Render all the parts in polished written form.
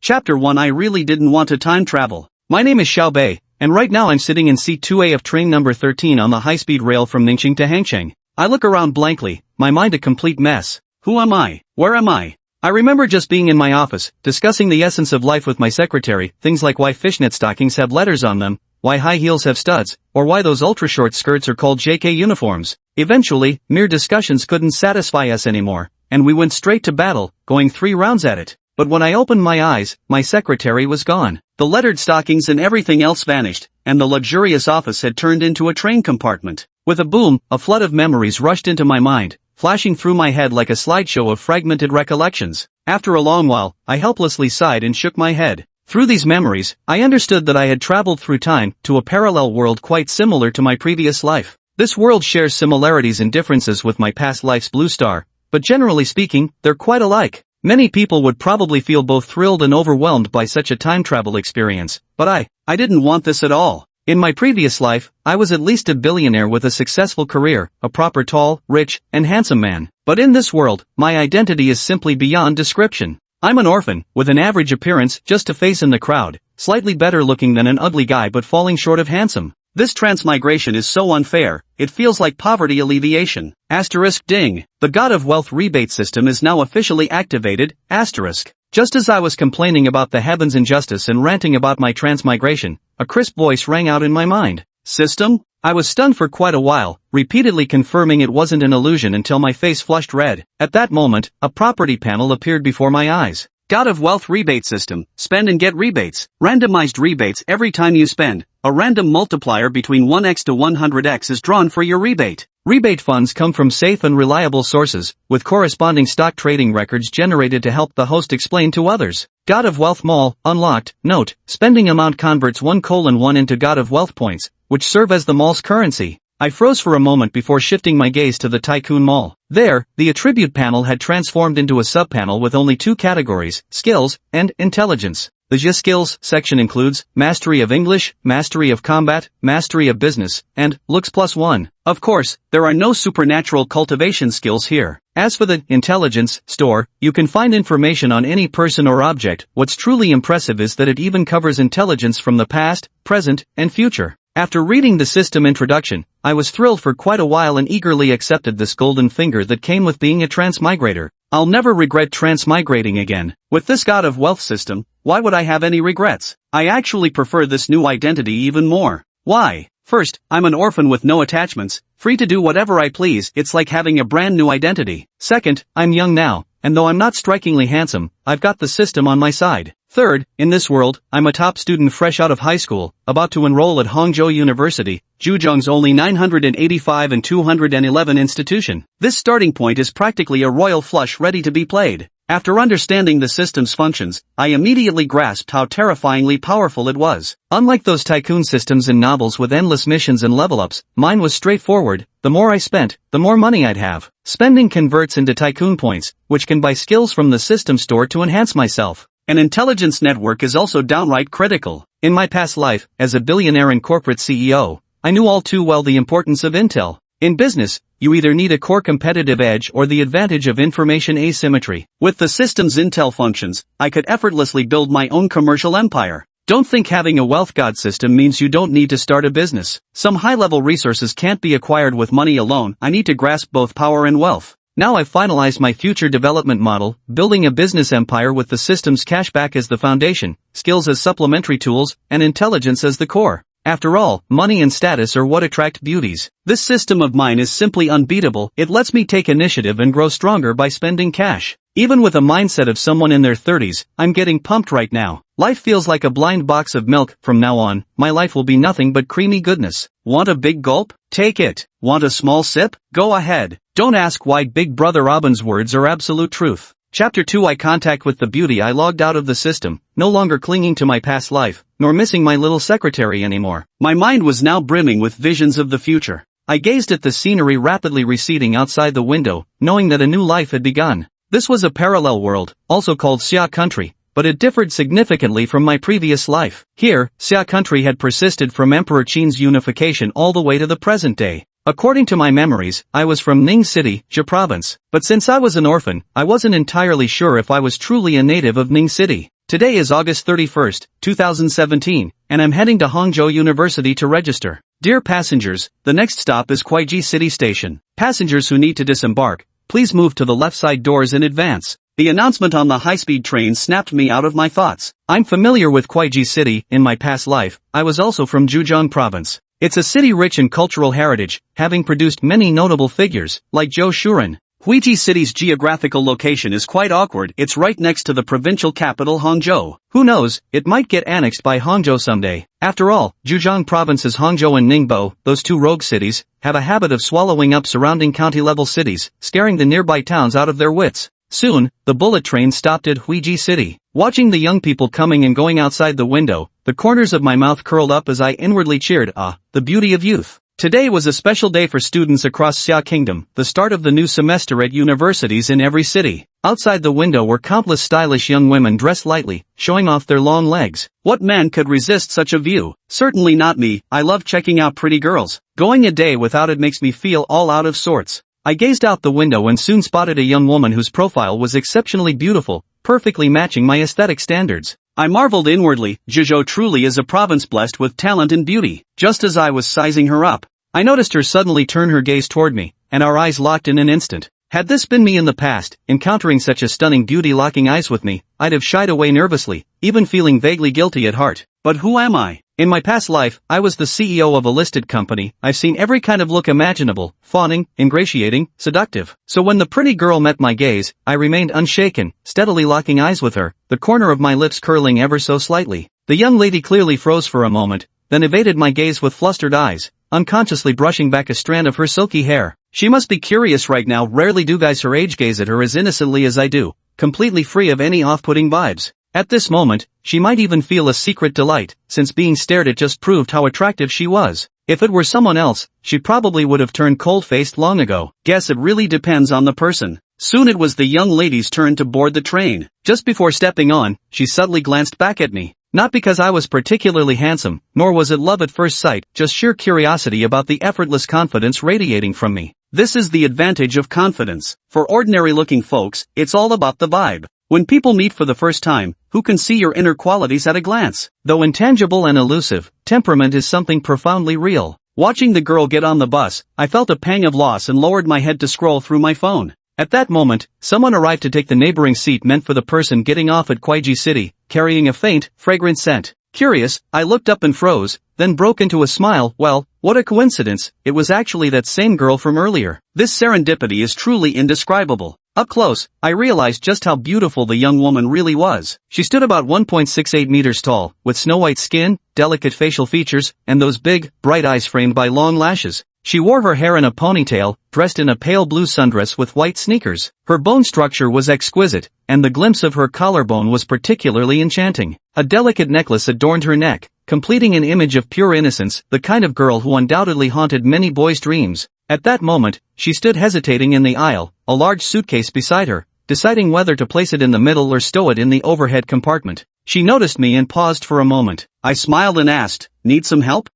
Chapter 1. I really didn't want to time travel. My name is Xiao Bei, and right now I'm sitting in seat 2A of train number 13 on the high-speed rail from Ningxing to Hangcheng. I look around blankly, my mind a complete mess. Who am I? Where am I? I remember just being in my office, discussing the essence of life with my secretary, things like why fishnet stockings have letters on them, why high heels have studs, or why those ultra-short skirts are called JK uniforms. Eventually, mere discussions couldn't satisfy us anymore, and we went straight to battle, going 3 rounds at it. But when I opened my eyes, my secretary was gone. The lettered stockings and everything else vanished, and the luxurious office had turned into a train compartment. With a boom, a flood of memories rushed into my mind, flashing through my head like a slideshow of fragmented recollections. After a long while, I helplessly sighed and shook my head. Through these memories, I understood that I had traveled through time to a parallel world quite similar to my previous life. This world shares similarities and differences with my past life's blue star, but generally speaking, they're quite alike. Many people would probably feel both thrilled and overwhelmed by such a time travel experience, but I didn't want this at all. In my previous life, I was at least a billionaire with a successful career, a proper tall, rich, and handsome man. But in this world, my identity is simply beyond description. I'm an orphan, with an average appearance, just a face in the crowd, slightly better looking than an ugly guy but falling short of handsome. This transmigration is so unfair, it feels like poverty alleviation. Asterisk ding. The God of Wealth rebate system is now officially activated, asterisk. Just as I was complaining about the heavens' injustice and ranting about my transmigration, a crisp voice rang out in my mind. System? I was stunned for quite a while, repeatedly confirming it wasn't an illusion until my face flushed red. At that moment, a property panel appeared before my eyes. God of Wealth rebate system. Spend and get rebates. Randomized rebates every time you spend. A random multiplier between 1x to 100x is drawn for your rebate. Rebate funds come from safe and reliable sources, with corresponding stock trading records generated to help the host explain to others. God of Wealth Mall, unlocked. Note, spending amount converts 1:1 into God of Wealth points, which serve as the mall's currency. I froze for a moment before shifting my gaze to the Tycoon Mall. There, the attribute panel had transformed into a subpanel with only 2 categories, skills, and intelligence. The J skills section includes mastery of English, mastery of combat, mastery of business, and looks +1. Of course, there are no supernatural cultivation skills here. As for the intelligence store, you can find information on any person or object. What's truly impressive is that it even covers intelligence from the past, present, and future. After reading the system introduction, I was thrilled for quite a while and eagerly accepted this golden finger that came with being a transmigrator. I'll never regret transmigrating again. With this God of Wealth system, why would I have any regrets? I actually prefer this new identity even more. Why? First, I'm an orphan with no attachments, free to do whatever I please. It's like having a brand new identity. Second, I'm young now, and though I'm not strikingly handsome, I've got the system on my side. Third, in this world, I'm a top student fresh out of high school, about to enroll at Hangzhou University, Zhejiang's only 985 and 211 institution. This starting point is practically a royal flush ready to be played. After understanding the system's functions, I immediately grasped how terrifyingly powerful it was. Unlike those tycoon systems in novels with endless missions and level-ups, mine was straightforward. The more I spent, the more money I'd have. Spending converts into tycoon points, which can buy skills from the system store to enhance myself. An intelligence network is also downright critical. In my past life, as a billionaire and corporate CEO, I knew all too well the importance of intel. In business, you either need a core competitive edge or the advantage of information asymmetry. With the system's intel functions, I could effortlessly build my own commercial empire. Don't think having a wealth god system means you don't need to start a business. Some high-level resources can't be acquired with money alone. I need to grasp both power and wealth. Now I've finalized my future development model, building a business empire with the system's cashback as the foundation, skills as supplementary tools, and intelligence as the core. After all, money and status are what attract beauties. This system of mine is simply unbeatable. It lets me take initiative and grow stronger by spending cash. Even with a mindset of someone in their 30s, I'm getting pumped right now. Life feels like a blind box of milk. From now on, my life will be nothing but creamy goodness. Want a big gulp? Take it. Want a small sip? Go ahead. Don't ask why Big Brother Robin's words are absolute truth. Chapter 2. Eye contact with the beauty. I logged out of the system, no longer clinging to my past life, nor missing my little secretary anymore. My mind was now brimming with visions of the future. I gazed at the scenery rapidly receding outside the window, knowing that a new life had begun. This was a parallel world, also called Xia Country, but it differed significantly from my previous life. Here, Xia Country had persisted from Emperor Qin's unification all the way to the present day. According to my memories, I was from Ning City, Jia Province, but since I was an orphan, I wasn't entirely sure if I was truly a native of Ning City. Today is August 31st, 2017, and I'm heading to Hangzhou University to register. Dear passengers, the next stop is Kuiji City Station. Passengers who need to disembark, please move to the left side doors in advance. The announcement on the high-speed train snapped me out of my thoughts. I'm familiar with Kuiji City. In my past life, I was also from Zhejiang Province. It's a city rich in cultural heritage, having produced many notable figures, like Zhou Shuren. Kuiji City's geographical location is quite awkward. It's right next to the provincial capital Hangzhou. Who knows, it might get annexed by Hangzhou someday. After all, Zhejiang Province's Hangzhou and Ningbo, those two rogue cities, have a habit of swallowing up surrounding county-level cities, scaring the nearby towns out of their wits. Soon, the bullet train stopped at Kuiji City. Watching the young people coming and going outside the window, the corners of my mouth curled up as I inwardly cheered. The beauty of youth. Today was a special day for students across Xia Kingdom, the start of the new semester at universities in every city. Outside the window were countless stylish young women dressed lightly, showing off their long legs. What man could resist such a view? Certainly not me. I love checking out pretty girls. Going a day without it makes me feel all out of sorts. I gazed out the window and soon spotted a young woman whose profile was exceptionally beautiful, perfectly matching my aesthetic standards. I marveled inwardly. Zhezhou truly is a province blessed with talent and beauty. Just as I was sizing her up, I noticed her suddenly turn her gaze toward me, and our eyes locked in an instant. Had this been me in the past, encountering such a stunning beauty locking eyes with me, I'd have shied away nervously, even feeling vaguely guilty at heart. But who am I? In my past life, I was the CEO of a listed company. I've seen every kind of look imaginable, fawning, ingratiating, seductive. So when the pretty girl met my gaze, I remained unshaken, steadily locking eyes with her, the corner of my lips curling ever so slightly. The young lady clearly froze for a moment, then evaded my gaze with flustered eyes, unconsciously brushing back a strand of her silky hair. She must be curious right now. Rarely do guys her age gaze at her as innocently as I do, completely free of any off-putting vibes. At this moment, she might even feel a secret delight, since being stared at just proved how attractive she was. If it were someone else, she probably would have turned cold-faced long ago. Guess it really depends on the person. Soon it was the young lady's turn to board the train. Just before stepping on, she subtly glanced back at me. Not because I was particularly handsome, nor was it love at first sight, just sheer curiosity about the effortless confidence radiating from me. This is the advantage of confidence. For ordinary-looking folks, it's all about the vibe. When people meet for the first time, who can see your inner qualities at a glance? Though intangible and elusive, temperament is something profoundly real. Watching the girl get on the bus, I felt a pang of loss and lowered my head to scroll through my phone. At that moment, someone arrived to take the neighboring seat meant for the person getting off at Kuiji City, carrying a faint, fragrant scent. Curious, I looked up and froze, then broke into a smile. Well, what a coincidence, it was actually that same girl from earlier. This serendipity is truly indescribable. Up close, I realized just how beautiful the young woman really was. She stood about 1.68 meters tall, with snow-white skin, delicate facial features, and those big, bright eyes framed by long lashes. She wore her hair in a ponytail, dressed in a pale blue sundress with white sneakers. Her bone structure was exquisite, and the glimpse of her collarbone was particularly enchanting. A delicate necklace adorned her neck, completing an image of pure innocence, the kind of girl who undoubtedly haunted many boys' dreams. At that moment, she stood hesitating in the aisle, a large suitcase beside her, deciding whether to place it in the middle or stow it in the overhead compartment. She noticed me and paused for a moment. I smiled and asked, "Need some help?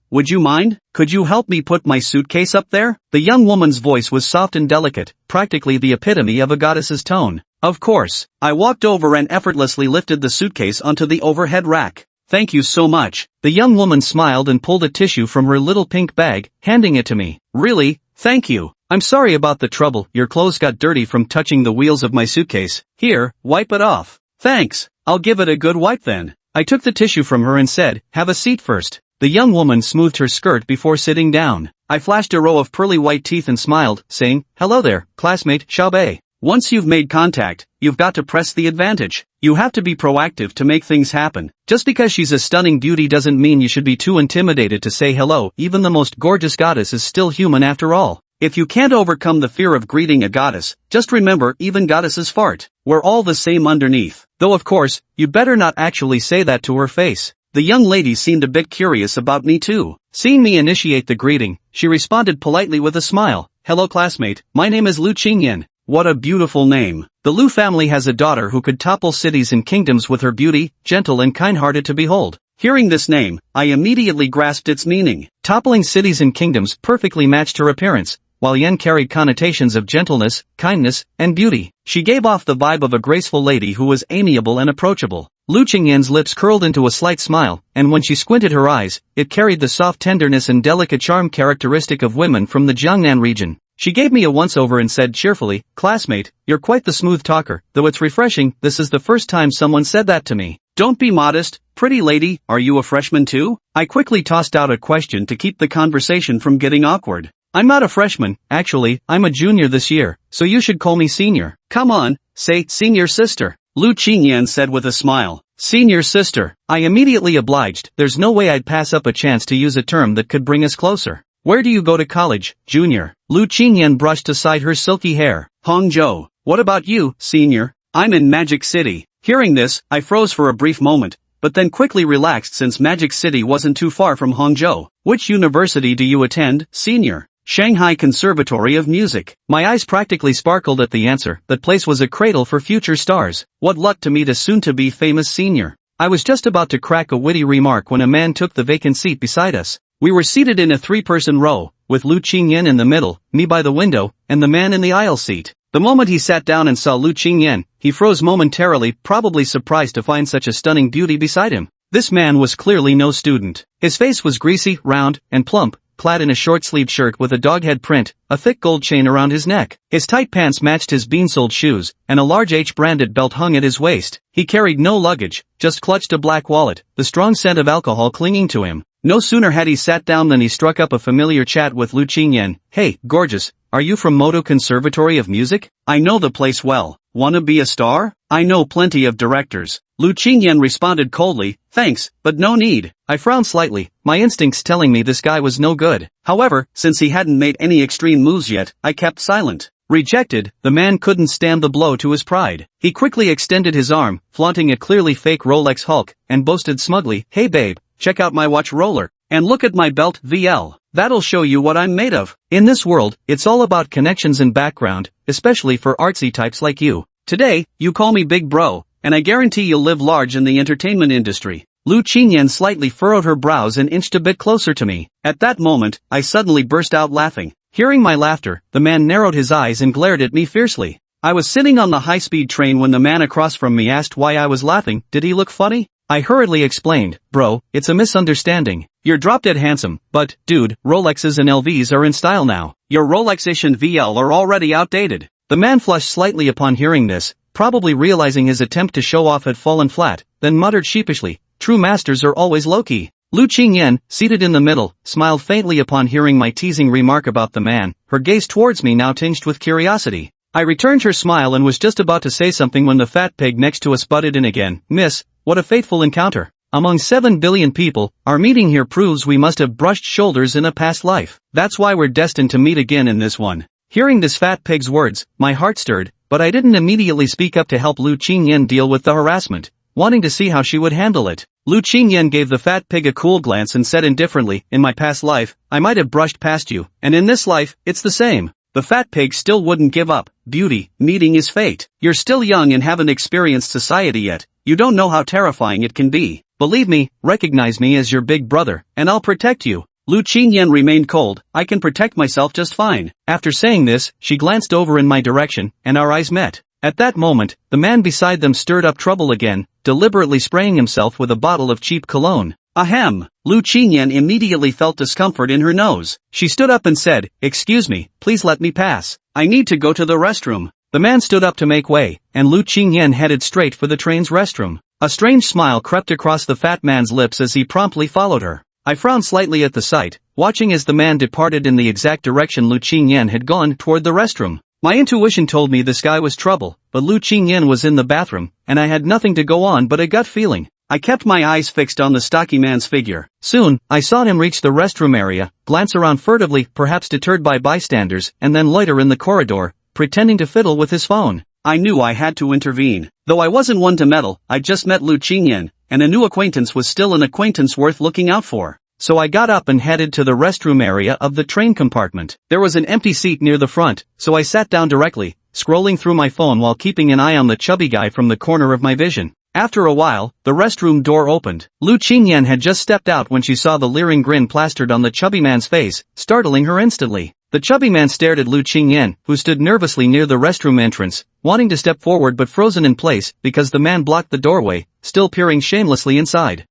Would you mind? Could you help me put my suitcase up there?" The young woman's voice was soft and delicate, practically the epitome of a goddess's tone. Of course. I walked over and effortlessly lifted the suitcase onto the overhead rack. "Thank you so much." The young woman smiled and pulled a tissue from her little pink bag, handing it to me. "Really? Thank you. I'm sorry about the trouble. Your clothes got dirty from touching the wheels of my suitcase. Here, wipe it off." "Thanks. I'll give it a good wipe then." I took the tissue from her and said, "Have a seat first." The young woman smoothed her skirt before sitting down. I flashed a row of pearly white teeth and smiled, saying, "Hello there, classmate Xiaobei." Once you've made contact, you've got to press the advantage. You have to be proactive to make things happen. Just because she's a stunning beauty doesn't mean you should be too intimidated to say hello. Even the most gorgeous goddess is still human after all. If you can't overcome the fear of greeting a goddess, just remember even goddesses fart. We're all the same underneath. Though of course, you'd better not actually say that to her face. The young lady seemed a bit curious about me too. Seeing me initiate the greeting, she responded politely with a smile. "Hello classmate, my name is Lu Qingyan." What a beautiful name. The Lu family has a daughter who could topple cities and kingdoms with her beauty, gentle and kind-hearted to behold. Hearing this name, I immediately grasped its meaning. Toppling cities and kingdoms perfectly matched her appearance, while Yan carried connotations of gentleness, kindness, and beauty. She gave off the vibe of a graceful lady who was amiable and approachable. Lu Qingyan's lips curled into a slight smile, and when she squinted her eyes, it carried the soft tenderness and delicate charm characteristic of women from the Jiangnan region. She gave me a once-over and said cheerfully, "Classmate, you're quite the smooth talker, though it's refreshing, this is the first time someone said that to me." "Don't be modest, pretty lady, are you a freshman too?" I quickly tossed out a question to keep the conversation from getting awkward. "I'm not a freshman, actually, I'm a junior this year, so you should call me senior." "Come on, say senior sister," Lu Qingyan said with a smile. "Senior sister." I immediately obliged, there's no way I'd pass up a chance to use a term that could bring us closer. "Where do you go to college, junior?" Lu Qingyan brushed aside her silky hair. "Hangzhou." "What about you, senior?" "I'm in Magic City." Hearing this, I froze for a brief moment, but then quickly relaxed since Magic City wasn't too far from Hangzhou. "Which university do you attend, senior?" "Shanghai Conservatory of Music." My eyes practically sparkled at the answer, that place was a cradle for future stars. What luck to meet a soon-to-be famous senior. I was just about to crack a witty remark when a man took the vacant seat beside us. We were seated in a three-person row, with Lu Qingyan in the middle, me by the window, and the man in the aisle seat. The moment he sat down and saw Lu Qingyan, he froze momentarily, probably surprised to find such a stunning beauty beside him. This man was clearly no student. His face was greasy, round, and plump, clad in a short-sleeved shirt with a dog-head print, a thick gold chain around his neck. His tight pants matched his bean-soled shoes, and a large H-branded belt hung at his waist. He carried no luggage, just clutched a black wallet, the strong scent of alcohol clinging to him. No sooner had he sat down than he struck up a familiar chat with Lu Qingyan. "Hey, gorgeous, are you from Moto Conservatory of Music? I know the place well. Wanna be a star? I know plenty of directors." Lu Qingyan responded coldly, "Thanks, but no need." I frowned slightly, my instincts telling me this guy was no good. However, since he hadn't made any extreme moves yet, I kept silent. Rejected, the man couldn't stand the blow to his pride. He quickly extended his arm, flaunting a clearly fake Rolex Hulk, and boasted smugly, "Hey babe, check out my watch roller, and look at my belt VL. That'll show you what I'm made of." In this world, it's all about connections and background, especially for artsy types like you. Today, you call me big bro, and I guarantee you'll live large in the entertainment industry. Lu Qingyan slightly furrowed her brows and inched a bit closer to me. At that moment, I suddenly burst out laughing. Hearing my laughter, the man narrowed his eyes and glared at me fiercely. I was sitting on the high-speed train when the man across from me asked why I was laughing. Did he look funny? I hurriedly explained, "Bro, it's a misunderstanding. You're drop-dead handsome, but, dude, Rolexes and LVs are in style now. Your Rolex-ish and VL are already outdated." The man flushed slightly upon hearing this, probably realizing his attempt to show off had fallen flat, then muttered sheepishly, "True masters are always low-key." Lu Qingyan, seated in the middle, smiled faintly upon hearing my teasing remark about the man, her gaze towards me now tinged with curiosity. I returned her smile and was just about to say something when the fat pig next to us butted in again. "Miss, what a fateful encounter. Among 7 billion people, our meeting here proves we must have brushed shoulders in a past life. That's why we're destined to meet again in this one." Hearing this fat pig's words, my heart stirred, but I didn't immediately speak up to help Lu Qingyan deal with the harassment, wanting to see how she would handle it. Lu Qingyan gave the fat pig a cool glance and said indifferently, "In my past life, I might have brushed past you, and in this life, it's the same." The fat pig still wouldn't give up. "Beauty, meeting is fate. You're still young and haven't experienced society yet. You don't know how terrifying it can be. Believe me, recognize me as your big brother, and I'll protect you." Lu Qingyan remained cold. "I can protect myself just fine." After saying this, she glanced over in my direction, and our eyes met. At that moment, the man beside them stirred up trouble again, deliberately spraying himself with a bottle of cheap cologne. Ahem! Lu Qingyan immediately felt discomfort in her nose. She stood up and said, "Excuse me, please let me pass. I need to go to the restroom." The man stood up to make way, and Lu Qingyan headed straight for the train's restroom. A strange smile crept across the fat man's lips as he promptly followed her. I frowned slightly at the sight, watching as the man departed in the exact direction Lu Qingyan had gone, toward the restroom. My intuition told me this guy was trouble, but Lu Qingyan was in the bathroom, and I had nothing to go on but a gut feeling. I kept my eyes fixed on the stocky man's figure. Soon, I saw him reach the restroom area, glance around furtively, perhaps deterred by bystanders, and then loiter in the corridor, pretending to fiddle with his phone. I knew I had to intervene. Though I wasn't one to meddle, I'd just met Lu Qingyan, and a new acquaintance was still an acquaintance worth looking out for. So I got up and headed to the restroom area of the train compartment. There was an empty seat near the front, so I sat down directly, scrolling through my phone while keeping an eye on the chubby guy from the corner of my vision. After a while, the restroom door opened. Lu Qingyan had just stepped out when she saw the leering grin plastered on the chubby man's face, startling her instantly. The chubby man stared at Lu Qingyan, who stood nervously near the restroom entrance, wanting to step forward but frozen in place because the man blocked the doorway, still peering shamelessly inside.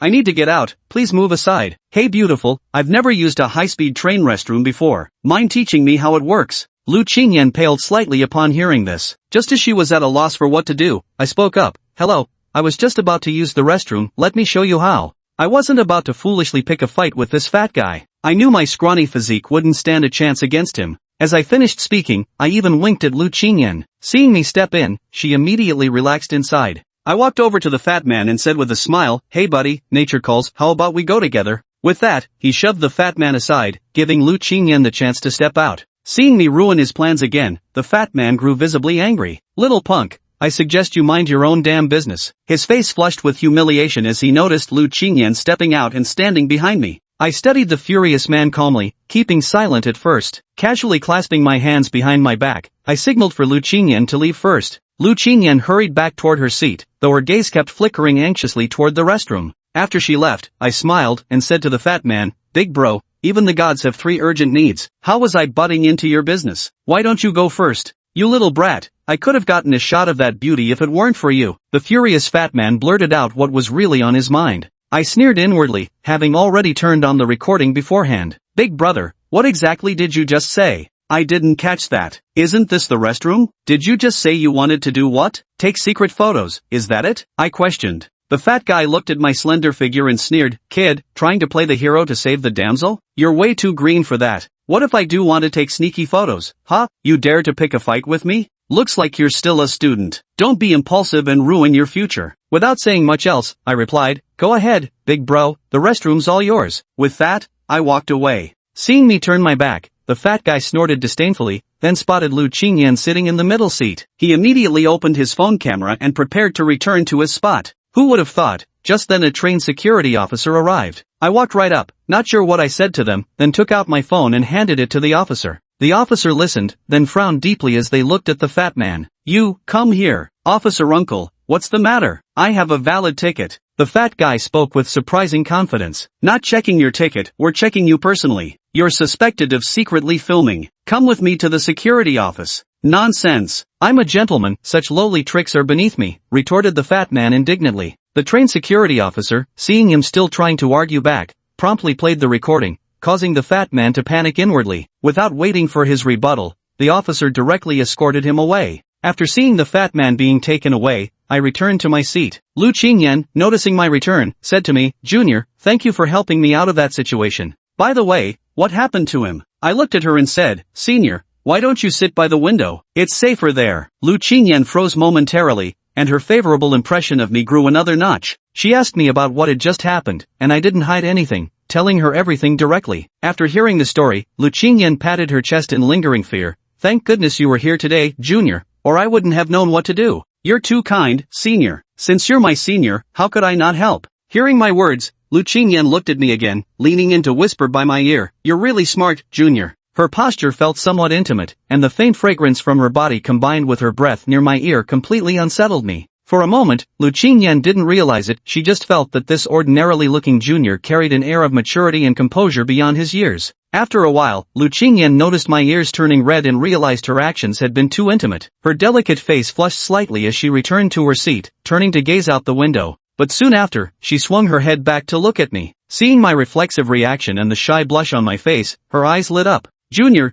I need to get out, please move aside. Hey beautiful, I've never used a high-speed train restroom before. Mind teaching me how it works? Lu Qingyan paled slightly upon hearing this. Just as she was at a loss for what to do, I spoke up. Hello, I was just about to use the restroom, let me show you how. I wasn't about to foolishly pick a fight with this fat guy. I knew my scrawny physique wouldn't stand a chance against him. As I finished speaking, I even winked at Lu Qingyan. Seeing me step in, she immediately relaxed inside. I walked over to the fat man and said with a smile, hey buddy, nature calls, how about we go together? With that, he shoved the fat man aside, giving Lu Qingyan the chance to step out. Seeing me ruin his plans again, the fat man grew visibly angry. Little punk, I suggest you mind your own damn business. His face flushed with humiliation as he noticed Lu Qingyan stepping out and standing behind me. I studied the furious man calmly, keeping silent at first. Casually clasping my hands behind my back, I signaled for Lu Qingyan to leave first. Lu Qingyan hurried back toward her seat, though her gaze kept flickering anxiously toward the restroom. After she left, I smiled and said to the fat man, big bro, even the gods have 3 urgent needs. How was I butting into your business? Why don't you go first? You little brat, I could have gotten a shot of that beauty if it weren't for you. The furious fat man blurted out what was really on his mind. I sneered inwardly, having already turned on the recording beforehand. Big brother, what exactly did you just say? I didn't catch that. Isn't this the restroom? Did you just say you wanted to do what? Take secret photos, is that it? I questioned. The fat guy looked at my slender figure and sneered, kid, trying to play the hero to save the damsel? You're way too green for that. What if I do want to take sneaky photos? Huh? You dare to pick a fight with me? Looks like you're still a student. Don't be impulsive and ruin your future. Without saying much else, I replied, go ahead, big bro, the restroom's all yours. With that, I walked away. Seeing me turn my back, the fat guy snorted disdainfully, then spotted Lu Qingyan sitting in the middle seat. He immediately opened his phone camera and prepared to return to his spot. Who would have thought? Just then a train security officer arrived. I walked right up, not sure what I said to them, then took out my phone and handed it to the officer. The officer listened, then frowned deeply as they looked at the fat man. You, come here. Officer uncle, what's the matter? I have a valid ticket. The fat guy spoke with surprising confidence. Not checking your ticket, we're checking you personally. You're suspected of secretly filming. Come with me to the security office. Nonsense. I'm a gentleman, such lowly tricks are beneath me, retorted the fat man indignantly. The train security officer, seeing him still trying to argue back, promptly played the recording, causing the fat man to panic inwardly. Without waiting for his rebuttal, the officer directly escorted him away. After seeing the fat man being taken away, I returned to my seat. Lu Qingyan, noticing my return, said to me, Junior, thank you for helping me out of that situation. By the way, what happened to him? I looked at her and said, Senior, why don't you sit by the window? It's safer there. Lu Qingyan froze momentarily, and her favorable impression of me grew another notch. She asked me about what had just happened, and I didn't hide anything, telling her everything directly. After hearing the story, Lu Qingyan patted her chest in lingering fear. Thank goodness you were here today, Junior, or I wouldn't have known what to do. You're too kind, Senior. Since you're my senior, how could I not help? Hearing my words, Lu Qingyan looked at me again, leaning in to whisper by my ear, You're really smart, Junior. Her posture felt somewhat intimate, and the faint fragrance from her body combined with her breath near my ear completely unsettled me. For a moment, Lu Qingyan didn't realize it, she just felt that this ordinarily looking junior carried an air of maturity and composure beyond his years. After a while, Lu Qingyan noticed my ears turning red and realized her actions had been too intimate. Her delicate face flushed slightly as she returned to her seat, turning to gaze out the window. But soon after, she swung her head back to look at me. Seeing my reflexive reaction and the shy blush on my face, her eyes lit up. Junior,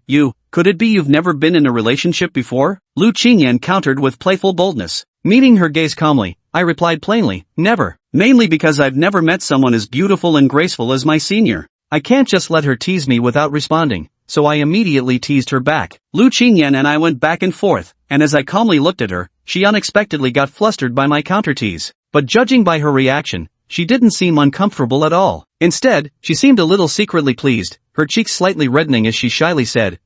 could it be you've never been in a relationship before? Lu Qingyan countered with playful boldness. Meeting her gaze calmly, I replied plainly, never. Mainly because I've never met someone as beautiful and graceful as my senior. I can't just let her tease me without responding, so I immediately teased her back. Lu Qingyan and I went back and forth, and as I calmly looked at her, she unexpectedly got flustered by my counter-tease. But judging by her reaction, she didn't seem uncomfortable at all. Instead, she seemed a little secretly pleased, her cheeks slightly reddening as she shyly said,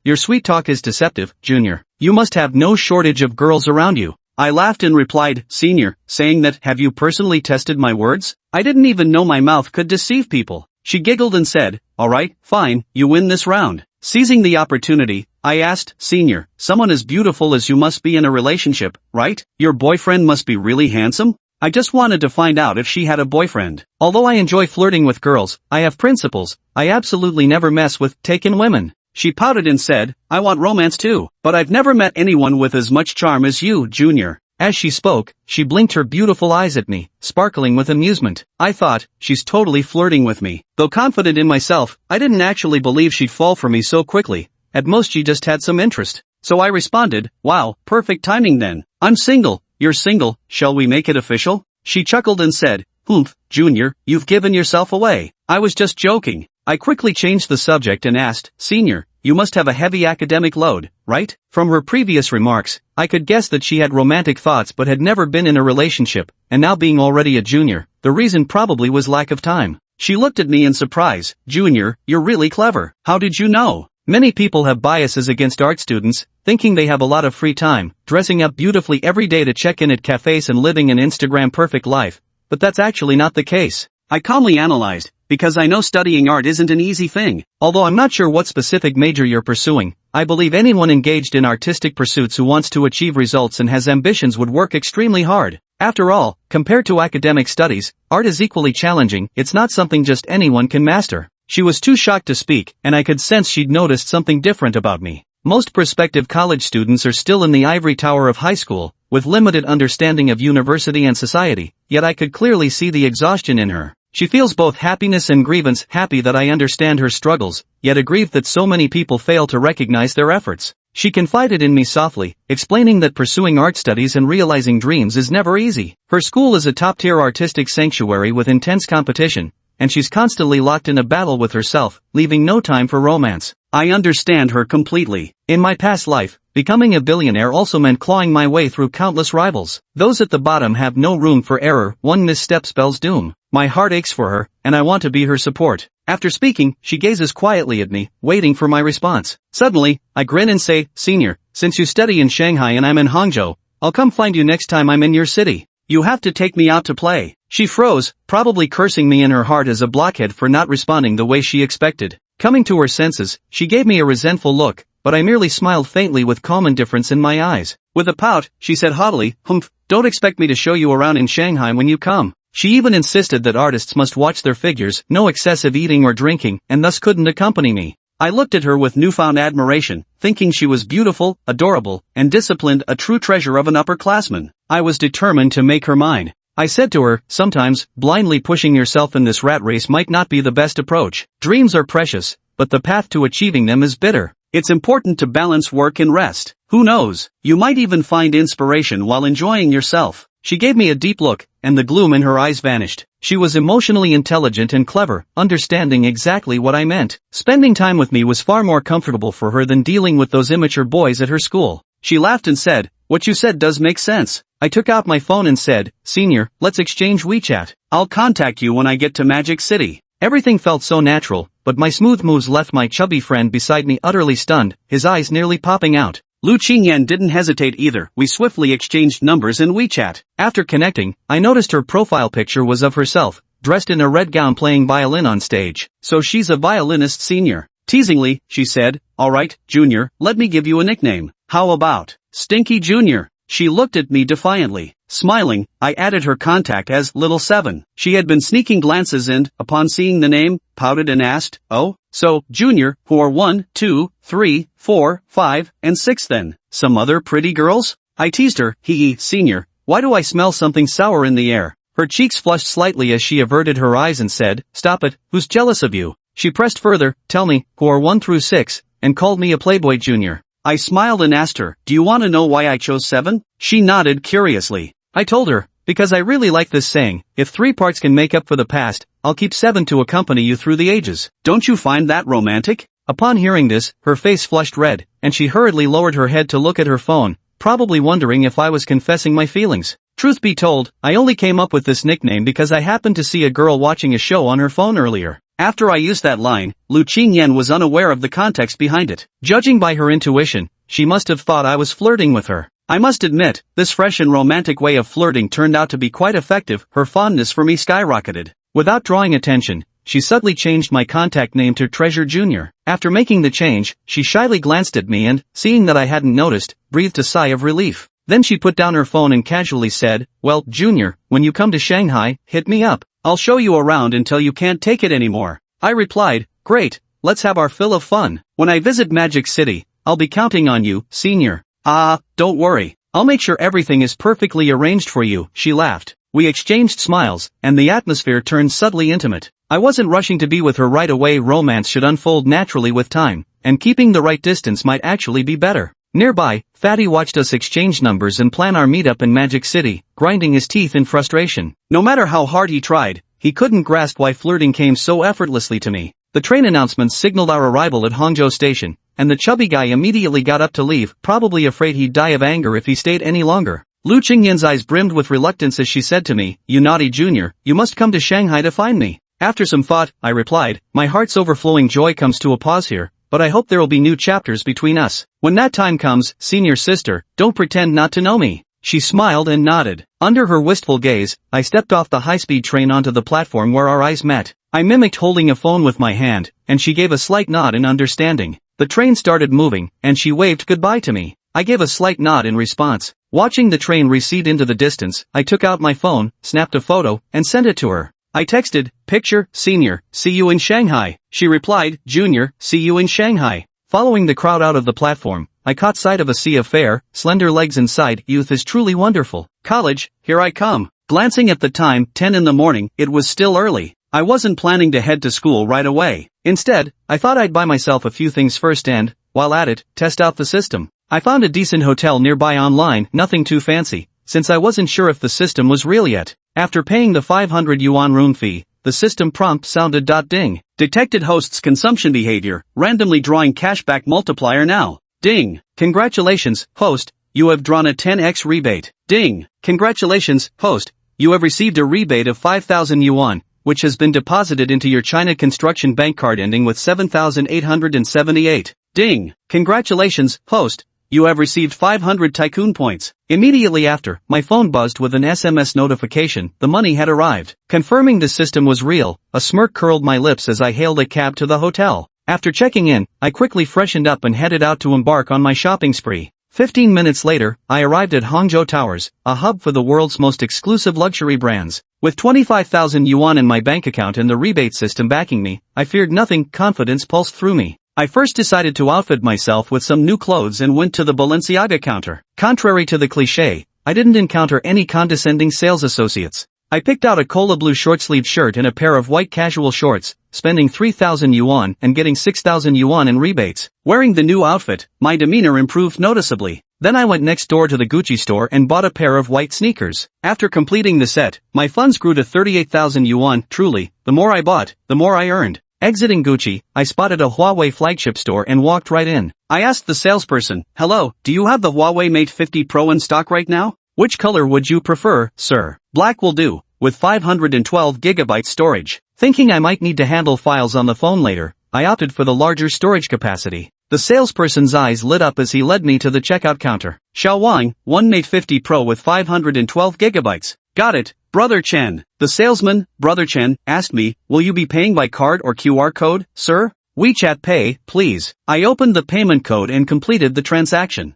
your sweet talk is deceptive, Junior. You must have no shortage of girls around you. I laughed and replied, Senior, saying that, have you personally tested my words? I didn't even know my mouth could deceive people. She giggled and said, alright, fine, you win this round. Seizing the opportunity, I asked, Senior, someone as beautiful as you must be in a relationship, right? Your boyfriend must be really handsome? I just wanted to find out if she had a boyfriend. Although I enjoy flirting with girls, I have principles. I absolutely never mess with taken women. She pouted and said, I want romance too, but I've never met anyone with as much charm as you, Junior. As she spoke, she blinked her beautiful eyes at me, sparkling with amusement. I thought, she's totally flirting with me. Though confident in myself, I didn't actually believe she'd fall for me so quickly. At most she just had some interest. So I responded, wow, perfect timing then. I'm single. You're single, shall we make it official? She chuckled and said, Humph, Junior, you've given yourself away. I was just joking. I quickly changed the subject and asked, Senior, you must have a heavy academic load, right? From her previous remarks, I could guess that she had romantic thoughts but had never been in a relationship, and now being already a junior, the reason probably was lack of time. She looked at me in surprise. Junior, you're really clever. How did you know? Many people have biases against art students, thinking they have a lot of free time, dressing up beautifully every day to check in at cafes and living an Instagram perfect life, but that's actually not the case. I calmly analyzed, because I know studying art isn't an easy thing. Although I'm not sure what specific major you're pursuing, I believe anyone engaged in artistic pursuits who wants to achieve results and has ambitions would work extremely hard. After all, compared to academic studies, art is equally challenging. It's not something just anyone can master. She was too shocked to speak, and I could sense she'd noticed something different about me. Most prospective college students are still in the ivory tower of high school, with limited understanding of university and society, yet I could clearly see the exhaustion in her. She feels both happiness and grievance, happy that I understand her struggles, yet aggrieved that so many people fail to recognize their efforts. She confided in me softly, explaining that pursuing art studies and realizing dreams is never easy. Her school is a top-tier artistic sanctuary with intense competition, and she's constantly locked in a battle with herself, leaving no time for romance. I understand her completely. In my past life, becoming a billionaire also meant clawing my way through countless rivals. Those at the bottom have no room for error. One misstep spells doom. My heart aches for her, and I want to be her support. After speaking, she gazes quietly at me, waiting for my response. Suddenly, I grin and say, Senior, since you study in Shanghai and I'm in Hangzhou, I'll come find you next time I'm in your city. You have to take me out to play. She froze, probably cursing me in her heart as a blockhead for not responding the way she expected. Coming to her senses, she gave me a resentful look, but I merely smiled faintly with calm indifference in my eyes. With a pout, she said haughtily, Humph, don't expect me to show you around in Shanghai when you come. She even insisted that artists must watch their figures, no excessive eating or drinking, and thus couldn't accompany me. I looked at her with newfound admiration, thinking she was beautiful, adorable, and disciplined, a true treasure of an upperclassman. I was determined to make her mine. I said to her, sometimes, blindly pushing yourself in this rat race might not be the best approach. Dreams are precious, but the path to achieving them is bitter. It's important to balance work and rest. Who knows, you might even find inspiration while enjoying yourself. She gave me a deep look, and the gloom in her eyes vanished. She was emotionally intelligent and clever, understanding exactly what I meant. Spending time with me was far more comfortable for her than dealing with those immature boys at her school. She laughed and said, what you said does make sense. I took out my phone and said, Senior, let's exchange WeChat. I'll contact you when I get to Magic City. Everything felt so natural, but my smooth moves left my chubby friend beside me utterly stunned, his eyes nearly popping out. Lu Qingyan didn't hesitate either. We swiftly exchanged numbers in WeChat. After connecting, I noticed her profile picture was of herself, dressed in a red gown playing violin on stage. So she's a violinist, Senior. Teasingly, she said, alright, Junior, let me give you a nickname. How about Stinky Junior? She looked at me defiantly. Smiling, I added her contact as Little Seven. She had been sneaking glances and, upon seeing the name, pouted and asked, oh, so, Junior, who are 1, 2, 3, 4, 5, and 6 then? Some other pretty girls? I teased her, Senior, why do I smell something sour in the air? Her cheeks flushed slightly as she averted her eyes and said, stop it, who's jealous of you? She pressed further, tell me, who are 1 through 6, and called me a playboy junior. I smiled and asked her, do you want to know why I chose 7? She nodded curiously. I told her, because I really like this saying, if 3 parts can make up for the past, I'll keep 7 to accompany you through the ages. Don't you find that romantic? Upon hearing this, her face flushed red, and she hurriedly lowered her head to look at her phone, probably wondering if I was confessing my feelings. Truth be told, I only came up with this nickname because I happened to see a girl watching a show on her phone earlier. After I used that line, Lu Qingyan was unaware of the context behind it. Judging by her intuition, she must have thought I was flirting with her. I must admit, this fresh and romantic way of flirting turned out to be quite effective. Her fondness for me skyrocketed. Without drawing attention, she subtly changed my contact name to Treasure Junior. After making the change, she shyly glanced at me and, seeing that I hadn't noticed, breathed a sigh of relief. Then she put down her phone and casually said, well, Junior, when you come to Shanghai, hit me up. I'll show you around until you can't take it anymore. I replied, great, let's have our fill of fun. When I visit Magic City, I'll be counting on you, senior. Don't worry. I'll make sure everything is perfectly arranged for you, she laughed. We exchanged smiles, and the atmosphere turned subtly intimate. I wasn't rushing to be with her right away. Romance should unfold naturally with time, and keeping the right distance might actually be better. Nearby, Fatty watched us exchange numbers and plan our meetup in Magic City, grinding his teeth in frustration. No matter how hard he tried, he couldn't grasp why flirting came so effortlessly to me. The train announcements signaled our arrival at Hangzhou Station, and the chubby guy immediately got up to leave, probably afraid he'd die of anger if he stayed any longer. Lu Qingyin's eyes brimmed with reluctance as she said to me, "You naughty junior, you must come to Shanghai to find me." After some thought, I replied, "My heart's overflowing joy comes to a pause here, but I hope there'll be new chapters between us. When that time comes, senior sister, don't pretend not to know me." She smiled and nodded. Under her wistful gaze, I stepped off the high-speed train onto the platform where our eyes met. I mimicked holding a phone with my hand, and she gave a slight nod in understanding. The train started moving, and she waved goodbye to me. I gave a slight nod in response. Watching the train recede into the distance, I took out my phone, snapped a photo, and sent it to her. I texted, "Picture, senior, see you in Shanghai." She replied, "Junior, see you in Shanghai." Following the crowd out of the platform, I caught sight of a sea of fair, slender legs and sighed, "Youth is truly wonderful. College, here I come." Glancing at the time, 10 in the morning, it was still early. I wasn't planning to head to school right away. Instead, I thought I'd buy myself a few things first and, while at it, test out the system. I found a decent hotel nearby online, nothing too fancy, since I wasn't sure if the system was real yet. After paying the 500 yuan room fee, the system prompt sounded. Ding. Detected host's consumption behavior, randomly drawing cashback multiplier now. Ding. Congratulations, host, you have drawn a 10x rebate. Ding. Congratulations, host, you have received a rebate of 5,000 yuan, which has been deposited into your China Construction Bank card ending with 7,878. Ding. Congratulations, host, you have received 500 tycoon points. Immediately after, my phone buzzed with an SMS notification. The money had arrived. Confirming the system was real, a smirk curled my lips as I hailed a cab to the hotel. After checking in, I quickly freshened up and headed out to embark on my shopping spree. 15 minutes later, I arrived at Hangzhou Towers, a hub for the world's most exclusive luxury brands. With 25,000 yuan in my bank account and the rebate system backing me, I feared nothing. Confidence pulsed through me. I first decided to outfit myself with some new clothes and went to the Balenciaga counter. Contrary to the cliché, I didn't encounter any condescending sales associates. I picked out a cola blue short-sleeved shirt and a pair of white casual shorts, spending 3,000 yuan and getting 6,000 yuan in rebates. Wearing the new outfit, my demeanor improved noticeably. Then I went next door to the Gucci store and bought a pair of white sneakers. After completing the set, my funds grew to 38,000 yuan. Truly, the more I bought, the more I earned. Exiting Gucci, I spotted a Huawei flagship store and walked right in. I asked the salesperson, "Hello, do you have the Huawei Mate 50 Pro in stock right now? Which color would you prefer, sir?" "Black will do, with 512 gigabyte storage." Thinking I might need to handle files on the phone later, I opted for the larger storage capacity. The salesperson's eyes lit up as he led me to the checkout counter. "Xiao Wang, one Mate 50 Pro with 512 gigabytes. Got it, Brother Chen." The salesman, Brother Chen, asked me, "Will you be paying by card or QR code, sir?" "WeChat Pay, please." I opened the payment code and completed the transaction.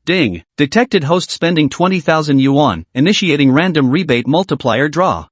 Ding. Detected host spending 20,000 yuan, initiating random rebate multiplier draw.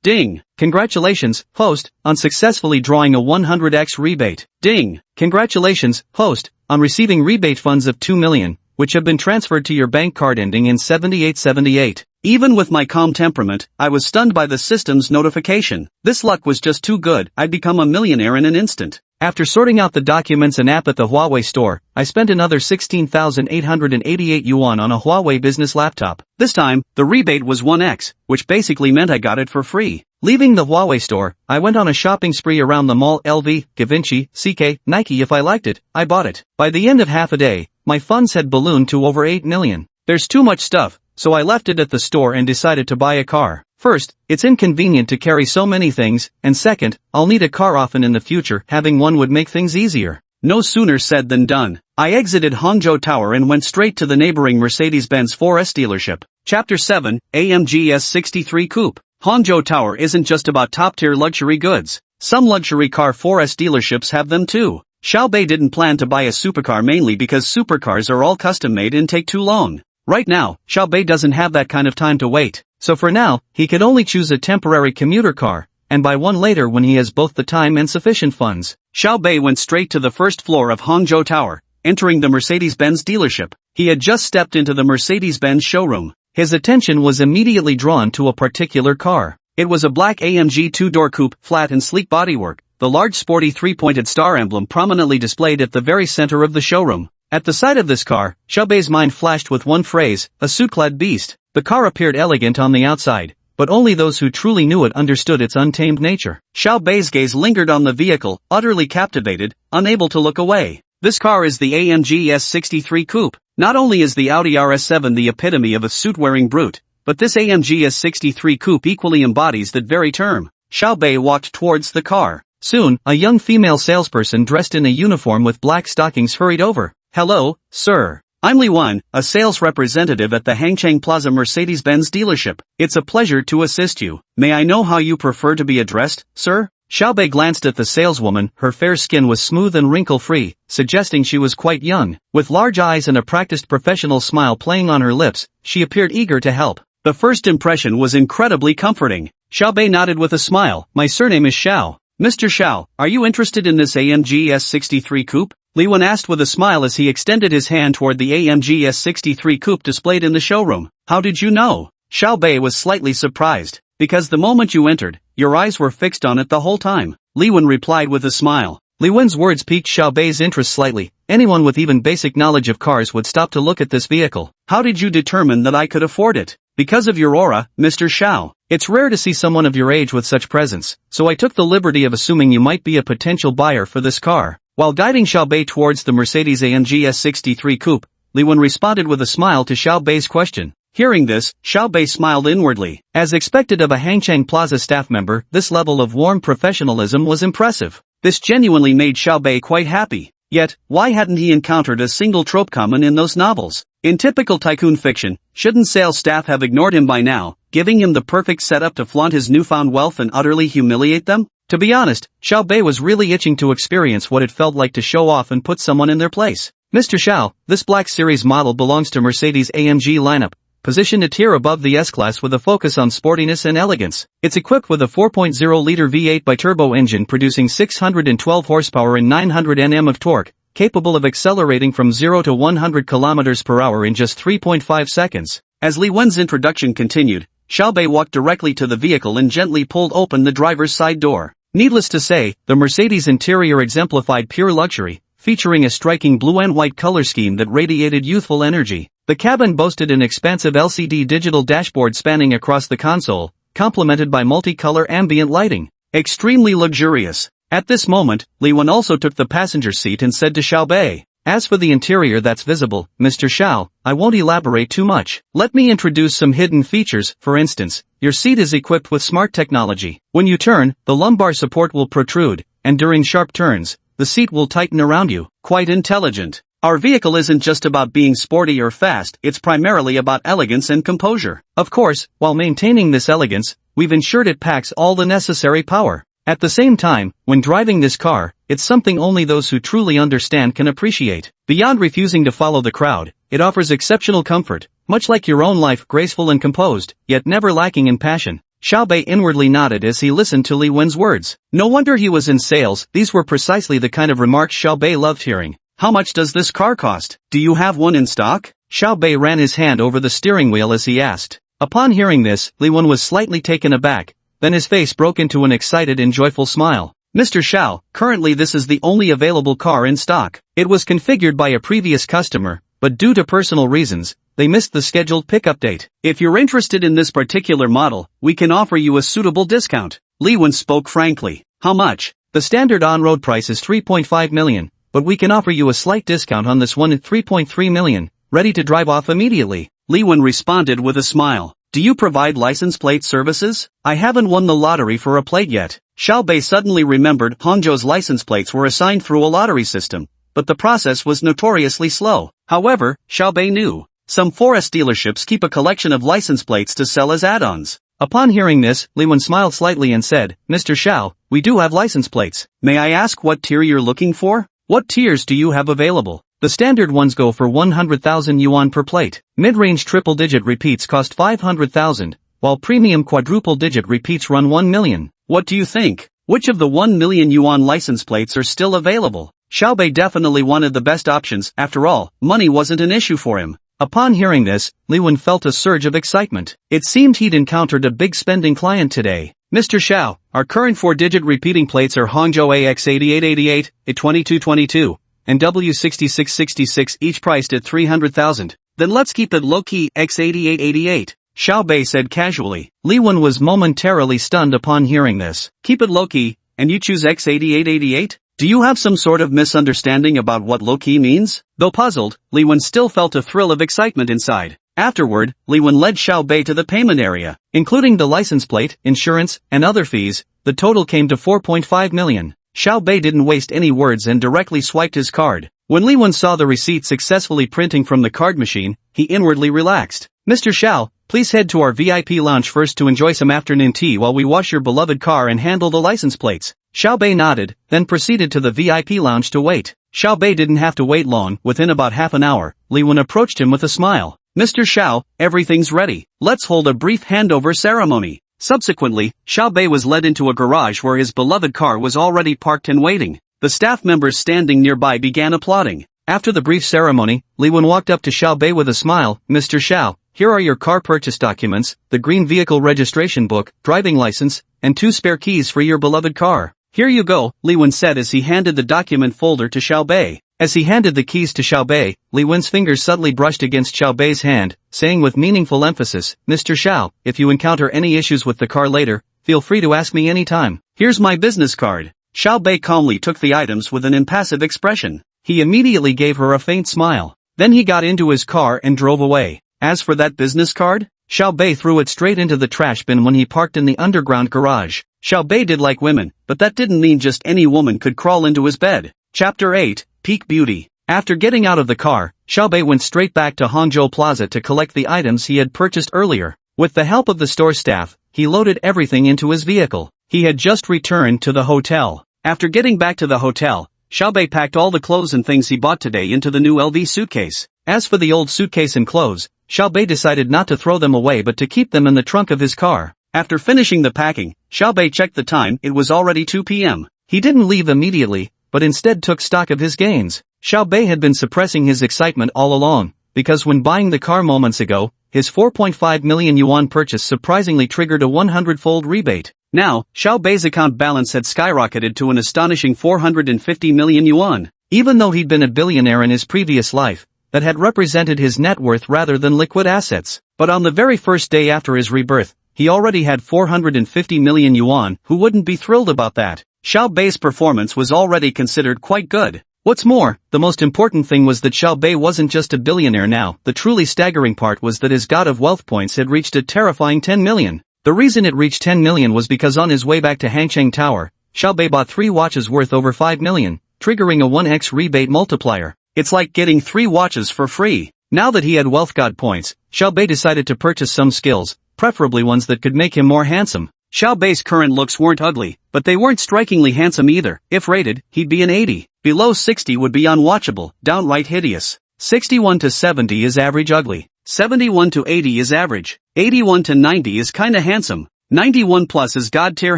Ding. Congratulations, host, on successfully drawing a 100x rebate. Ding. Congratulations, host, on receiving rebate funds of 2 million, which have been transferred to your bank card ending in 7878. Even with my calm temperament, I was stunned by the system's notification. This luck was just too good. I'd become a millionaire in an instant. After sorting out the documents and app at the Huawei store, I spent another 16,888 yuan on a Huawei business laptop. This time, the rebate was 1x, which basically meant I got it for free. Leaving the Huawei store, I went on a shopping spree around the mall. LV, Givenchy, CK, Nike. If I liked it, I bought it. By the end of half a day, my funds had ballooned to over 8 million. There's too much stuff, so I left it at the store and decided to buy a car. First, it's inconvenient to carry so many things, and second, I'll need a car often in the future. Having one would make things easier. No sooner said than done. I exited Hangzhou Tower and went straight to the neighboring Mercedes-Benz 4S dealership. Chapter 7, AMG S63 Coupe. Hangzhou Tower isn't just about top-tier luxury goods. Some luxury car 4S dealerships have them too. Xiaobei didn't plan to buy a supercar mainly because supercars are all custom-made and take too long. Right now, Xiaobei doesn't have that kind of time to wait. So for now, he could only choose a temporary commuter car, and buy one later when he has both the time and sufficient funds. Xiao Bei went straight to the first floor of Hangzhou Tower, entering the Mercedes-Benz dealership. He had just stepped into the Mercedes-Benz showroom. His attention was immediately drawn to a particular car. It was a black AMG two-door coupe, flat and sleek bodywork, the large sporty three-pointed star emblem prominently displayed at the very center of the showroom. At the sight of this car, Xiao Bei's mind flashed with one phrase, a suit-clad beast. The car appeared elegant on the outside, but only those who truly knew it understood its untamed nature. Xiao Bei's gaze lingered on the vehicle, utterly captivated, unable to look away. This car is the AMG S63 Coupe. Not only is the Audi RS7 the epitome of a suit-wearing brute, but this AMG S63 Coupe equally embodies that very term. Xiao Bei walked towards the car. Soon, a young female salesperson dressed in a uniform with black stockings hurried over. "Hello, sir. I'm Li Wen, a sales representative at the Hangzhou Plaza Mercedes-Benz dealership. It's a pleasure to assist you. May I know how you prefer to be addressed, sir?" Xiao Bei glanced at the saleswoman. Her fair skin was smooth and wrinkle-free, suggesting she was quite young. With large eyes and a practiced professional smile playing on her lips, she appeared eager to help. The first impression was incredibly comforting. Xiao Bei nodded with a smile. "My surname is Xiao. Mr. Xiao, are you interested in this AMG S63 Coupe?" Li Wen asked with a smile as he extended his hand toward the AMG S63 Coupe displayed in the showroom. "How did you know?" Xiao Bei was slightly surprised. "Because the moment you entered, your eyes were fixed on it the whole time," Li Wen replied with a smile. Li Wen's words piqued Xiao Bei's interest slightly. Anyone with even basic knowledge of cars would stop to look at this vehicle. "How did you determine that I could afford it?" "Because of your aura, Mr. Xiao. It's rare to see someone of your age with such presence, so I took the liberty of assuming you might be a potential buyer for this car." While guiding Xiao Bei towards the Mercedes AMG S63 Coupe, Li Wen responded with a smile to Xiao Bei's question. Hearing this, Xiao Bei smiled inwardly. As expected of a Hangzhou Plaza staff member, this level of warm professionalism was impressive. This genuinely made Xiao Bei quite happy. Yet, why hadn't he encountered a single trope common in those novels? In typical tycoon fiction, shouldn't sales staff have ignored him by now, giving him the perfect setup to flaunt his newfound wealth and utterly humiliate them? To be honest, Xiao Bei was really itching to experience what it felt like to show off and put someone in their place. "Mr. Xiao, this Black Series model belongs to Mercedes AMG lineup, positioned a tier above the S-Class with a focus on sportiness and elegance. It's equipped with a 4.0-liter V8 biturbo engine producing 612 horsepower and 900 Nm of torque, capable of accelerating from 0 to 100 km per hour in just 3.5 seconds. As Li Wen's introduction continued, Xiao Bei walked directly to the vehicle and gently pulled open the driver's side door. Needless to say, the Mercedes interior exemplified pure luxury, featuring a striking blue and white color scheme that radiated youthful energy. The cabin boasted an expansive LCD digital dashboard spanning across the console, complemented by multicolor ambient lighting. Extremely luxurious. At this moment, Li Wen also took the passenger seat and said to Xiao Bei, "As for the interior that's visible, Mr. Xiao, I won't elaborate too much. Let me introduce some hidden features. For instance, your seat is equipped with smart technology. When you turn, the lumbar support will protrude, and during sharp turns, the seat will tighten around you." Quite intelligent. Our vehicle isn't just about being sporty or fast, it's primarily about elegance and composure. Of course, while maintaining this elegance, we've ensured it packs all the necessary power. At the same time, when driving this car, it's something only those who truly understand can appreciate. Beyond refusing to follow the crowd, it offers exceptional comfort, much like your own life, graceful and composed, yet never lacking in passion. Xiao Bei inwardly nodded as he listened to Li Wen's words. No wonder he was in sales. These were precisely the kind of remarks Xiao Bei loved hearing. "How much does this car cost? Do you have one in stock?" Xiao Bei ran his hand over the steering wheel as he asked. Upon hearing this, Li Wen was slightly taken aback, then his face broke into an excited and joyful smile. "Mr. Xiao, currently this is the only available car in stock. It was configured by a previous customer, but due to personal reasons, they missed the scheduled pickup date. If you're interested in this particular model, we can offer you a suitable discount." Li Wen spoke frankly. "How much?" "The standard on-road price is 3.5 million, but we can offer you a slight discount on this one at 3.3 million, ready to drive off immediately." Li Wen responded with a smile. "Do you provide license plate services?" "I haven't won the lottery for a plate yet." Xiao Bei suddenly remembered Hangzhou's license plates were assigned through a lottery system, but the process was notoriously slow. However, Xiao Bei knew some 4S dealerships keep a collection of license plates to sell as add-ons. Upon hearing this, Li Wen smiled slightly and said, "Mr. Xiao, we do have license plates. May I ask what tier you're looking for?" "What tiers do you have available?" "The standard ones go for 100,000 yuan per plate. Mid-range triple-digit repeats cost 500,000, while premium quadruple-digit repeats run 1 million. What do you think?" Which of the 1 million yuan license plates are still available? Xiaobei definitely wanted the best options. After all, money wasn't an issue for him. Upon hearing this, Li Wen felt a surge of excitement. It seemed he'd encountered a big spending client today. Mr. Xiao, our current 4-digit repeating plates are Hangzhou AX8888, A2222, and W6666, each priced at 300,000. Then let's keep it low-key, X8888. Xiaobei said casually. Li Wen was momentarily stunned upon hearing this. Keep it low-key, and you choose X8888? Do you have some sort of misunderstanding about what low-key means? Though puzzled, Li Wen still felt a thrill of excitement inside. Afterward, Li Wen led Xiaobei to the payment area. Including the license plate, insurance, and other fees, the total came to 4.5 million. Xiaobei didn't waste any words and directly swiped his card. When Li Wen saw the receipt successfully printing from the card machine, he inwardly relaxed. Mr. Xiao, please head to our VIP lounge first to enjoy some afternoon tea while we wash your beloved car and handle the license plates. Xiaobei nodded, then proceeded to the VIP lounge to wait. Xiaobei didn't have to wait long. Within about half an hour, Li Wen approached him with a smile. Mr. Xiao, everything's ready. Let's hold a brief handover ceremony. Subsequently, Xiaobei was led into a garage where his beloved car was already parked and waiting. The staff members standing nearby began applauding. After the brief ceremony, Li Wen walked up to Xiaobei with a smile. Mr. Xiao, here are your car purchase documents, the green vehicle registration book, driving license, and 2 spare keys for your beloved car. Here you go, Li Wen said as he handed the document folder to Xiaobei. As he handed the keys to Xiaobei, Li Wen's fingers subtly brushed against Xiaobei's hand, saying with meaningful emphasis, Mr. Xiao, if you encounter any issues with the car later, feel free to ask me anytime. Here's my business card. Xiaobei calmly took the items with an impassive expression. He immediately gave her a faint smile. Then he got into his car and drove away. As for that business card, Xiaobei threw it straight into the trash bin when he parked in the underground garage. Xiaobei did like women, but that didn't mean just any woman could crawl into his bed. Chapter 8, Peak Beauty. After getting out of the car, Xiaobei went straight back to Hangzhou Plaza to collect the items he had purchased earlier. With the help of the store staff, he loaded everything into his vehicle. He had just returned to the hotel. After getting back to the hotel, Xiaobei packed all the clothes and things he bought today into the new LV suitcase. As for the old suitcase and clothes, Xiaobei decided not to throw them away but to keep them in the trunk of his car. After finishing the packing, Xiaobei checked the time. It was already 2 p.m. He didn't leave immediately, but instead took stock of his gains. Xiaobei had been suppressing his excitement all along, because when buying the car moments ago, his 4.5 million yuan purchase surprisingly triggered a 100-fold rebate. Now, Xiaobei's account balance had skyrocketed to an astonishing 450 million yuan. Even though he'd been a billionaire in his previous life, that had represented his net worth rather than liquid assets. But on the very first day after his rebirth, he already had 450 million yuan. Who wouldn't be thrilled about that? Xiaobei's performance was already considered quite good. What's more, the most important thing was that Xiaobei wasn't just a billionaire now. The truly staggering part was that his god of wealth points had reached a terrifying 10 million. The reason it reached 10 million was because on his way back to Hangcheng Tower, Xiaobei bought 3 watches worth over 5 million, triggering a 1x rebate multiplier. It's like getting 3 watches for free. Now that he had wealth god points, Xiaobei decided to purchase some skills, preferably ones that could make him more handsome. Xiaobei's current looks weren't ugly, but they weren't strikingly handsome either. If rated, he'd be an 80. Below 60 would be unwatchable, downright hideous. 61 to 70 is average ugly. 71 to 80 is average. 81 to 90 is kinda handsome. 91 plus is god-tier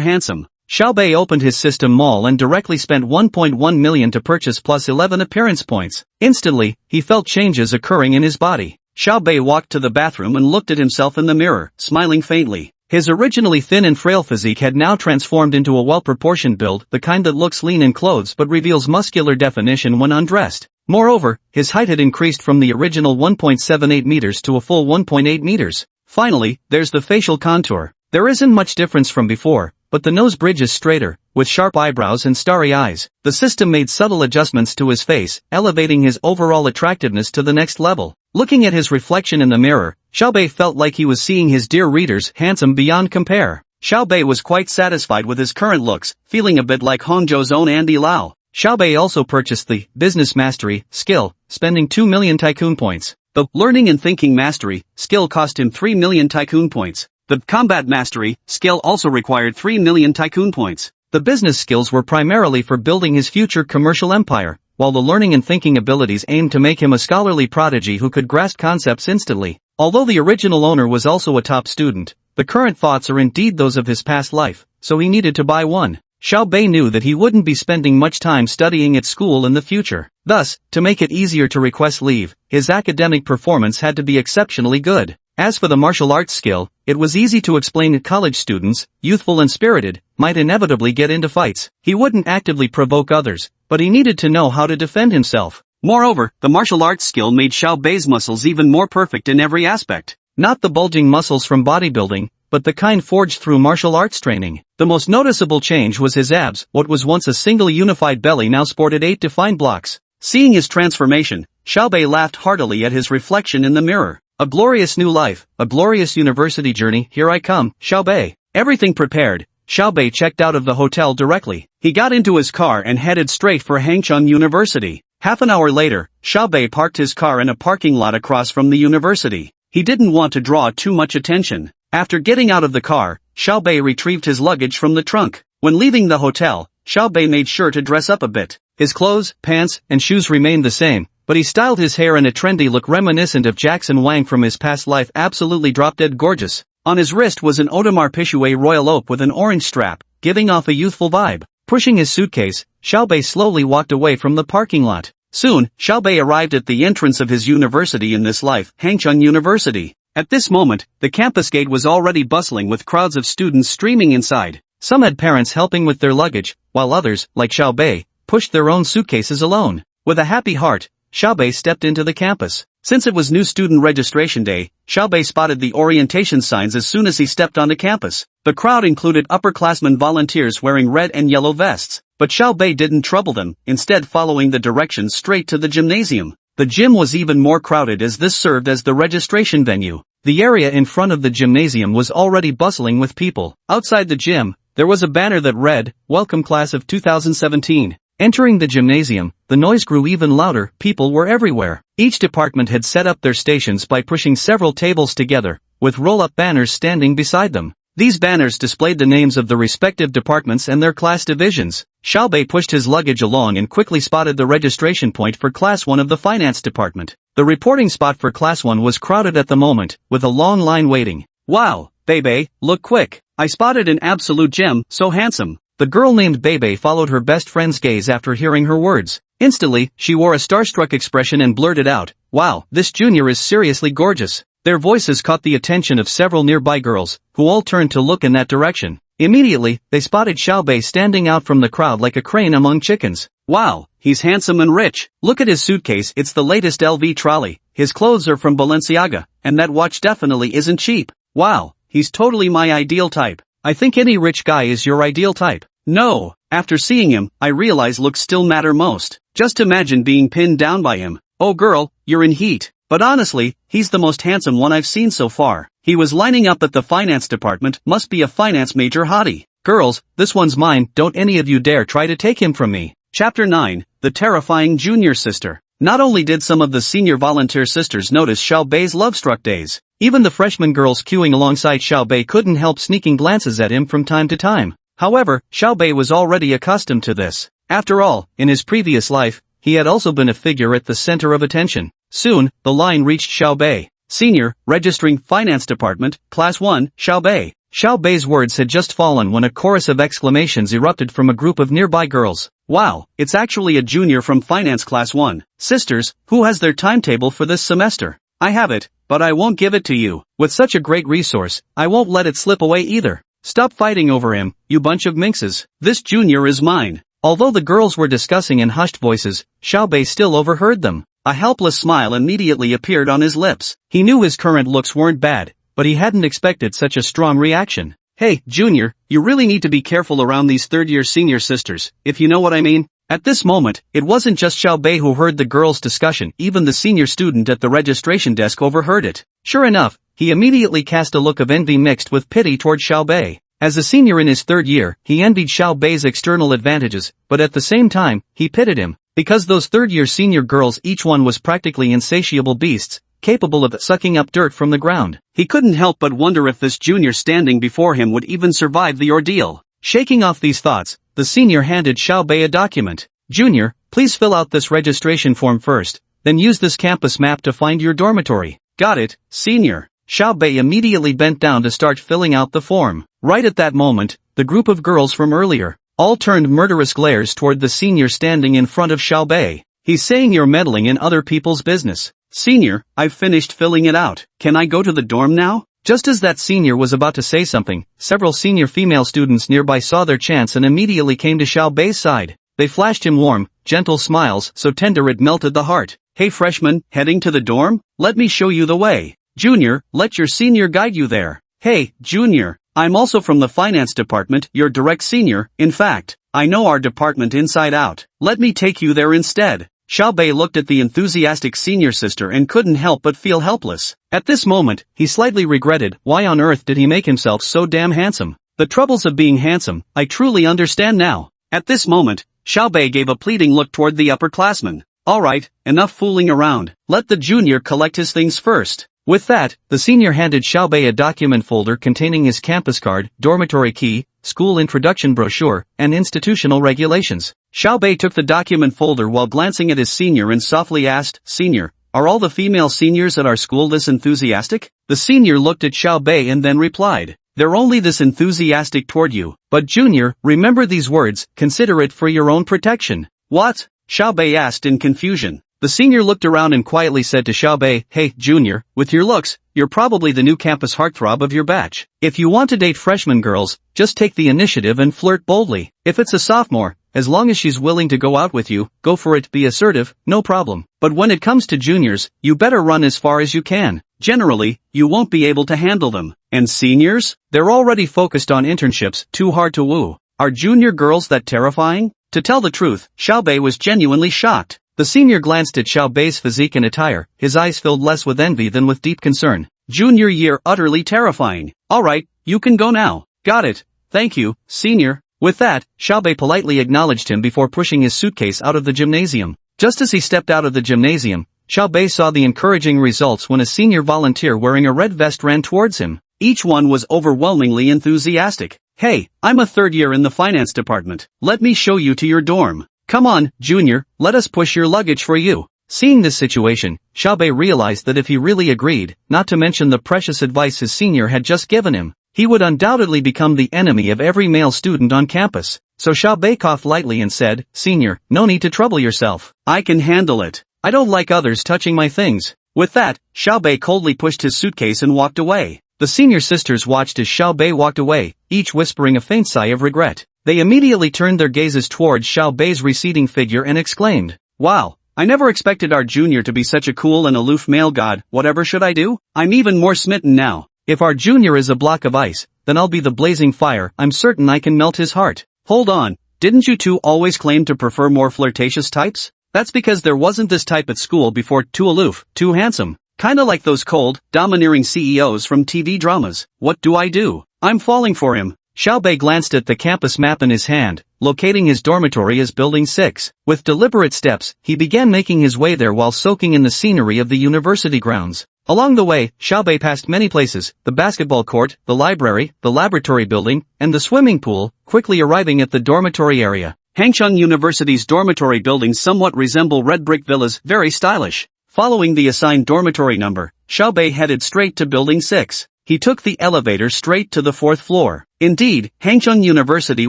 handsome. Xiaobei opened his system mall and directly spent 1.1 million to purchase plus 11 appearance points. Instantly, he felt changes occurring in his body. Xiaobei walked to the bathroom and looked at himself in the mirror, smiling faintly. His originally thin and frail physique had now transformed into a well-proportioned build, the kind that looks lean in clothes but reveals muscular definition when undressed. Moreover, his height had increased from the original 1.78 meters to a full 1.8 meters. Finally, there's the facial contour. There isn't much difference from before, but the nose bridge is straighter, with sharp eyebrows and starry eyes. The system made subtle adjustments to his face, elevating his overall attractiveness to the next level. Looking at his reflection in the mirror, Xiaobei felt like he was seeing his dear readers handsome beyond compare. Xiaobei was quite satisfied with his current looks, feeling a bit like Hangzhou's own Andy Lau. Xiaobei also purchased the Business Mastery skill, spending 2 million tycoon points. The Learning and Thinking Mastery skill cost him 3 million tycoon points. The Combat Mastery skill also required 3 million tycoon points. The business skills were primarily for building his future commercial empire, while the learning and thinking abilities aimed to make him a scholarly prodigy who could grasp concepts instantly. Although the original owner was also a top student, the current thoughts are indeed those of his past life, so he needed to buy one. Xiao Bei knew that he wouldn't be spending much time studying at school in the future. Thus, to make it easier to request leave, his academic performance had to be exceptionally good. As for the martial arts skill, it was easy to explain that college students, youthful and spirited, might inevitably get into fights. He wouldn't actively provoke others, but he needed to know how to defend himself. Moreover, the martial arts skill made Xiao Bei's muscles even more perfect in every aspect. Not the bulging muscles from bodybuilding, but the kind forged through martial arts training. The most noticeable change was his abs. What was once a single unified belly now sported 8 defined blocks. Seeing his transformation, Xiao Bei laughed heartily at his reflection in the mirror. A glorious new life, a glorious university journey, here I come, Xiao Bei. Everything prepared, Xiao Bei checked out of the hotel directly. He got into his car and headed straight for Hangcheng University. Half an hour later, Xiao Bei parked his car in a parking lot across from the university. He didn't want to draw too much attention. After getting out of the car, Xiao Bei retrieved his luggage from the trunk. When leaving the hotel, Xiao Bei made sure to dress up a bit. His clothes, pants, and shoes remained the same, but he styled his hair in a trendy look reminiscent of Jackson Wang from his past life. Absolutely drop-dead gorgeous. On his wrist was an Audemars Piguet Royal Oak with an orange strap, giving off a youthful vibe. Pushing his suitcase, Xiao Bei slowly walked away from the parking lot. Soon, Xiao Bei arrived at the entrance of his university in this life, Hangcheng University. At this moment, the campus gate was already bustling with crowds of students streaming inside. Some had parents helping with their luggage, while others, like Xiao Bei, pushed their own suitcases alone. With a happy heart, Xiao Bei stepped into the campus. Since it was new student registration day, Xiao Bei spotted the orientation signs as soon as he stepped onto campus. The crowd included upperclassmen volunteers wearing red and yellow vests. But Xiao Bei didn't trouble them, instead following the directions straight to the gymnasium. The gym was even more crowded as this served as the registration venue. The area in front of the gymnasium was already bustling with people. Outside the gym, there was a banner that read, "Welcome Class of 2017. Entering the gymnasium, the noise grew even louder. People were everywhere. Each department had set up their stations by pushing several tables together, with roll-up banners standing beside them. These banners displayed the names of the respective departments and their class divisions. Xiao Bei pushed his luggage along and quickly spotted the registration point for Class 1 of the Finance Department. The reporting spot for Class 1 was crowded at the moment, with a long line waiting. "Wow, Bei, look quick. I spotted an absolute gem, so handsome." The girl named Bei followed her best friend's gaze after hearing her words. Instantly, she wore a starstruck expression and blurted out, "Wow, this junior is seriously gorgeous." Their voices caught the attention of several nearby girls, who all turned to look in that direction. Immediately, they spotted Xiao Bei standing out from the crowd like a crane among chickens. "Wow, he's handsome and rich. Look at his suitcase, it's the latest LV trolley. His clothes are from Balenciaga, and that watch definitely isn't cheap. Wow, he's totally my ideal type." I think any rich guy is your ideal type. No, after seeing him, I realize looks still matter most. Just imagine being pinned down by him. Oh girl, you're in heat. But honestly, he's the most handsome one I've seen so far. He was lining up at the finance department, must be a finance major hottie. Girls, this one's mine, don't any of you dare try to take him from me. Chapter 9, The Terrifying Junior Sister. Not only did some of the senior volunteer sisters notice Xiao Bei's love-struck days, even the freshman girls queuing alongside Xiao Bei couldn't help sneaking glances at him from time to time. However, Xiao Bei was already accustomed to this. After all, in his previous life, he had also been a figure at the center of attention. Soon, the line reached Xiao Bei. Senior, registering Finance Department, Class 1, Xiao Bei. Xiao Bei's words had just fallen when a chorus of exclamations erupted from a group of nearby girls. Wow, it's actually a junior from Finance Class 1. Sisters, who has their timetable for this semester? I have it, but I won't give it to you. With such a great resource, I won't let it slip away either. Stop fighting over him, you bunch of minxes. This junior is mine. Although the girls were discussing in hushed voices, Xiao Bei still overheard them. A helpless smile immediately appeared on his lips. He knew his current looks weren't bad, but he hadn't expected such a strong reaction. Hey, Junior, you really need to be careful around these third-year senior sisters, if you know what I mean. At this moment, it wasn't just Xiao Bei who heard the girls' discussion, even the senior student at the registration desk overheard it. Sure enough, he immediately cast a look of envy mixed with pity toward Xiao Bei. As a senior in his third year, he envied Xiao Bei's external advantages, but at the same time, he pitied him. Because those third-year senior girls, each one was practically insatiable beasts, capable of sucking up dirt from the ground. He couldn't help but wonder if this junior standing before him would even survive the ordeal. Shaking off these thoughts, the senior handed Xiao Bei a document. Junior, please fill out this registration form first, then use this campus map to find your dormitory. Got it, senior. Xiao Bei immediately bent down to start filling out the form. Right at that moment, the group of girls from earlier, All turned murderous glares toward the senior standing in front of Xiao Bei. He's saying you're meddling in other people's business. Senior, I've finished filling it out. Can I go to the dorm now? Just as that senior was about to say something, several senior female students nearby saw their chance and immediately came to Xiao Bei's side. They flashed him warm, gentle smiles so tender it melted the heart. Hey freshman, heading to the dorm? Let me show you the way. Junior, let your senior guide you there. Hey, Junior, I'm also from the finance department, your direct senior. In fact, I know our department inside out. Let me take you there instead. Xiao Bei looked at the enthusiastic senior sister and couldn't help but feel helpless. At this moment, he slightly regretted why on earth did he make himself so damn handsome. The troubles of being handsome, I truly understand now. At this moment, Xiao Bei gave a pleading look toward the upperclassman. Alright, enough fooling around. Let the junior collect his things first. With that, the senior handed Xiao Bei a document folder containing his campus card, dormitory key, school introduction brochure, and institutional regulations. Xiao Bei took the document folder while glancing at his senior and softly asked, Senior, are all the female seniors at our school this enthusiastic? The senior looked at Xiao Bei and then replied, they're only this enthusiastic toward you. But Junior, remember these words, consider it for your own protection. What? Xiao Bei asked in confusion. The senior looked around and quietly said to Xiao Bei, hey, Junior, with your looks, you're probably the new campus heartthrob of your batch. If you want to date freshman girls, just take the initiative and flirt boldly. If it's a sophomore, as long as she's willing to go out with you, go for it, be assertive, no problem. But when it comes to juniors, you better run as far as you can. Generally, you won't be able to handle them. And seniors? They're already focused on internships, too hard to woo. Are junior girls that terrifying? To tell the truth, Xiao Bei was genuinely shocked. The senior glanced at Xiao Bei's physique and attire, his eyes filled less with envy than with deep concern. Junior year utterly terrifying. Alright, you can go now. Got it. Thank you, senior. With that, Xiao Bei politely acknowledged him before pushing his suitcase out of the gymnasium. Just as he stepped out of the gymnasium, Xiao Bei saw the encouraging results when a senior volunteer wearing a red vest ran towards him. Each one was overwhelmingly enthusiastic. Hey, I'm a third year in the finance department. Let me show you to your dorm. Come on, Junior, let us push your luggage for you. Seeing this situation, Xiao Bei realized that if he really agreed, not to mention the precious advice his senior had just given him, he would undoubtedly become the enemy of every male student on campus. So Xiao Bei coughed lightly and said, Senior, no need to trouble yourself. I can handle it. I don't like others touching my things. With that, Xiao Bei coldly pushed his suitcase and walked away. The senior sisters watched as Xiao Bei walked away, each whispering a faint sigh of regret. They immediately turned their gazes towards Xiao Bei's receding figure and exclaimed, wow, I never expected our junior to be such a cool and aloof male god. Whatever should I do? I'm even more smitten now. If our junior is a block of ice, then I'll be the blazing fire. I'm certain I can melt his heart. Hold on, didn't you two always claim to prefer more flirtatious types? That's because there wasn't this type at school before. Too aloof, too handsome. Kinda like those cold, domineering CEOs from TV dramas. What do I do? I'm falling for him. Xiao Bei glanced at the campus map in his hand, locating his dormitory as Building 6. With deliberate steps, he began making his way there while soaking in the scenery of the university grounds. Along the way, Xiao Bei passed many places, the basketball court, the library, the laboratory building, and the swimming pool, quickly arriving at the dormitory area. Hangcheng University's dormitory buildings somewhat resemble red brick villas, very stylish. Following the assigned dormitory number, Xiao Bei headed straight to Building 6. He took the elevator straight to the 4th floor. Indeed, Hangcheng University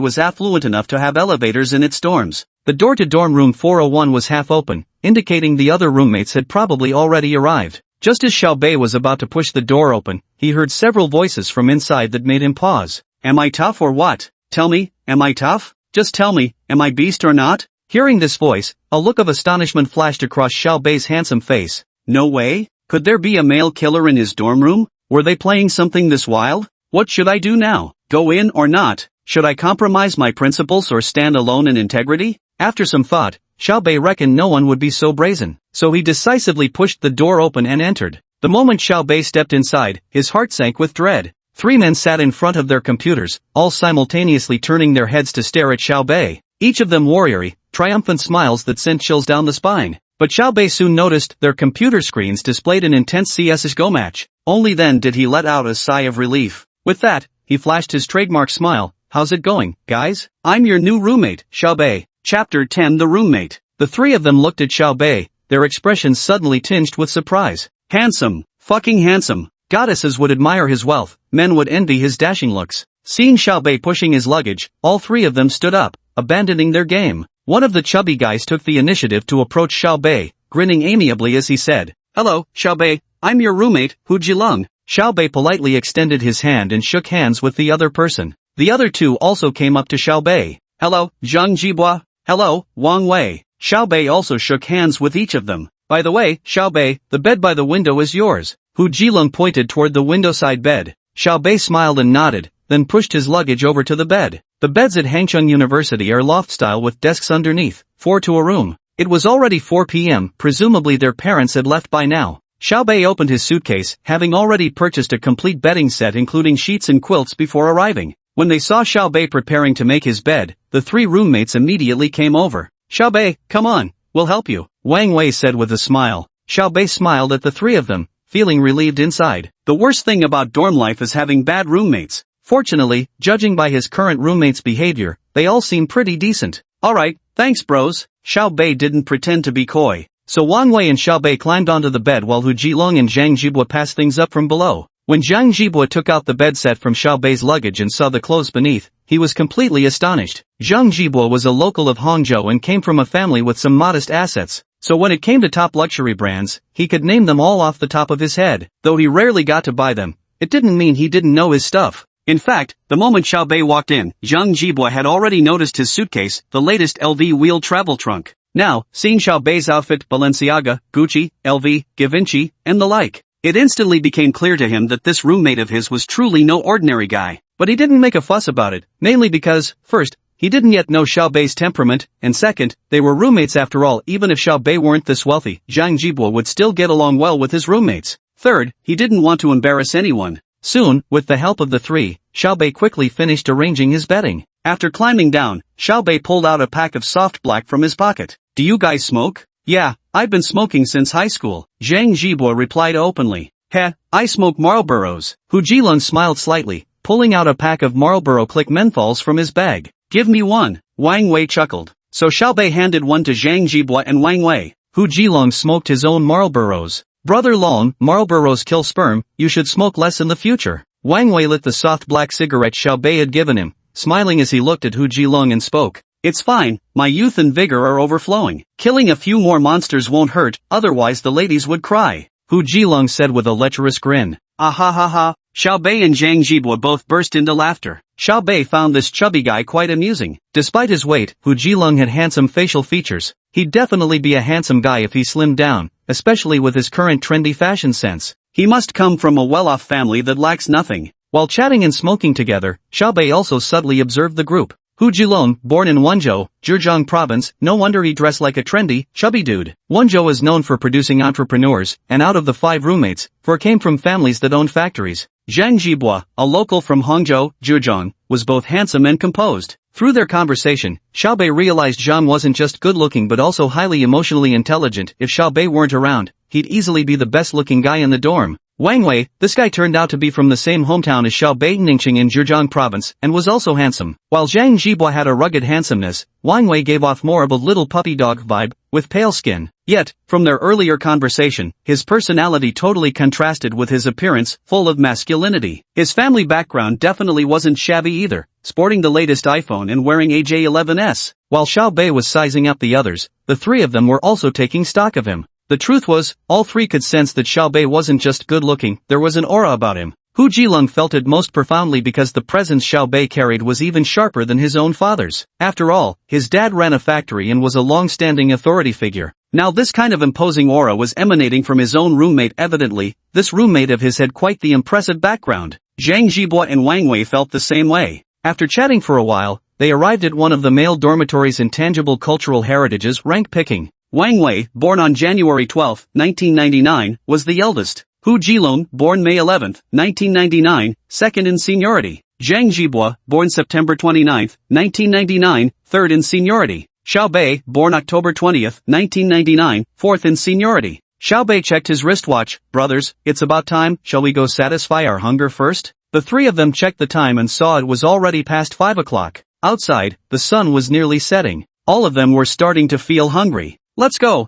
was affluent enough to have elevators in its dorms. The door to dorm room 401 was half open, indicating the other roommates had probably already arrived. Just as Xiao Bei was about to push the door open, he heard several voices from inside that made him pause. Am I tough or what? Tell me, am I tough? Just tell me, am I beast or not? Hearing this voice, a look of astonishment flashed across Xiao Bei's handsome face. No way? Could there be a male killer in his dorm room? Were they playing something this wild? What should I do now? Go in or not? Should I compromise my principles or stand alone in integrity? After some thought, Xiao Bei reckoned no one would be so brazen, so he decisively pushed the door open and entered. The moment Xiao Bei stepped inside, his heart sank with dread. 3 men sat in front of their computers, all simultaneously turning their heads to stare at Xiao Bei. Each of them warriory, triumphant smiles that sent chills down the spine. But Xiao Bei soon noticed their computer screens displayed an intense CS:GO match. Only then did he let out a sigh of relief. With that, he flashed his trademark smile. How's it going, guys? I'm your new roommate, Xiao Bei. Chapter 10 The Roommate. The 3 of them looked at Xiao Bei, their expressions suddenly tinged with surprise. Handsome. Fucking handsome. Goddesses would admire his wealth, men would envy his dashing looks. Seeing Xiaobei pushing his luggage, all three of them stood up, abandoning their game. One of the chubby guys took the initiative to approach Xiaobei, grinning amiably as he said, "Hello, Xiaobei, I'm your roommate, Hu Jilong." Xiaobei politely extended his hand and shook hands with the other person. The other two also came up to Xiaobei. "Hello, Zhang Jibua." "Hello, Wang Wei." Xiaobei also shook hands with each of them. "By the way, Xiaobei, the bed by the window is yours." Hu Jilong pointed toward the window-side bed. Xiaobei smiled and nodded, then pushed his luggage over to the bed. The beds at Hangcheng University are loft-style with desks underneath, 4 to a room. It was already 4 p.m., presumably their parents had left by now. Xiaobei opened his suitcase, having already purchased a complete bedding set including sheets and quilts before arriving. When they saw Xiaobei preparing to make his bed, the three roommates immediately came over. "Xiaobei, come on, we'll help you," Wang Wei said with a smile. Xiaobei smiled at the three of them, feeling relieved inside. The worst thing about dorm life is having bad roommates. Fortunately, judging by his current roommate's behavior, they all seem pretty decent. "Alright, thanks bros." Xiaobei didn't pretend to be coy. So Wang Wei and Xiaobei climbed onto the bed while Hu Jilong and Zhang Jibua passed things up from below. When Zhang Jibua took out the bed set from Xiaobei's luggage and saw the clothes beneath, he was completely astonished. Zhang Jibua was a local of Hangzhou and came from a family with some modest assets. So when it came to top luxury brands, he could name them all off the top of his head. Though he rarely got to buy them, it didn't mean he didn't know his stuff. In fact, the moment Xiaobei walked in, Zhang Jibua had already noticed his suitcase, the latest LV wheeled travel trunk. Now, seeing Xiaobei's outfit, Balenciaga, Gucci, LV, Givenchy, and the like, it instantly became clear to him that this roommate of his was truly no ordinary guy. But he didn't make a fuss about it, mainly because, first, he didn't yet know Xiaobei's temperament, and second, they were roommates after all. Even if Xiaobei weren't this wealthy, Zhang Jibua would still get along well with his roommates. Third, he didn't want to embarrass anyone. Soon, with the help of the three, Xiaobei quickly finished arranging his bedding. After climbing down, Xiaobei pulled out a pack of soft black from his pocket. "Do you guys smoke?" "Yeah, I've been smoking since high school," Zhang Jibua replied openly. "Heh, I smoke Marlboros." Hu Jilong smiled slightly, pulling out a pack of Marlboro Click menthols from his bag. "Give me one," Wang Wei chuckled. So Xiaobei handed one to Zhang Jibua and Wang Wei. Hu Jilong smoked his own Marlboros. "Brother Long, Marlboros kill sperm, you should smoke less in the future." Wang Wei lit the soft black cigarette Xiaobei had given him, smiling as he looked at Hu Jilong and spoke. "It's fine, my youth and vigor are overflowing. Killing a few more monsters won't hurt, otherwise the ladies would cry," Hu Jilong said with a lecherous grin. "Ah ha ha ha." Xiaobei and Zhang Jibua both burst into laughter. Xiaobei found this chubby guy quite amusing. Despite his weight, Hu Jilong had handsome facial features. He'd definitely be a handsome guy if he slimmed down, especially with his current trendy fashion sense. He must come from a well-off family that lacks nothing. While chatting and smoking together, Xiaobei also subtly observed the group. Hu Jilong, born in Wenzhou, Zhejiang province, no wonder he dressed like a trendy, chubby dude. Wenzhou is known for producing entrepreneurs, and out of the 5 roommates, 4 came from families that owned factories. Zhang Jibua, a local from Hangzhou, Zhejiang, was both handsome and composed. Through their conversation, Xiaobei realized Zhang wasn't just good-looking but also highly emotionally intelligent. If Xiaobei weren't around, he'd easily be the best-looking guy in the dorm. Wang Wei, this guy turned out to be from the same hometown as Xiaobei, Ningqing in Zhejiang province, and was also handsome. While Zhang Jibua had a rugged handsomeness, Wang Wei gave off more of a little puppy dog vibe, with pale skin. Yet, from their earlier conversation, his personality totally contrasted with his appearance, full of masculinity. His family background definitely wasn't shabby either, sporting the latest iPhone and wearing a J11s. While Xiaobei was sizing up the others, the three of them were also taking stock of him. The truth was, all three could sense that Xiaobei wasn't just good-looking, there was an aura about him. Hu Jilong felt it most profoundly because the presence Xiaobei carried was even sharper than his own father's. After all, his dad ran a factory and was a long-standing authority figure. Now this kind of imposing aura was emanating from his own roommate. Evidently, this roommate of his had quite the impressive background. Zhang Jibua and Wang Wei felt the same way. After chatting for a while, they arrived at one of the male dormitory's intangible cultural heritages, rank picking. Wang Wei, born on January 12, 1999, was the eldest. Hu Jilong, born May 11, 1999, second in seniority. Zhang Jibua, born September 29, 1999, third in seniority. Xiaobei, born October 20, 1999, fourth in seniority. Xiaobei checked his wristwatch. "Brothers, it's about time, shall we go satisfy our hunger first?" The three of them checked the time and saw it was already past 5 o'clock. Outside, the sun was nearly setting. All of them were starting to feel hungry. Let's go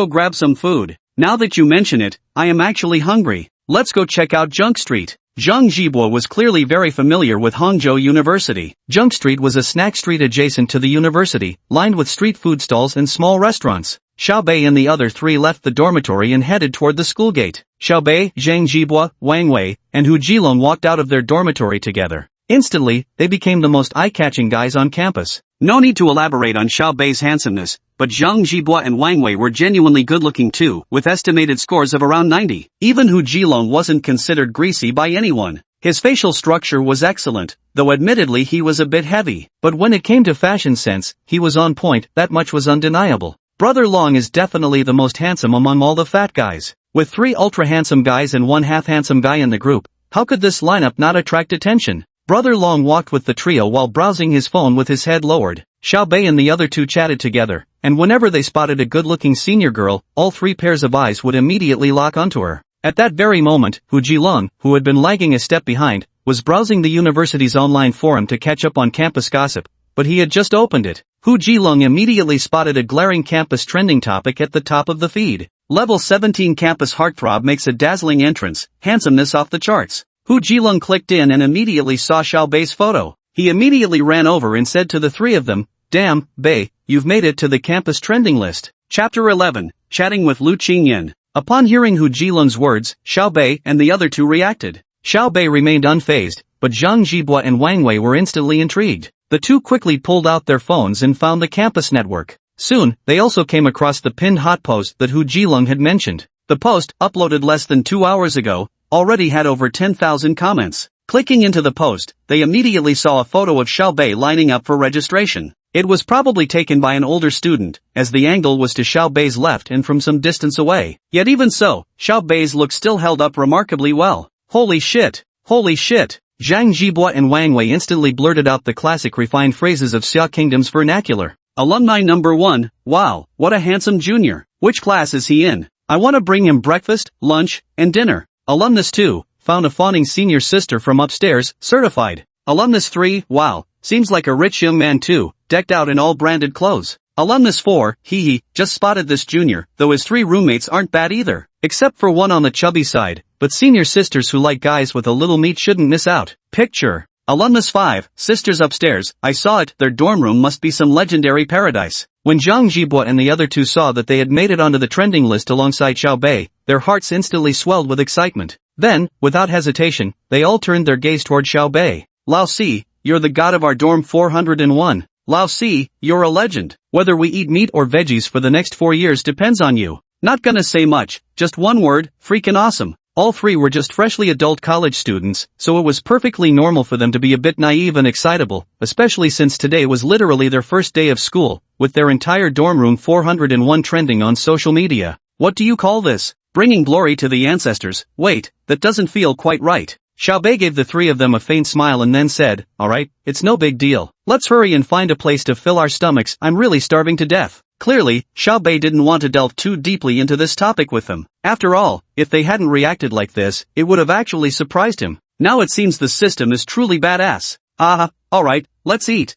grab some food. Now that you mention it, I am actually hungry. Let's go check out Junk Street. Zhang Jibua was clearly very familiar with Hangzhou University. Junk Street was a snack street adjacent to the university, lined with street food stalls and small restaurants. Xiaobei and the other three left the dormitory and headed toward the school gate. Xiaobei, Zhang Jibua, Wang Wei, and Hu Jilong walked out of their dormitory together. Instantly, they became the most eye-catching guys on campus. No need to elaborate on Xiaobei's handsomeness, but Zhang Jibua and Wang Wei were genuinely good-looking too, with estimated scores of around 90. Even Hu Jilong wasn't considered greasy by anyone. His facial structure was excellent, though admittedly he was a bit heavy. But when it came to fashion sense, he was on point, that much was undeniable. Brother Long is definitely the most handsome among all the fat guys. With 3 ultra-handsome guys and 1 half-handsome guy in the group, how could this lineup not attract attention? Brother Long walked with the trio while browsing his phone with his head lowered. Xiaobei and the other two chatted together, and whenever they spotted a good-looking senior girl, all 3 pairs of eyes would immediately lock onto her. At that very moment, Hu Jilong, who had been lagging a step behind, was browsing the university's online forum to catch up on campus gossip, but he had just opened it. Hu Jilong immediately spotted a glaring campus trending topic at the top of the feed. Level 17 campus heartthrob makes a dazzling entrance, handsomeness off the charts. Hu Jilong clicked in and immediately saw Xiaobei's photo. He immediately ran over and said to the 3 of them, "Damn, Bei, you've made it to the campus trending list." Chapter 11, Chatting with Lu Qingyan. Upon hearing Hu Jilong's words, Xiaobei and the other two reacted. Xiaobei remained unfazed, but Zhang Jibua and Wang Wei were instantly intrigued. The two quickly pulled out their phones and found the campus network. Soon, they also came across the pinned hot post that Hu Jilong had mentioned. The post, uploaded less than 2 hours ago, already had over 10,000 comments. Clicking into the post, they immediately saw a photo of Xiaobei lining up for registration. It was probably taken by an older student, as the angle was to Xiaobei's left and from some distance away. Yet even so, Xiaobei's look still held up remarkably well. Holy shit! Holy shit! Zhang Jibua and Wang Wei instantly blurted out the classic refined phrases of Xia Kingdom's vernacular. Alumni number 1, wow, what a handsome junior. Which class is he in? I want to bring him breakfast, lunch, and dinner. Alumnus 2, found a fawning senior sister from upstairs, certified. Alumnus 3, wow, seems like a rich young man too, decked out in all branded clothes. Alumnus 4, hee, just spotted this junior, though his 3 roommates aren't bad either. Except for one on the chubby side, but senior sisters who like guys with a little meat shouldn't miss out. Picture. Alumnus 5, sisters upstairs, I saw it, their dorm room must be some legendary paradise. When Zhang Jibua and the other two saw that they had made it onto the trending list alongside Xiaobei, their hearts instantly swelled with excitement. Then, without hesitation, they all turned their gaze toward Xiaobei. Lao Si, you're the god of our dorm 401. Lao Si, you're a legend. Whether we eat meat or veggies for the next 4 years depends on you. Not gonna say much, just one word, freaking awesome. All 3 were just freshly adult college students, so it was perfectly normal for them to be a bit naive and excitable, especially since today was literally their first day of school, with their entire dorm room 401 trending on social media. What do you call this? Bringing glory to the ancestors? Wait, that doesn't feel quite right. Xiaobei gave the 3 of them a faint smile and then said, alright, it's no big deal. Let's hurry and find a place to fill our stomachs, I'm really starving to death. Clearly, Xiaobei didn't want to delve too deeply into this topic with them. After all, if they hadn't reacted like this, it would have actually surprised him. Now it seems the system is truly badass. Alright, let's eat.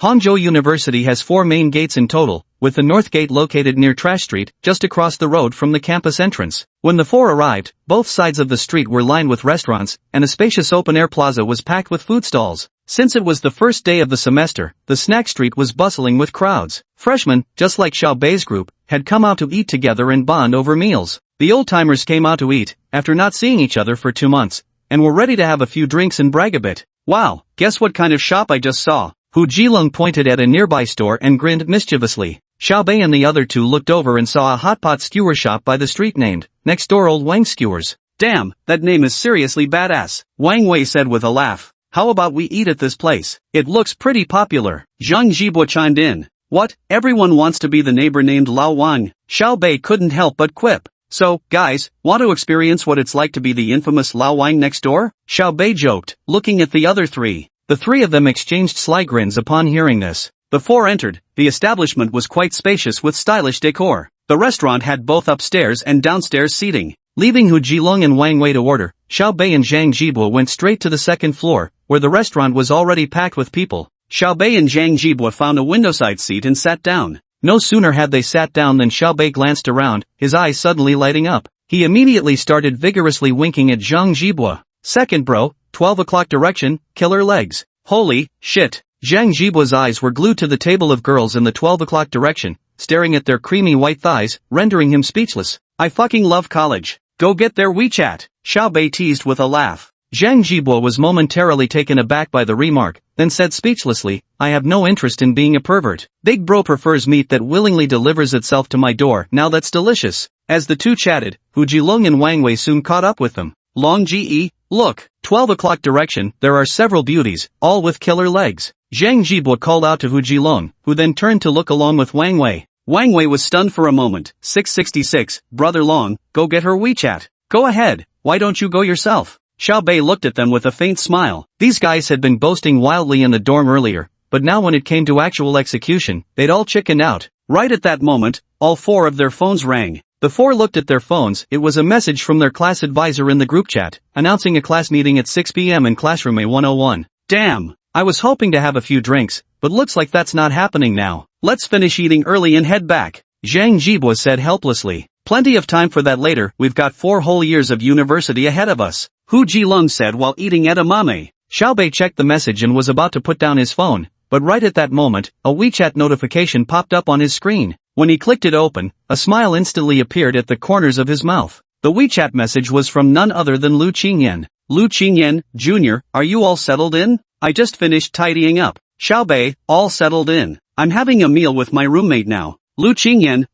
Hangzhou University has 4 main gates in total, with the north gate located near Trash Street, just across the road from the campus entrance. When the 4 arrived, both sides of the street were lined with restaurants, and a spacious open-air plaza was packed with food stalls. Since it was the first day of the semester, the snack street was bustling with crowds. Freshmen, just like Xiaobei's group, had come out to eat together and bond over meals. The old-timers came out to eat, after not seeing each other for 2 months, and were ready to have a few drinks and brag a bit. Wow, guess what kind of shop I just saw? Hu Jilong pointed at a nearby store and grinned mischievously. Xiaobei and the other two looked over and saw a hot pot skewer shop by the street named, next door Old Wang Skewers. Damn, that name is seriously badass, Wang Wei said with a laugh. How about we eat at this place? It looks pretty popular. Zhang Jibua chimed in. What, everyone wants to be the neighbor named Lao Wang? Xiaobei couldn't help but quip. So, guys, want to experience what it's like to be the infamous Lao Wang next door? Xiaobei joked, looking at the other 3. The 3 of them exchanged sly grins upon hearing this. The 4 entered. The establishment was quite spacious with stylish decor. The restaurant had both upstairs and downstairs seating. Leaving Hu Jilong and Wang Wei to order, Xiaobei and Zhang Jibua went straight to the second floor, where the restaurant was already packed with people. Xiaobei and Zhang Jibua found a windowside seat and sat down. No sooner had they sat down than Xiaobei glanced around, his eyes suddenly lighting up. He immediately started vigorously winking at Zhang Jibua. Second bro, 12 o'clock direction, killer legs. Holy shit. Zhang Jibo's eyes were glued to the table of girls in the 12 o'clock direction, staring at their creamy white thighs, rendering him speechless. I fucking love college. Go get their WeChat, Xiaobei teased with a laugh. Zhang Jibo was momentarily taken aback by the remark, then said speechlessly, I have no interest in being a pervert. Big bro prefers meat that willingly delivers itself to my door. Now that's delicious. As the two chatted, Hu Jilong and Wang Wei soon caught up with them. Long Ge, look, 12 o'clock direction, there are several beauties, all with killer legs. Zhang Jibo called out to Hu Jilong, who then turned to look along with Wang Wei. Wang Wei was stunned for a moment. 666, Brother Long, go get her WeChat. Go ahead, why don't you go yourself? Xiaobei looked at them with a faint smile. These guys had been boasting wildly in the dorm earlier, but now when it came to actual execution, they'd all chickened out. Right at that moment, all four of their phones rang. The four looked at their phones. It was a message from their class advisor in the group chat, announcing a class meeting at 6 p.m. in classroom A101. Damn, I was hoping to have a few drinks, but looks like that's not happening now. Let's finish eating early and head back, Zhang Jibo said helplessly. Plenty of time for that later, we've got 4 whole years of university ahead of us, Hu Jilong said while eating edamame. Xiaobei checked the message and was about to put down his phone, but right at that moment, a WeChat notification popped up on his screen. When he clicked it open, a smile instantly appeared at the corners of his mouth. The WeChat message was from none other than Lu Qingyan. Lu Qingyan, Jr., are you all settled in? I just finished tidying up. Xiaobei, all settled in. I'm having a meal with my roommate now. Lu Qingyan,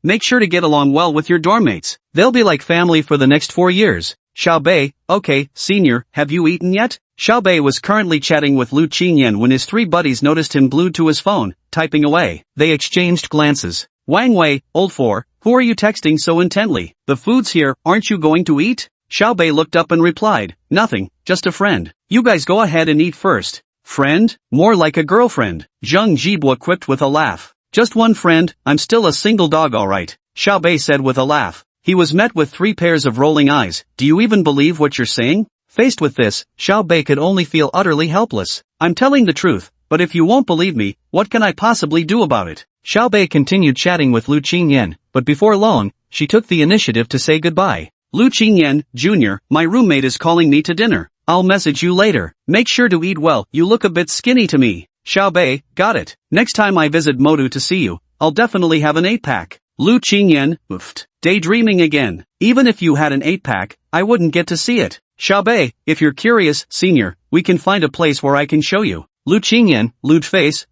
make sure to get along well with your dorm mates. They'll be like family for the next 4 years. Xiaobei, okay, senior, have you eaten yet? Xiaobei was currently chatting with Lu Qingyan when his 3 buddies noticed him glued to his phone, typing away. They exchanged glances. Wang Wei, old 4, who are you texting so intently? The food's here, aren't you going to eat? Xiaobei looked up and replied, nothing, just a friend. You guys go ahead and eat first. Friend? More like a girlfriend. Zhang Jibo quipped with a laugh. Just one friend, I'm still a single dog alright, Xiaobei said with a laugh. He was met with 3 pairs of rolling eyes. Do you even believe what you're saying? Faced with this, Xiaobei could only feel utterly helpless. I'm telling the truth, but if you won't believe me, what can I possibly do about it? Xiaobei continued chatting with Lu Qingyan, but before long, she took the initiative to say goodbye. Lu Qingyan, Jr., my roommate is calling me to dinner. I'll message you later. Make sure to eat well, you look a bit skinny to me. Xiaobei, got it. Next time I visit Modu to see you, I'll definitely have an 8-pack. Lu Qingyan, oofed. Daydreaming again. Even if you had an 8-pack, I wouldn't get to see it. Xiaobei, if you're curious, senior, we can find a place where I can show you. Lu Qingyan, lewd face,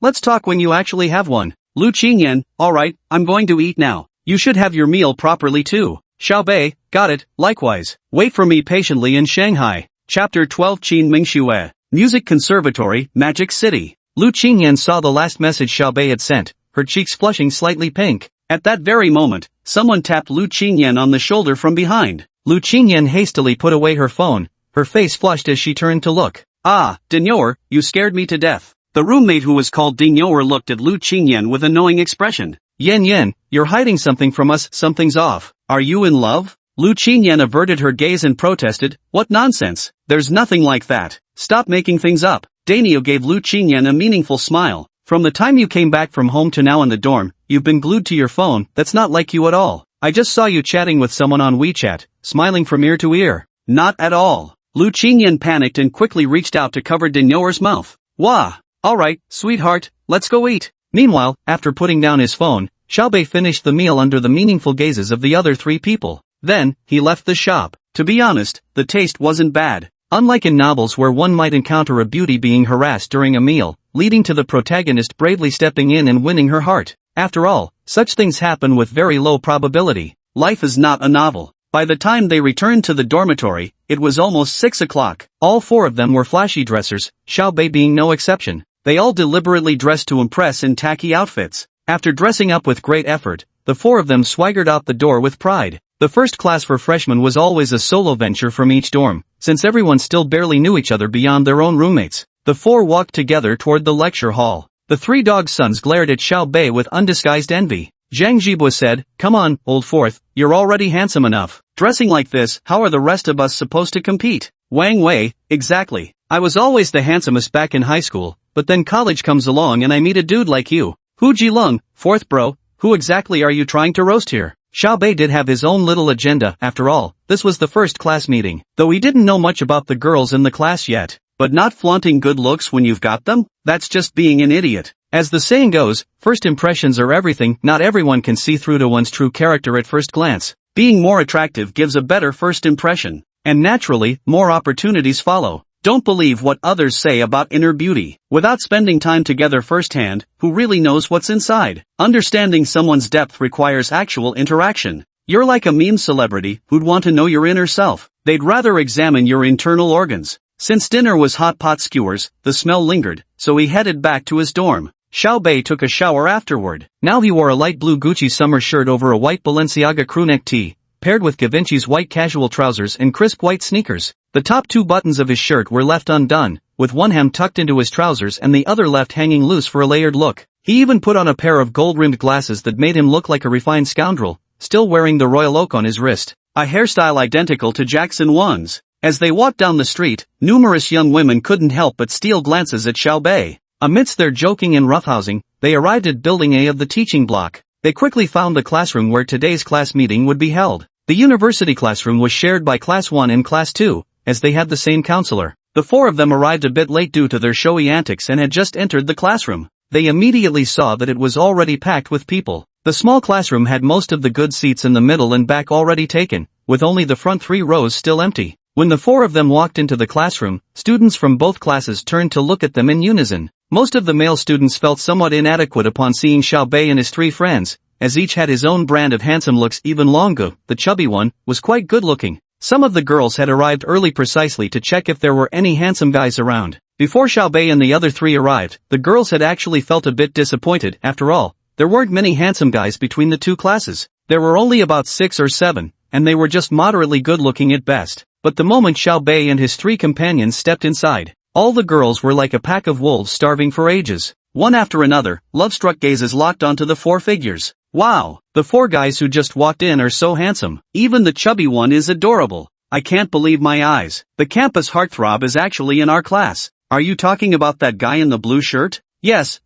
let's talk when you actually have one. Lu Qingyan, alright, I'm going to eat now. You should have your meal properly too. Xiaobei, got it, likewise. Wait for me patiently in Shanghai. Chapter 12 Qin Mingxue. Music Conservatory, Magic City. Lu Qingyan saw the last message Xiaobei had sent, her cheeks flushing slightly pink. At that very moment, someone tapped Lu Qingyan on the shoulder from behind. Lu Qingyan hastily put away her phone, her face flushed as she turned to look. Ah, Dinyoer, you scared me to death. The roommate who was called Dinyoer looked at Lu Qingyan with a knowing expression. Yen, you're hiding something from us, something's off. Are you in love? Lu Qingyan averted her gaze and protested, what nonsense, there's nothing like that. Stop making things up. Dainio gave Lu Qingyan a meaningful smile. From the time you came back from home to now in the dorm, you've been glued to your phone, that's not like you at all. I just saw you chatting with someone on WeChat, smiling from ear to ear. Not at all. Lu Qingyan panicked and quickly reached out to cover Dinyoer's mouth. Wah! Alright, sweetheart, let's go eat. Meanwhile, after putting down his phone, Xiaobei finished the meal under the meaningful gazes of the other 3 people. Then, he left the shop. To be honest, the taste wasn't bad. Unlike in novels where one might encounter a beauty being harassed during a meal, leading to the protagonist bravely stepping in and winning her heart. After all, such things happen with very low probability. Life is not a novel. By the time they returned to the dormitory, it was almost 6 o'clock. All 4 of them were flashy dressers, Xiaobei being no exception. They all deliberately dressed to impress in tacky outfits. After dressing up with great effort, the 4 of them swaggered out the door with pride. The first class for freshmen was always a solo venture from each dorm, since everyone still barely knew each other beyond their own roommates. The 4 walked together toward the lecture hall. The 3 dog sons glared at Xiaobei with undisguised envy. Zhang Jibo said, come on, old 4th, you're already handsome enough. Dressing like this, how are the rest of us supposed to compete? Wang Wei, exactly. I was always the handsomest back in high school, but then college comes along and I meet a dude like you. Hu Jilong, 4th bro, who exactly are you trying to roast here? Xiaobei did have his own little agenda, after all. This was the first class meeting, though he didn't know much about the girls in the class yet. But not flaunting good looks when you've got them? That's just being an idiot. As the saying goes, first impressions are everything. Not everyone can see through to one's true character at first glance. Being more attractive gives a better first impression. And naturally, more opportunities follow. Don't believe what others say about inner beauty. Without spending time together firsthand, who really knows what's inside? Understanding someone's depth requires actual interaction. You're like a meme celebrity who'd want to know your inner self. They'd rather examine your internal organs. Since dinner was hot pot skewers, the smell lingered, so he headed back to his dorm. Xiaobei took a shower afterward. Now he wore a light blue Gucci summer shirt over a white Balenciaga crewneck tee, paired with Givenchy's white casual trousers and crisp white sneakers. The top two buttons of his shirt were left undone, with one hem tucked into his trousers and the other left hanging loose for a layered look. He even put on a pair of gold-rimmed glasses that made him look like a refined scoundrel, still wearing the royal oak on his wrist, a hairstyle identical to Jackson Wang's. As they walked down the street, numerous young women couldn't help but steal glances at Xiaobei. Amidst their joking and roughhousing, they arrived at Building A of the teaching block. They quickly found the classroom where today's class meeting would be held. The university classroom was shared by Class 1 and Class 2, as they had the same counselor. The four of them arrived a bit late due to their showy antics and had just entered the classroom. They immediately saw that it was already packed with people. The small classroom had most of the good seats in the middle and back already taken, with only the front 3 rows still empty. When the four of them walked into the classroom, students from both classes turned to look at them in unison. Most of the male students felt somewhat inadequate upon seeing Xiaobei and his 3 friends, as each had his own brand of handsome looks. Even Longu, the chubby one, was quite good-looking. Some of the girls had arrived early precisely to check if there were any handsome guys around. Before Xiaobei and the other 3 arrived, the girls had actually felt a bit disappointed. After all, there weren't many handsome guys between the 2 classes. There were only about 6 or 7, and they were just moderately good-looking at best. But the moment Xiaobei and his 3 companions stepped inside, all the girls were like a pack of wolves starving for ages. One after another, love-struck gazes locked onto the 4 figures. Wow, the 4 guys who just walked in are so handsome. Even the chubby one is adorable. I can't believe my eyes. The campus heartthrob is actually in our class. Are you talking about that guy in the blue shirt? Yes,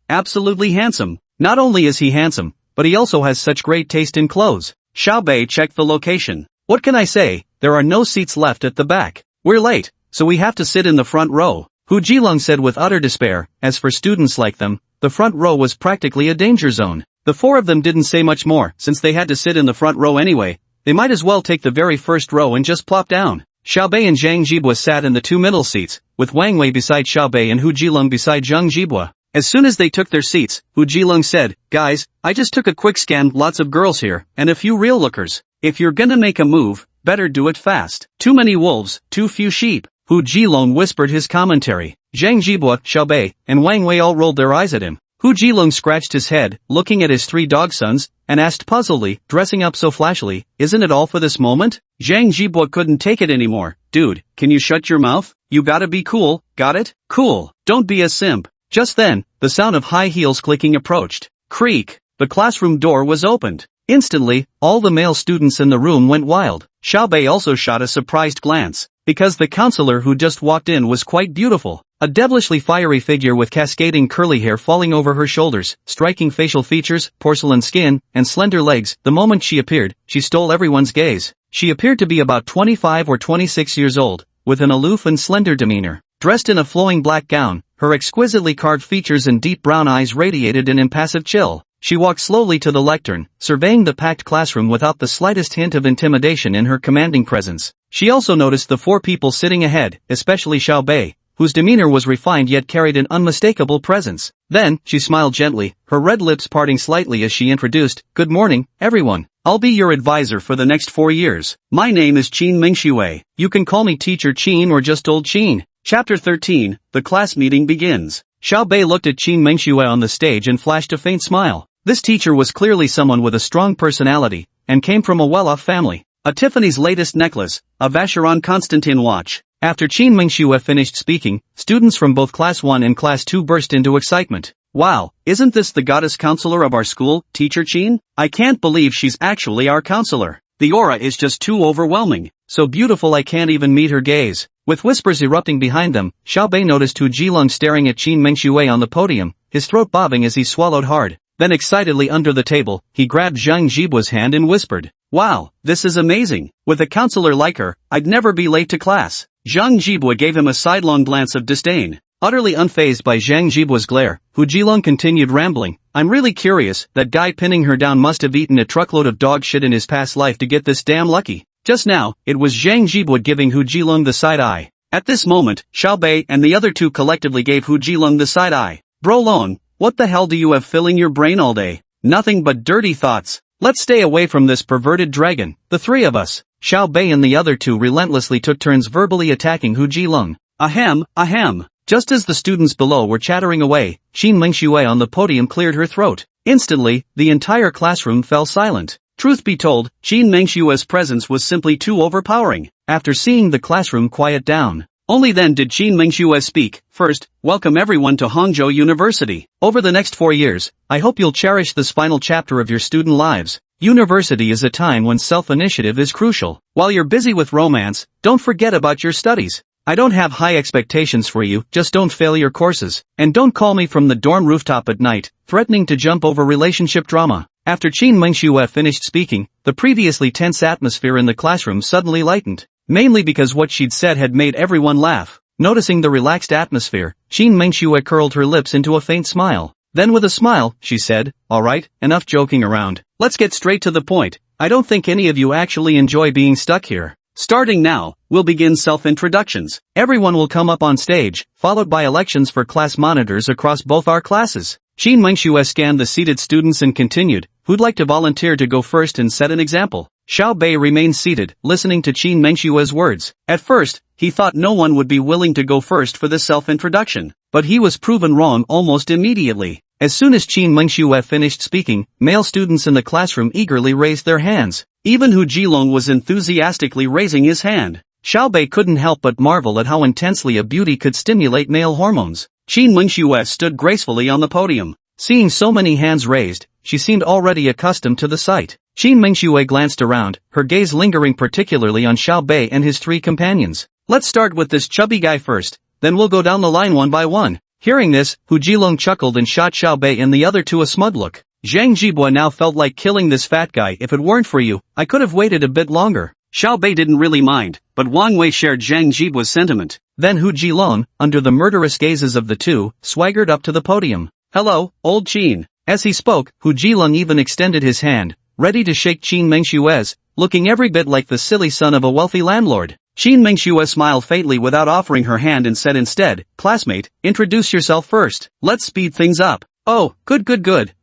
absolutely handsome. Not only is he handsome, but he also has such great taste in clothes. Xiaobei checked the location. What can I say? There are no seats left at the back. We're late, so we have to sit in the front row. Hu Jilong said with utter despair. As for students like them, the front row was practically a danger zone. The 4 of them didn't say much more. Since they had to sit in the front row anyway, they might as well take the very first row and just plop down. Xiaobei and Zhang Jibua sat in the 2 middle seats, with Wang Wei beside Xiaobei and Hu Jilong beside Zhang Jibua. As soon as they took their seats, Hu Jilong said, "Guys, I just took a quick scan, lots of girls here, and a few real lookers. If you're gonna make a move, better do it fast. Too many wolves, too few sheep." Hu Jilong whispered his commentary. Zhang Jibua, Xiaobei, and Wang Wei all rolled their eyes at him. Hu Jilong scratched his head, looking at his 3 dog sons, and asked puzzledly, "Dressing up so flashily, isn't it all for this moment?" Zhang Jibua couldn't take it anymore. "Dude, can you shut your mouth? You gotta be cool, got it? Cool. Don't be a simp." Just then, the sound of high heels clicking approached. Creak. The classroom door was opened. Instantly, all the male students in the room went wild. Xiaobei also shot a surprised glance, because the counselor who just walked in was quite beautiful. A devilishly fiery figure with cascading curly hair falling over her shoulders, striking facial features, porcelain skin, and slender legs. The moment she appeared, she stole everyone's gaze. She appeared to be about 25 or 26 years old, with an aloof and slender demeanor. Dressed in a flowing black gown, her exquisitely carved features and deep brown eyes radiated an impassive chill. She walked slowly to the lectern, surveying the packed classroom without the slightest hint of intimidation in her commanding presence. She also noticed the 4 people sitting ahead, especially Xiaobei, whose demeanor was refined yet carried an unmistakable presence. Then, she smiled gently, her red lips parting slightly as she introduced, "Good morning, everyone. I'll be your advisor for the next 4 years. My name is Qin Mingxue. You can call me Teacher Qin or just Old Qin." Chapter 13, The Class Meeting Begins. Xiaobei looked at Qin Mingxue on the stage and flashed a faint smile. This teacher was clearly someone with a strong personality, and came from a well-off family. A Tiffany's latest necklace, a Vacheron Constantin watch. After Qin Mingxue finished speaking, students from both Class 1 and Class 2 burst into excitement. "Wow, isn't this the goddess counselor of our school, Teacher Qin? I can't believe she's actually our counselor. The aura is just too overwhelming. So beautiful I can't even meet her gaze." With whispers erupting behind them, Xiaobei noticed Hu Jilong staring at Qin Mingxue on the podium, his throat bobbing as he swallowed hard. Then excitedly under the table, he grabbed Zhang Jibua's hand and whispered, "Wow, this is amazing. With a counselor like her, I'd never be late to class." Zhang Jibua gave him a sidelong glance of disdain. Utterly unfazed by Zhang Jibua's glare, Hu Jilong continued rambling, "I'm really curious, that guy pinning her down must have eaten a truckload of dog shit in his past life to get this damn lucky." Just now, it was Zhang Jibua giving Hu Jilong the side eye. At this moment, Xiao Bei and the other two collectively gave Hu Jilong the side eye. "Bro Long, what the hell do you have filling your brain all day? Nothing but dirty thoughts. Let's stay away from this perverted dragon, the three of us." Xiao Bei and the other two relentlessly took turns verbally attacking Hu Jilong. Ahem, ahem. Just as the students below were chattering away, Qin Mengxue on the podium cleared her throat. Instantly, the entire classroom fell silent. Truth be told, Qin Mengshue's presence was simply too overpowering. After seeing the classroom quiet down, only then did Qin Mengxue speak. "First, welcome everyone to Hangzhou University. Over the next 4 years, I hope you'll cherish this final chapter of your student lives. University is a time when self-initiative is crucial. While you're busy with romance, don't forget about your studies. I don't have high expectations for you, just don't fail your courses. And don't call me from the dorm rooftop at night, threatening to jump over relationship drama." After Qin Mengxue finished speaking, the previously tense atmosphere in the classroom suddenly lightened. Mainly because what she'd said had made everyone laugh. Noticing the relaxed atmosphere, Qin Mengxue curled her lips into a faint smile. Then with a smile, she said, "Alright, enough joking around. Let's get straight to the point. I don't think any of you actually enjoy being stuck here. Starting now, we'll begin self-introductions. Everyone will come up on stage, followed by elections for class monitors across both our classes." Qin Mengxue scanned the seated students and continued, "Who'd like to volunteer to go first and set an example?" Xiao Bei remained seated, listening to Qin Mengshue's words. At first, he thought no one would be willing to go first for this self-introduction, but he was proven wrong almost immediately. As soon as Qin Mengxue finished speaking, male students in the classroom eagerly raised their hands. Even Hu Jilong was enthusiastically raising his hand. Xiao Bei couldn't help but marvel at how intensely a beauty could stimulate male hormones. Qin Mengxue stood gracefully on the podium. Seeing so many hands raised, she seemed already accustomed to the sight. Qin Mengxue glanced around, her gaze lingering particularly on Xiao Bei and his three companions. "Let's start with this chubby guy first, then we'll go down the line one by one." Hearing this, Hu Jilong chuckled and shot Xiao Bei and the other two a smug look. Zhang Jibua now felt like killing this fat guy. "If it weren't for you, I could have waited a bit longer." Xiao Bei didn't really mind, but Wang Wei shared Zhang Jibua's sentiment. Then Hu Jilong, under the murderous gazes of the two, swaggered up to the podium. "Hello, old Qin." As he spoke, Hu Jilong even extended his hand, ready to shake Qin Mengshue's, looking every bit like the silly son of a wealthy landlord. Qin Mengxue smiled faintly without offering her hand and said instead, "Classmate, introduce yourself first. Let's speed things up." "Oh, good.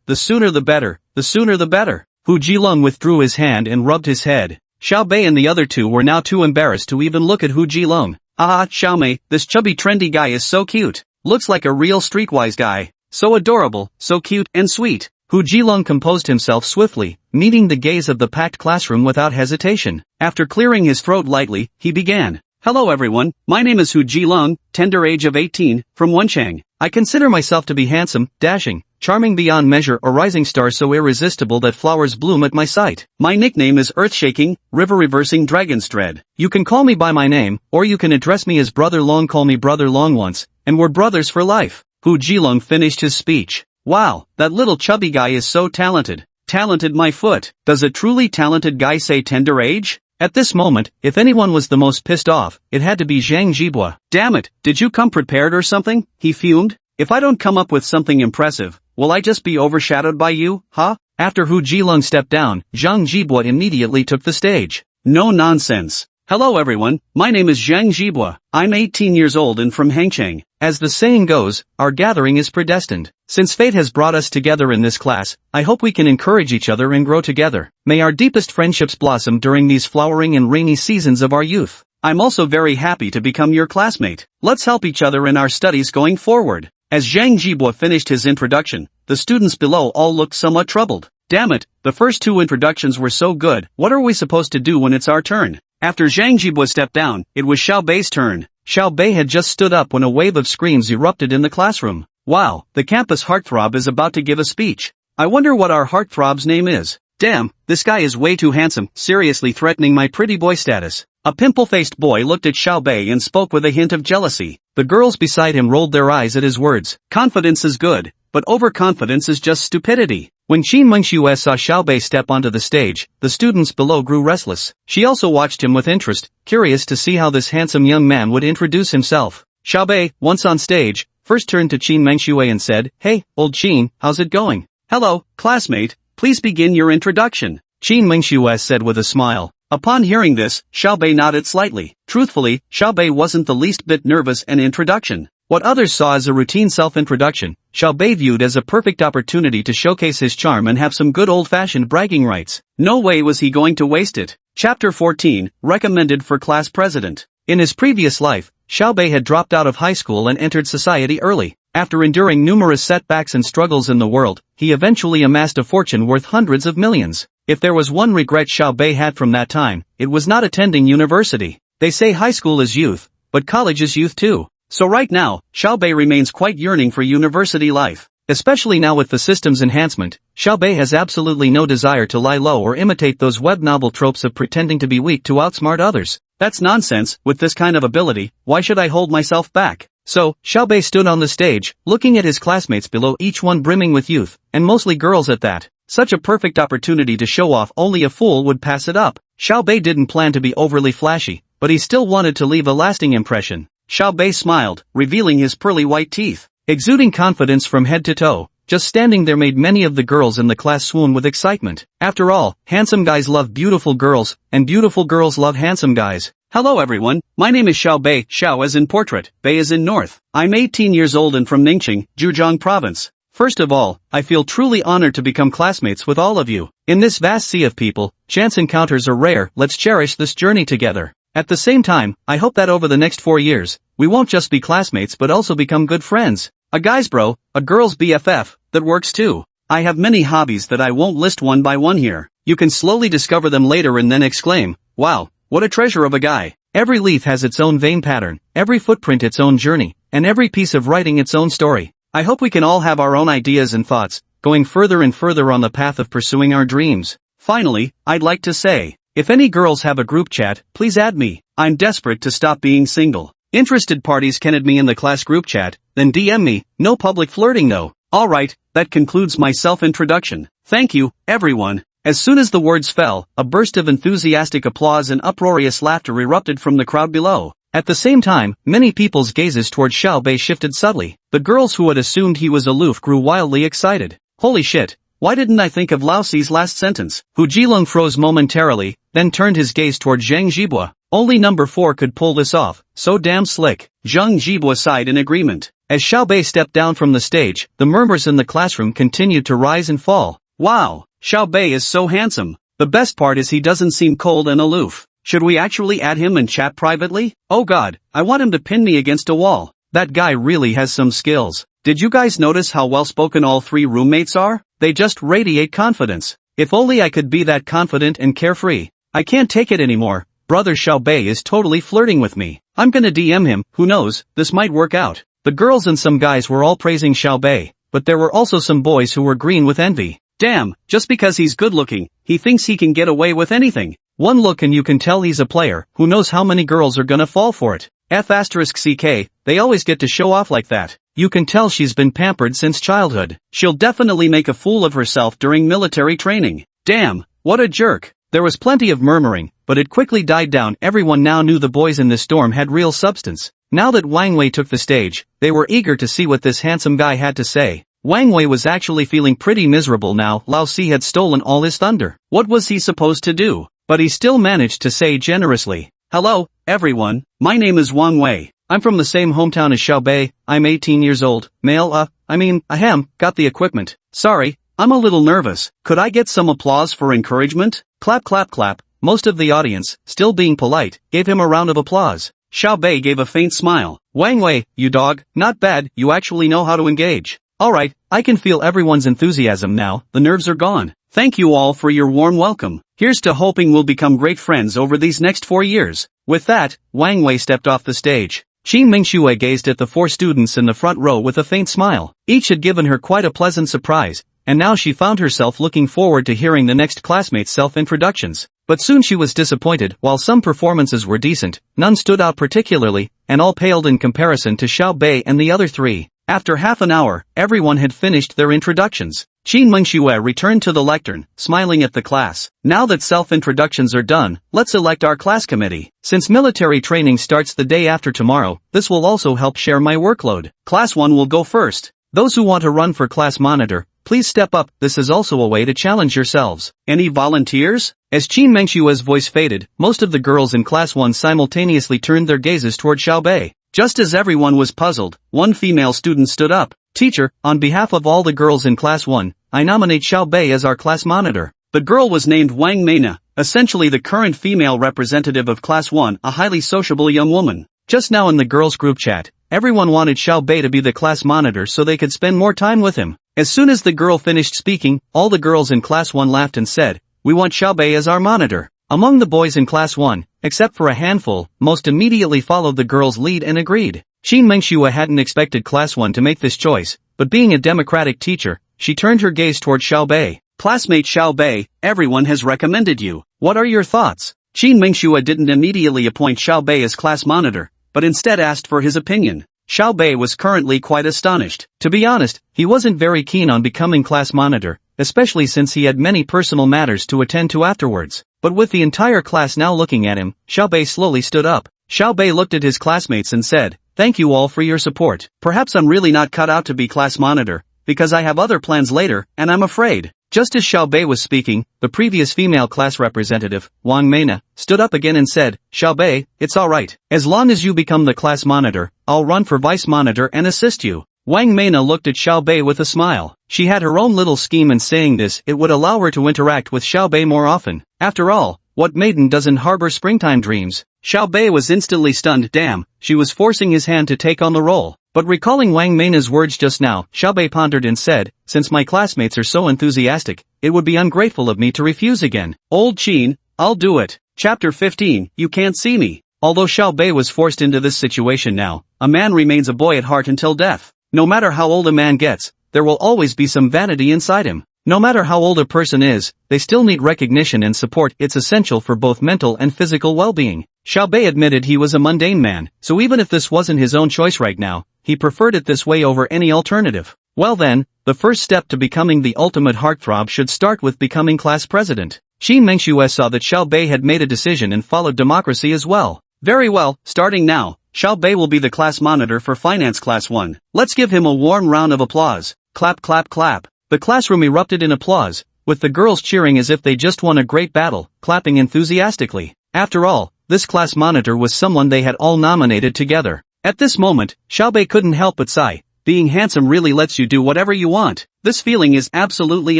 The sooner the better, the sooner the better." Hu Jilong withdrew his hand and rubbed his head. Xiao Bei and the other two were now too embarrassed to even look at Hu Jilong. "Ah, Xiao Mei, this chubby trendy guy is so cute. Looks like a real streetwise guy. So adorable, so cute and sweet." Hu Jilong composed himself swiftly, meeting the gaze of the packed classroom without hesitation. After clearing his throat lightly, he began. "Hello everyone, my name is Hu Jilong, tender age of 18, from Wenchang. I consider myself to be handsome, dashing, charming beyond measure, a rising star so irresistible that flowers bloom at my sight. My nickname is Earth-Shaking, River-Reversing Dragon's Dread. You can call me by my name, or you can address me as Brother Long. Call me Brother Long once, and we're brothers for life." Hu Jilong finished his speech. "Wow, that little chubby guy is so talented. Talented my foot. Does a truly talented guy say tender age?" At this moment, if anyone was the most pissed off, it had to be Zhang Jibua. "Damn it, did you come prepared or something?" he fumed. "If I don't come up with something impressive, will I just be overshadowed by you, huh?" After Hu Jilong stepped down, Zhang Jibua immediately took the stage. "No nonsense. Hello everyone, my name is Zhang Jibua. I'm 18 years old and from Hangcheng. As the saying goes, our gathering is predestined. Since fate has brought us together in this class, I hope we can encourage each other and grow together. May our deepest friendships blossom during these flowering and rainy seasons of our youth. I'm also very happy to become your classmate. Let's help each other in our studies going forward." As Zhang Jibua finished his introduction, the students below all looked somewhat troubled. "Damn it, the first two introductions were so good, what are we supposed to do when it's our turn?" After Zhang Jibua stepped down, it was Xiao Bei's turn. Xiao Bei had just stood up when a wave of screams erupted in the classroom. "Wow, the campus heartthrob is about to give a speech. I wonder what our heartthrob's name is. Damn, this guy is way too handsome, seriously threatening my pretty boy status." A pimple-faced boy looked at Xiao Bei and spoke with a hint of jealousy. The girls beside him rolled their eyes at his words. "Confidence is good, but overconfidence is just stupidity. When Qin Mengxue saw Xiaobei step onto the stage, the students below grew restless. She also watched him with interest, curious to see how this handsome young man would introduce himself. Xiaobei, once on stage, first turned to Qin Mengxue and said, "Hey, old Qin, how's it going?" "Hello, classmate, please begin your introduction," Qin Mengxue said with a smile. Upon hearing this, Xiaobei nodded slightly. Truthfully, Xiaobei wasn't the least bit nervous an introduction. What others saw as a routine self-introduction, Xiaobei viewed as a perfect opportunity to showcase his charm and have some good old-fashioned bragging rights. No way was he going to waste it. Chapter 14, Recommended for Class President. In his previous life, Xiaobei had dropped out of high school and entered society early. After enduring numerous setbacks and struggles in the world, he eventually amassed a fortune worth hundreds of millions. If there was one regret Xiaobei had from that time, it was not attending university. They say high school is youth, but college is youth too. So right now, Xiaobei remains quite yearning for university life. Especially now with the system's enhancement, Xiaobei has absolutely no desire to lie low or imitate those web novel tropes of pretending to be weak to outsmart others. That's nonsense. With this kind of ability, why should I hold myself back? So, Xiaobei stood on the stage, looking at his classmates below, each one brimming with youth, and mostly girls at that. Such a perfect opportunity to show off, only a fool would pass it up. Xiaobei didn't plan to be overly flashy, but he still wanted to leave a lasting impression. Xiaobei smiled, revealing his pearly white teeth. Exuding confidence from head to toe, just standing there made many of the girls in the class swoon with excitement. After all, handsome guys love beautiful girls, and beautiful girls love handsome guys. Hello everyone, my name is Xiaobei, Xiao as in portrait, Bei as in north. I'm 18 years old and from Ningqing, Zhejiang province. First of all, I feel truly honored to become classmates with all of you. In this vast sea of people, chance encounters are rare. Let's cherish this journey together. At the same time, I hope that over the next 4 years, we won't just be classmates but also become good friends. A guy's bro, a girl's BFF, that works too. I have many hobbies that I won't list one by one here. You can slowly discover them later and then exclaim, wow, what a treasure of a guy. Every leaf has its own vein pattern, every footprint its own journey, and every piece of writing its own story. I hope we can all have our own ideas and thoughts, going further and further on the path of pursuing our dreams. Finally, I'd like to say, if any girls have a group chat, please add me. I'm desperate to stop being single. Interested parties can add me in the class group chat, then DM me. No public flirting though. Alright, that concludes my self-introduction. Thank you, everyone. As soon as the words fell, a burst of enthusiastic applause and uproarious laughter erupted from the crowd below. At the same time, many people's gazes toward Xiaobei shifted subtly. The girls who had assumed he was aloof grew wildly excited. Holy shit, why didn't I think of Lao Si's last sentence? Hu Jilong froze momentarily, then turned his gaze toward Zhang Jibua. Only number 4 could pull this off, so damn slick. Zhang Jibua sighed in agreement. As Xiaobei stepped down from the stage, the murmurs in the classroom continued to rise and fall. Wow, Xiaobei is so handsome. The best part is he doesn't seem cold and aloof. Should we actually add him and chat privately? Oh god, I want him to pin me against a wall. That guy really has some skills. Did you guys notice how well-spoken all 3 roommates are? They just radiate confidence. If only I could be that confident and carefree. I can't take it anymore. Brother Xiaobei is totally flirting with me. I'm gonna DM him. Who knows, this might work out. The girls and some guys were all praising Xiaobei, but there were also some boys who were green with envy. Damn, just because he's good-looking, he thinks he can get away with anything. One look and you can tell he's a player. Who knows how many girls are gonna fall for it. F***ck, they always get to show off like that. You can tell she's been pampered since childhood. She'll definitely make a fool of herself during military training. Damn, what a jerk. There was plenty of murmuring, but it quickly died down. Everyone now knew the boys in this dorm had real substance. Now that Wang Wei took the stage, they were eager to see what this handsome guy had to say. Wang Wei was actually feeling pretty miserable now. Lao Si had stolen all his thunder. What was he supposed to do? But he still managed to say generously, hello, everyone, my name is Wang Wei. I'm from the same hometown as Xiaobei. I'm 18 years old, male, ahem, got the equipment. Sorry, I'm a little nervous. Could I get some applause for encouragement? Clap clap clap. Most of the audience, still being polite, gave him a round of applause. Xiaobei gave a faint smile. Wang Wei, you dog, not bad, you actually know how to engage. Alright, I can feel everyone's enthusiasm now, the nerves are gone. Thank you all for your warm welcome. Here's to hoping we'll become great friends over these next 4 years. With that, Wang Wei stepped off the stage. Qin Mingxue gazed at the 4 students in the front row with a faint smile. Each had given her quite a pleasant surprise, and now she found herself looking forward to hearing the next classmates' self-introductions. But soon she was disappointed. While some performances were decent, none stood out particularly, and all paled in comparison to Xiaobei and the other 3. After half an hour, everyone had finished their introductions. Qin Mengxue returned to the lectern, smiling at the class. Now that self-introductions are done, let's elect our class committee. Since military training starts the day after tomorrow, this will also help share my workload. Class 1 will go first. Those who want to run for class monitor, please step up. This is also a way to challenge yourselves. Any volunteers? As Qin Mengshue's voice faded, most of the girls in class 1 simultaneously turned their gazes toward Xiaobei. Just as everyone was puzzled, one female student stood up. Teacher, on behalf of all the girls in class 1, I nominate Xiaobei as our class monitor. The girl was named Wang Meina, essentially the current female representative of class 1, a highly sociable young woman. Just now in the girls' group chat, everyone wanted Xiaobei to be the class monitor so they could spend more time with him. As soon as the girl finished speaking, all the girls in class 1 laughed and said, "We want Xiaobei as our monitor." Among the boys in class 1, except for a handful, most immediately followed the girl's lead and agreed. Qin Mengxue hadn't expected class 1 to make this choice, but being a democratic teacher, she turned her gaze toward Xiaobei. Classmate Xiaobei, everyone has recommended you. What are your thoughts? Qin Mengxue didn't immediately appoint Xiaobei as class monitor, but instead asked for his opinion. Xiaobei was currently quite astonished. To be honest, he wasn't very keen on becoming class monitor, especially since he had many personal matters to attend to afterwards. But with the entire class now looking at him, Xiaobei slowly stood up. Xiaobei looked at his classmates and said, "Thank you all for your support. Perhaps I'm really not cut out to be class monitor, because I have other plans later, and I'm afraid." Just as Xiaobei was speaking, the previous female class representative, Wang Meina, stood up again and said, "Xiaobei, it's alright. As long as you become the class monitor, I'll run for vice monitor and assist you." Wang Meina looked at Xiaobei with a smile. She had her own little scheme, and saying this, it would allow her to interact with Xiaobei more often. After all, what maiden doesn't harbor springtime dreams? Xiaobei was instantly stunned. Damn, she was forcing his hand to take on the role. But recalling Wang Meina's words just now, Xiaobei pondered and said, "Since my classmates are so enthusiastic, it would be ungrateful of me to refuse again. Old Qin, I'll do it." Chapter 15, You Can't See Me. Although Xiaobei was forced into this situation now, a man remains a boy at heart until death. No matter how old a man gets, there will always be some vanity inside him. No matter how old a person is, they still need recognition and support. It's essential for both mental and physical well-being. Xiaobei admitted he was a mundane man, so even if this wasn't his own choice right now, he preferred it this way over any alternative. Well then, the first step to becoming the ultimate heartthrob should start with becoming class president. Qin Mengxue saw that Xiaobei had made a decision and followed democracy as well. Very well, starting now, Xiaobei will be the class monitor for finance class 1. Let's give him a warm round of applause. Clap clap clap. The classroom erupted in applause, with the girls cheering as if they just won a great battle, clapping enthusiastically. After all, this class monitor was someone they had all nominated together. At this moment, Xiaobei couldn't help but sigh. Being handsome really lets you do whatever you want. This feeling is absolutely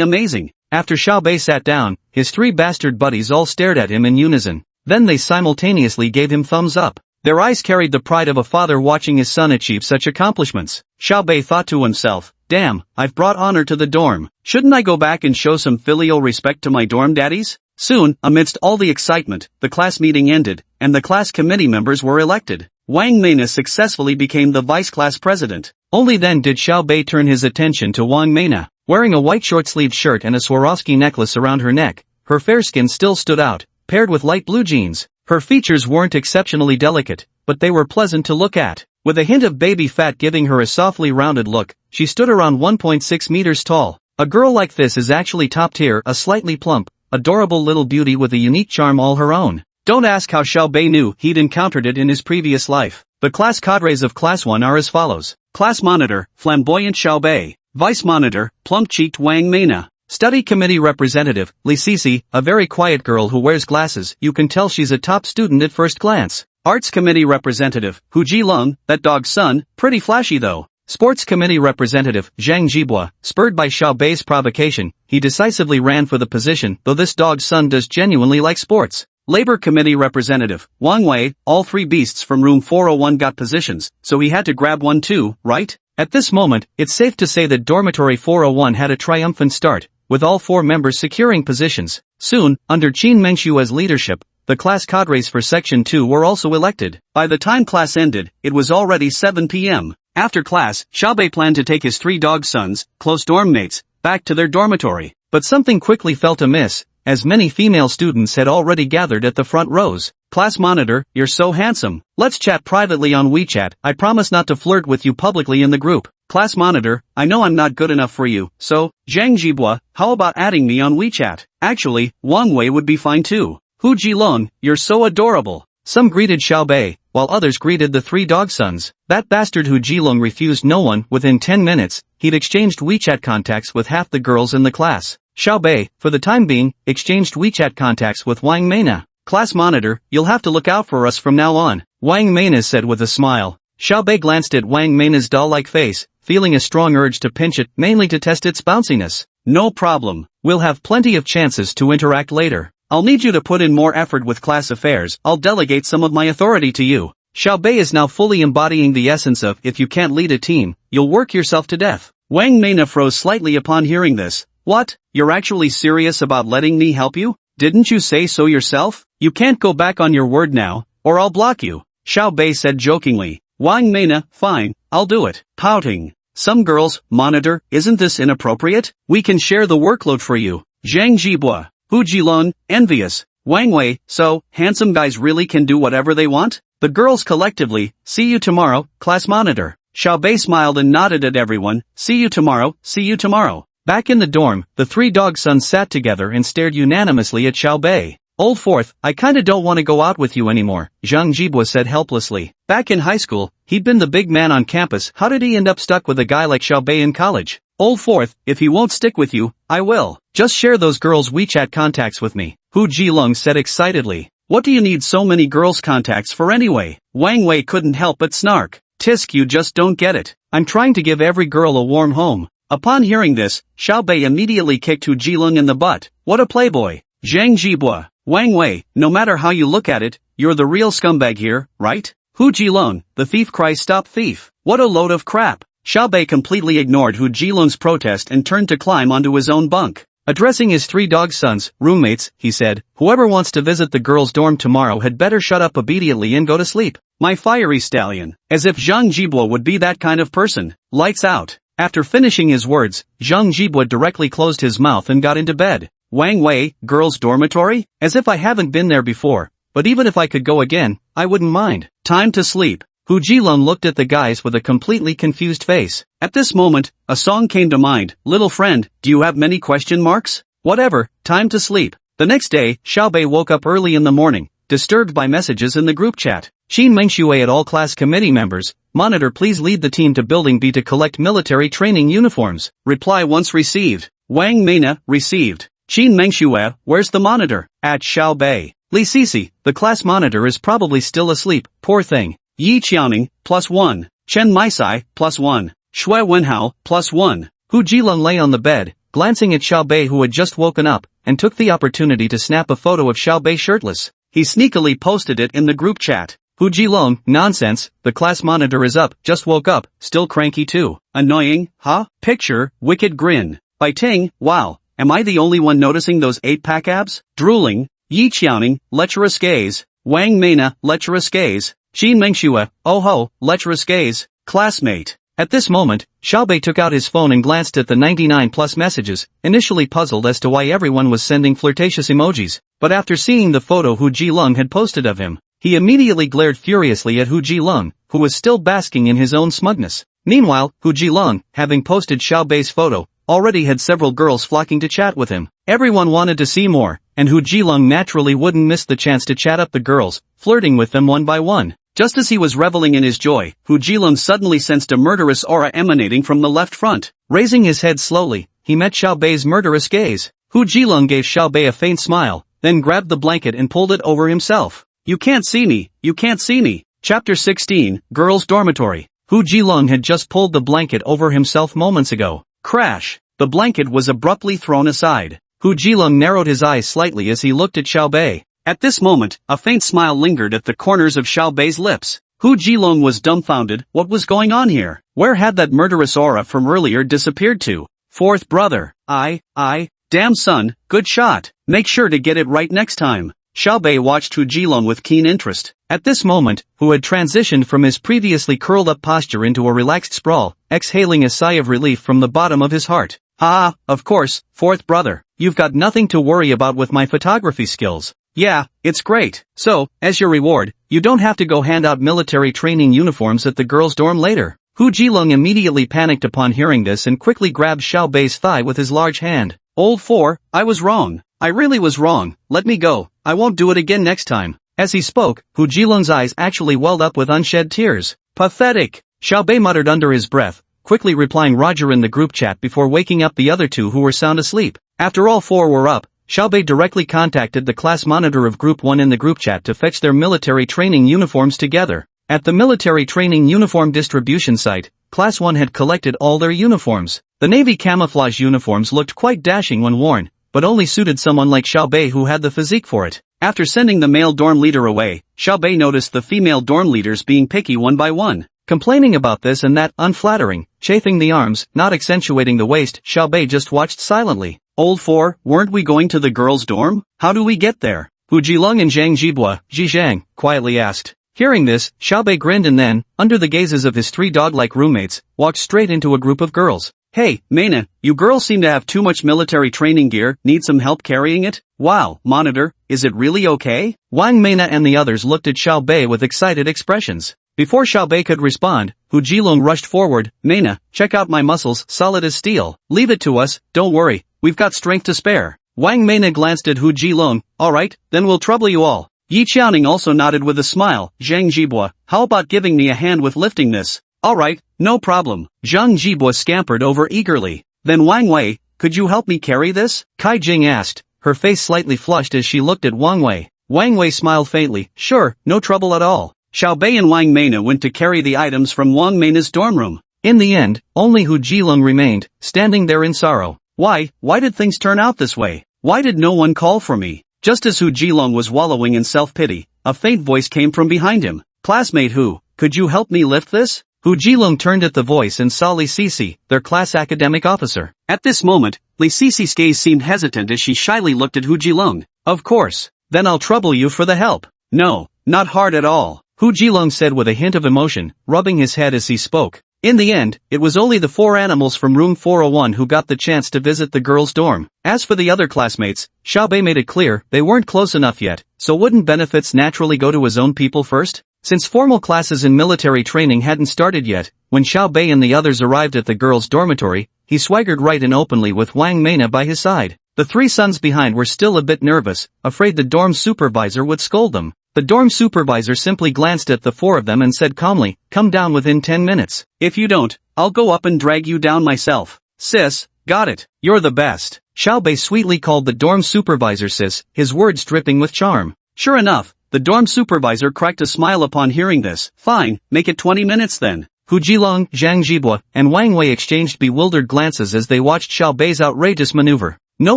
amazing. After Xiaobei sat down, his 3 bastard buddies all stared at him in unison. Then they simultaneously gave him thumbs up. Their eyes carried the pride of a father watching his son achieve such accomplishments. Xiaobei thought to himself, "Damn, I've brought honor to the dorm. Shouldn't I go back and show some filial respect to my dorm daddies?" Soon, amidst all the excitement, the class meeting ended, and the class committee members were elected. Wang Meina successfully became the vice class president. Only then did Xiaobei turn his attention to Wang Meina. Wearing a white short-sleeved shirt and a Swarovski necklace around her neck, her fair skin still stood out, paired with light blue jeans. Her features weren't exceptionally delicate, but they were pleasant to look at. With a hint of baby fat giving her a softly rounded look, she stood around 1.6 meters tall. A girl like this is actually top tier, a slightly plump, adorable little beauty with a unique charm all her own. Don't ask how Xiaobei knew he'd encountered it in his previous life. The class cadres of class 1 are as follows. Class monitor, flamboyant Xiaobei. Vice monitor, plump-cheeked Wang Meina. Study committee representative, Li Sisi, a very quiet girl who wears glasses. You can tell she's a top student at first glance. Arts committee representative, Hu Jilong, that dog's son, pretty flashy though. Sports committee representative, Zhang Jibua, spurred by Xiaobei's provocation, he decisively ran for the position, though this dog's son does genuinely like sports. Labor committee representative, Wang Wei, all 3 beasts from room 401 got positions, so he had to grab one too, right? At this moment, it's safe to say that dormitory 401 had a triumphant start, with all 4 members securing positions. Soon, under Qin Mengshue's leadership, the class cadres for Section 2 were also elected. By the time class ended, it was already 7 p.m. After class, Xiaobei planned to take his 3 dog sons, close dorm mates, back to their dormitory. But something quickly felt amiss, as many female students had already gathered at the front rows. Class monitor, you're so handsome. Let's chat privately on WeChat. I promise not to flirt with you publicly in the group. Class monitor, I know I'm not good enough for you, so, Zhang Jibua, how about adding me on WeChat? Actually, Wang Wei would be fine too. Hu Jilong, you're so adorable. Some greeted Xiao Bei, while others greeted the three dog sons. That bastard Hu Jilong refused no one. Within 10 minutes, he'd exchanged WeChat contacts with half the girls in the class. Xiao Bei, for the time being, exchanged WeChat contacts with Wang Meina. Class monitor, you'll have to look out for us from now on, Wang Meina said with a smile. Xiao Bei glanced at Wang Meina's doll-like face, feeling a strong urge to pinch it, mainly to test its bounciness. No problem. We'll have plenty of chances to interact later. I'll need you to put in more effort with class affairs. I'll delegate some of my authority to you. Xiao Bei is now fully embodying the essence of, if you can't lead a team, you'll work yourself to death. Wang Meina froze slightly upon hearing this. What? You're actually serious about letting me help you? Didn't you say so yourself? You can't go back on your word now, or I'll block you, Xiao Bei said jokingly. Wang Meina, fine, I'll do it. Pouting. Some girls, monitor, isn't this inappropriate? We can share the workload for you. Zhang Jibua, Hu Jilong, envious. Wang Wei, so, handsome guys really can do whatever they want? The girls collectively, see you tomorrow, class monitor. Xiao Bei smiled and nodded at everyone, see you tomorrow, see you tomorrow. Back in the dorm, the three dog sons sat together and stared unanimously at Xiao Bei. Old Fourth, I kinda don't want to go out with you anymore, Zhang Jibua said helplessly. Back in high school, he'd been the big man on campus. How did he end up stuck with a guy like Xiao Bei in college? Old Fourth, if he won't stick with you, I will. Just share those girls' WeChat contacts with me, Hu Jilong said excitedly. What do you need so many girls' contacts for anyway? Wang Wei couldn't help but snark. Tisk, you just don't get it. I'm trying to give every girl a warm home. Upon hearing this, Xiao Bei immediately kicked Hu Jilong in the butt. What a playboy. Zhang Jibua. Wang Wei, no matter how you look at it, you're the real scumbag here, right? Hu Jilong, the thief cries stop thief. What a load of crap. Xiao Bei completely ignored Hu Jilong's protest and turned to climb onto his own bunk. Addressing his three dog sons, roommates, he said, whoever wants to visit the girls' dorm tomorrow had better shut up immediately and go to sleep. My fiery stallion. As if Zhang Jibua would be that kind of person. Lights out. After finishing his words, Zhang Jibua directly closed his mouth and got into bed. Wang Wei, girls' dormitory? As if I haven't been there before, but even if I could go again, I wouldn't mind. Time to sleep. Hu Jilong looked at the guys with a completely confused face. At this moment, a song came to mind. Little friend, do you have many question marks? Whatever, time to sleep. The next day, Xiao Bei woke up early in the morning, disturbed by messages in the group chat. Qin Mengshui at all class committee members, monitor please lead the team to building B to collect military training uniforms. Reply once received. Wang Meina, received. Qin Mengshui, where's the monitor? At Xiao Bei. Li Sisi, the class monitor is probably still asleep, poor thing. Yi Qiaoning, +1. Chen Maisai, +1. Shui Wenhao, +1. Hu Jilong lay on the bed, glancing at Xiao Bei who had just woken up, and took the opportunity to snap a photo of Xiao Bei shirtless. He sneakily posted it in the group chat. Hu Jilong, nonsense, the class monitor is up, just woke up, still cranky too. Annoying, huh? Picture, wicked grin. By Ting, wow, am I the only one noticing those 8-pack abs? Drooling. Yi Qiaoning, lecherous gaze. Wang Meina, lecherous gaze. Qin Mengshui, oh ho, lecherous gaze. Classmate. At this moment, Xiao Bei took out his phone and glanced at the 99+ messages, initially puzzled as to why everyone was sending flirtatious emojis, but after seeing the photo Hu Jilong had posted of him, he immediately glared furiously at Hu Jilong, who was still basking in his own smugness. Meanwhile, Hu Jilong, having posted Xiao Bei's photo, already had several girls flocking to chat with him. Everyone wanted to see more, and Hu Jilong naturally wouldn't miss the chance to chat up the girls, flirting with them one by one. Just as he was reveling in his joy, Hu Jilong suddenly sensed a murderous aura emanating from the left front. Raising his head slowly, he met Xiao Bei's murderous gaze. Hu Jilong gave Xiao Bei a faint smile, then grabbed the blanket and pulled it over himself. You can't see me, you can't see me. Chapter 16, Girls' Dormitory. Hu Jilong had just pulled the blanket over himself moments ago. Crash! The blanket was abruptly thrown aside. Hu Jilong narrowed his eyes slightly as he looked at Xiao Bei. At this moment, a faint smile lingered at the corners of Xiao Bei's lips. Hu Jilong was dumbfounded. What was going on here? Where had that murderous aura from earlier disappeared to? Fourth brother. Damn son, good shot. Make sure to get it right next time. Xiao Bei watched Hu Jilong with keen interest. At this moment, who had transitioned from his previously curled-up posture into a relaxed sprawl, exhaling a sigh of relief from the bottom of his heart. Ah, of course, fourth brother. You've got nothing to worry about with my photography skills. Yeah, it's great. So, as your reward, you don't have to go hand out military training uniforms at the girls' dorm later. Hu Jilong immediately panicked upon hearing this and quickly grabbed Xiao Bei's thigh with his large hand. Old 4, I was wrong. I really was wrong, let me go, I won't do it again next time. As he spoke, Hu Jilong's eyes actually welled up with unshed tears. Pathetic! Xiao Bei muttered under his breath, quickly replying Roger in the group chat before waking up the other two who were sound asleep. After all four were up, Xiao Bei directly contacted the class monitor of Group 1 in the group chat to fetch their military training uniforms together. At the military training uniform distribution site, Class 1 had collected all their uniforms. The Navy camouflage uniforms looked quite dashing when worn, but only suited someone like Xiao Bei who had the physique for it. After sending the male dorm leader away, Xiao Bei noticed the female dorm leaders being picky one by one. Complaining about this and that, unflattering, chafing the arms, not accentuating the waist, Xiao Bei just watched silently. Old 4, weren't we going to the girls' dorm? How do we get there? Hu Jilong and Zhang Jibua, Zhizhang, quietly asked. Hearing this, Xiao Bei grinned and then, under the gazes of his three dog-like roommates, walked straight into a group of girls. Hey, Meina, you girls seem to have too much military training gear, need some help carrying it? Wow, monitor, is it really okay? Wang Meina and the others looked at Xiao Bei with excited expressions. Before Xiao Bei could respond, Hu Jilong rushed forward. Meina, check out my muscles, solid as steel. Leave it to us, don't worry, we've got strength to spare. Wang Meina glanced at Hu Jilong. Alright, then we'll trouble you all. Yi Qiaoning also nodded with a smile. Zhang Jibua, how about giving me a hand with lifting this? Alright, no problem. Zhang Jibua scampered over eagerly. Then Wang Wei, could you help me carry this? Kai Jing asked, her face slightly flushed as she looked at Wang Wei. Wang Wei smiled faintly. Sure, no trouble at all. Xiao Bei and Wang Meina went to carry the items from Wang Meina's dorm room. In the end, only Hu Jilong remained, standing there in sorrow. Why did things turn out this way? Why did no one call for me? Just as Hu Jilong was wallowing in self-pity, a faint voice came from behind him. Classmate Hu, could you help me lift this? Hu Jilong turned at the voice and saw Li Sisi, their class academic officer. At this moment, Li Sisi's gaze seemed hesitant as she shyly looked at Hu Jilong. Of course, then I'll trouble you for the help. No, not hard at all. Hu Jilong said with a hint of emotion, rubbing his head as he spoke. In the end, it was only the four animals from room 401 who got the chance to visit the girls' dorm. As for the other classmates, Xiao Bei made it clear they weren't close enough yet, so wouldn't benefits naturally go to his own people first? Since formal classes in military training hadn't started yet, when Xiao Bei and the others arrived at the girls' dormitory, he swaggered right in openly with Wang Meina by his side. The three sons behind were still a bit nervous, afraid the dorm supervisor would scold them. The dorm supervisor simply glanced at the four of them and said calmly, come down within 10 minutes. If you don't, I'll go up and drag you down myself. Sis, got it, you're the best. Xiao Bei sweetly called the dorm supervisor sis, his words dripping with charm. Sure enough, the dorm supervisor cracked a smile upon hearing this. Fine, make it 20 minutes then. Hu Jilong, Zhang Jibua, and Wang Wei exchanged bewildered glances as they watched Xiao Bei's outrageous maneuver. No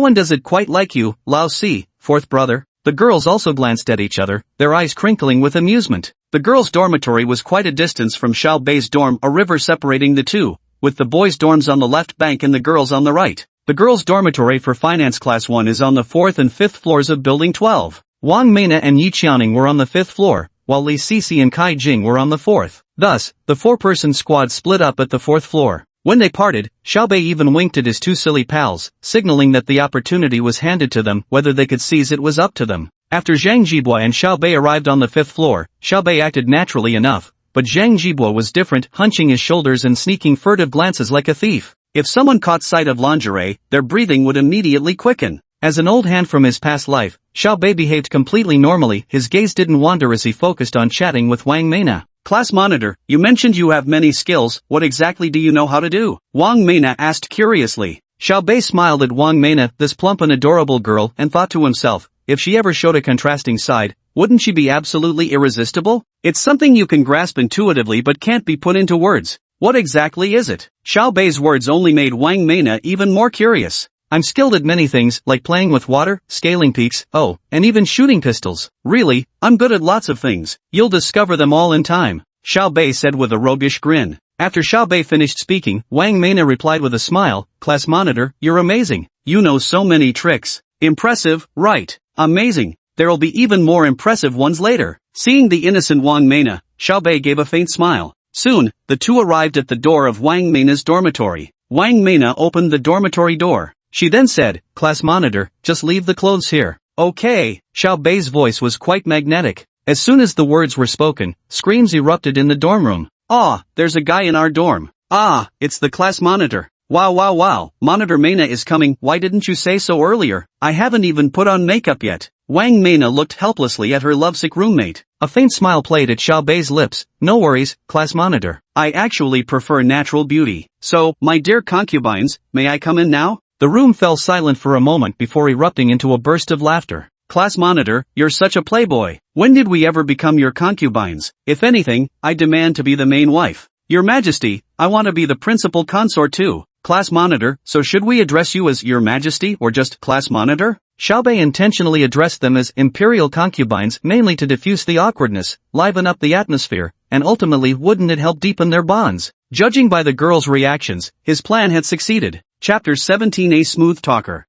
one does it quite like you, Lao Si, fourth brother. The girls also glanced at each other, their eyes crinkling with amusement. The girls' dormitory was quite a distance from Xiao Bei's dorm, a river separating the two, with the boys' dorms on the left bank and the girls' on the right. The girls' dormitory for Finance Class 1 is on the 4th and 5th floors of Building 12. Wang Meina and Yi Qiaoning were on the 5th floor, while Li Sisi and Kai Jing were on the 4th. Thus, the four-person squad split up at the 4th floor. When they parted, Xiao Bei even winked at his two silly pals, signaling that the opportunity was handed to them, whether they could seize it was up to them. After Zhang Jibua and Xiao Bei arrived on the 5th floor, Xiao Bei acted naturally enough, but Zhang Jibua was different, hunching his shoulders and sneaking furtive glances like a thief. If someone caught sight of lingerie, their breathing would immediately quicken. As an old hand from his past life, Xiao Bei behaved completely normally, his gaze didn't wander as he focused on chatting with Wang Meina. Class monitor, you mentioned you have many skills, what exactly do you know how to do? Wang Meina asked curiously. Xiao Bei smiled at Wang Meina, this plump and adorable girl, and thought to himself, if she ever showed a contrasting side, wouldn't she be absolutely irresistible? It's something you can grasp intuitively but can't be put into words. What exactly is it? Xiao Bei's words only made Wang Meina even more curious. I'm skilled at many things, like playing with water, scaling peaks, oh, and even shooting pistols. Really, I'm good at lots of things. You'll discover them all in time, Xiao Bei said with a roguish grin. After Xiao Bei finished speaking, Wang Meina replied with a smile, Class monitor, you're amazing. You know so many tricks. Impressive, right? Amazing. There'll be even more impressive ones later. Seeing the innocent Wang Meina, Xiao Bei gave a faint smile. Soon, the two arrived at the door of Wang Meina's dormitory. Wang Meina opened the dormitory door. She then said, Class monitor, just leave the clothes here. Okay. Xiao Bei's voice was quite magnetic. As soon as the words were spoken, screams erupted in the dorm room. Ah, there's a guy in our dorm. Ah, it's the class monitor. Wow, Monitor Maina is coming. Why didn't you say so earlier? I haven't even put on makeup yet. Wang Maina looked helplessly at her lovesick roommate. A faint smile played at Xiao Bei's lips. No worries, class monitor. I actually prefer natural beauty. So, my dear concubines, may I come in now? The room fell silent for a moment before erupting into a burst of laughter. Class monitor, you're such a playboy. When did we ever become your concubines? If anything, I demand to be the main wife. Your Majesty, I want to be the principal consort too. Class monitor, so should we address you as Your Majesty or just class monitor? Xiao Bei intentionally addressed them as imperial concubines mainly to diffuse the awkwardness, liven up the atmosphere, and ultimately wouldn't it help deepen their bonds? Judging by the girls' reactions, his plan had succeeded. Chapter 17 A Smooth Talker.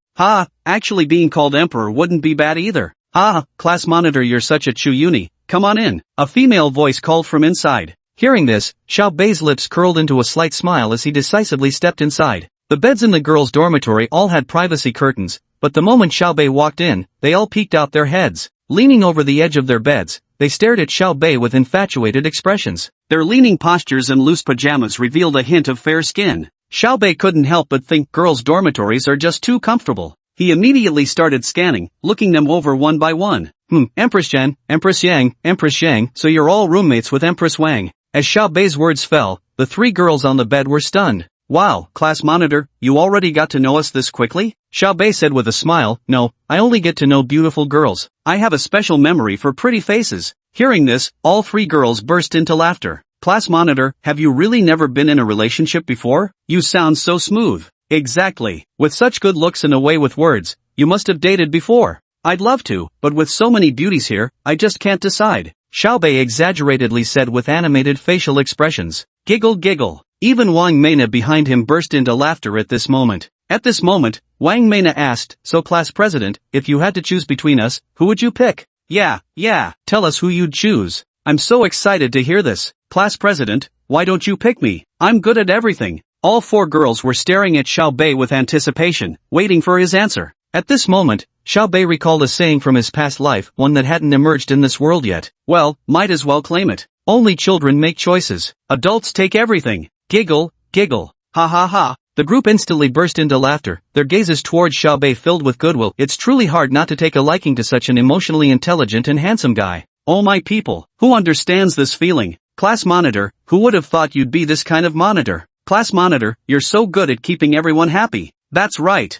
Actually being called emperor wouldn't be bad either. Class monitor, you're such a Chuyuni. Come on in. A female voice called from inside. Hearing this, Xiao Bei's lips curled into a slight smile as he decisively stepped inside. The beds in the girls' dormitory all had privacy curtains, but the moment Xiao Bei walked in, they all peeked out their heads. Leaning over the edge of their beds, they stared at Xiao Bei with infatuated expressions. Their leaning postures and loose pajamas revealed a hint of fair skin. Xiao Bei couldn't help but think girls' dormitories are just too comfortable. He immediately started scanning, looking them over one by one. Empress Chen, Empress Yang, Empress Yang, so you're all roommates with Empress Wang. As Xiao Bei's words fell, the three girls on the bed were stunned. Wow, class monitor, you already got to know us this quickly? Xiao Bei said with a smile. No, I only get to know beautiful girls. I have a special memory for pretty faces. Hearing this, all three girls burst into laughter. Class monitor, have you really never been in a relationship before? You sound so smooth. Exactly. With such good looks and a way with words, you must have dated before. I'd love to, but with so many beauties here, I just can't decide. Xiao Bei exaggeratedly said with animated facial expressions. Giggle. Even Wang Maina behind him burst into laughter at this moment. At this moment, Wang Maina asked, so class president, if you had to choose between us, who would you pick? Yeah, tell us who you'd choose. I'm so excited to hear this. Class president, why don't you pick me? I'm good at everything. All four girls were staring at Xiao Bei with anticipation, waiting for his answer. At this moment, Xiao Bei recalled a saying from his past life, one that hadn't emerged in this world yet. Well, might as well claim it. Only children make choices. Adults take everything. Giggle. Ha. The group instantly burst into laughter, their gazes towards Xiao Bei filled with goodwill. It's truly hard not to take a liking to such an emotionally intelligent and handsome guy. Oh my people, who understands this feeling? Class monitor, who would have thought you'd be this kind of monitor? Class monitor, you're so good at keeping everyone happy. That's right.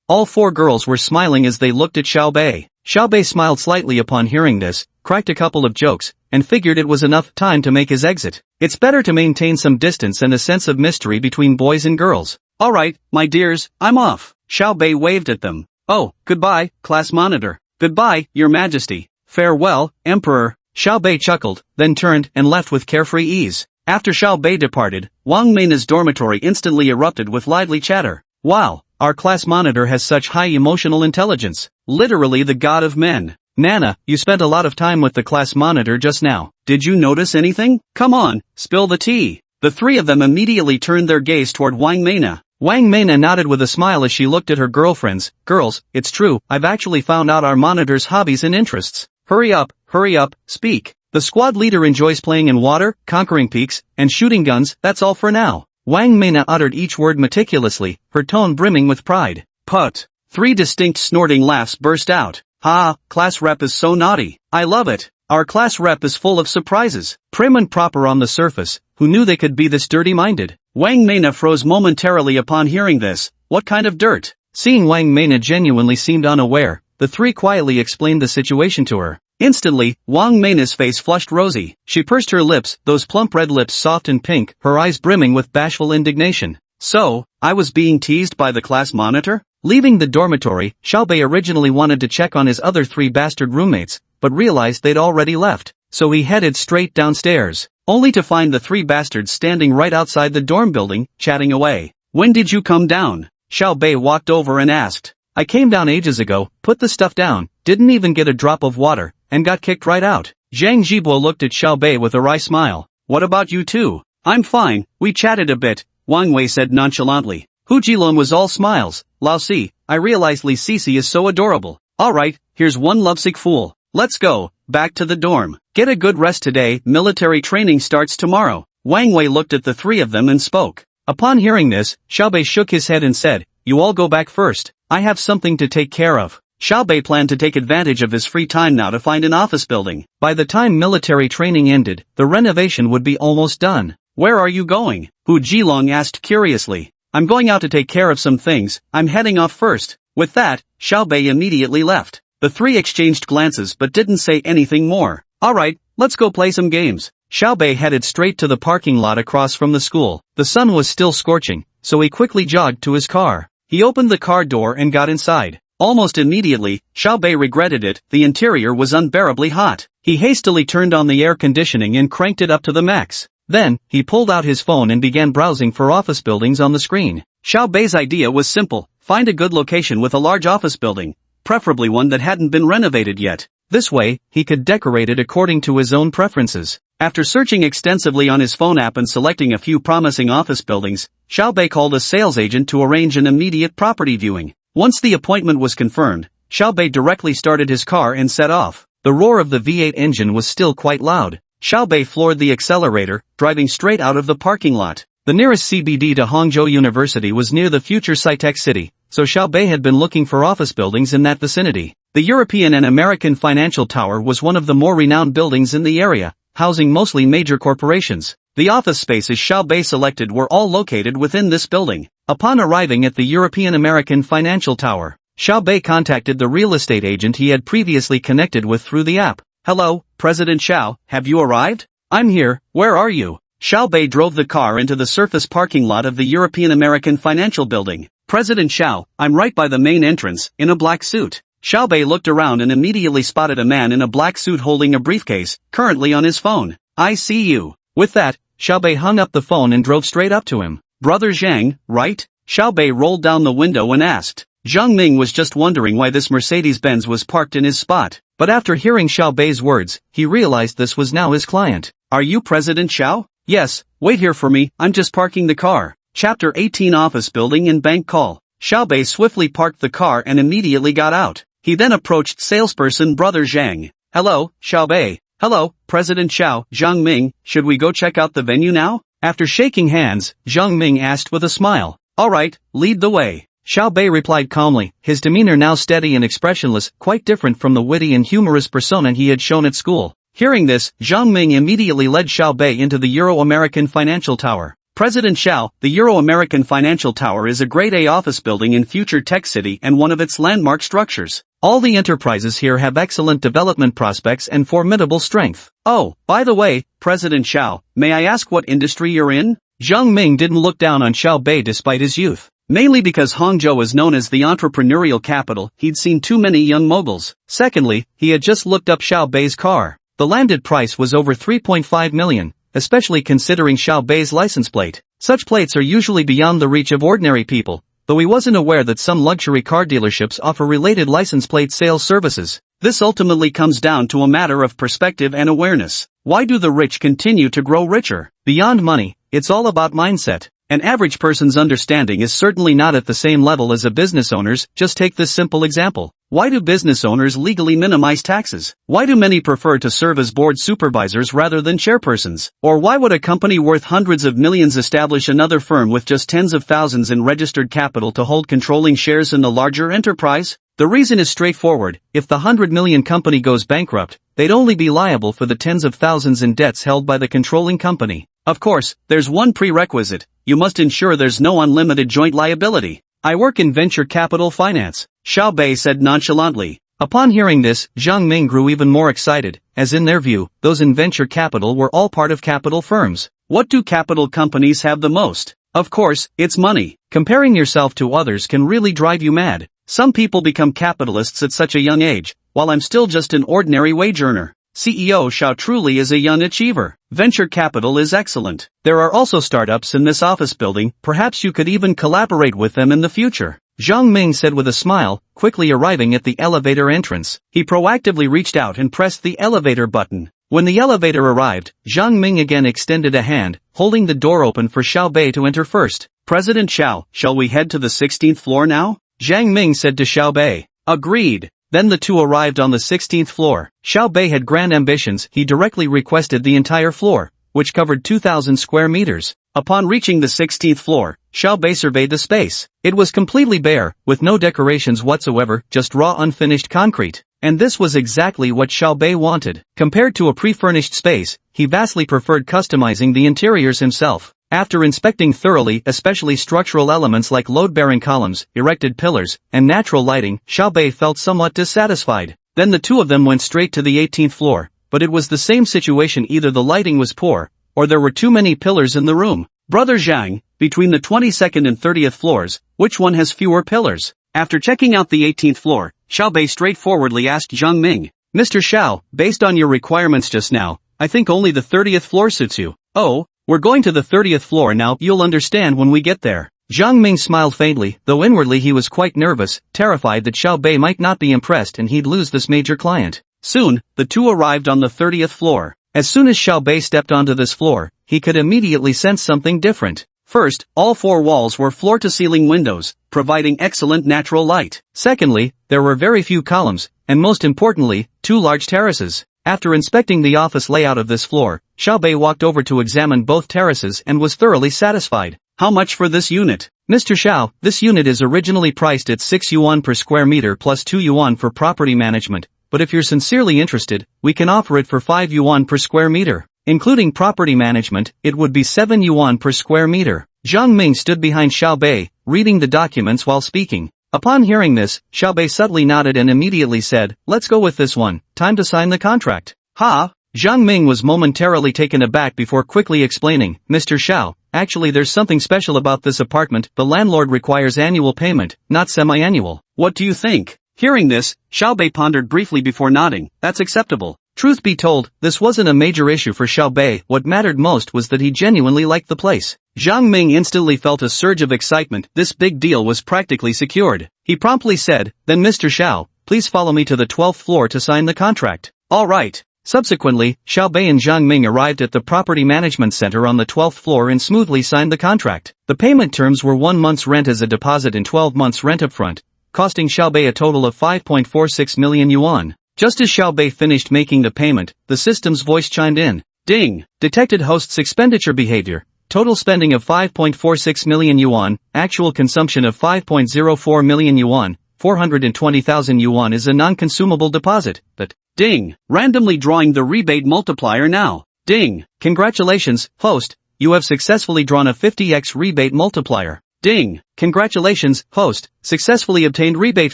All four girls were smiling as they looked at Xiao Bei. Xiao Bei smiled slightly upon hearing this, cracked a couple of jokes, and figured it was enough time to make his exit. It's better to maintain some distance and a sense of mystery between boys and girls. Alright, my dears, I'm off. Xiao Bei waved at them. Oh, goodbye, class monitor. Goodbye, your majesty. Farewell, emperor. Xiao Bei chuckled, then turned and left with carefree ease. After Xiao Bei departed, Wang Maina's dormitory instantly erupted with lively chatter. Wow, our class monitor has such high emotional intelligence. Literally the god of men. Nana, you spent a lot of time with the class monitor just now. Did you notice anything? Come on, spill the tea. The three of them immediately turned their gaze toward Wang Maina. Wang Maina nodded with a smile as she looked at her girlfriends. Girls, it's true, I've actually found out our monitor's hobbies and interests. Hurry up, speak. The squad leader enjoys playing in water, conquering peaks, and shooting guns. That's all for now. Wang Maina uttered each word meticulously, her tone brimming with pride. Put. Three distinct snorting laughs burst out. Class rep is so naughty. I love it. Our class rep is full of surprises. Prim and proper on the surface, who knew they could be this dirty-minded? Wang Maina froze momentarily upon hearing this. What kind of dirt? Seeing Wang Maina genuinely seemed unaware, the three quietly explained the situation to her. Instantly, Wang Maina's face flushed rosy. She pursed her lips, those plump red lips soft and pink, her eyes brimming with bashful indignation. So, I was being teased by the class monitor? Leaving the dormitory, Xiao Bei originally wanted to check on his other three bastard roommates, but realized they'd already left, so he headed straight downstairs, only to find the three bastards standing right outside the dorm building, chatting away. When did you come down? Xiao Bei walked over and asked. I came down ages ago, put the stuff down, didn't even get a drop of water, and got kicked right out. Zhang Jibo looked at Xiao Bei with a wry smile. What about you two? I'm fine, we chatted a bit, Wang Wei said nonchalantly. Hu Jilong was all smiles. Lao Si, I realize Li Sisi is so adorable. Alright, here's one lovesick fool. Let's go. back to the dorm. Get a good rest today, military training starts tomorrow. Wang Wei looked at the three of them and spoke. Upon hearing this, Xiaobei shook his head and said, "You all go back first. I have something to take care of." Xiaobei planned to take advantage of his free time now to find an office building. By the time military training ended, the renovation would be almost done. "Where are you going?" Hu Jilong asked curiously. "I'm going out to take care of some things, I'm heading off first." With that, Xiaobei immediately left. The three exchanged glances but didn't say anything more. "Alright, let's go play some games." Xiaobei headed straight to the parking lot across from the school. The sun was still scorching, so he quickly jogged to his car. He opened the car door and got inside. Almost immediately, Xiaobei regretted it, the interior was unbearably hot. He hastily turned on the air conditioning and cranked it up to the max. Then, he pulled out his phone and began browsing for office buildings on the screen. Xiaobei's idea was simple, find a good location with a large office building, preferably one that hadn't been renovated yet. This way, he could decorate it according to his own preferences. After searching extensively on his phone app and selecting a few promising office buildings, Xiaobei called a sales agent to arrange an immediate property viewing. Once the appointment was confirmed, Xiaobei directly started his car and set off. The roar of the V8 engine was still quite loud. Xiaobei floored the accelerator, driving straight out of the parking lot. The nearest CBD to Hangzhou University was near the future Sci-Tech City, so Xiaobei had been looking for office buildings in that vicinity. The European and American Financial Tower was one of the more renowned buildings in the area, housing mostly major corporations. The office spaces Xiaobei selected were all located within this building. Upon arriving at the European American Financial Tower, Xiaobei contacted the real estate agent he had previously connected with through the app. "Hello, President Xiao, have you arrived?" "I'm here, where are you?" Xiaobei drove the car into the surface parking lot of the European American Financial Building. "President Xiao, I'm right by the main entrance, in a black suit." Xiaobei looked around and immediately spotted a man in a black suit holding a briefcase, currently on his phone. "I see you." With that, Xiaobei hung up the phone and drove straight up to him. "Brother Zhang, right?" Xiaobei rolled down the window and asked. Zhang Ming was just wondering why this Mercedes-Benz was parked in his spot. But after hearing Xiaobei's words, he realized this was now his client. "Are you President Xiao?" "Yes, wait here for me, I'm just parking the car." Chapter 18 Office Building and Bank Call. Xiaobei swiftly parked the car and immediately got out. He then approached salesperson Brother Zhang. "Hello, Xiaobei." "Hello, President Xiao." "Zhang Ming, should we go check out the venue now?" After shaking hands, Zhang Ming asked with a smile. "Alright, lead the way." Xiaobei replied calmly, his demeanor now steady and expressionless, quite different from the witty and humorous persona he had shown at school. Hearing this, Zhang Ming immediately led Xiaobei into the Euro-American Financial Tower. "President Xiao, the Euro-American Financial Tower is a Grade A office building in future tech city and one of its landmark structures. All the enterprises here have excellent development prospects and formidable strength. Oh, by the way, President Xiao, may I ask what industry you're in?" Zhang Ming didn't look down on Xiaobei despite his youth. Mainly because Hangzhou is known as the entrepreneurial capital, he'd seen too many young moguls. Secondly, he had just looked up Xiaobei's car. The landed price was over 3.5 million, especially considering Xiaobei's license plate. Such plates are usually beyond the reach of ordinary people, though he wasn't aware that some luxury car dealerships offer related license plate sales services. This ultimately comes down to a matter of perspective and awareness. Why do the rich continue to grow richer? Beyond money, it's all about mindset. An average person's understanding is certainly not at the same level as a business owner's. Just take this simple example. Why do business owners legally minimize taxes? Why do many prefer to serve as board supervisors rather than chairpersons? Or why would a company worth hundreds of millions establish another firm with just tens of thousands in registered capital to hold controlling shares in the larger enterprise? The reason is straightforward. If the 100 million company goes bankrupt, they'd only be liable for the tens of thousands in debts held by the controlling company. Of course, there's one prerequisite. You must ensure there's no unlimited joint liability. "I work in venture capital finance," Xiaobei said nonchalantly. Upon hearing this, Zhang Ming grew even more excited, as in their view, those in venture capital were all part of capital firms. What do capital companies have the most? Of course, it's money. Comparing yourself to others can really drive you mad. Some people become capitalists at such a young age, while I'm still just an ordinary wage earner. CEO Xiao truly is a young achiever. Venture capital is excellent. There are also startups in this office building, perhaps you could even collaborate with them in the future. Zhang Ming said with a smile, quickly arriving at the elevator entrance. He proactively reached out and pressed the elevator button. When the elevator arrived, Zhang Ming again extended a hand, holding the door open for Xiaobei to enter first. "President Xiao, shall we head to the 16th floor now?" Zhang Ming said to Xiaobei. "Agreed." Then the two arrived on the 16th floor. Xiao Bei had grand ambitions. He directly requested the entire floor, which covered 2,000 square meters. Upon reaching the 16th floor, Xiao Bei surveyed the space. It was completely bare, with no decorations whatsoever, just raw unfinished concrete. And this was exactly what Xiao Bei wanted. Compared to a pre-furnished space, he vastly preferred customizing the interiors himself. After inspecting thoroughly, especially structural elements like load-bearing columns, erected pillars, and natural lighting, Xiao Bei felt somewhat dissatisfied. Then the two of them went straight to the 18th floor, but it was the same situation. Either the lighting was poor, or there were too many pillars in the room. Brother Zhang, between the 22nd and 30th floors, which one has fewer pillars? After checking out the 18th floor, Xiao Bei straightforwardly asked Zhang Ming, Mr. Xiao, based on your requirements just now, I think only the 30th floor suits you. Oh, we're going to the 30th floor now, you'll understand when we get there. Zhang Ming smiled faintly, though inwardly he was quite nervous, terrified that Xiao Bei might not be impressed and he'd lose this major client. Soon, the two arrived on the 30th floor. As soon as Xiao Bei stepped onto this floor, he could immediately sense something different. First, all four walls were floor-to-ceiling windows, providing excellent natural light. Secondly, there were very few columns, and most importantly, two large terraces. After inspecting the office layout of this floor, Xiao Bei walked over to examine both terraces and was thoroughly satisfied. How much for this unit? Mr. Xiao, this unit is originally priced at 6 yuan per square meter plus 2 yuan for property management. But if you're sincerely interested, we can offer it for 5 yuan per square meter. Including property management, it would be 7 yuan per square meter. Zhang Ming stood behind Xiao Bei, reading the documents while speaking. Upon hearing this, Xiao Bei subtly nodded and immediately said, let's go with this one, time to sign the contract. Ha! Zhang Ming was momentarily taken aback before quickly explaining, Mr. Xiao, actually there's something special about this apartment. The landlord requires annual payment, not semi-annual. What do you think? Hearing this, Xiao Bei pondered briefly before nodding. That's acceptable. Truth be told, this wasn't a major issue for Xiao Bei. What mattered most was that he genuinely liked the place. Zhang Ming instantly felt a surge of excitement. This big deal was practically secured. He promptly said, then Mr. Xiao, please follow me to the 12th floor to sign the contract. All right. Subsequently, Xiao Bei and Zhang Ming arrived at the property management center on the 12th floor and smoothly signed the contract. The payment terms were 1 month's rent as a deposit and 12 months rent upfront, costing Xiao Bei a total of 5.46 million yuan. Just as Xiao Bei finished making the payment, the system's voice chimed in. Ding! Detected host's expenditure behavior. Total spending of 5.46 million yuan, actual consumption of 5.04 million yuan, 420,000 yuan is a non-consumable deposit, but, ding! Randomly drawing the rebate multiplier now. Ding! Congratulations, host, you have successfully drawn a 50x rebate multiplier. Ding! Congratulations, host, successfully obtained rebate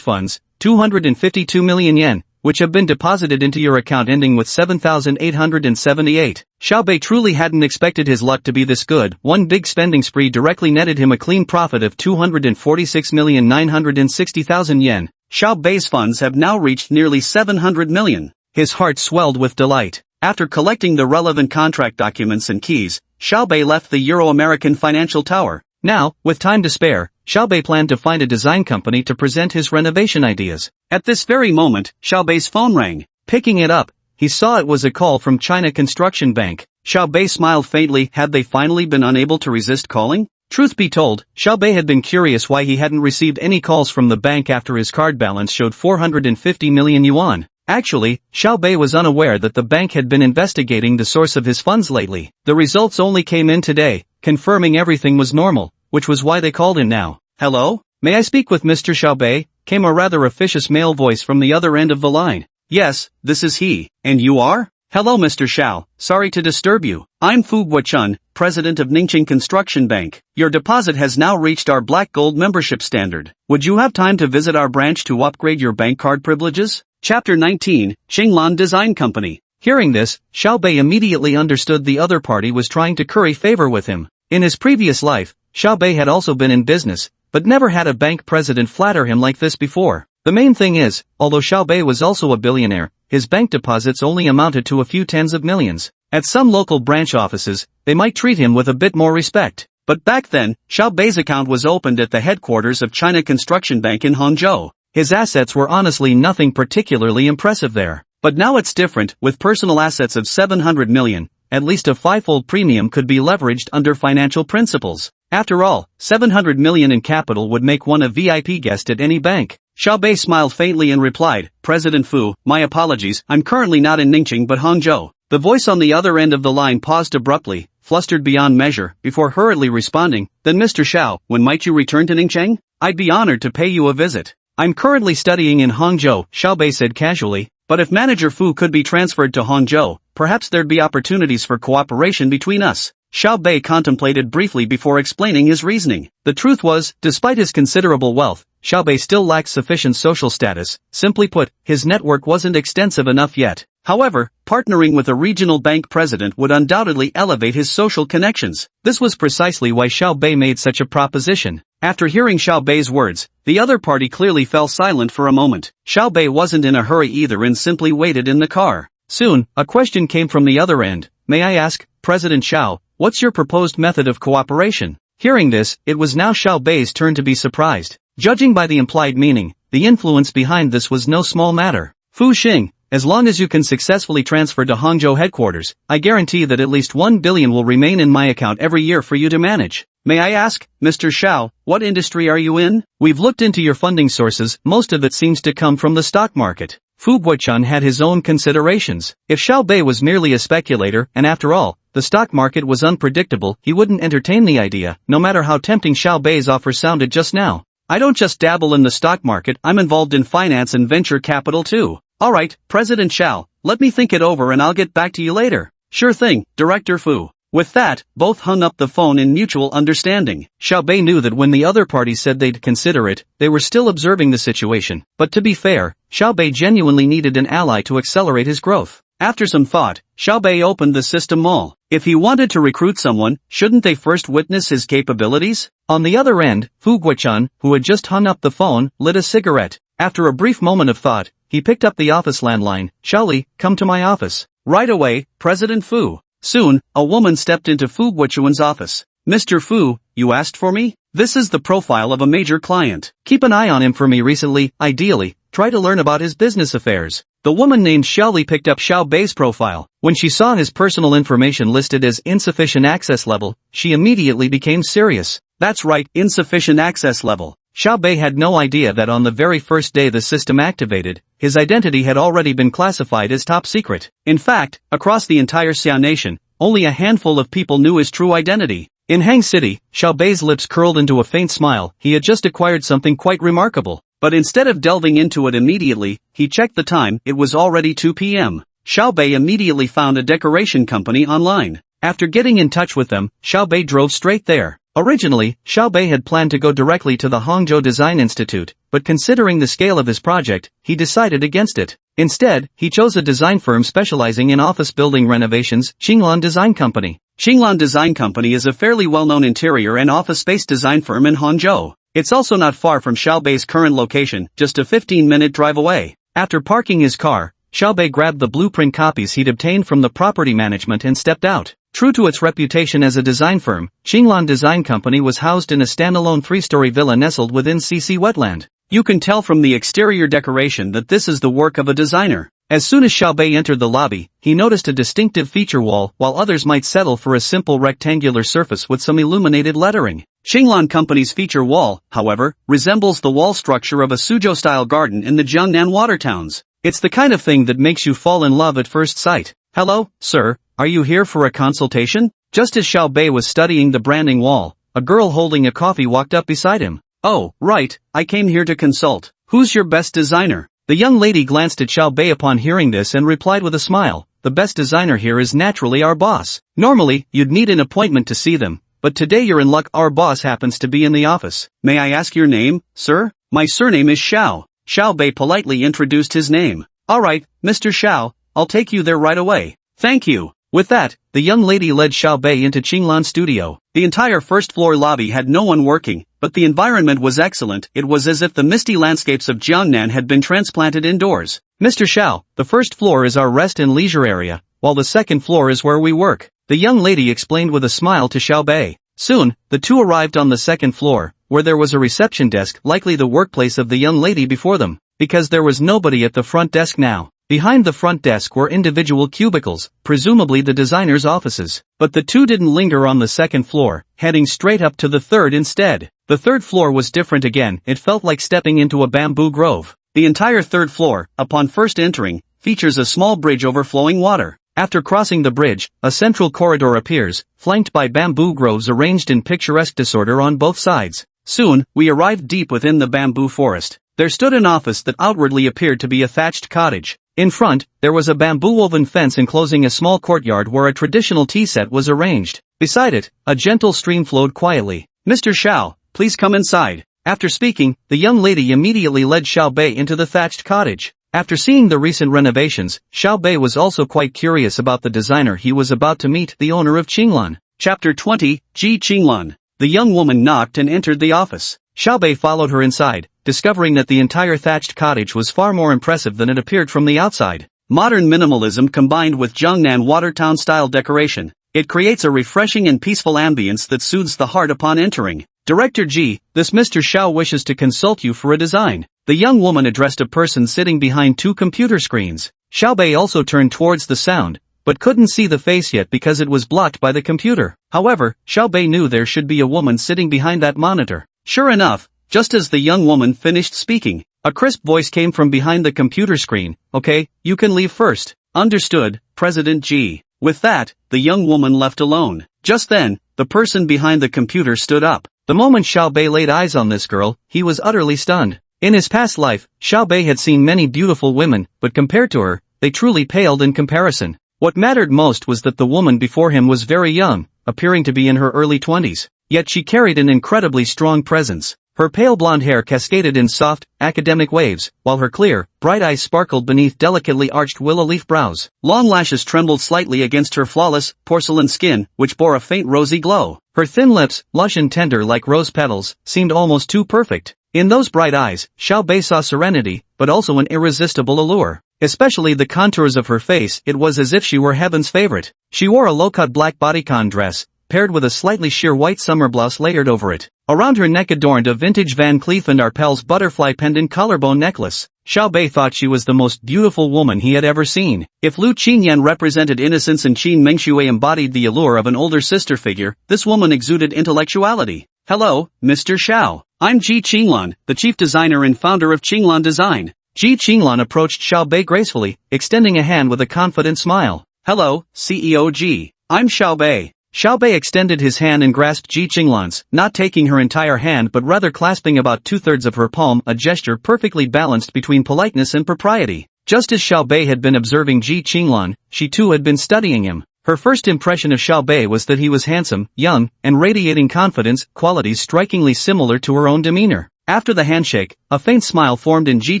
funds, 252 million yen, which have been deposited into your account ending with 7,878. Xiao Bei truly hadn't expected his luck to be this good. One big spending spree directly netted him a clean profit of 246,960,000 yen. Xiao Bei's funds have now reached nearly 700 million. His heart swelled with delight. After collecting the relevant contract documents and keys, Xiao Bei left the Euro-American Financial Tower. Now, with time to spare, Xiao Bei planned to find a design company to present his renovation ideas. At this very moment, Xiao Bei's phone rang. Picking it up, he saw it was a call from China Construction Bank. Xiao Bei smiled faintly. Had they finally been unable to resist calling? Truth be told, Xiao Bei had been curious why he hadn't received any calls from the bank after his card balance showed 450 million yuan. Actually, Xiao Bei was unaware that the bank had been investigating the source of his funds lately. The results only came in today, confirming everything was normal, which was why they called in now. Hello? May I speak with Mr. Xiao Bei? Came a rather officious male voice from the other end of the line. Yes, this is he. And you are? Hello Mr. Xiao, sorry to disturb you. I'm Fu Guochun, president of Ningqing Construction Bank. Your deposit has now reached our Black Gold membership standard. Would you have time to visit our branch to upgrade your bank card privileges? Chapter 19, Xinglan Design Company. Hearing this, Xiao Bei immediately understood the other party was trying to curry favor with him. In his previous life, Xiao Bei had also been in business, but never had a bank president flatter him like this before. The main thing is, although Xiao Bei was also a billionaire, his bank deposits only amounted to a few tens of millions. At some local branch offices, they might treat him with a bit more respect. But back then, Xiao Bei's account was opened at the headquarters of China Construction Bank in Hangzhou. His assets were honestly nothing particularly impressive there. But now it's different. With personal assets of 700 million, at least a fivefold premium could be leveraged under financial principles. After all, 700 million in capital would make one a VIP guest at any bank. Xiao Bei smiled faintly and replied, President Fu, my apologies, I'm currently not in Ningqing but Hangzhou. The voice on the other end of the line paused abruptly, flustered beyond measure, before hurriedly responding, then Mr. Xiao, when might you return to Ningqing? I'd be honored to pay you a visit. I'm currently studying in Hangzhou, Xiao Bei said casually, but if Manager Fu could be transferred to Hangzhou, perhaps there'd be opportunities for cooperation between us. Xiao Bei contemplated briefly before explaining his reasoning. The truth was, despite his considerable wealth, Xiao Bei still lacked sufficient social status. Simply put, his network wasn't extensive enough yet. However, partnering with a regional bank president would undoubtedly elevate his social connections. This was precisely why Xiao Bei made such a proposition. After hearing Xiao Bei's words, the other party clearly fell silent for a moment. Xiao Bei wasn't in a hurry either and simply waited in the car. Soon, a question came from the other end. May I ask, President Xiao, what's your proposed method of cooperation? Hearing this, it was now Xiao Bei's turn to be surprised. Judging by the implied meaning, the influence behind this was no small matter. Fu Xing, as long as you can successfully transfer to Hangzhou headquarters, I guarantee that at least 1 billion will remain in my account every year for you to manage. May I ask, Mr. Xiao, what industry are you in? We've looked into your funding sources, most of it seems to come from the stock market. Fu Guochun had his own considerations. If Xiao Bei was merely a speculator, and after all, the stock market was unpredictable, he wouldn't entertain the idea, no matter how tempting Xiao Bei's offer sounded just now. I don't just dabble in the stock market, I'm involved in finance and venture capital too. Alright, President Xiao, let me think it over and I'll get back to you later. Sure thing, Director Fu. With that, both hung up the phone in mutual understanding. Xiao Bei knew that when the other party said they'd consider it, they were still observing the situation. But to be fair, Xiao Bei genuinely needed an ally to accelerate his growth. After some thought, Xiao Bei opened the system mall. If he wanted to recruit someone, shouldn't they first witness his capabilities? On the other end, Fu Guochun, who had just hung up the phone, lit a cigarette. After a brief moment of thought, he picked up the office landline. Xiaoli, come to my office. Right away, President Fu. Soon, a woman stepped into Fu Guochun's office. Mr. Fu, you asked for me? This is the profile of a major client. Keep an eye on him for me recently, ideally. Try to learn about his business affairs. The woman named Xiaoli picked up Xiao Bei's profile. When she saw his personal information listed as insufficient access level, she immediately became serious. That's right, insufficient access level. Xiao Bei had no idea that on the very first day the system activated, his identity had already been classified as top secret. In fact, across the entire Xiao nation, only a handful of people knew his true identity. In Hang City, Xiao Bei's lips curled into a faint smile. He had just acquired something quite remarkable. But instead of delving into it immediately, he checked the time. It was already 2 p.m. Xiao Bei immediately found a decoration company online. After getting in touch with them, Xiao Bei drove straight there. Originally, Xiao Bei had planned to go directly to the Hangzhou Design Institute, but considering the scale of his project, he decided against it. Instead, he chose a design firm specializing in office building renovations, Xinglan Design Company. Xinglan Design Company is a fairly well-known interior and office space design firm in Hangzhou. It's also not far from Xiao Bei's current location, just a 15-minute drive away. After parking his car, Xiao Bei grabbed the blueprint copies he'd obtained from the property management and stepped out. True to its reputation as a design firm, Xinglan Design Company was housed in a standalone 3-story villa nestled within CC Wetland. You can tell from the exterior decoration that this is the work of a designer. As soon as Xiao Bei entered the lobby, he noticed a distinctive feature wall, while others might settle for a simple rectangular surface with some illuminated lettering. Xinglan Company's feature wall, however, resembles the wall structure of a Suzhou-style garden in the Jiangnan water towns. It's the kind of thing that makes you fall in love at first sight. Hello, sir, are you here for a consultation? Just as Xiao Bei was studying the branding wall, a girl holding a coffee walked up beside him. Oh, right, I came here to consult. Who's your best designer? The young lady glanced at Xiao Bei upon hearing this and replied with a smile. The best designer here is naturally our boss. Normally, you'd need an appointment to see them, but today you're in luck, our boss happens to be in the office. May I ask your name, sir? My surname is Xiao. Xiao Bei politely introduced his name. Alright, Mr. Xiao, I'll take you there right away. Thank you. With that, the young lady led Xiao Bei into Qinglan's studio. The entire first-floor lobby had no one working, but the environment was excellent. It was as if the misty landscapes of Jiangnan had been transplanted indoors. Mr. Xiao, the first floor is our rest and leisure area, while the second floor is where we work. The young lady explained with a smile to Xiao Bei. Soon, the two arrived on the second floor, where there was a reception desk, likely the workplace of the young lady before them, because there was nobody at the front desk now. Behind the front desk were individual cubicles, presumably the designer's offices. But the two didn't linger on the second floor, heading straight up to the third instead. The third floor was different again. It felt like stepping into a bamboo grove. The entire third floor, upon first entering, features a small bridge over flowing water. After crossing the bridge, a central corridor appears, flanked by bamboo groves arranged in picturesque disorder on both sides. Soon, we arrived deep within the bamboo forest. There stood an office that outwardly appeared to be a thatched cottage. In front, there was a bamboo-woven fence enclosing a small courtyard where a traditional tea set was arranged. Beside it, a gentle stream flowed quietly. "Mr. Xiao, please come inside." After speaking, the young lady immediately led Xiao Bei into the thatched cottage. After seeing the recent renovations, Xiao Bei was also quite curious about the designer he was about to meet, the owner of Qinglan. Chapter 20, Ji Qinglan. The young woman knocked and entered the office. Xiao Bei followed her inside, discovering that the entire thatched cottage was far more impressive than it appeared from the outside. Modern minimalism combined with Jiangnan Watertown-style decoration. It creates a refreshing and peaceful ambience that soothes the heart upon entering. "Director Ji, this Mr. Xiao wishes to consult you for a design." The young woman addressed a person sitting behind two computer screens. Xiao Bei also turned towards the sound, but couldn't see the face yet because it was blocked by the computer. However, Xiao Bei knew there should be a woman sitting behind that monitor. Sure enough, just as the young woman finished speaking, a crisp voice came from behind the computer screen. "Okay, you can leave first." "Understood, President Ji." With that, the young woman left alone. Just then, the person behind the computer stood up. The moment Xiao Bei laid eyes on this girl, he was utterly stunned. In his past life, Xiao Bei had seen many beautiful women, but compared to her, they truly paled in comparison. What mattered most was that the woman before him was very young, appearing to be in her early 20s. Yet she carried an incredibly strong presence. Her pale blonde hair cascaded in soft, academic waves, while her clear, bright eyes sparkled beneath delicately arched willow leaf brows. Long lashes trembled slightly against her flawless, porcelain skin, which bore a faint rosy glow. Her thin lips, lush and tender like rose petals, seemed almost too perfect. In those bright eyes, Xiao Bei saw serenity, but also an irresistible allure. Especially the contours of her face, it was as if she were heaven's favorite. She wore a low-cut black bodycon dress, paired with a slightly sheer white summer blouse layered over it. Around her neck adorned a vintage Van Cleef & Arpels butterfly pendant collarbone necklace. Xiao Bei thought she was the most beautiful woman he had ever seen. If Lu Qingyan represented innocence and Qin Mengshui embodied the allure of an older sister figure, this woman exuded intellectuality. "Hello, Mr. Xiao. I'm Ji Qinglan, the chief designer and founder of Qinglan Design." Ji Qinglan approached Xiao Bei gracefully, extending a hand with a confident smile. "Hello, CEO Ji. I'm Xiao Bei." Xiao Bei extended his hand and grasped Ji Qinglan's, not taking her entire hand but rather clasping about two-thirds of her palm, a gesture perfectly balanced between politeness and propriety. Just as Xiao Bei had been observing Ji Qinglan, she too had been studying him. Her first impression of Xiao Bei was that he was handsome, young, and radiating confidence, qualities strikingly similar to her own demeanor. After the handshake, a faint smile formed in Ji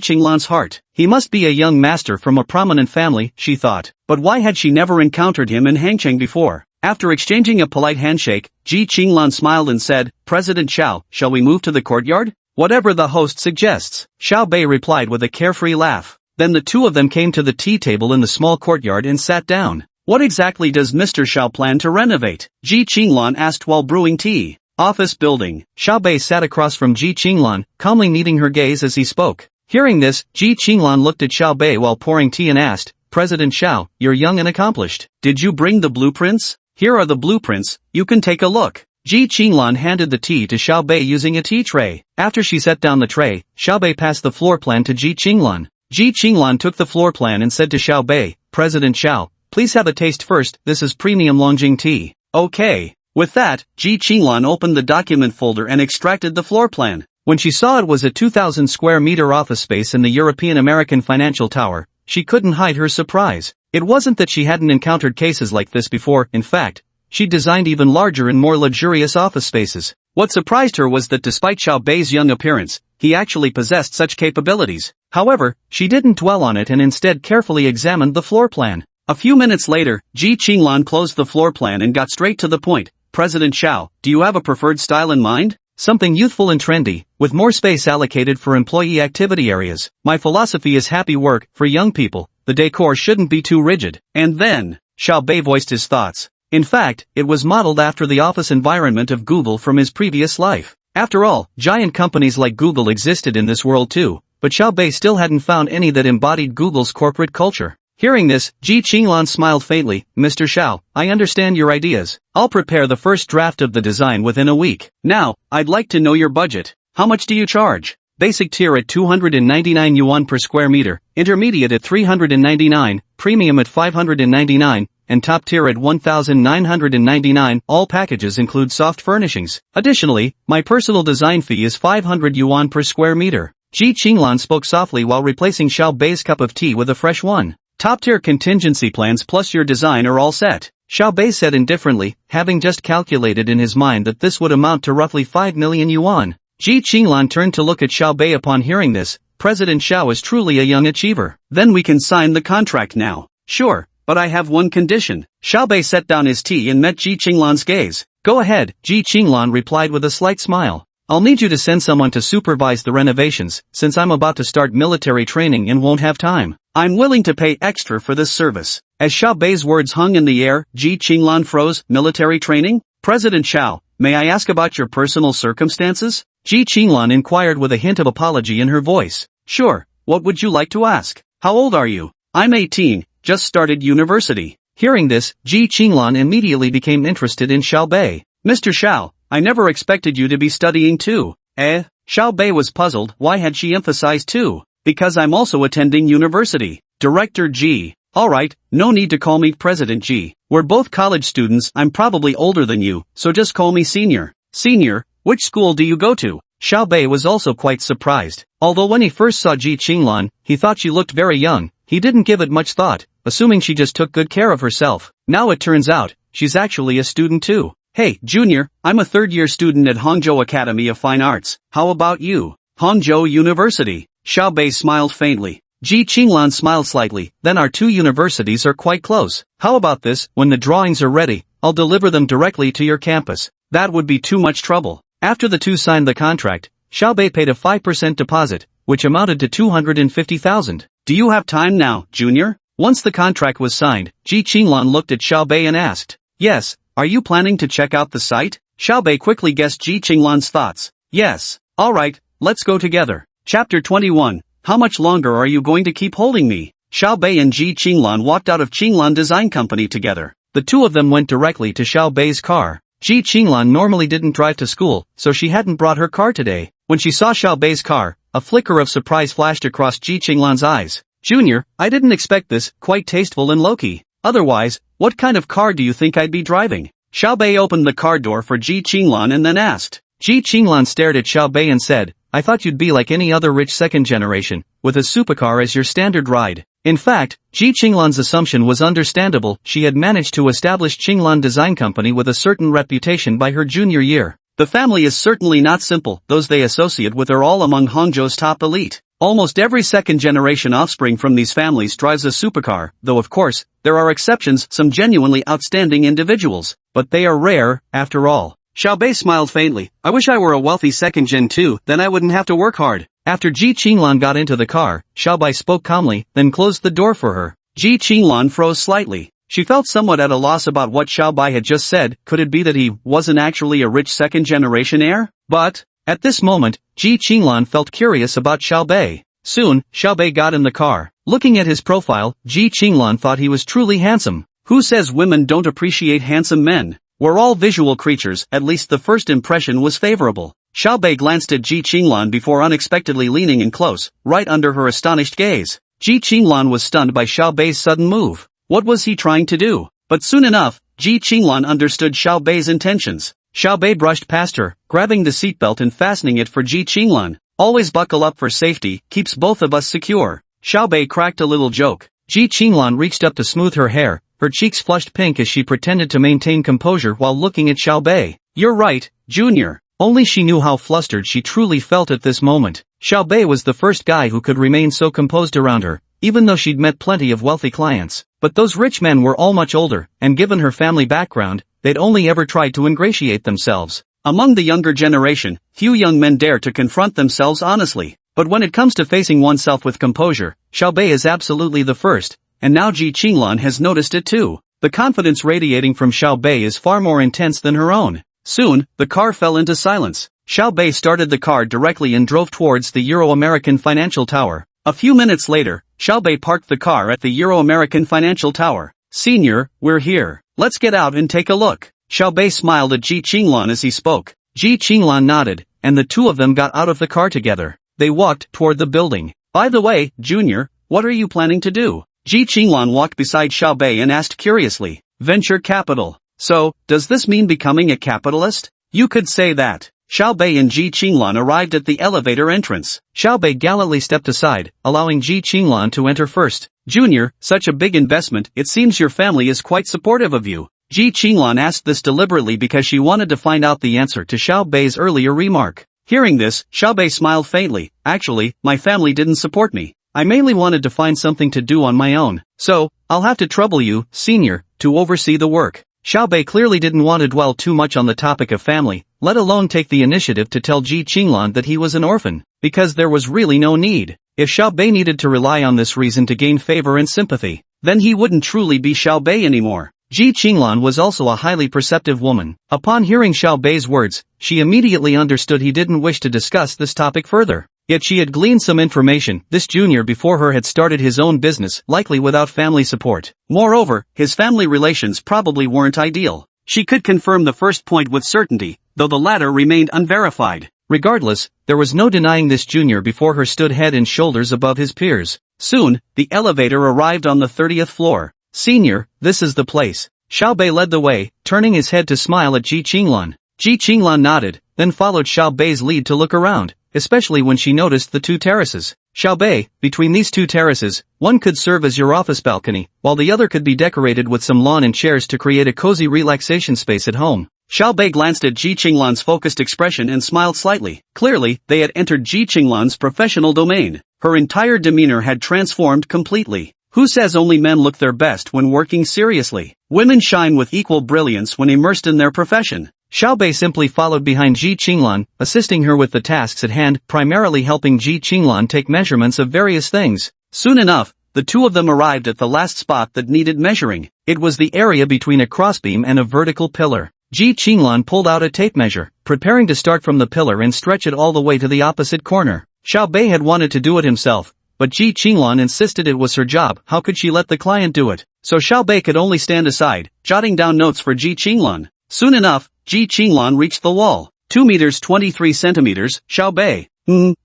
Qinglan's heart. He must be a young master from a prominent family, she thought. But why had she never encountered him in Hangcheng before? After exchanging a polite handshake, Ji Qinglan smiled and said, "President Xiao, shall we move to the courtyard?" "Whatever the host suggests," Xiao Bei replied with a carefree laugh. Then the two of them came to the tea table in the small courtyard and sat down. "What exactly does Mr. Xiao plan to renovate?" Ji Qinglan asked while brewing tea. "Office building." Xiao Bei sat across from Ji Qinglan, calmly meeting her gaze as he spoke. Hearing this, Ji Qinglan looked at Xiao Bei while pouring tea and asked, "President Xiao, you're young and accomplished. Did you bring the blueprints?" "Here are the blueprints, you can take a look." Ji Qinglan handed the tea to Xiao Bei using a tea tray. After she set down the tray, Xiao Bei passed the floor plan to Ji Qinglan. Ji Qinglan took the floor plan and said to Xiao Bei, "President Xiao, please have a taste first, this is premium Longjing tea." "Okay." With that, Ji Qinglan opened the document folder and extracted the floor plan. When she saw it was a 2,000 square meter office space in the European American Financial Tower, she couldn't hide her surprise. It wasn't that she hadn't encountered cases like this before, in fact, she designed even larger and more luxurious office spaces. What surprised her was that despite Xiao Bei's young appearance, he actually possessed such capabilities. However, she didn't dwell on it and instead carefully examined the floor plan. A few minutes later, Ji Qinglan closed the floor plan and got straight to the point. "President Xiao, do you have a preferred style in mind?" "Something youthful and trendy, with more space allocated for employee activity areas. My philosophy is happy work, for young people. The decor shouldn't be too rigid." And then, Xiao Bei voiced his thoughts. In fact, it was modeled after the office environment of Google from his previous life. After all, giant companies like Google existed in this world too, but Xiao Bei still hadn't found any that embodied Google's corporate culture. Hearing this, Ji Qinglan smiled faintly. Mr. Xiao, I understand your ideas. I'll prepare the first draft of the design within a week. Now, I'd like to know your budget. How much do you charge? Basic tier at 299 yuan per square meter, intermediate at 399, premium at 599, and top tier at 1,999. All packages include soft furnishings. Additionally, my personal design fee is 500 yuan per square meter. Ji Qinglan spoke softly while replacing Xiao Bei's cup of tea with a fresh one. Top-tier contingency plans plus your design are all set, Xiao Bei said indifferently, having just calculated in his mind that this would amount to roughly 5 million yuan. Ji Qinglan turned to look at Xiao Bei upon hearing this. President Xiao is truly a young achiever. Then we can sign the contract now. Sure, but I have one condition. Xiao Bei set down his tea and met Ji Qinglan's gaze. Go ahead, Ji Qinglan replied with a slight smile. I'll need you to send someone to supervise the renovations, since I'm about to start military training and won't have time. I'm willing to pay extra for this service. As Xiao Bei's words hung in the air, Ji Qinglan froze. Military training? President Xiao, may I ask about your personal circumstances? Ji Qinglan inquired with a hint of apology in her voice. Sure, what would you like to ask? How old are you? I'm 18, just started university. Hearing this, Ji Qinglan immediately became interested in Xiao Bei. Mr. Xiao, I never expected you to be studying too. Xiao Bei was puzzled. Why had she emphasized too? Because I'm also attending university. Director Ji. Alright, no need to call me President Ji. We're both college students. I'm probably older than you, so just call me senior. Senior, which school do you go to? Xiao Bei was also quite surprised. Although when he first saw Ji Qinglan, he thought she looked very young, he didn't give it much thought, assuming she just took good care of herself. Now it turns out, she's actually a student too. Hey, Junior, I'm a third-year student at Hangzhou Academy of Fine Arts. How about you? Hangzhou University. Xiao Bei smiled faintly. Ji Qinglan smiled slightly. Then our two universities are quite close. How about this? When the drawings are ready, I'll deliver them directly to your campus. That would be too much trouble. After the two signed the contract, Xiao Bei paid a 5% deposit, which amounted to 250,000. Do you have time now, Junior? Once the contract was signed, Ji Qinglan looked at Xiao Bei and asked. Yes. Are you planning to check out the site? Xiao Bei quickly guessed Ji Qinglan's thoughts. Yes. Alright, let's go together. Chapter 21. How much longer are you going to keep holding me? Xiao Bei and Ji Qinglan walked out of Qinglan Design Company together. The two of them went directly to Xiao Bei's car. Ji Qinglan normally didn't drive to school, so she hadn't brought her car today. When she saw Xiao Bei's car, a flicker of surprise flashed across Ji Qinglan's eyes. Junior, I didn't expect this, quite tasteful and low-key. Otherwise, what kind of car do you think I'd be driving? Xiao Bei opened the car door for Ji Qinglan and then asked. Ji Qinglan stared at Xiao Bei and said, I thought you'd be like any other rich second generation, with a supercar as your standard ride. In fact, Ji Qinglan's assumption was understandable. She had managed to establish Qinglan Design Company with a certain reputation by her junior year. The family is certainly not simple. Those they associate with are all among Hangzhou's top elite. Almost every second-generation offspring from these families drives a supercar, though of course, there are exceptions, some genuinely outstanding individuals, but they are rare, after all. Xiao Bei smiled faintly. I wish I were a wealthy second-gen too, then I wouldn't have to work hard. After Ji Qinglan got into the car, Xiao Bei spoke calmly, then closed the door for her. Ji Qinglan froze slightly. She felt somewhat at a loss about what Xiao Bei had just said. Could it be that he wasn't actually a rich second-generation heir? But, at this moment, Ji Qinglan felt curious about Xiao Bei. Soon, Xiao Bei got in the car. Looking at his profile, Ji Qinglan thought he was truly handsome. Who says women don't appreciate handsome men? We're all visual creatures. At least the first impression was favorable. Xiao Bei glanced at Ji Qinglan before unexpectedly leaning in close, right under her astonished gaze. Ji Qinglan was stunned by Xiao Bei's sudden move. What was he trying to do? But soon enough, Ji Qinglan understood Xiao Bei's intentions. Xiao Bei brushed past her, grabbing the seatbelt and fastening it for Ji Qinglan. Always buckle up for safety, keeps both of us secure. Xiao Bei cracked a little joke. Ji Qinglan reached up to smooth her hair, her cheeks flushed pink as she pretended to maintain composure while looking at Xiao Bei. You're right, Junior. Only she knew how flustered she truly felt at this moment. Xiao Bei was the first guy who could remain so composed around her, even though she'd met plenty of wealthy clients. But those rich men were all much older, and given her family background, they'd only ever tried to ingratiate themselves. Among the younger generation, few young men dare to confront themselves honestly. But when it comes to facing oneself with composure, Xiao Bei is absolutely the first, and now Ji Qinglan has noticed it too. The confidence radiating from Xiao Bei is far more intense than her own. Soon, the car fell into silence. Xiao Bei started the car directly and drove towards the Euro-American Financial Tower. A few minutes later, Xiao Bei parked the car at the Euro-American Financial Tower. "Senior, we're here. Let's get out and take a look." Xiao Bei smiled at Ji Qinglan as he spoke. Ji Qinglan nodded, and the two of them got out of the car together. They walked toward the building. "By the way, Junior, what are you planning to do?" Ji Qinglan walked beside Xiao Bei and asked curiously. "Venture capital. So, does this mean becoming a capitalist?" "You could say that." Xiao Bei and Ji Qinglan arrived at the elevator entrance. Xiao Bei gallantly stepped aside, allowing Ji Qinglan to enter first. "Junior, such a big investment, it seems your family is quite supportive of you." Ji Qinglan asked this deliberately because she wanted to find out the answer to Xiao Bei's earlier remark. Hearing this, Xiao Bei smiled faintly. "Actually, my family didn't support me. I mainly wanted to find something to do on my own. So, I'll have to trouble you, Senior, to oversee the work." Xiao Bei clearly didn't want to dwell too much on the topic of family, let alone take the initiative to tell Ji Qinglan that he was an orphan, because there was really no need. If Xiao Bei needed to rely on this reason to gain favor and sympathy, then he wouldn't truly be Xiao Bei anymore. Ji Qinglan was also a highly perceptive woman. Upon hearing Xiao Bei's words, she immediately understood he didn't wish to discuss this topic further. Yet she had gleaned some information. This junior before her had started his own business, likely without family support. Moreover, his family relations probably weren't ideal. She could confirm the first point with certainty, though the latter remained unverified. Regardless, there was no denying this junior before her stood head and shoulders above his peers. Soon, the elevator arrived on the 30th floor. "Senior, this is the place." Xiao Bei led the way, turning his head to smile at Ji Qinglan. Ji Qinglan nodded, then followed Xiao Bei's lead to look around, especially when she noticed the two terraces. "Xiao Bei, between these two terraces, one could serve as your office balcony, while the other could be decorated with some lawn and chairs to create a cozy relaxation space at home." Xiao Bei glanced at Ji Qinglan's focused expression and smiled slightly. Clearly, they had entered Ji Qinglan's professional domain. Her entire demeanor had transformed completely. Who says only men look their best when working seriously? Women shine with equal brilliance when immersed in their profession. Xiao Bei simply followed behind Ji Qinglan, assisting her with the tasks at hand, primarily helping Ji Qinglan take measurements of various things. Soon enough, the two of them arrived at the last spot that needed measuring. It was the area between a crossbeam and a vertical pillar. Ji Qinglan pulled out a tape measure, preparing to start from the pillar and stretch it all the way to the opposite corner. Xiao Bei had wanted to do it himself, but Ji Qinglan insisted it was her job. How could she let the client do it? So Xiao Bei could only stand aside, jotting down notes for Ji Qinglan. Soon enough, Ji Qinglan reached the wall. 2 meters 23 centimeters, Xiao Bei.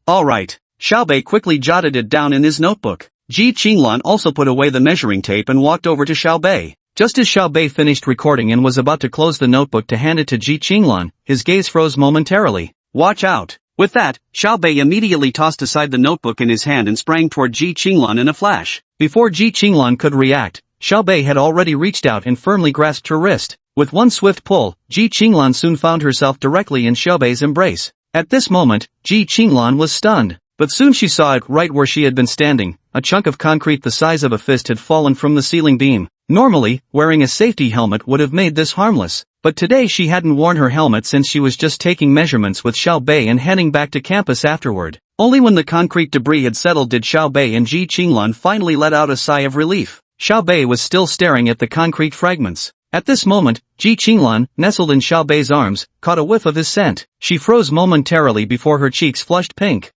Alright. Xiao Bei quickly jotted it down in his notebook. Ji Qinglan also put away the measuring tape and walked over to Xiao Bei. Just as Xiao Bei finished recording and was about to close the notebook to hand it to Ji Qinglan, his gaze froze momentarily. "Watch out." With that, Xiao Bei immediately tossed aside the notebook in his hand and sprang toward Ji Qinglan in a flash. Before Ji Qinglan could react, Xiao Bei had already reached out and firmly grasped her wrist. With one swift pull, Ji Qinglan soon found herself directly in Xiao Bei's embrace. At this moment, Ji Qinglan was stunned. But soon she saw it right where she had been standing. A chunk of concrete the size of a fist had fallen from the ceiling beam. Normally, wearing a safety helmet would have made this harmless. But today she hadn't worn her helmet since she was just taking measurements with Xiao Bei and heading back to campus afterward. Only when the concrete debris had settled did Xiao Bei and Ji Qinglan finally let out a sigh of relief. Xiao Bei was still staring at the concrete fragments. At this moment, Ji Qinglan, nestled in Xiao Bei's arms, caught a whiff of his scent. She froze momentarily before her cheeks flushed pink.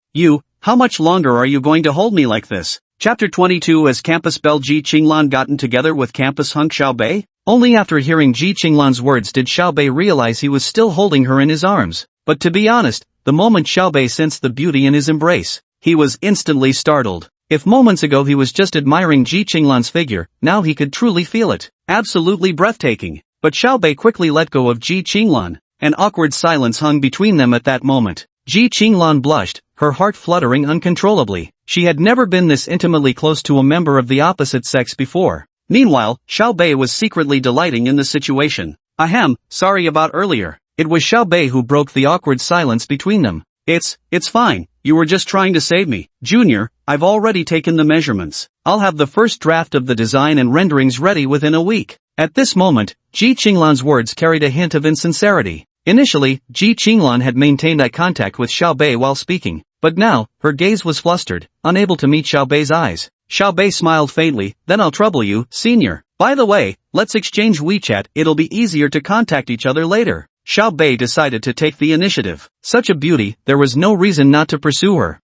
How much longer are you going to hold me like this? Chapter 22. As campus belle Ji Qinglan gotten together with campus hunk Xiao Bei? Only after hearing Ji Qinglan's words did Xiao Bei realize he was still holding her in his arms. But to be honest, the moment Xiao Bei sensed the beauty in his embrace, he was instantly startled. If moments ago he was just admiring Ji Qinglan's figure, now he could truly feel it. Absolutely breathtaking. But Xiao Bei quickly let go of Ji Qinglan. An awkward silence hung between them at that moment. Ji Qinglan blushed, her heart fluttering uncontrollably. She had never been this intimately close to a member of the opposite sex before. Meanwhile, Xiao Bei was secretly delighting in the situation. Ahem, sorry about earlier. It was Xiao Bei who broke the awkward silence between them. It's fine, you were just trying to save me. Junior, I've already taken the measurements. I'll have the first draft of the design and renderings ready within a week. At this moment, Ji Qinglan's words carried a hint of insincerity. Initially, Ji Qinglan had maintained eye contact with Xiao Bei while speaking, but now, her gaze was flustered, unable to meet Xiao Bei's eyes. Xiao Bei smiled faintly. Then I'll trouble you, Senior. By the way, let's exchange WeChat, it'll be easier to contact each other later. Xiao Bei decided to take the initiative. Such a beauty, there was no reason not to pursue her.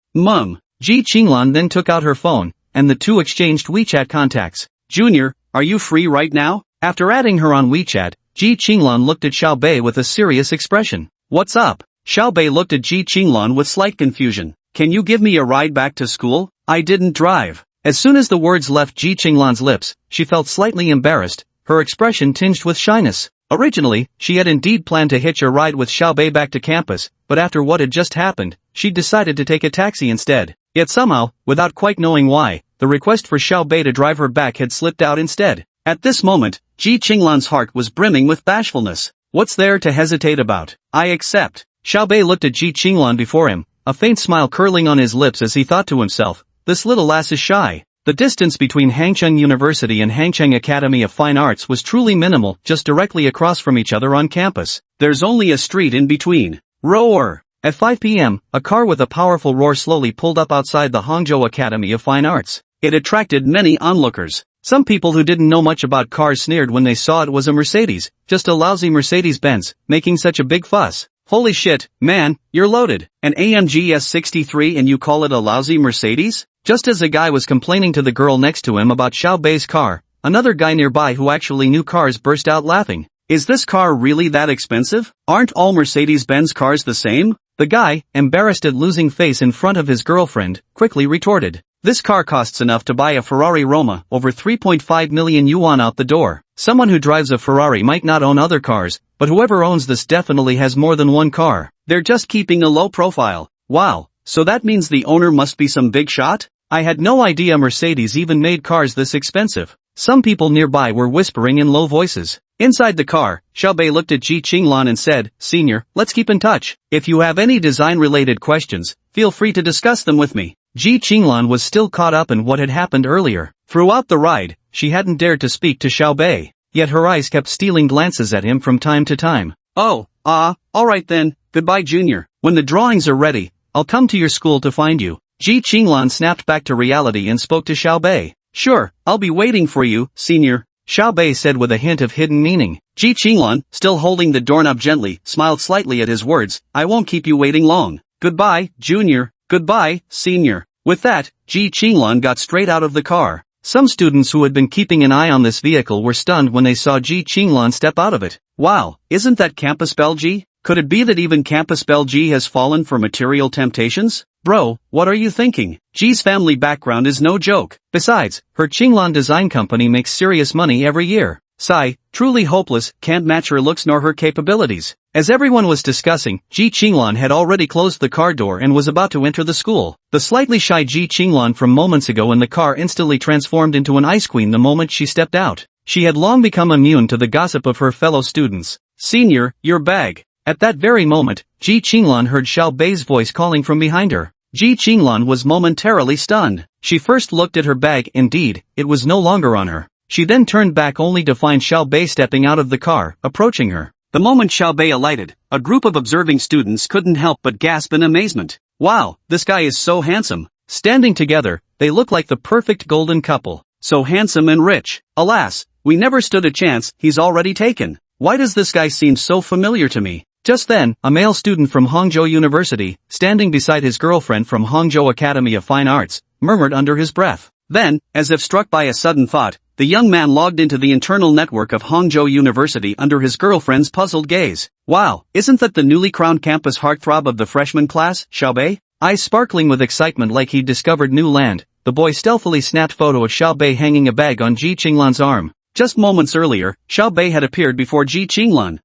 Ji Qinglan then took out her phone, and the two exchanged WeChat contacts. Junior, are you free right now? After adding her on WeChat, Ji Qinglan looked at Xiao Bei with a serious expression. What's up? Xiao Bei looked at Ji Qinglan with slight confusion. Can you give me a ride back to school? I didn't drive. As soon as the words left Ji Qinglan's lips, she felt slightly embarrassed, her expression tinged with shyness. Originally, she had indeed planned to hitch a ride with Xiao Bei back to campus, but after what had just happened, she decided to take a taxi instead. Yet somehow, without quite knowing why, the request for Xiao Bei to drive her back had slipped out instead. At this moment, Ji Qinglan's heart was brimming with bashfulness. What's there to hesitate about? I accept. Xiao Bei looked at Ji Qinglan before him, a faint smile curling on his lips as he thought to himself, this little lass is shy. The distance between Hangcheng University and Hangcheng Academy of Fine Arts was truly minimal, just directly across from each other on campus. There's only a street in between. Roar! At 5 p.m., a car with a powerful roar slowly pulled up outside the Hangzhou Academy of Fine Arts. It attracted many onlookers. Some people who didn't know much about cars sneered when they saw it was a Mercedes, just a lousy Mercedes-Benz, making such a big fuss. Holy shit, man, you're loaded. An AMG S63 and you call it a lousy Mercedes? Just as a guy was complaining to the girl next to him about Xiao Bei's car, another guy nearby who actually knew cars burst out laughing. Is this car really that expensive? Aren't all Mercedes-Benz cars the same? The guy, embarrassed at losing face in front of his girlfriend, quickly retorted. This car costs enough to buy a Ferrari Roma, over 3.5 million yuan out the door. Someone who drives a Ferrari might not own other cars, but whoever owns this definitely has more than one car. They're just keeping a low profile. Wow, so that means the owner must be some big shot? I had no idea Mercedes even made cars this expensive. Some people nearby were whispering in low voices. Inside the car, Xiao Bei looked at Ji Qinglan and said, Senior, let's keep in touch. If you have any design-related questions, feel free to discuss them with me. Ji Qinglan was still caught up in what had happened earlier. Throughout the ride, she hadn't dared to speak to Xiao Bei, yet her eyes kept stealing glances at him from time to time. Alright then, goodbye Junior. When the drawings are ready, I'll come to your school to find you. Ji Qinglan snapped back to reality and spoke to Xiao Bei. Sure, I'll be waiting for you, Senior. Xiao Bei said with a hint of hidden meaning. Ji Qinglan, still holding the doorknob gently, smiled slightly at his words. I won't keep you waiting long. Goodbye, Junior. Goodbye, Senior. With that, Ji Qinglan got straight out of the car. Some students who had been keeping an eye on this vehicle were stunned when they saw Ji Qinglan step out of it. Wow, isn't that Campus Belgi? Could it be that even Campus Belgi has fallen for material temptations? Bro, what are you thinking? Ji's family background is no joke. Besides, her Qinglan design company makes serious money every year. Sigh, truly hopeless, can't match her looks nor her capabilities. As everyone was discussing, Ji Qinglan had already closed the car door and was about to enter the school. The slightly shy Ji Qinglan from moments ago in the car instantly transformed into an ice queen the moment she stepped out. She had long become immune to the gossip of her fellow students. Senior, your bag. At that very moment, Ji Qinglan heard Xiao Bei's voice calling from behind her. Ji Qinglan was momentarily stunned. She first looked at her bag, indeed, it was no longer on her. She then turned back only to find Xiao Bei stepping out of the car, approaching her. The moment Xiao Bei alighted, a group of observing students couldn't help but gasp in amazement. Wow, this guy is so handsome. Standing together, they look like the perfect golden couple. So handsome and rich. Alas, we never stood a chance, he's already taken. Why does this guy seem so familiar to me? Just then, a male student from Hangzhou University, standing beside his girlfriend from Hangzhou Academy of Fine Arts, murmured under his breath. Then, as if struck by a sudden thought, the young man logged into the internal network of Hangzhou University under his girlfriend's puzzled gaze. Wow, isn't that the newly crowned campus heartthrob of the freshman class, Xiao Bei? Eyes sparkling with excitement like he'd discovered new land, the boy stealthily snapped photo of Xiao Bei hanging a bag on Ji Qinglan's arm. Just moments earlier, Xiao Bei had appeared before Ji Qinglan.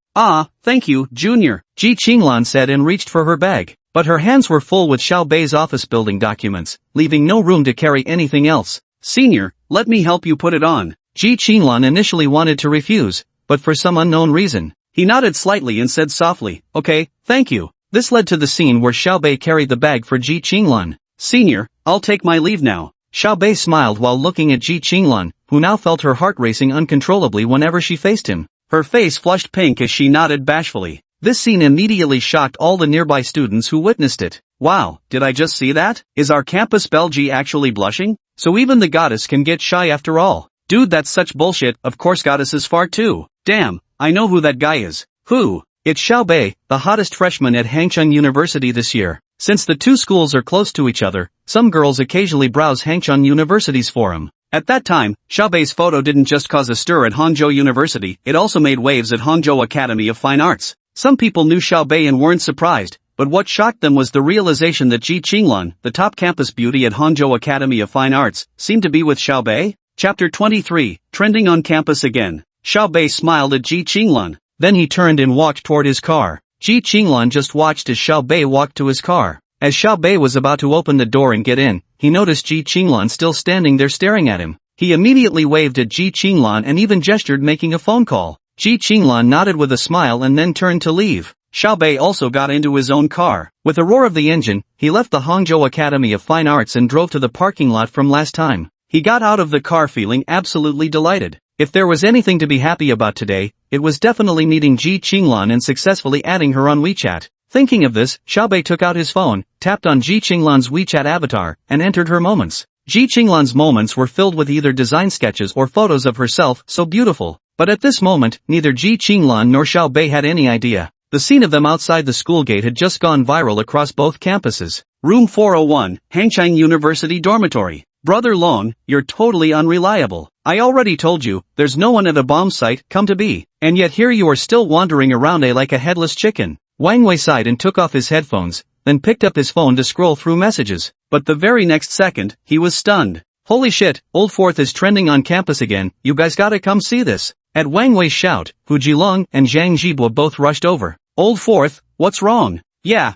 Thank you, Junior, Ji Qinglan said and reached for her bag. But her hands were full with Xiao Bei's office building documents, leaving no room to carry anything else. Senior, let me help you put it on. Ji Qinglan initially wanted to refuse, but for some unknown reason, he nodded slightly and said softly, okay, thank you. This led to the scene where Xiao Bei carried the bag for Ji Qinglan. Senior, I'll take my leave now. Xiao Bei smiled while looking at Ji Qinglan, who now felt her heart racing uncontrollably whenever she faced him. Her face flushed pink as she nodded bashfully. This scene immediately shocked all the nearby students who witnessed it. Wow, did I just see that? Is our Campus Belgi actually blushing? So even the goddess can get shy after all. Dude, that's such bullshit, of course goddesses fart too. Damn, I know who that guy is. Who? It's Xiaobei, the hottest freshman at Hangcheng University this year. Since the two schools are close to each other, some girls occasionally browse Hangcheng University's forum. At that time, Xiaobei's photo didn't just cause a stir at Hangzhou University, it also made waves at Hangzhou Academy of Fine Arts. Some people knew Xiaobei and weren't surprised, but what shocked them was the realization that Ji Qinglan, the top campus beauty at Hangzhou Academy of Fine Arts, seemed to be with Xiaobei. Chapter 23, Trending on Campus Again. Xiaobei smiled at Ji Qinglan. Then he turned and walked toward his car. Ji Qinglan just watched as Xiaobei walked to his car. As Xiaobei was about to open the door and get in, he noticed Ji Qinglan still standing there staring at him. He immediately waved at Ji Qinglan and even gestured making a phone call. Ji Qinglan nodded with a smile and then turned to leave. Xiaobei also got into his own car. With a roar of the engine, he left the Hangzhou Academy of Fine Arts and drove to the parking lot from last time. He got out of the car feeling absolutely delighted. If there was anything to be happy about today, it was definitely meeting Ji Qinglan and successfully adding her on WeChat. Thinking of this, Xiaobei took out his phone, tapped on Ji Qinglan's WeChat avatar, and entered her moments. Ji Qinglan's moments were filled with either design sketches or photos of herself so beautiful. But at this moment, neither Ji Qinglan nor Xiaobei had any idea. The scene of them outside the school gate had just gone viral across both campuses. Room 401, Hangcheng University Dormitory. Brother Long, you're totally unreliable. I already told you, there's no one at a bomb site, come to be. And yet here you are still wandering around like a headless chicken. Wang Wei sighed and took off his headphones, then picked up his phone to scroll through messages. But the very next second, he was stunned. Holy shit, Old Fourth is trending on campus again, you guys gotta come see this. At Wang Wei's shout, Hu Jilong and Zhang Zhibua both rushed over. Old Fourth, what's wrong? Yeah,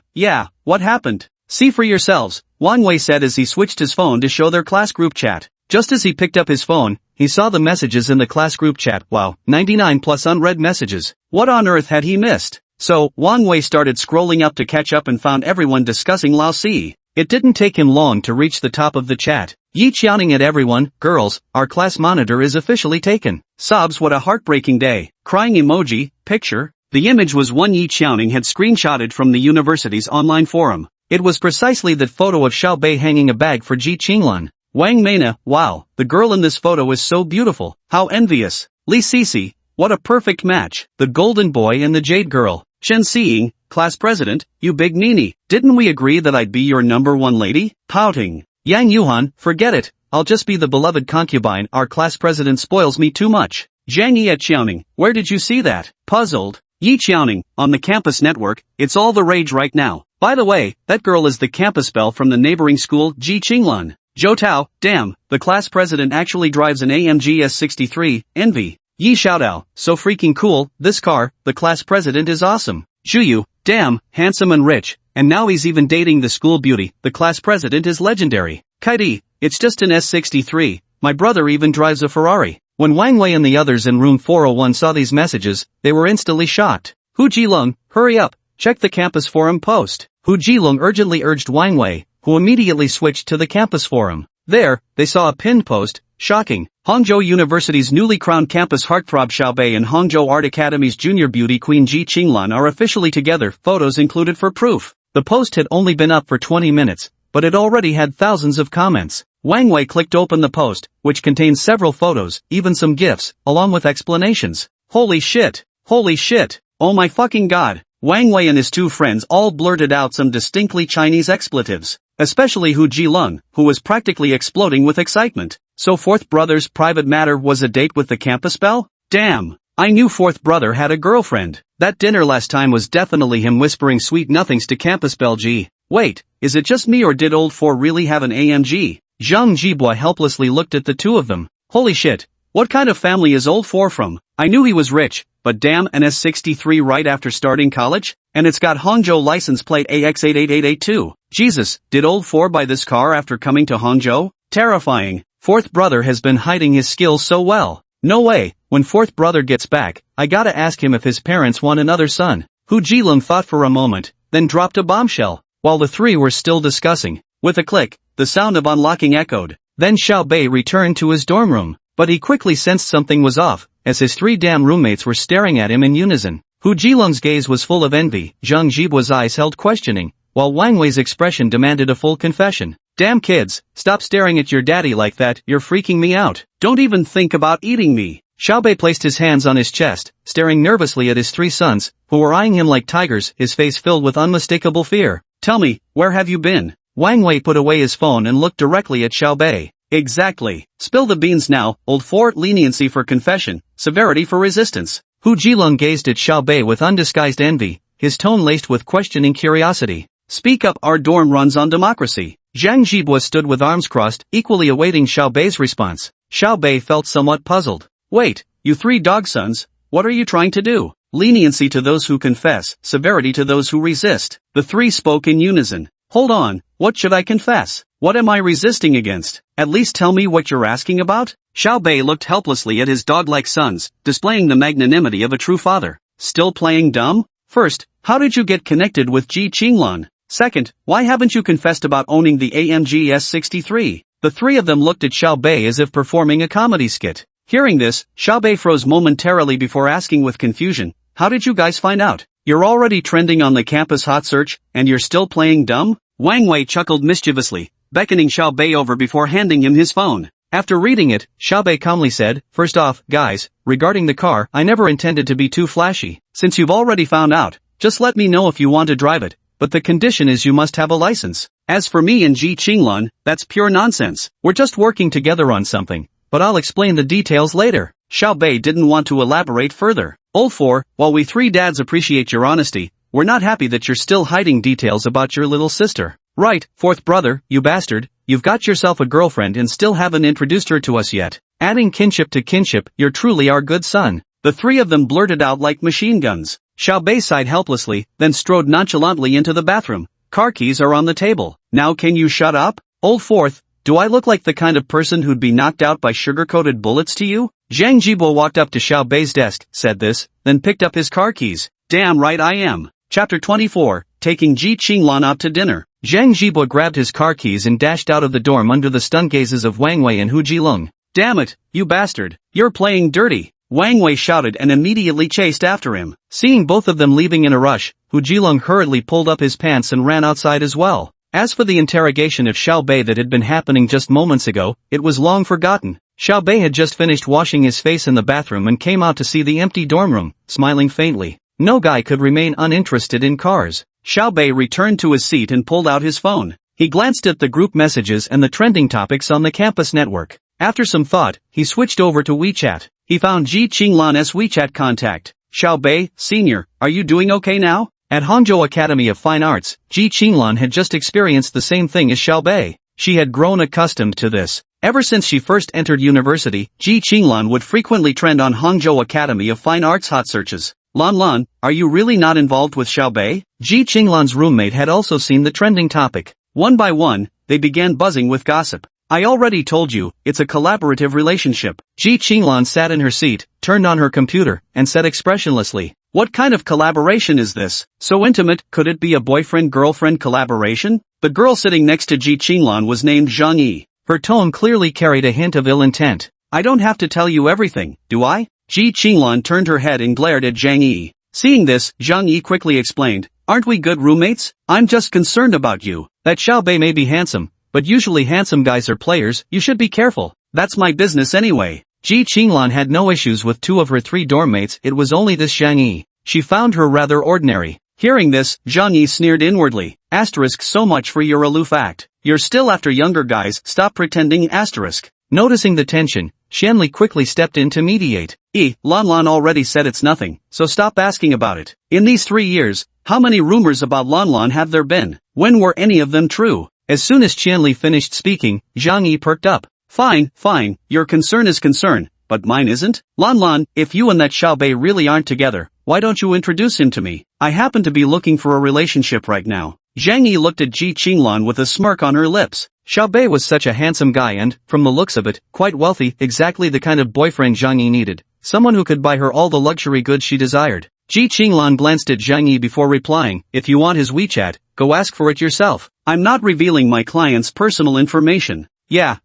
what happened? See for yourselves, Wang Wei said as he switched his phone to show their class group chat. Just as he picked up his phone, he saw the messages in the class group chat. Wow, 99 plus unread messages. What on earth had he missed? So, Wang Wei started scrolling up to catch up and found everyone discussing Lao Si. It didn't take him long to reach the top of the chat. Yi shouting at everyone, girls, our class monitor is officially taken. Sobs, what a heartbreaking day. Crying emoji, picture. The image was one Yi Qiaoning had screenshotted from the university's online forum. It was precisely that photo of Xiaobei hanging a bag for Ji Qinglan. Wang Meina, wow, the girl in this photo is so beautiful. How envious. Li Sisi, what a perfect match. The golden boy and the jade girl. Chen Xiying, class president, you big meanie. Didn't we agree that I'd be your number one lady? Pouting. Yang Yuhan, forget it. I'll just be the beloved concubine. Our class president spoils me too much. Zhang Yi at Qiaoning, where did you see that? Puzzled. Yi Qiaoning, on the campus network, it's all the rage right now. By the way, that girl is the campus belle from the neighboring school, Ji Qinglan. Zhou Tao, damn, the class president actually drives an AMG S63, envy. Yi Xiaodao, so freaking cool, this car, the class president is awesome. Zhuyu, damn, handsome and rich, and now he's even dating the school beauty, the class president is legendary. Kaidi, it's just an S63, my brother even drives a Ferrari. When Wang Wei and the others in room 401 saw these messages, they were instantly shocked. Hu Jilong, hurry up, check the campus forum post. Hu Jilong urgently urged Wang Wei, who immediately switched to the campus forum. There, they saw a pinned post, shocking. Hangzhou University's newly crowned campus heartthrob Xiaobei and Hangzhou Art Academy's junior beauty queen Ji Qinglan are officially together, photos included for proof. The post had only been up for 20 minutes, but it already had thousands of comments. Wang Wei clicked open the post, which contained several photos, even some GIFs, along with explanations. Holy shit! Holy shit! Oh my fucking god! Wang Wei and his two friends all blurted out some distinctly Chinese expletives. Especially Hu Jilong, who was practically exploding with excitement. So Fourth Brother's private matter was a date with the campus belle? Damn! I knew Fourth Brother had a girlfriend. That dinner last time was definitely him whispering sweet nothings to campus belle G. Wait, is it just me or did Old Four really have an AMG? Zhang Zhibua helplessly looked at the two of them. Holy shit, what kind of family is Old Four from? I knew he was rich, but damn, an S63 right after starting college? And it's got Hangzhou license plate AX88882. Jesus, did Old Four buy this car after coming to Hangzhou? Terrifying. Fourth Brother has been hiding his skills so well. No way, when Fourth Brother gets back, I gotta ask him if his parents want another son. Hu Jilong thought for a moment, then dropped a bombshell. While the three were still discussing, with a click, the sound of unlocking echoed. Then Xiaobei returned to his dorm room, but he quickly sensed something was off, as his three damn roommates were staring at him in unison. Hu Jilong's gaze was full of envy, Zhang Zhibua's eyes held questioning, while Wang Wei's expression demanded a full confession. Damn kids, stop staring at your daddy like that, you're freaking me out. Don't even think about eating me. Xiao Bei placed his hands on his chest, staring nervously at his three sons, who were eyeing him like tigers, his face filled with unmistakable fear. Tell me, where have you been? Wang Wei put away his phone and looked directly at Xiao Bei. Exactly. Spill the beans now, old four. Leniency for confession, severity for resistance. Hu Jilong gazed at Xiao Bei with undisguised envy, his tone laced with questioning curiosity. Speak up, our dorm runs on democracy. Zhang Jibwa stood with arms crossed, equally awaiting Xiao Bei's response. Xiao Bei felt somewhat puzzled. Wait, you three dog sons, what are you trying to do? Leniency to those who confess, severity to those who resist. The three spoke in unison. Hold on, what should I confess? What am I resisting against? At least tell me what you're asking about? Xiao Bei looked helplessly at his dog-like sons, displaying the magnanimity of a true father. Still playing dumb? First, how did you get connected with Ji Qinglan? Second, why haven't you confessed about owning the AMG S63? The three of them looked at Xiao Bei as if performing a comedy skit. Hearing this, Xiao Bei froze momentarily before asking with confusion, how did you guys find out? You're already trending on the campus hot search, and you're still playing dumb? Wang Wei chuckled mischievously, beckoning Xiao Bei over before handing him his phone. After reading it, Xiao Bei calmly said, first off, guys, regarding the car, I never intended to be too flashy. Since you've already found out, just let me know if you want to drive it, but the condition is you must have a license. As for me and Ji Qinglan, that's pure nonsense. We're just working together on something, but I'll explain the details later. Xiao Bei didn't want to elaborate further. Old four, while we three dads appreciate your honesty, we're not happy that you're still hiding details about your little sister. Right, fourth brother, you bastard, you've got yourself a girlfriend and still haven't introduced her to us yet. Adding kinship to kinship, you're truly our good son. The three of them blurted out like machine guns. Xiao Bei sighed helplessly, then strode nonchalantly into the bathroom. Car keys are on the table. Now can you shut up? Old fourth, do I look like the kind of person who'd be knocked out by sugar-coated bullets to you? Zhang Jibo walked up to Xiao Bei's desk, said this, then picked up his car keys. Damn right I am. Chapter 24, Taking Ji Qinglan out to dinner. Zhang Jibo grabbed his car keys and dashed out of the dorm under the stunned gazes of Wang Wei and Hu Jilong. Damn it, you bastard, you're playing dirty. Wang Wei shouted and immediately chased after him. Seeing both of them leaving in a rush, Hu Jilong hurriedly pulled up his pants and ran outside as well. As for the interrogation of Xiao Bei that had been happening just moments ago, it was long forgotten. Xiao Bei had just finished washing his face in the bathroom and came out to see the empty dorm room, smiling faintly. No guy could remain uninterested in cars. Xiao Bei returned to his seat and pulled out his phone. He glanced at the group messages and the trending topics on the campus network. After some thought, he switched over to WeChat. He found Ji Qinglan's WeChat contact. Xiao Bei, Senior, are you doing okay now? At Hangzhou Academy of Fine Arts, Ji Qinglan had just experienced the same thing as Xiao Bei. She had grown accustomed to this. Ever since she first entered university, Ji Qinglan would frequently trend on Hangzhou Academy of Fine Arts hot searches. Lan, are you really not involved with Xiao Bei? Ji Qinglan's roommate had also seen the trending topic. One by one, they began buzzing with gossip. I already told you, it's a collaborative relationship. Ji Qinglan sat in her seat, turned on her computer, and said expressionlessly, what kind of collaboration is this? So intimate, could it be a boyfriend-girlfriend collaboration? The girl sitting next to Ji Qinglan was named Zhang Yi. Her tone clearly carried a hint of ill intent. I don't have to tell you everything, do I? Ji Qinglan turned her head and glared at Zhang Yi. Seeing this, Zhang Yi quickly explained, aren't we good roommates? I'm just concerned about you. That Xiao Bei may be handsome, but usually handsome guys are players, you should be careful. That's my business anyway. Ji Qinglan had no issues with two of her three dorm mates, it was only this Zhang Yi. She found her rather ordinary. Hearing this, Zhang Yi sneered inwardly. Asterisk, so much for your aloof act. You're still after younger guys, stop pretending. Asterisk. Noticing the tension, Xianli quickly stepped in to mediate. Lan already said it's nothing, so stop asking about it. In these 3 years, how many rumors about Lan have there been? When were any of them true? As soon as Qianli finished speaking, Zhang Yi perked up. Fine, your concern is concern, but mine isn't. Lan, if you and that Xiao Bei really aren't together, why don't you introduce him to me? I happen to be looking for a relationship right now. Zhang Yi looked at Ji Qinglan with a smirk on her lips. Xiao Bei was such a handsome guy and, from the looks of it, quite wealthy, exactly the kind of boyfriend Zhang Yi needed. Someone who could buy her all the luxury goods she desired. Ji Qinglan glanced at Zhang Yi before replying, if you want his WeChat, go ask for it yourself. I'm not revealing my client's personal information. Yeah,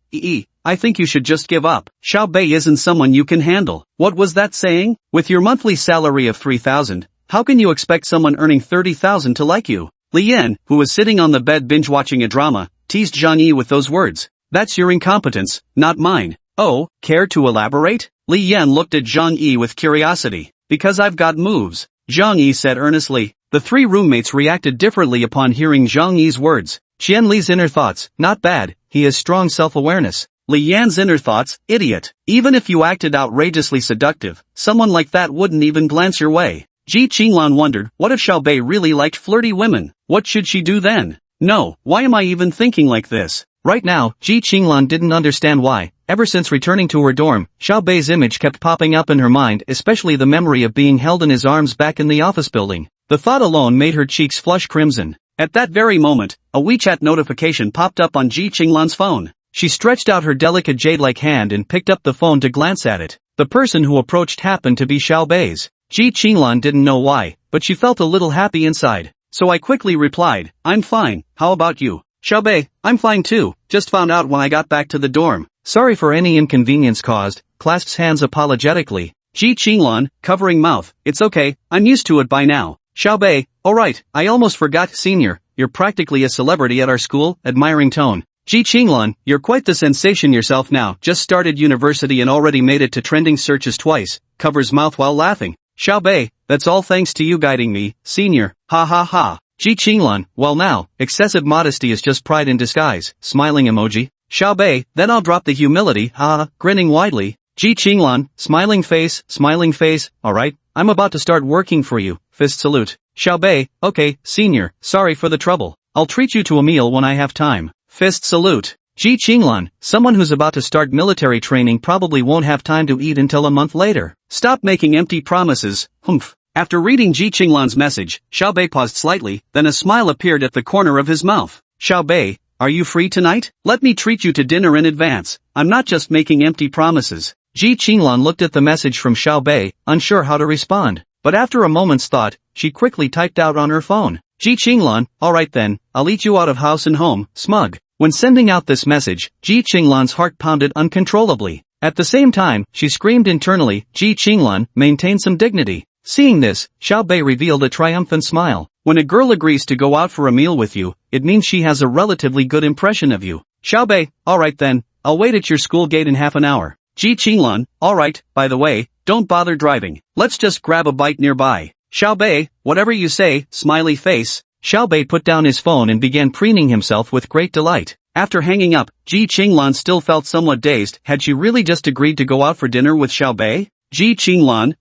I think you should just give up. Xiao Bei isn't someone you can handle. What was that saying? With your monthly salary of 3,000, how can you expect someone earning 30,000 to like you? Li Yan, who was sitting on the bed binge-watching a drama, teased Zhang Yi with those words. That's your incompetence, not mine. Oh, care to elaborate? Li Yan looked at Zhang Yi with curiosity. Because I've got moves, Zhang Yi said earnestly. The three roommates reacted differently upon hearing Zhang Yi's words. Qian Li's inner thoughts, not bad, he has strong self-awareness. Li Yan's inner thoughts, idiot. Even if you acted outrageously seductive, someone like that wouldn't even glance your way. Ji Qinglan wondered, what if Xiaobei really liked flirty women? What should she do then? No, why am I even thinking like this? Right now, Ji Qinglan didn't understand why. Ever since returning to her dorm, Xiaobei's image kept popping up in her mind, especially the memory of being held in his arms back in the office building. The thought alone made her cheeks flush crimson. At that very moment, a WeChat notification popped up on Ji Qinglan's phone. She stretched out her delicate jade-like hand and picked up the phone to glance at it. The person who approached happened to be Xiaobei's. Ji Qinglan didn't know why, but she felt a little happy inside. So I quickly replied, I'm fine, how about you? Xiaobei, I'm fine too, just found out when I got back to the dorm. Sorry for any inconvenience caused, clasps hands apologetically. Ji Qinglan, covering mouth, it's okay, I'm used to it by now. Xiaobei, alright, I almost forgot, senior, you're practically a celebrity at our school, admiring tone. Ji Qinglan, you're quite the sensation yourself now, just started university and already made it to trending searches twice, covers mouth while laughing. Xiaobei, that's all thanks to you guiding me, senior, ha ha ha. Ji Qinglan, well now, excessive modesty is just pride in disguise, smiling emoji. Xiaobei, then I'll drop the humility, grinning widely. Ji Qinglan, smiling face, alright, I'm about to start working for you, fist salute. Xiaobei, okay, senior, sorry for the trouble. I'll treat you to a meal when I have time. Fist salute. Ji Qinglan, someone who's about to start military training probably won't have time to eat until a month later. Stop making empty promises, humph. After reading Ji Qinglan's message, Xiaobei paused slightly, then a smile appeared at the corner of his mouth. Xiaobei, are you free tonight? Let me treat you to dinner in advance. I'm not just making empty promises. Ji Qinglan looked at the message from Xiaobei, unsure how to respond. But after a moment's thought, she quickly typed out on her phone. Ji Qinglan, alright then, I'll eat you out of house and home, smug. When sending out this message, Ji Qinglan's heart pounded uncontrollably. At the same time, she screamed internally, Ji Qinglan, maintain some dignity. Seeing this, Xiaobei revealed a triumphant smile. When a girl agrees to go out for a meal with you, it means she has a relatively good impression of you. Xiaobei, alright then, I'll wait at your school gate in half an hour. Ji Qinglan, alright, by the way, don't bother driving. Let's just grab a bite nearby. Xiaobei, whatever you say, smiley face. Xiaobei put down his phone and began preening himself with great delight. After hanging up, Ji Qinglan still felt somewhat dazed. Had she really just agreed to go out for dinner with Xiaobei? Ji Qinglan,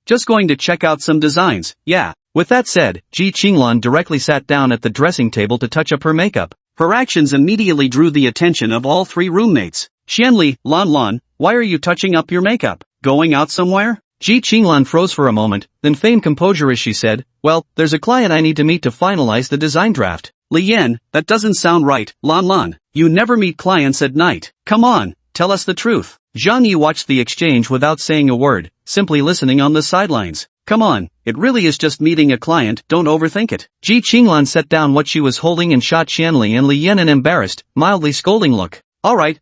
just going to check out some designs, yeah. With that said, Ji Qinglan directly sat down at the dressing table to touch up her makeup. Her actions immediately drew the attention of all three roommates. Qianli, Lan, why are you touching up your makeup? Going out somewhere? Ji Qinglan froze for a moment, then feigned composure as she said, well, there's a client I need to meet to finalize the design draft. Li Yan, that doesn't sound right, Lan. You never meet clients at night. Come on, tell us the truth. Zhang Yi watched the exchange without saying a word, simply listening on the sidelines. Come on, it really is just meeting a client, don't overthink it. Ji Qinglan set down what she was holding and shot Qianli and Li Yan an embarrassed, mildly scolding look. Alright,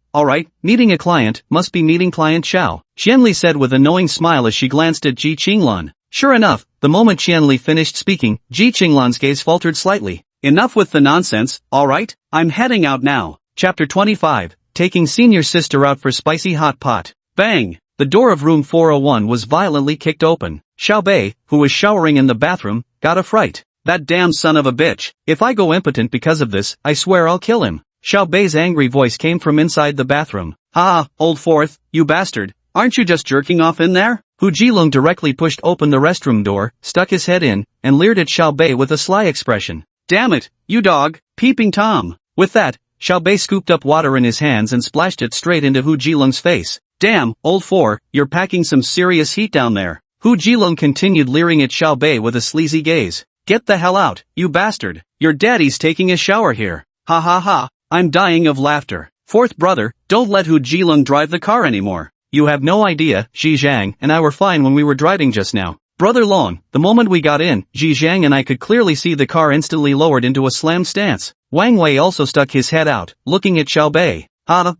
meeting a client, must be meeting client Xiao, Qianli said with a knowing smile as she glanced at Ji Qinglan. Sure enough, the moment Qianli finished speaking, Ji Qinglan's gaze faltered slightly. Enough with the nonsense, alright, I'm heading out now. Chapter 25, taking senior sister out for spicy hot pot. Bang! The door of room 401 was violently kicked open. Xiaobei, who was showering in the bathroom, got a fright. That damn son of a bitch. If I go impotent because of this, I swear I'll kill him. Xiaobei's angry voice came from inside the bathroom. Ha, old fourth, you bastard. Aren't you just jerking off in there? Hu Jilong directly pushed open the restroom door, stuck his head in, and leered at Xiaobei with a sly expression. Damn it, you dog, peeping Tom. With that, Xiaobei scooped up water in his hands and splashed it straight into Hu Jilong's face. Damn, old four, you're packing some serious heat down there. Hu Jilong continued leering at Xiaobei with a sleazy gaze. Get the hell out, you bastard. Your daddy's taking a shower here. Ha ha ha, I'm dying of laughter. Fourth brother, don't let Hu Jilong drive the car anymore. You have no idea, Xi Zhang and I were fine when we were driving just now. Brother Long, the moment we got in, Xi Zhang and I could clearly see the car instantly lowered into a slam stance. Wang Wei also stuck his head out, looking at Xiaobei.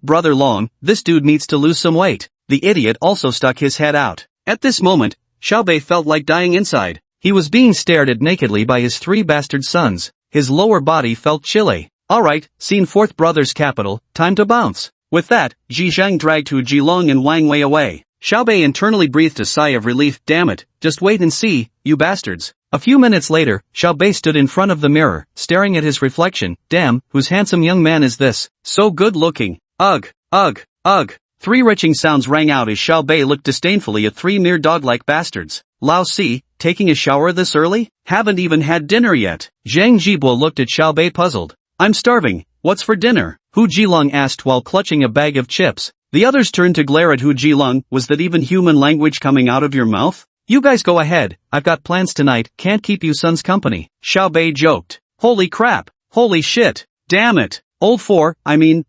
Brother Long, this dude needs to lose some weight. The idiot also stuck his head out. At this moment, Xiaobei felt like dying inside. He was being stared at nakedly by his three bastard sons. His lower body felt chilly. Alright, seen fourth brother's capital, time to bounce. With that, Ji Zhang dragged Hu Jilong and Wang Wei away. Xiaobei internally breathed a sigh of relief. Damn it, just wait and see, you bastards. A few minutes later, Xiaobei stood in front of the mirror, staring at his reflection. Damn, whose handsome young man is this? So good looking. Ugh, ugh, ugh. 3 retching sounds rang out as Xiaobei looked disdainfully at 3 mere dog-like bastards. Lao Si, taking a shower this early? Haven't even had dinner yet. Zhang Jibo looked at Xiaobei puzzled. I'm starving, what's for dinner? Hu Jilong asked while clutching a bag of chips. The others turned to glare at Hu Jilong. Was that even human language coming out of your mouth? You guys go ahead, I've got plans tonight, can't keep you sons company. Xiaobei joked. Holy crap, holy shit, damn it. Old 4,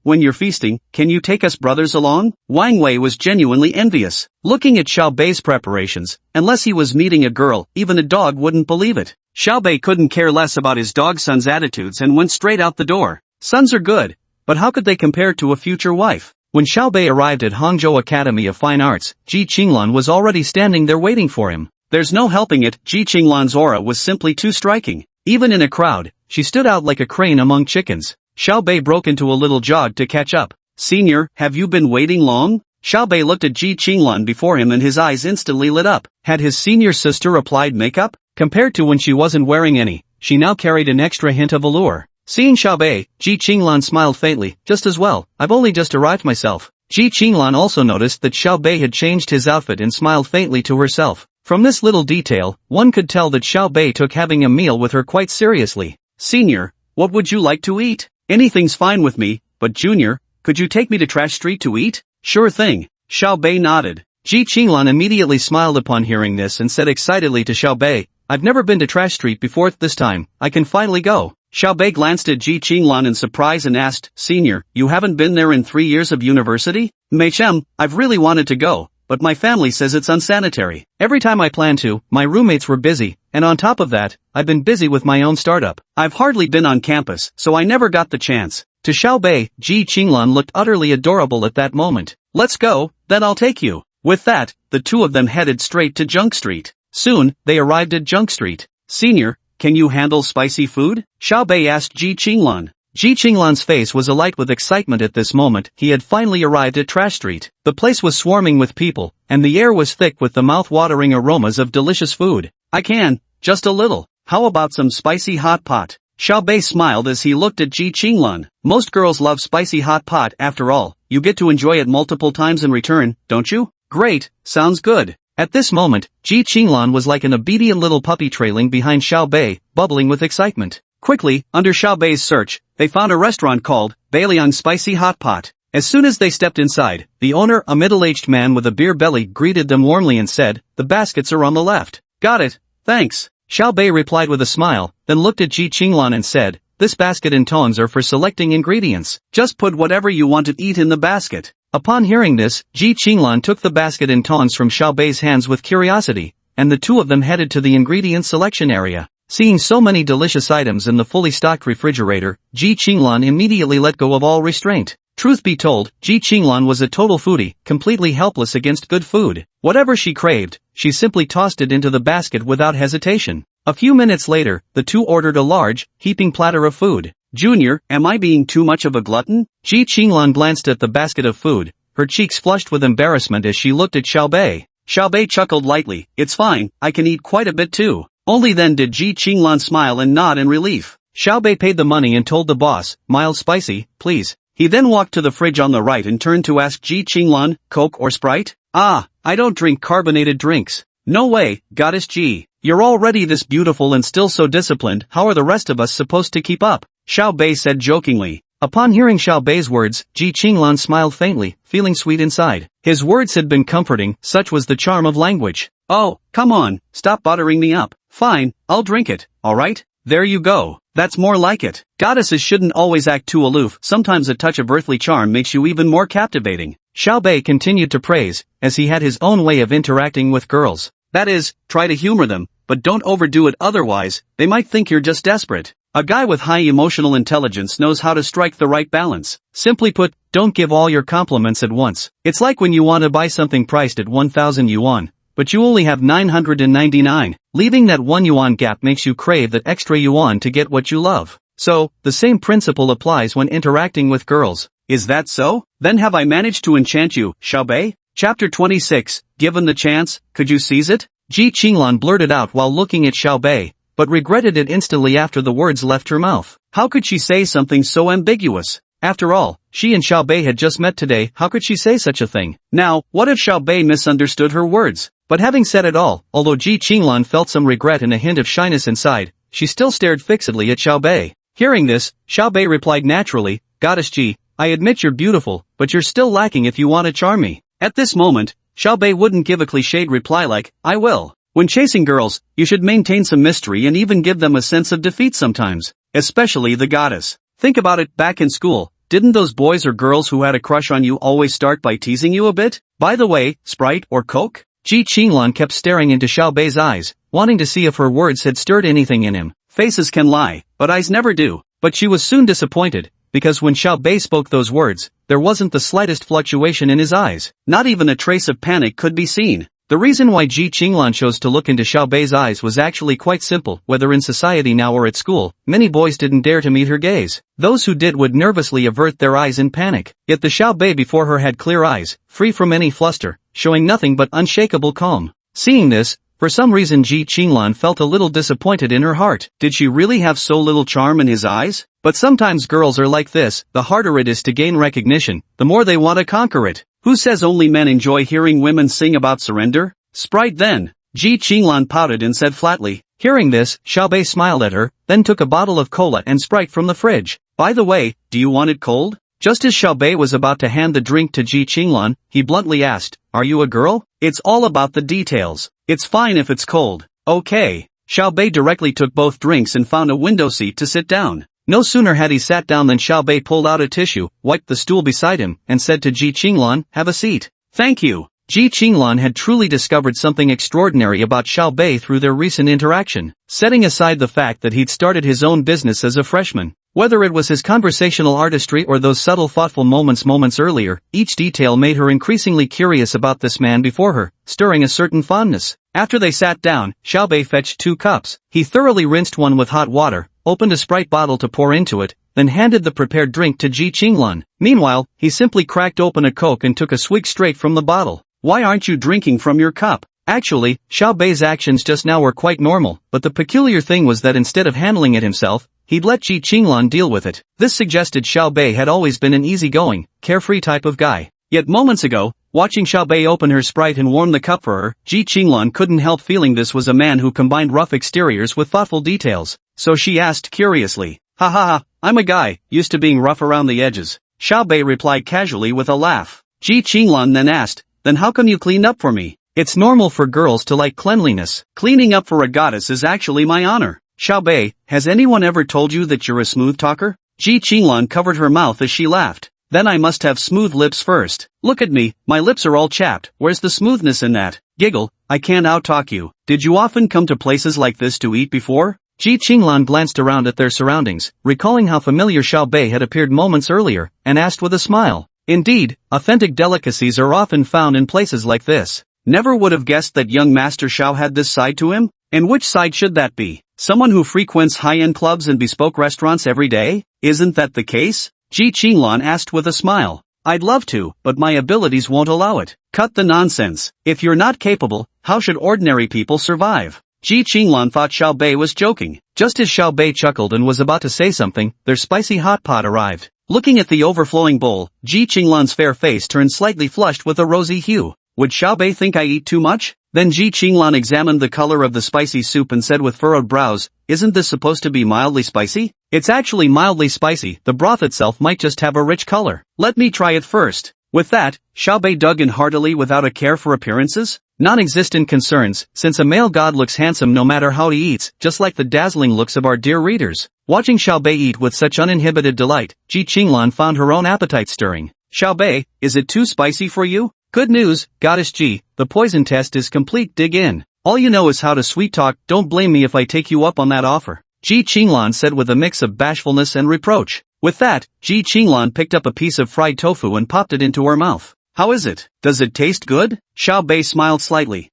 when you're feasting, can you take us brothers along? Wang Wei was genuinely envious. Looking at Xiaobei's preparations, unless he was meeting a girl, even a dog wouldn't believe it. Xiaobei couldn't care less about his dog son's attitudes and went straight out the door. Sons are good, but how could they compare to a future wife? When Xiaobei arrived at Hangzhou Academy of Fine Arts, Ji Qinglan was already standing there waiting for him. There's no helping it, Ji Qinglan's aura was simply too striking. Even in a crowd, she stood out like a crane among chickens. Xiaobei broke into a little jog to catch up. Senior, have you been waiting long? Xiaobei looked at Ji Qinglan before him and his eyes instantly lit up. Had his senior sister applied makeup? Compared to when she wasn't wearing any, she now carried an extra hint of allure. Seeing Xiaobei, Ji Qinglan smiled faintly. Just as well, I've only just arrived myself. Ji Qinglan also noticed that Xiaobei had changed his outfit and smiled faintly to herself. From this little detail, one could tell that Xiaobei took having a meal with her quite seriously. Senior, what would you like to eat? Anything's fine with me, but Junior, could you take me to Trash Street to eat? Sure thing. Xiaobei nodded. Ji Qinglan immediately smiled upon hearing this and said excitedly to Xiaobei, I've never been to Trash Street before. This time, I can finally go. Xiaobei glanced at Ji Qinglan in surprise and asked, Senior, you haven't been there in 3 years of university? Meichem, I've really wanted to go, but my family says it's unsanitary. Every time I plan to, my roommates were busy, and on top of that, I've been busy with my own startup. I've hardly been on campus, so I never got the chance. To Xiaobei, Ji Qinglan looked utterly adorable at that moment. Let's go, then I'll take you. With that, the two of them headed straight to Junk Street. Soon, they arrived at Junk Street. Senior, can you handle spicy food? Xiaobei asked Ji Qinglan. Ji Qinglan's face was alight with excitement at this moment. He had finally arrived at Trash Street. The place was swarming with people, and the air was thick with the mouth-watering aromas of delicious food. I can, just a little. How about some spicy hot pot? Xiaobei smiled as he looked at Ji Qinglan. Most girls love spicy hot pot. After all, you get to enjoy it multiple times in return, don't you? Great, sounds good. At this moment, Ji Qinglan was like an obedient little puppy trailing behind Xiaobei, bubbling with excitement. Quickly, under Xiaobei's search, they found a restaurant called Bailiang Spicy Hot Pot. As soon as they stepped inside, the owner, a middle-aged man with a beer belly, greeted them warmly and said, the baskets are on the left. Got it, thanks. Xiaobei replied with a smile, then looked at Ji Qinglan and said, this basket and tongs are for selecting ingredients. Just put whatever you want to eat in the basket. Upon hearing this, Ji Qinglan took the basket and tongs from Xiaobei's hands with curiosity, and the two of them headed to the ingredient selection area. Seeing so many delicious items in the fully stocked refrigerator, Ji Qinglan immediately let go of all restraint. Truth be told, Ji Qinglan was a total foodie, completely helpless against good food. Whatever she craved, she simply tossed it into the basket without hesitation. A few minutes later, the two ordered a large, heaping platter of food. Junior, am I being too much of a glutton? Ji Qinglan glanced at the basket of food, her cheeks flushed with embarrassment as she looked at Xiaobei. Xiaobei chuckled lightly, it's fine, I can eat quite a bit too. Only then did Ji Qinglan smile and nod in relief. Xiaobei paid the money and told the boss, mild spicy, please. He then walked to the fridge on the right and turned to ask Ji Qinglan, Coke or Sprite? Ah, I don't drink carbonated drinks. No way, Goddess Ji. You're already this beautiful and still so disciplined, how are the rest of us supposed to keep up? Xiaobei said jokingly. Upon hearing Xiaobei's words, Ji Qinglan smiled faintly, feeling sweet inside. His words had been comforting, such was the charm of language. Oh, come on, stop buttering me up. Fine, I'll drink it, alright? There you go. That's more like it. Goddesses shouldn't always act too aloof, sometimes a touch of earthly charm makes you even more captivating. Xiaobei continued to praise, as he had his own way of interacting with girls. That is, try to humor them, but don't overdo it otherwise, they might think you're just desperate. A guy with high emotional intelligence knows how to strike the right balance. Simply put, don't give all your compliments at once. It's like when you want to buy something priced at 1,000 yuan, but you only have 999. Leaving that 1 yuan gap makes you crave that extra yuan to get what you love. So, the same principle applies when interacting with girls. Is that so? Then have I managed to enchant you, Xiaobei? Chapter 26, Given the chance, could you seize it? Ji Qinglan blurted out while looking at Xiaobei, but regretted it instantly after the words left her mouth. How could she say something so ambiguous? After all, she and Xiaobei had just met today, how could she say such a thing? Now, what if Xiaobei misunderstood her words? But having said it all, although Ji Qinglan felt some regret and a hint of shyness inside, she still stared fixedly at Xiaobei. Hearing this, Xiaobei replied naturally, Goddess Ji, I admit you're beautiful, but you're still lacking if you want to charm me. At this moment, Xiaobei wouldn't give a cliched reply like, I will. When chasing girls, you should maintain some mystery and even give them a sense of defeat sometimes, especially the goddess. Think about it, back in school, didn't those boys or girls who had a crush on you always start by teasing you a bit? By the way, Sprite or Coke? Ji Qinglan kept staring into Xiaobei's eyes, wanting to see if her words had stirred anything in him. Faces can lie, but eyes never do. But she was soon disappointed, because when Xiaobei spoke those words, there wasn't the slightest fluctuation in his eyes. Not even a trace of panic could be seen. The reason why Ji Qinglan chose to look into Xiaobei's eyes was actually quite simple. Whether in society now or at school, many boys didn't dare to meet her gaze. Those who did would nervously avert their eyes in panic. Yet the Xiaobei before her had clear eyes, free from any fluster, showing nothing but unshakable calm. Seeing this, for some reason Ji Qinglan felt a little disappointed in her heart. Did she really have so little charm in his eyes? But sometimes girls are like this, the harder it is to gain recognition, the more they want to conquer it. Who says only men enjoy hearing women sing about surrender? Sprite then. Ji Qinglan pouted and said flatly. Hearing this, Xiaobei smiled at her, then took a bottle of cola and Sprite from the fridge. By the way, do you want it cold? Just as Xiaobei was about to hand the drink to Ji Qinglan, he bluntly asked, Are you a girl? It's all about the details. It's fine if it's cold. Okay. Xiaobei directly took both drinks and found a window seat to sit down. No sooner had he sat down than Xiaobei pulled out a tissue, wiped the stool beside him, and said to Ji Qinglan, Have a seat. Thank you. Ji Qinglan had truly discovered something extraordinary about Xiaobei through their recent interaction, setting aside the fact that he'd started his own business as a freshman. Whether it was his conversational artistry or those subtle thoughtful moments earlier, each detail made her increasingly curious about this man before her, stirring a certain fondness. After they sat down, Xiaobei fetched 2 cups. He thoroughly rinsed one with hot water, opened a Sprite bottle to pour into it, then handed the prepared drink to Ji Qinglan. Meanwhile, he simply cracked open a Coke and took a swig straight from the bottle. Why aren't you drinking from your cup? Actually, Xiaobei's actions just now were quite normal, but the peculiar thing was that instead of handling it himself, he'd let Ji Qinglan deal with it. This suggested Xiaobei had always been an easygoing, carefree type of guy. Yet moments ago, watching Xiaobei open her Sprite and warm the cup for her, Ji Qinglan couldn't help feeling this was a man who combined rough exteriors with thoughtful details. So she asked curiously, Ha ha ha, I'm a guy, used to being rough around the edges. Xiaobei replied casually with a laugh. Ji Qinglan then asked, Then how come you cleaned up for me? It's normal for girls to like cleanliness. Cleaning up for a goddess is actually my honor. Xiaobei, has anyone ever told you that you're a smooth talker? Ji Qinglan covered her mouth as she laughed. Then I must have smooth lips first. Look at me, my lips are all chapped, where's the smoothness in that? Giggle, I can't out-talk you. Did you often come to places like this to eat before? Ji Qinglan glanced around at their surroundings, recalling how familiar Xiaobei had appeared moments earlier, and asked with a smile. Indeed, authentic delicacies are often found in places like this. Never would have guessed that young Master Xiao had this side to him? And which side should that be? Someone who frequents high-end clubs and bespoke restaurants every day? Isn't that the case? Ji Qinglan asked with a smile. I'd love to, but my abilities won't allow it. Cut the nonsense. If you're not capable, how should ordinary people survive? Ji Qinglan thought Xiaobei was joking. Just as Xiaobei chuckled and was about to say something, their spicy hot pot arrived. Looking at the overflowing bowl, Ji Qinglan's fair face turned slightly flushed with a rosy hue. Would Xiaobei think I eat too much? Then Ji Qinglan examined the color of the spicy soup and said with furrowed brows, Isn't this supposed to be mildly spicy? It's actually mildly spicy, the broth itself might just have a rich color. Let me try it first. With that, Xiaobei dug in heartily without a care for appearances? Non-existent concerns, since a male god looks handsome no matter how he eats, just like the dazzling looks of our dear readers. Watching Xiaobei eat with such uninhibited delight, Ji Qinglan found her own appetite stirring. Xiaobei, is it too spicy for you? Good news, Goddess Ji, the poison test is complete. Dig in. All you know is how to sweet talk, don't blame me if I take you up on that offer. Ji Qinglan said with a mix of bashfulness and reproach. With that, Ji Qinglan picked up a piece of fried tofu and popped it into her mouth. How is it? Does it taste good? Xiaobei smiled slightly.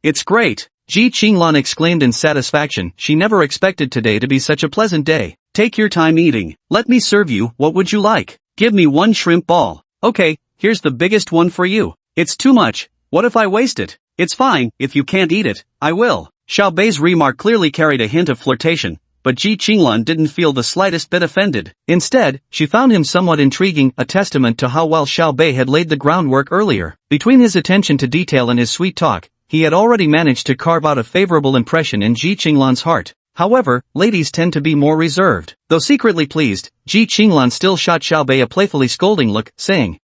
It's great. Ji Qinglan exclaimed in satisfaction. She never expected today to be such a pleasant day. Take your time eating. Let me serve you, what would you like? Give me one shrimp ball. Okay, here's the biggest one for you. It's too much. What if I waste it? It's fine, if you can't eat it, I will. Xiao Bei's remark clearly carried a hint of flirtation, but Ji Qinglan didn't feel the slightest bit offended. Instead, she found him somewhat intriguing, a testament to how well Xiao Bei had laid the groundwork earlier. Between his attention to detail and his sweet talk, he had already managed to carve out a favorable impression in Ji Qinglan's heart. However, ladies tend to be more reserved. Though secretly pleased, Ji Qinglan still shot Xiao Bei a playfully scolding look, saying,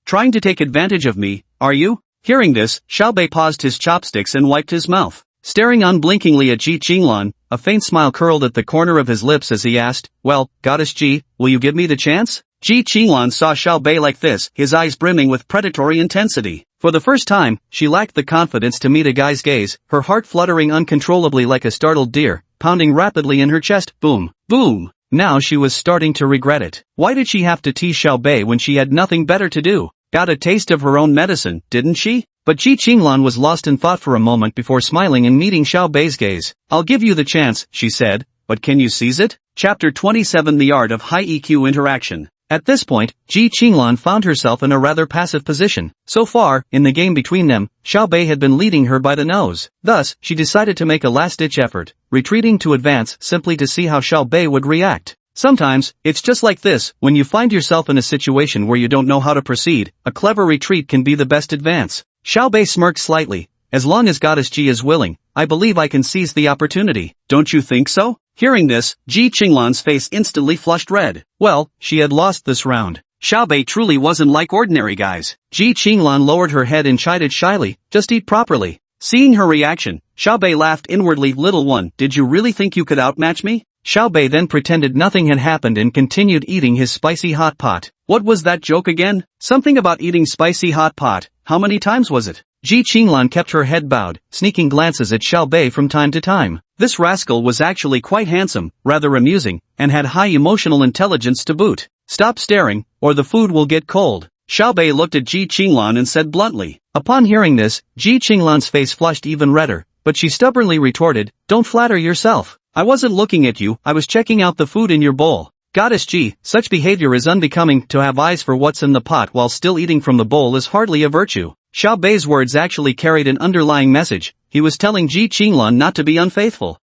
trying to take advantage of me, are you? Hearing this, Xiao Bei paused his chopsticks and wiped his mouth. Staring unblinkingly at Ji Qinglan, a faint smile curled at the corner of his lips as he asked, well, Goddess Ji, will you give me the chance? Ji Qinglan saw Xiao Bei like this, his eyes brimming with predatory intensity. For the first time, she lacked the confidence to meet a guy's gaze, her heart fluttering uncontrollably like a startled deer, pounding rapidly in her chest, boom, boom. Now she was starting to regret it. Why did she have to tease Xiao Bei when she had nothing better to do? Got a taste of her own medicine, didn't she? But Ji Qinglan was lost in thought for a moment before smiling and meeting Xiao Bei's gaze. I'll give you the chance, she said, but can you seize it? Chapter 27 The Art of High EQ Interaction. At this point, Ji Qinglan found herself in a rather passive position. So far, in the game between them, Xiao Bei had been leading her by the nose. Thus, she decided to make a last-ditch effort, retreating to advance simply to see how Xiao Bei would react. Sometimes, it's just like this, when you find yourself in a situation where you don't know how to proceed, a clever retreat can be the best advance. Xiao Bei smirked slightly. As long as Goddess Ji is willing, I believe I can seize the opportunity. Don't you think so? Hearing this, Ji Qinglan's face instantly flushed red. Well, she had lost this round. Xiao Bei truly wasn't like ordinary guys. Ji Qinglan lowered her head and chided shyly, just eat properly. Seeing her reaction, Xiao Bei laughed inwardly, little one, did you really think you could outmatch me? Xiao Bei then pretended nothing had happened and continued eating his spicy hot pot. What was that joke again? Something about eating spicy hot pot, how many times was it? Ji Qinglan kept her head bowed, sneaking glances at Xiao Bei from time to time. This rascal was actually quite handsome, rather amusing, and had high emotional intelligence to boot. Stop staring, or the food will get cold. Xiao Bei looked at Ji Qinglan and said bluntly. Upon hearing this, Ji Qinglan's face flushed even redder, but she stubbornly retorted, don't flatter yourself. I wasn't looking at you, I was checking out the food in your bowl. Goddess Ji, such behavior is unbecoming. To have eyes for what's in the pot while still eating from the bowl is hardly a virtue. Xiao Bei's words actually carried an underlying message. He was telling Ji Qinglan not to be unfaithful.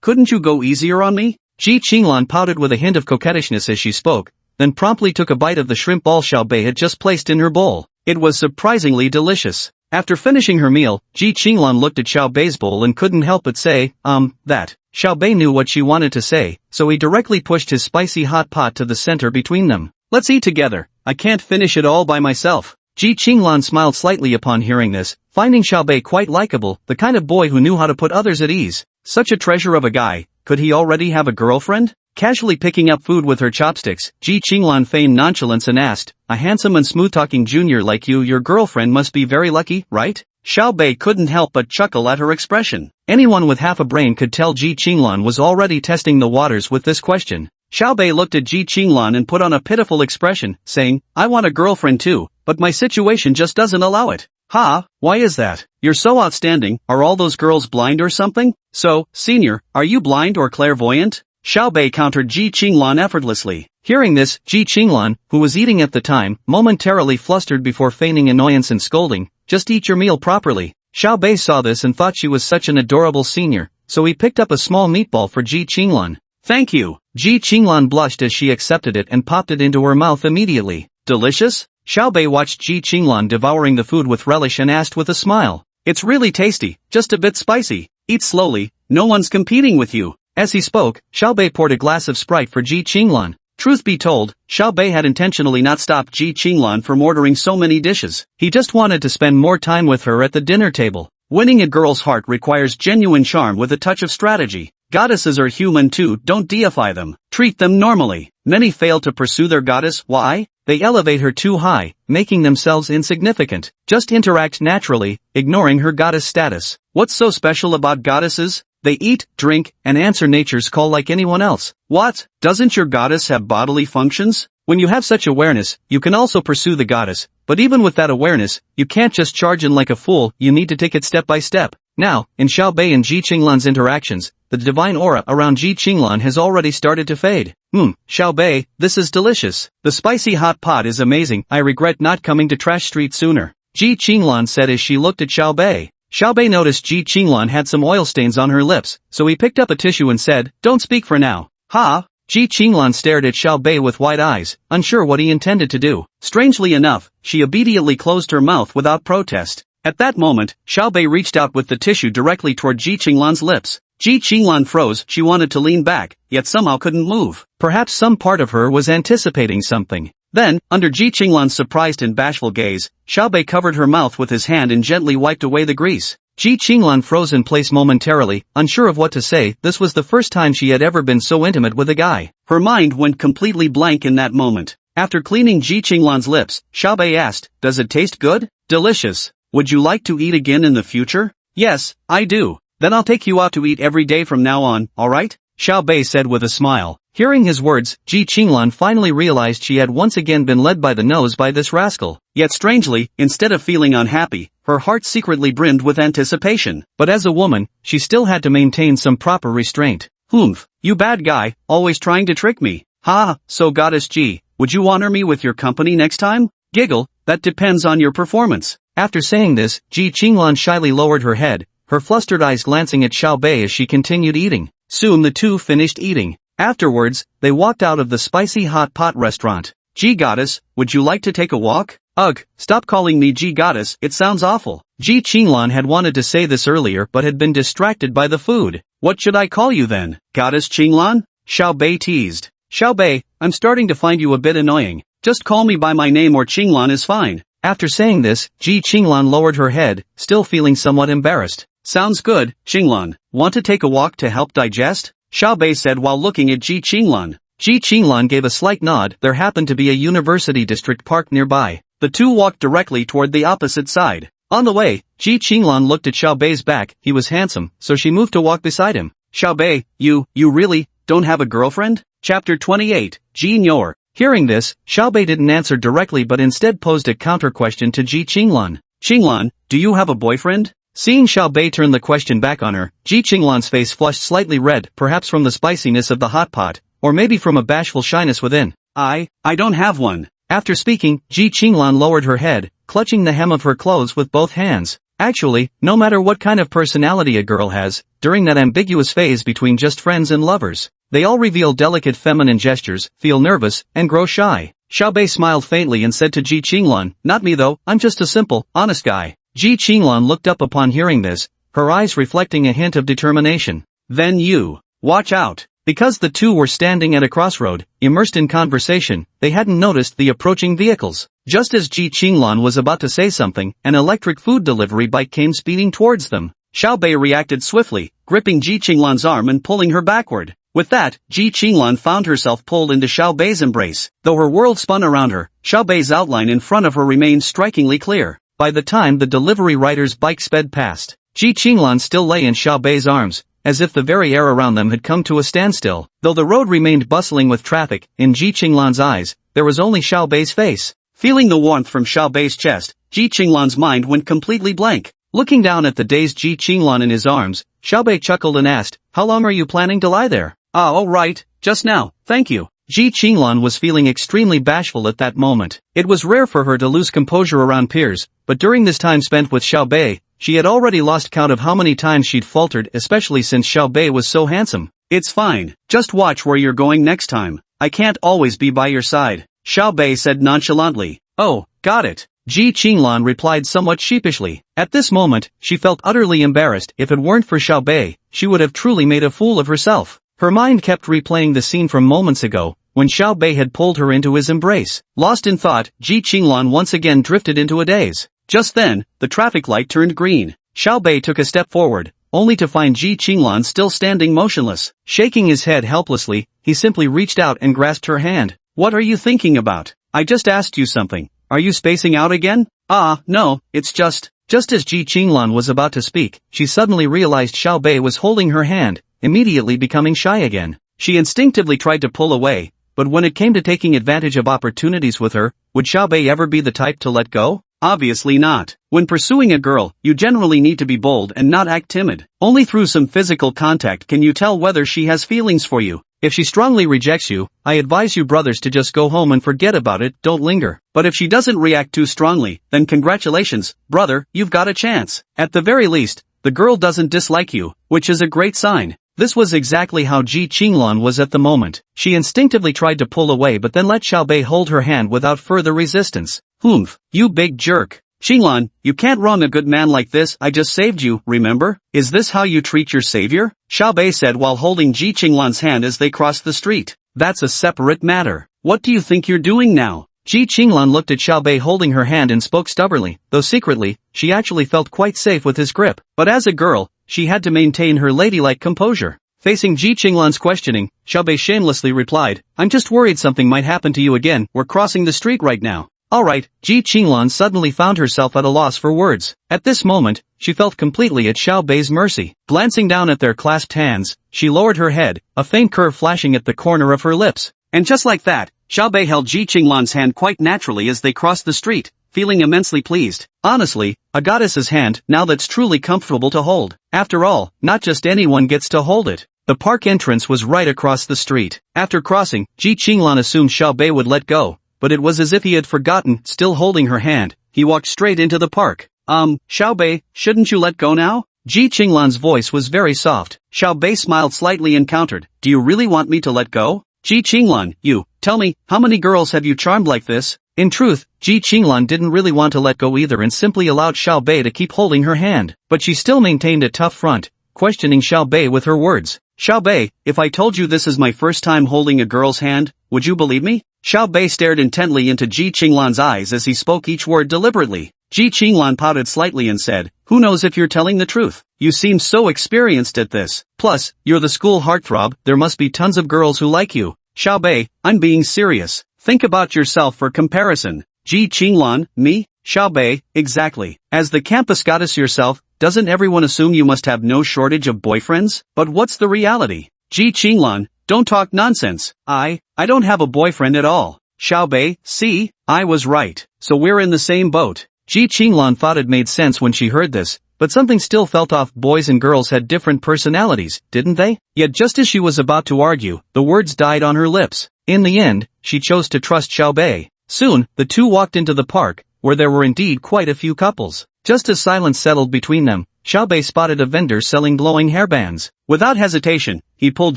Couldn't you go easier on me? Ji Qinglan pouted with a hint of coquettishness as she spoke, then promptly took a bite of the shrimp ball Xiao Bei had just placed in her bowl. It was surprisingly delicious. After finishing her meal, Ji Qinglan looked at Xiao Bei's bowl and couldn't help but say, that. Xiao Bei knew what she wanted to say, so he directly pushed his spicy hot pot to the center between them. Let's eat together. I can't finish it all by myself. Ji Qinglan smiled slightly upon hearing this, finding Xiao Bei quite likable, the kind of boy who knew how to put others at ease. Such a treasure of a guy, could he already have a girlfriend? Casually picking up food with her chopsticks, Ji Qinglan feigned nonchalance and asked, a handsome and smooth-talking junior like you, your girlfriend must be very lucky, right? Xiao Bei couldn't help but chuckle at her expression. Anyone with half a brain could tell Ji Qinglan was already testing the waters with this question. Xiao Bei looked at Ji Qinglan and put on a pitiful expression, saying, I want a girlfriend too, but my situation just doesn't allow it. Ha, why is that? You're so outstanding, are all those girls blind or something? So, senior, are you blind or clairvoyant? Xiao Bei countered Ji Qinglan effortlessly. Hearing this, Ji Qinglan, who was eating at the time, momentarily flustered before feigning annoyance and scolding, just eat your meal properly. Xiao Bei saw this and thought she was such an adorable senior, so he picked up a small meatball for Ji Qinglan. Thank you. Ji Qinglan blushed as she accepted it and popped it into her mouth immediately. Delicious? Xiao Bei watched Ji Qinglan devouring the food with relish and asked with a smile. It's really tasty, just a bit spicy. Eat slowly, no one's competing with you. As he spoke, Xiao Bei poured a glass of Sprite for Ji Qinglan. Truth be told, Xiao Bei had intentionally not stopped Ji Qinglan from ordering so many dishes. He just wanted to spend more time with her at the dinner table. Winning a girl's heart requires genuine charm with a touch of strategy. Goddesses are human too, don't deify them. Treat them normally. Many fail to pursue their goddess, why? They elevate her too high, making themselves insignificant. Just interact naturally, ignoring her goddess status. What's so special about goddesses? They eat, drink, and answer nature's call like anyone else. What? Doesn't your goddess have bodily functions? When you have such awareness, you can also pursue the goddess, but even with that awareness, you can't just charge in like a fool, you need to take it step by step. Now, in Xiao Bei and Ji Qinglan's interactions, the divine aura around Ji Qinglan has already started to fade. Xiao Bei, this is delicious. The spicy hot pot is amazing. I regret not coming to Trash Street sooner, Ji Qinglan said as she looked at Xiao Bei. Xiao Bei noticed Ji Qinglan had some oil stains on her lips, so he picked up a tissue and said, "Don't speak for now." Ha! Ji Qinglan stared at Xiao Bei with wide eyes, unsure what he intended to do. Strangely enough, she obediently closed her mouth without protest. At that moment, Xiao Bei reached out with the tissue directly toward Ji Qinglan's lips. Ji Qinglan froze. She wanted to lean back, yet somehow couldn't move. Perhaps some part of her was anticipating something. Then, under Ji Qinglan's surprised and bashful gaze, Xiao Bei covered her mouth with his hand and gently wiped away the grease. Ji Qinglan froze in place momentarily, unsure of what to say. This was the first time she had ever been so intimate with a guy. Her mind went completely blank in that moment. After cleaning Ji Qinglan's lips, Xiao Bei asked, "Does it taste good?" "Delicious. Would you like to eat again in the future?" "Yes, I do. Then I'll take you out to eat every day from now on, alright?" Xiao Bei said with a smile. Hearing his words, Ji Qinglan finally realized she had once again been led by the nose by this rascal. Yet strangely, instead of feeling unhappy, her heart secretly brimmed with anticipation. But as a woman, she still had to maintain some proper restraint. You bad guy, always trying to trick me. Ha, so Goddess Ji, would you honor me with your company next time? Giggle, that depends on your performance. After saying this, Ji Qinglan shyly lowered her head, her flustered eyes glancing at Xiao Bei as she continued eating. Soon the two finished eating. Afterwards, they walked out of the spicy hot pot restaurant. "Ji Goddess, would you like to take a walk?" "Ugh, stop calling me Ji Goddess, it sounds awful." Ji Qinglan had wanted to say this earlier but had been distracted by the food. "What should I call you then? Goddess Qinglan?" Xiao Bei teased. "Xiao Bei, I'm starting to find you a bit annoying. Just call me by my name or Qinglan is fine." After saying this, Ji Qinglan lowered her head, still feeling somewhat embarrassed. "Sounds good, Qinglan. Want to take a walk to help digest?" Xiao Bei said while looking at Ji Qinglan. Ji Qinglan gave a slight nod. There happened to be a university district park nearby. The two walked directly toward the opposite side. On the way, Ji Qinglan looked at Xiao Bei's back. He was handsome, so she moved to walk beside him. "Xiao Bei, you really don't have a girlfriend?" Chapter 28, Ji Nyor. Hearing this, Xiao Bei didn't answer directly but instead posed a counter-question to Ji Qinglan. "Qinglan, do you have a boyfriend?" Seeing Xiao Bei turn the question back on her, Ji Qinglan's face flushed slightly red, perhaps from the spiciness of the hot pot, or maybe from a bashful shyness within. I don't have one." After speaking, Ji Qinglan lowered her head, clutching the hem of her clothes with both hands. Actually, no matter what kind of personality a girl has, during that ambiguous phase between just friends and lovers, they all reveal delicate feminine gestures, feel nervous, and grow shy. Xiao Bei smiled faintly and said to Ji Qinglan, "Not me though, I'm just a simple, honest guy." Ji Qinglan looked up upon hearing this, her eyes reflecting a hint of determination. "Then you, watch out." Because the two were standing at a crossroad, immersed in conversation, they hadn't noticed the approaching vehicles. Just as Ji Qinglan was about to say something, an electric food delivery bike came speeding towards them. Xiao Bei reacted swiftly, gripping Ji Qinglan's arm and pulling her backward. With that, Ji Qinglan found herself pulled into Xiao Bei's embrace. Though her world spun around her, Xiao Bei's outline in front of her remained strikingly clear. By the time the delivery rider's bike sped past, Ji Qinglan still lay in Xiao Bei's arms, as if the very air around them had come to a standstill. Though the road remained bustling with traffic, in Ji Qinglan's eyes, there was only Xiao Bei's face. Feeling the warmth from Xiao Bei's chest, Ji Qinglan's mind went completely blank. Looking down at the dazed Ji Qinglan in his arms, Xiao Bei chuckled and asked, "How long are you planning to lie there?" "Ah, all right, just now, thank you." Ji Qinglan was feeling extremely bashful at that moment. It was rare for her to lose composure around peers, but during this time spent with Xiao Bei, she had already lost count of how many times she'd faltered, especially since Xiao Bei was so handsome. "It's fine, just watch where you're going next time. I can't always be by your side," Xiao Bei said nonchalantly. "Oh, got it," Ji Qinglan replied somewhat sheepishly. At this moment, she felt utterly embarrassed. If it weren't for Xiao Bei, she would have truly made a fool of herself. Her mind kept replaying the scene from moments ago, when Xiao Bei had pulled her into his embrace. Lost in thought, Ji Qinglan once again drifted into a daze. Just then, the traffic light turned green. Xiao Bei took a step forward, only to find Ji Qinglan still standing motionless. Shaking his head helplessly, he simply reached out and grasped her hand. "What are you thinking about? I just asked you something. Are you spacing out again?" "Ah, no, it's just..." Just as Ji Qinglan was about to speak, she suddenly realized Xiao Bei was holding her hand, immediately becoming shy again. She instinctively tried to pull away, but when it came to taking advantage of opportunities with her, would Xiao Bei ever be the type to let go? Obviously not. When pursuing a girl, you generally need to be bold and not act timid. Only through some physical contact can you tell whether she has feelings for you. If she strongly rejects you, I advise you brothers to just go home and forget about it, don't linger. But if she doesn't react too strongly, then congratulations, brother, you've got a chance. At the very least, the girl doesn't dislike you, which is a great sign. This was exactly how Ji Qinglan was at the moment. She instinctively tried to pull away but then let Xiaobei hold her hand without further resistance. Humph, you big jerk. Qinglan, you can't wrong a good man like this, I just saved you, remember? Is this how you treat your savior? Xiaobei said while holding Ji Qinglan's hand as they crossed the street. That's a separate matter. What do you think you're doing now? Ji Qinglan looked at Xiaobei holding her hand and spoke stubbornly, though secretly, she actually felt quite safe with his grip. But as a girl, she had to maintain her ladylike composure. Facing Ji Qinglan's questioning, Xiaobei shamelessly replied, I'm just worried something might happen to you again, we're crossing the street right now. Alright, Ji Qinglan suddenly found herself at a loss for words. At this moment, she felt completely at Xiaobei's mercy. Glancing down at their clasped hands, she lowered her head, a faint curve flashing at the corner of her lips. And just like that, Xiaobei held Ji Qinglan's hand quite naturally as they crossed the street, feeling immensely pleased. Honestly, a goddess's hand, now that's truly comfortable to hold. After all, not just anyone gets to hold it. The park entrance was right across the street. After crossing, Ji Qinglan assumed Xiaobei would let go, but it was as if he had forgotten, still holding her hand. He walked straight into the park. Xiaobei, shouldn't you let go now? Ji Qinglan's voice was very soft. Xiaobei smiled slightly and countered, do you really want me to let go? Ji Qinglan, tell me, how many girls have you charmed like this? In truth, Ji Qinglan didn't really want to let go either and simply allowed Xiaobei to keep holding her hand. But she still maintained a tough front, questioning Xiaobei with her words. Xiaobei, if I told you this is my first time holding a girl's hand, would you believe me? Xiaobei stared intently into Ji Qinglan's eyes as he spoke each word deliberately. Ji Qinglan pouted slightly and said, who knows if you're telling the truth? You seem so experienced at this. Plus, you're the school heartthrob, there must be tons of girls who like you. Xiaobei, I'm being serious. Think about yourself for comparison. Ji Qinglan, me? Xiaobei, exactly. As the campus goddess yourself, doesn't everyone assume you must have no shortage of boyfriends? But what's the reality? Ji Qinglan, don't talk nonsense. I don't have a boyfriend at all. Xiaobei, see? I was right. So we're in the same boat. Ji Qinglan thought it made sense when she heard this, but something still felt off. Boys and girls had different personalities, didn't they? Yet just as she was about to argue, the words died on her lips. In the end, she chose to trust Xiaobei. Soon, the two walked into the park, where there were indeed quite a few couples. Just as silence settled between them, Xiaobei spotted a vendor selling glowing hairbands. Without hesitation, he pulled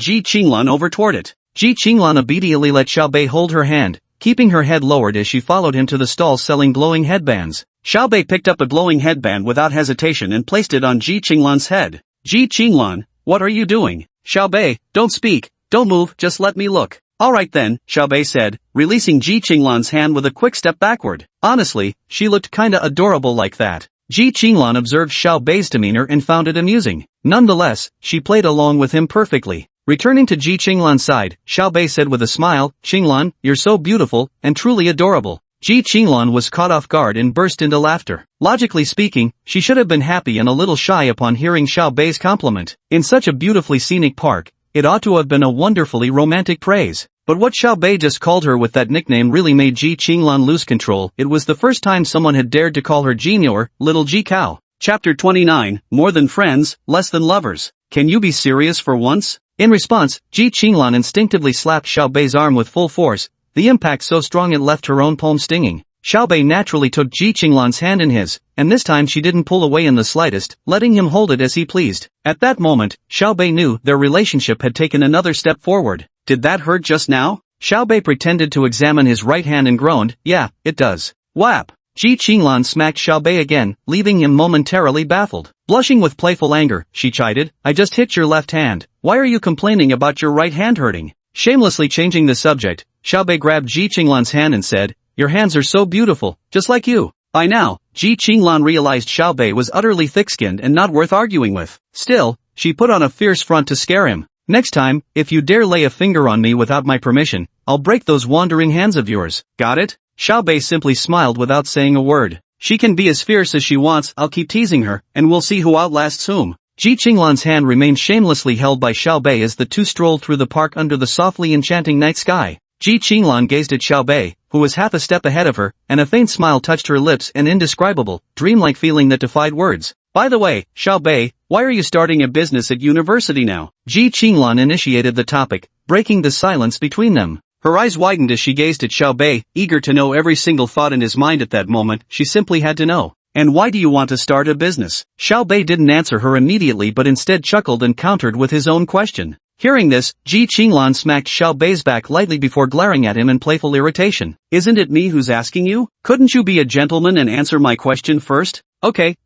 Ji Qinglan over toward it. Ji Qinglan obediently let Xiaobei hold her hand, keeping her head lowered as she followed him to the stall selling glowing headbands. Xiaobei picked up a glowing headband without hesitation and placed it on Ji Qinglan's head. Ji Qinglan, what are you doing? Xiaobei, don't speak, don't move, just let me look. Alright then, Xiaobei said, releasing Ji Qinglan's hand with a quick step backward. Honestly, she looked kinda adorable like that. Ji Qinglan observed Xiaobei's demeanor and found it amusing. Nonetheless, she played along with him perfectly. Returning to Ji Qinglan's side, Xiaobei said with a smile, Qinglan, you're so beautiful, and truly adorable. Ji Qinglan was caught off guard and burst into laughter. Logically speaking, she should have been happy and a little shy upon hearing Xiaobei's compliment. In such a beautifully scenic park, it ought to have been a wonderfully romantic praise. But what Xiaobei just called her with that nickname really made Ji Qinglan lose control. It was the first time someone had dared to call her Ji or Little Ji Cow. Chapter 29, More Than Friends, Less Than Lovers. Can you be serious for once? In response, Ji Qinglan instinctively slapped Xiaobei's arm with full force, the impact so strong it left her own palm stinging. Xiaobei naturally took Ji Qinglan's hand in his, and this time she didn't pull away in the slightest, letting him hold it as he pleased. At that moment, Xiaobei knew their relationship had taken another step forward. Did that hurt just now? Xiaobei pretended to examine his right hand and groaned, yeah, it does. Whap! Ji Qinglan smacked Xiaobei again, leaving him momentarily baffled. Blushing with playful anger, she chided, I just hit your left hand. Why are you complaining about your right hand hurting? Shamelessly changing the subject, Xiaobei grabbed Ji Qinglan's hand and said, your hands are so beautiful, just like you. By now, Ji Qinglan realized Xiaobei was utterly thick-skinned and not worth arguing with. Still, she put on a fierce front to scare him. Next time, if you dare lay a finger on me without my permission, I'll break those wandering hands of yours. Got it? Xiaobei simply smiled without saying a word. She can be as fierce as she wants, I'll keep teasing her, and we'll see who outlasts whom. Ji Qinglan's hand remained shamelessly held by Xiaobei as the two strolled through the park under the softly enchanting night sky. Ji Qinglan gazed at Xiaobei, who was half a step ahead of her, and a faint smile touched her lips, an indescribable, dreamlike feeling that defied words. By the way, Xiaobei, why are you starting a business at university now? Ji Qinglan initiated the topic, breaking the silence between them. Her eyes widened as she gazed at Xiao Bei, eager to know every single thought in his mind at that moment. She simply had to know. And why do you want to start a business? Xiao Bei didn't answer her immediately but instead chuckled and countered with his own question. Hearing this, Ji Qinglan smacked Xiao Bei's back lightly before glaring at him in playful irritation. Isn't it me who's asking you? Couldn't you be a gentleman and answer my question first? Okay,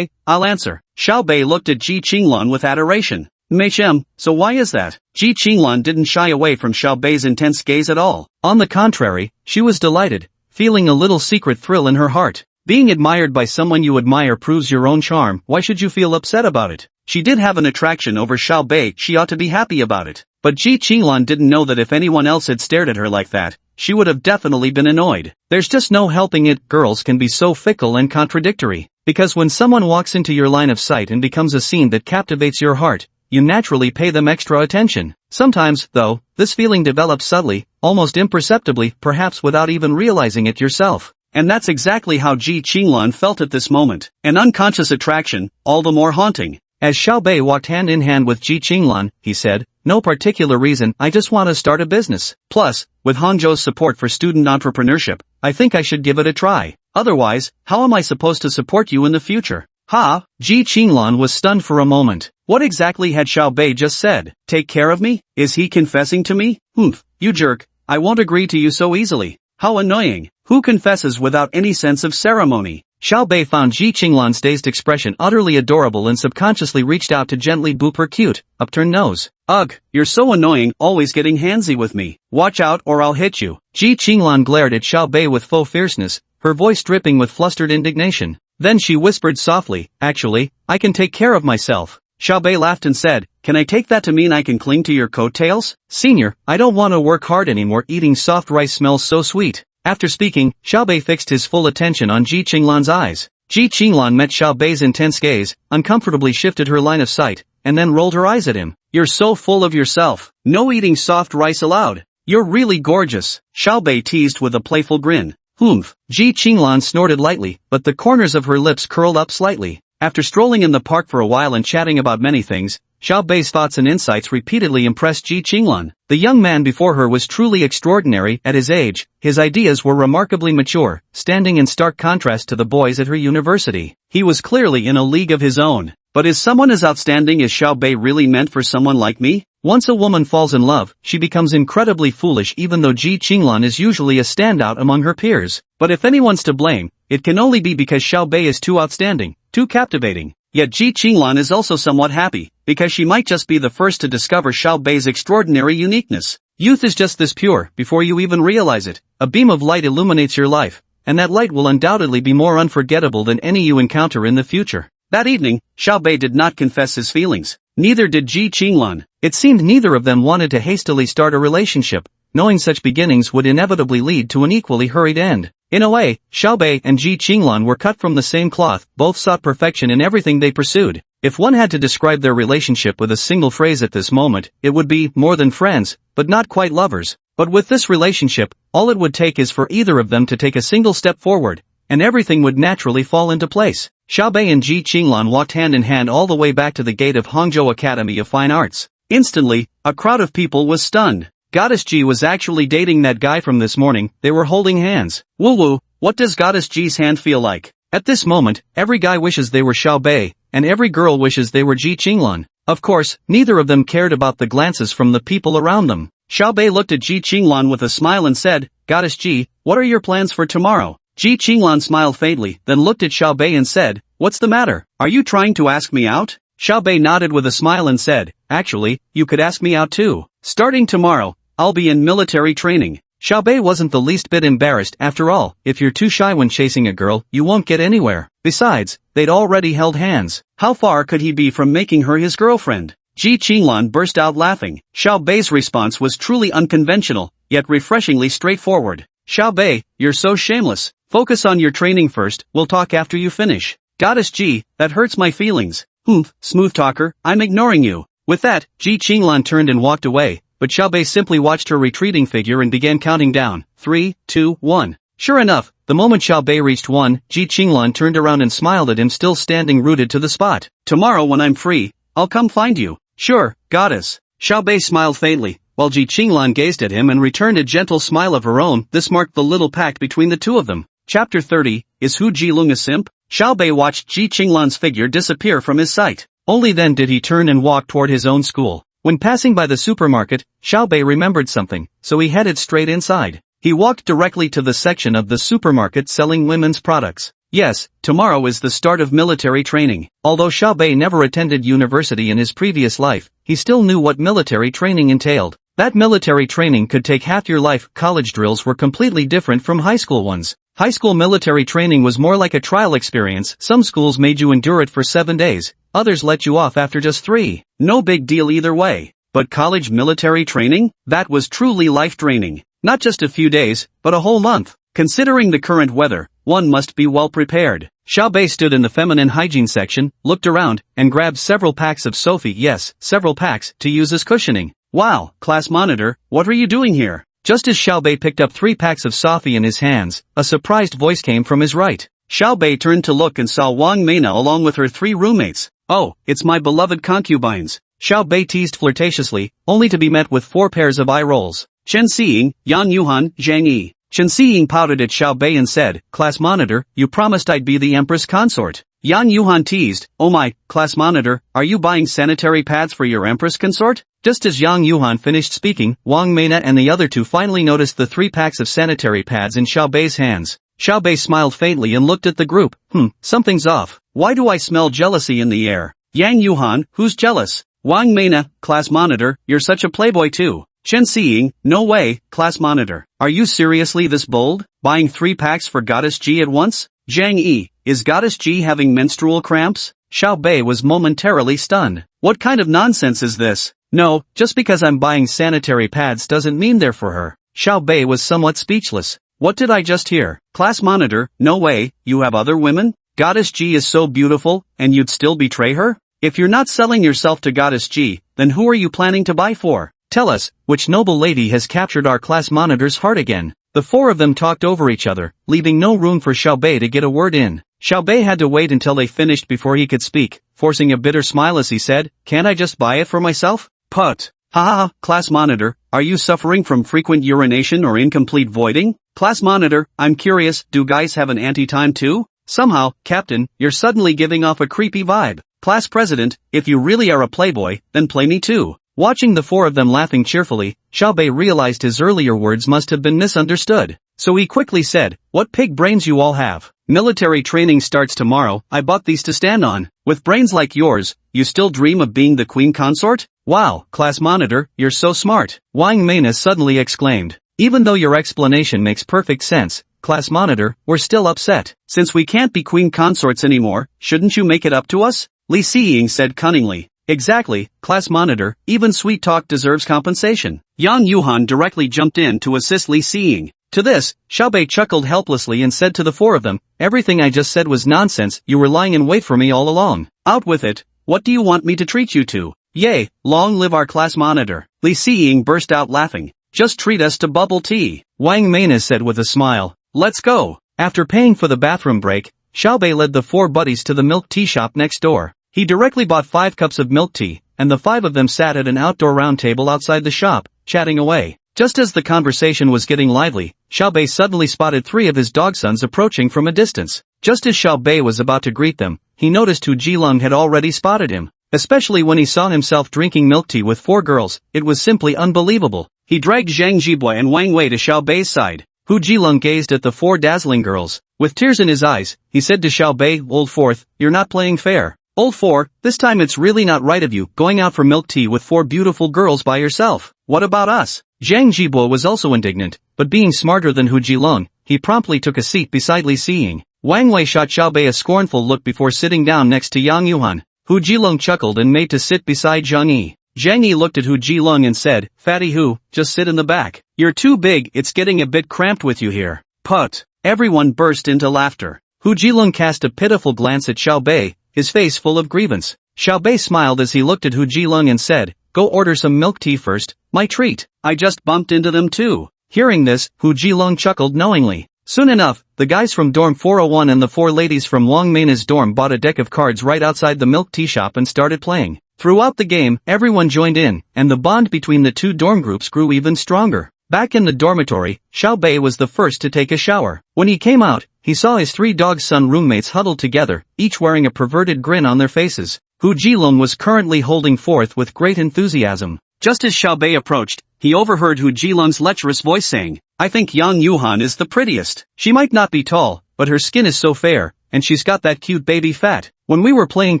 I'll answer. Xiao Bei looked at Ji Qinglan with adoration. Mei Shem, so why is that? Ji Qinglan didn't shy away from Xiao Bei's intense gaze at all. On the contrary, she was delighted, feeling a little secret thrill in her heart. Being admired by someone you admire proves your own charm. Why should you feel upset about it? She did have an attraction over Xiao Bei, she ought to be happy about it. But Ji Qinglan didn't know that if anyone else had stared at her like that, she would have definitely been annoyed. There's just no helping it, girls can be so fickle and contradictory. Because when someone walks into your line of sight and becomes a scene that captivates your heart, you naturally pay them extra attention. Sometimes, though, this feeling develops subtly, almost imperceptibly, perhaps without even realizing it yourself. And that's exactly how Ji Qinglan felt at this moment. An unconscious attraction, all the more haunting. As Xiao Bei walked hand in hand with Ji Qinglan, he said, no particular reason, I just want to start a business. Plus, with Hangzhou's support for student entrepreneurship, I think I should give it a try. Otherwise, how am I supposed to support you in the future? Ha! Ji Qinglan was stunned for a moment. What exactly had Xiao Bei just said? Take care of me? Is he confessing to me? Humph, you jerk, I won't agree to you so easily. How annoying. Who confesses without any sense of ceremony? Xiao Bei found Ji Qinglan's dazed expression utterly adorable and subconsciously reached out to gently boop her cute, upturned nose. Ugh, you're so annoying, always getting handsy with me. Watch out or I'll hit you. Ji Qinglan glared at Xiao Bei with faux fierceness, her voice dripping with flustered indignation. Then she whispered softly, actually, I can take care of myself. Xiao Bei laughed and said, can I take that to mean I can cling to your coattails? Senior, I don't want to work hard anymore, eating soft rice smells so sweet. After speaking, Xiao Bei fixed his full attention on Ji Qinglan's eyes. Ji Qinglan met Xiao Bei's intense gaze, uncomfortably shifted her line of sight, and then rolled her eyes at him. You're so full of yourself. No eating soft rice allowed. You're really gorgeous. Xiao Bei teased with a playful grin. Humph. Ji Qinglan snorted lightly, but the corners of her lips curled up slightly. After strolling in the park for a while and chatting about many things, Xiao Bei's thoughts and insights repeatedly impressed Ji Qinglan. The young man before her was truly extraordinary at his age, his ideas were remarkably mature, standing in stark contrast to the boys at her university. He was clearly in a league of his own. But is someone as outstanding as Xiao Bei really meant for someone like me? Once a woman falls in love, she becomes incredibly foolish even though Ji Qinglan is usually a standout among her peers. But if anyone's to blame, it can only be because Xiao Bei is too outstanding, too captivating. Yet Ji Qinglan is also somewhat happy, because she might just be the first to discover Xiao Bei's extraordinary uniqueness. Youth is just this pure, before you even realize it. A beam of light illuminates your life, and that light will undoubtedly be more unforgettable than any you encounter in the future. That evening, Xiao Bei did not confess his feelings. Neither did Ji Qinglan. It seemed neither of them wanted to hastily start a relationship, knowing such beginnings would inevitably lead to an equally hurried end. In a way, Xiao Bei and Ji Qinglan were cut from the same cloth, both sought perfection in everything they pursued. If one had to describe their relationship with a single phrase at this moment, it would be more than friends, but not quite lovers. But with this relationship, all it would take is for either of them to take a single step forward, and everything would naturally fall into place. Xiao Bei and Ji Qinglan walked hand in hand all the way back to the gate of Hangzhou Academy of Fine Arts. Instantly, a crowd of people was stunned. Goddess Ji was actually dating that guy from this morning. They were holding hands. Woo woo, what does Goddess Ji's hand feel like? At this moment, every guy wishes they were Xiao Bei, and every girl wishes they were Ji Qinglan. Of course, neither of them cared about the glances from the people around them. Xiao Bei looked at Ji Qinglan with a smile and said, Goddess Ji, what are your plans for tomorrow? Ji Qinglan smiled faintly, then looked at Xiao Bei and said, what's the matter? Are you trying to ask me out? Xiao Bei nodded with a smile and said, actually, you could ask me out too. Starting tomorrow, I'll be in military training. Xiao Bei wasn't the least bit embarrassed. After all, if you're too shy when chasing a girl, you won't get anywhere. Besides, they'd already held hands. How far could he be from making her his girlfriend? Ji Qinglan burst out laughing. Xiao Bei's response was truly unconventional, yet refreshingly straightforward. Xiao Bei, you're so shameless. Focus on your training first, we'll talk after you finish. Goddess Ji, that hurts my feelings. Humph, smooth talker, I'm ignoring you. With that, Ji Qinglan turned and walked away, but Xiao Bei simply watched her retreating figure and began counting down. 3, 2, 1. Sure enough, the moment Xiao Bei reached 1, Ji Qinglan turned around and smiled at him, still standing rooted to the spot. Tomorrow when I'm free, I'll come find you. Sure, goddess. Xiao Bei smiled faintly, while Ji Qinglan gazed at him and returned a gentle smile of her own. This marked the little pact between the two of them. Chapter 30, Is Hu Jilong a simp? Xiao Bei watched Ji Qinglan's figure disappear from his sight. Only then did he turn and walk toward his own school. When passing by the supermarket, Xiao Bei remembered something, so he headed straight inside. He walked directly to the section of the supermarket selling women's products. Yes, tomorrow is the start of military training. Although Xiao Bei never attended university in his previous life, he still knew what military training entailed. That military training could take half your life. College drills were completely different from high school ones. High school military training was more like a trial experience. Some schools made you endure it for 7 days, others let you off after just 3. No big deal either way. But college military training? That was truly life-draining. Not just a few days, but a whole month. Considering the current weather, one must be well prepared. Xiao Bei stood in the feminine hygiene section, looked around, and grabbed several packs of Sophie, yes, several packs, to use as cushioning. Wow, class monitor, what are you doing here? Just as Xiao Bei picked up 3 packs of Sophie in his hands, a surprised voice came from his right. Xiao Bei turned to look and saw Wang Meina along with her 3 roommates. Oh, it's my beloved concubines. Xiao Bei teased flirtatiously, only to be met with 4 pairs of eye rolls. Chen Xiying, Yan Yuhan, Zhang Yi. Chen Xiying pouted at Xiao Bei and said, Class monitor, you promised I'd be the empress consort. Yan Yuhan teased, oh my, class monitor, are you buying sanitary pads for your empress consort? Just as Yang Yuhan finished speaking, Wang Meina and the other 2 finally noticed the 3 packs of sanitary pads in Xiao Bei's hands. Xiao Bei smiled faintly and looked at the group. Something's off. Why do I smell jealousy in the air? Yang Yuhan, who's jealous? Wang Meina, class monitor, you're such a playboy too. Chen Xiying, no way, class monitor. Are you seriously this bold? Buying 3 packs for Goddess Ji at once? Zhang Yi, is Goddess Ji having menstrual cramps? Xiao Bei was momentarily stunned. What kind of nonsense is this? No, just because I'm buying sanitary pads doesn't mean they're for her. Xiao Bei was somewhat speechless. What did I just hear? Class monitor, no way, you have other women? Goddess Ji is so beautiful, and you'd still betray her? If you're not selling yourself to Goddess Ji, then who are you planning to buy for? Tell us, which noble lady has captured our class monitor's heart again? The 4 of them talked over each other, leaving no room for Xiao Bei to get a word in. Xiao Bei had to wait until they finished before he could speak, forcing a bitter smile as he said, can't I just buy it for myself? Put. Ha ha ha, class monitor, are you suffering from frequent urination or incomplete voiding? Class monitor, I'm curious, do guys have an anti-time too? Somehow, Captain, you're suddenly giving off a creepy vibe. Class president, if you really are a playboy, then play me too. Watching the 4 of them laughing cheerfully, Xiao Bei realized his earlier words must have been misunderstood. So he quickly said, what pig brains you all have. Military training starts tomorrow, I bought these to stand on. With brains like yours, you still dream of being the queen consort? Wow, class monitor, you're so smart. Wang Meina suddenly exclaimed. Even though your explanation makes perfect sense, class monitor, we're still upset. Since we can't be queen consorts anymore, shouldn't you make it up to us? Li Xiying said cunningly. Exactly, class monitor, even sweet talk deserves compensation. Yang Yuhan directly jumped in to assist Li Xiying. To this, Xiao Bei chuckled helplessly and said to the 4 of them, everything I just said was nonsense, you were lying in wait for me all along. Out with it, what do you want me to treat you to? Yay, long live our class monitor. Li Xiying burst out laughing. Just treat us to bubble tea. Wang Meina said with a smile. Let's go. After paying for the bathroom break, Xiao Bei led the 4 buddies to the milk tea shop next door. He directly bought 5 cups of milk tea, and the 5 of them sat at an outdoor round table outside the shop, chatting away. Just as the conversation was getting lively, Xiao Bei suddenly spotted 3 of his dogsons approaching from a distance. Just as Xiao Bei was about to greet them, he noticed Hu Jilong had already spotted him. Especially when he saw himself drinking milk tea with 4 girls, it was simply unbelievable. He dragged Zhang Jibui and Wang Wei to Xiao Bei's side. Hu Jilong gazed at the 4 dazzling girls. With tears in his eyes, he said to Xiao Bei, Old Fourth, you're not playing fair. Old 4, this time it's really not right of you, going out for milk tea with 4 beautiful girls by yourself. What about us? Zhang Jibui was also indignant, but being smarter than Hu Jilong, he promptly took a seat beside Li Xiying. Wang Wei shot Xiao Bei a scornful look before sitting down next to Yang Yuhan. Hu Jilong chuckled and made to sit beside Zhang Yi. Zhang Yi looked at Hu Jilong and said, Fatty Hu, just sit in the back. You're too big, it's getting a bit cramped with you here. Put. Everyone burst into laughter. Hu Jilong cast a pitiful glance at Xiao Bei, his face full of grievance. Xiao Bei smiled as he looked at Hu Jilong and said, Go order some milk tea first, my treat. I just bumped into them too. Hearing this, Hu Jilong chuckled knowingly. Soon enough, the guys from dorm 401 and the 4 ladies from Wang Meina's dorm bought a deck of cards right outside the milk tea shop and started playing. Throughout the game, everyone joined in, and the bond between the two dorm groups grew even stronger. Back in the dormitory, Xiao Bei was the first to take a shower. When he came out, he saw his 3 dog-son roommates huddled together, each wearing a perverted grin on their faces. Hu Jilong was currently holding forth with great enthusiasm. Just as Xiao Bei approached, he overheard Hu Jilong's lecherous voice saying, "I think Yang Yuhan is the prettiest. She might not be tall, but her skin is so fair, and she's got that cute baby fat. When we were playing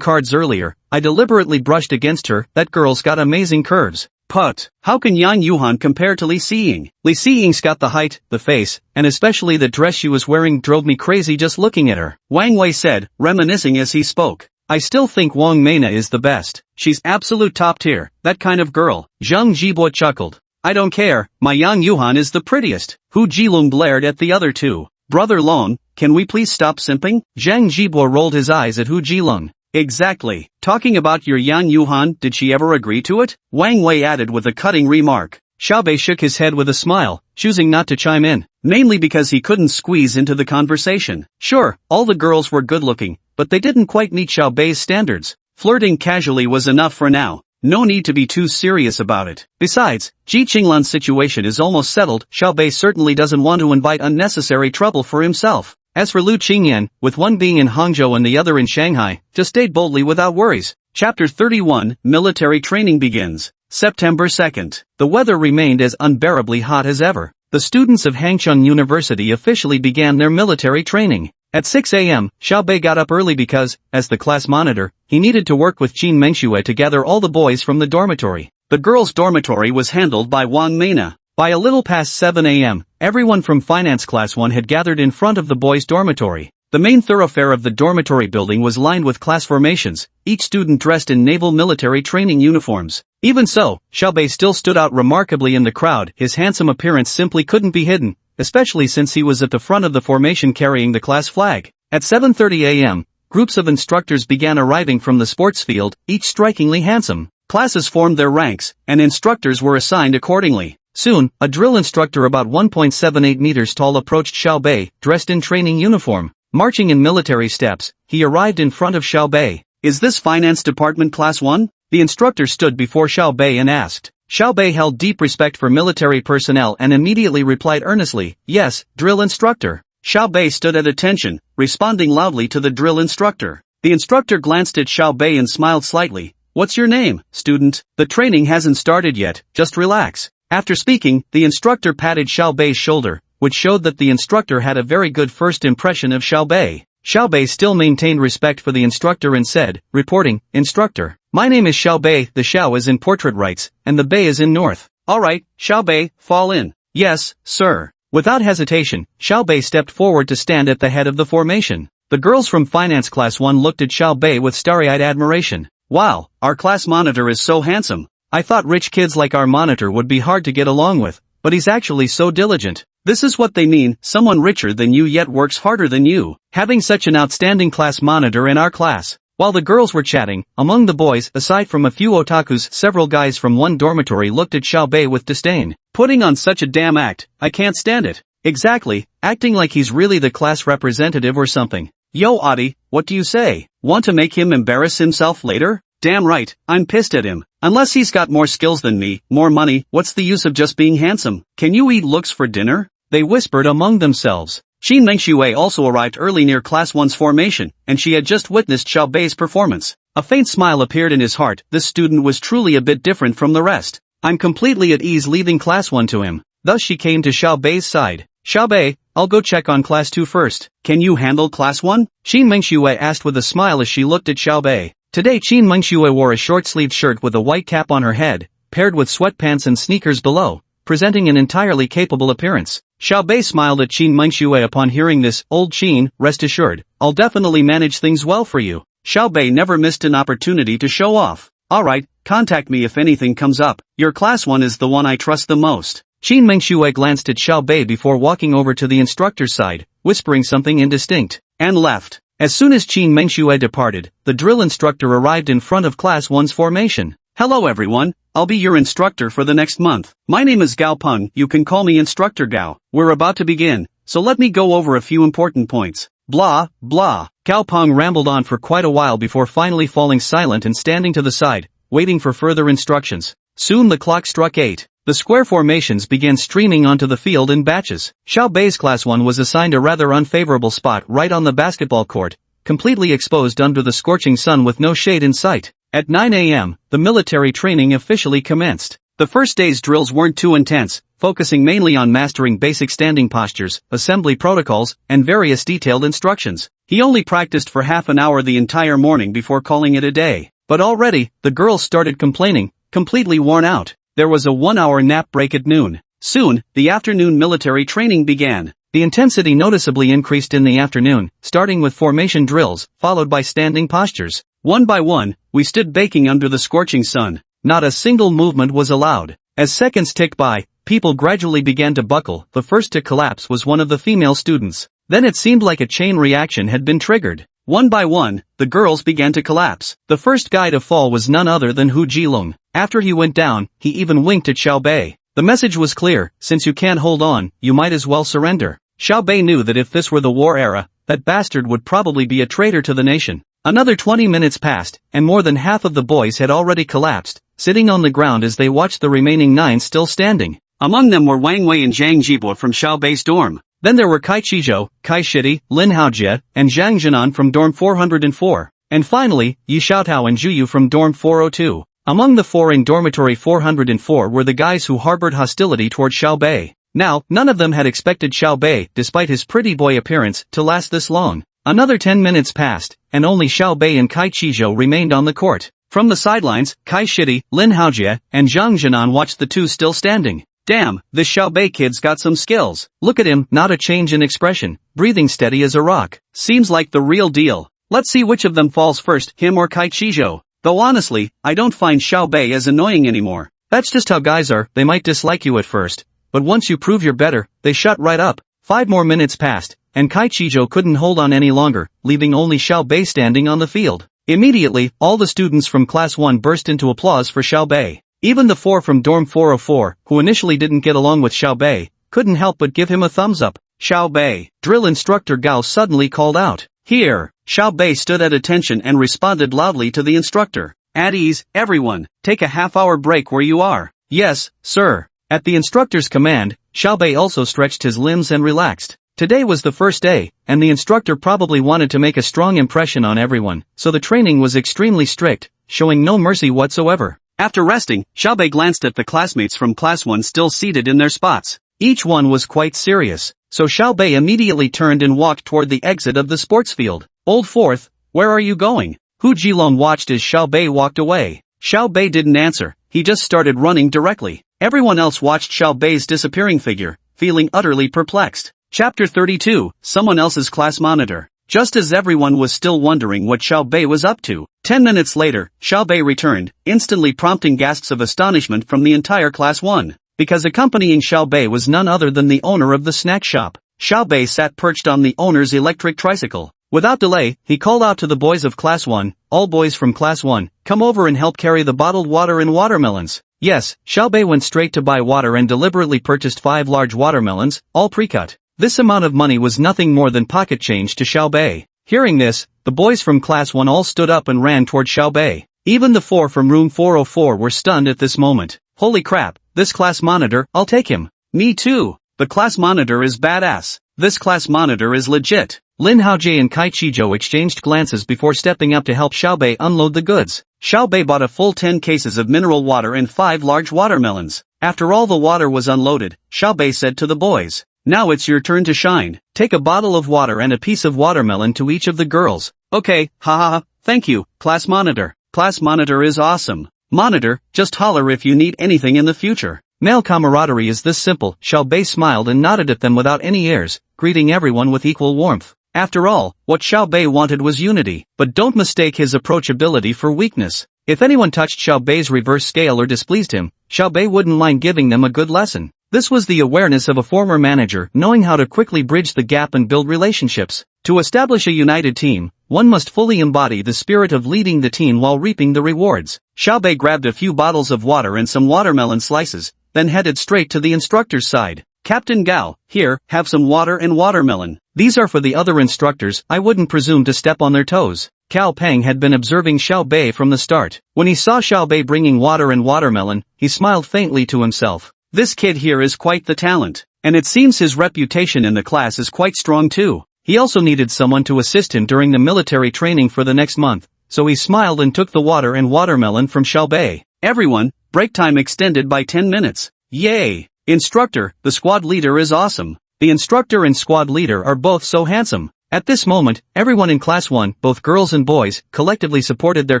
cards earlier, I deliberately brushed against her. That girl's got amazing curves." But how can Yang Yuhan compare to Li Xiying? Li Xiying's got the height, the face, and especially the dress she was wearing drove me crazy just looking at her. Wang Wei said, reminiscing as he spoke. "I still think Wang Meina is the best. She's absolute top tier, that kind of girl." Zhang Jibo chuckled. "I don't care, my Yang Yuhan is the prettiest." Hu Jilong glared at the other two. "Brother Long, can we please stop simping?" Zhang Jibo rolled his eyes at Hu Jilong. "Exactly. Talking about your Yang Yuhan, did she ever agree to it?" Wang Wei added with a cutting remark. Xiao Bei shook his head with a smile, choosing not to chime in, mainly because he couldn't squeeze into the conversation. Sure, all the girls were good-looking, but they didn't quite meet Xiao Bei's standards. Flirting casually was enough for now. No need to be too serious about it. Besides, Ji Qinglan's situation is almost settled. Xiao Bei certainly doesn't want to invite unnecessary trouble for himself. As for Lu Qingyan, with one being in Hangzhou and the other in Shanghai, just stayed boldly without worries. Chapter 31, Military Training begins. September 2nd. The weather remained as unbearably hot as ever. The students of Hangcheng University officially began their military training. At 6 a.m., Xiao Bei got up early because, as the class monitor, he needed to work with Qin Mengxue to gather all the boys from the dormitory. The girls' dormitory was handled by Wang Meina. By a little past 7 a.m., everyone from Finance Class 1 had gathered in front of the boys' dormitory. The main thoroughfare of the dormitory building was lined with class formations, each student dressed in naval military training uniforms. Even so, Xiao Bei still stood out remarkably in the crowd. His handsome appearance simply couldn't be hidden, especially since he was at the front of the formation carrying the class flag. At 7:30 a.m., groups of instructors began arriving from the sports field, each strikingly handsome. Classes formed their ranks, and instructors were assigned accordingly. Soon, a drill instructor about 1.78 meters tall approached Xiao Bei, dressed in training uniform. Marching in military steps, he arrived in front of Xiao Bei. "Is this Finance Department Class 1? The instructor stood before Xiao Bei and asked. Xiao Bei held deep respect for military personnel and immediately replied earnestly, "Yes, drill instructor." Xiao Bei stood at attention, responding loudly to the drill instructor. The instructor glanced at Xiao Bei and smiled slightly. "What's your name, student? The training hasn't started yet, just relax." After speaking, the instructor patted Xiao Bei's shoulder, which showed that the instructor had a very good first impression of Xiao Bei. Xiao Bei still maintained respect for the instructor and said, reporting, "Instructor, my name is Xiao Bei." The Xiao is in portrait rights, and the Bei is in north. "Alright, Xiao Bei, fall in." "Yes, sir." Without hesitation, Xiao Bei stepped forward to stand at the head of the formation. The girls from Finance Class 1 looked at Xiao Bei with starry-eyed admiration. "Wow, our class monitor is so handsome. I thought rich kids like our monitor would be hard to get along with, but he's actually so diligent." This is what they mean, someone richer than you yet works harder than you. Having such an outstanding class monitor in our class. While the girls were chatting, among the boys, aside from a few otakus, several guys from one dormitory looked at Xiao Bei with disdain. "Putting on such a damn act, I can't stand it." "Exactly, acting like he's really the class representative or something." "Yo Adi, what do you say? Want to make him embarrass himself later?" "Damn right, I'm pissed at him. Unless he's got more skills than me, more money, what's the use of just being handsome? Can you eat looks for dinner?" They whispered among themselves. Qin Mengxue also arrived early near Class 1's formation, and she had just witnessed Xiao Bei's performance. A faint smile appeared in his heart. This student was truly a bit different from the rest. "I'm completely at ease leaving Class 1 to him." Thus she came to Xiao Bei's side. "Xiao Bei, I'll go check on Class 2 first. Can you handle Class 1? Qin Mengxue asked with a smile as she looked at Xiao Bei. Today Qin Mengxue wore a short-sleeved shirt with a white cap on her head, paired with sweatpants and sneakers below, presenting an entirely capable appearance. Xiao Bei smiled at Qin Mengxue upon hearing this. "Old Qin, rest assured, I'll definitely manage things well for you." Xiao Bei never missed an opportunity to show off. "Alright, contact me if anything comes up. Your Class 1 is the one I trust the most." Qin Mengxue glanced at Xiao Bei before walking over to the instructor's side, whispering something indistinct, and left. As soon as Qin Mengxue departed, the drill instructor arrived in front of Class 1's formation. "Hello everyone, I'll be your instructor for the next month. My name is Gao Peng, you can call me Instructor Gao. We're about to begin, so let me go over a few important points. Blah, blah. Cao Peng rambled on for quite a while before finally falling silent and standing to the side, waiting for further instructions. Soon the clock struck 8. The square formations began streaming onto the field in batches. Xiao Bei's Class 1 was assigned a rather unfavorable spot right on the basketball court, completely exposed under the scorching sun with no shade in sight. At 9 a.m., the military training officially commenced. The first day's drills weren't too intense, focusing mainly on mastering basic standing postures, assembly protocols, and various detailed instructions. He only practiced for half an hour the entire morning before calling it a day. But already, the girls started complaining, completely worn out. There was a 1-hour nap break at noon. Soon, the afternoon military training began. The intensity noticeably increased in the afternoon, starting with formation drills, followed by standing postures. One by one, we stood baking under the scorching sun. Not a single movement was allowed. As seconds ticked by, people gradually began to buckle. The first to collapse was one of the female students. Then it seemed like a chain reaction had been triggered. One by one, the girls began to collapse. The first guy to fall was none other than Hu Jilong. After he went down, he even winked at Xiao Bei. The message was clear: since you can't hold on, you might as well surrender. Xiao Bei knew that if this were the war era, that bastard would probably be a traitor to the nation. Another 20 minutes passed, and more than half of the boys had already collapsed, sitting on the ground as they watched the remaining 9 still standing. Among them were Wang Wei and Zhang Jibo from Xiao Bei's dorm. Then there were Kai Qizhou, Kai Shidi, Lin Haojie, and Zhang Jinan from dorm 404. And finally, Yi Xiaotao and Zhu Yu from dorm 402. Among the 4 in dormitory 404 were the guys who harbored hostility toward Xiao Bei. Now, none of them had expected Xiao Bei, despite his pretty boy appearance, to last this long. Another 10 minutes passed, and only Xiao Bei and Kai Qizhou remained on the court. From the sidelines, Kai Shidi, Lin Haojie, and Zhang Jinan watched the two still standing. Damn, this Xiao Bei kid's got some skills. Look at him, not a change in expression, breathing steady as a rock. Seems like the real deal. Let's see which of them falls first, him or Kai Qizhou. Though honestly, I don't find Xiao Bei as annoying anymore. That's just how guys are. They might dislike you at first, but once you prove you're better, they shut right up. 5 more minutes passed, and Kai Qizhou couldn't hold on any longer, leaving only Xiao Bei standing on the field. Immediately, all the students from Class 1 burst into applause for Xiao Bei. Even the 4 from dorm 404, who initially didn't get along with Xiao Bei, couldn't help but give him a thumbs up. Xiao Bei, drill instructor Gao suddenly called out. Here. Xiao Bei stood at attention and responded loudly to the instructor. At ease, everyone, take a half-hour break where you are. Yes, sir. At the instructor's command, Xiao Bei also stretched his limbs and relaxed. Today was the first day, and the instructor probably wanted to make a strong impression on everyone, so the training was extremely strict, showing no mercy whatsoever. After resting, Xiao Bei glanced at the classmates from Class 1 still seated in their spots. Each one was quite serious, so Xiao Bei immediately turned and walked toward the exit of the sports field. Old Fourth, where are you going? Hu Jilong watched as Xiao Bei walked away. Xiao Bei didn't answer, he just started running directly. Everyone else watched Xiao Bei's disappearing figure, feeling utterly perplexed. Chapter 32, Someone Else's Class Monitor. Just as everyone was still wondering what Xiao Bei was up to, 10 minutes later, Xiao Bei returned, instantly prompting gasps of astonishment from the entire Class 1. Because accompanying Xiao Bei was none other than the owner of the snack shop. Xiao Bei sat perched on the owner's electric tricycle. Without delay, he called out to the boys of Class 1, all boys from Class 1, come over and help carry the bottled water and watermelons. Yes, Xiao Bei went straight to buy water and deliberately purchased 5 large watermelons, all pre-cut. This amount of money was nothing more than pocket change to Xiao Bei. Hearing this, the boys from Class 1 all stood up and ran toward Xiao Bei. Even the 4 from room 404 were stunned at this moment. Holy crap, this class monitor, I'll take him. Me too. The class monitor is badass. This class monitor is legit. Lin Haojie and Kai Qizhou exchanged glances before stepping up to help Xiao Bei unload the goods. Xiao Bei bought a full 10 cases of mineral water and 5 large watermelons. After all the water was unloaded, Xiao Bei said to the boys, now it's your turn to shine. Take a bottle of water and a piece of watermelon to each of the girls. Okay, haha, thank you, class monitor. Class monitor is awesome. Monitor, just holler if you need anything in the future. Male camaraderie is this simple. Xiao Bei smiled and nodded at them without any airs, greeting everyone with equal warmth. After all, what Xiao Bei wanted was unity, but don't mistake his approachability for weakness. If anyone touched Xiao Bei's reverse scale or displeased him, Xiao Bei wouldn't mind giving them a good lesson. This was the awareness of a former manager knowing how to quickly bridge the gap and build relationships. To establish a united team, one must fully embody the spirit of leading the team while reaping the rewards. Xiao Bei grabbed a few bottles of water and some watermelon slices, then headed straight to the instructor's side. Captain Gao, here, have some water and watermelon. These are for the other instructors, I wouldn't presume to step on their toes. Cao Peng had been observing Xiao Bei from the start. When he saw Xiao Bei bringing water and watermelon, he smiled faintly to himself. This kid here is quite the talent. And it seems his reputation in the class is quite strong too. He also needed someone to assist him during the military training for the next month, so he smiled and took the water and watermelon from Xiao Bei. Everyone, break time extended by 10 minutes. Yay! Instructor, the squad leader is awesome. The instructor and squad leader are both so handsome. At this moment, everyone in Class 1, both girls and boys, collectively supported their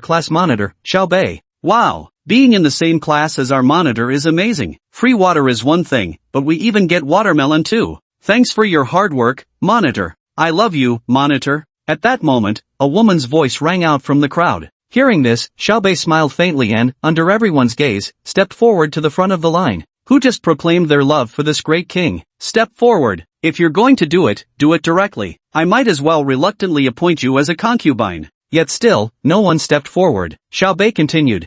class monitor, Xiao Bei. Wow! Being in the same class as our monitor is amazing. Free water is one thing, but we even get watermelon too. Thanks for your hard work, monitor. I love you, monitor. At that moment, a woman's voice rang out from the crowd. Hearing this, Xiao Bei smiled faintly and, under everyone's gaze, stepped forward to the front of the line. Who just proclaimed their love for this great king? Step forward. If you're going to do it directly. I might as well reluctantly appoint you as a concubine. Yet still, no one stepped forward. Xiao Bei continued,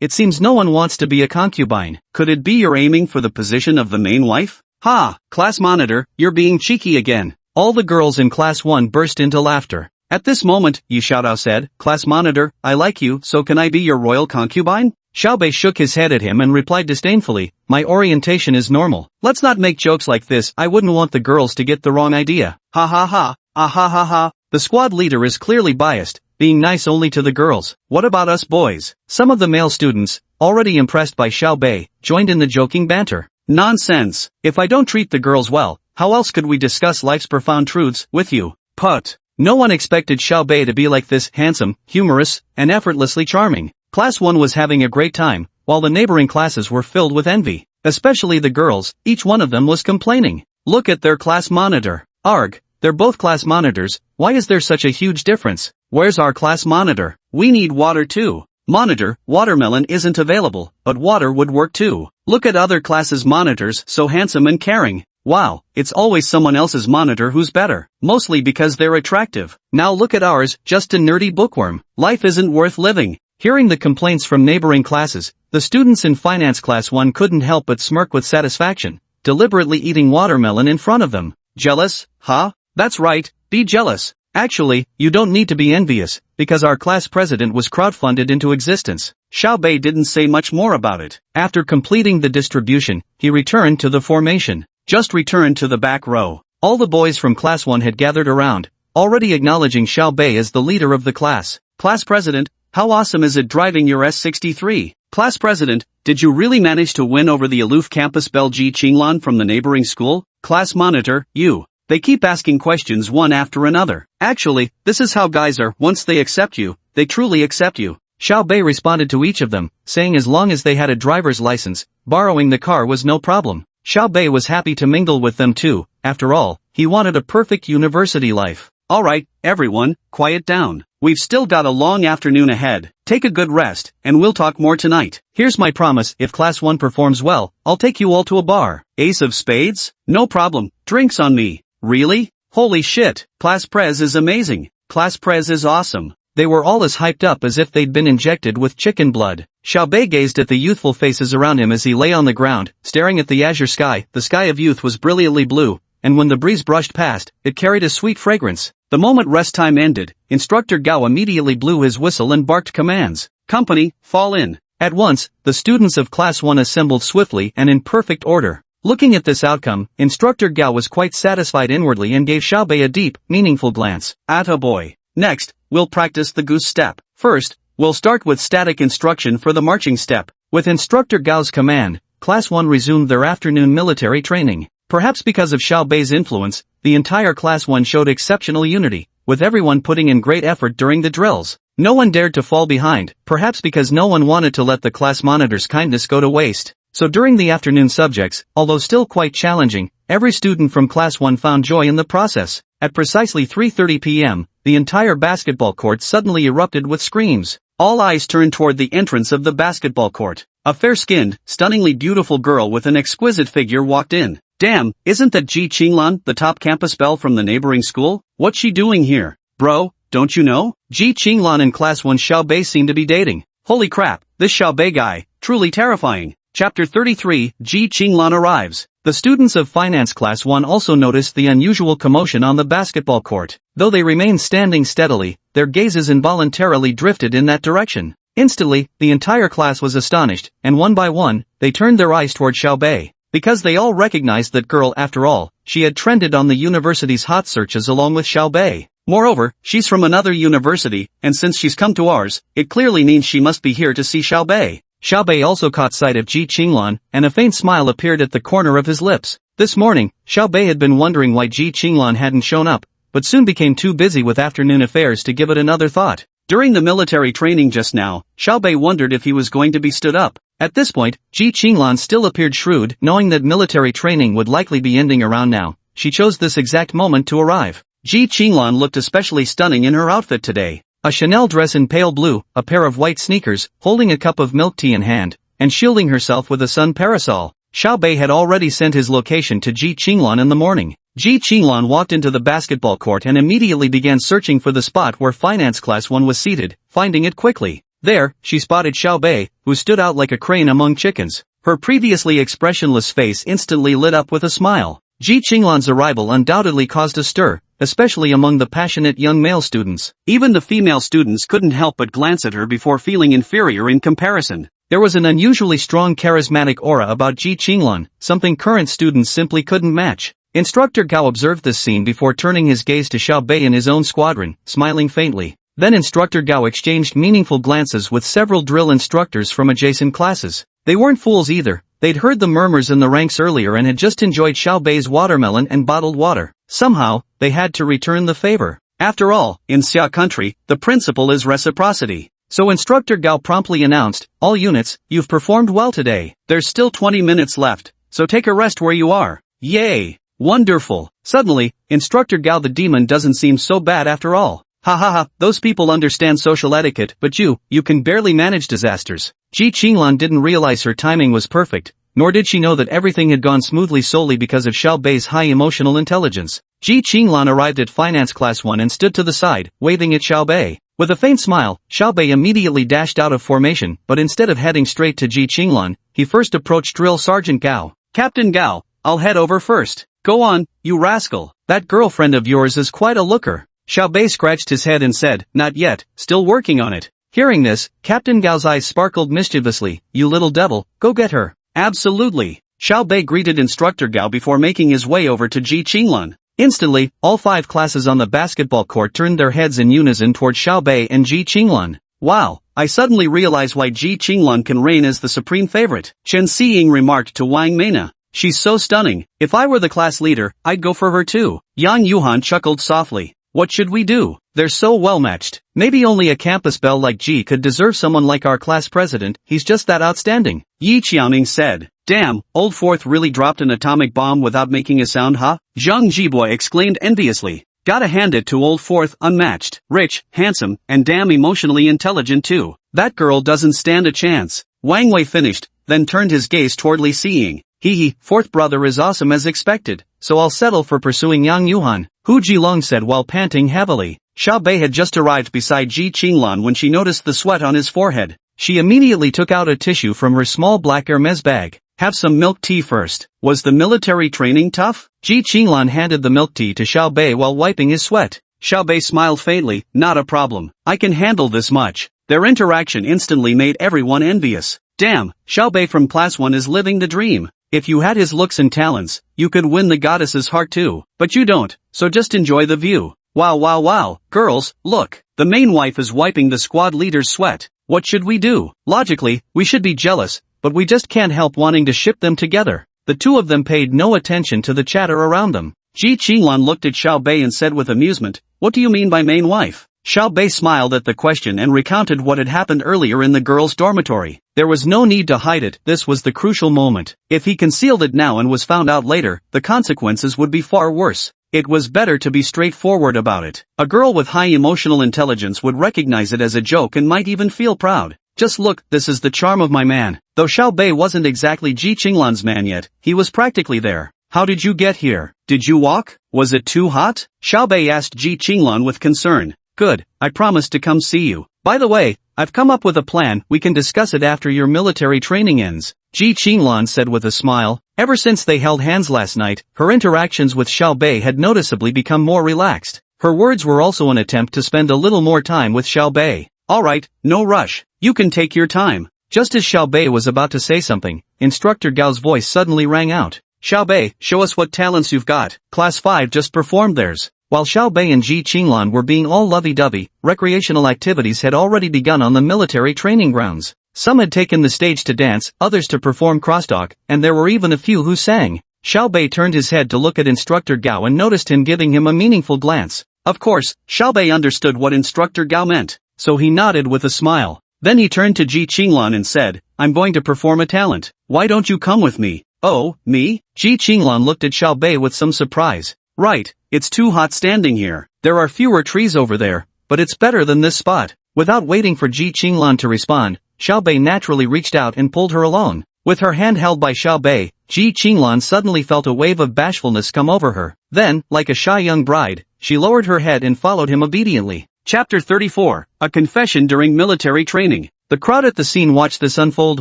it seems no one wants to be a concubine. Could it be you're aiming for the position of the main wife? Ha! Class monitor, you're being cheeky again. All the girls in Class 1 burst into laughter. At this moment, Yi Xiaodao said, Class monitor, I like you, so can I be your royal concubine? Xiao Bei shook his head at him and replied disdainfully, my orientation is normal. Let's not make jokes like this, I wouldn't want the girls to get the wrong idea. Ha ha ha, ah ha ha ha. The squad leader is clearly biased, being nice only to the girls. What about us boys? Some of the male students, already impressed by Xiao Bei, joined in the joking banter. Nonsense. If I don't treat the girls well, how else could we discuss life's profound truths with you? Put. No one expected Xiao Bei to be like this, handsome, humorous, and effortlessly charming. Class 1 was having a great time, while the neighboring classes were filled with envy. Especially the girls, each one of them was complaining. Look at their class monitor. Arg, they're both class monitors, why is there such a huge difference? Where's our class monitor? We need water too. Monitor, watermelon isn't available, but water would work too. Look at other classes' monitors, so handsome and caring. Wow, it's always someone else's monitor who's better. Mostly because they're attractive. Now look at ours, just a nerdy bookworm. Life isn't worth living. Hearing the complaints from neighboring classes, the students in finance class 1 couldn't help but smirk with satisfaction, deliberately eating watermelon in front of them. Jealous, huh? That's right, be jealous. Actually, you don't need to be envious, because our class president was crowdfunded into existence. Xiao Bei didn't say much more about it. After completing the distribution, he returned to the formation. Just returned to the back row. All the boys from class 1 had gathered around, already acknowledging Xiao Bei as the leader of the class. Class president, how awesome is it driving your S63? Class president, did you really manage to win over the aloof campus belle Ji Qinglan from the neighboring school? Class monitor, you. They keep asking questions one after another. Actually, this is how guys are, once they accept you, they truly accept you. Xiao Bei responded to each of them, saying as long as they had a driver's license, borrowing the car was no problem. Xiao Bei was happy to mingle with them too, after all, he wanted a perfect university life. Alright, everyone, quiet down. We've still got a long afternoon ahead. Take a good rest, and we'll talk more tonight. Here's my promise, if class 1 performs well, I'll take you all to a bar. Ace of spades? No problem, drinks on me. Really? Holy shit, class prez is amazing. Class prez is awesome. They were all as hyped up as if they'd been injected with chicken blood. Xiao Bei gazed at the youthful faces around him as he lay on the ground, staring at the azure sky. The sky of youth was brilliantly blue, and when the breeze brushed past, it carried a sweet fragrance. The moment rest time ended, Instructor Gao immediately blew his whistle and barked commands. Company, fall in. At once, the students of Class 1 assembled swiftly and in perfect order. Looking at this outcome, Instructor Gao was quite satisfied inwardly and gave Xiao Bei a deep, meaningful glance. Attaboy. Next, we'll practice the goose step. First, we'll start with static instruction for the marching step. With Instructor Gao's command, Class 1 resumed their afternoon military training. Perhaps because of Xiao Bei's influence, the entire Class 1 showed exceptional unity, with everyone putting in great effort during the drills. No one dared to fall behind, perhaps because no one wanted to let the class monitor's kindness go to waste. So during the afternoon subjects, although still quite challenging, every student from Class 1 found joy in the process. At precisely 3:30 p.m., the entire basketball court suddenly erupted with screams. All eyes turned toward the entrance of the basketball court. A fair-skinned, stunningly beautiful girl with an exquisite figure walked in. Damn, isn't that Ji Qinglan, the top campus belle from the neighboring school? What's she doing here? Bro, don't you know? Ji Qinglan and Class 1 Xiao Bei seem to be dating. Holy crap, this Xiao Bei guy, truly terrifying. Chapter 33, Ji Qinglan arrives. The students of Finance Class 1 also noticed the unusual commotion on the basketball court. Though they remained standing steadily, their gazes involuntarily drifted in that direction. Instantly, the entire class was astonished, and one by one, they turned their eyes toward Xiaobei. Because they all recognized that girl after all, she had trended on the university's hot searches along with Xiaobei. Moreover, she's from another university, and since she's come to ours, it clearly means she must be here to see Xiaobei. Xiaobei also caught sight of Ji Qinglan, and a faint smile appeared at the corner of his lips. This morning, Xiaobei had been wondering why Ji Qinglan hadn't shown up, but soon became too busy with afternoon affairs to give it another thought. During the military training just now, Xiaobei wondered if he was going to be stood up. At this point, Ji Qinglan still appeared shrewd, knowing that military training would likely be ending around now. She chose this exact moment to arrive. Ji Qinglan looked especially stunning in her outfit today. A Chanel dress in pale blue, a pair of white sneakers, holding a cup of milk tea in hand, and shielding herself with a sun parasol. Xiaobei had already sent his location to Ji Qinglan in the morning. Ji Qinglan walked into the basketball court and immediately began searching for the spot where Finance Class 1 was seated, finding it quickly. There, she spotted Xiaobei, who stood out like a crane among chickens. Her previously expressionless face instantly lit up with a smile. Ji Qinglan's arrival undoubtedly caused a stir, especially among the passionate young male students. Even the female students couldn't help but glance at her before feeling inferior in comparison. There was an unusually strong charismatic aura about Ji Qinglan, something current students simply couldn't match. Instructor Gao observed this scene before turning his gaze to Xiaobei and his own squadron, smiling faintly. Then Instructor Gao exchanged meaningful glances with several drill instructors from adjacent classes. They weren't fools either. They'd heard the murmurs in the ranks earlier and had just enjoyed Xiaobei's watermelon and bottled water. Somehow, they had to return the favor. After all, in Xia country, the principle is reciprocity. So Instructor Gao promptly announced, "All units, you've performed well today. There's still 20 minutes left, so take a rest where you are." Yay! Wonderful! Suddenly, Instructor Gao the demon doesn't seem so bad after all. Ha ha ha, those people understand social etiquette, but you can barely manage disasters. Ji Qinglan didn't realize her timing was perfect, nor did she know that everything had gone smoothly solely because of Xiaobei's high emotional intelligence. Ji Qinglan arrived at Finance Class 1 and stood to the side, waving at Xiaobei. With a faint smile, Xiaobei immediately dashed out of formation, but instead of heading straight to Ji Qinglan, he first approached Drill Sergeant Gao. "Captain Gao, I'll head over first." "Go on, you rascal. That girlfriend of yours is quite a looker." Xiaobei scratched his head and said, "Not yet, still working on it." Hearing this, Captain Gao's eyes sparkled mischievously. "You little devil, go get her." "Absolutely." Xiaobei greeted Instructor Gao before making his way over to Ji Qinglan. Instantly, all 5 classes on the basketball court turned their heads in unison toward Xiaobei and Ji Qinglan. "Wow, I suddenly realize why Ji Qinglan can reign as the supreme favorite," Chen Xiying remarked to Wang Meina. "She's so stunning. If I were the class leader, I'd go for her too." Yang Yuhan chuckled softly. "What should we do? They're so well matched. Maybe only a campus belle like Ji could deserve someone like our class president. He's just that outstanding." Yi Qiaoming said. "Damn, old Fourth really dropped an atomic bomb without making a sound, huh?" Zhang Jiboy exclaimed enviously. "Gotta hand it to old Fourth, unmatched, rich, handsome, and damn emotionally intelligent too. That girl doesn't stand a chance." Wang Wei finished, then turned his gaze toward Li Xiying. "Hee, Fourth brother is awesome as expected, so I'll settle for pursuing Yang Yuhan," Hu Jilong said while panting heavily. Xiaobei had just arrived beside Ji Qinglan when she noticed the sweat on his forehead. She immediately took out a tissue from her small black Hermes bag. "Have some milk tea first." Was the military training tough? Ji Qinglan handed the milk tea to Xiaobei while wiping his sweat. Xiaobei smiled faintly. "Not a problem. I can handle this much." Their interaction instantly made everyone envious. Damn, Xiaobei from Class 1 is living the dream. If you had his looks and talents, you could win the goddess's heart too. But you don't, so just enjoy the view. Wow wow wow, girls, look, the main wife is wiping the squad leader's sweat. What should we do? Logically, we should be jealous, but we just can't help wanting to ship them together. The two of them paid no attention to the chatter around them. Ji Qinglan looked at Xiaobei and said with amusement, "What do you mean by main wife?" Xiaobei smiled at the question and recounted what had happened earlier in the girls' dormitory. There was no need to hide it, this was the crucial moment. If he concealed it now and was found out later, the consequences would be far worse. It was better to be straightforward about it. A girl with high emotional intelligence would recognize it as a joke and might even feel proud. Just look, this is the charm of my man. Though Xiaobei wasn't exactly Ji Qinglan's man yet, he was practically there. How did you get here? Did you walk? Was it too hot? Xiaobei asked Ji Qinglan with concern. Good, I promised to come see you. By the way, I've come up with a plan, we can discuss it after your military training ends, Ji Qinglan said with a smile. Ever since they held hands last night, her interactions with Xiao Bei had noticeably become more relaxed. Her words were also an attempt to spend a little more time with Xiao Bei. Alright, no rush, you can take your time. Just as Xiao Bei was about to say something, Instructor Gao's voice suddenly rang out. Xiao Bei, show us what talents you've got. Class 5 just performed theirs. While Xiao Bei and Ji Qinglan were being all lovey-dovey, recreational activities had already begun on the military training grounds. Some had taken the stage to dance, others to perform crosstalk, and there were even a few who sang. Xiao Bei turned his head to look at Instructor Gao and noticed him giving him a meaningful glance. Of course, Xiao Bei understood what Instructor Gao meant, so he nodded with a smile. Then he turned to Ji Qinglan and said, I'm going to perform a talent. Why don't you come with me? Oh, me? Ji Qinglan looked at Xiao Bei with some surprise. Right, it's too hot standing here. There are fewer trees over there, but it's better than this spot. Without waiting for Ji Qinglan to respond, Xiao Bei naturally reached out and pulled her along. With her hand held by Xiao Bei, Ji Qinglan suddenly felt a wave of bashfulness come over her. Then, like a shy young bride, she lowered her head and followed him obediently. Chapter 34, A Confession During Military Training. The crowd at the scene watched this unfold.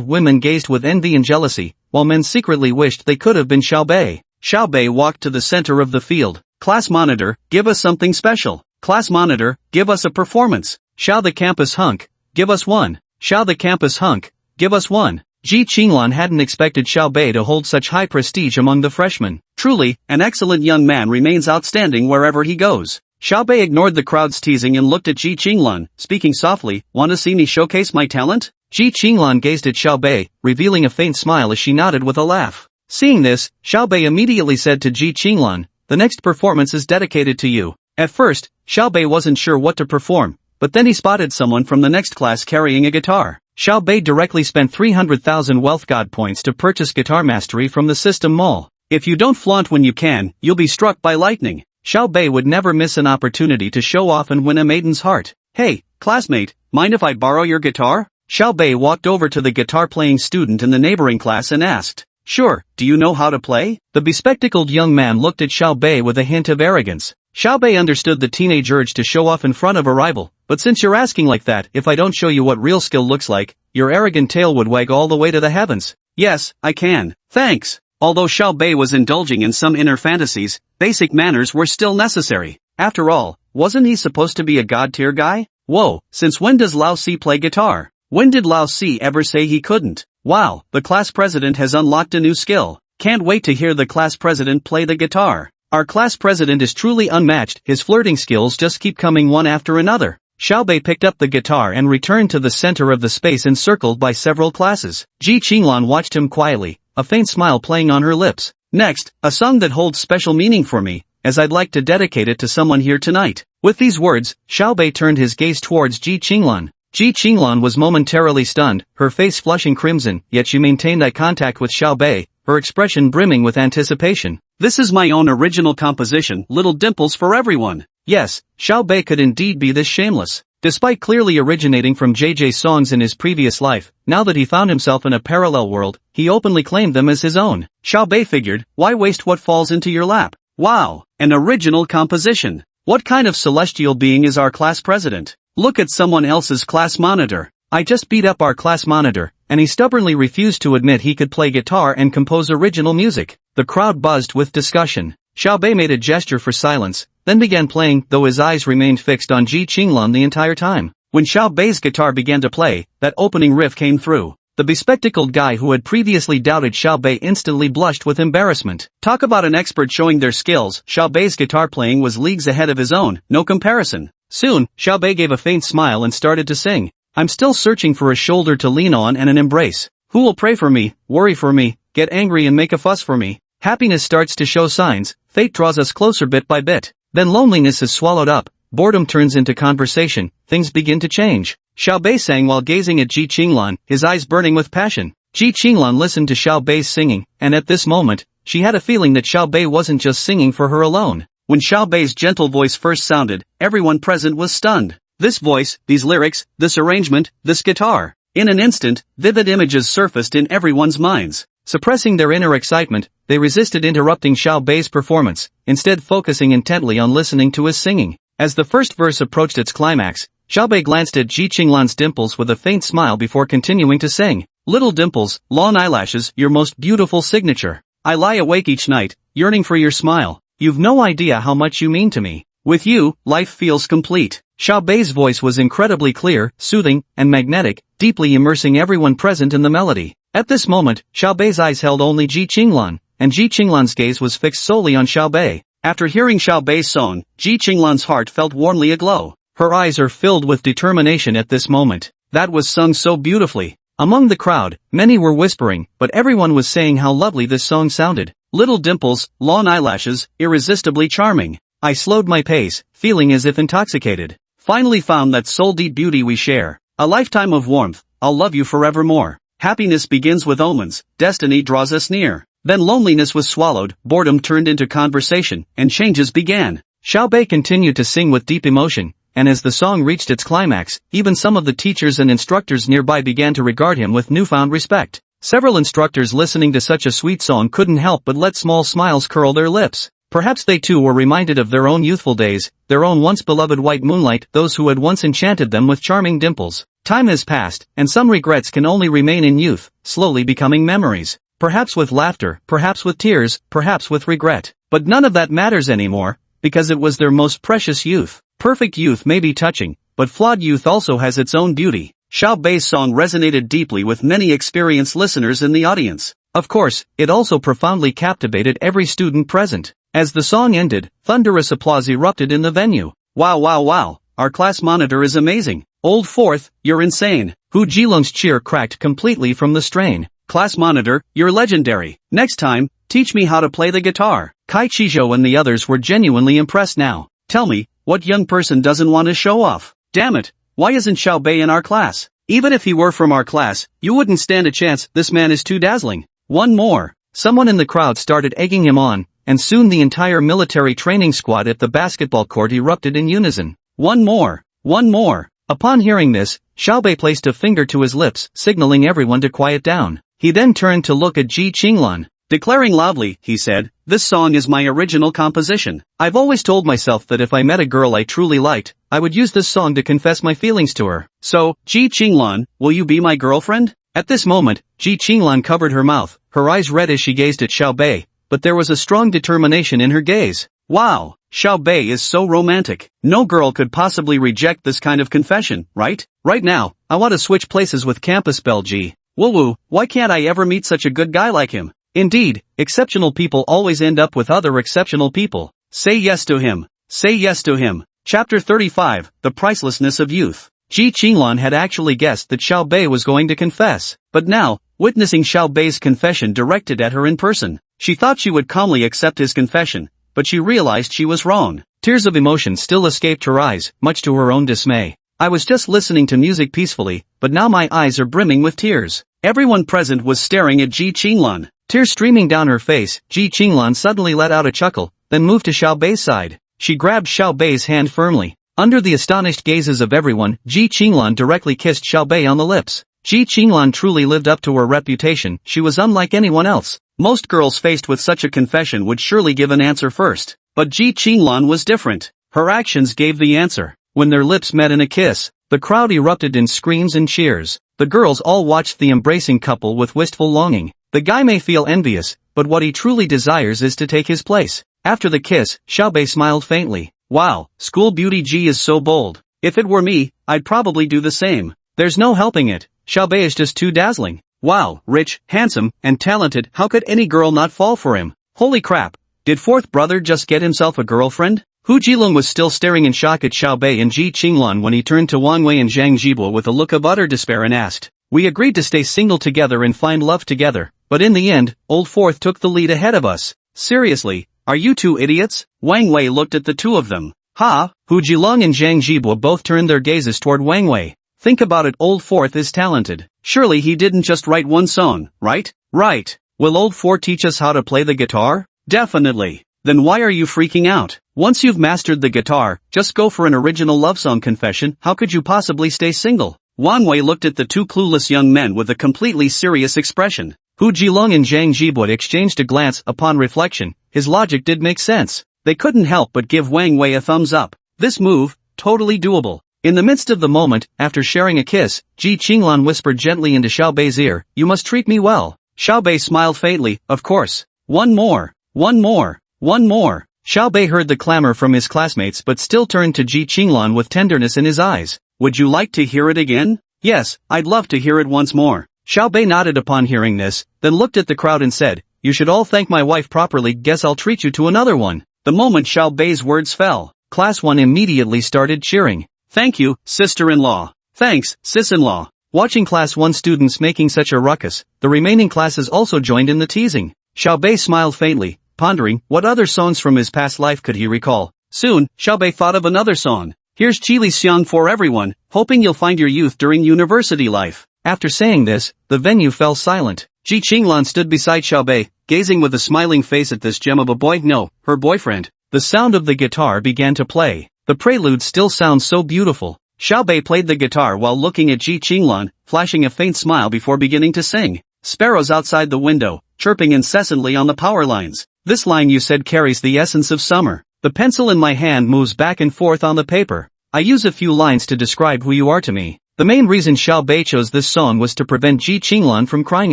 Women gazed with envy and jealousy, while men secretly wished they could have been Xiao Bei. Xiao Bei walked to the center of the field. Class monitor, give us something special. Class monitor, give us a performance. Xiao the campus hunk, give us one. Xiao the campus hunk, give us one. Ji Qinglan hadn't expected Xiao Bei to hold such high prestige among the freshmen. Truly, an excellent young man remains outstanding wherever he goes. Xiao Bei ignored the crowd's teasing and looked at Ji Qinglan, speaking softly, want to see me showcase my talent? Ji Qinglan gazed at Xiao Bei, revealing a faint smile as she nodded with a laugh. Seeing this, Xiao Bei immediately said to Ji Qinglan, the next performance is dedicated to you. At first, Xiao Bei wasn't sure what to perform, but then he spotted someone from the next class carrying a guitar. Xiao Bei directly spent 300,000 wealth god points to purchase guitar mastery from the system mall. If you don't flaunt when you can, you'll be struck by lightning. Xiao Bei would never miss an opportunity to show off and win a maiden's heart. Hey, classmate, mind if I borrow your guitar? Xiao Bei walked over to the guitar-playing student in the neighboring class and asked. Sure, do you know how to play? The bespectacled young man looked at Xiao Bei with a hint of arrogance. Xiao Bei understood the teenage urge to show off in front of a rival, but since you're asking like that, if I don't show you what real skill looks like, your arrogant tail would wag all the way to the heavens. Yes, I can. Thanks. Although Xiao Bei was indulging in some inner fantasies, basic manners were still necessary. After all, wasn't he supposed to be a god-tier guy? Whoa, since when does Lao Si play guitar? When did Lao Si ever say he couldn't? Wow, the class president has unlocked a new skill. Can't wait to hear the class president play the guitar. Our class president is truly unmatched, his flirting skills just keep coming one after another. Xiao Bei picked up the guitar and returned to the center of the space encircled by several classes. Ji Qinglan watched him quietly, a faint smile playing on her lips. Next, a song that holds special meaning for me, as I'd like to dedicate it to someone here tonight. With these words, Xiao Bei turned his gaze towards Ji Qinglan. Ji Qinglan was momentarily stunned, her face flushing crimson, yet she maintained eye contact with Xiao Bei, her expression brimming with anticipation. This is my own original composition, Little Dimples for Everyone. Yes, Xiao Bei could indeed be this shameless. Despite clearly originating from JJ's songs in his previous life, now that he found himself in a parallel world, he openly claimed them as his own. Xiao Bei figured, why waste what falls into your lap? Wow, an original composition. What kind of celestial being is our class president? Look at someone else's class monitor. I just beat up our class monitor, and he stubbornly refused to admit he could play guitar and compose original music. The crowd buzzed with discussion. Xiao Bei made a gesture for silence, then began playing, though his eyes remained fixed on Ji Qinglan the entire time. When Xiao Bei's guitar began to play, that opening riff came through. The bespectacled guy who had previously doubted Xiao Bei instantly blushed with embarrassment. Talk about an expert showing their skills, Xiao Bei's guitar playing was leagues ahead of his own, no comparison. Soon, Xiao Bei gave a faint smile and started to sing. I'm still searching for a shoulder to lean on and an embrace. Who will pray for me, worry for me, get angry and make a fuss for me? Happiness starts to show signs, fate draws us closer bit by bit. Then loneliness is swallowed up, boredom turns into conversation, things begin to change. Xiao Bei sang while gazing at Ji Qinglan, his eyes burning with passion. Ji Qinglan listened to Xiao Bei's singing, and at this moment, she had a feeling that Xiao Bei wasn't just singing for her alone. When Xiao Bei's gentle voice first sounded, everyone present was stunned. This voice, these lyrics, this arrangement, this guitar. In an instant, vivid images surfaced in everyone's minds. Suppressing their inner excitement, they resisted interrupting Xiao Bei's performance, instead focusing intently on listening to his singing. As the first verse approached its climax, Xiaobei glanced at Ji Qinglan's dimples with a faint smile before continuing to sing. Little dimples, long eyelashes, your most beautiful signature. I lie awake each night, yearning for your smile. You've no idea how much you mean to me. With you, life feels complete. Xiaobei's voice was incredibly clear, soothing, and magnetic, deeply immersing everyone present in the melody. At this moment, Xiaobei's eyes held only Ji Qinglan, and Ji Qinglan's gaze was fixed solely on Xiaobei. After hearing Xiaobei's song, Ji Qinglan's heart felt warmly aglow. Her eyes are filled with determination at this moment. That was sung so beautifully. Among the crowd, many were whispering, but everyone was saying how lovely this song sounded. Little dimples, long eyelashes, irresistibly charming. I slowed my pace, feeling as if intoxicated. Finally found that soul-deep beauty we share. A lifetime of warmth, I'll love you forevermore. Happiness begins with omens, destiny draws us near. Then loneliness was swallowed, boredom turned into conversation, and changes began. Xiaobei continued to sing with deep emotion, and as the song reached its climax, even some of the teachers and instructors nearby began to regard him with newfound respect. Several instructors listening to such a sweet song couldn't help but let small smiles curl their lips. Perhaps they too were reminded of their own youthful days, their own once beloved white moonlight, those who had once enchanted them with charming dimples. Time has passed, and some regrets can only remain in youth, slowly becoming memories. Perhaps with laughter, perhaps with tears, perhaps with regret. But none of that matters anymore, because it was their most precious youth. Perfect youth may be touching, but flawed youth also has its own beauty. Xiaobei's song resonated deeply with many experienced listeners in the audience. Of course, it also profoundly captivated every student present. As the song ended, thunderous applause erupted in the venue. Wow wow wow, our class monitor is amazing. Old Fourth, you're insane. Hu Jilong's cheer cracked completely from the strain. Class monitor, you're legendary. Next time, teach me how to play the guitar. Kai Chizhou and the others were genuinely impressed now. Tell me, what young person doesn't want to show off? Damn it, why isn't Xiaobei in our class? Even if he were from our class, you wouldn't stand a chance, this man is too dazzling. One more. Someone in the crowd started egging him on, and soon the entire military training squad at the basketball court erupted in unison. One more. One more. Upon hearing this, Xiaobei placed a finger to his lips, signaling everyone to quiet down. He then turned to look at Ji Qinglan. Declaring loudly, he said, this song is my original composition. I've always told myself that if I met a girl I truly liked, I would use this song to confess my feelings to her. So, Ji Qinglan, will you be my girlfriend? At this moment, Ji Qinglan covered her mouth, her eyes red as she gazed at Xiaobei, but there was a strong determination in her gaze. Wow, Xiaobei is so romantic. No girl could possibly reject this kind of confession, right? Right now, I want to switch places with Campus Belle Ji. Woo-woo, why can't I ever meet such a good guy like him? Indeed, exceptional people always end up with other exceptional people. Say yes to him. Say yes to him. Chapter 35, The Pricelessness of Youth. Ji Qinglan had actually guessed that Xiaobei was going to confess, but now, witnessing Xiaobei's confession directed at her in person, she thought she would calmly accept his confession, but she realized she was wrong. Tears of emotion still escaped her eyes, much to her own dismay. I was just listening to music peacefully, but now my eyes are brimming with tears. Everyone present was staring at Ji Qinglan. Tears streaming down her face, Ji Qinglan suddenly let out a chuckle, then moved to Xiaobei's side. She grabbed Xiaobei's hand firmly. Under the astonished gazes of everyone, Ji Qinglan directly kissed Xiaobei on the lips. Ji Qinglan truly lived up to her reputation, she was unlike anyone else. Most girls faced with such a confession would surely give an answer first. But Ji Qinglan was different. Her actions gave the answer. When their lips met in a kiss, the crowd erupted in screams and cheers. The girls all watched the embracing couple with wistful longing. The guy may feel envious, but what he truly desires is to take his place. After the kiss, Xiaobei smiled faintly. Wow, school beauty Ji is so bold. If it were me, I'd probably do the same. There's no helping it. Xiaobei is just too dazzling. Wow, rich, handsome, and talented, how could any girl not fall for him? Holy crap, did fourth brother just get himself a girlfriend? Hu Jilong was still staring in shock at Xiaobei and Ji Qinglan when he turned to Wang Wei and Zhang Jibo with a look of utter despair and asked, we agreed to stay single together and find love together, but in the end, old fourth took the lead ahead of us. Seriously, are you two idiots? Wang Wei looked at the two of them. Ha, Hu Jilong and Zhang Jibo both turned their gazes toward Wang Wei. Think about it, old fourth is talented. Surely he didn't just write one song, right? Right. Will old four teach us how to play the guitar? Definitely. Then why are you freaking out? Once you've mastered the guitar, just go for an original love song confession. How could you possibly stay single? Wang Wei looked at the two clueless young men with a completely serious expression. Hu Jilong and Zhang Jibo exchanged a glance. Upon reflection, his logic did make sense. They couldn't help but give Wang Wei a thumbs up. This move, totally doable. In the midst of the moment, after sharing a kiss, Ji Qinglan whispered gently into Xiao Bei's ear, "You must treat me well." Xiao Bei smiled faintly, "Of course. One more. One more. One more." Xiao Bei heard the clamor from his classmates but still turned to Ji Qinglan with tenderness in his eyes. "Would you like to hear it again?" "Yes, I'd love to hear it once more." Xiao Bei nodded upon hearing this, then looked at the crowd and said, "You should all thank my wife properly, guess I'll treat you to another one." The moment Xiao Bei's words fell, Class 1 immediately started cheering. "Thank you, sister-in-law. Thanks, sis-in-law." Watching Class 1 students making such a ruckus, the remaining classes also joined in the teasing. Xiao Bei smiled faintly, pondering what other songs from his past life could he recall. Soon, Xiao Bei thought of another song. "Here's Qili Xiang for everyone, hoping you'll find your youth during university life." After saying this, the venue fell silent. Ji Qinglan stood beside Xiao Bei, gazing with a smiling face at this gem of a boy, no, her boyfriend. The sound of the guitar began to play. The prelude still sounds so beautiful. Xiao Bei played the guitar while looking at Ji Qinglan, flashing a faint smile before beginning to sing. "Sparrows outside the window, chirping incessantly on the power lines. This line you said carries the essence of summer. The pencil in my hand moves back and forth on the paper. I use a few lines to describe who you are to me." The main reason Xiao Bei chose this song was to prevent Ji Qinglan from crying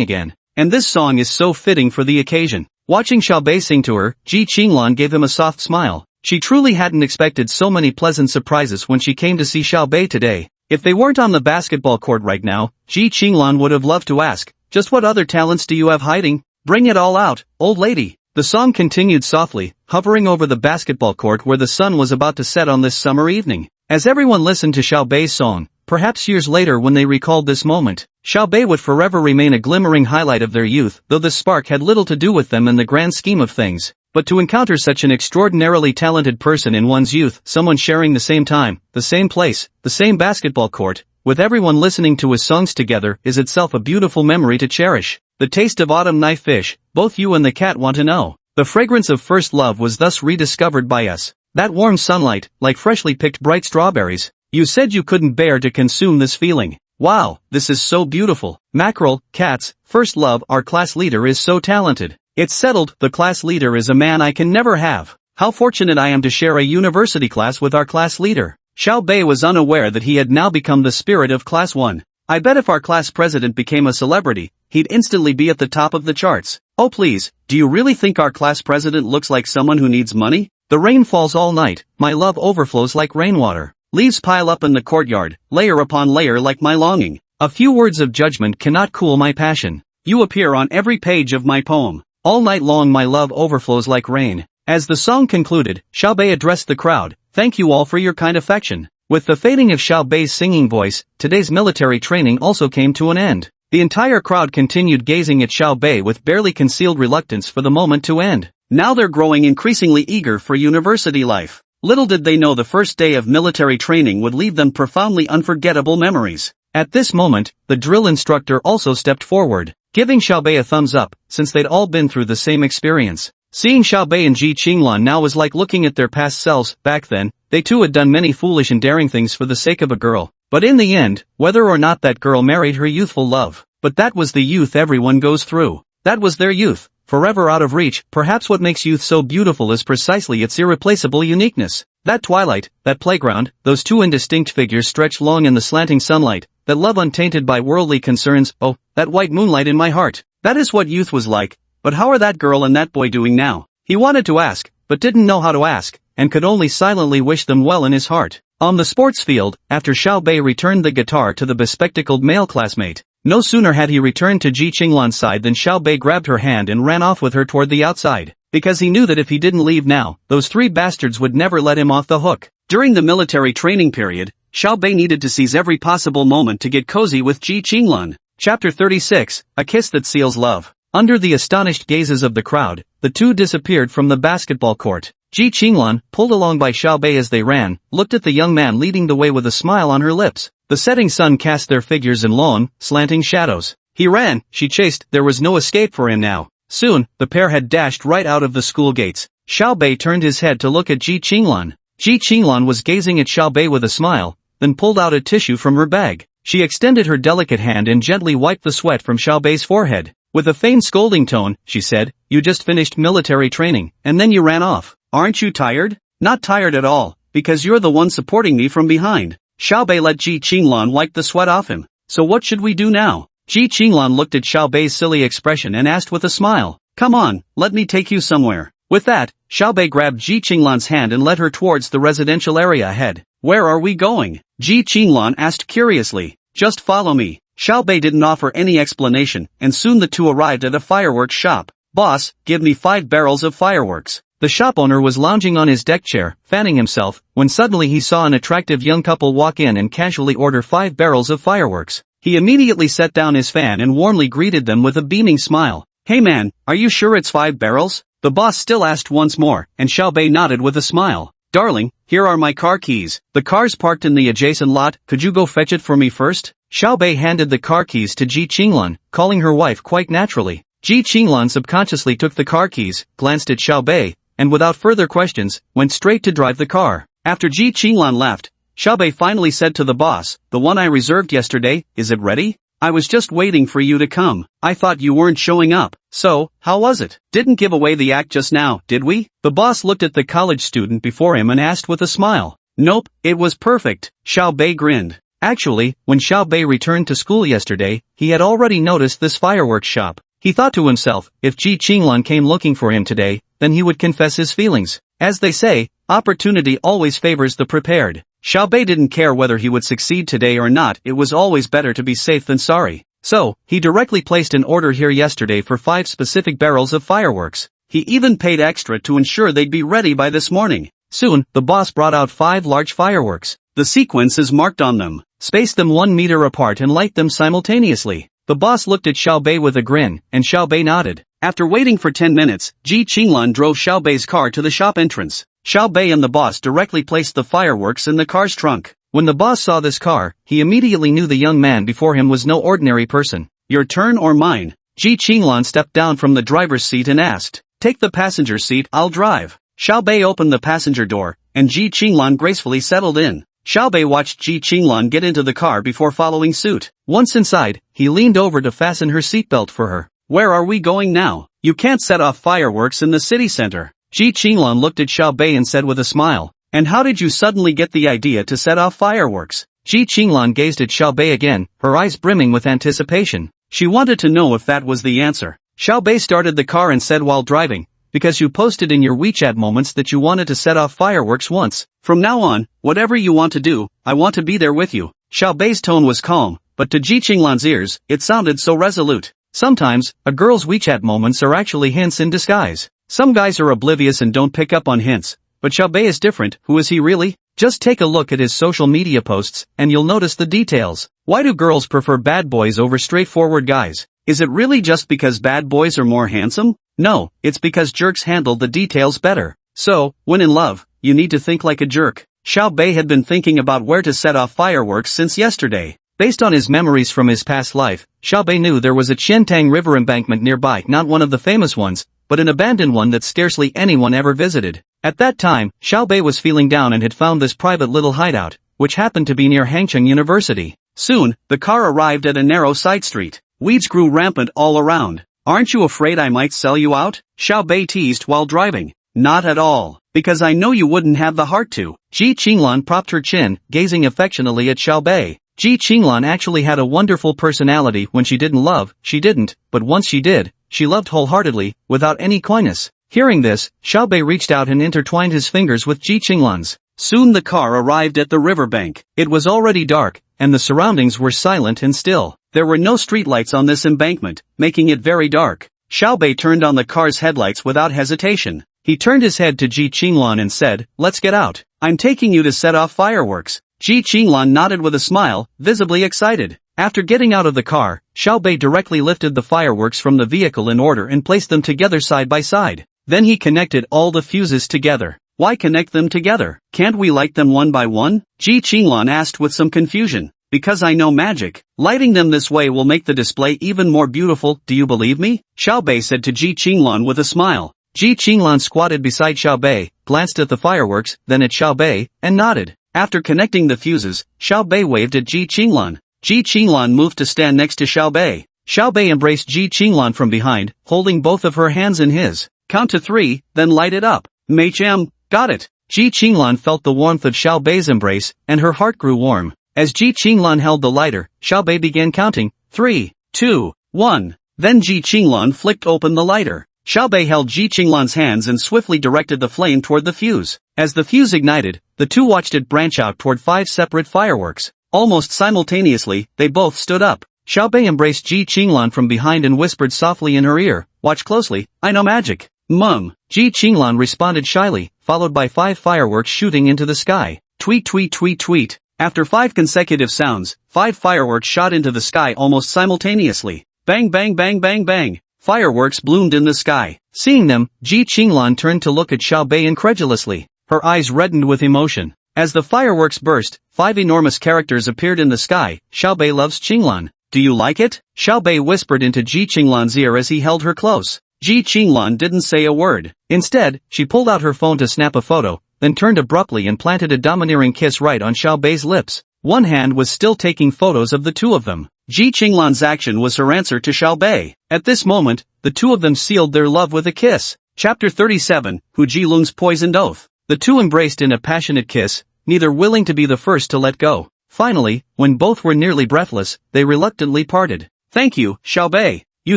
again. And this song is so fitting for the occasion. Watching Xiao Bei sing to her, Ji Qinglan gave him a soft smile. She truly hadn't expected so many pleasant surprises when she came to see Xiao Bei today. If they weren't on the basketball court right now, Ji Qinglan would have loved to ask, "Just what other talents do you have hiding? Bring it all out, old lady." The song continued softly, hovering over the basketball court where the sun was about to set on this summer evening. As everyone listened to Xiao Bei's song, perhaps years later when they recalled this moment, Xiao Bei would forever remain a glimmering highlight of their youth, though this spark had little to do with them in the grand scheme of things. But to encounter such an extraordinarily talented person in one's youth, someone sharing the same time, the same place, the same basketball court, with everyone listening to his songs together, is itself a beautiful memory to cherish. The taste of autumn knife fish, both you and the cat want to know. The fragrance of first love was thus rediscovered by us. That warm sunlight, like freshly picked bright strawberries. You said you couldn't bear to consume this feeling. Wow, this is so beautiful. Mackerel, cats, first love, our class leader is so talented. It's settled, the class leader is a man I can never have. How fortunate I am to share a university class with our class leader. Xiao Bei was unaware that he had now become the spirit of class 1. I bet if our class president became a celebrity, he'd instantly be at the top of the charts. Oh please, do you really think our class president looks like someone who needs money? The rain falls all night, my love overflows like rainwater. Leaves pile up in the courtyard, layer upon layer like my longing. A few words of judgment cannot cool my passion. You appear on every page of my poem. All night long my love overflows like rain. As the song concluded, Xiao Bei addressed the crowd, "Thank you all for your kind affection." With the fading of Xiao Bei's singing voice, today's military training also came to an end. The entire crowd continued gazing at Xiao Bei with barely concealed reluctance for the moment to end. Now they're growing increasingly eager for university life. Little did they know the first day of military training would leave them profoundly unforgettable memories. At this moment, the drill instructor also stepped forward, giving Xiao Bei a thumbs up, since they'd all been through the same experience. Seeing Xiao Bei and Ji Qinglan now was like looking at their past selves. Back then, they too had done many foolish and daring things for the sake of a girl. But in the end, whether or not that girl married her youthful love, but that was the youth everyone goes through. That was their youth, forever out of reach. Perhaps what makes youth so beautiful is precisely its irreplaceable uniqueness. That twilight, that playground, those two indistinct figures stretched long in the slanting sunlight, that love untainted by worldly concerns, oh, that white moonlight in my heart. That is what youth was like. But how are that girl and that boy doing now? He wanted to ask, but didn't know how to ask, and could only silently wish them well in his heart. On the sports field, after Xiao Bei returned the guitar to the bespectacled male classmate, no sooner had he returned to Ji Qinglan's side than Xiao Bei grabbed her hand and ran off with her toward the outside, because he knew that if he didn't leave now, those three bastards would never let him off the hook. During the military training period, Xiao Bei needed to seize every possible moment to get cozy with Ji Qinglan. Chapter 36, A Kiss That Seals Love. Under the astonished gazes of the crowd, the two disappeared from the basketball court. Ji Qinglan, pulled along by Xiao Bei as they ran, looked at the young man leading the way with a smile on her lips. The setting sun cast their figures in long, slanting shadows. He ran, she chased, there was no escape for him now. Soon, the pair had dashed right out of the school gates. Xiao Bei turned his head to look at Ji Qinglan. Ji Qinglan was gazing at Xiao Bei with a smile, then pulled out a tissue from her bag. She extended her delicate hand and gently wiped the sweat from Xiao Bei's forehead. With a feigned scolding tone, she said, "You just finished military training, and then you ran off. Aren't you tired?" "Not tired at all, because you're the one supporting me from behind." Xiaobei let Ji Qinglan wipe the sweat off him. So what should we do now? Ji Qinglan looked at Xiaobei's silly expression and asked with a smile. Come on, let me take you somewhere. With that, Xiaobei grabbed Ji Qinglan's hand and led her towards the residential area ahead. Where are we going? Ji Qinglan asked curiously. Just follow me. Xiaobei didn't offer any explanation, and soon the two arrived at a fireworks shop. Boss, give me 5 barrels of fireworks. The shop owner was lounging on his deck chair, fanning himself, when suddenly he saw an attractive young couple walk in and casually order 5 barrels of fireworks. He immediately set down his fan and warmly greeted them with a beaming smile. Hey man, are you sure it's 5 barrels? The boss still asked once more, and Xiaobei nodded with a smile. Darling, here are my car keys. The car's parked in the adjacent lot, could you go fetch it for me first? Xiaobei handed the car keys to Ji Qinglan, calling her wife quite naturally. Ji Qinglan subconsciously took the car keys, glanced at Xiaobei, and without further questions, went straight to drive the car. After Ji Qinglan left, Xiaobei finally said to the boss, the one I reserved yesterday, is it ready? I was just waiting for you to come. I thought you weren't showing up. So, how was it? Didn't give away the act just now, did we? The boss looked at the college student before him and asked with a smile. Nope, it was perfect. Xiaobei grinned. Actually, when Xiaobei returned to school yesterday, he had already noticed this fireworks shop. He thought to himself, if Ji Qinglan came looking for him today, then he would confess his feelings. As they say, opportunity always favors the prepared. Xiaobei didn't care whether he would succeed today or not, it was always better to be safe than sorry. So, he directly placed an order here yesterday for 5 specific barrels of fireworks. He even paid extra to ensure they'd be ready by this morning. Soon, the boss brought out 5 large fireworks. The sequence is marked on them. Space them 1 meter apart and light them simultaneously. The boss looked at Xiaobei with a grin, and Xiaobei nodded. After waiting for 10 minutes, Ji Qinglan drove Xiaobei's car to the shop entrance. Xiaobei and the boss directly placed the fireworks in the car's trunk. When the boss saw this car, he immediately knew the young man before him was no ordinary person. Your turn or mine? Ji Qinglan stepped down from the driver's seat and asked. Take the passenger seat, I'll drive. Xiaobei opened the passenger door, and Ji Qinglan gracefully settled in. Xiaobei watched Ji Qinglan get into the car before following suit. Once inside, he leaned over to fasten her seatbelt for her. Where are we going now? You can't set off fireworks in the city center. Ji Qinglan looked at Xiaobei and said with a smile. And how did you suddenly get the idea to set off fireworks? Ji Qinglan gazed at Xiaobei again, her eyes brimming with anticipation. She wanted to know if that was the answer. Xiaobei started the car and said while driving, because you posted in your WeChat moments that you wanted to set off fireworks once. From now on, whatever you want to do, I want to be there with you. Xiaobei's tone was calm, but to Ji Qinglan's ears, it sounded so resolute. Sometimes, a girl's WeChat moments are actually hints in disguise. Some guys are oblivious and don't pick up on hints, but Xiaobei is different. Who is he really? Just take a look at his social media posts, and you'll notice the details. Why do girls prefer bad boys over straightforward guys? Is it really just because bad boys are more handsome? No, it's because jerks handle the details better. So, when in love, you need to think like a jerk. Xiaobei had been thinking about where to set off fireworks since yesterday. Based on his memories from his past life, Xiaobei knew there was a Qiantang River embankment nearby, not one of the famous ones, but an abandoned one that scarcely anyone ever visited. At that time, Xiaobei was feeling down and had found this private little hideout, which happened to be near Hangcheng University. Soon, the car arrived at a narrow side street. Weeds grew rampant all around. Aren't you afraid I might sell you out? Xiaobei teased while driving. Not at all, because I know you wouldn't have the heart to. Ji Qinglan propped her chin, gazing affectionately at Xiaobei. Ji Qinglan actually had a wonderful personality. When she didn't love, she didn't, but once she did, she loved wholeheartedly, without any coyness. Hearing this, Xiaobei reached out and intertwined his fingers with Ji Qinglan's. Soon the car arrived at the riverbank. It was already dark, and the surroundings were silent and still. There were no streetlights on this embankment, making it very dark. Xiaobei turned on the car's headlights without hesitation. He turned his head to Ji Qinglan and said, "Let's get out. I'm taking you to set off fireworks." Ji Qinglan nodded with a smile, visibly excited. After getting out of the car, Xiaobei directly lifted the fireworks from the vehicle in order and placed them together side by side. Then he connected all the fuses together. Why connect them together? Can't we light them one by one? Ji Qinglan asked with some confusion. Because I know magic. Lighting them this way will make the display even more beautiful, do you believe me? Xiaobei said to Ji Qinglan with a smile. Ji Qinglan squatted beside Xiaobei, glanced at the fireworks, then at Xiaobei, and nodded. After connecting the fuses, Xiaobei waved at Ji Qinglan. Ji Qinglan moved to stand next to Xiaobei. Xiaobei embraced Ji Qinglan from behind, holding both of her hands in his. Count to 3, then light it up. Hm, got it. Ji Qinglan felt the warmth of Xiao Bei's embrace, and her heart grew warm. As Ji Qinglan held the lighter, Xiao Bei began counting, 3, 2, 1. Then Ji Qinglan flicked open the lighter. Xiao Bei held Ji Qinglan's hands and swiftly directed the flame toward the fuse. As the fuse ignited, the two watched it branch out toward 5 separate fireworks. Almost simultaneously, they both stood up. Xiao Bei embraced Ji Qinglan from behind and whispered softly in her ear, "Watch closely, I know magic." "Mum." Ji Qinglan responded shyly, followed by 5 fireworks shooting into the sky. Tweet tweet tweet tweet. After 5 consecutive sounds, 5 fireworks shot into the sky almost simultaneously. Bang bang bang bang bang. Fireworks bloomed in the sky. Seeing them, Ji Qinglan turned to look at Xiao Bei incredulously. Her eyes reddened with emotion. As the fireworks burst, 5 enormous characters appeared in the sky. "Xiao Bei loves Qinglan. Do you like it?" Xiao Bei whispered into Ji Qinglan's ear as he held her close. Ji Qinglan didn't say a word. Instead, she pulled out her phone to snap a photo, then turned abruptly and planted a domineering kiss right on Xiao Bei's lips. One hand was still taking photos of the two of them. Ji Qinglan's action was her answer to Xiao Bei. At this moment, the two of them sealed their love with a kiss. Chapter 37, Hu Jilung's Poisoned Oath. The two embraced in a passionate kiss, neither willing to be the first to let go. Finally, when both were nearly breathless, they reluctantly parted. "Thank you, Xiao Bei." "You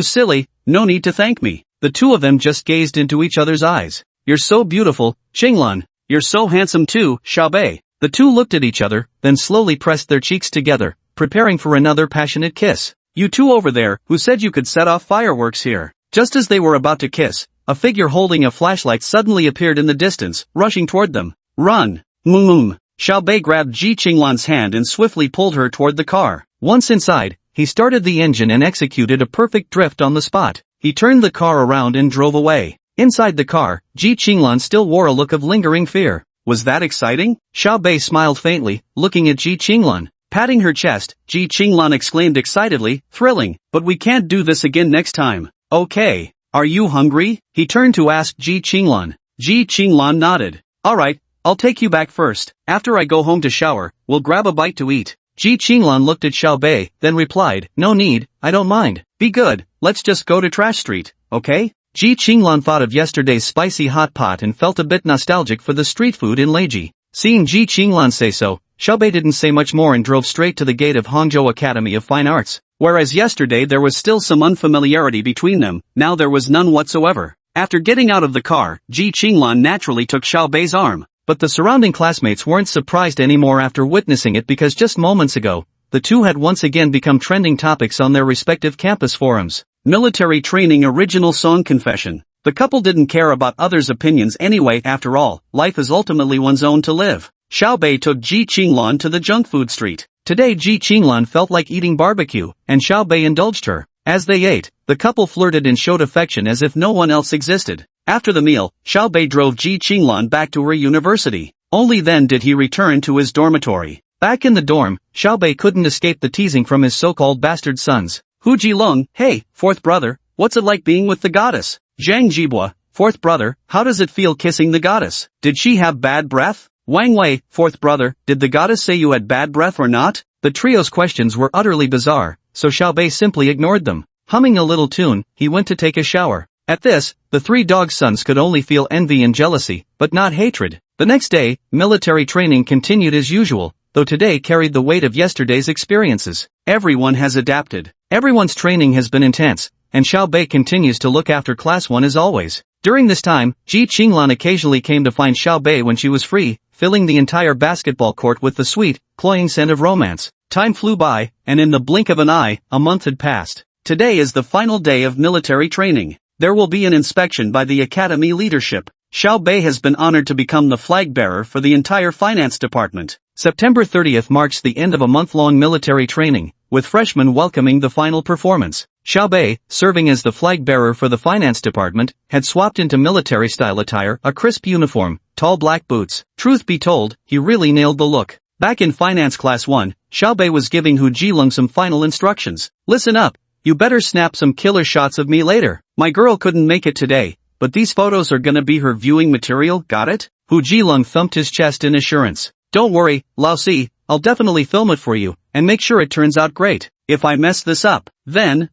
silly, no need to thank me." The two of them just gazed into each other's eyes. "You're so beautiful, Qinglan. You're so handsome too, Xiao Bei." The two looked at each other, then slowly pressed their cheeks together, preparing for another passionate kiss. "You two over there, who said you could set off fireworks here?" Just as they were about to kiss, a figure holding a flashlight suddenly appeared in the distance, rushing toward them. "Run!" "Mmm." Xiao Bei grabbed Ji Qinglan's hand and swiftly pulled her toward the car. Once inside, he started the engine and executed a perfect drift on the spot. He turned the car around and drove away. Inside the car, Ji Qinglan still wore a look of lingering fear. "Was that exciting?" Xiao Bei smiled faintly, looking at Ji Qinglan. Patting her chest, Ji Qinglan exclaimed excitedly, "Thrilling, but we can't do this again next time." "Okay. Are you hungry?" he turned to ask Ji Qinglan. Ji Qinglan nodded. "Alright, I'll take you back first. After I go home to shower, we'll grab a bite to eat." Ji Qinglan looked at Xiao Bei, then replied, "No need, I don't mind. Be good, let's just go to Trash Street, okay?" Ji Qinglan thought of yesterday's spicy hot pot and felt a bit nostalgic for the street food in Leiji. Seeing Ji Qinglan say so, Xiao Bei didn't say much more and drove straight to the gate of Hangzhou Academy of Fine Arts. Whereas yesterday there was still some unfamiliarity between them, now there was none whatsoever. After getting out of the car, Ji Qinglan naturally took Xiao Bei's arm. But the surrounding classmates weren't surprised anymore after witnessing it because just moments ago, the two had once again become trending topics on their respective campus forums. Military training original song confession. The couple didn't care about others' opinions anyway. After all, life is ultimately one's own to live. Xiao Bei took Ji Qinglan to the junk food street. Today Ji Qinglan felt like eating barbecue, and Xiao Bei indulged her. As they ate, the couple flirted and showed affection as if no one else existed. After the meal, Xiao Bei drove Ji Qinglan back to her university. Only then did he return to his dormitory. Back in the dorm, Xiao Bei couldn't escape the teasing from his so-called bastard sons. Hu Jilung, "Hey, fourth brother, what's it like being with the goddess?" Zhang Jibua, "Fourth brother, how does it feel kissing the goddess? Did she have bad breath?" Wang Wei, "Fourth brother, did the goddess say you had bad breath or not?" The trio's questions were utterly bizarre, so Xiao Bei simply ignored them. Humming a little tune, he went to take a shower. At this, the 3 dogs' sons could only feel envy and jealousy, but not hatred. The next day, military training continued as usual, though today carried the weight of yesterday's experiences. Everyone has adapted. Everyone's training has been intense, and Xiao Bei continues to look after Class 1 as always. During this time, Ji Qinglan occasionally came to find Xiao Bei when she was free, filling the entire basketball court with the sweet, cloying scent of romance. Time flew by, and in the blink of an eye, a month had passed. Today is the final day of military training. There will be an inspection by the academy leadership. Xiao Bei has been honored to become the flag bearer for the entire finance department. September 30th marks the end of a month-long military training, with freshmen welcoming the final performance. Xiao Bei, serving as the flag bearer for the finance department, had swapped into military-style attire, a crisp uniform, tall black boots. Truth be told, he really nailed the look. Back in finance class 1, Xiao Bei was giving Hu Jilung some final instructions. "Listen up, you better snap some killer shots of me later. My girl couldn't make it today, but these photos are gonna be her viewing material, got it?" Hu Jilung thumped his chest in assurance. "Don't worry, Lao Si, I'll definitely film it for you, and make sure it turns out great. If I mess this up, then.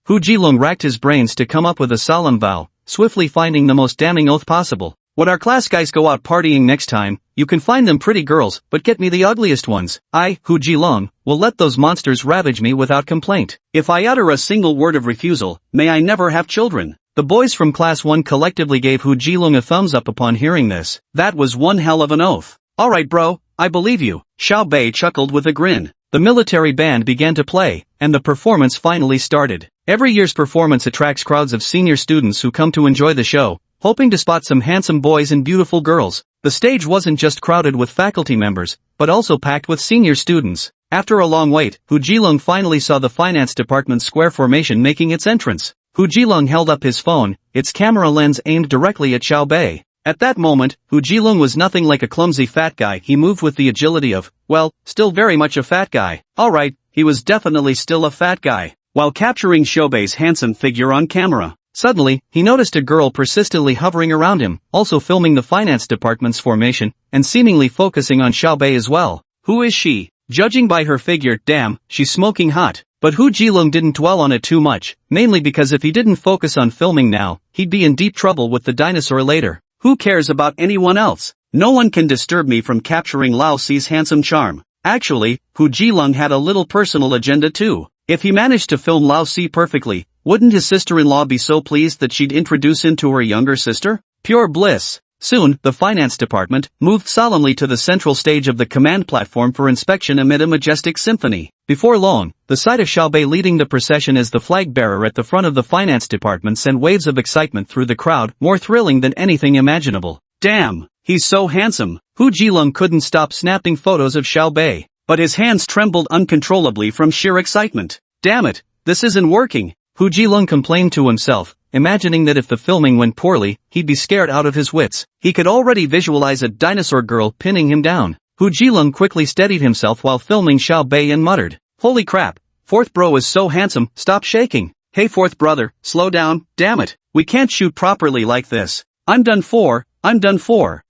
Hu Jilung racked his brains to come up with a solemn vow, swiftly finding the most damning oath possible. When our class guys go out partying next time, you can find them pretty girls, but get me the ugliest ones. I, Hu Jilong, will let those monsters ravage me without complaint. If I utter a single word of refusal, may I never have children." The boys from class 1 collectively gave Hu Jilong a thumbs up upon hearing this. That was one hell of an oath. "Alright bro, I believe you," Xiao Bei chuckled with a grin. The military band began to play, and the performance finally started. Every year's performance attracts crowds of senior students who come to enjoy the show, hoping to spot some handsome boys and beautiful girls. The stage wasn't just crowded with faculty members, but also packed with senior students. After a long wait, Hu Jilong finally saw the finance department's square formation making its entrance. Hu Jilong held up his phone, its camera lens aimed directly at Xiao Bei. At that moment, Hu Jilong was nothing like a clumsy fat guy. He moved with the agility of, well, still very much a fat guy. Alright, he was definitely still a fat guy. While capturing Xiao Bei's handsome figure on camera, suddenly, he noticed a girl persistently hovering around him, also filming the finance department's formation, and seemingly focusing on Xiao Bei as well. Who is she? Judging by her figure, damn, she's smoking hot. But Hu Jilong didn't dwell on it too much, mainly because if he didn't focus on filming now, he'd be in deep trouble with the dinosaur later. Who cares about anyone else? No one can disturb me from capturing Lao Si's handsome charm. Actually, Hu Jilong had a little personal agenda too. If he managed to film Lao Si perfectly, wouldn't his sister-in-law be so pleased that she'd introduce him to her younger sister? Pure bliss. Soon, the finance department moved solemnly to the central stage of the command platform for inspection amid a majestic symphony. Before long, the sight of Xiao Bei leading the procession as the flag bearer at the front of the finance department sent waves of excitement through the crowd, more thrilling than anything imaginable. Damn, he's so handsome. Hu Jilong couldn't stop snapping photos of Xiao Bei, but his hands trembled uncontrollably from sheer excitement. Damn it, this isn't working. Hu Jilong complained to himself, imagining that if the filming went poorly, he'd be scared out of his wits. He could already visualize a dinosaur girl pinning him down. Hu Jilong quickly steadied himself while filming Xiao Bei and muttered, "Holy crap, fourth bro is so handsome, stop shaking. Hey fourth brother, slow down, damn it, we can't shoot properly like this. I'm done for.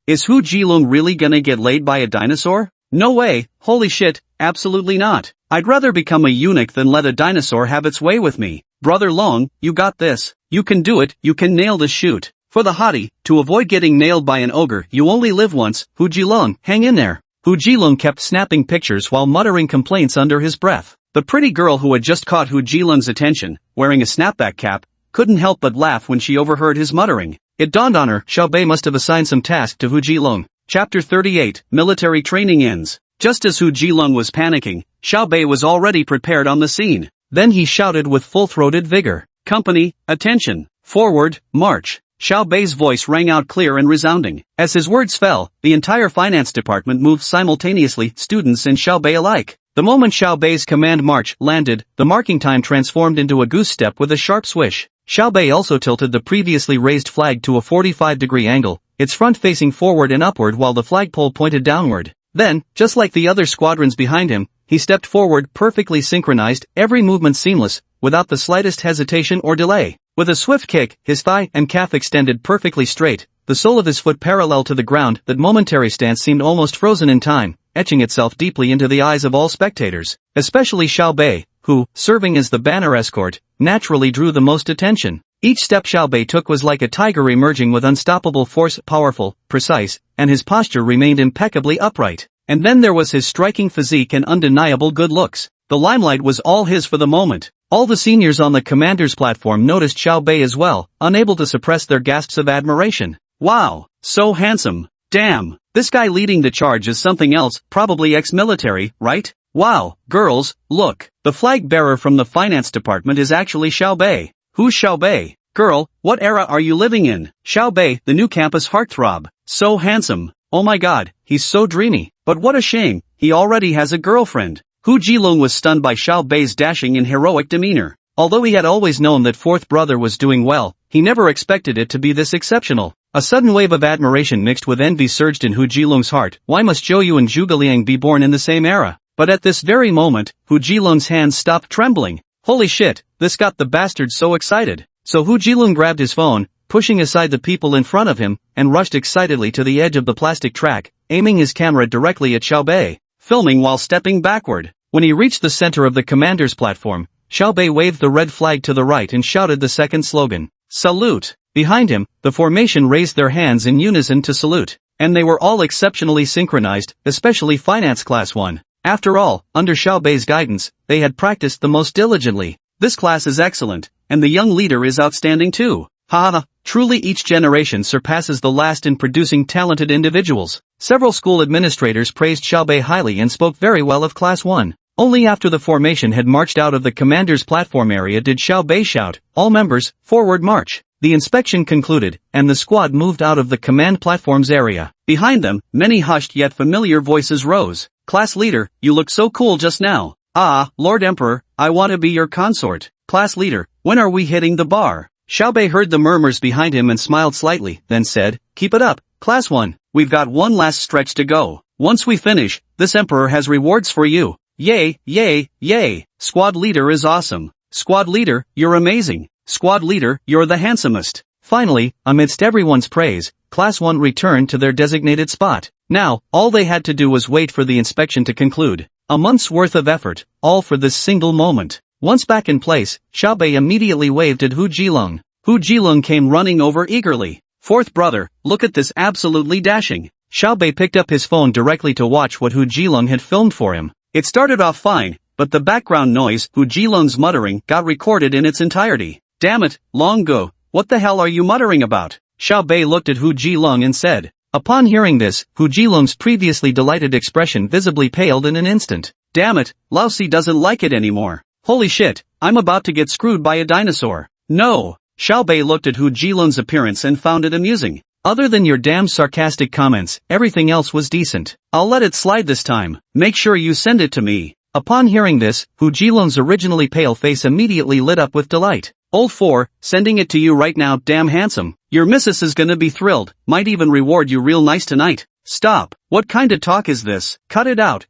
Is Hu Jilong really gonna get laid by a dinosaur? No way, holy shit, absolutely not. I'd rather become a eunuch than let a dinosaur have its way with me. Brother Long, you got this. You can do it, you can nail the shoot. For the hottie, to avoid getting nailed by an ogre, you only live once, Hu Jilong, hang in there." Hu Jilong kept snapping pictures while muttering complaints under his breath. The pretty girl who had just caught Hu Jilong's attention, wearing a snapback cap, couldn't help but laugh when she overheard his muttering. It dawned on her, Xiao Bei must have assigned some task to Hu Jilong. Chapter 38, Military Training Ends. Just as Hu Jilong was panicking, Xiao Bei was already prepared on the scene. Then he shouted with full-throated vigor, "Company, attention, forward, march." Xiao Bei's voice rang out clear and resounding. As his words fell, the entire finance department moved simultaneously, students and Xiao Bei alike. The moment Xiao Bei's command march landed, the marking time transformed into a goose step with a sharp swish. Xiao Bei also tilted the previously raised flag to a 45-degree angle, its front facing forward and upward while the flagpole pointed downward. Then, just like the other squadrons behind him, he stepped forward perfectly synchronized, every movement seamless, without the slightest hesitation or delay. With a swift kick, his thigh and calf extended perfectly straight, the sole of his foot parallel to the ground. That momentary stance seemed almost frozen in time, etching itself deeply into the eyes of all spectators, especially Xiao Bei, who, serving as the banner escort, naturally drew the most attention. Each step Xiao Bei took was like a tiger emerging with unstoppable force, powerful, precise, and his posture remained impeccably upright. And then there was his striking physique and undeniable good looks. The limelight was all his for the moment. All the seniors on the commander's platform noticed Xiao Bei as well, unable to suppress their gasps of admiration. Wow, so handsome. Damn, this guy leading the charge is something else, probably ex-military, right? Wow, girls, look, the flag bearer from the finance department is actually Xiao Bei. Who's Xiao Bei? Girl, what era are you living in? Xiao Bei, the new campus heartthrob. So handsome. Oh my god, he's so dreamy. But what a shame, he already has a girlfriend. Hu Jilong was stunned by Xiao Bei's dashing and heroic demeanor. Although he had always known that fourth brother was doing well, he never expected it to be this exceptional. A sudden wave of admiration mixed with envy surged in Hu Jilong's heart. Why must Zhou Yu and Zhuge Liang be born in the same era? But at this very moment, Hu Jilong's hands stopped trembling. Holy shit, this got the bastard so excited. So Hu Jilong grabbed his phone, pushing aside the people in front of him, and rushed excitedly to the edge of the plastic track, aiming his camera directly at Xiao Bei, filming while stepping backward. When he reached the center of the commander's platform, Xiao Bei waved the red flag to the right and shouted the second slogan. Salute! Behind him, the formation raised their hands in unison to salute. And they were all exceptionally synchronized, especially Finance Class 1. After all, under Xiaobei's guidance, they had practiced the most diligently. This class is excellent, and the young leader is outstanding too. Haha, truly each generation surpasses the last in producing talented individuals. Several school administrators praised Xiaobei highly and spoke very well of Class 1. Only after the formation had marched out of the commander's platform area did Xiaobei shout, "All members, forward march." The inspection concluded, and the squad moved out of the command platform's area. Behind them, many hushed yet familiar voices rose. "Class leader, you look so cool just now." "Ah, Lord Emperor, I want to be your consort." "Class leader, when are we hitting the bar?" Xiaobei heard the murmurs behind him and smiled slightly, then said, "Keep it up, Class 1, we've got one last stretch to go. Once we finish, this Emperor has rewards for you." "Yay, yay, yay, squad leader is awesome. Squad leader, you're amazing. Squad leader, you're the handsomest." Finally, amidst everyone's praise, Class 1 returned to their designated spot. Now, all they had to do was wait for the inspection to conclude. A month's worth of effort, all for this single moment. Once back in place, Xiaobei immediately waved at Hu Jilong. Hu Jilong came running over eagerly. "Fourth brother, look at this absolutely dashing." Xiaobei picked up his phone directly to watch what Hu Jilong had filmed for him. It started off fine, but the background noise, Hu Jilong's muttering, got recorded in its entirety. "Damn it, Longo, what the hell are you muttering about?" Xiaobei looked at Hu Jilong and said. Upon hearing this, Hu Jilong's previously delighted expression visibly paled in an instant. "Damn it, Laosi doesn't like it anymore. Holy shit, I'm about to get screwed by a dinosaur." "No." Xiaobei looked at Hu Jilong's appearance and found it amusing. "Other than your damn sarcastic comments, everything else was decent. I'll let it slide this time. Make sure you send it to me." Upon hearing this, Hu Jilong's originally pale face immediately lit up with delight. "Old 4, sending it to you right now, damn handsome. Your missus is gonna be thrilled, might even reward you real nice tonight." "Stop, what kind of talk is this? Cut it out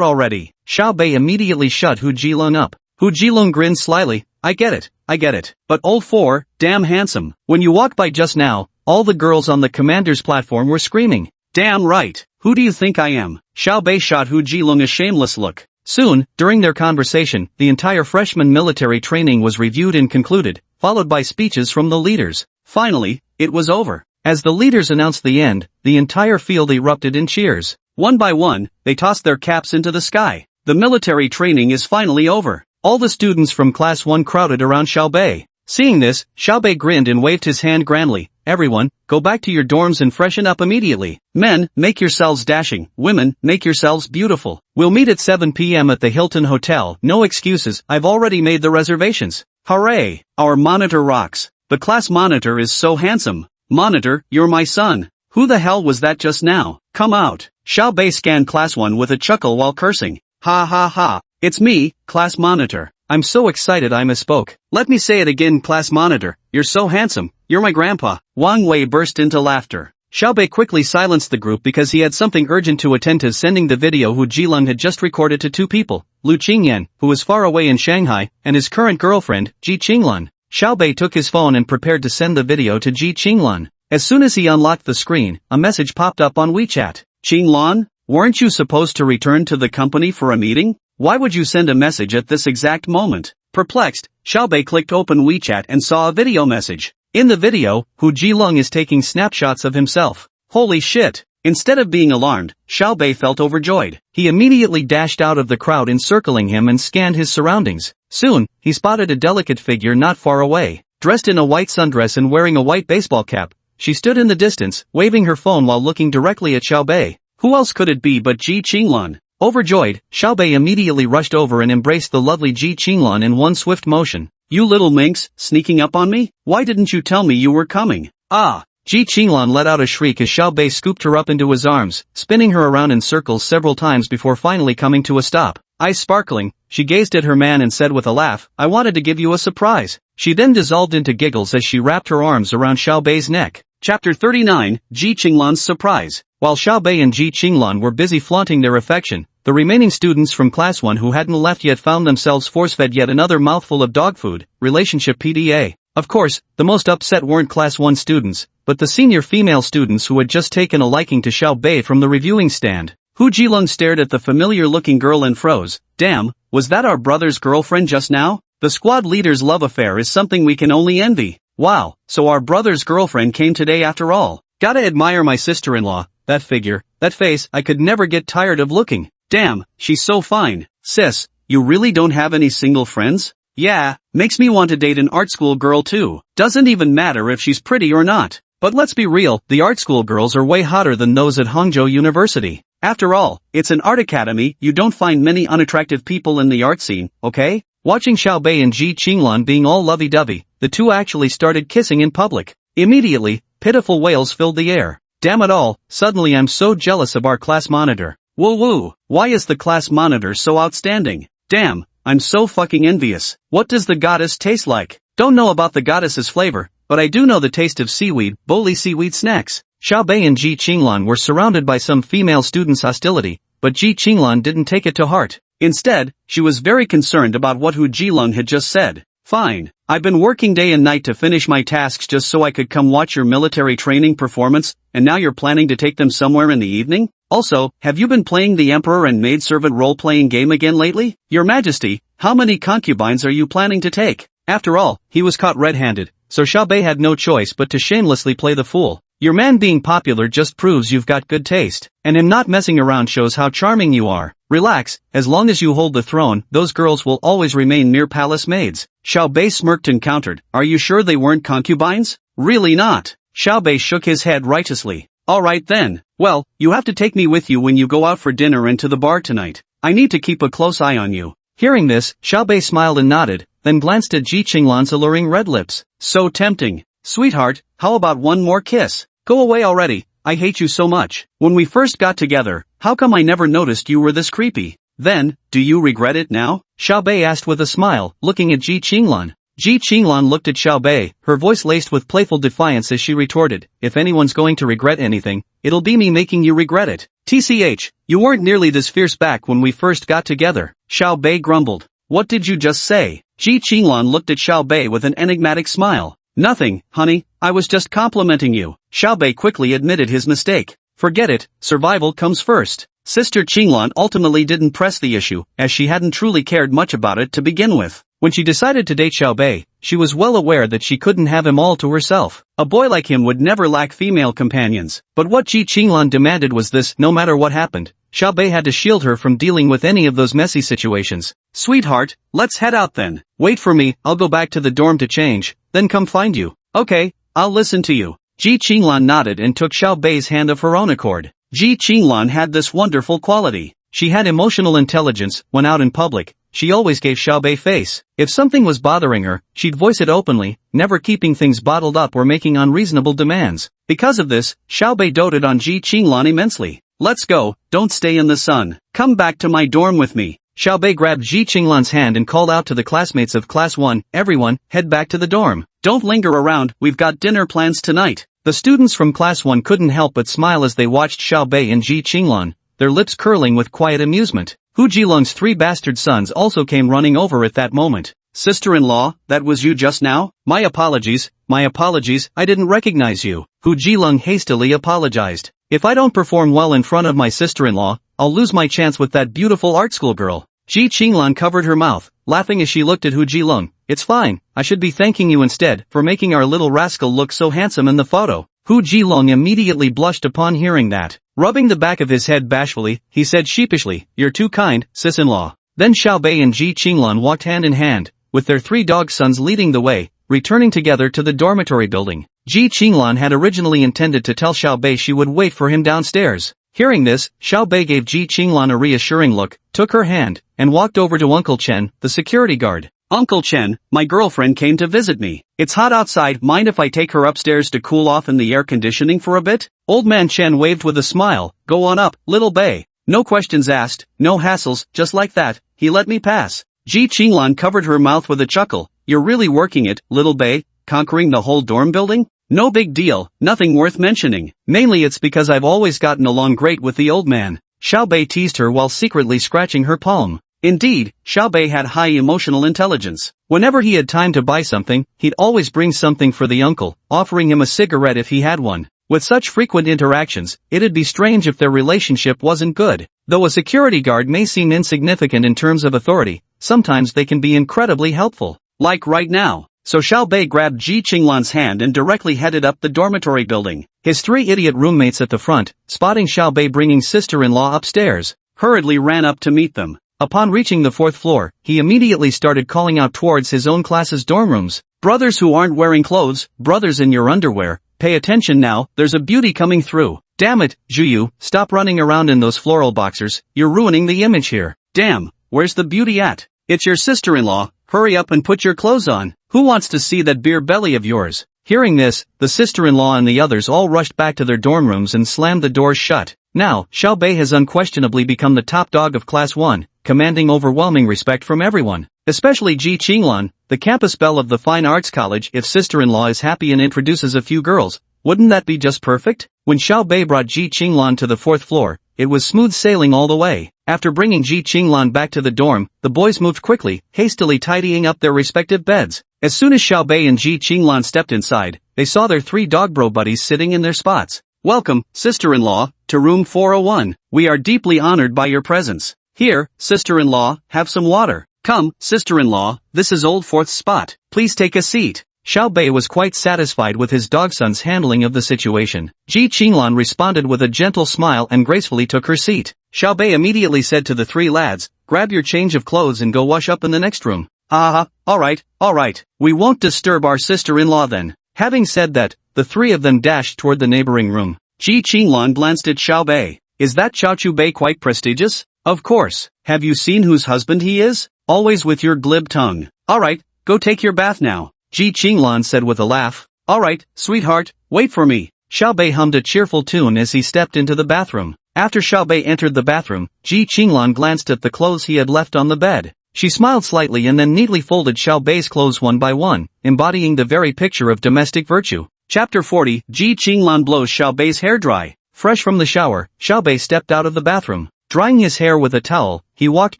already." Xiaobei immediately shut Hu Jilong up. Hu Jilong grinned slyly, I get it. But old 4, damn handsome. When you walked by just now, all the girls on the commander's platform were screaming. "Damn right, who do you think I am?" Xiaobei shot Hu Jilong a shameless look. Soon, during their conversation, the entire freshman military training was reviewed and concluded, followed by speeches from the leaders. Finally, it was over. As the leaders announced the end, the entire field erupted in cheers. One by one, they tossed their caps into the sky. The military training is finally over. All the students from Class 1 crowded around Xiaobei. Seeing this, Xiaobei grinned and waved his hand grandly. "Everyone, go back to your dorms and freshen up immediately. Men, make yourselves dashing. Women, make yourselves beautiful. We'll meet at 7 p.m. at the Hilton Hotel. No excuses, I've already made the reservations." Hooray! Our monitor rocks. The class monitor is so handsome. "Monitor, you're my son. Who the hell was that just now? Come out." Xiaobei scanned Class 1 with a chuckle while cursing. "Ha ha ha. It's me, Class Monitor. I'm so excited I misspoke. Let me say it again, Class Monitor. You're so handsome. You're my grandpa." Wang Wei burst into laughter. Xiaobei quickly silenced the group because he had something urgent to attend to, sending the video Hu Jilong had just recorded to two people, Lu Qingyan, who was far away in Shanghai, and his current girlfriend, Ji Qinglan. Xiaobei took his phone and prepared to send the video to Ji Qinglan. As soon as he unlocked the screen, a message popped up on WeChat. "Qinglan, weren't you supposed to return to the company for a meeting? Why would you send a message at this exact moment?" Perplexed, Xiaobei clicked open WeChat and saw a video message. In the video, Hu Jilong is taking snapshots of himself. Holy shit! Instead of being alarmed, Xiaobei felt overjoyed. He immediately dashed out of the crowd encircling him and scanned his surroundings. Soon, he spotted a delicate figure not far away. Dressed in a white sundress and wearing a white baseball cap, she stood in the distance, waving her phone while looking directly at Xiaobei. Who else could it be but Ji Qinglan? Overjoyed, Xiaobei immediately rushed over and embraced the lovely Ji Qinglan in one swift motion. "You little minx, sneaking up on me? Why didn't you tell me you were coming?" "Ah!" Ji Qinglan let out a shriek as Xiaobei scooped her up into his arms, spinning her around in circles several times before finally coming to a stop. Eyes sparkling, she gazed at her man and said with a laugh, "I wanted to give you a surprise." She then dissolved into giggles as she wrapped her arms around Xiaobei's neck. Chapter 39, Ji Qinglan's Surprise. While Xiaobei and Ji Qinglan were busy flaunting their affection, the remaining students from Class 1 who hadn't left yet found themselves force-fed yet another mouthful of dog food, relationship PDA. Of course, the most upset weren't Class 1 students, but the senior female students who had just taken a liking to Xiaobei from the reviewing stand. Hu Jilong stared at the familiar-looking girl and froze. Damn, was that our brother's girlfriend just now? The squad leader's love affair is something we can only envy. Wow, so our brother's girlfriend came today after all. Gotta admire my sister-in-law, that figure, that face, I could never get tired of looking. Damn, she's so fine. Sis, you really don't have any single friends? Yeah, makes me want to date an art school girl too. Doesn't even matter if she's pretty or not. But let's be real, the art school girls are way hotter than those at Hangzhou University. After all, it's an art academy, you don't find many unattractive people in the art scene, okay? Watching Xiaobei and Ji Qinglan being all lovey-dovey, the two actually started kissing in public. Immediately, pitiful wails filled the air. Damn it all, suddenly I'm so jealous of our class monitor. Woo woo, why is the class monitor so outstanding? Damn, I'm so fucking envious. What does the goddess taste like? Don't know about the goddess's flavor, but I do know the taste of seaweed, boli seaweed snacks. Xiaobei and Ji Qinglan were surrounded by some female students' hostility, but Ji Qinglan didn't take it to heart. Instead, she was very concerned about what Hu Jilong had just said. Fine, I've been working day and night to finish my tasks just so I could come watch your military training performance, and now you're planning to take them somewhere in the evening? Also, have you been playing the emperor and maidservant role-playing game again lately? Your Majesty, how many concubines are you planning to take? After all, he was caught red-handed, so Xiaobei had no choice but to shamelessly play the fool. Your man being popular just proves you've got good taste, and him not messing around shows how charming you are. Relax, as long as you hold the throne, those girls will always remain mere palace maids. Xiaobei smirked and countered, are you sure they weren't concubines? Really not. Xiaobei shook his head righteously. Alright then, well, you have to take me with you when you go out for dinner and to the bar tonight. I need to keep a close eye on you. Hearing this, Xiaobei smiled and nodded, then glanced at Ji Qinglan's alluring red lips. So tempting. Sweetheart, how about one more kiss? Go away already, I hate you so much. When we first got together, how come I never noticed you were this creepy? Then, do you regret it now? Xiaobei asked with a smile, looking at Ji Qinglan. Ji Qinglan looked at Xiaobei, her voice laced with playful defiance as she retorted, if anyone's going to regret anything, it'll be me making you regret it. TCH, you weren't nearly this fierce back when we first got together. Xiaobei grumbled. What did you just say? Ji Qinglan looked at Xiaobei with an enigmatic smile. Nothing, honey, I was just complimenting you. Xiaobei quickly admitted his mistake. Forget it, survival comes first. Sister Qinglan ultimately didn't press the issue, as she hadn't truly cared much about it to begin with. When she decided to date Xiaobei, she was well aware that she couldn't have him all to herself. A boy like him would never lack female companions. But what Ji Qinglan demanded was this: no matter what happened, Xiaobei had to shield her from dealing with any of those messy situations. Sweetheart, let's head out then. Wait for me, I'll go back to the dorm to change, then come find you. Okay, I'll listen to you. Ji Qinglan nodded and took Xiaobei's hand of her own accord. Ji Qinglan had this wonderful quality. She had emotional intelligence. When out in public, she always gave Xiaobei face. If something was bothering her, she'd voice it openly, never keeping things bottled up or making unreasonable demands. Because of this, Xiaobei doted on Ji Qinglan immensely. Let's go, don't stay in the sun. Come back to my dorm with me. Xiaobei grabbed Ji Qinglan's hand and called out to the classmates of Class 1, everyone, head back to the dorm. Don't linger around, we've got dinner plans tonight. The students from Class 1 couldn't help but smile as they watched Xiaobei and Ji Qinglan, their lips curling with quiet amusement. Hu Jilong's 3 bastard sons also came running over at that moment. Sister-in-law, that was you just now? My apologies, I didn't recognize you. Hu Jilong hastily apologized. If I don't perform well in front of my sister-in-law, I'll lose my chance with that beautiful art school girl. Ji Qinglan covered her mouth, laughing as she looked at Hu Jilong. It's fine, I should be thanking you instead for making our little rascal look so handsome in the photo. Hu Jilong immediately blushed upon hearing that. Rubbing the back of his head bashfully, he said sheepishly, you're too kind, sis-in-law. Then Xiaobei and Ji Qinglan walked hand in hand, with their 3 dog sons leading the way, returning together to the dormitory building. Ji Qinglan had originally intended to tell Xiaobei she would wait for him downstairs. Hearing this, Xiaobei gave Ji Qinglan a reassuring look, took her hand, and walked over to Uncle Chen, the security guard. Uncle Chen, my girlfriend came to visit me. It's hot outside, mind if I take her upstairs to cool off in the air conditioning for a bit? Old man Chen waved with a smile. Go on up, little Bei. No questions asked, no hassles, just like that, he let me pass. Ji Qinglan covered her mouth with a chuckle. You're really working it, little Bei, conquering the whole dorm building? No big deal, nothing worth mentioning. Mainly it's because I've always gotten along great with the old man. Xiaobei teased her while secretly scratching her palm. Indeed, Xiaobei had high emotional intelligence. Whenever he had time to buy something, he'd always bring something for the uncle, offering him a cigarette if he had one. With such frequent interactions, it'd be strange if their relationship wasn't good. Though a security guard may seem insignificant in terms of authority, sometimes they can be incredibly helpful. Like right now. so Xiao Bei grabbed Ji Qinglan's hand and directly headed up the dormitory building. His 3 idiot roommates at the front, spotting Xiao Bei bringing sister-in-law upstairs, hurriedly ran up to meet them. Upon reaching the 4th floor, he immediately started calling out towards his own class's dorm rooms. Brothers who aren't wearing clothes, brothers in your underwear, pay attention now, there's a beauty coming through. Damn it, Zhuyu, stop running around in those floral boxers, you're ruining the image here. Damn, where's the beauty at? It's your sister-in-law, hurry up and put your clothes on. Who wants to see that beer belly of yours? Hearing this, the sister-in-law and the others all rushed back to their dorm rooms and slammed the doors shut. Now, Xiao Bei has unquestionably become the top dog of Class 1, commanding overwhelming respect from everyone, especially Ji Qinglan, the campus belle of the Fine Arts College. If sister-in-law is happy and introduces a few girls, wouldn't that be just perfect? When Xiao Bei brought Ji Qinglan to the 4th floor, it was smooth sailing all the way. After bringing Ji Qinglan back to the dorm, the boys moved quickly, hastily tidying up their respective beds. As soon as Xiao Bei and Ji Qinglan stepped inside, they saw their 3 dog bro buddies sitting in their spots. Welcome, sister-in-law, to room 401. We are deeply honored by your presence. Here, sister-in-law, have some water. Come, sister-in-law, this is old 4th's spot. Please take a seat. Xiao Bei was quite satisfied with his dogson's handling of the situation. Ji Qinglan responded with a gentle smile and gracefully took her seat. Xiao Bei immediately said to the 3 lads, grab your change of clothes and go wash up in the next room. Alright, we won't disturb our sister-in-law then. Having said that, the 3 of them dashed toward the neighboring room. Ji Qinglan glanced at Xiao Bei. Is that Chaochu Bei quite prestigious? Of course. Have you seen whose husband he is? Always with your glib tongue. Alright, go take your bath now. Ji Qinglan said with a laugh. Alright, sweetheart, wait for me. Xiao Bei hummed a cheerful tune as he stepped into the bathroom. After Xiao Bei entered the bathroom, Ji Qinglan glanced at the clothes he had left on the bed. She smiled slightly and then neatly folded Xiao Bei's clothes one by one, embodying the very picture of domestic virtue. Chapter 40. Ji Qinglan blows Xiao Bei's hair dry. Fresh from the shower, Xiao Bei stepped out of the bathroom. Drying his hair with a towel, he walked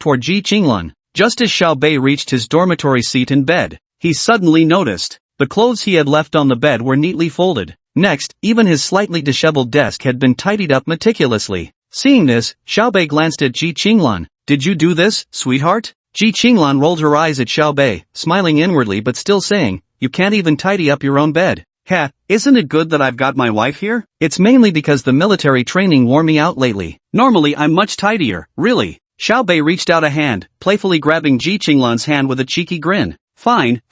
toward Ji Qinglan. Just as Xiao Bei reached his dormitory seat in bed, he suddenly noticed the clothes he had left on the bed were neatly folded. Next, even his slightly disheveled desk had been tidied up meticulously. Seeing this, Xiao Bei glanced at Ji Qinglan. Did you do this, sweetheart? Ji Qinglan rolled her eyes at Xiao Bei, smiling inwardly but still saying, you can't even tidy up your own bed. Ha, isn't it good that I've got my wife here? It's mainly because the military training wore me out lately. Normally I'm much tidier, really. Xiao Bei reached out a hand, playfully grabbing Ji Qinglan's hand with a cheeky grin. Fine,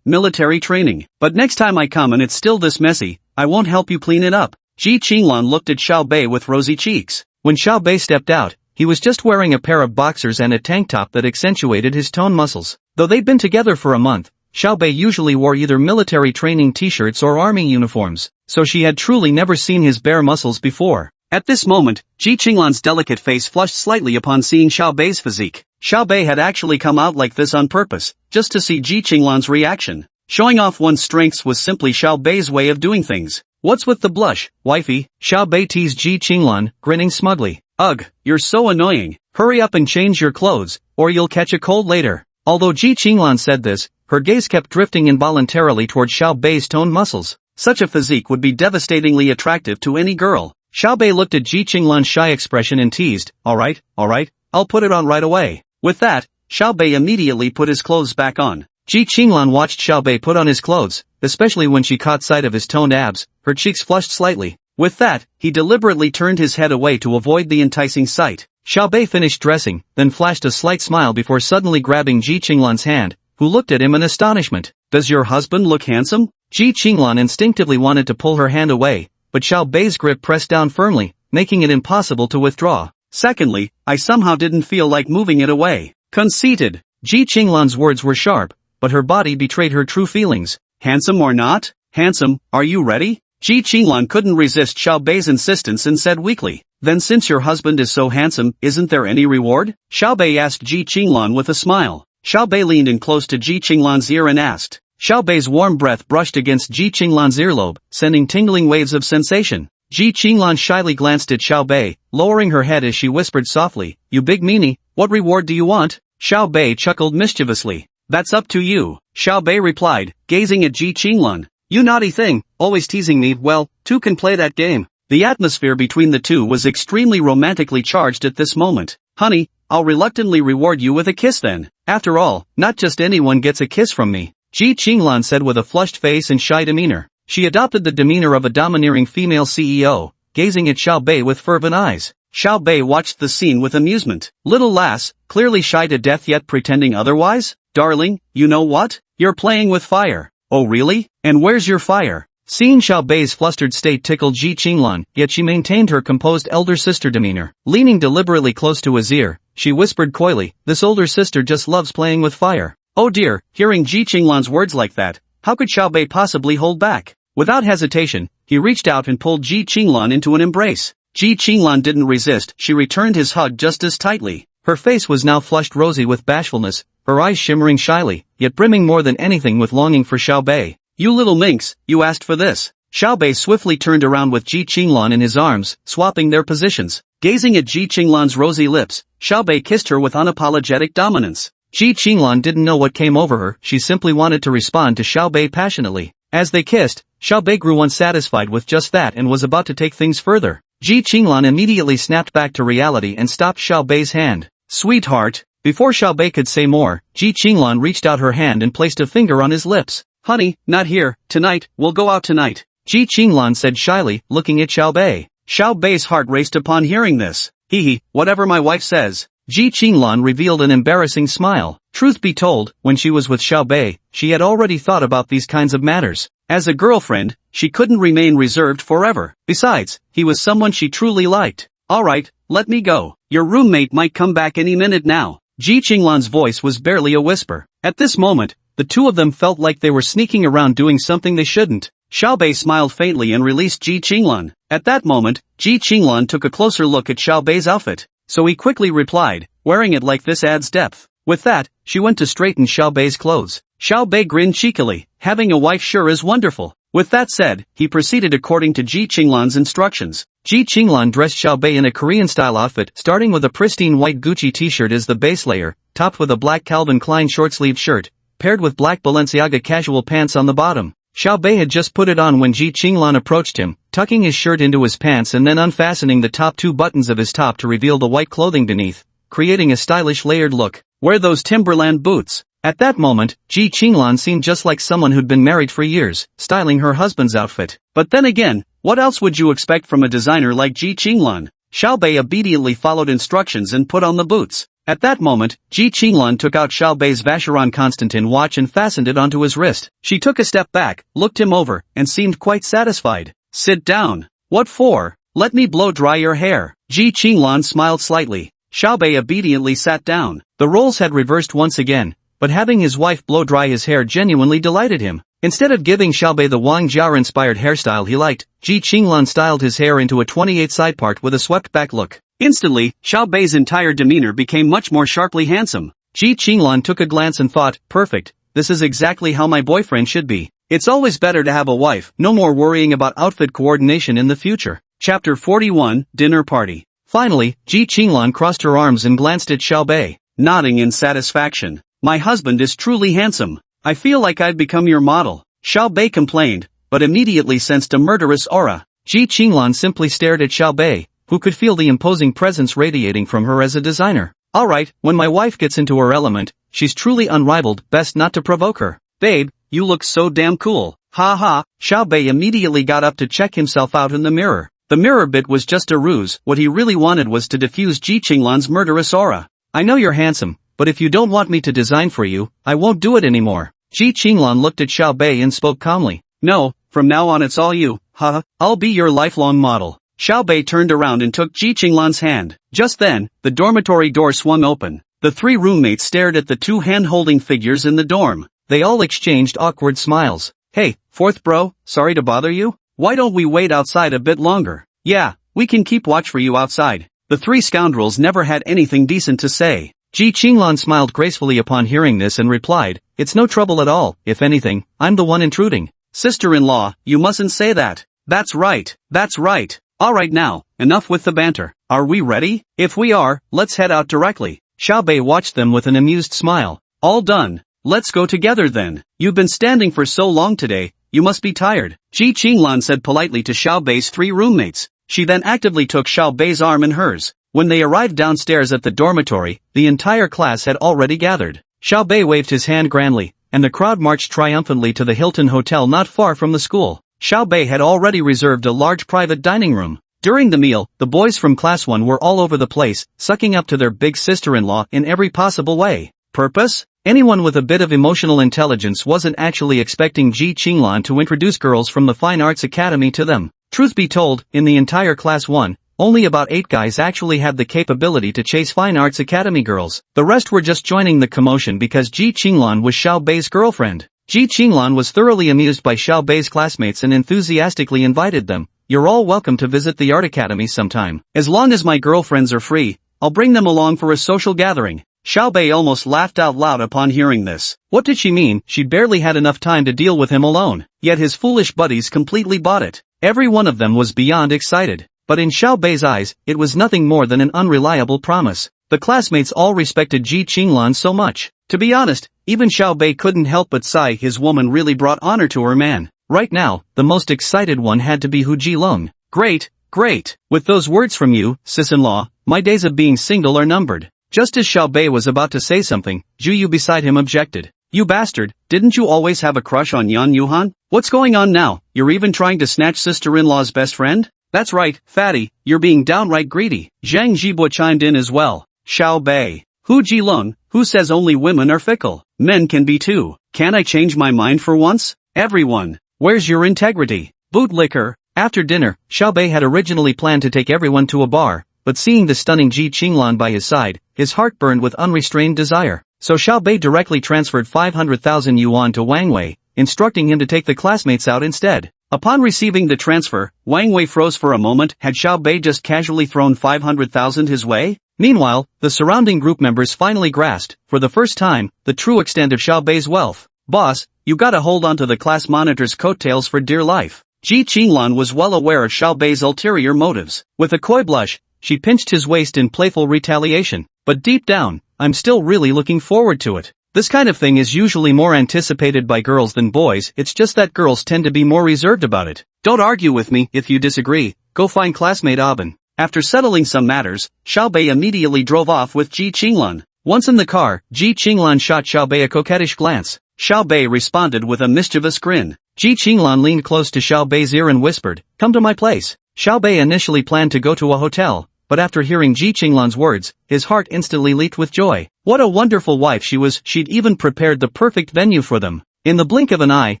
military training. But next time I come and it's still this messy, I won't help you clean it up. Ji Qinglan looked at Xiao Bei with rosy cheeks. When Xiao Bei stepped out, he was just wearing a pair of boxers and a tank top that accentuated his toned muscles. Though they'd been together for a month, Xiao Bei usually wore either military training t-shirts or army uniforms, so she had truly never seen his bare muscles before. At this moment, Ji Qinglan's delicate face flushed slightly upon seeing Xiao Bei's physique. Xiao Bei had actually come out like this on purpose, just to see Ji Qinglan's reaction. Showing off one's strengths was simply Xiao Bei's way of doing things. What's with the blush, wifey? Xiao Bei teased Ji Qinglan, grinning smugly. Ugh, you're so annoying. Hurry up and change your clothes, or you'll catch a cold later. Although Ji Qinglan said this, her gaze kept drifting involuntarily toward Xiao Bei's toned muscles. Such a physique would be devastatingly attractive to any girl. Xiao Bei looked at Ji Qinglan's shy expression and teased, Alright, I'll put it on right away. With that, Xiao Bei immediately put his clothes back on. Ji Qinglan watched Xiao Bei put on his clothes, especially when she caught sight of his toned abs, her cheeks flushed slightly. With that, he deliberately turned his head away to avoid the enticing sight. Xiao Bei finished dressing, then flashed a slight smile before suddenly grabbing Ji Qinglan's hand, who looked at him in astonishment. Does your husband look handsome? Ji Qinglan instinctively wanted to pull her hand away, but Xiao Bei's grip pressed down firmly, making it impossible to withdraw. Secondly, I somehow didn't feel like moving it away. Conceited. Ji Qinglan's words were sharp, but her body betrayed her true feelings. Handsome or not? Handsome, are you ready? Ji Qinglan couldn't resist Xiao Bei's insistence and said weakly. Then since your husband is so handsome, isn't there any reward? Xiao Bei asked Ji Qinglan with a smile. Xiao Bei leaned in close to Ji Qinglan's ear and asked. Xiao Bei's warm breath brushed against Ji Qinglan's earlobe, sending tingling waves of sensation. Ji Qinglan shyly glanced at Xiao Bei, lowering her head as she whispered softly, You big meanie, what reward do you want? Xiao Bei chuckled mischievously. That's up to you, Xiao Bei replied, gazing at Ji Qinglan. You naughty thing, always teasing me. Well, two can play that game. The atmosphere between the two was extremely romantically charged at this moment. Honey, I'll reluctantly reward you with a kiss then. After all, not just anyone gets a kiss from me. Ji Qinglan said with a flushed face and shy demeanor. She adopted the demeanor of a domineering female CEO, gazing at Xiao Bei with fervent eyes. Xiao Bei watched the scene with amusement. Little lass, clearly shy to death yet pretending otherwise? Darling, you know what? You're playing with fire. Oh really? And where's your fire? Seeing Xiao Bei's flustered state tickled Ji Qinglan, yet she maintained her composed elder sister demeanor. Leaning deliberately close to his ear, she whispered coyly, this older sister just loves playing with fire. Oh dear, hearing Ji Qinglan's words like that, how could Xiao Bei possibly hold back? Without hesitation, he reached out and pulled Ji Qinglan into an embrace. Ji Qinglan didn't resist, she returned his hug just as tightly. Her face was now flushed rosy with bashfulness, her eyes shimmering shyly, yet brimming more than anything with longing for Xiao Bei. You little minx, you asked for this. Xiao Bei swiftly turned around with Ji Qinglan in his arms, swapping their positions. Gazing at Ji Qinglan's rosy lips, Xiao Bei kissed her with unapologetic dominance. Ji Qinglan didn't know what came over her, she simply wanted to respond to Xiao Bei passionately. As they kissed, Xiao Bei grew unsatisfied with just that and was about to take things further. Ji Qinglan immediately snapped back to reality and stopped Xiao Bei's hand. Sweetheart. Before Xiao Bei could say more, Ji Qinglan reached out her hand and placed a finger on his lips. Honey, not here, tonight, we'll go out tonight. Ji Qinglan said shyly, looking at Xiao Bei. Xiao Bei's heart raced upon hearing this. Hee, whatever my wife says. Ji Qinglan revealed an embarrassing smile. Truth be told, when she was with Xiao Bei, she had already thought about these kinds of matters. As a girlfriend, she couldn't remain reserved forever. Besides, he was someone she truly liked. Alright, let me go. Your roommate might come back any minute now. Ji Qinglan's voice was barely a whisper. At this moment, the two of them felt like they were sneaking around doing something they shouldn't. Xiao Bei smiled faintly and released Ji Qinglan. At that moment, Ji Qinglan took a closer look at Xiao Bei's outfit. So he quickly replied, wearing it like this adds depth. With that, she went to straighten Xiao Bei's clothes. Xiao Bei grinned cheekily, having a wife sure is wonderful. With that said, he proceeded according to Ji Qinglan's instructions. Ji Qinglan dressed Xiao Bei in a Korean-style outfit, starting with a pristine white Gucci t-shirt as the base layer, topped with a black Calvin Klein short-sleeved shirt, paired with black Balenciaga casual pants on the bottom. Xiao Bei had just put it on when Ji Qinglan approached him, tucking his shirt into his pants and then unfastening the top two buttons of his top to reveal the white clothing beneath, creating a stylish layered look. Wear those Timberland boots. At that moment, Ji Qinglan seemed just like someone who'd been married for years, styling her husband's outfit. But then again, what else would you expect from a designer like Ji Qinglan? Xiao Bei obediently followed instructions and put on the boots. At that moment, Ji Qinglan took out Xiao Bei's Vacheron Constantin watch and fastened it onto his wrist. She took a step back, looked him over, and seemed quite satisfied. Sit down. What for? Let me blow dry your hair. Ji Qinglan smiled slightly. Xiao Bei obediently sat down. The roles had reversed once again, but having his wife blow dry his hair genuinely delighted him. Instead of giving Xiao Bei the Wang Jiao-inspired hairstyle he liked, Ji Qinglan styled his hair into a 28 side part with a swept-back look. Instantly, Xiao Bei's entire demeanor became much more sharply handsome. Ji Qinglan took a glance and thought, perfect, this is exactly how my boyfriend should be. It's always better to have a wife, no more worrying about outfit coordination in the future. Chapter 41, Dinner Party. Finally, Ji Qinglan crossed her arms and glanced at Xiao Bei, nodding in satisfaction. My husband is truly handsome. I feel like I've become your model. Xiao Bei complained, but immediately sensed a murderous aura. Ji Qinglan simply stared at Xiao Bei, who could feel the imposing presence radiating from her as a designer. Alright, when my wife gets into her element, she's truly unrivaled, best not to provoke her. Babe, you look so damn cool. Ha ha. Xiao Bei immediately got up to check himself out in the mirror. The mirror bit was just a ruse, what he really wanted was to diffuse Ji Qinglan's murderous aura. I know you're handsome, but if you don't want me to design for you, I won't do it anymore. Ji Qinglan looked at Xiao Bei and spoke calmly. No, from now on it's all you, haha, I'll be your lifelong model. Xiao Bei turned around and took Ji Qinglan's hand. Just then, the dormitory door swung open. The three roommates stared at the two hand-holding figures in the dorm. They all exchanged awkward smiles. Hey, fourth bro, sorry to bother you? Why don't we wait outside a bit longer? Yeah, we can keep watch for you outside. The three scoundrels never had anything decent to say. Ji Qinglan smiled gracefully upon hearing this and replied, it's no trouble at all, if anything, I'm the one intruding. Sister-in-law, you mustn't say that. That's right, that's right. Alright now, enough with the banter. Are we ready? If we are, let's head out directly. Xiao Bei watched them with an amused smile. All done. Let's go together then. You've been standing for so long today, you must be tired. Ji Qinglan said politely to Xiao Bei's three roommates. She then actively took Xiao Bei's arm in hers. When they arrived downstairs at the dormitory, the entire class had already gathered. Xiao Bei waved his hand grandly, and the crowd marched triumphantly to the Hilton Hotel not far from the school. Xiao Bei had already reserved a large private dining room. During the meal, the boys from Class 1 were all over the place, sucking up to their big sister-in-law in every possible way. Purpose? Anyone with a bit of emotional intelligence wasn't actually expecting Ji Qinglan to introduce girls from the Fine Arts Academy to them. Truth be told, in the entire Class 1, only about 8 guys actually had the capability to chase Fine Arts Academy girls. The rest were just joining the commotion because Ji Qinglan was Xiao Bei's girlfriend. Ji Qinglan was thoroughly amused by Xiao Bei's classmates and enthusiastically invited them. "You're all welcome to visit the Art Academy sometime. As long as my girlfriends are free, I'll bring them along for a social gathering." Xiao Bei almost laughed out loud upon hearing this. What did she mean? She'd barely had enough time to deal with him alone. Yet his foolish buddies completely bought it. Every one of them was beyond excited. But in Xiao Bei's eyes, it was nothing more than an unreliable promise. The classmates all respected Ji Qinglan so much. To be honest, even Xiao Bei couldn't help but sigh. His woman really brought honor to her man. Right now, the most excited one had to be Hu Jilong. Great, great. With those words from you, sis-in-law, my days of being single are numbered. Just as Xiao Bei was about to say something, Zhu Yu beside him objected. You bastard, didn't you always have a crush on Yan Yuhan? What's going on now? You're even trying to snatch sister-in-law's best friend? That's right, fatty, you're being downright greedy. Zhang Jibo chimed in as well. Xiao Bei. Hu Jilong, who says only women are fickle? Men can be too. Can't I change my mind for once? Everyone. Where's your integrity? Bootlicker. After dinner, Xiao Bei had originally planned to take everyone to a bar, but seeing the stunning Ji Qinglan by his side, his heart burned with unrestrained desire. So Xiao Bei directly transferred 500,000 yuan to Wang Wei, instructing him to take the classmates out instead. Upon receiving the transfer, Wang Wei froze for a moment. Had Xiao Bei just casually thrown 500,000 his way? Meanwhile, the surrounding group members finally grasped, for the first time, the true extent of Xiao Bei's wealth. Boss, you gotta hold on to the class monitor's coattails for dear life. Ji Qinglan was well aware of Xiao Bei's ulterior motives. With a coy blush, she pinched his waist in playful retaliation. But deep down, I'm still really looking forward to it. This kind of thing is usually more anticipated by girls than boys. It's just that girls tend to be more reserved about it. Don't argue with me if you disagree. Go find classmate Aben. After settling some matters, Xiao Bei immediately drove off with Ji Qinglan. Once in the car, Ji Qinglan shot Xiao Bei a coquettish glance. Xiao Bei responded with a mischievous grin. Ji Qinglan leaned close to Xiao Bei's ear and whispered, "Come to my place." Xiao Bei initially planned to go to a hotel, but after hearing Ji Qinglan's words, his heart instantly leaped with joy. What a wonderful wife she was. She'd even prepared the perfect venue for them. In the blink of an eye,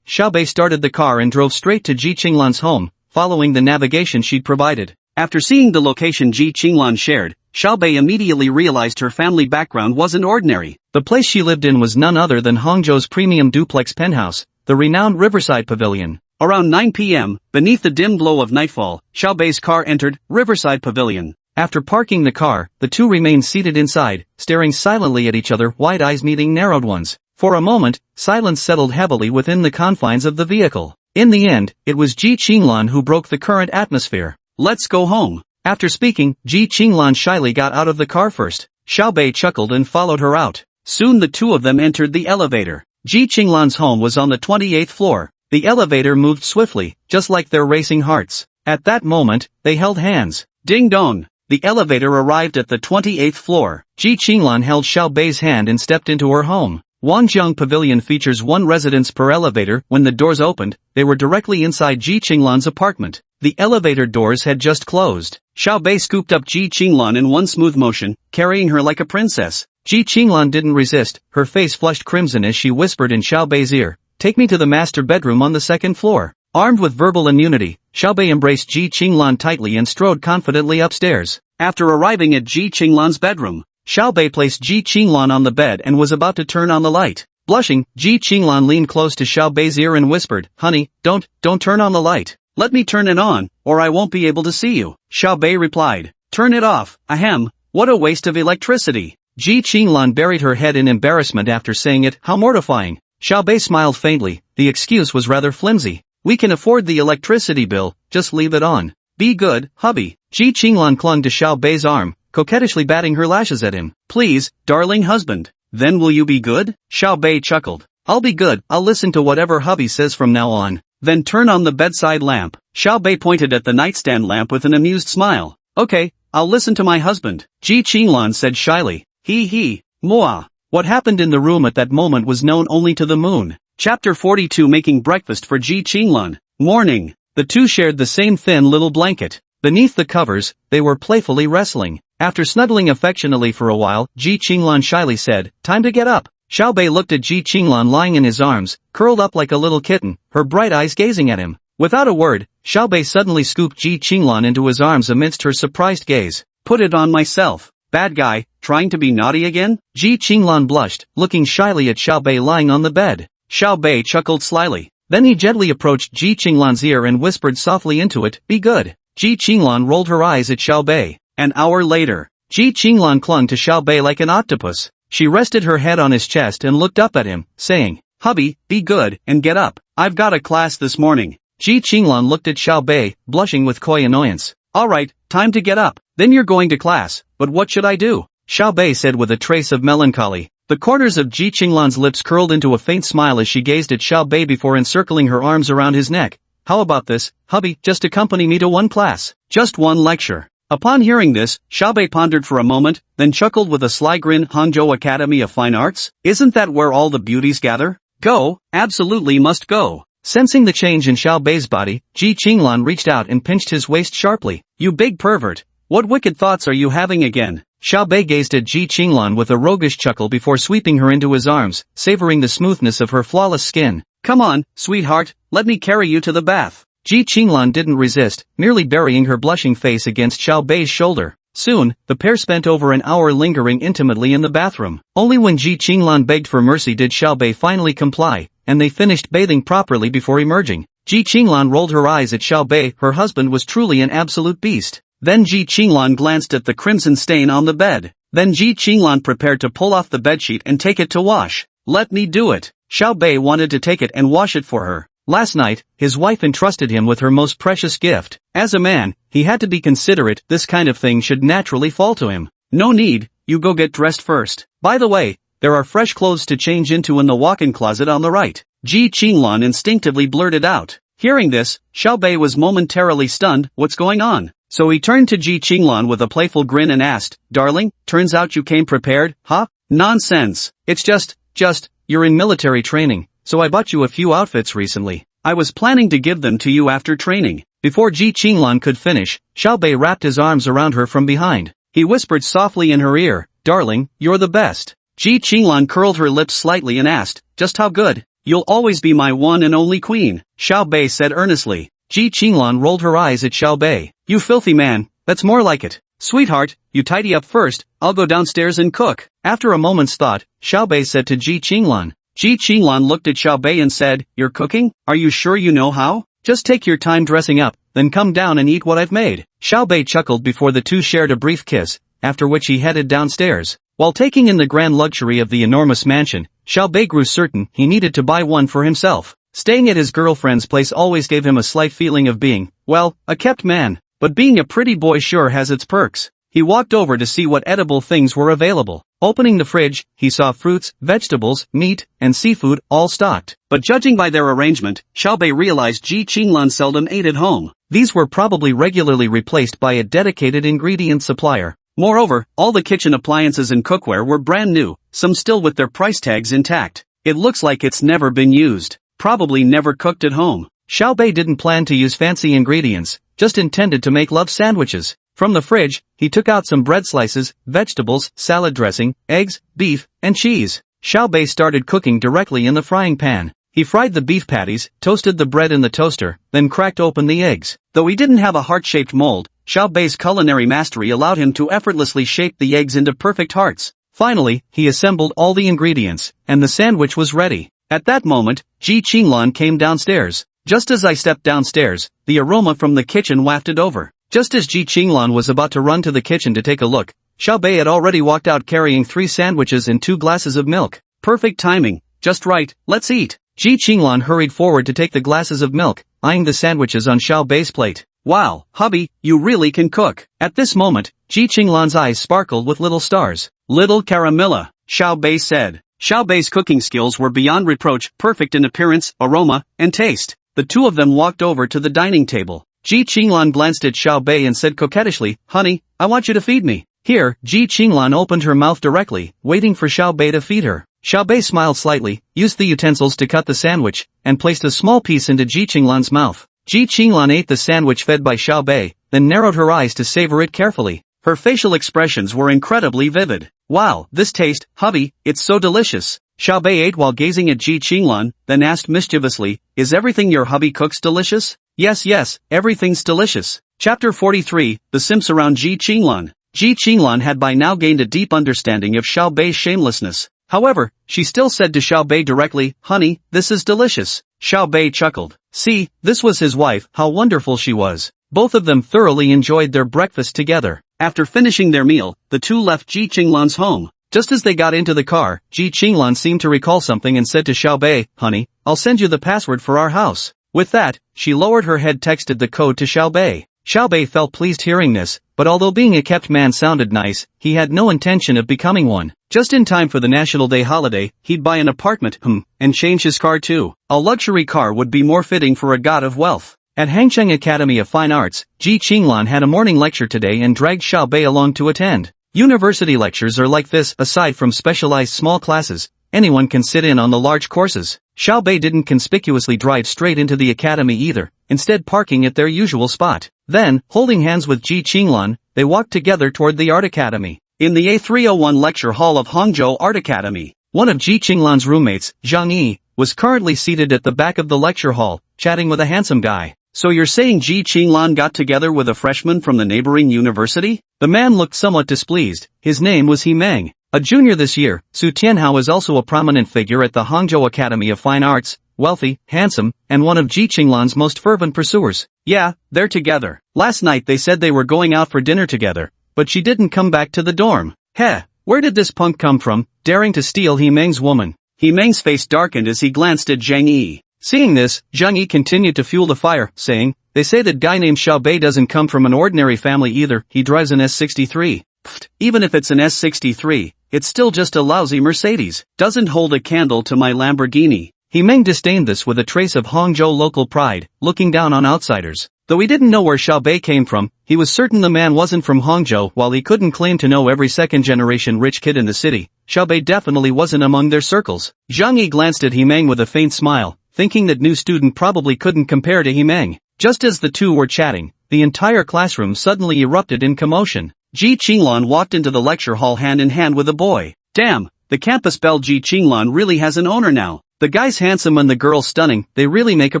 Xiao Bei started the car and drove straight to Ji Qinglan's home, following the navigation she'd provided. After seeing the location Ji Qinglan shared, Xiao Bei immediately realized her family background wasn't ordinary. The place she lived in was none other than Hangzhou's premium duplex penthouse, the renowned Riverside Pavilion. Around 9 p.m., beneath the dim glow of nightfall, Xiao Bei's car entered Riverside Pavilion. After parking the car, the two remained seated inside, staring silently at each other, wide eyes meeting narrowed ones. For a moment, silence settled heavily within the confines of the vehicle. In the end, it was Ji Qinglan who broke the current atmosphere. Let's go home. After speaking, Ji Qinglan shyly got out of the car first. Xiao Bei chuckled and followed her out. Soon the two of them entered the elevator. Ji Qinglan's home was on the 28th floor. The elevator moved swiftly, just like their racing hearts. At that moment, they held hands. Ding dong. The elevator arrived at the 28th floor. Ji Qinglan held Xiao Bei's hand and stepped into her home. Wangjiang Pavilion features one residence per elevator. When the doors opened, they were directly inside Ji Qinglan's apartment. The elevator doors had just closed. Xiao Bei scooped up Ji Qinglan in one smooth motion, carrying her like a princess. Ji Qinglan didn't resist, her face flushed crimson as she whispered in Xiao Bei's ear, "Take me to the master bedroom on the second floor." Armed with verbal immunity, Xiao Bei embraced Ji Qinglan tightly and strode confidently upstairs. After arriving at Ji Qinglan's bedroom, Xiao Bei placed Ji Qinglan on the bed and was about to turn on the light. Blushing, Ji Qinglan leaned close to Xiao Bei's ear and whispered, "Honey, don't turn on the light. Let me turn it on, or I won't be able to see you." Xiao Bei replied, "Turn it off, ahem, what a waste of electricity." Ji Qinglan buried her head in embarrassment after saying it. How mortifying. Xiao Bei smiled faintly, the excuse was rather flimsy. "We can afford the electricity bill, just leave it on. Be good, hubby." Ji Qinglan clung to Xiao Bei's arm, coquettishly batting her lashes at him. "Please, darling husband. Then will you be good?" Xiao Bei chuckled. "I'll be good, I'll listen to whatever hubby says from now on." "Then turn on the bedside lamp." Xiao Bei pointed at the nightstand lamp with an amused smile. "Okay, I'll listen to my husband." Ji Qinglan said shyly. He, moi. What happened in the room at that moment was known only to the moon. Chapter 42 Making breakfast for Ji Qinglan. Morning. The two shared the same thin little blanket. Beneath the covers, they were playfully wrestling. After snuggling affectionately for a while, Ji Qinglan shyly said, "Time to get up." Xiaobei looked at Ji Qinglan lying in his arms, curled up like a little kitten, her bright eyes gazing at him. Without a word, Xiaobei suddenly scooped Ji Qinglan into his arms amidst her surprised gaze. "Put it on myself. Bad guy, trying to be naughty again?" Ji Qinglan blushed, looking shyly at Xiaobei lying on the bed. Xiaobei chuckled slyly. Then he gently approached Ji Qinglan's ear and whispered softly into it, "Be good." Ji Qinglan rolled her eyes at Xiaobei. An hour later, Ji Qinglan clung to Xiaobei like an octopus. She rested her head on his chest and looked up at him, saying, "Hubby, be good, and get up. I've got a class this morning." Ji Qinglan looked at Xiaobei, blushing with coy annoyance. "Alright, time to get up. Then you're going to class, but what should I do?" Xiaobei said with a trace of melancholy. The corners of Ji Qinglan's lips curled into a faint smile as she gazed at Xiaobei before encircling her arms around his neck. "How about this, hubby, just accompany me to one class. Just one lecture." Upon hearing this, Xiaobei pondered for a moment, then chuckled with a sly grin. "Hangzhou Academy of Fine Arts? Isn't that where all the beauties gather? Go, absolutely must go." Sensing the change in Xiaobei's body, Ji Qinglan reached out and pinched his waist sharply. "You big pervert. What wicked thoughts are you having again?" Xiaobei gazed at Ji Qinglan with a roguish chuckle before sweeping her into his arms, savoring the smoothness of her flawless skin. "Come on, sweetheart, let me carry you to the bath." Ji Qinglan didn't resist, merely burying her blushing face against Xiaobei's shoulder. Soon, the pair spent over an hour lingering intimately in the bathroom. Only when Ji Qinglan begged for mercy did Xiaobei finally comply, and they finished bathing properly before emerging. Ji Qinglan rolled her eyes at Xiaobei. Her husband was truly an absolute beast. Then Ji Qinglan glanced at the crimson stain on the bed. Then Ji Qinglan prepared to pull off the bedsheet and take it to wash. "Let me do it." Xiaobei wanted to take it and wash it for her. Last night, his wife entrusted him with her most precious gift. As a man, he had to be considerate. This kind of thing should naturally fall to him. "No need, you go get dressed first. By the way, there are fresh clothes to change into in the walk-in closet on the right," Ji Qinglan instinctively blurted out. Hearing this, Xiaobei was momentarily stunned. "What's going on?" So he turned to Ji Qinglan with a playful grin and asked, "Darling, turns out you came prepared, huh?" "Nonsense. It's just, you're in military training, so I bought you a few outfits recently. I was planning to give them to you after training." Before Ji Qinglan could finish, Xiaobei wrapped his arms around her from behind. He whispered softly in her ear, "Darling, you're the best." Ji Qinglan curled her lips slightly and asked, "Just how good?" "You'll always be my one and only queen," Xiaobei said earnestly. Ji Qinglan rolled her eyes at Xiaobei. "You filthy man, that's more like it. Sweetheart, you tidy up first, I'll go downstairs and cook." After a moment's thought, Xiaobei said to Ji Qinglan. Ji Qinglan looked at Xiaobei and said, "You're cooking? Are you sure you know how? Just take your time dressing up, then come down and eat what I've made." Xiaobei chuckled before the two shared a brief kiss, after which he headed downstairs. While taking in the grand luxury of the enormous mansion, Xiaobei grew certain he needed to buy one for himself. Staying at his girlfriend's place always gave him a slight feeling of being, well, a kept man. But being a pretty boy sure has its perks. He walked over to see what edible things were available. Opening the fridge, he saw fruits, vegetables, meat, and seafood, all stocked. But judging by their arrangement, Xiaobei realized Ji Qinglan seldom ate at home. These were probably regularly replaced by a dedicated ingredient supplier. Moreover, all the kitchen appliances and cookware were brand new, some still with their price tags intact. It looks like it's never been used. Probably never cooked at home. Xiaobei didn't plan to use fancy ingredients, just intended to make love sandwiches. From the fridge, he took out some bread slices, vegetables, salad dressing, eggs, beef, and cheese. Xiaobei started cooking directly in the frying pan. He fried the beef patties, toasted the bread in the toaster, then cracked open the eggs. Though he didn't have a heart-shaped mold, Xiaobei's culinary mastery allowed him to effortlessly shape the eggs into perfect hearts. Finally, he assembled all the ingredients, and the sandwich was ready. At that moment, Ji Qinglan came downstairs. Just as I stepped downstairs, the aroma from the kitchen wafted over. Just as Ji Qinglan was about to run to the kitchen to take a look, Xiaobei had already walked out carrying 3 sandwiches and 2 glasses of milk. Perfect timing, just right, let's eat. Ji Qinglan hurried forward to take the glasses of milk, eyeing the sandwiches on Xiaobei's plate. Wow, hubby, you really can cook. At this moment, Ji Qinglan's eyes sparkled with little stars. Little Caramilla, Xiaobei said. Xiaobei's cooking skills were beyond reproach, perfect in appearance, aroma, and taste. The two of them walked over to the dining table. Ji Qinglan glanced at Xiaobei and said coquettishly, "Honey, I want you to feed me." Here, Ji Qinglan opened her mouth directly, waiting for Xiao Bei to feed her. Xiao Bei smiled slightly, used the utensils to cut the sandwich, and placed a small piece into Ji Qinglan's mouth. Ji Qinglan ate the sandwich fed by Xiao Bei, then narrowed her eyes to savor it carefully. Her facial expressions were incredibly vivid. Wow, this taste, hubby, it's so delicious. Xiao Bei ate while gazing at Ji Qinglan, then asked mischievously, is everything your hubby cooks delicious? Yes, everything's delicious. Chapter 43, The Simps Around Ji Qinglan. Ji Qinglan had by now gained a deep understanding of Xiao Bei's shamelessness. However, she still said to Xiao Bei directly, honey, this is delicious. Xiao Bei chuckled. See, this was his wife, how wonderful she was. Both of them thoroughly enjoyed their breakfast together. After finishing their meal, the two left Ji Qinglan's home. Just as they got into the car, Ji Qinglan seemed to recall something and said to Xiao Bei, honey, I'll send you the password for our house. With that, she lowered her head, texted the code to Xiao Bei. Xiao Bei felt pleased hearing this, but although being a kept man sounded nice, he had no intention of becoming one. Just in time for the National Day holiday, he'd buy an apartment, and change his car too. A luxury car would be more fitting for a god of wealth. At Hangcheng Academy of Fine Arts, Ji Qinglan had a morning lecture today and dragged Xiao Bei along to attend. University lectures are like this, aside from specialized small classes, anyone can sit in on the large courses. Xiao Bei didn't conspicuously drive straight into the academy either, instead parking at their usual spot. Then, holding hands with Ji Qinglan, they walked together toward the Art Academy. In the A301 lecture hall of Hangzhou Art Academy, one of Ji Qinglan's roommates, Zhang Yi, was currently seated at the back of the lecture hall, chatting with a handsome guy. So you're saying Ji Qinglan got together with a freshman from the neighboring university? The man looked somewhat displeased. His name was He Meng. A junior this year, Su Tianhao is also a prominent figure at the Hangzhou Academy of Fine Arts, wealthy, handsome, and one of Ji Qinglan's most fervent pursuers. Yeah, they're together. Last night they said they were going out for dinner together, but she didn't come back to the dorm. Heh, where did this punk come from, daring to steal He Meng's woman? He Meng's face darkened as he glanced at Zhang Yi. Seeing this, Zhang Yi continued to fuel the fire, saying, they say that guy named Xiao Bei doesn't come from an ordinary family either, he drives an S63. Pfft, even if it's an S63, it's still just a lousy Mercedes. Doesn't hold a candle to my Lamborghini. He Meng disdained this with a trace of Hangzhou local pride, looking down on outsiders. Though he didn't know where Xiao Bei came from, he was certain the man wasn't from Hangzhou. While he couldn't claim to know every second-generation rich kid in the city, Xiao Bei definitely wasn't among their circles. Zhang Yi glanced at He Meng with a faint smile, thinking that new student probably couldn't compare to He Meng. Just as the two were chatting, the entire classroom suddenly erupted in commotion. Ji Qinglan walked into the lecture hall hand in hand with a boy. Damn, the campus belle Ji Qinglan really has an owner now. The guy's handsome and the girl's stunning, they really make a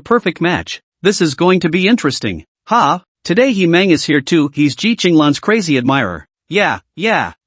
perfect match. This is going to be interesting. Today He Meng is here too, he's Ji Qinglan's crazy admirer. Yeah,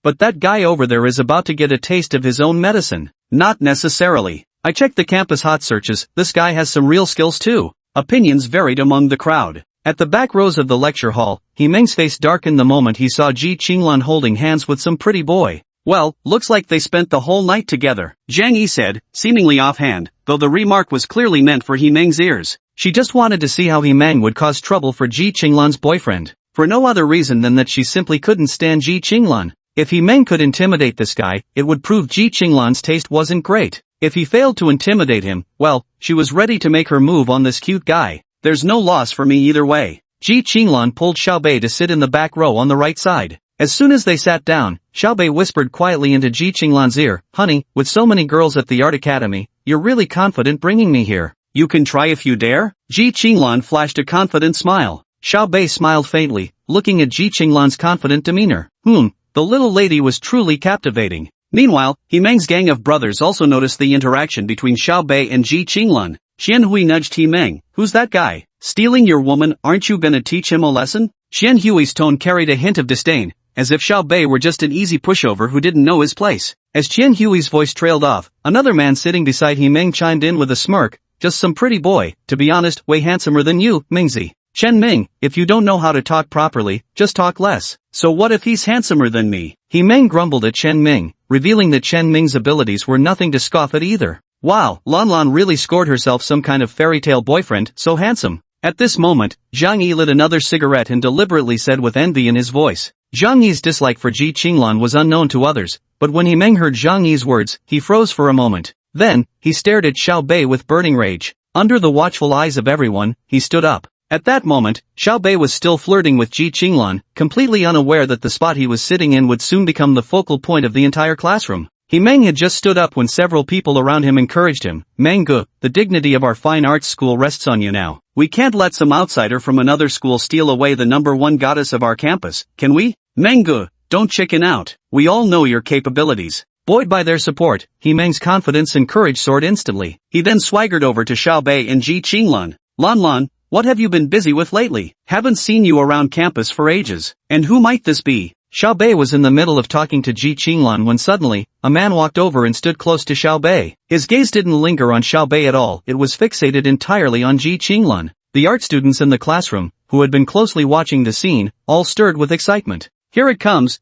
but that guy over there is about to get a taste of his own medicine. Not necessarily. I checked the campus hot searches, this guy has some real skills too. Opinions varied among the crowd. At the back rows of the lecture hall, He Meng's face darkened the moment he saw Ji Qinglan holding hands with some pretty boy. Well, looks like they spent the whole night together, Zhang Yi said, seemingly offhand, though the remark was clearly meant for He Meng's ears. She just wanted to see how He Meng would cause trouble for Ji Qinglan's boyfriend, for no other reason than that she simply couldn't stand Ji Qinglan. If He Meng could intimidate this guy, it would prove Ji Qinglan's taste wasn't great. If he failed to intimidate him, well, she was ready to make her move on this cute guy. There's no loss for me either way. Ji Qinglan pulled Xiao Bei to sit in the back row on the right side. As soon as they sat down, Xiao Bei whispered quietly into Ji Qinglan's ear, honey, with so many girls at the art academy, you're really confident bringing me here. You can try if you dare? Ji Qinglan flashed a confident smile. Xiao Bei smiled faintly, looking at Ji Qinglan's confident demeanor. The little lady was truly captivating. Meanwhile, He Meng's gang of brothers also noticed the interaction between Xiao Bei and Ji Qinglan. Xian Hui nudged He Meng. Who's that guy? Stealing your woman, aren't you gonna teach him a lesson? Xian Hui's tone carried a hint of disdain, as if Xiao Bei were just an easy pushover who didn't know his place. As Qian Hui's voice trailed off, another man sitting beside He Meng chimed in with a smirk, just some pretty boy, to be honest, way handsomer than you, Mingzi. Chen Ming, if you don't know how to talk properly, just talk less. So what if he's handsomer than me? He Meng grumbled at Chen Ming, revealing that Chen Ming's abilities were nothing to scoff at either. Wow, Lan Lan really scored herself some kind of fairy tale boyfriend, so handsome. At this moment, Zhang Yi lit another cigarette and deliberately said with envy in his voice. Zhang Yi's dislike for Ji Qinglan was unknown to others, but when He Meng heard Zhang Yi's words, he froze for a moment. Then, he stared at Xiao Bei with burning rage. Under the watchful eyes of everyone, he stood up. At that moment, Xiao Bei was still flirting with Ji Qinglan, completely unaware that the spot he was sitting in would soon become the focal point of the entire classroom. He Meng had just stood up when several people around him encouraged him. Meng Gu, the dignity of our fine arts school rests on you now. We can't let some outsider from another school steal away the #1 goddess of our campus, can we? Meng Gu, don't chicken out. We all know your capabilities. Buoyed by their support, He Meng's confidence and courage soared instantly. He then swaggered over to Xiao Bei and Ji Qinglan. Lan, what have you been busy with lately? Haven't seen you around campus for ages. And who might this be? Xiao Bei was in the middle of talking to Ji Qinglan when suddenly, a man walked over and stood close to Xiao Bei. His gaze didn't linger on Xiao Bei at all, it was fixated entirely on Ji Qinglan. The art students in the classroom, who had been closely watching the scene, all stirred with excitement. Here it comes,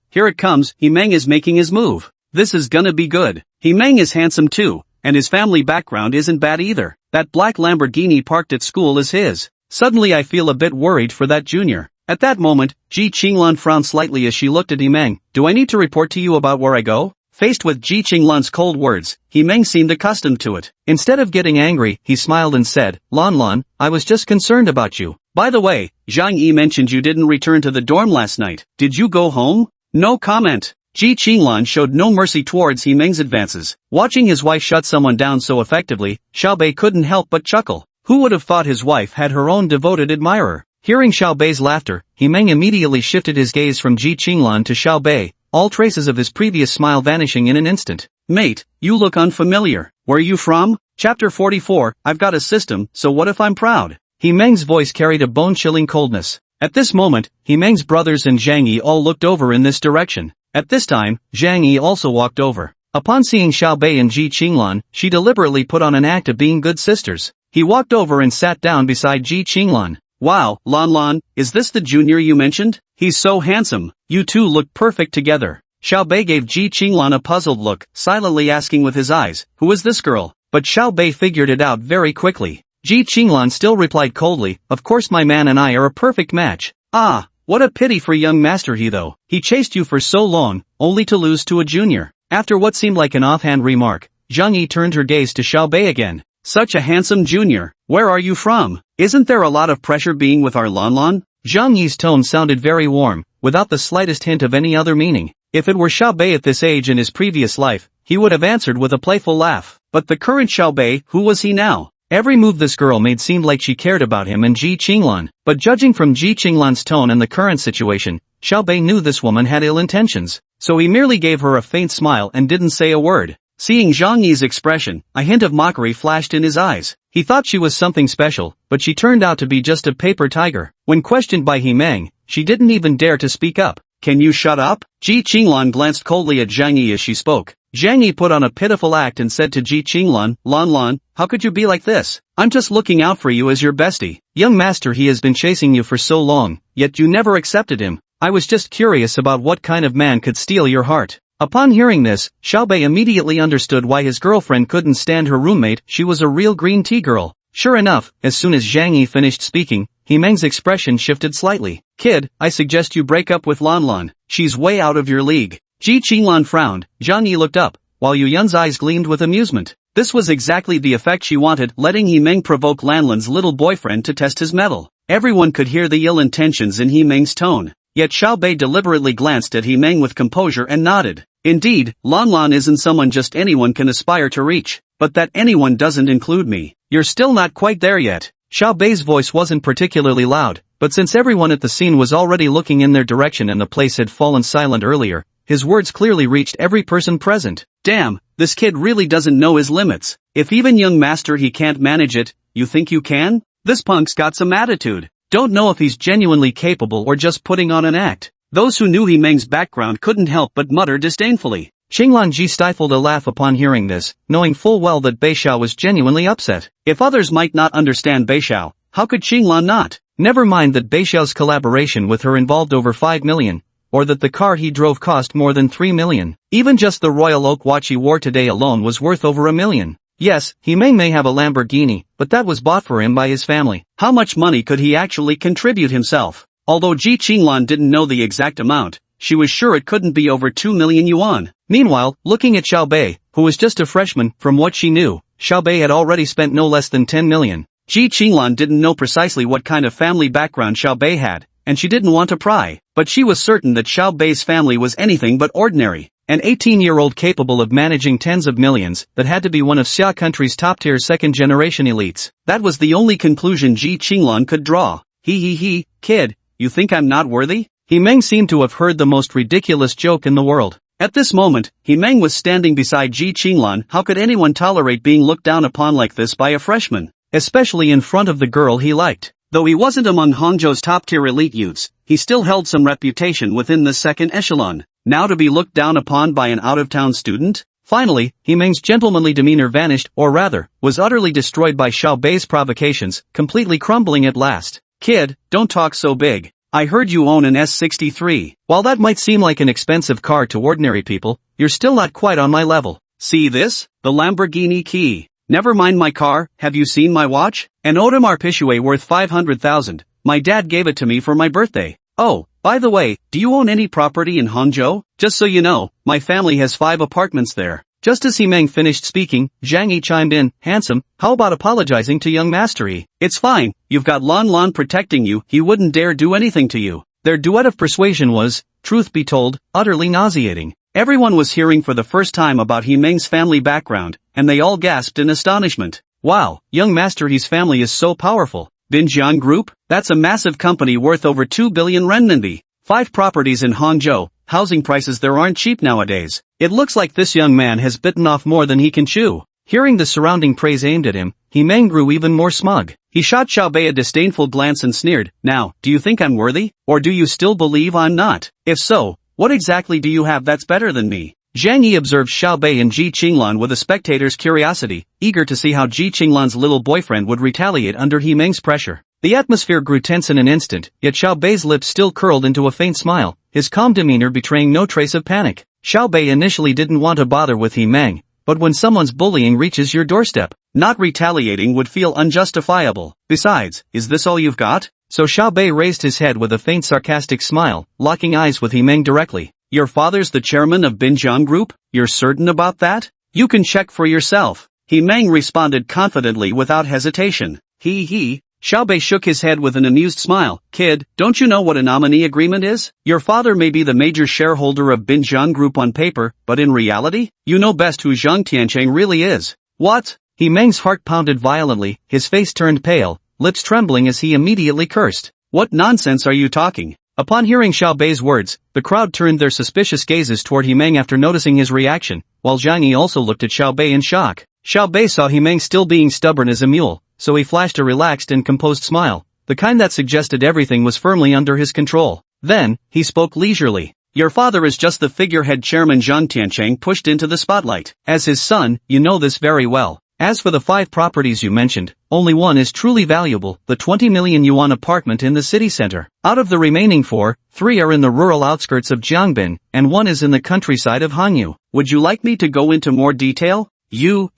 He Meng is making his move. This is gonna be good. He Meng is handsome too, and his family background isn't bad either. That black Lamborghini parked at school is his. Suddenly I feel a bit worried for that junior. At that moment, Ji Qinglan frowned slightly as she looked at He Meng. Do I need to report to you about where I go? Faced with Ji Qinglan's cold words, He Meng seemed accustomed to it. Instead of getting angry, he smiled and said, Lan, I was just concerned about you. By the way, Zhang Yi mentioned you didn't return to the dorm last night. Did you go home? No comment. Ji Qinglan showed no mercy towards He Meng's advances. Watching his wife shut someone down so effectively, Xiao Bei couldn't help but chuckle. Who would have thought his wife had her own devoted admirer? Hearing Xiao Bei's laughter, He Meng immediately shifted his gaze from Ji Qinglan to Xiao Bei, all traces of his previous smile vanishing in an instant. Mate, you look unfamiliar. Where you from? Chapter 44, I've got a system, so what if I'm proud? He Meng's voice carried a bone-chilling coldness. At this moment, He Meng's brothers and Zhang Yi all looked over in this direction. At this time, Zhang Yi also walked over. Upon seeing Xiao Bei and Ji Qinglan, she deliberately put on an act of being good sisters. He walked over and sat down beside Ji Qinglan. Wow, Lan, is this the junior you mentioned? He's so handsome. You two look perfect together. Xiao Bei gave Ji Qinglan a puzzled look, silently asking with his eyes, who is this girl? But Xiao Bei figured it out very quickly. Ji Qinglan still replied coldly, of course my man and I are a perfect match. Ah, what a pity for young Master He though. He chased you for so long, only to lose to a junior. After what seemed like an offhand remark, Zhang Yi turned her gaze to Xiao Bei again. Such a handsome junior. Where are you from? Isn't there a lot of pressure being with our Lan? Zhang Yi's tone sounded very warm, without the slightest hint of any other meaning. If it were Xiao Bei at this age in his previous life, he would have answered with a playful laugh. But the current Xiao Bei, who was he now? Every move this girl made seemed like she cared about him and Ji Qinglan. But judging from Ji Qinglan's tone and the current situation, Xiao Bei knew this woman had ill intentions. So he merely gave her a faint smile and didn't say a word. Seeing Zhang Yi's expression, a hint of mockery flashed in his eyes. He thought she was something special, but she turned out to be just a paper tiger. When questioned by He Meng, she didn't even dare to speak up. Can you shut up? Ji Qinglan glanced coldly at Zhang Yi as she spoke. Zhang Yi put on a pitiful act and said to Ji Qinglan, Lan, how could you be like this? I'm just looking out for you as your bestie. Young master, he has been chasing you for so long, yet you never accepted him. I was just curious about what kind of man could steal your heart. Upon hearing this, Xiao Bei immediately understood why his girlfriend couldn't stand her roommate. She was a real green tea girl. Sure enough, as soon as Zhang Yi finished speaking, He Meng's expression shifted slightly. Kid, I suggest you break up with Lan. She's way out of your league. Ji Qinglan frowned. Zhang Yi looked up, while Yu Yun's eyes gleamed with amusement. This was exactly the effect she wanted, letting He Meng provoke Lanlan's little boyfriend to test his mettle. Everyone could hear the ill intentions in He Meng's tone. Yet Xiao Bei deliberately glanced at He Meng with composure and nodded. Indeed, Lan isn't someone just anyone can aspire to reach. But that anyone doesn't include me. You're still not quite there yet. Xiao Bei's voice wasn't particularly loud, but since everyone at the scene was already looking in their direction and the place had fallen silent earlier, his words clearly reached every person present. Damn, this kid really doesn't know his limits. If even young master he can't manage it, you think you can? This punk's got some attitude. Don't know if he's genuinely capable or just putting on an act. Those who knew He Meng's background couldn't help but mutter disdainfully. Qinglan Ji stifled a laugh upon hearing this, knowing full well that Beixiao was genuinely upset. If others might not understand Beixiao, how could Qinglan not? Never mind that Beixiao's collaboration with her involved over 5 million, or that the car he drove cost more than 3 million. Even just the royal oak watch he wore today alone was worth over 1 million. Yes, He Meng may have a Lamborghini, but that was bought for him by his family. How much money could he actually contribute himself? Although Ji Qinglan didn't know the exact amount, she was sure it couldn't be over 2 million yuan. Meanwhile, looking at Xiao Bei, who was just a freshman, from what she knew, Xiao Bei had already spent no less than 10 million. Ji Qinglan didn't know precisely what kind of family background Xiao Bei had, and she didn't want to pry, but she was certain that Xiao Bei's family was anything but ordinary. An 18-year-old capable of managing tens of millions, that had to be one of Xia country's top-tier second-generation elites. That was the only conclusion Ji Qinglan could draw. He, kid, you think I'm not worthy? He Meng seemed to have heard the most ridiculous joke in the world. At this moment, He Meng was standing beside Ji Qinglan. How could anyone tolerate being looked down upon like this by a freshman? Especially in front of the girl he liked. Though he wasn't among Hangzhou's top-tier elite youths, he still held some reputation within the second echelon. Now to be looked down upon by an out-of-town student? Finally, He Meng's gentlemanly demeanor vanished, or rather, was utterly destroyed by Xiao Bei's provocations, completely crumbling at last. Kid, don't talk so big. I heard you own an S63. While that might seem like an expensive car to ordinary people, you're still not quite on my level. See this? The Lamborghini key. Never mind my car, have you seen my watch? An Audemars Piguet worth 500,000. My dad gave it to me for my birthday. Oh, by the way, do you own any property in Hangzhou? Just so you know, my family has 5 apartments there. Just as He Meng finished speaking, Zhang Yi chimed in, handsome, how about apologizing to young Master Yi? It's fine, you've got Lan Lan protecting you, he wouldn't dare do anything to you. Their duet of persuasion was, truth be told, utterly nauseating. Everyone was hearing for the first time about He Meng's family background, and they all gasped in astonishment. Wow, young Master Yi's family is so powerful. Binjiang Group? That's a massive company worth over 2 billion renminbi. 5 properties in Hangzhou, housing prices there aren't cheap nowadays. It looks like this young man has bitten off more than he can chew. Hearing the surrounding praise aimed at him, He Meng grew even more smug. He shot Xiao Bei a disdainful glance and sneered, now, do you think I'm worthy? Or do you still believe I'm not? If so, what exactly do you have that's better than me? Zhang Yi observed Xiao Bei and Ji Qinglan with a spectator's curiosity, eager to see how Ji Qinglan's little boyfriend would retaliate under He Meng's pressure. The atmosphere grew tense in an instant, yet Xiao Bei's lips still curled into a faint smile, his calm demeanor betraying no trace of panic. Xiao Bei initially didn't want to bother with He Meng, but when someone's bullying reaches your doorstep, not retaliating would feel unjustifiable. Besides, is this all you've got? So Xiao Bei raised his head with a faint sarcastic smile, locking eyes with He Meng directly. Your father's the chairman of Binjiang Group? You're certain about that? You can check for yourself. He Meng responded confidently without hesitation. Xiao Bei shook his head with an amused smile. Kid, don't you know what a nominee agreement is? Your father may be the major shareholder of Binjiang Group on paper, but in reality, you know best who Zhang Tiancheng really is. What? He Meng's heart pounded violently, his face turned pale, lips trembling as he immediately cursed. What nonsense are you talking? Upon hearing Xiao Bei's words, the crowd turned their suspicious gazes toward He Meng after noticing his reaction, while Zhang Yi also looked at Xiao Bei in shock. Xiao Bei saw He Meng still being stubborn as a mule, so he flashed a relaxed and composed smile, the kind that suggested everything was firmly under his control. Then, he spoke leisurely. Your father is just the figurehead chairman Zhang Tiancheng pushed into the spotlight. As his son, you know this very well. As for the 5 properties you mentioned, only one is truly valuable, the 20 million yuan apartment in the city center. Out of the remaining 4, 3 are in the rural outskirts of Jiangbin, and 1 is in the countryside of Hangyu. Would you like me to go into more detail? You.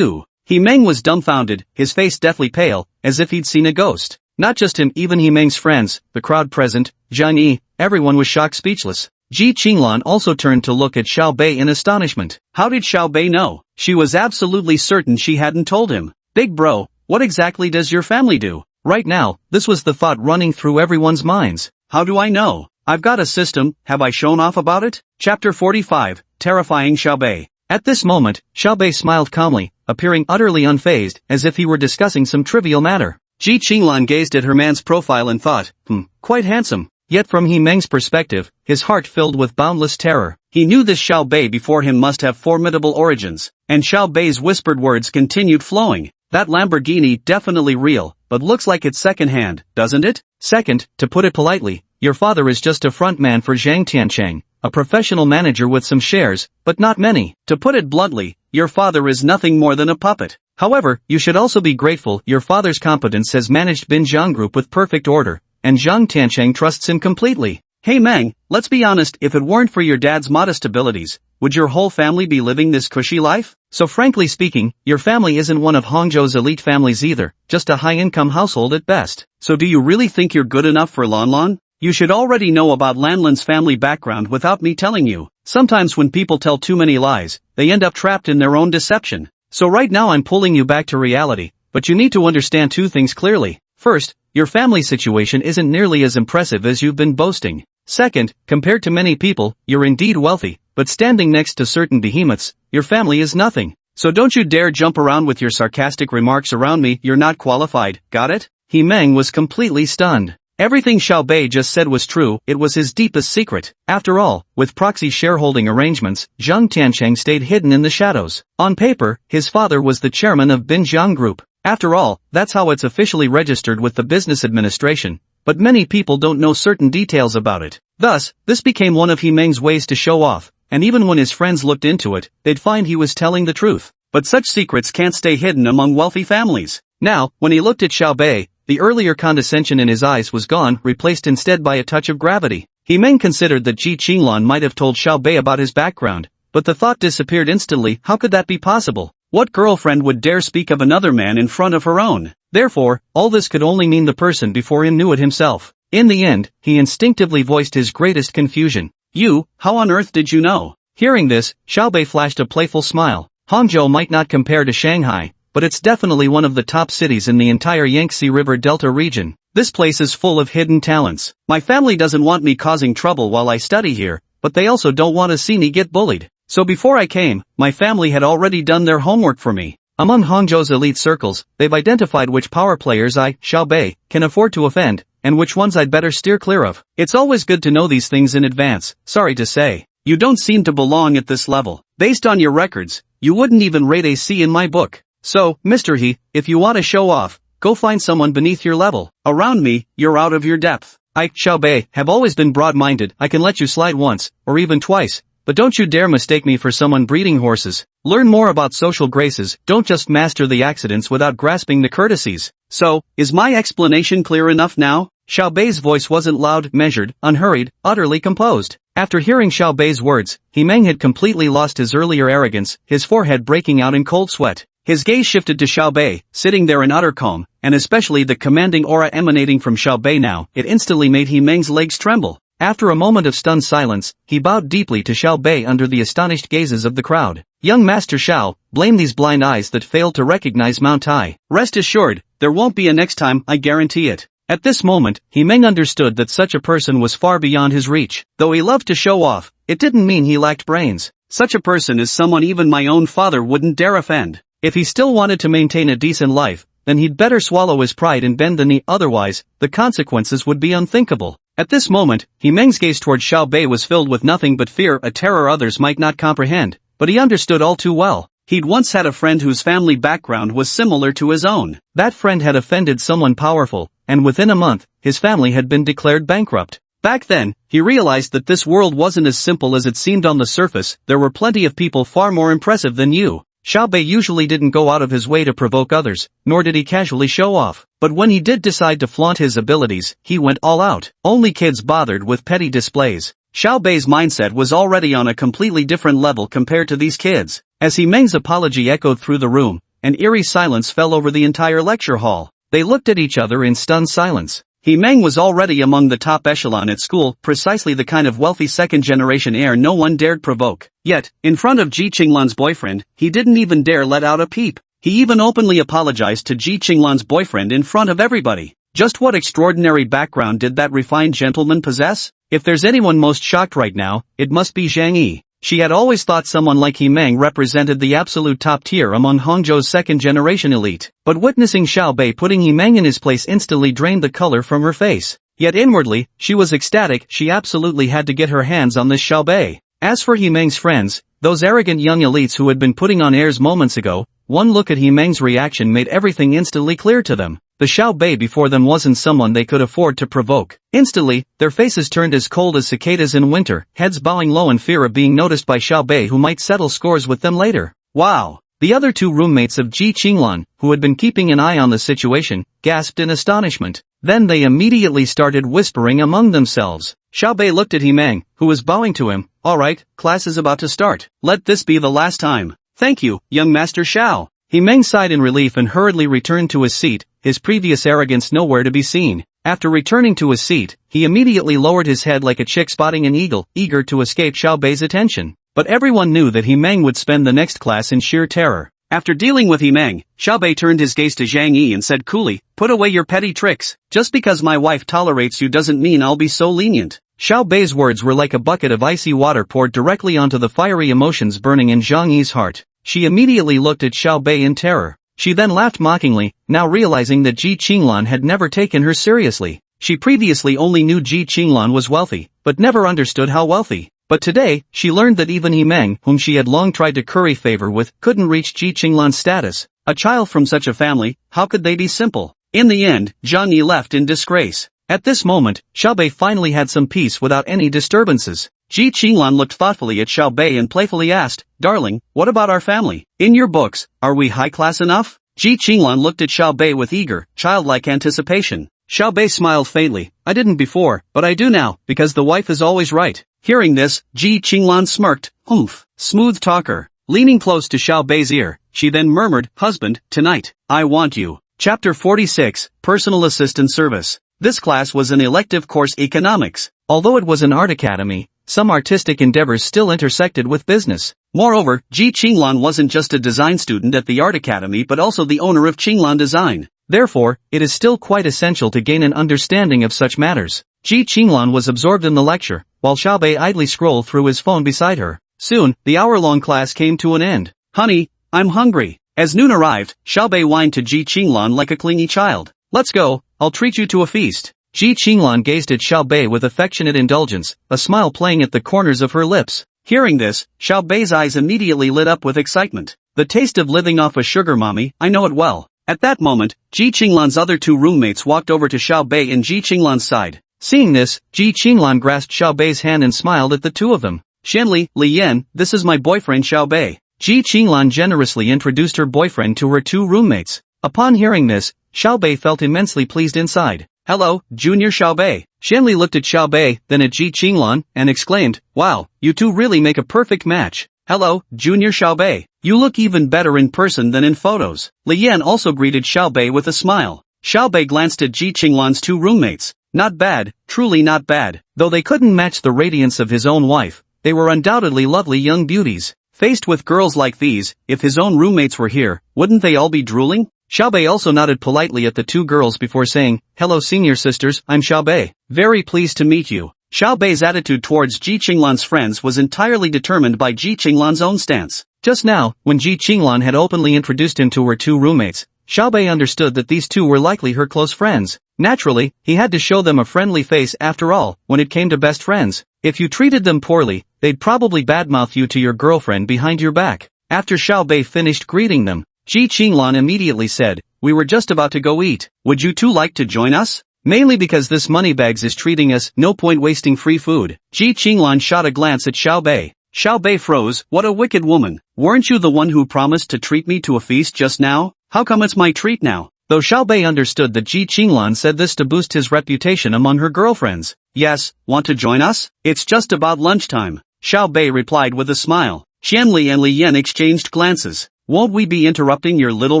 He Meng was dumbfounded, his face deathly pale, as if he'd seen a ghost. Not just him, even He Meng's friends, the crowd present, Zhang Yi, everyone was shocked speechless. Ji Qinglan also turned to look at Xiao Bei in astonishment. How did Xiao Bei know? She was absolutely certain she hadn't told him. Big bro, what exactly does your family do? Right now, this was the thought running through everyone's minds. How do I know? I've got a system, have I shown off about it? Chapter 45, Terrifying Xiao Bei. At this moment, Xiao Bei smiled calmly, appearing utterly unfazed, as if he were discussing some trivial matter. Ji Qinglan gazed at her man's profile and thought, quite handsome. Yet from He Meng's perspective, his heart filled with boundless terror. He knew this Xiao Bei before him must have formidable origins, and Xiao Bei's whispered words continued flowing. That Lamborghini definitely real, but looks like it's second-hand, doesn't it? Second, to put it politely, your father is just a front man for Zhang Tiancheng, a professional manager with some shares, but not many. To put it bluntly, your father is nothing more than a puppet. However, you should also be grateful your father's competence has managed Binjiang Group with perfect order, and Zhang Tiancheng trusts him completely. Hey Meng, let's be honest, if it weren't for your dad's modest abilities, would your whole family be living this cushy life? So frankly speaking, your family isn't one of Hangzhou's elite families either, just a high-income household at best. So do you really think you're good enough for Lanlan? You should already know about Lanlan's family background without me telling you. Sometimes when people tell too many lies, they end up trapped in their own deception. So right now I'm pulling you back to reality. but you need to understand two things clearly. First, your family situation isn't nearly as impressive as you've been boasting. Second, compared to many people, you're indeed wealthy, but standing next to certain behemoths, your family is nothing. So don't you dare jump around with your sarcastic remarks around me. You're not qualified, got it? He Meng was completely stunned. Everything Xiao Bei just said was true. It was his deepest secret. After all, with proxy shareholding arrangements, Zhang Tiancheng stayed hidden in the shadows. On paper, his father was the chairman of Binjiang Group. After all, that's how it's officially registered with the business administration, but many people don't know certain details about it. Thus, this became one of He Meng's ways to show off, and even when his friends looked into it, they'd find he was telling the truth. But such secrets can't stay hidden among wealthy families. Now, when he looked at Xiao Bei, the earlier condescension in his eyes was gone, replaced instead by a touch of gravity. He Meng considered that Ji Qinglan might have told Xiao Bei about his background, but the thought disappeared instantly. How could that be possible? What girlfriend would dare speak of another man in front of her own? Therefore, all this could only mean the person before him knew it himself. In the end, he instinctively voiced his greatest confusion. You, how on earth did you know? Hearing this, Xiao Bei flashed a playful smile. Hangzhou might not compare to Shanghai, but it's definitely one of the top cities in the entire Yangtze River Delta region. This place is full of hidden talents. My family doesn't want me causing trouble while I study here, but they also don't want to see me get bullied. So before I came, my family had already done their homework for me. Among Hangzhou's elite circles, they've identified which power players I, Xiao Bei, can afford to offend, and which ones I'd better steer clear of. It's always good to know these things in advance. Sorry to say, you don't seem to belong at this level. Based on your records, you wouldn't even rate a C in my book. So, Mr. He, if you want to show off, go find someone beneath your level. Around me, you're out of your depth. I, Xiao Bei, have always been broad-minded. I can let you slide once, or even twice, but don't you dare mistake me for someone breeding horses. Learn more about social graces, don't just master the accidents without grasping the courtesies. So, is my explanation clear enough now? Xiao Bei's voice wasn't loud, measured, unhurried, utterly composed. After hearing Xiao Bei's words, He Meng had completely lost his earlier arrogance, his forehead breaking out in cold sweat. His gaze shifted to Xiao Bei, sitting there in utter calm, and especially the commanding aura emanating from Xiao Bei now, it instantly made He Meng's legs tremble. After a moment of stunned silence, he bowed deeply to Xiao Bei under the astonished gazes of the crowd. Young Master Xiao, blame these blind eyes that failed to recognize Mount Tai. Rest assured, there won't be a next time, I guarantee it. At this moment, He Meng understood that such a person was far beyond his reach. Though he loved to show off, it didn't mean he lacked brains. Such a person is someone even my own father wouldn't dare offend. If he still wanted to maintain a decent life, then he'd better swallow his pride and bend the knee, otherwise, the consequences would be unthinkable. At this moment, He Meng's gaze toward Xiao Bei was filled with nothing but fear, a terror others might not comprehend, but he understood all too well. He'd once had a friend whose family background was similar to his own. That friend had offended someone powerful, and within a month, his family had been declared bankrupt. Back then, he realized that this world wasn't as simple as it seemed on the surface. There were plenty of people far more impressive than you. Xiao Bei usually didn't go out of his way to provoke others, nor did he casually show off. But when he did decide to flaunt his abilities, he went all out. Only kids bothered with petty displays. Xiao Bei's mindset was already on a completely different level compared to these kids. As He Meng's apology echoed through the room, an eerie silence fell over the entire lecture hall. They looked at each other in stunned silence. He Meng was already among the top echelon at school, precisely the kind of wealthy second-generation heir no one dared provoke. Yet, in front of Ji Qinglan's boyfriend, he didn't even dare let out a peep. He even openly apologized to Ji Qinglan's boyfriend in front of everybody. Just what extraordinary background did that refined gentleman possess? If there's anyone most shocked right now, it must be Zhang Yi. She had always thought someone like He Meng represented the absolute top tier among Hangzhou's second-generation elite. But witnessing Xiao Bei putting He Meng in his place instantly drained the color from her face. Yet inwardly, she was ecstatic. She absolutely had to get her hands on this Xiao Bei. As for He Meng's friends, those arrogant young elites who had been putting on airs moments ago, one look at He Meng's reaction made everything instantly clear to them. The Xiao Bei before them wasn't someone they could afford to provoke. Instantly, their faces turned as cold as cicadas in winter, heads bowing low in fear of being noticed by Xiao Bei, who might settle scores with them later. Wow! The other two roommates of Ji Qinglan, who had been keeping an eye on the situation, gasped in astonishment. Then they immediately started whispering among themselves. Xiao Bei looked at He Meng, who was bowing to him. Alright, class is about to start. Let this be the last time. Thank you, young Master Xiao. He Meng sighed in relief and hurriedly returned to his seat, his previous arrogance nowhere to be seen. After returning to his seat, he immediately lowered his head like a chick spotting an eagle, eager to escape Xiao Bei's attention. But everyone knew that He Meng would spend the next class in sheer terror. After dealing with Himeng, Xiaobei turned his gaze to Zhang Yi and said coolly, "Put away your petty tricks. Just because my wife tolerates you doesn't mean I'll be so lenient." Xiaobei's words were like a bucket of icy water poured directly onto the fiery emotions burning in Zhang Yi's heart. She immediately looked at Xiaobei in terror. She then laughed mockingly, now realizing that Ji Qinglan had never taken her seriously. She previously only knew Ji Qinglan was wealthy, but never understood how wealthy. But today, she learned that even Himeng, whom she had long tried to curry favor with, couldn't reach Ji Qinglan's status. A child from such a family, how could they be simple? In the end, Zhang Yi left in disgrace. At this moment, Xiaobei finally had some peace without any disturbances. Ji Qinglan looked thoughtfully at Xiaobei and playfully asked, "Darling, what about our family? In your books, are we high class enough?" Ji Qinglan looked at Xiaobei with eager, childlike anticipation. Xiaobei smiled faintly. "I didn't before, but I do now, because the wife is always right." Hearing this, Ji Qinglan smirked. "Humph, smooth talker." Leaning close to Xiaobei's ear, she then murmured, "Husband, tonight, I want you." Chapter 46, Personal Assistant Service. This class was an elective course economics. Although it was an art academy, some artistic endeavors still intersected with business. Moreover, Ji Qinglan wasn't just a design student at the art academy but also the owner of Qinglan Design. Therefore, it is still quite essential to gain an understanding of such matters. Ji Qinglan was absorbed in the lecture, while Xiaobei idly scrolled through his phone beside her. Soon, the hour-long class came to an end. "Honey, I'm hungry." As noon arrived, Xiaobei whined to Ji Qinglan like a clingy child. "Let's go, I'll treat you to a feast." Ji Qinglan gazed at Xiaobei with affectionate indulgence, a smile playing at the corners of her lips. Hearing this, Xiaobei's eyes immediately lit up with excitement. The taste of living off a sugar mommy, I know it well. At that moment, Ji Qinglan's other two roommates walked over to Xiaobei and Ji Qinglan's side. Seeing this, Ji Qinglan grasped Xiaobei's hand and smiled at the two of them. "Xianli, Li Yan, this is my boyfriend Xiaobei." Ji Qinglan generously introduced her boyfriend to her two roommates. Upon hearing this, Xiaobei felt immensely pleased inside. "Hello, Junior Xiaobei." Xianli looked at Xiaobei, then at Ji Qinglan, and exclaimed, "Wow, you two really make a perfect match." "Hello, Junior Xiaobei. You look even better in person than in photos." Li Yan also greeted Xiaobei with a smile. Xiaobei glanced at Ji Qinglan's two roommates. Not bad, truly not bad. Though they couldn't match the radiance of his own wife, they were undoubtedly lovely young beauties. Faced with girls like these, if his own roommates were here, wouldn't they all be drooling? Xiaobei also nodded politely at the two girls before saying, "Hello senior sisters, I'm Xiaobei. Very pleased to meet you." Xiaobei's attitude towards Ji Qinglan's friends was entirely determined by Ji Qinglan's own stance. Just now, when Ji Qinglan had openly introduced him to her two roommates, Xiaobei understood that these two were likely her close friends. Naturally, he had to show them a friendly face after all, when it came to best friends. If you treated them poorly, they'd probably badmouth you to your girlfriend behind your back. After Xiaobei finished greeting them, Ji Qinglan immediately said, "We were just about to go eat. Would you two like to join us? Mainly because this moneybags is treating us, no point wasting free food." Ji Qinglan shot a glance at Xiaobei. Xiaobei froze. "What a wicked woman. Weren't you the one who promised to treat me to a feast just now? How come it's my treat now?" Though Xiaobei understood that Ji Qinglan said this to boost his reputation among her girlfriends. "Yes, want to join us? It's just about lunchtime," Xiaobei replied with a smile. Xianli and Li Yan exchanged glances. "Won't we be interrupting your little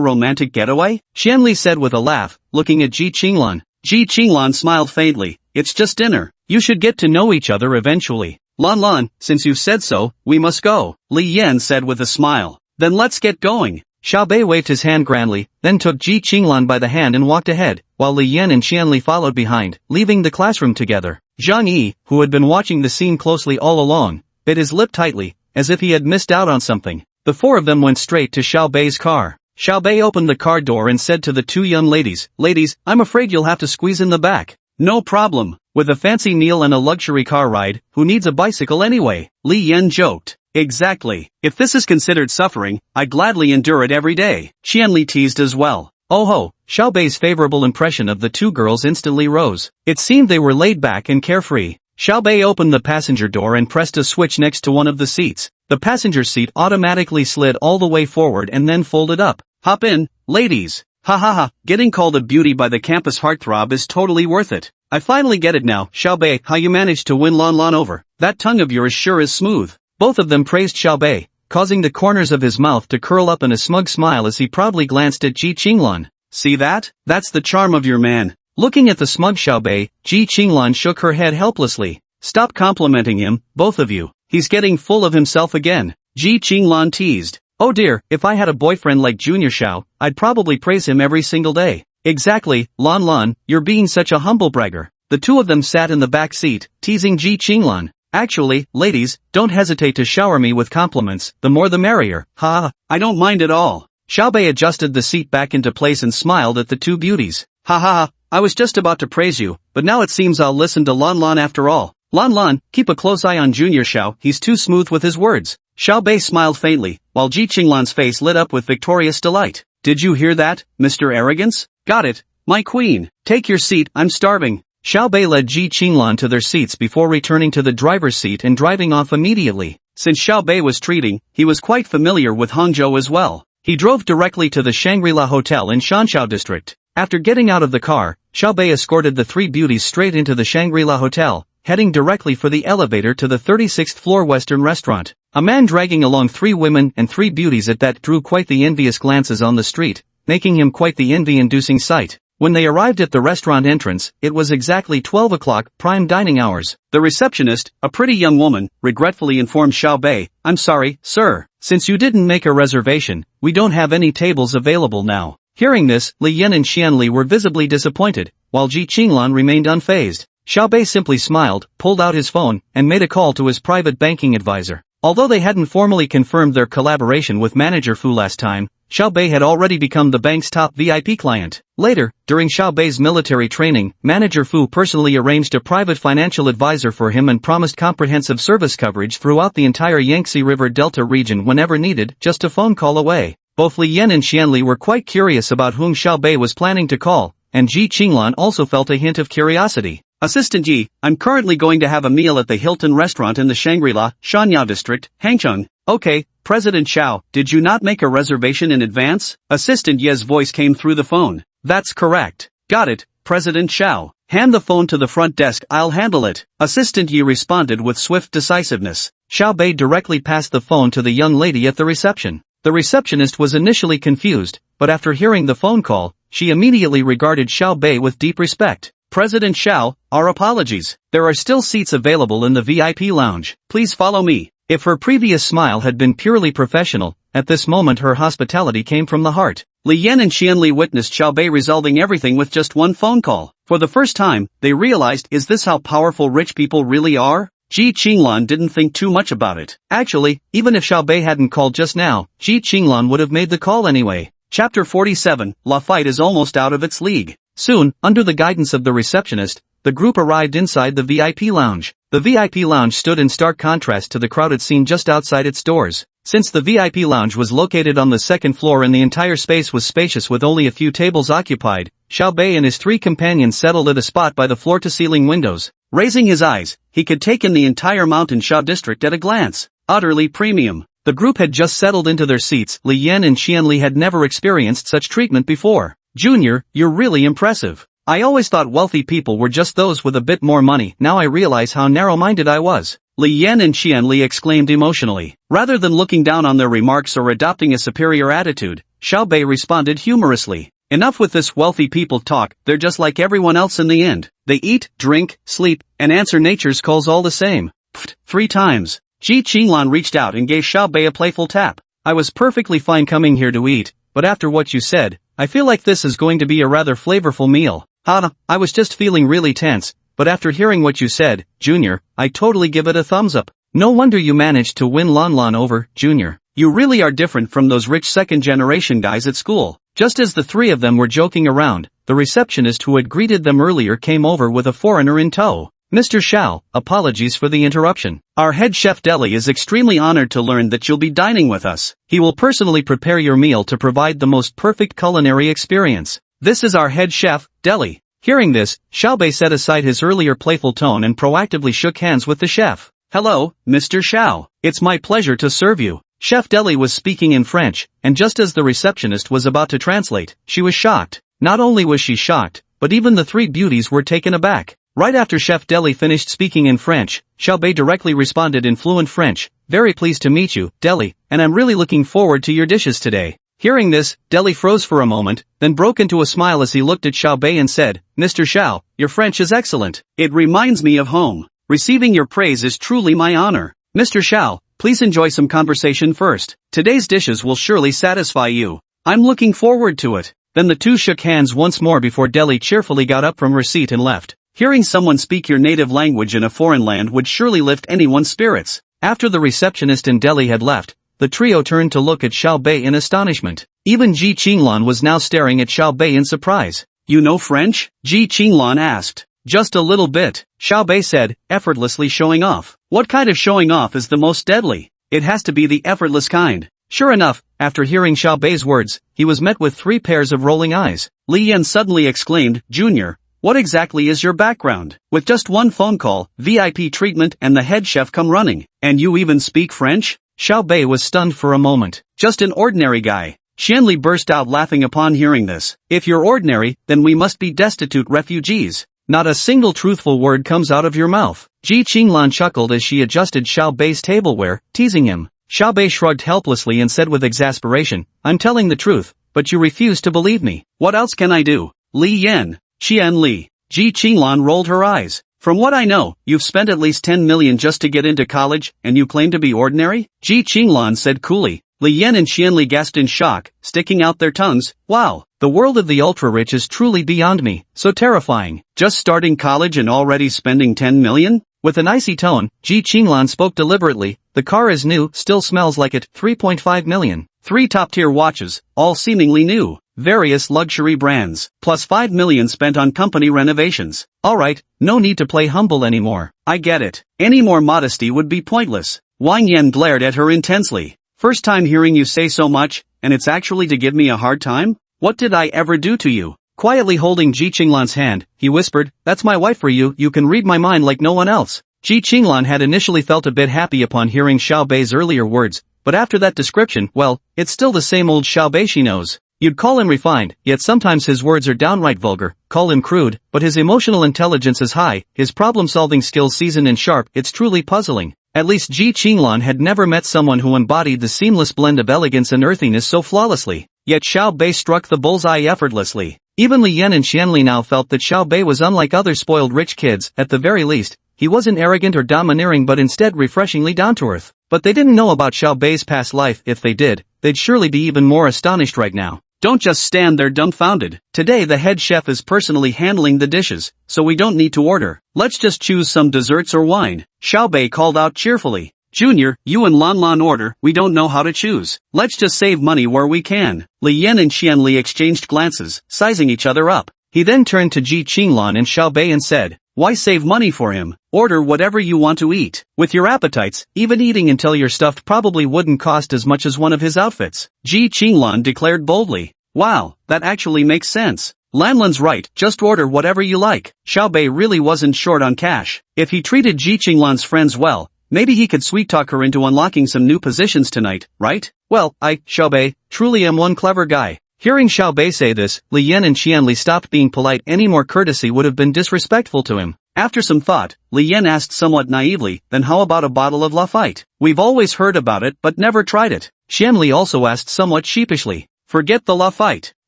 romantic getaway?" Xianli said with a laugh, looking at Ji Qinglan. Ji Qinglan smiled faintly. "It's just dinner. You should get to know each other eventually." "Lan, since you said so, we must go," Li Yan said with a smile. "Then let's get going." Xiaobei waved his hand grandly, then took Ji Qinglan by the hand and walked ahead, while Li Yan and Xianli followed behind, leaving the classroom together. Zhang Yi, who had been watching the scene closely all along, bit his lip tightly, as if he had missed out on something. The four of them went straight to Xiaobei's car. Xiaobei opened the car door and said to the two young ladies, "Ladies, I'm afraid you'll have to squeeze in the back." "No problem. With a fancy meal and a luxury car ride, who needs a bicycle anyway?" Li Yan joked. "Exactly. If this is considered suffering, I gladly endure it every day." Qianli teased as well. Oh ho, Xiaobei's favorable impression of the two girls instantly rose. It seemed they were laid back and carefree. Xiaobei opened the passenger door and pressed a switch next to one of the seats. The passenger seat automatically slid all the way forward and then folded up. "Hop in, ladies." "Ha ha ha, getting called a beauty by the campus heartthrob is totally worth it. I finally get it now, Xiaobei, how you managed to win Lan over. That tongue of yours sure is smooth." Both of them praised Xiaobei, causing the corners of his mouth to curl up in a smug smile as he proudly glanced at Ji Qinglan. "See that? That's the charm of your man." Looking at the smug Xiaobei, Ji Qinglan shook her head helplessly. "Stop complimenting him, both of you. He's getting full of himself again," Ji Qinglan teased. Oh dear, if I had a boyfriend like Junior Xiao, I'd probably praise him every single day. Exactly, Lan Lan, you're being such a humble bragger. The two of them sat in the back seat, teasing Ji Qinglan. Actually, ladies, don't hesitate to shower me with compliments, the more the merrier. Ha, I don't mind at all. Xiaobei adjusted the seat back into place and smiled at the two beauties. Ha ha ha, I was just about to praise you, but now it seems I'll listen to Lan Lan after all. Lan Lan, keep a close eye on Junior Xiao, he's too smooth with his words. Xiaobei smiled faintly, while Ji Qinglan's face lit up with victorious delight. Did you hear that, Mr. Arrogance? Got it, my queen. Take your seat, I'm starving. Xiaobei led Ji Qinglan to their seats before returning to the driver's seat and driving off immediately. Since Xiaobei was treating, he was quite familiar with Hangzhou as well. He drove directly to the Shangri-La Hotel in Shanxiao district. After getting out of the car, Xiaobei escorted the three beauties straight into the Shangri-La Hotel, heading directly for the elevator to the 36th floor Western restaurant. A man dragging along three women and three beauties at that drew quite the envious glances on the street, making him quite the envy-inducing sight. When they arrived at the restaurant entrance, it was exactly 12 o'clock, prime dining hours. The receptionist, a pretty young woman, regretfully informed Xiaobei, "I'm sorry, sir. Since you didn't make a reservation, we don't have any tables available now." Hearing this, Li Yan and Xianli were visibly disappointed, while Ji Qinglan remained unfazed. Xiaobei simply smiled, pulled out his phone, and made a call to his private banking advisor. Although they hadn't formally confirmed their collaboration with Manager Fu last time, Xiaobei had already become the bank's top VIP client. Later, during Xiaobei's military training, Manager Fu personally arranged a private financial advisor for him and promised comprehensive service coverage throughout the entire Yangtze River Delta region whenever needed, just a phone call away. Both Li Yan and Xianli were quite curious about whom Xiaobei was planning to call, and Ji Qinglan also felt a hint of curiosity. Assistant Yi, I'm currently going to have a meal at the Hilton restaurant in the Shangri-La, Shanyao district, Hangzhou. Okay, President Xiao, did you not make a reservation in advance? Assistant Ye's voice came through the phone. That's correct. Got it, President Xiao. Hand the phone to the front desk, I'll handle it. Assistant Yi responded with swift decisiveness. Xiaobei directly passed the phone to the young lady at the reception. The receptionist was initially confused, but after hearing the phone call, she immediately regarded Xiaobei with deep respect. President Xiao, our apologies. There are still seats available in the VIP lounge. Please follow me. If her previous smile had been purely professional, at this moment her hospitality came from the heart. Li Yan and Xianli witnessed Xiaobei resolving everything with just one phone call. For the first time, they realized, is this how powerful rich people really are? Ji Qinglan didn't think too much about it. Actually, even if Xiaobei hadn't called just now, Ji Qinglan would have made the call anyway. Chapter 47, La Fight is almost out of its league. Soon, under the guidance of the receptionist, the group arrived inside the VIP lounge. The VIP lounge stood in stark contrast to the crowded scene just outside its doors. Since the VIP lounge was located on the second floor and the entire space was spacious with only a few tables occupied, Xiaobei and his three companions settled at a spot by the floor-to-ceiling windows. Raising his eyes, he could take in the entire Mountain Sha district at a glance. Utterly premium. The group had just settled into their seats. Li Yan and Xianli had never experienced such treatment before. Junior, you're really impressive. I always thought wealthy people were just those with a bit more money. Now I realize how narrow-minded I was. Li Yan and Xianli exclaimed emotionally. Rather than looking down on their remarks or adopting a superior attitude, Xiaobei responded humorously. Enough with this wealthy people talk, they're just like everyone else in the end. They eat, drink, sleep, and answer nature's calls all the same. Pfft, 3 times. Ji Qinglan reached out and gave Xiaobei a playful tap. I was perfectly fine coming here to eat, but after what you said, I feel like this is going to be a rather flavorful meal. I was just feeling really tense, but after hearing what you said, Junior, I totally give it a thumbs up. No wonder you managed to win Lan Lan over, Junior. You really are different from those rich second-generation guys at school. Just as the three of them were joking around, the receptionist who had greeted them earlier came over with a foreigner in tow. Mr. Xiao, apologies for the interruption. Our head chef Deli is extremely honored to learn that you'll be dining with us. He will personally prepare your meal to provide the most perfect culinary experience. This is our head chef, Deli. Hearing this, Xiaobei set aside his earlier playful tone and proactively shook hands with the chef. Hello, Mr. Xiao. It's my pleasure to serve you. Chef Deli was speaking in French, and just as the receptionist was about to translate, she was shocked. Not only was she shocked, but even the three beauties were taken aback. Right after Chef Deli finished speaking in French, Xiaobei directly responded in fluent French. Very pleased to meet you, Deli, and I'm really looking forward to your dishes today. Hearing this, Deli froze for a moment, then broke into a smile as he looked at Xiaobei and said, Mr. Xiao, your French is excellent. It reminds me of home. Receiving your praise is truly my honor. Mr. Xiao, Please enjoy some conversation first. Today's dishes will surely satisfy you. I'm looking forward to it. Then the two shook hands once more before Delhi cheerfully got up from her seat and left. Hearing someone speak your native language in a foreign land would surely lift anyone's spirits. After the receptionist in Delhi had left, the trio turned to look at Xiao Bei in astonishment. Even Ji Qinglan was now staring at Xiao Bei in surprise. You know French? Ji Qinglan asked. Just a little bit, Xiao Bei said, effortlessly showing off. What kind of showing off is the most deadly? It has to be the effortless kind. Sure enough, after hearing Xiao Bei's words, he was met with 3 pairs of rolling eyes. Li Yan suddenly exclaimed, Junior, what exactly is your background? With just one phone call, VIP treatment and the head chef come running. And you even speak French? Xiao Bei was stunned for a moment. Just an ordinary guy. Xianli burst out laughing upon hearing this. If you're ordinary, then we must be destitute refugees. Not a single truthful word comes out of your mouth. Ji Qinglan chuckled as she adjusted Xiao Bei's tableware, teasing him. Xiao Bei shrugged helplessly and said with exasperation, I'm telling the truth, but you refuse to believe me. What else can I do? Li Yan. Xian Li. Ji Qinglan rolled her eyes. From what I know, you've spent at least 10 million just to get into college, and you claim to be ordinary? Ji Qinglan said coolly. Li Yan and Xianli gasped in shock, sticking out their tongues. Wow, the world of the ultra-rich is truly beyond me, so terrifying. Just starting college and already spending 10 million? With an icy tone, Ji Qinglan spoke deliberately, the car is new, still smells like it, 3.5 million. 3 top-tier watches, all seemingly new. Various luxury brands, plus 5 million spent on company renovations. Alright, no need to play humble anymore. I get it. Any more modesty would be pointless. Wang Yan glared at her intensely. First time hearing you say so much, and it's actually to give me a hard time? What did I ever do to you? Quietly holding Ji Qinglan's hand, he whispered, that's my wife for you, you can read my mind like no one else. Ji Qinglan had initially felt a bit happy upon hearing Xiao Bei's earlier words, but after that description, well, it's still the same old Xiao Bei she knows. You'd call him refined, yet sometimes his words are downright vulgar, call him crude, but his emotional intelligence is high, his problem-solving skills seasoned and sharp, it's truly puzzling. At least Ji Qinglan had never met someone who embodied the seamless blend of elegance and earthiness so flawlessly. Yet Xiao Bei struck the bullseye effortlessly. Even Li Yan and Xianli now felt that Xiao Bei was unlike other spoiled rich kids, at the very least. He wasn't arrogant or domineering but instead refreshingly down-to-earth. But they didn't know about Xiao Bei's past life. If they did, they'd surely be even more astonished right now. Don't just stand there dumbfounded. Today the head chef is personally handling the dishes, so we don't need to order. Let's just choose some desserts or wine. Xiao Bei called out cheerfully. Junior, you and Lan Lan order, we don't know how to choose. Let's just save money where we can. Li Yan and Xianli exchanged glances, sizing each other up. He then turned to Ji Qinglan and Xiao Bei and said, why save money for him? Order whatever you want to eat. With your appetites, even eating until you're stuffed probably wouldn't cost as much as one of his outfits. Ji Qinglan declared boldly. Wow, that actually makes sense. Lanlan's right, just order whatever you like. Xiao Bei really wasn't short on cash. If he treated Ji Qinglan's friends well, maybe he could sweet-talk her into unlocking some new positions tonight, right? Well, Xiao Bei, truly am one clever guy. Hearing Xiao Bei say this, Li Yan and Xianli stopped being polite. Any more courtesy would have been disrespectful to him. After some thought, Li Yan asked somewhat naively, then how about a bottle of Lafite? We've always heard about it but never tried it. Xianli also asked somewhat sheepishly. Forget the Lafite.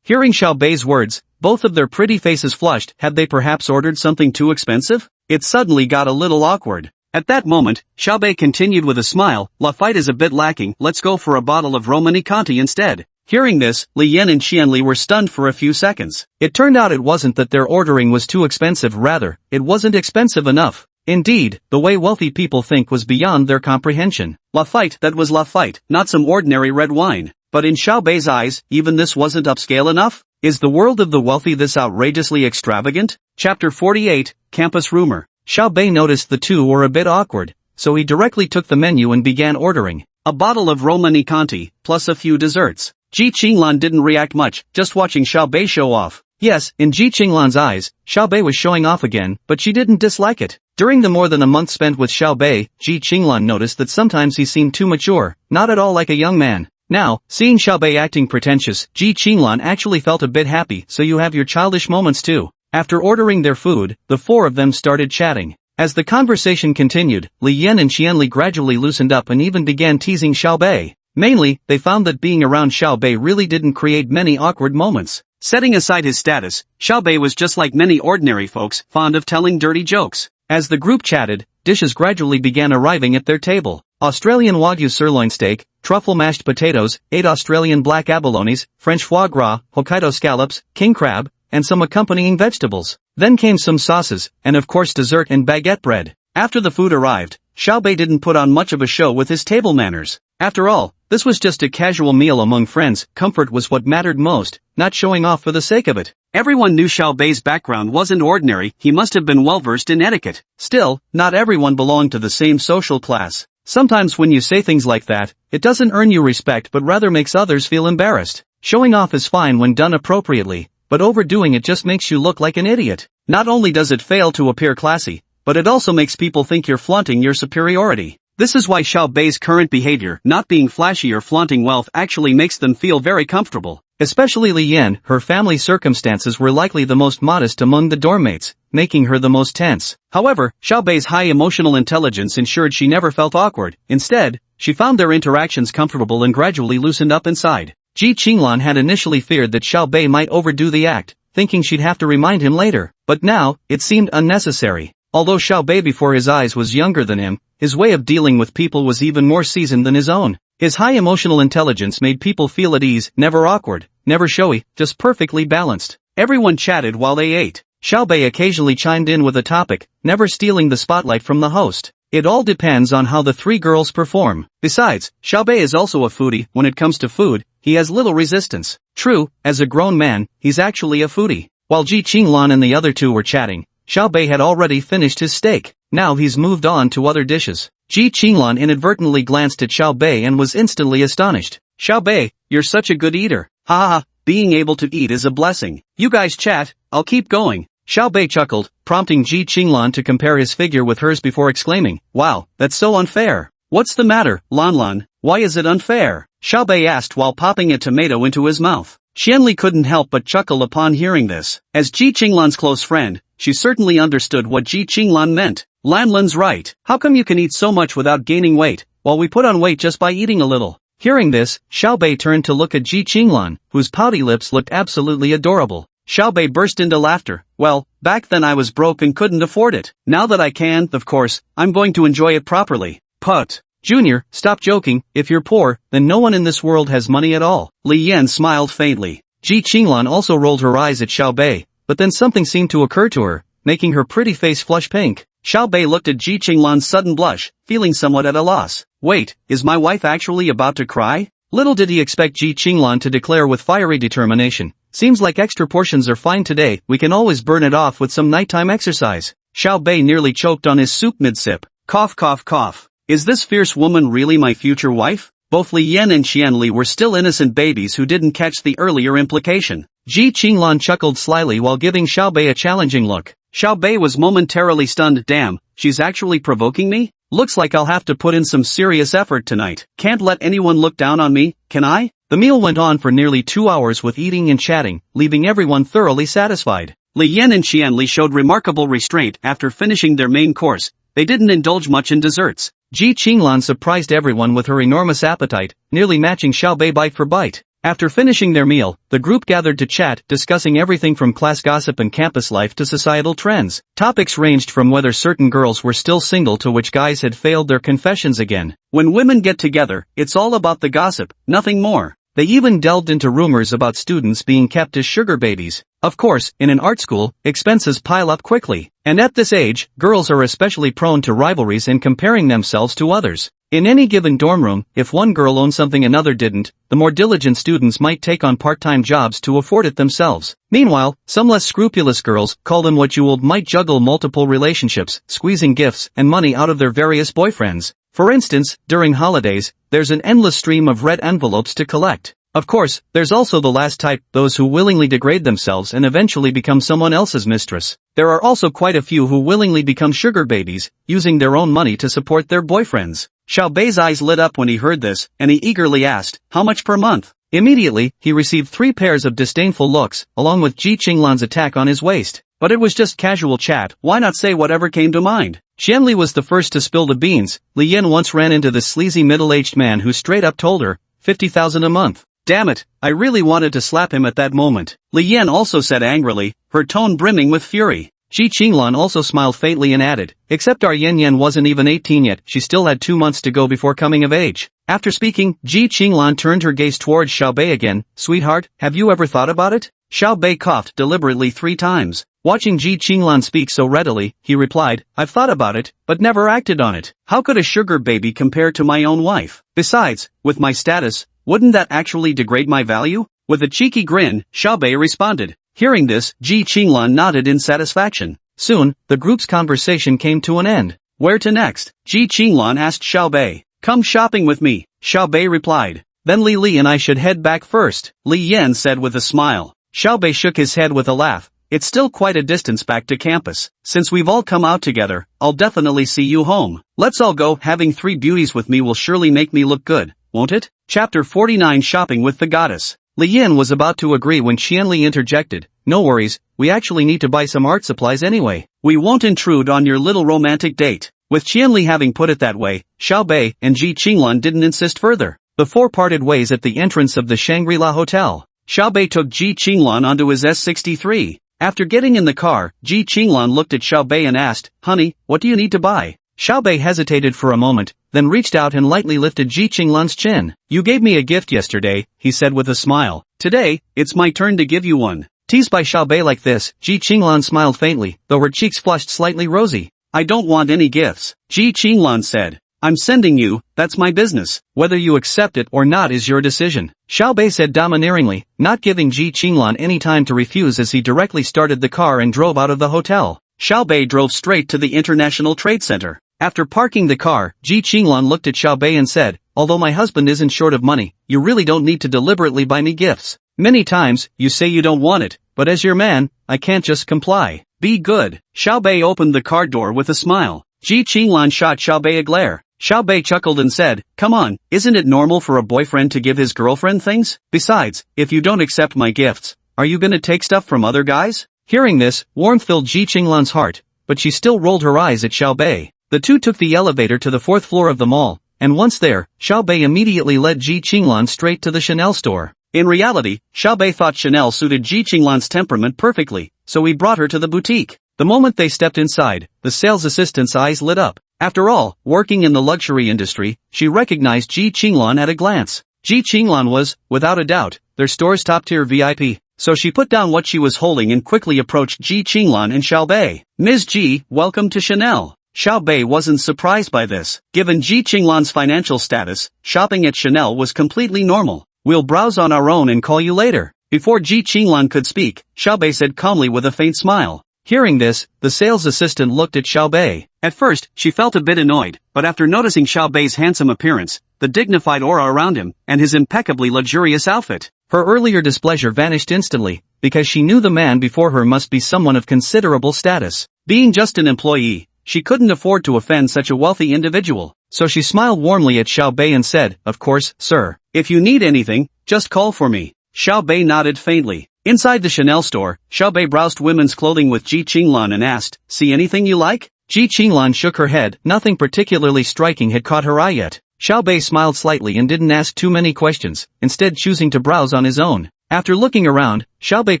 Hearing Xiao Bei's words, both of their pretty faces flushed. Had they perhaps ordered something too expensive? It suddenly got a little awkward. At that moment, Xiao Bei continued with a smile, Lafite is a bit lacking, let's go for a bottle of Romanée-Conti instead. Hearing this, Li Yan and Xianli were stunned for a few seconds. It turned out it wasn't that their ordering was too expensive, rather, it wasn't expensive enough. Indeed, the way wealthy people think was beyond their comprehension. Lafite, that was Lafite, not some ordinary red wine. But in Xiao Bei's eyes, even this wasn't upscale enough? Is the world of the wealthy this outrageously extravagant? Chapter 48, Campus Rumor. Xiao Bei noticed the two were a bit awkward, so he directly took the menu and began ordering. A bottle of Romanée-Conti, plus a few desserts. Ji Qinglan didn't react much, just watching Xiao Bei show off. Yes, in Ji Qinglan's eyes, Xiao Bei was showing off again, but she didn't dislike it. During the more than a month spent with Xiao Bei, Ji Qinglan noticed that sometimes he seemed too mature, not at all like a young man. Now, seeing Xiao Bei acting pretentious, Ji Qinglan actually felt a bit happy. So you have your childish moments too. After ordering their food, the 4 of them started chatting. As the conversation continued, Li Yan and Xianli gradually loosened up and even began teasing Xiao Bei. Mainly, they found that being around Xiao Bei really didn't create many awkward moments. Setting aside his status, Xiao Bei was just like many ordinary folks, fond of telling dirty jokes. As the group chatted, dishes gradually began arriving at their table. Australian Wagyu sirloin steak, truffle mashed potatoes, 8 Australian black abalones, French foie gras, Hokkaido scallops, king crab, and some accompanying vegetables. Then came some sauces, and of course dessert and baguette bread. After the food arrived, Xiaobei didn't put on much of a show with his table manners. After all, this was just a casual meal among friends. Comfort was what mattered most, not showing off for the sake of it. Everyone knew Xiaobei's background wasn't ordinary, he must have been well versed in etiquette. Still, not everyone belonged to the same social class. Sometimes when you say things like that, it doesn't earn you respect but rather makes others feel embarrassed. Showing off is fine when done appropriately, but overdoing it just makes you look like an idiot. Not only does it fail to appear classy, but it also makes people think you're flaunting your superiority. This is why Xiaobei's current behavior, not being flashy or flaunting wealth, actually makes them feel very comfortable. Especially Li Yan, her family circumstances were likely the most modest among the dorm mates, making her the most tense. However, Xiaobei's high emotional intelligence ensured she never felt awkward. Instead, she found their interactions comfortable and gradually loosened up inside. Ji Qinglan had initially feared that Xiaobei might overdo the act, thinking she'd have to remind him later. But now, it seemed unnecessary. Although Xiaobei before his eyes was younger than him, his way of dealing with people was even more seasoned than his own. His high emotional intelligence made people feel at ease, never awkward, never showy, just perfectly balanced. Everyone chatted while they ate. Xiaobei occasionally chimed in with a topic, never stealing the spotlight from the host. It all depends on how the three girls perform. Besides, Xiaobei is also a foodie. When it comes to food, he has little resistance. True, as a grown man, he's actually a foodie. While Ji Qinglan and the other two were chatting, Xiaobei had already finished his steak. Now he's moved on to other dishes. Ji Qinglan inadvertently glanced at Xiaobei and was instantly astonished. Xiaobei, you're such a good eater. Ha ha ha, being able to eat is a blessing. You guys chat, I'll keep going. Xiaobei chuckled, prompting Ji Qinglan to compare his figure with hers before exclaiming, wow, that's so unfair. What's the matter, Lanlan? Why is it unfair? Xiaobei asked while popping a tomato into his mouth. Qianli couldn't help but chuckle upon hearing this. As Ji Qinglan's close friend, she certainly understood what Ji Qinglan meant. Lanlan's right. How come you can eat so much without gaining weight, while we put on weight just by eating a little? Hearing this, Xiaobei turned to look at Ji Qinglan, whose pouty lips looked absolutely adorable. Xiaobei burst into laughter. Well, back then I was broke and couldn't afford it. Now that I can, of course, I'm going to enjoy it properly. Put. Junior, stop joking. If you're poor, then no one in this world has money at all. Li Yan smiled faintly. Ji Qinglan also rolled her eyes at Xiaobei, but then something seemed to occur to her, making her pretty face flush pink. Xiaobei looked at Ji Qinglan's sudden blush, feeling somewhat at a loss. Wait, is my wife actually about to cry? Little did he expect Ji Qinglan to declare with fiery determination. Seems like extra portions are fine today, we can always burn it off with some nighttime exercise. Xiaobei nearly choked on his soup mid-sip. Cough cough cough. Is this fierce woman really my future wife? Both Li Yan and Qianli were still innocent babies who didn't catch the earlier implication. Ji Qinglan chuckled slyly while giving Xiaobei a challenging look. Xiaobei was momentarily stunned. Damn, she's actually provoking me? Looks like I'll have to put in some serious effort tonight. Can't let anyone look down on me, can I? The meal went on for nearly 2 hours with eating and chatting, leaving everyone thoroughly satisfied. Li Yan and Qianli showed remarkable restraint after finishing their main course. They didn't indulge much in desserts. Ji Qinglan surprised everyone with her enormous appetite, nearly matching Xiaobei bite for bite. After finishing their meal, the group gathered to chat, discussing everything from class gossip and campus life to societal trends. Topics ranged from whether certain girls were still single to which guys had failed their confessions again. When women get together, it's all about the gossip, nothing more. They even delved into rumors about students being kept as sugar babies. Of course, in an art school, expenses pile up quickly. And at this age, girls are especially prone to rivalries and comparing themselves to others. In any given dorm room, if one girl owned something another didn't, the more diligent students might take on part-time jobs to afford it themselves. Meanwhile, some less scrupulous girls, call them what you will, might juggle multiple relationships, squeezing gifts and money out of their various boyfriends. For instance, during holidays, there's an endless stream of red envelopes to collect. Of course, there's also the last type, those who willingly degrade themselves and eventually become someone else's mistress. There are also quite a few who willingly become sugar babies, using their own money to support their boyfriends. Xiaobei's eyes lit up when he heard this, and he eagerly asked, how much per month? Immediately, he received 3 pairs of disdainful looks, along with Ji Qinglan's attack on his waist. But it was just casual chat, why not say whatever came to mind? Qianli was the first to spill the beans. Li Yan once ran into this sleazy middle-aged man who straight up told her, 50,000 a month. Damn it, I really wanted to slap him at that moment. Li Yan also said angrily, her tone brimming with fury. Ji Qinglan also smiled faintly and added, except our Yen Yen wasn't even 18 yet, she still had 2 months to go before coming of age. After speaking, Ji Qinglan turned her gaze towards Xiaobei again. Sweetheart, have you ever thought about it? Xiaobei coughed deliberately 3 times. Watching Ji Qinglan speak so readily, he replied, I've thought about it, but never acted on it. How could a sugar baby compare to my own wife? Besides, with my status, wouldn't that actually degrade my value? With a cheeky grin, Xiaobei responded. Hearing this, Ji Qinglan nodded in satisfaction. Soon, the group's conversation came to an end. Where to next? Ji Qinglan asked Xiaobei. Come shopping with me, Xiaobei replied. Then Li and I should head back first, Li Yan said with a smile. Xiaobei shook his head with a laugh. It's still quite a distance back to campus. Since we've all come out together, I'll definitely see you home. Let's all go. Having 3 beauties with me will surely make me look good, won't it? Chapter 49 Shopping with the Goddess. Li Yin was about to agree when Qianli interjected. No worries, we actually need to buy some art supplies anyway. We won't intrude on your little romantic date. With Qianli having put it that way, Xiaobei and Ji Qinglan didn't insist further. The 4 parted ways at the entrance of the Shangri-La Hotel. Xiaobei took Ji Qinglan onto his S63. After getting in the car, Ji Qinglan looked at Xiaobei and asked, Honey, what do you need to buy? Xiaobei hesitated for a moment, then reached out and lightly lifted Ji Qinglan's chin. You gave me a gift yesterday, he said with a smile. Today, it's my turn to give you one. Teased by Xiaobei like this, Ji Qinglan smiled faintly, though her cheeks flushed slightly rosy. I don't want any gifts, Ji Qinglan said. I'm sending you, that's my business. Whether you accept it or not is your decision. Xiaobei said domineeringly, not giving Ji Qinglan any time to refuse as he directly started the car and drove out of the hotel. Xiaobei drove straight to the International Trade Center. After parking the car, Ji Qinglan looked at Xiaobei and said, although my husband isn't short of money, you really don't need to deliberately buy me gifts. Many times, you say you don't want it, but as your man, I can't just comply. Be good. Xiaobei opened the car door with a smile. Ji Qinglan shot Xiaobei a glare. Xiaobei chuckled and said, come on, isn't it normal for a boyfriend to give his girlfriend things? Besides, if you don't accept my gifts, are you gonna take stuff from other guys? Hearing this, warmth filled Ji Qinglan's heart, but she still rolled her eyes at Xiaobei. The two took the elevator to the 4th floor of the mall, and once there, Xiaobei immediately led Ji Qinglan straight to the Chanel store. In reality, Xiaobei thought Chanel suited Ji Qinglan's temperament perfectly, so he brought her to the boutique. The moment they stepped inside, the sales assistant's eyes lit up. After all, working in the luxury industry, she recognized Ji Qinglan at a glance. Ji Qinglan was, without a doubt, their store's top-tier VIP. So she put down what she was holding and quickly approached Ji Qinglan and Xiaobei. Ms. Ji, welcome to Chanel. Xiaobei wasn't surprised by this. Given Ji Qinglan's financial status, shopping at Chanel was completely normal. We'll browse on our own and call you later. Before Ji Qinglan could speak, Xiaobei said calmly with a faint smile. Hearing this, the sales assistant looked at Xiaobei. At first, she felt a bit annoyed, but after noticing Xiaobei's handsome appearance, the dignified aura around him, and his impeccably luxurious outfit, her earlier displeasure vanished instantly, because she knew the man before her must be someone of considerable status. Being just an employee, she couldn't afford to offend such a wealthy individual, so she smiled warmly at Xiaobei and said, of course, sir. If you need anything, just call for me. Xiaobei nodded faintly. Inside the Chanel store, Xiaobei browsed women's clothing with Ji Qinglan and asked, see anything you like? Ji Qinglan shook her head, nothing particularly striking had caught her eye yet. Xiaobei smiled slightly and didn't ask too many questions, instead choosing to browse on his own. After looking around, Xiaobei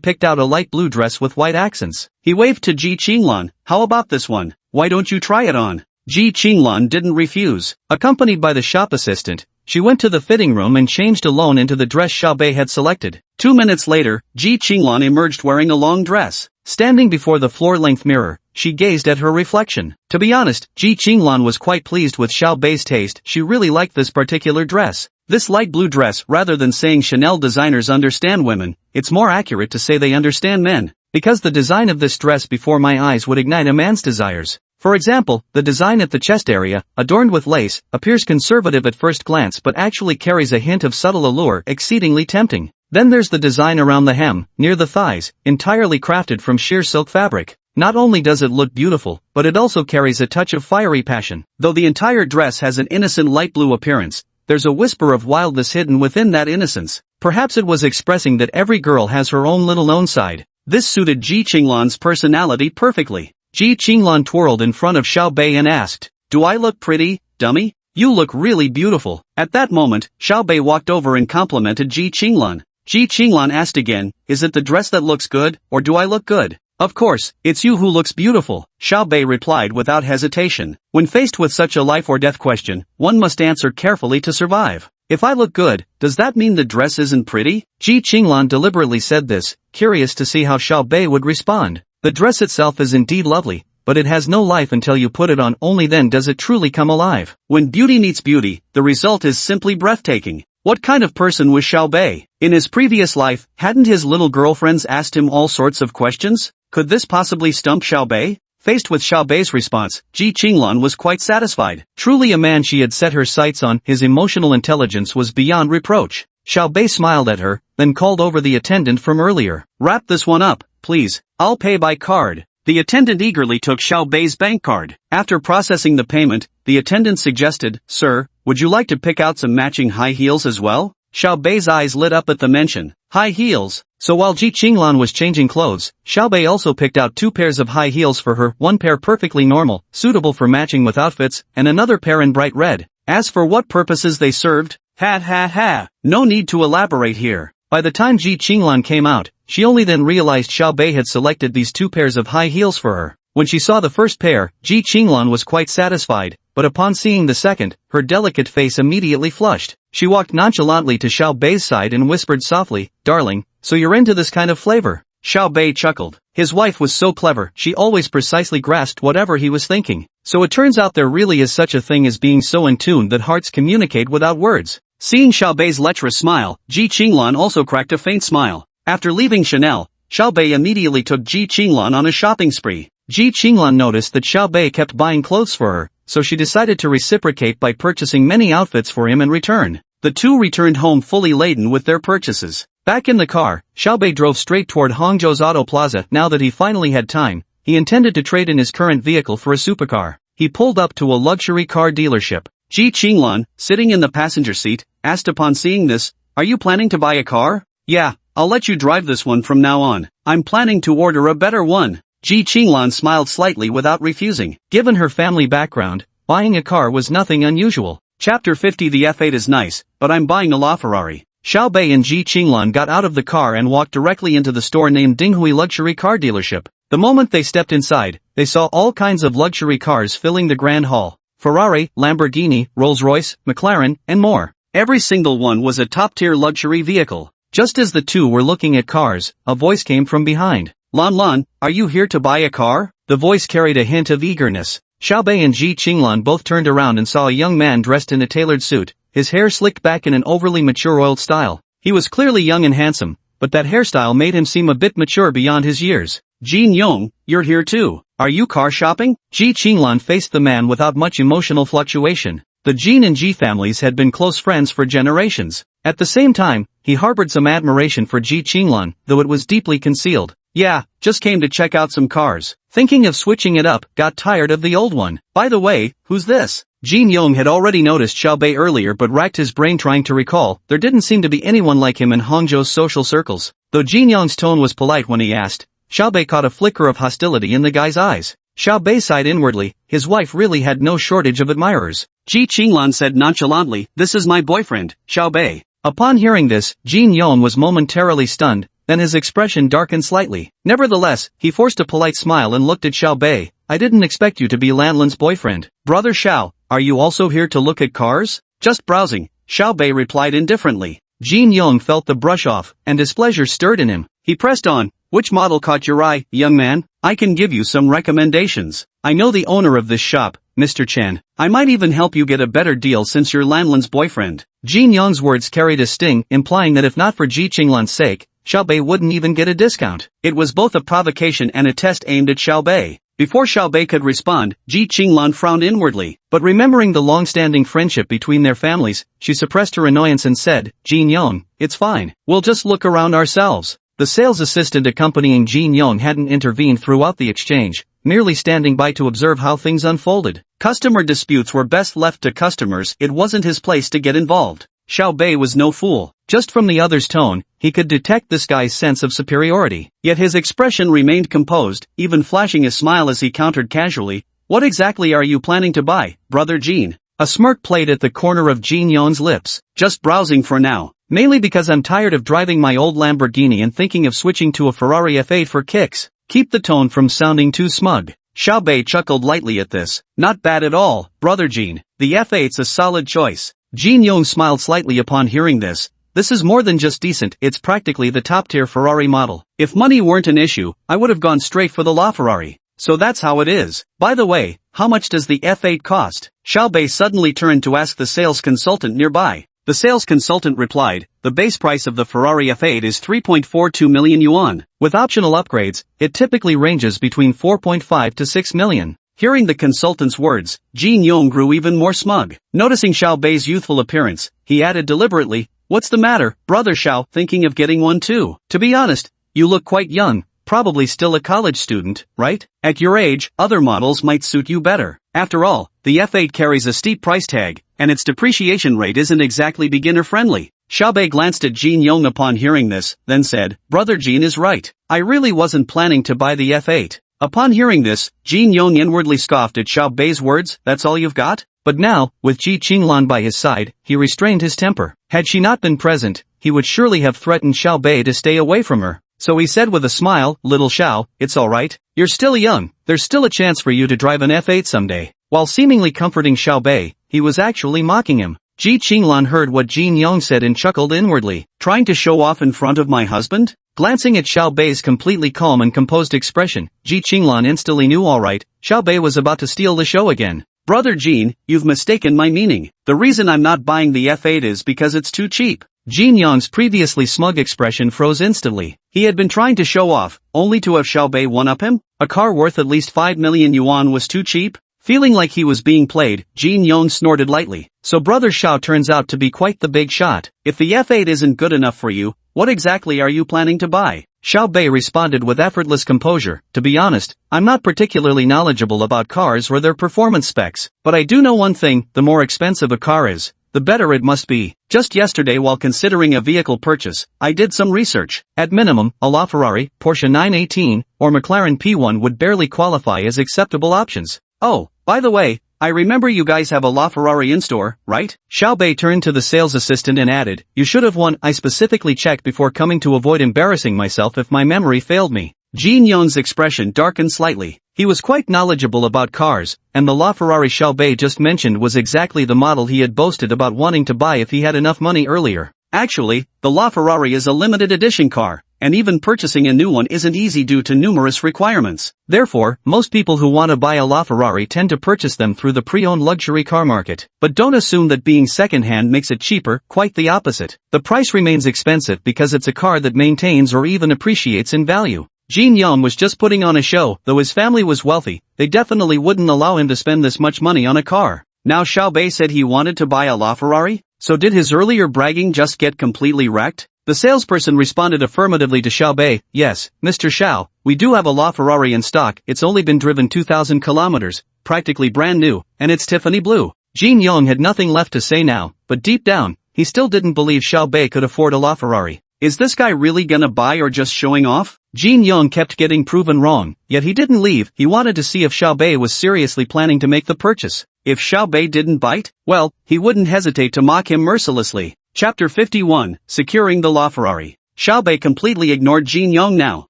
picked out a light blue dress with white accents. He waved to Ji Qinglan, how about this one? Why don't you try it on? Ji Qinglan didn't refuse. Accompanied by the shop assistant, she went to the fitting room and changed alone into the dress Xiaobei had selected. 2 minutes later, Ji Qinglan emerged wearing a long dress. Standing before the floor-length mirror, she gazed at her reflection. To be honest, Ji Qinglan was quite pleased with Xiaobei's taste. She really liked this particular dress. This light blue dress, rather than saying Chanel designers understand women, it's more accurate to say they understand men. Because the design of this dress before my eyes would ignite a man's desires. For example, the design at the chest area, adorned with lace, appears conservative at first glance but actually carries a hint of subtle allure, exceedingly tempting. Then there's the design around the hem, near the thighs, entirely crafted from sheer silk fabric. Not only does it look beautiful, but it also carries a touch of fiery passion. Though the entire dress has an innocent light blue appearance, there's a whisper of wildness hidden within that innocence. Perhaps it was expressing that every girl has her own little known side. This suited Ji Qinglan's personality perfectly. Ji Qinglan twirled in front of Xiaobei and asked, do I look pretty, dummy? You look really beautiful. At that moment, Xiaobei walked over and complimented Ji Qinglan. Ji Qinglan asked again, is it the dress that looks good, or do I look good? Of course, it's you who looks beautiful, Xiao Bei replied without hesitation. When faced with such a life or death question, one must answer carefully to survive. If I look good, does that mean the dress isn't pretty? Ji Qinglan deliberately said this, curious to see how Xiao Bei would respond. The dress itself is indeed lovely, but it has no life until you put it on, only then does it truly come alive. When beauty meets beauty, the result is simply breathtaking. What kind of person was Xiao Bei? In his previous life, hadn't his little girlfriends asked him all sorts of questions? Could this possibly stump Xiao Bei? Faced with Xiao Bei's response, Ji Qinglan was quite satisfied. Truly a man she had set her sights on, his emotional intelligence was beyond reproach. Xiao Bei smiled at her, then called over the attendant from earlier. Wrap this one up, please. I'll pay by card. The attendant eagerly took Xiao Bei's bank card. After processing the payment, the attendant suggested, Sir, would you like to pick out some matching high heels as well? Xiao Bei's eyes lit up at the mention. High heels. So while Ji Qinglan was changing clothes, Xiao Bei also picked out 2 pairs of high heels for her, one pair perfectly normal, suitable for matching with outfits, and another pair in bright red. As for what purposes they served, no need to elaborate here. By the time Ji Qinglan came out, she only then realized Xiao Bei had selected these 2 pairs of high heels for her. When she saw the first pair, Ji Qinglan was quite satisfied, but upon seeing the second, her delicate face immediately flushed. She walked nonchalantly to Xiao Bei's side and whispered softly, Darling, so you're into this kind of flavor? Xiao Bei chuckled. His wife was so clever, she always precisely grasped whatever he was thinking. So it turns out there really is such a thing as being so in tune that hearts communicate without words. Seeing Xiao Bei's lecherous smile, Ji Qinglan also cracked a faint smile. After leaving Chanel, Xiao Bei immediately took Ji Qinglan on a shopping spree. Ji Qinglan noticed that Xiao Bei kept buying clothes for her, so she decided to reciprocate by purchasing many outfits for him in return. The two returned home fully laden with their purchases. Back in the car, Xiao Bei drove straight toward Hangzhou's Auto Plaza. Now that he finally had time, he intended to trade in his current vehicle for a supercar. He pulled up to a luxury car dealership. Ji Qinglan, sitting in the passenger seat, asked upon seeing this, Are you planning to buy a car? Yeah, I'll let you drive this one from now on. I'm planning to order a better one. Ji Qinglan smiled slightly without refusing. Given her family background, buying a car was nothing unusual. Chapter 50 The F8 is nice, but I'm buying a LaFerrari. Xiao Bei and Ji Qinglan got out of the car and walked directly into the store named Dinghui Luxury Car Dealership. The moment they stepped inside, they saw all kinds of luxury cars filling the grand hall. Ferrari, Lamborghini, Rolls-Royce, McLaren, and more. Every single one was a top-tier luxury vehicle. Just as the two were looking at cars, a voice came from behind. Lan, are you here to buy a car? The voice carried a hint of eagerness. Xiao Bei and Ji Qinglan both turned around and saw a young man dressed in a tailored suit, his hair slicked back in an overly mature oiled style. He was clearly young and handsome, but that hairstyle made him seem a bit mature beyond his years. Jin Yong, you're here too. Are you car shopping? Ji Qinglan faced the man without much emotional fluctuation. The Jin and Ji families had been close friends for generations. At the same time, he harbored some admiration for Ji Qinglan, though it was deeply concealed. Yeah, just came to check out some cars. Thinking of switching it up, got tired of the old one. By the way, who's this? Jin Yong had already noticed Xiao Bei earlier but racked his brain trying to recall. There didn't seem to be anyone like him in Hangzhou's social circles. Though Jin Yong's tone was polite when he asked, Xiao Bei caught a flicker of hostility in the guy's eyes. Xiao Bei sighed inwardly, his wife really had no shortage of admirers. Ji Qinglan said nonchalantly, This is my boyfriend, Xiao Bei. Upon hearing this, Jin Yong was momentarily stunned, then his expression darkened slightly. Nevertheless, he forced a polite smile and looked at Xiao Bei. I didn't expect you to be Lanlan's boyfriend. Brother Xiao, are you also here to look at cars? Just browsing, Xiao Bei replied indifferently. Jin Yong felt the brush off, and displeasure stirred in him. He pressed on, Which model caught your eye, young man? I can give you some recommendations. I know the owner of this shop, Mr. Chen. I might even help you get a better deal since you're Lanlan's boyfriend. Jin Yong's words carried a sting, implying that if not for Ji Qinglan's sake, Xiao Bei wouldn't even get a discount. It was both a provocation and a test aimed at Xiao Bei. Before Xiao Bei could respond, Ji Qinglan frowned inwardly, but remembering the long-standing friendship between their families, she suppressed her annoyance and said, Jin Yong, it's fine. We'll just look around ourselves. The sales assistant accompanying Jin Yong hadn't intervened throughout the exchange, merely standing by to observe how things unfolded. Customer disputes were best left to customers. It wasn't his place to get involved. Xiao Bei was no fool. Just from the other's tone, he could detect this guy's sense of superiority. Yet his expression remained composed, even flashing a smile as he countered casually, What exactly are you planning to buy, brother Jin? A smirk played at the corner of Jin Yong's lips. Just browsing for now. Mainly because I'm tired of driving my old Lamborghini and thinking of switching to a Ferrari F8 for kicks. Keep the tone from sounding too smug. Xiaobei chuckled lightly at this. Not bad at all, brother Jean. The F8's a solid choice. Jin Yong smiled slightly upon hearing this. This is more than just decent, it's practically the top-tier Ferrari model. If money weren't an issue, I would have gone straight for the LaFerrari. So that's how it is. By the way, how much does the F8 cost? Xiaobei suddenly turned to ask the sales consultant nearby. The sales consultant replied, the base price of the Ferrari F8 is 3.42 million yuan. With optional upgrades, it typically ranges between 4.5 to 6 million. Hearing the consultant's words, Jin Yong grew even more smug. Noticing Xiaobei's youthful appearance, he added deliberately, what's the matter, brother Xiao, thinking of getting one too? To be honest, you look quite young, probably still a college student, right? At your age, other models might suit you better. After all, the F8 carries a steep price tag, and its depreciation rate isn't exactly beginner-friendly. Xiaobei glanced at Jin Yong upon hearing this, then said, brother Jin is right. I really wasn't planning to buy the F8. Upon hearing this, Jin Yong inwardly scoffed at Xiaobei's words, that's all you've got? But now, with Ji Qinglan by his side, he restrained his temper. Had she not been present, he would surely have threatened Xiaobei to stay away from her. So he said with a smile, little Xiao, it's alright, you're still young, there's still a chance for you to drive an F8 someday. While seemingly comforting Xiaobei, he was actually mocking him. Ji Qinglan heard what Jin Yong said and chuckled inwardly. Trying to show off in front of my husband? Glancing at Xiaobei's completely calm and composed expression, Ji Qinglan instantly knew alright, Xiaobei was about to steal the show again. Brother Jin, you've mistaken my meaning. The reason I'm not buying the F8 is because it's too cheap. Jin Yong's previously smug expression froze instantly. He had been trying to show off, only to have Xiaobei one-up him? A car worth at least 5 million yuan was too cheap? Feeling like he was being played, Jin Yong snorted lightly. So brother Xiao turns out to be quite the big shot. If the F8 isn't good enough for you, what exactly are you planning to buy? Xiaobei responded with effortless composure, to be honest, I'm not particularly knowledgeable about cars or their performance specs, but I do know one thing, the more expensive a car is, the better it must be. Just yesterday while considering a vehicle purchase, I did some research. At minimum, a LaFerrari, Porsche 918, or McLaren P1 would barely qualify as acceptable options. Oh, by the way, I remember you guys have a LaFerrari in store, right? Xiaobei turned to the sales assistant and added, you should have one. I specifically checked before coming to avoid embarrassing myself if my memory failed me. Jin Yong's expression darkened slightly. He was quite knowledgeable about cars, and the LaFerrari Xiaobei just mentioned was exactly the model he had boasted about wanting to buy if he had enough money earlier. Actually, the LaFerrari is a limited edition car, and even purchasing a new one isn't easy due to numerous requirements. Therefore, most people who want to buy a LaFerrari tend to purchase them through the pre-owned luxury car market. But don't assume that being second-hand makes it cheaper, quite the opposite. The price remains expensive because it's a car that maintains or even appreciates in value. Jin Yong was just putting on a show. Though his family was wealthy, they definitely wouldn't allow him to spend this much money on a car. Now Xiaobei said he wanted to buy a LaFerrari? So did his earlier bragging just get completely wrecked? The salesperson responded affirmatively to Xiaobei, yes, Mr. Xiao, we do have a LaFerrari in stock. It's only been driven 2,000 kilometers, practically brand new, and it's Tiffany blue. Jin Yong had nothing left to say now, but deep down, he still didn't believe Xiaobei could afford a LaFerrari. Is this guy really gonna buy or just showing off? Jin Yong kept getting proven wrong, yet he didn't leave. He wanted to see if Xiaobei was seriously planning to make the purchase. If Xiaobei didn't bite, well, he wouldn't hesitate to mock him mercilessly. Chapter 51, Securing the LaFerrari. Xiaobei completely ignored Jin Yong now.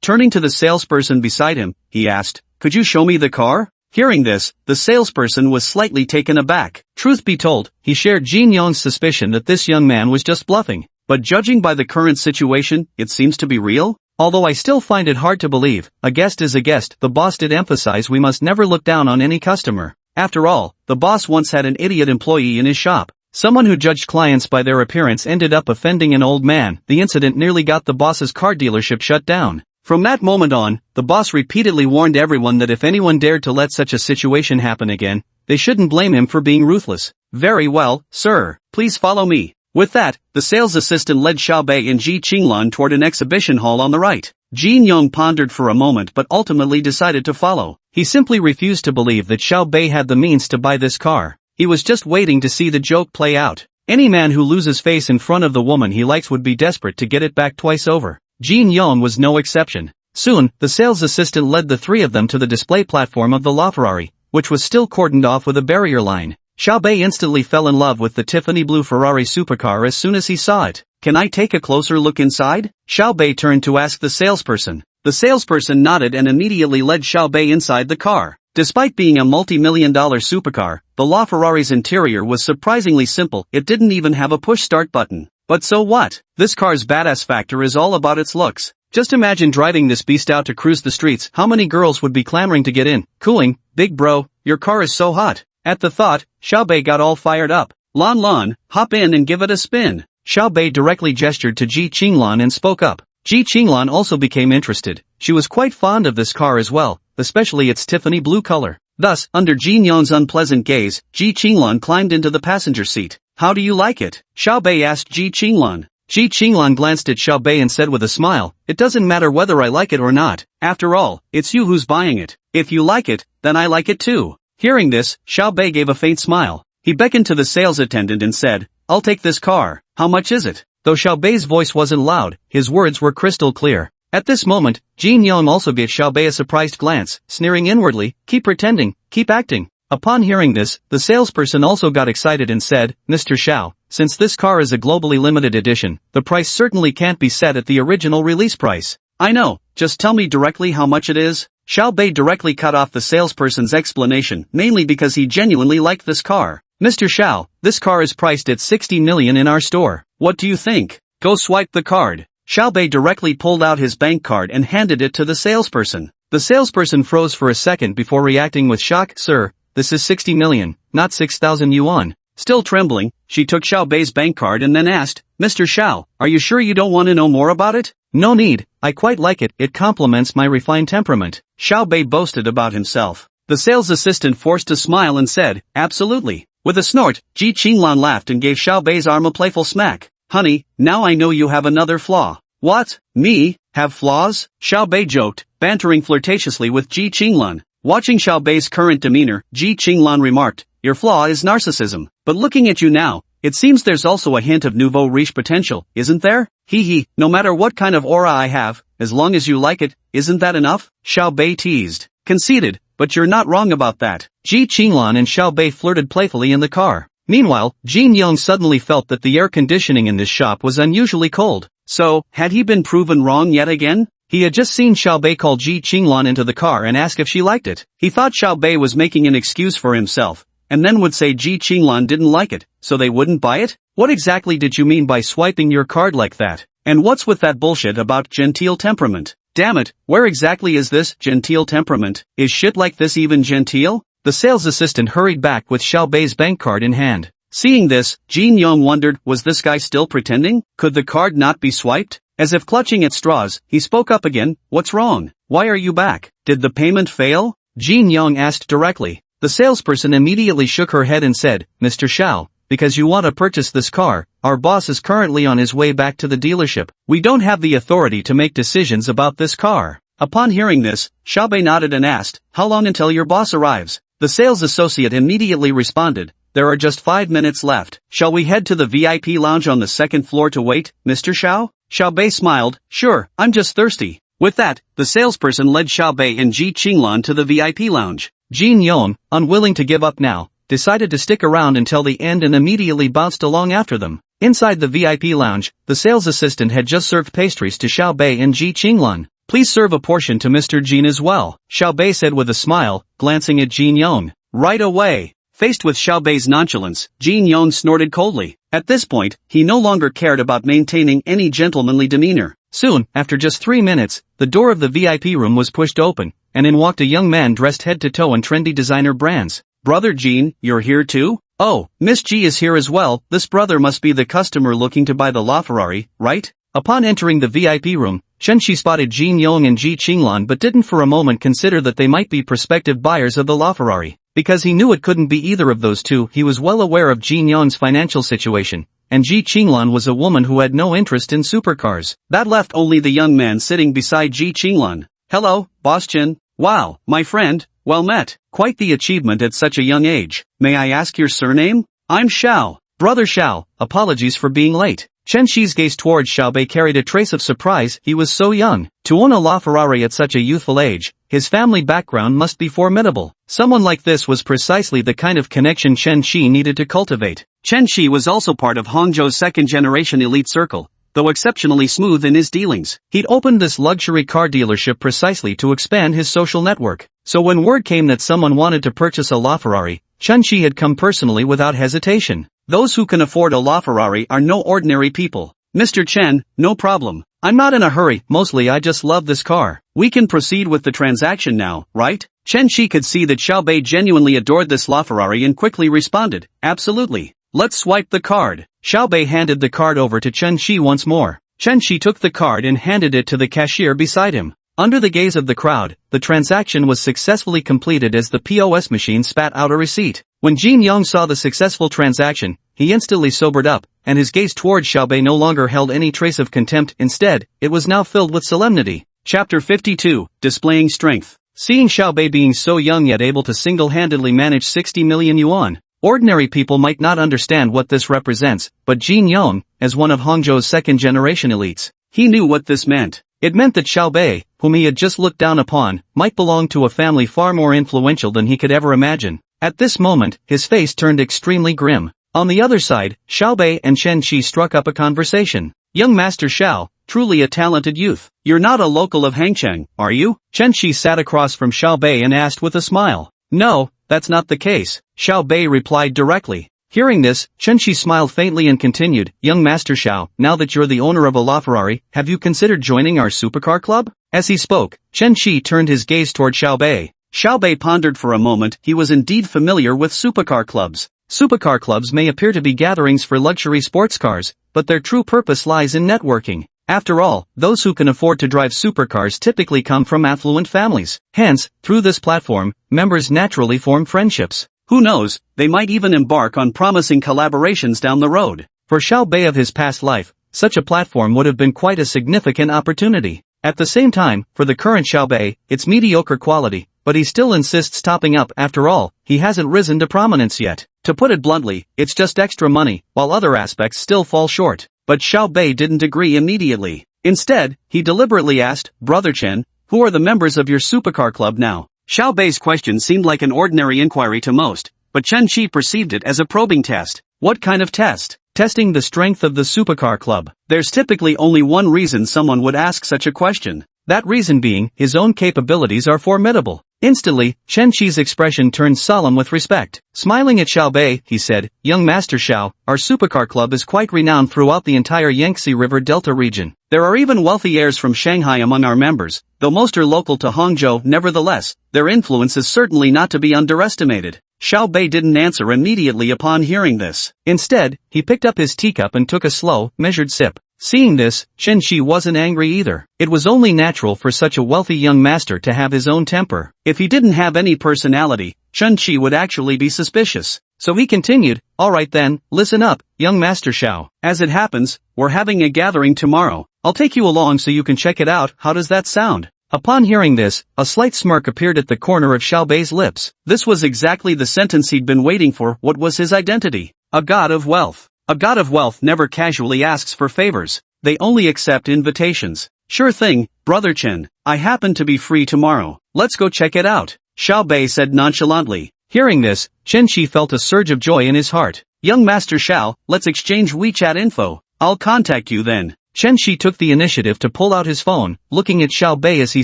Turning to the salesperson beside him, he asked, could you show me the car? Hearing this, the salesperson was slightly taken aback. Truth be told, he shared Jin Yong's suspicion that this young man was just bluffing. But judging by the current situation, it seems to be real? Although I still find it hard to believe, a guest is a guest. The boss did emphasize we must never look down on any customer. After all, the boss once had an idiot employee in his shop. Someone who judged clients by their appearance ended up offending an old man. The incident nearly got the boss's car dealership shut down. From that moment on, the boss repeatedly warned everyone that if anyone dared to let such a situation happen again, they shouldn't blame him for being ruthless. Very well, sir, please follow me. With that, the sales assistant led Xiaobei and Ji Qinglan toward an exhibition hall on the right. Jin Yong pondered for a moment but ultimately decided to follow. He simply refused to believe that Xiaobei had the means to buy this car. He was just waiting to see the joke play out. Any man who loses face in front of the woman he likes would be desperate to get it back twice over. Jin Yong was no exception. Soon, the sales assistant led the three of them to the display platform of the LaFerrari, which was still cordoned off with a barrier line. Xiaobei instantly fell in love with the Tiffany blue Ferrari supercar as soon as he saw it. Can I take a closer look inside? Xiaobei turned to ask the salesperson. The salesperson nodded and immediately led Xiaobei inside the car. Despite being a multi-million-dollar supercar, the LaFerrari's interior was surprisingly simple. It didn't even have a push-start button. But so what? This car's badass factor is all about its looks. Just imagine driving this beast out to cruise the streets. How many girls would be clamoring to get in? Cooling, big bro, your car is so hot. At the thought, Xiaobei got all fired up. Lan, hop in and give it a spin. Xiaobei directly gestured to Ji Qinglan and spoke up. Ji Qinglan also became interested. She was quite fond of this car as well, especially its Tiffany blue color. Thus, under Ji Nyong's unpleasant gaze, Ji Qinglan climbed into the passenger seat. How do you like it? Xiaobei asked Ji Qinglan. Ji Qinglan glanced at Xiaobei and said with a smile, it doesn't matter whether I like it or not. After all, it's you who's buying it. If you like it, then I like it too. Hearing this, Xiaobei gave a faint smile. He beckoned to the sales attendant and said, I'll take this car. How much is it? Though Xiaobei's voice wasn't loud, his words were crystal clear. At this moment, Ji Nyong also gave Xiaobei a surprised glance, sneering inwardly, keep pretending, keep acting. Upon hearing this, the salesperson also got excited and said, Mr. Xiao, since this car is a globally limited edition, the price certainly can't be set at the original release price. I know, just tell me directly how much it is. Xiaobei directly cut off the salesperson's explanation, mainly because he genuinely liked this car. Mr. Xiao, this car is priced at 60 million in our store. What do you think? Go swipe the card. Xiaobei directly pulled out his bank card and handed it to the salesperson. The salesperson froze for a second before reacting with shock. Sir, this is 60 million, not 6,000 yuan. Still trembling, she took Xiaobei's bank card and then asked, Mr. Xiao, are you sure you don't want to know more about it? No need, I quite like it, it complements my refined temperament. Xiaobei boasted about himself. The sales assistant forced a smile and said, absolutely. With a snort, Ji Qinglan laughed and gave Xiaobei's arm a playful smack. Honey, now I know you have another flaw. What? Me? Have flaws? Xiaobei joked, bantering flirtatiously with Ji Qinglan. Watching Xiaobei's current demeanor, Ji Qinglan remarked, your flaw is narcissism. But looking at you now, it seems there's also a hint of nouveau riche potential, isn't there? Hee, no matter what kind of aura I have, as long as you like it, isn't that enough? Xiaobei teased. Conceded, but you're not wrong about that. Ji Qinglan and Xiaobei flirted playfully in the car. Meanwhile, Ji Nyong suddenly felt that the air conditioning in this shop was unusually cold. So, had he been proven wrong yet again? He had just seen Xiaobei call Ji Qinglan into the car and ask if she liked it. He thought Xiaobei was making an excuse for himself, and then would say Ji Qinglan didn't like it, so they wouldn't buy it? What exactly did you mean by swiping your card like that? And what's with that bullshit about genteel temperament? Damn it, where exactly is this genteel temperament? Is shit like this even genteel? The sales assistant hurried back with Xiaobei's bank card in hand. Seeing this, Ji Nyong wondered, was this guy still pretending? Could the card not be swiped? As if clutching at straws, he spoke up again, what's wrong? Why are you back? Did the payment fail? Ji Nyong asked directly. The salesperson immediately shook her head and said, Mr. Xiao, because you want to purchase this car, our boss is currently on his way back to the dealership. We don't have the authority to make decisions about this car. Upon hearing this, Xiaobei nodded and asked, how long until your boss arrives? The sales associate immediately responded, there are just 5 minutes left. Shall we head to the VIP lounge on the second floor to wait, Mr. Xiao? Xiaobei smiled, sure, I'm just thirsty. With that, the salesperson led Xiaobei and Ji Qinglan to the VIP lounge. Ji Nyong, unwilling to give up now, decided to stick around until the end and immediately bounced along after them. Inside the VIP lounge, the sales assistant had just served pastries to Xiaobei and Ji Qinglan. Please serve a portion to Mr. Jin as well, Xiaobei said with a smile, glancing at Ji Nyong. Right away. Faced with Xiaobei's nonchalance, Ji Nyong snorted coldly. At this point, he no longer cared about maintaining any gentlemanly demeanor. Soon, after just 3 minutes, the door of the VIP room was pushed open, and in walked a young man dressed head to toe in trendy designer brands. Brother Jean, you're here too? Oh, Miss G is here as well. This brother must be the customer looking to buy the LaFerrari, right? Upon entering the VIP room, Chen Shi spotted Ji Nyong and Ji Qinglan but didn't for a moment consider that they might be prospective buyers of the LaFerrari. Because he knew it couldn't be either of those two, he was well aware of Ji Nyong's financial situation, and Ji Qinglan was a woman who had no interest in supercars. That left only the young man sitting beside Ji Qinglan. Hello, Boss Chen. Wow, my friend, well met. Quite the achievement at such a young age. May I ask your surname? I'm Xiao. Brother Xiao, apologies for being late. Chen Shi's gaze towards Xiaobei carried a trace of surprise. He was so young. To own a LaFerrari at such a youthful age, his family background must be formidable. Someone like this was precisely the kind of connection Chen Shi needed to cultivate. Chen Shi was also part of Hangzhou's second-generation elite circle, though exceptionally smooth in his dealings. He'd opened this luxury car dealership precisely to expand his social network. So when word came that someone wanted to purchase a LaFerrari, Chun-Shi had come personally without hesitation. Those who can afford a LaFerrari are no ordinary people. Mr. Chen, no problem. I'm not in a hurry, mostly I just love this car. We can proceed with the transaction now, right? Chen-Shi could see that Xiaobei genuinely adored this LaFerrari and quickly responded, absolutely. Let's swipe the card. Xiaobei handed the card over to Chen-Shi once more. Chen-Shi took the card and handed it to the cashier beside him. Under the gaze of the crowd, the transaction was successfully completed as the POS machine spat out a receipt. When Jin Yong saw the successful transaction, he instantly sobered up, and his gaze towards Xiaobei no longer held any trace of contempt. Instead, it was now filled with solemnity. Chapter 52, Displaying Strength. Seeing Xiaobei being so young yet able to single-handedly manage 60 million yuan, ordinary people might not understand what this represents, but Jin Yong, as one of Hangzhou's second-generation elites, he knew what this meant. It meant that Xiaobei, whom he had just looked down upon, might belong to a family far more influential than he could ever imagine. At this moment, his face turned extremely grim. On the other side, Xiaobei and Chen-Shi struck up a conversation. Young Master Xiao, truly a talented youth. You're not a local of Hangcheng, are you? Chen-Shi sat across from Xiaobei and asked with a smile. No, that's not the case, Xiaobei replied directly. Hearing this, Chen-Shi smiled faintly and continued, Young Master Xiao, now that you're the owner of a LaFerrari, have you considered joining our supercar club? As he spoke, Chen-Shi turned his gaze toward Xiaobei. Xiaobei pondered for a moment. He was indeed familiar with supercar clubs. Supercar clubs may appear to be gatherings for luxury sports cars, but their true purpose lies in networking. After all, those who can afford to drive supercars typically come from affluent families. Hence, through this platform, members naturally form friendships. Who knows, they might even embark on promising collaborations down the road. For Xiaobei of his past life, such a platform would have been quite a significant opportunity. At the same time, for the current Xiaobei, it's mediocre quality, but he still insists topping up. After all, he hasn't risen to prominence yet. To put it bluntly, it's just extra money, while other aspects still fall short. But Xiaobei didn't agree immediately. Instead, he deliberately asked, Brother Chen, who are the members of your supercar club now? Xiaobei's question seemed like an ordinary inquiry to most, but Chen-Shi perceived it as a probing test. What kind of test? Testing the strength of the supercar club. There's typically only one reason someone would ask such a question. That reason being, his own capabilities are formidable. Instantly, Chen-Shi's expression turned solemn with respect. Smiling at Xiaobei, he said, Young Master Xiao, our supercar club is quite renowned throughout the entire Yangtze River Delta region. There are even wealthy heirs from Shanghai among our members, though most are local to Hangzhou. Nevertheless, their influence is certainly not to be underestimated. Xiaobei didn't answer immediately upon hearing this. Instead, he picked up his teacup and took a slow, measured sip. Seeing this, Chen-Shi wasn't angry either. It was only natural for such a wealthy young master to have his own temper. If he didn't have any personality, Chen-Shi would actually be suspicious. So he continued, alright then, listen up, young Master Xiao. As it happens, we're having a gathering tomorrow. I'll take you along so you can check it out. How does that sound? Upon hearing this, a slight smirk appeared at the corner of Xiaobei's lips. This was exactly the sentence he'd been waiting for. What was his identity? A god of wealth. A god of wealth never casually asks for favors. They only accept invitations. Sure thing, Brother Chen. I happen to be free tomorrow. Let's go check it out, Xiaobei said nonchalantly. Hearing this, Chen-Shi felt a surge of joy in his heart. Young Master Xiao, let's exchange WeChat info. I'll contact you then. Chen-Shi took the initiative to pull out his phone, looking at Xiaobei as he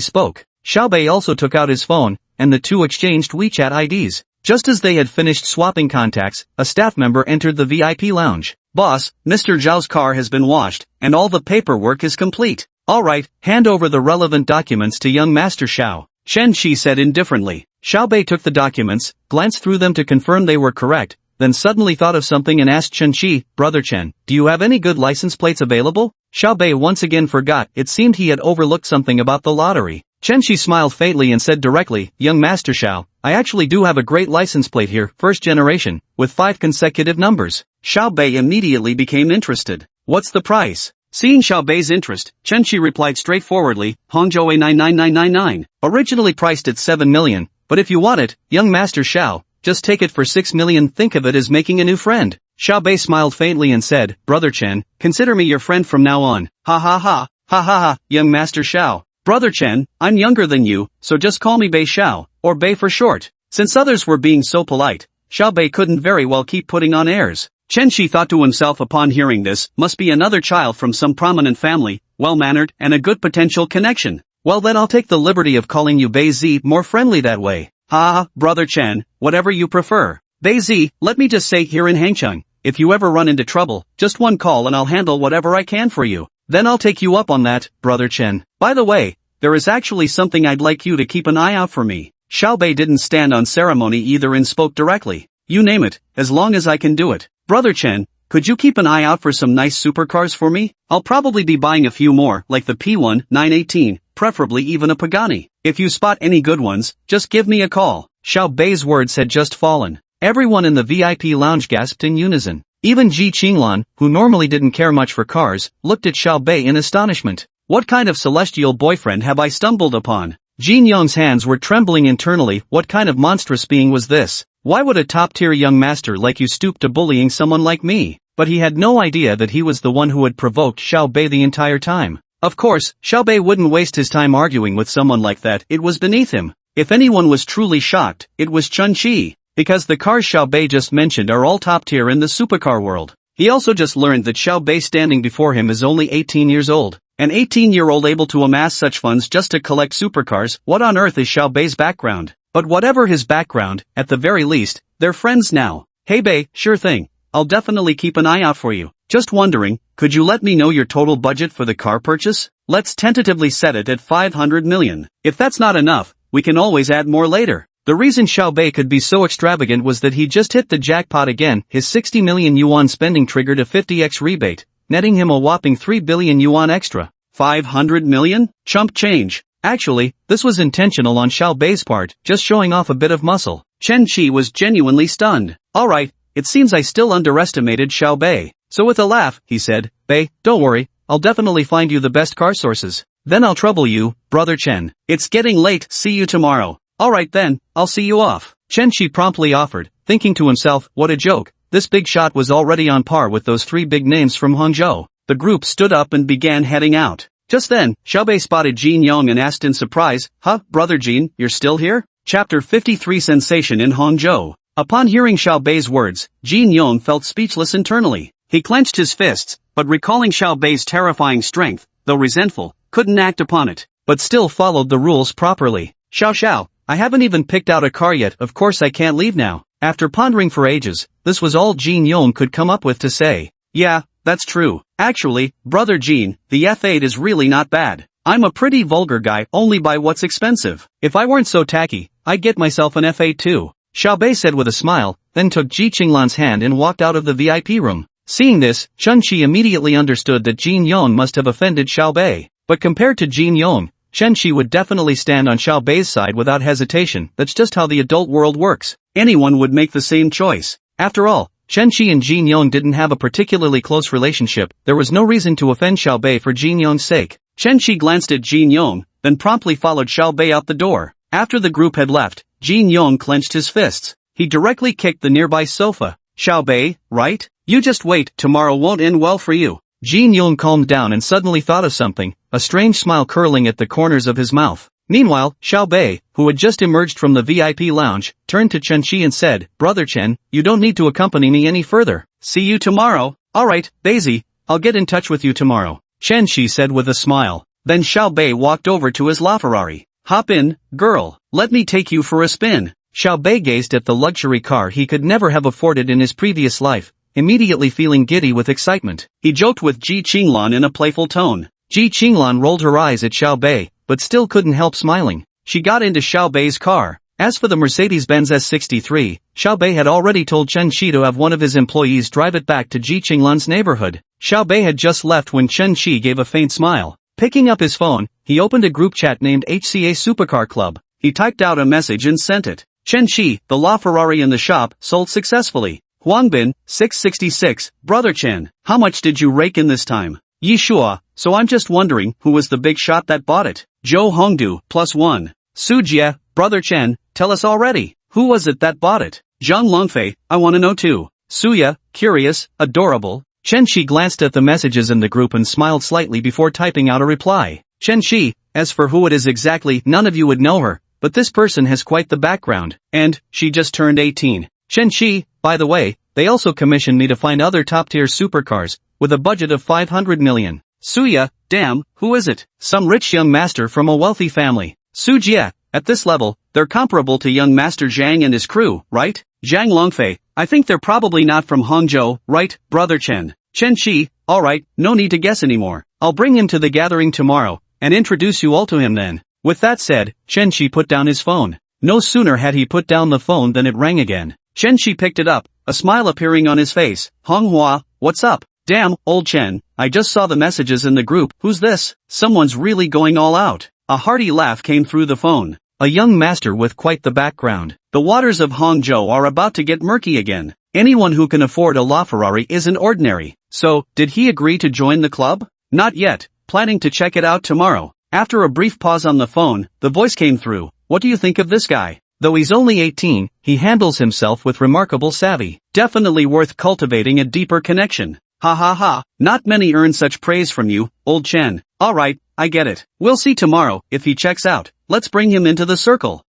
spoke. Xiaobei also took out his phone, and the two exchanged WeChat IDs. Just as they had finished swapping contacts, a staff member entered the VIP lounge. Boss, Mr. Zhao's car has been washed, and all the paperwork is complete. Alright, hand over the relevant documents to young Master Xiao, Chen-Shi said indifferently. Xiaobei took the documents, glanced through them to confirm they were correct, then suddenly thought of something and asked Chen-Shi, Brother Chen, do you have any good license plates available? Xiaobei once again forgot. It seemed he had overlooked something about the lottery. Chen-Shi smiled faintly and said directly, Young Master Xiao, I actually do have a great license plate here, first generation, with 5 consecutive numbers. Xiaobei immediately became interested. What's the price? Seeing Xiaobei's interest, Chen-Shi replied straightforwardly, Hangzhou A99999. Originally priced at 7 million, but if you want it, young Master Xiao, just take it for 6 million. Think of it as making a new friend. Xiaobei smiled faintly and said, Brother Chen, consider me your friend from now on. Ha ha ha, ha ha ha, young Master Xiao. Brother Chen, I'm younger than you, so just call me Bei Xiao, or Bei for short. Since others were being so polite, Xiaobei couldn't very well keep putting on airs. Chen Shi thought to himself upon hearing this, must be another child from some prominent family, well-mannered, and a good potential connection. Well then I'll take the liberty of calling you Bei Zi, more friendly that way. Ha, brother Chen, whatever you prefer. Bei Zi, let me just say here in Hangcheng, if you ever run into trouble, just one call and I'll handle whatever I can for you. Then I'll take you up on that, brother Chen. By the way, there is actually something I'd like you to keep an eye out for me. Xiao Bei didn't stand on ceremony either and spoke directly. You name it, as long as I can do it. Brother Chen, could you keep an eye out for some nice supercars for me? I'll probably be buying a few more, like the P1 918, preferably even a Pagani. If you spot any good ones, just give me a call. Xiao Bei's words had just fallen. Everyone in the VIP lounge gasped in unison. Even Ji Qinglan, who normally didn't care much for cars, looked at Xiao Bei in astonishment. What kind of celestial boyfriend have I stumbled upon? Jin Yong's hands were trembling internally. What kind of monstrous being was this? Why would a top-tier young master like you stoop to bullying someone like me? But he had no idea that he was the one who had provoked Xiao Bei the entire time. Of course, Xiao Bei wouldn't waste his time arguing with someone like that. It was beneath him. If anyone was truly shocked, it was Chun Chi. Because the cars Xiao Bei just mentioned are all top-tier in the supercar world. He also just learned that Xiao Bei standing before him is only 18 years old. An 18-year-old able to amass such funds just to collect supercars. What on earth is Xiao Bei's background? But whatever his background, at the very least, they're friends now. Hey Bei, sure thing. I'll definitely keep an eye out for you. Just wondering, could you let me know your total budget for the car purchase? Let's tentatively set it at 500 million. If that's not enough, we can always add more later. The reason Xiao Bei could be so extravagant was that he just hit the jackpot again. His 60 million yuan spending triggered a 50x rebate, netting him a whopping 3 billion yuan extra. 500 million? Chump change. Actually, this was intentional on Xiao Bei's part, just showing off a bit of muscle. Chen Qi was genuinely stunned. Alright, it seems I still underestimated Xiao Bei. So with a laugh, he said, Bei, don't worry, I'll definitely find you the best car sources. Then I'll trouble you, brother Chen. It's getting late, see you tomorrow. Alright then, I'll see you off. Chen Qi promptly offered, thinking to himself, what a joke. This big shot was already on par with those three big names from Hangzhou. The group stood up and began heading out. Just then, Xiao Bei spotted Jin Yong and asked in surprise, huh, brother Jin, you're still here? Chapter 53 Sensation in Hangzhou. Upon hearing Xiao Bei's words, Jin Yong felt speechless internally. He clenched his fists, but recalling Xiao Bei's terrifying strength, though resentful, couldn't act upon it, but still followed the rules properly. Xiao, I haven't even picked out a car yet, of course I can't leave now. After pondering for ages, this was all Jin Yong could come up with to say. Yeah, that's true. Actually, brother Jin, the F8 is really not bad. I'm a pretty vulgar guy only by what's expensive. If I weren't so tacky, I'd get myself an F8 too. Xiao Bei said with a smile, then took Ji Qinglan's hand and walked out of the VIP room. Seeing this, Chun Chi immediately understood that Jin Yong must have offended Xiao Bei. But compared to Jin Yong, Chen Qi would definitely stand on Xiao Bei's side without hesitation. That's just how the adult world works. Anyone would make the same choice. After all, Chen Qi and Jin Yong didn't have a particularly close relationship. There was no reason to offend Xiao Bei for Jin Yong's sake. Chen Qi glanced at Jin Yong, then promptly followed Xiao Bei out the door. After the group had left, Jin Yong clenched his fists. He directly kicked the nearby sofa. Xiao Bei, right? You just wait, tomorrow won't end well for you. Jin Yong calmed down and suddenly thought of something, a strange smile curling at the corners of his mouth. Meanwhile, Xiao Bei, who had just emerged from the VIP lounge, turned to Chen Qi and said, Brother Chen, you don't need to accompany me any further. See you tomorrow. Alright, Beizi, I'll get in touch with you tomorrow. Chen Qi said with a smile. Then Xiao Bei walked over to his LaFerrari. Hop in, girl, let me take you for a spin. Xiao Bei gazed at the luxury car he could never have afforded in his previous life, immediately feeling giddy with excitement. He joked with Ji Qinglan in a playful tone. Ji Qinglan rolled her eyes at Xiao Bei, but still couldn't help smiling. She got into Xiao Bei's car. As for the Mercedes-Benz S63, Xiao Bei had already told Chen Qi to have one of his employees drive it back to Ji Qinglan's neighborhood. Xiao Bei had just left when Chen Qi gave a faint smile. Picking up his phone, he opened a group chat named HCA Supercar Club. He typed out a message and sent it. Chen Qi, the LaFerrari in the shop, sold successfully. Huangbin, 666, Brother Chen, how much did you rake in this time? Yishua, so I'm just wondering, who was the big shot that bought it? Zhou Hongdu, +1. Sujie, Brother Chen, tell us already. Who was it that bought it? Zhang Longfei, I wanna know too. Suya, curious, adorable. Chen Qi glanced at the messages in the group and smiled slightly before typing out a reply. Chen Qi, as for who it is exactly, none of you would know her, but this person has quite the background, and, she just turned 18. Chen Qi, by the way, they also commissioned me to find other top-tier supercars, with a budget of 500 million. Suya, damn, who is it? Some rich young master from a wealthy family. Sujia, at this level, they're comparable to young Master Zhang and his crew, right? Zhang Longfei, I think they're probably not from Hangzhou, right, brother Chen? Chen Shi, alright, no need to guess anymore. I'll bring him to the gathering tomorrow, and introduce you all to him then. With that said, Chen Shi put down his phone. No sooner had he put down the phone than it rang again. Chen Shi picked it up, a smile appearing on his face. Manhwa, what's up? Damn, old Chen, I just saw the messages in the group. Who's this? Someone's really going all out. A hearty laugh came through the phone. A young master with quite the background. The waters of Hangzhou are about to get murky again. Anyone who can afford a LaFerrari isn't ordinary. So, did he agree to join the club? Not yet, planning to check it out tomorrow. After a brief pause on the phone, the voice came through. What do you think of this guy? Though he's only 18, he handles himself with remarkable savvy. Definitely worth cultivating a deeper connection. Ha ha ha, not many earn such praise from you, old Chen. Alright, I get it. We'll see tomorrow, if he checks out. Let's bring him into the circle.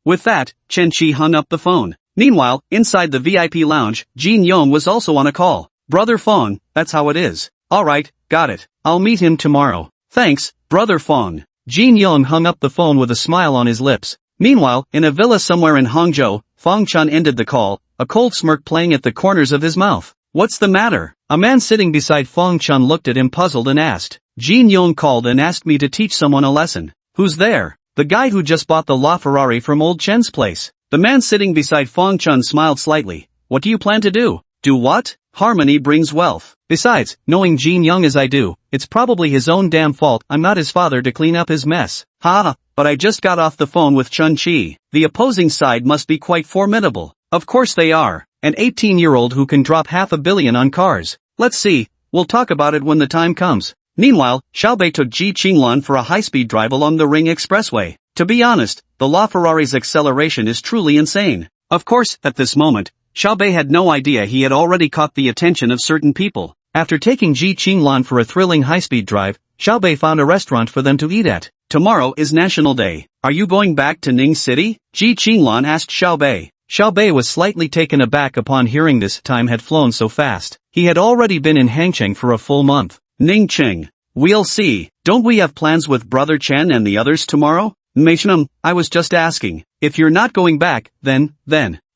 With that, Chen Shi hung up the phone. Meanwhile, inside the VIP lounge, Jin Yong was also on a call. Brother Fong, that's how it is. Alright, got it. I'll meet him tomorrow. Thanks, Brother Fong. Jin Yong hung up the phone with a smile on his lips. Meanwhile, in a villa somewhere in Hangzhou, Fong Chun ended the call, a cold smirk playing at the corners of his mouth. What's the matter? A man sitting beside Fong Chun looked at him puzzled and asked. Jin Yong called and asked me to teach someone a lesson. Who's there? The guy who just bought the LaFerrari from old Chen's place. The man sitting beside Fong Chun smiled slightly. What do you plan to do? Do what? Harmony brings wealth. Besides, knowing Jin Young as I do, it's probably his own damn fault I'm not his father to clean up his mess. Ha, but I just got off the phone with Chun Chi. The opposing side must be quite formidable. Of course they are. An 18-year-old who can drop $500 million on cars. Let's see, we'll talk about it when the time comes. Meanwhile, Xiaobei took Ji Qinglan for a high-speed drive along the Ring Expressway. To be honest, the LaFerrari's acceleration is truly insane. Of course, at this moment, Xiaobei had no idea he had already caught the attention of certain people. After taking Ji Qinglan for a thrilling high-speed drive, Xiaobei found a restaurant for them to eat at. Tomorrow is National Day. Are you going back to Ning City? Ji Qinglan asked Xiaobei. Xiaobei was slightly taken aback upon hearing this time had flown so fast. He had already been in Hangcheng for a full month. Ningcheng. We'll see. Don't we have plans with Brother Chen and the others tomorrow? Meishnam, I was just asking. If you're not going back, then.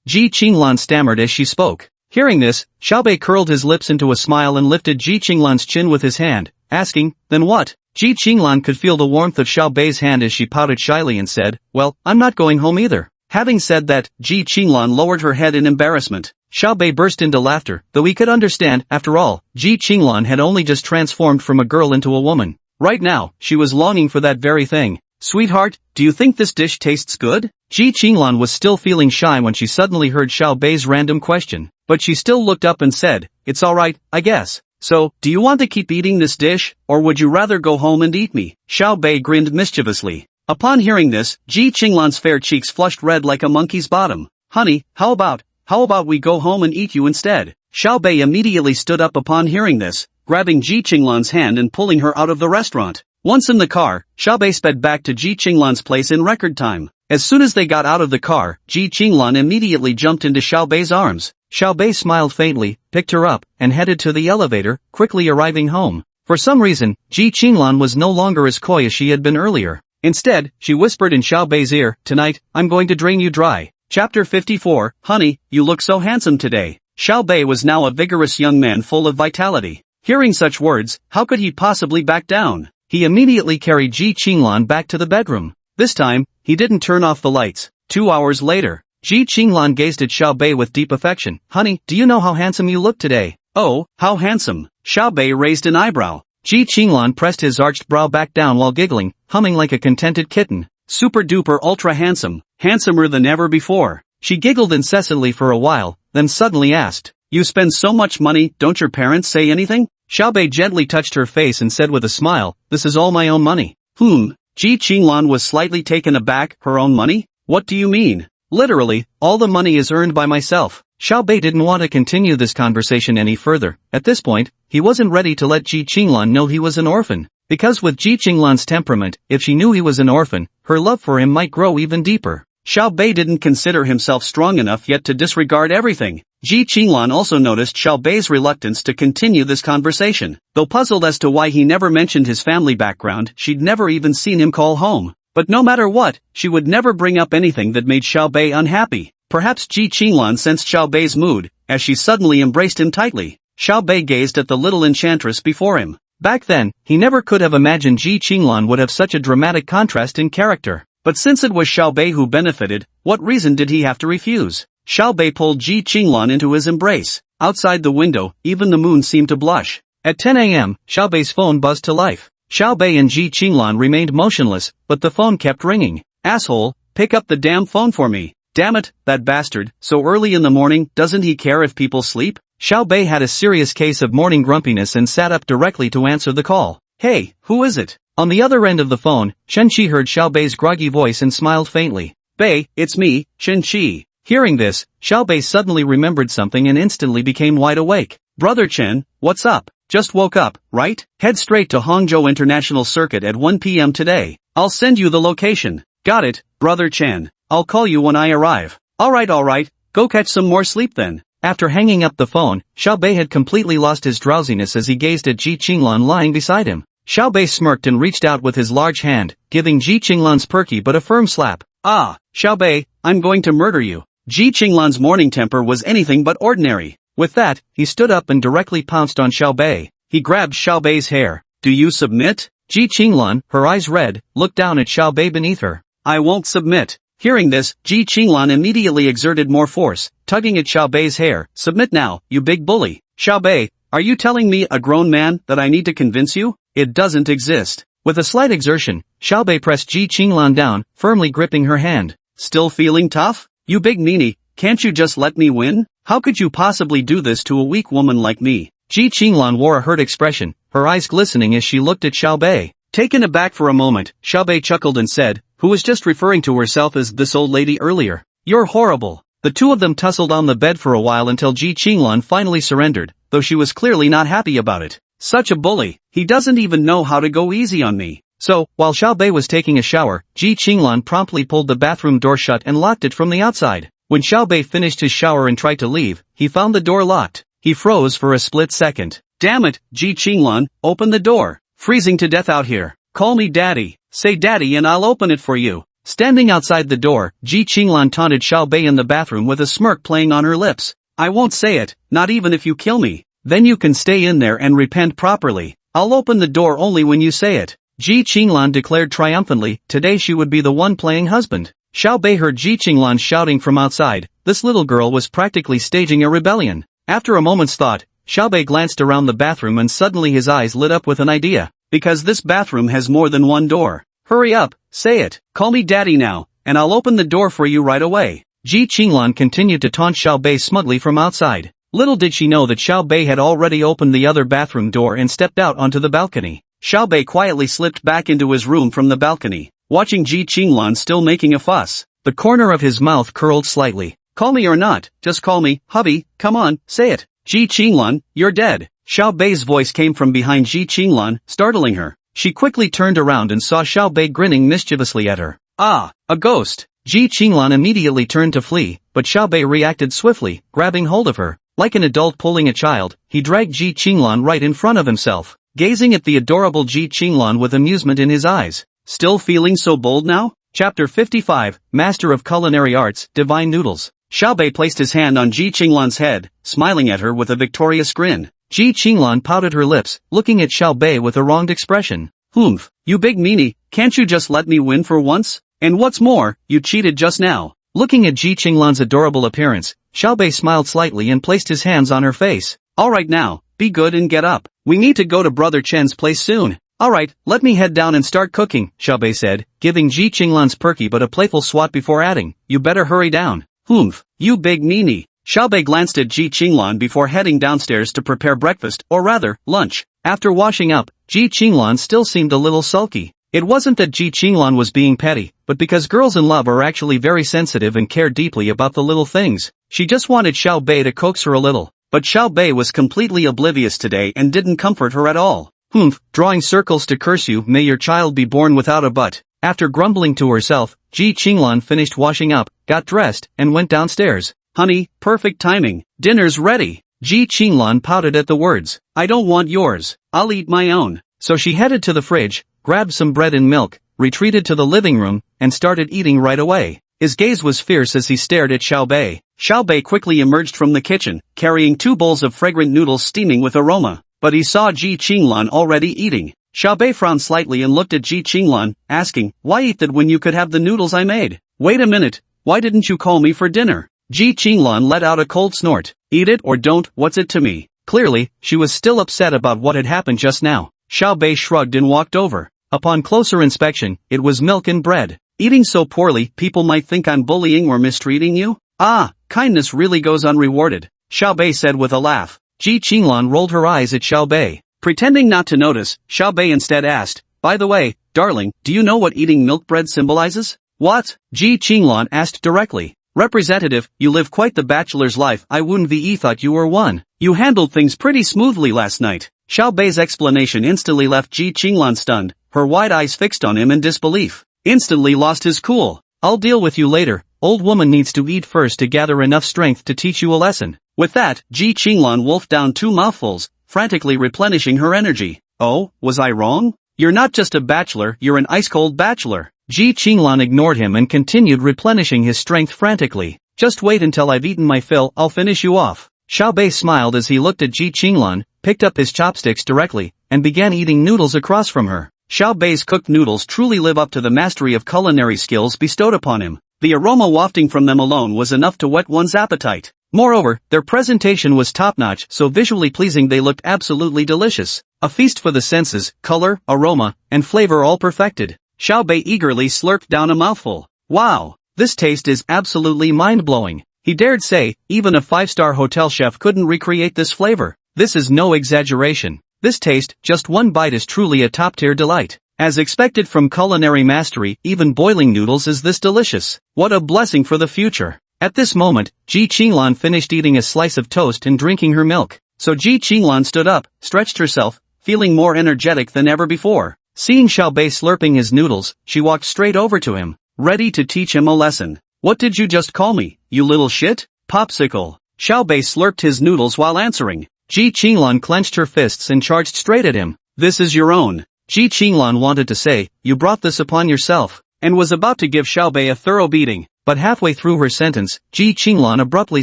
Ji Qinglan stammered as she spoke. Hearing this, Xiaobei curled his lips into a smile and lifted Ji Qinglan's chin with his hand, asking, then what? Ji Qinglan could feel the warmth of Xiaobei's hand as she pouted shyly and said, well, I'm not going home either. Having said that, Ji Qinglan lowered her head in embarrassment. Xiaobei burst into laughter, though he could understand, after all, Ji Qinglan had only just transformed from a girl into a woman. Right now, she was longing for that very thing. Sweetheart, do you think this dish tastes good? Ji Qinglan was still feeling shy when she suddenly heard Xiaobei's random question, but she still looked up and said, it's alright, I guess. So, do you want to keep eating this dish, or would you rather go home and eat me? Xiaobei grinned mischievously. Upon hearing this, Ji Qinglan's fair cheeks flushed red like a monkey's bottom. Honey, how about we go home and eat you instead? Xiaobei immediately stood up upon hearing this, grabbing Ji Qinglan's hand and pulling her out of the restaurant. Once in the car, Xiaobei sped back to Ji Qinglan's place in record time. As soon as they got out of the car, Ji Qinglan immediately jumped into Xiaobei's arms. Xiaobei smiled faintly, picked her up, and headed to the elevator, quickly arriving home. For some reason, Ji Qinglan was no longer as coy as she had been earlier. Instead, she whispered in Xiaobei's ear, tonight, I'm going to drain you dry. Chapter 54, Honey, you look so handsome today. Xiaobei was now a vigorous young man full of vitality. Hearing such words, how could he possibly back down? He immediately carried Ji Qinglan back to the bedroom. This time, he didn't turn off the lights. 2 hours later, Ji Qinglan gazed at Xiaobei with deep affection. Honey, do you know how handsome you look today? Oh, how handsome. Xiaobei raised an eyebrow. Ji Qinglan pressed his arched brow back down while giggling, humming like a contented kitten. Super duper ultra handsome, handsomer than ever before. She giggled incessantly for a while, then suddenly asked, you spend so much money, don't your parents say anything? Xiaobei gently touched her face and said with a smile, this is all my own money. Ji Qinglan was slightly taken aback, her own money? What do you mean? Literally, all the money is earned by myself. Xiaobei didn't want to continue this conversation any further. At this point, he wasn't ready to let Ji Qinglan know he was an orphan. Because with Ji Qinglan's temperament, if she knew he was an orphan, her love for him might grow even deeper. Xiaobei didn't consider himself strong enough yet to disregard everything. Ji Qinglan also noticed Xiao Bei's reluctance to continue this conversation. Though puzzled as to why he never mentioned his family background, she'd never even seen him call home. But no matter what, she would never bring up anything that made Xiao Bei unhappy. Perhaps Ji Qinglan sensed Xiao Bei's mood, as she suddenly embraced him tightly. Xiao Bei gazed at the little enchantress before him. Back then, he never could have imagined Ji Qinglan would have such a dramatic contrast in character. But since it was Xiao Bei who benefited, what reason did he have to refuse? Xiao Bei pulled Ji Qinglan into his embrace. Outside the window, even the moon seemed to blush. At 10 a.m., Xiao Bei's phone buzzed to life. Xiao Bei and Ji Qinglan remained motionless, but the phone kept ringing. Asshole, pick up the damn phone for me. Damn it, that bastard, so early in the morning, doesn't he care if people sleep? Xiao Bei had a serious case of morning grumpiness and sat up directly to answer the call. Hey, who is it? On the other end of the phone, Shen Qi heard Xiao Bei's groggy voice and smiled faintly. Bei, it's me, Shen Qi. Hearing this, Xiao Bei suddenly remembered something and instantly became wide awake. Brother Chen, what's up? Just woke up, right? Head straight to Hangzhou International Circuit at 1 p.m. today. I'll send you the location. Got it, Brother Chen. I'll call you when I arrive. Alright, go catch some more sleep then. After hanging up the phone, Xiao Bei had completely lost his drowsiness as he gazed at Ji Qinglan lying beside him. Xiao Bei smirked and reached out with his large hand, giving Ji Qinglan's perky but a firm slap. Ah, Xiao Bei, I'm going to murder you. Ji Qinglan's morning temper was anything but ordinary. With that, he stood up and directly pounced on Xiao Bei. He grabbed Xiao Bei's hair. Do you submit? Ji Qinglan, her eyes red, looked down at Xiao Bei beneath her. I won't submit. Hearing this, Ji Qinglan immediately exerted more force, tugging at Xiao Bei's hair. Submit now, you big bully. Xiao Bei, are you telling me, a grown man, that I need to convince you? It doesn't exist. With a slight exertion, Xiao Bei pressed Ji Qinglan down, firmly gripping her hand. Still feeling tough? You big meanie, can't you just let me win? How could you possibly do this to a weak woman like me? Ji Qinglan wore a hurt expression, her eyes glistening as she looked at Xiao Bei. Taken aback for a moment, Xiao Bei chuckled and said, who was just referring to herself as this old lady earlier. You're horrible. The two of them tussled on the bed for a while until Ji Qinglan finally surrendered, though she was clearly not happy about it. Such a bully, he doesn't even know how to go easy on me. So, while Xiao Bei was taking a shower, Ji Qinglan promptly pulled the bathroom door shut and locked it from the outside. When Xiao Bei finished his shower and tried to leave, he found the door locked. He froze for a split second. Damn it, Ji Qinglan, open the door. Freezing to death out here. Call me daddy. Say daddy and I'll open it for you. Standing outside the door, Ji Qinglan taunted Xiao Bei in the bathroom with a smirk playing on her lips. I won't say it, not even if you kill me. Then you can stay in there and repent properly. I'll open the door only when you say it. Ji Qinglan declared triumphantly, today she would be the one playing husband. Xiao Bei heard Ji Qinglan shouting from outside. This little girl was practically staging a rebellion. After a moment's thought, Xiao Bei glanced around the bathroom and suddenly his eyes lit up with an idea. Because this bathroom has more than one door. Hurry up, say it. Call me daddy now, and I'll open the door for you right away. Ji Qinglan continued to taunt Xiao Bei smugly from outside. Little did she know that Xiao Bei had already opened the other bathroom door and stepped out onto the balcony. Xiao Bei quietly slipped back into his room from the balcony, watching Ji Qinglan still making a fuss. The corner of his mouth curled slightly. Call me or not, just call me, hubby, come on, say it. Ji Qinglan, you're dead. Xiao Bei's voice came from behind Ji Qinglan, startling her. She quickly turned around and saw Xiao Bei grinning mischievously at her. Ah, a ghost. Ji Qinglan immediately turned to flee, but Xiao Bei reacted swiftly, grabbing hold of her. Like an adult pulling a child, he dragged Ji Qinglan right in front of himself, gazing at the adorable Ji Qinglan with amusement in his eyes. Still feeling so bold now? Chapter 55, Master of Culinary Arts, Divine Noodles. Xiao Bei placed his hand on Ji Qinglan's head, smiling at her with a victorious grin. Ji Qinglan pouted her lips, looking at Xiao Bei with a wronged expression. Humph, you big meanie, can't you just let me win for once? And what's more, you cheated just now. Looking at Ji Qinglan's adorable appearance, Xiao Bei smiled slightly and placed his hands on her face. Alright now, be good and get up. We need to go to Brother Chen's place soon. Alright, let me head down and start cooking, Xiao Bei said, giving Ji Qinglan's perky but a playful swat before adding, you better hurry down. Humph, you big meanie. Xiao Bei glanced at Ji Qinglan before heading downstairs to prepare breakfast, or rather, lunch. After washing up, Ji Qinglan still seemed a little sulky. It wasn't that Ji Qinglan was being petty, but because girls in love are actually very sensitive and care deeply about the little things. She just wanted Xiao Bei to coax her a little. But Xiao Bei was completely oblivious today and didn't comfort her at all. Humph, drawing circles to curse you, may your child be born without a butt. After grumbling to herself, Ji Qinglan finished washing up, got dressed, and went downstairs. Honey, perfect timing, dinner's ready. Ji Qinglan pouted at the words. I don't want yours, I'll eat my own. So she headed to the fridge, grabbed some bread and milk, retreated to the living room, and started eating right away. His gaze was fierce as he stared at Xiao Bei. Xiao Bei quickly emerged from the kitchen, carrying 2 bowls of fragrant noodles steaming with aroma. But he saw Ji Qinglan already eating. Xiao Bei frowned slightly and looked at Ji Qinglan, asking, why eat that when you could have the noodles I made? Wait a minute, why didn't you call me for dinner? Ji Qinglan let out a cold snort. Eat it or don't, what's it to me? Clearly, she was still upset about what had happened just now. Xiao Bei shrugged and walked over. Upon closer inspection, it was milk and bread. Eating so poorly, people might think I'm bullying or mistreating you? Ah, kindness really goes unrewarded, Xiao Bei said with a laugh. Ji Qinglan rolled her eyes at Xiao Bei. Pretending not to notice, Xiao Bei instead asked, by the way, darling, do you know what eating milk bread symbolizes? What? Ji Qinglan asked directly. Representative, you live quite the bachelor's life. I wouldn't ve thought you were one. You handled things pretty smoothly last night. Xiao Bei's explanation instantly left Ji Qinglan stunned, her wide eyes fixed on him in disbelief. Instantly lost his cool. I'll deal with you later. Old woman needs to eat first to gather enough strength to teach you a lesson. With that, Ji Qinglan wolfed down 2 mouthfuls, frantically replenishing her energy. Oh, was I wrong? You're not just a bachelor, you're an ice-cold bachelor. Ji Qinglan ignored him and continued replenishing his strength frantically. Just wait until I've eaten my fill, I'll finish you off. Xiao Bei smiled as he looked at Ji Qinglan, picked up his chopsticks directly, and began eating noodles across from her. Xiao Bei's cooked noodles truly live up to the mastery of culinary skills bestowed upon him. The aroma wafting from them alone was enough to whet one's appetite. Moreover, their presentation was top-notch, so visually pleasing they looked absolutely delicious. A feast for the senses, color, aroma, and flavor all perfected. Xiao Bei eagerly slurped down a mouthful. Wow, this taste is absolutely mind-blowing. He dared say, even a 5-star hotel chef couldn't recreate this flavor. This is no exaggeration. This taste, just one bite is truly a top-tier delight. As expected from culinary mastery, even boiling noodles is this delicious. What a blessing for the future. At this moment, Ji Qinglan finished eating a slice of toast and drinking her milk. So Ji Qinglan stood up, stretched herself, feeling more energetic than ever before. Seeing Xiao Bei slurping his noodles, she walked straight over to him, ready to teach him a lesson. What did you just call me, you little shit? Popsicle. Xiao Bei slurped his noodles while answering. Ji Qinglan clenched her fists and charged straight at him. This is your own. Ji Qinglan wanted to say, you brought this upon yourself, and was about to give Xiao Bei a thorough beating, but halfway through her sentence, Ji Qinglan abruptly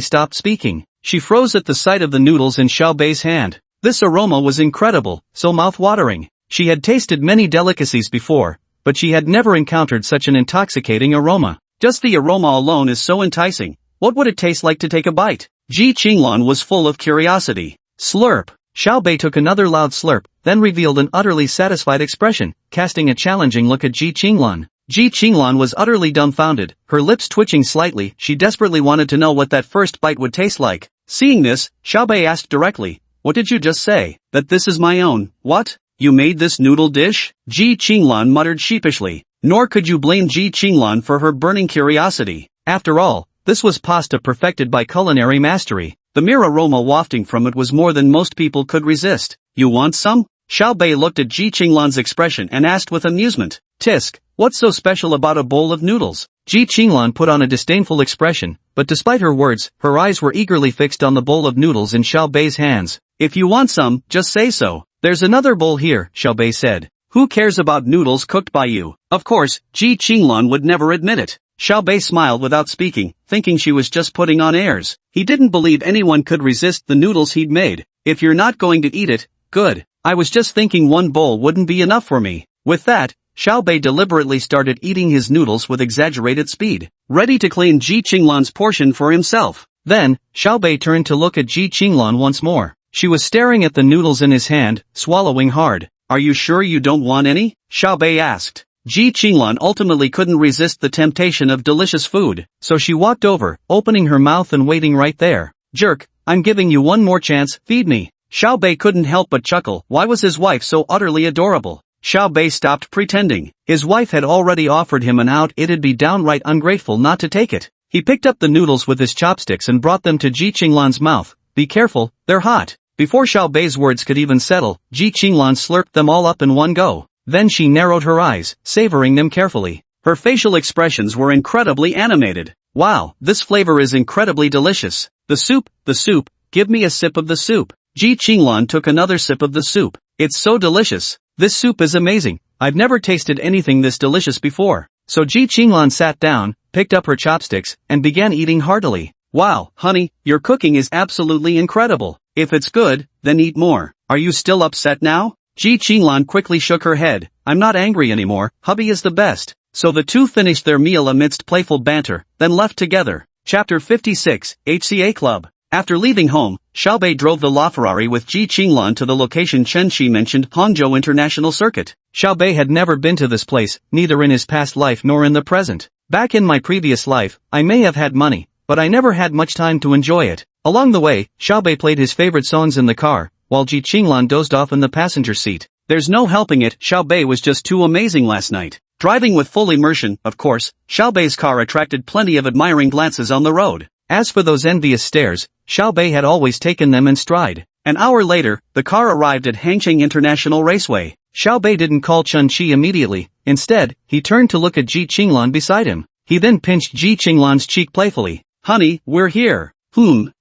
stopped speaking. She froze at the sight of the noodles in Xiao Bei's hand. This aroma was incredible, so mouth-watering. She had tasted many delicacies before, but she had never encountered such an intoxicating aroma. Just the aroma alone is so enticing. What would it taste like to take a bite? Ji Qinglan was full of curiosity. Slurp. Xiao Bei took another loud slurp, then revealed an utterly satisfied expression, casting a challenging look at Ji Qinglan. Ji Qinglan was utterly dumbfounded, her lips twitching slightly. She desperately wanted to know what that first bite would taste like. Seeing this, Xiao Bei asked directly, what did you just say? That this is my own, what? You made this noodle dish? Ji Qinglan muttered sheepishly. Nor could you blame Ji Qinglan for her burning curiosity. After all, this was pasta perfected by culinary mastery. The mere aroma wafting from it was more than most people could resist. You want some? Xiao Bei looked at Ji Qinglan's expression and asked with amusement. Tisk, what's so special about a bowl of noodles? Ji Qinglan put on a disdainful expression, but despite her words, her eyes were eagerly fixed on the bowl of noodles in Xiao Bei's hands. If you want some, just say so. There's another bowl here, Xiao Bei said. Who cares about noodles cooked by you? Of course, Ji Qinglan would never admit it. Xiao Bei smiled without speaking, thinking she was just putting on airs. He didn't believe anyone could resist the noodles he'd made. If you're not going to eat it, good. I was just thinking one bowl wouldn't be enough for me. With that, Xiao Bei deliberately started eating his noodles with exaggerated speed, ready to claim Ji Qinglan's portion for himself. Then, Xiao Bei turned to look at Ji Qinglan once more. She was staring at the noodles in his hand, swallowing hard. Are you sure you don't want any? Xiao Bei asked. Ji Qinglan ultimately couldn't resist the temptation of delicious food, so she walked over, opening her mouth and waiting right there. Jerk, I'm giving you one more chance, feed me. Xiao Bei couldn't help but chuckle. Why was his wife so utterly adorable? Xiao Bei stopped pretending. His wife had already offered him an out, it'd be downright ungrateful not to take it. He picked up the noodles with his chopsticks and brought them to Ji Qinglan's mouth. Be careful, they're hot. Before Xiao Bei's words could even settle, Ji Qinglan slurped them all up in one go. Then she narrowed her eyes, savoring them carefully. Her facial expressions were incredibly animated. Wow, this flavor is incredibly delicious. The soup, give me a sip of the soup. Ji Qinglan took another sip of the soup. It's so delicious. This soup is amazing. I've never tasted anything this delicious before. So Ji Qinglan sat down, picked up her chopsticks, and began eating heartily. Wow, honey, your cooking is absolutely incredible. If it's good, then eat more. Are you still upset now? Ji Qinglan quickly shook her head. I'm not angry anymore, hubby is the best. So the two finished their meal amidst playful banter, then left together. Chapter 56, HCA Club. After leaving home, Xiaobei drove the LaFerrari with Ji Qinglan to the location Chen Shi mentioned, Hangzhou International Circuit. Xiaobei had never been to this place, neither in his past life nor in the present. Back in my previous life, I may have had money, but I never had much time to enjoy it. Along the way, Xiaobei played his favorite songs in the car, while Ji Qinglan dozed off in the passenger seat. There's no helping it, Xiaobei was just too amazing last night. Driving with full immersion, of course, Xiaobei's car attracted plenty of admiring glances on the road. As for those envious stares, Xiaobei had always taken them in stride. An hour later, the car arrived at Hangzhou International Raceway. Xiaobei didn't call Chen Shi immediately. Instead, he turned to look at Ji Qinglan beside him. He then pinched Ji Qinglan's cheek playfully. Honey, we're here.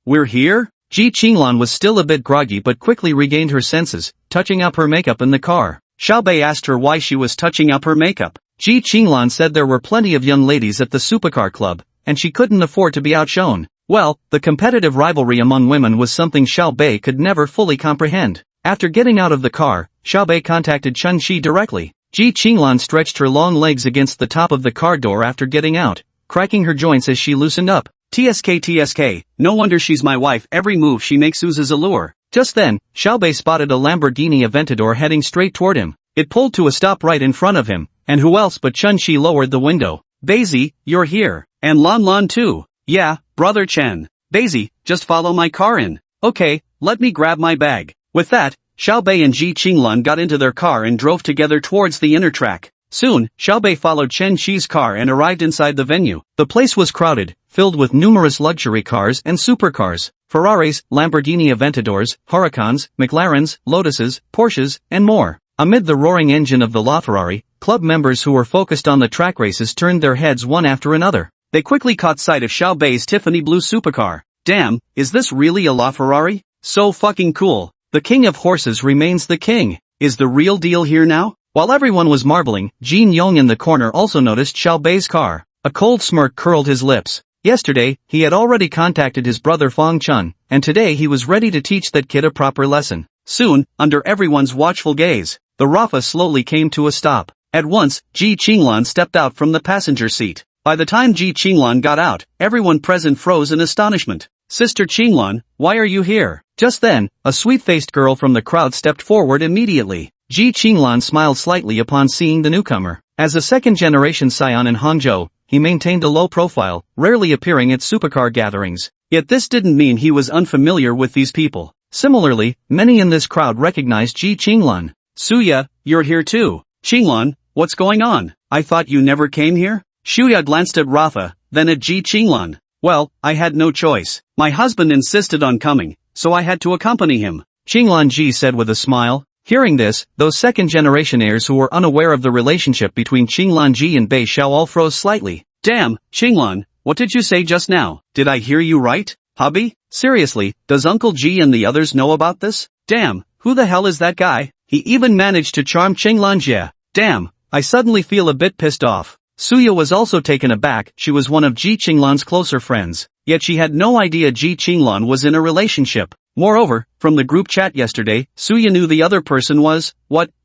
We're here? Ji Qinglan was still a bit groggy but quickly regained her senses, touching up her makeup in the car. Xiaobei asked her why she was touching up her makeup. Ji Qinglan said there were plenty of young ladies at the supercar club, and she couldn't afford to be outshone. Well, the competitive rivalry among women was something Xiaobei could never fully comprehend. After getting out of the car, Xiaobei contacted Chen Shi directly. Ji Qinglan stretched her long legs against the top of the car door after getting out, cracking her joints as she loosened up. TSK, no wonder she's my wife, every move she makes oozes allure. Just then, Xiaobei spotted a Lamborghini Aventador heading straight toward him. It pulled to a stop right in front of him, and who else but Chen Shi lowered the window. Basie, you're here. And Lan too. Yeah, brother Chen. Basie, just follow my car in. Okay, let me grab my bag. With that, Xiaobei and Ji Qinglan got into their car and drove together towards the inner track. Soon, Xiaobei followed Chen Shi's car and arrived inside the venue. The place was crowded, filled with numerous luxury cars and supercars. Ferraris, Lamborghini Aventadors, Huracans, McLarens, Lotuses, Porsches, and more. Amid the roaring engine of the LaFerrari, club members who were focused on the track races turned their heads one after another. They quickly caught sight of Xiaobei's Tiffany blue supercar. Damn, is this really a LaFerrari? So fucking cool. The king of horses remains the king. Is the real deal here now? While everyone was marveling, Jin Yong in the corner also noticed Xiaobei's car. A cold smirk curled his lips. Yesterday, he had already contacted his brother Fang Chun, and today he was ready to teach that kid a proper lesson. Soon, under everyone's watchful gaze, the Rafa slowly came to a stop. At once, Ji Qinglan stepped out from the passenger seat. By the time Ji Qinglan got out, everyone present froze in astonishment. Sister Qinglan, why are you here? Just then, a sweet-faced girl from the crowd stepped forward immediately. Ji Qinglan smiled slightly upon seeing the newcomer. As a second-generation scion in Hangzhou, he maintained a low profile, rarely appearing at supercar gatherings. Yet this didn't mean he was unfamiliar with these people. Similarly, many in this crowd recognized Ji Qinglan. Suya, you're here too. Qinglan, what's going on? I thought you never came here? Shuya glanced at Rafa, then at Ji Qinglan. Well, I had no choice. My husband insisted on coming, so I had to accompany him. Qinglan Ji said with a smile. Hearing this, those second-generation heirs who were unaware of the relationship between Qinglan Ji and Bei Xiao all froze slightly. Damn, Qinglan, what did you say just now? Did I hear you right? Hubby? Seriously, does Uncle Ji and the others know about this? Damn, who the hell is that guy? He even managed to charm Qinglan Jie. Damn, I suddenly feel a bit pissed off. Suya was also taken aback. She was one of Ji Qinglan's closer friends, yet she had no idea Ji Qinglan was in a relationship. Moreover, from the group chat yesterday, Suya knew the other person was,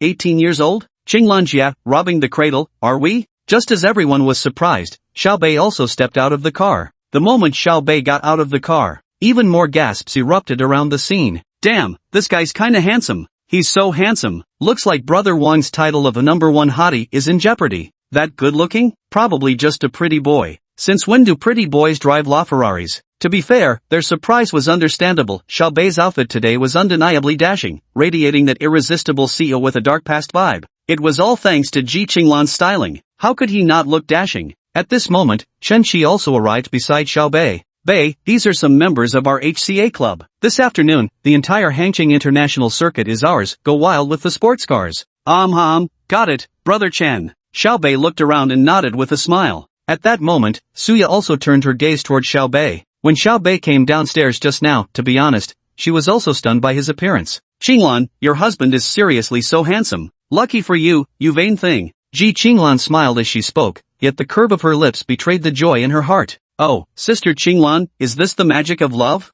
18 years old? Qinglan Jia, robbing the cradle, are we? Just as everyone was surprised, Xiaobei also stepped out of the car. The moment Xiaobei got out of the car, even more gasps erupted around the scene. Damn, this guy's kinda handsome. He's so handsome. Looks like Brother Wang's title of a #1 hottie is in jeopardy. That good looking? Probably just a pretty boy. Since when do pretty boys drive LaFerraris? To be fair, their surprise was understandable. Xiaobei's outfit today was undeniably dashing, radiating that irresistible CEO with a dark past vibe. It was all thanks to Ji Qinglan's styling. How could he not look dashing? At this moment, Chen Shi also arrived beside Xiaobei. Bei, these are some members of our HCA club. This afternoon, the entire Hangzhou International Circuit is ours. Go wild with the sports cars. Got it, brother Chen. Xiaobei looked around and nodded with a smile. At that moment, Suya also turned her gaze toward Xiao Bei. When Xiao Bei came downstairs just now, to be honest, she was also stunned by his appearance. Qinglan, your husband is seriously so handsome. Lucky for you, you vain thing. Ji Qinglan smiled as she spoke, yet the curve of her lips betrayed the joy in her heart. Oh, Sister Qinglan, is this the magic of love?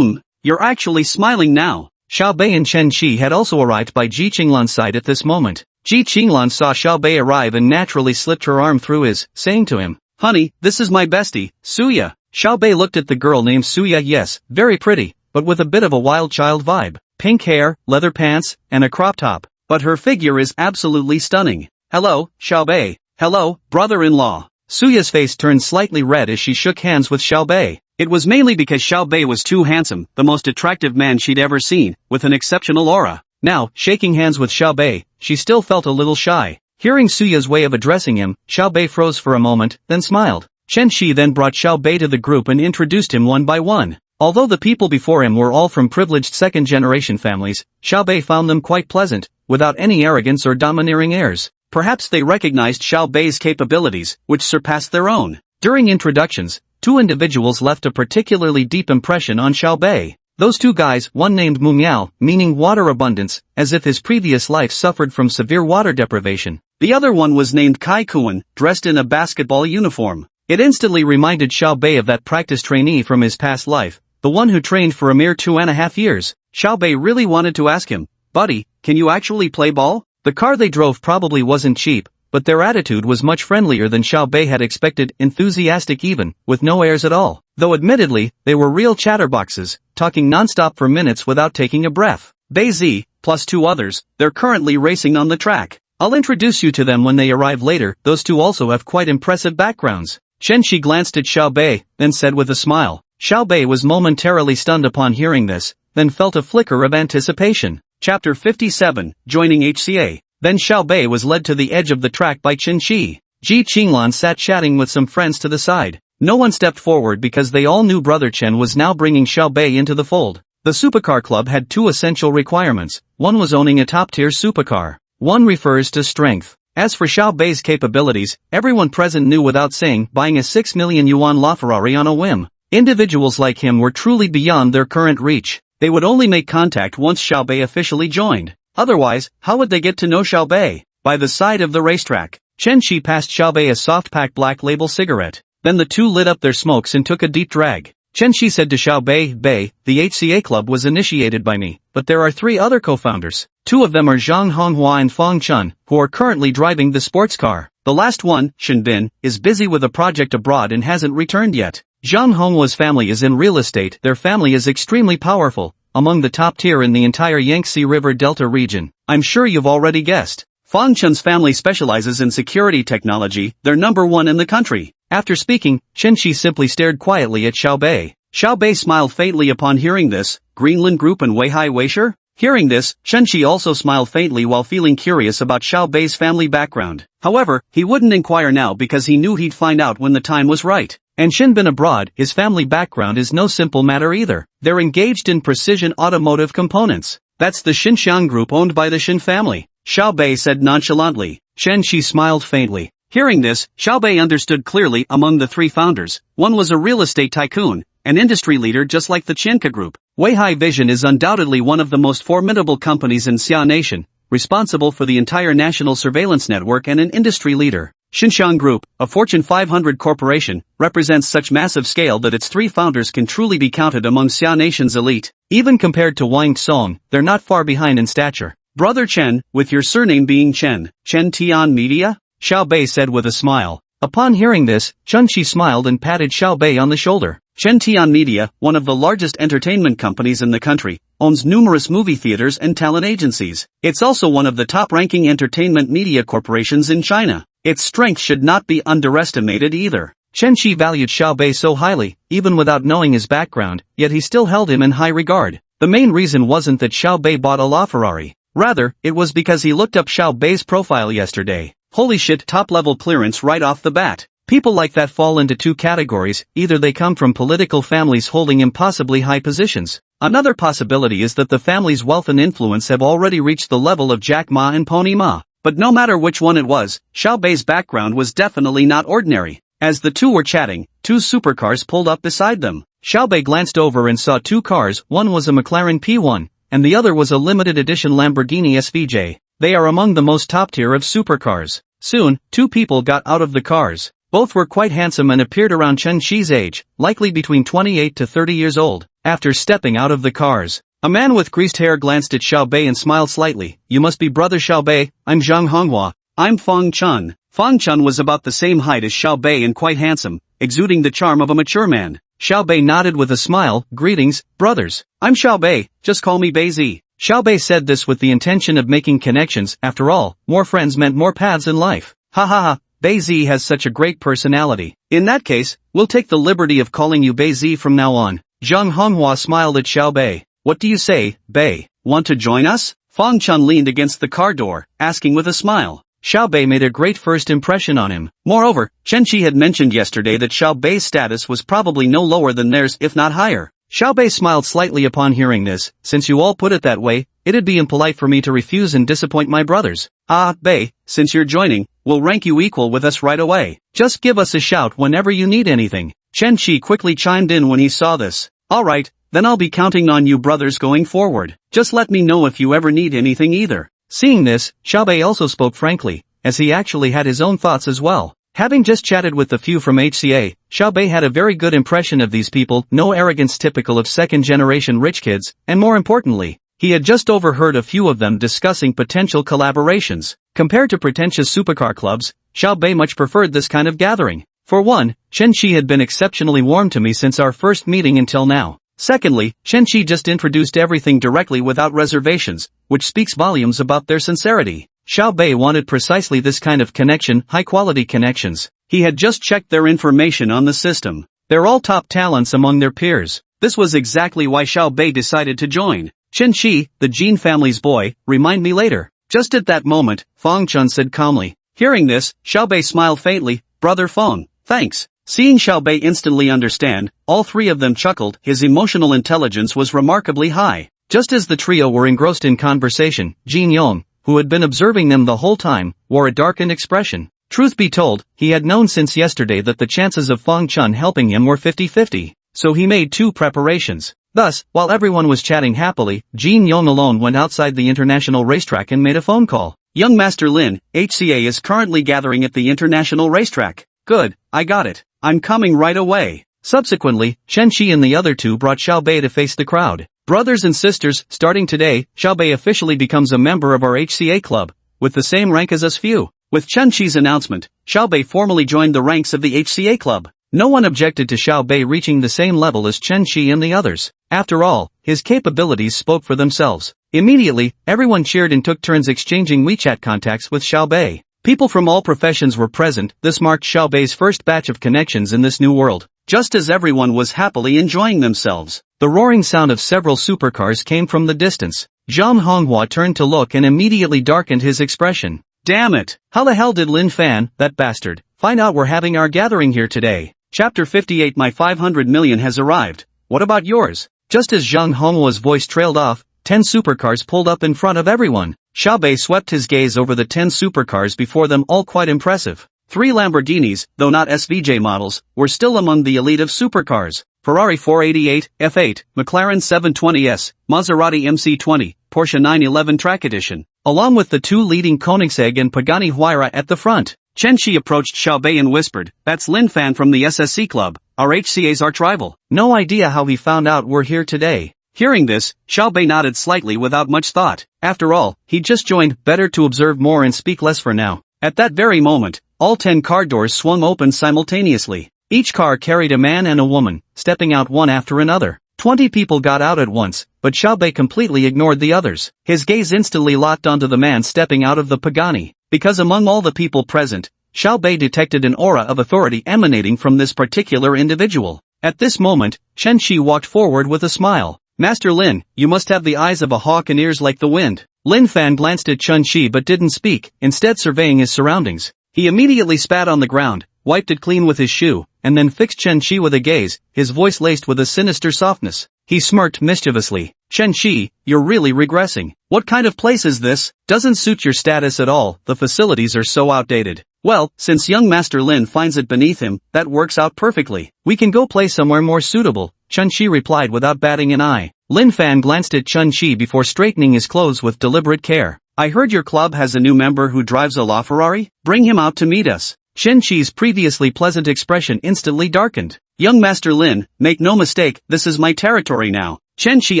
You're actually smiling now. Xiao Bei and Chen Qi had also arrived by Ji Qinglan's side at this moment. Ji Qinglan saw Xiao Bei arrive and naturally slipped her arm through his, saying to him, "Honey, this is my bestie, Suya." Xiao Bei looked at the girl named Suya. Yes, very pretty, but with a bit of a wild child vibe. Pink hair, leather pants, and a crop top. But her figure is absolutely stunning. Hello, Xiao Bei. Hello, brother-in-law. Suya's face turned slightly red as she shook hands with Xiao Bei. It was mainly because Xiao Bei was too handsome, the most attractive man she'd ever seen, with an exceptional aura. Now, shaking hands with Xiao Bei, she still felt a little shy. Hearing Suya's way of addressing him, Xiao Bei froze for a moment, then smiled. Chen Qi then brought Xiao Bei to the group and introduced him one by one. Although the people before him were all from privileged second-generation families, Xiao Bei found them quite pleasant, without any arrogance or domineering airs. Perhaps they recognized Xiao Bei's capabilities, which surpassed their own. During introductions, two individuals left a particularly deep impression on Xiao Bei. Those two guys, one named Mu Miao, meaning water abundance, as if his previous life suffered from severe water deprivation. The other one was named Kai Kuan, dressed in a basketball uniform. It instantly reminded Xiao Bei of that practice trainee from his past life, the one who trained for a mere 2.5 years. Xiao Bei really wanted to ask him, "Buddy, can you actually play ball?" The car they drove probably wasn't cheap, but their attitude was much friendlier than Xiao Bei had expected, enthusiastic even, with no airs at all. Though admittedly, they were real chatterboxes, talking non-stop for minutes without taking a breath. Bei Zi, plus two others, they're currently racing on the track. I'll introduce you to them when they arrive later. Those two also have quite impressive backgrounds. Chen Qi glanced at Xiao Bei, then said with a smile. Xiao Bei was momentarily stunned upon hearing this, then felt a flicker of anticipation. Chapter 57, Joining HCA. Then Xiao Bei was led to the edge of the track by Chen Qi. Ji Qinglan sat chatting with some friends to the side. No one stepped forward because they all knew Brother Chen was now bringing Xiao Bei into the fold. The supercar club had two essential requirements. One was owning a top-tier supercar. One refers to strength. As for Xiao Bei's capabilities, everyone present knew without saying, buying a 6 million yuan LaFerrari on a whim. Individuals like him were truly beyond their current reach. They would only make contact once Xiao Bei officially joined. Otherwise, how would they get to know Xiao Bei? By the side of the racetrack. Chen Qi passed Xiao Bei a soft-pack black label cigarette. Then the two lit up their smokes and took a deep drag. Chen Qi said to Xiao Bei, "Bei, the HCA club was initiated by me, but there are 3 other co-founders. 2 of them are Zhang Honghua and Fang Chun, who are currently driving the sports car. The last one, Shen Bin, is busy with a project abroad and hasn't returned yet. Zhang Honghua's family is in real estate. Their family is extremely powerful, among the top tier in the entire Yangtze River Delta region. I'm sure you've already guessed. Fang Chun's family specializes in security technology. They're number 1 in the country." After speaking, Chen Qi simply stared quietly at Xiao Bei. Xiao Bei smiled faintly upon hearing this. Greenland Group and Weihai Weisher? Hearing this, Chen Qi also smiled faintly while feeling curious about Xiao Bei's family background. However, he wouldn't inquire now because he knew he'd find out when the time was right. And Shen Bin abroad, his family background is no simple matter either. They're engaged in precision automotive components. That's the Xinxiang Group owned by the Shen family, Xiao Bei said nonchalantly. Chen Qi smiled faintly. Hearing this, Xiao Bei understood clearly. Among the 3 founders, one was a real estate tycoon, an industry leader just like the Chinka Group. Weihai Vision is undoubtedly one of the most formidable companies in Xia Nation, responsible for the entire national surveillance network and an industry leader. Xinxiang Group, a Fortune 500 corporation, represents such massive scale that its 3 founders can truly be counted among Xia Nation's elite. Even compared to Wang Song, they're not far behind in stature. Brother Chen, with your surname being Chen Tian Media? Xiao Bei said with a smile. Upon hearing this, Chen Qi smiled and patted Xiao Bei on the shoulder. Chen Tian Media, one of the largest entertainment companies in the country, owns numerous movie theaters and talent agencies. It's also one of the top-ranking entertainment media corporations in China. Its strength should not be underestimated either. Chen Qi valued Xiao Bei so highly, even without knowing his background, yet he still held him in high regard. The main reason wasn't that Xiao Bei bought a LaFerrari. Rather, it was because he looked up Xiao Bei's profile yesterday. Holy shit, top-level clearance right off the bat. People like that fall into 2 categories. Either they come from political families holding impossibly high positions. Another possibility is that the family's wealth and influence have already reached the level of Jack Ma and Pony Ma. But no matter which one it was, Xiao Bei's background was definitely not ordinary. As the two were chatting, two supercars pulled up beside them. Xiaobei glanced over and saw two cars, one was a McLaren P1, and the other was a limited edition Lamborghini SVJ. They are among the most top tier of supercars. Soon, two people got out of the cars. Both were quite handsome and appeared around Chen Qi's age, likely between 28 to 30 years old. After stepping out of the cars, a man with greased hair glanced at Xiaobei and smiled slightly. "You must be brother Xiaobei, I'm Zhang Honghua. I'm Feng Chun." Feng Chun was about the same height as Xiaobei and quite handsome, exuding the charm of a mature man. Xiaobei nodded with a smile. "Greetings, brothers. I'm Xiaobei, just call me Bei Zi." Xiaobei said this with the intention of making connections. After all, more friends meant more paths in life. Ha ha ha. Bei Zi has such a great personality. In that case, we'll take the liberty of calling you Bei Zi from now on. Zhang Honghua smiled at Xiaobei. "What do you say, Bei? Want to join us?" Feng Chun leaned against the car door, asking with a smile. Xiaobei made a great first impression on him. Moreover, Chen Qi had mentioned yesterday that Xiaobei's status was probably no lower than theirs if not higher. Xiaobei smiled slightly upon hearing this. "Since you all put it that way, it'd be impolite for me to refuse and disappoint my brothers. Ah, Bei, since you're joining, we'll rank you equal with us right away. Just give us a shout whenever you need anything." Chen Qi quickly chimed in when he saw this. "Alright, then I'll be counting on you brothers going forward. Just let me know if you ever need anything either." Seeing this, Xiaobei also spoke frankly, as he actually had his own thoughts as well. Having just chatted with the few from HCA, Xiaobei had a very good impression of these people, no arrogance typical of second-generation rich kids, and more importantly, he had just overheard a few of them discussing potential collaborations. Compared to pretentious supercar clubs, Xiaobei much preferred this kind of gathering. For one, Chen Qi had been exceptionally warm to me since our first meeting until now. Secondly, Chen Qi just introduced everything directly without reservations, which speaks volumes about their sincerity. Xiaobei wanted precisely this kind of connection, high-quality connections. He had just checked their information on the system. They're all top talents among their peers. This was exactly why Xiaobei decided to join. "Chen Qi, the Jin family's boy, remind me later." Just at that moment, Feng Chun said calmly. Hearing this, Xiaobei smiled faintly. "Brother Feng, thanks." Seeing Xiaobei instantly understand, all three of them chuckled. His emotional intelligence was remarkably high. Just as the trio were engrossed in conversation, Jin Yong, who had been observing them the whole time, wore a darkened expression. Truth be told, he had known since yesterday that the chances of Feng Chun helping him were 50-50, so he made two preparations. Thus, while everyone was chatting happily, Jin Yong alone went outside the international racetrack and made a phone call. "Young Master Lin, HCA is currently gathering at the international racetrack." "Good, I got it. I'm coming right away." Subsequently, Chen Qi and the other two brought Xiaobei to face the crowd. "Brothers and sisters, starting today, Xiaobei officially becomes a member of our HCA club, with the same rank as us few." With Chen Qi's announcement, Xiaobei formally joined the ranks of the HCA club. No one objected to Xiaobei reaching the same level as Chen Qi and the others. After all, his capabilities spoke for themselves. Immediately, everyone cheered and took turns exchanging WeChat contacts with Xiaobei. People from all professions were present. This marked Xiaobei's first batch of connections in this new world. Just as everyone was happily enjoying themselves, the roaring sound of several supercars came from the distance. Zhang Honghua turned to look and immediately darkened his expression. "Damn it! How the hell did Lin Fan, that bastard, find out we're having our gathering here today?" Chapter 58. My 500 million has arrived. What about yours? Just as Zhang Honghua's voice trailed off, 10 supercars pulled up in front of everyone. Xiaobei swept his gaze over the 10 supercars before them, all quite impressive. 3 Lamborghinis, though not SVJ models, were still among the elite of supercars. Ferrari 488, F8, McLaren 720S, Maserati MC20, Porsche 911 Track Edition, along with the 2 leading Koenigsegg and Pagani Huayra at the front. Chen Qi approached Xiaobei and whispered, "That's Lin Fan from the SSC Club, our HCA's arch-rival." No idea how he found out we're here today. Hearing this, Xiaobei nodded slightly without much thought. After all, he'd just joined, better to observe more and speak less for now. At that very moment, all 10 car doors swung open simultaneously. Each car carried a man and a woman, stepping out one after another. 20 people got out at once, but Xiaobei completely ignored the others. His gaze instantly locked onto the man stepping out of the Pagani, because among all the people present, Xiaobei detected an aura of authority emanating from this particular individual. At this moment, Chen Qi walked forward with a smile. "Master Lin, you must have the eyes of a hawk and ears like the wind." Lin Fan glanced at Chen Qi but didn't speak, instead surveying his surroundings. He immediately spat on the ground, wiped it clean with his shoe, and then fixed Chen Qi with a gaze, his voice laced with a sinister softness. He smirked mischievously. "Chen Qi, you're really regressing. What kind of place is this? Doesn't suit your status at all, the facilities are so outdated." Well, since young Master Lin finds it beneath him, that works out perfectly. We can go play somewhere more suitable, Chun-Chi replied without batting an eye. Lin Fan glanced at Chun-Chi before straightening his clothes with deliberate care. I heard your club has a new member who drives a LaFerrari? Bring him out to meet us. Chun-Chi's previously pleasant expression instantly darkened. Young Master Lin, make no mistake, this is my territory now. Chun-Chi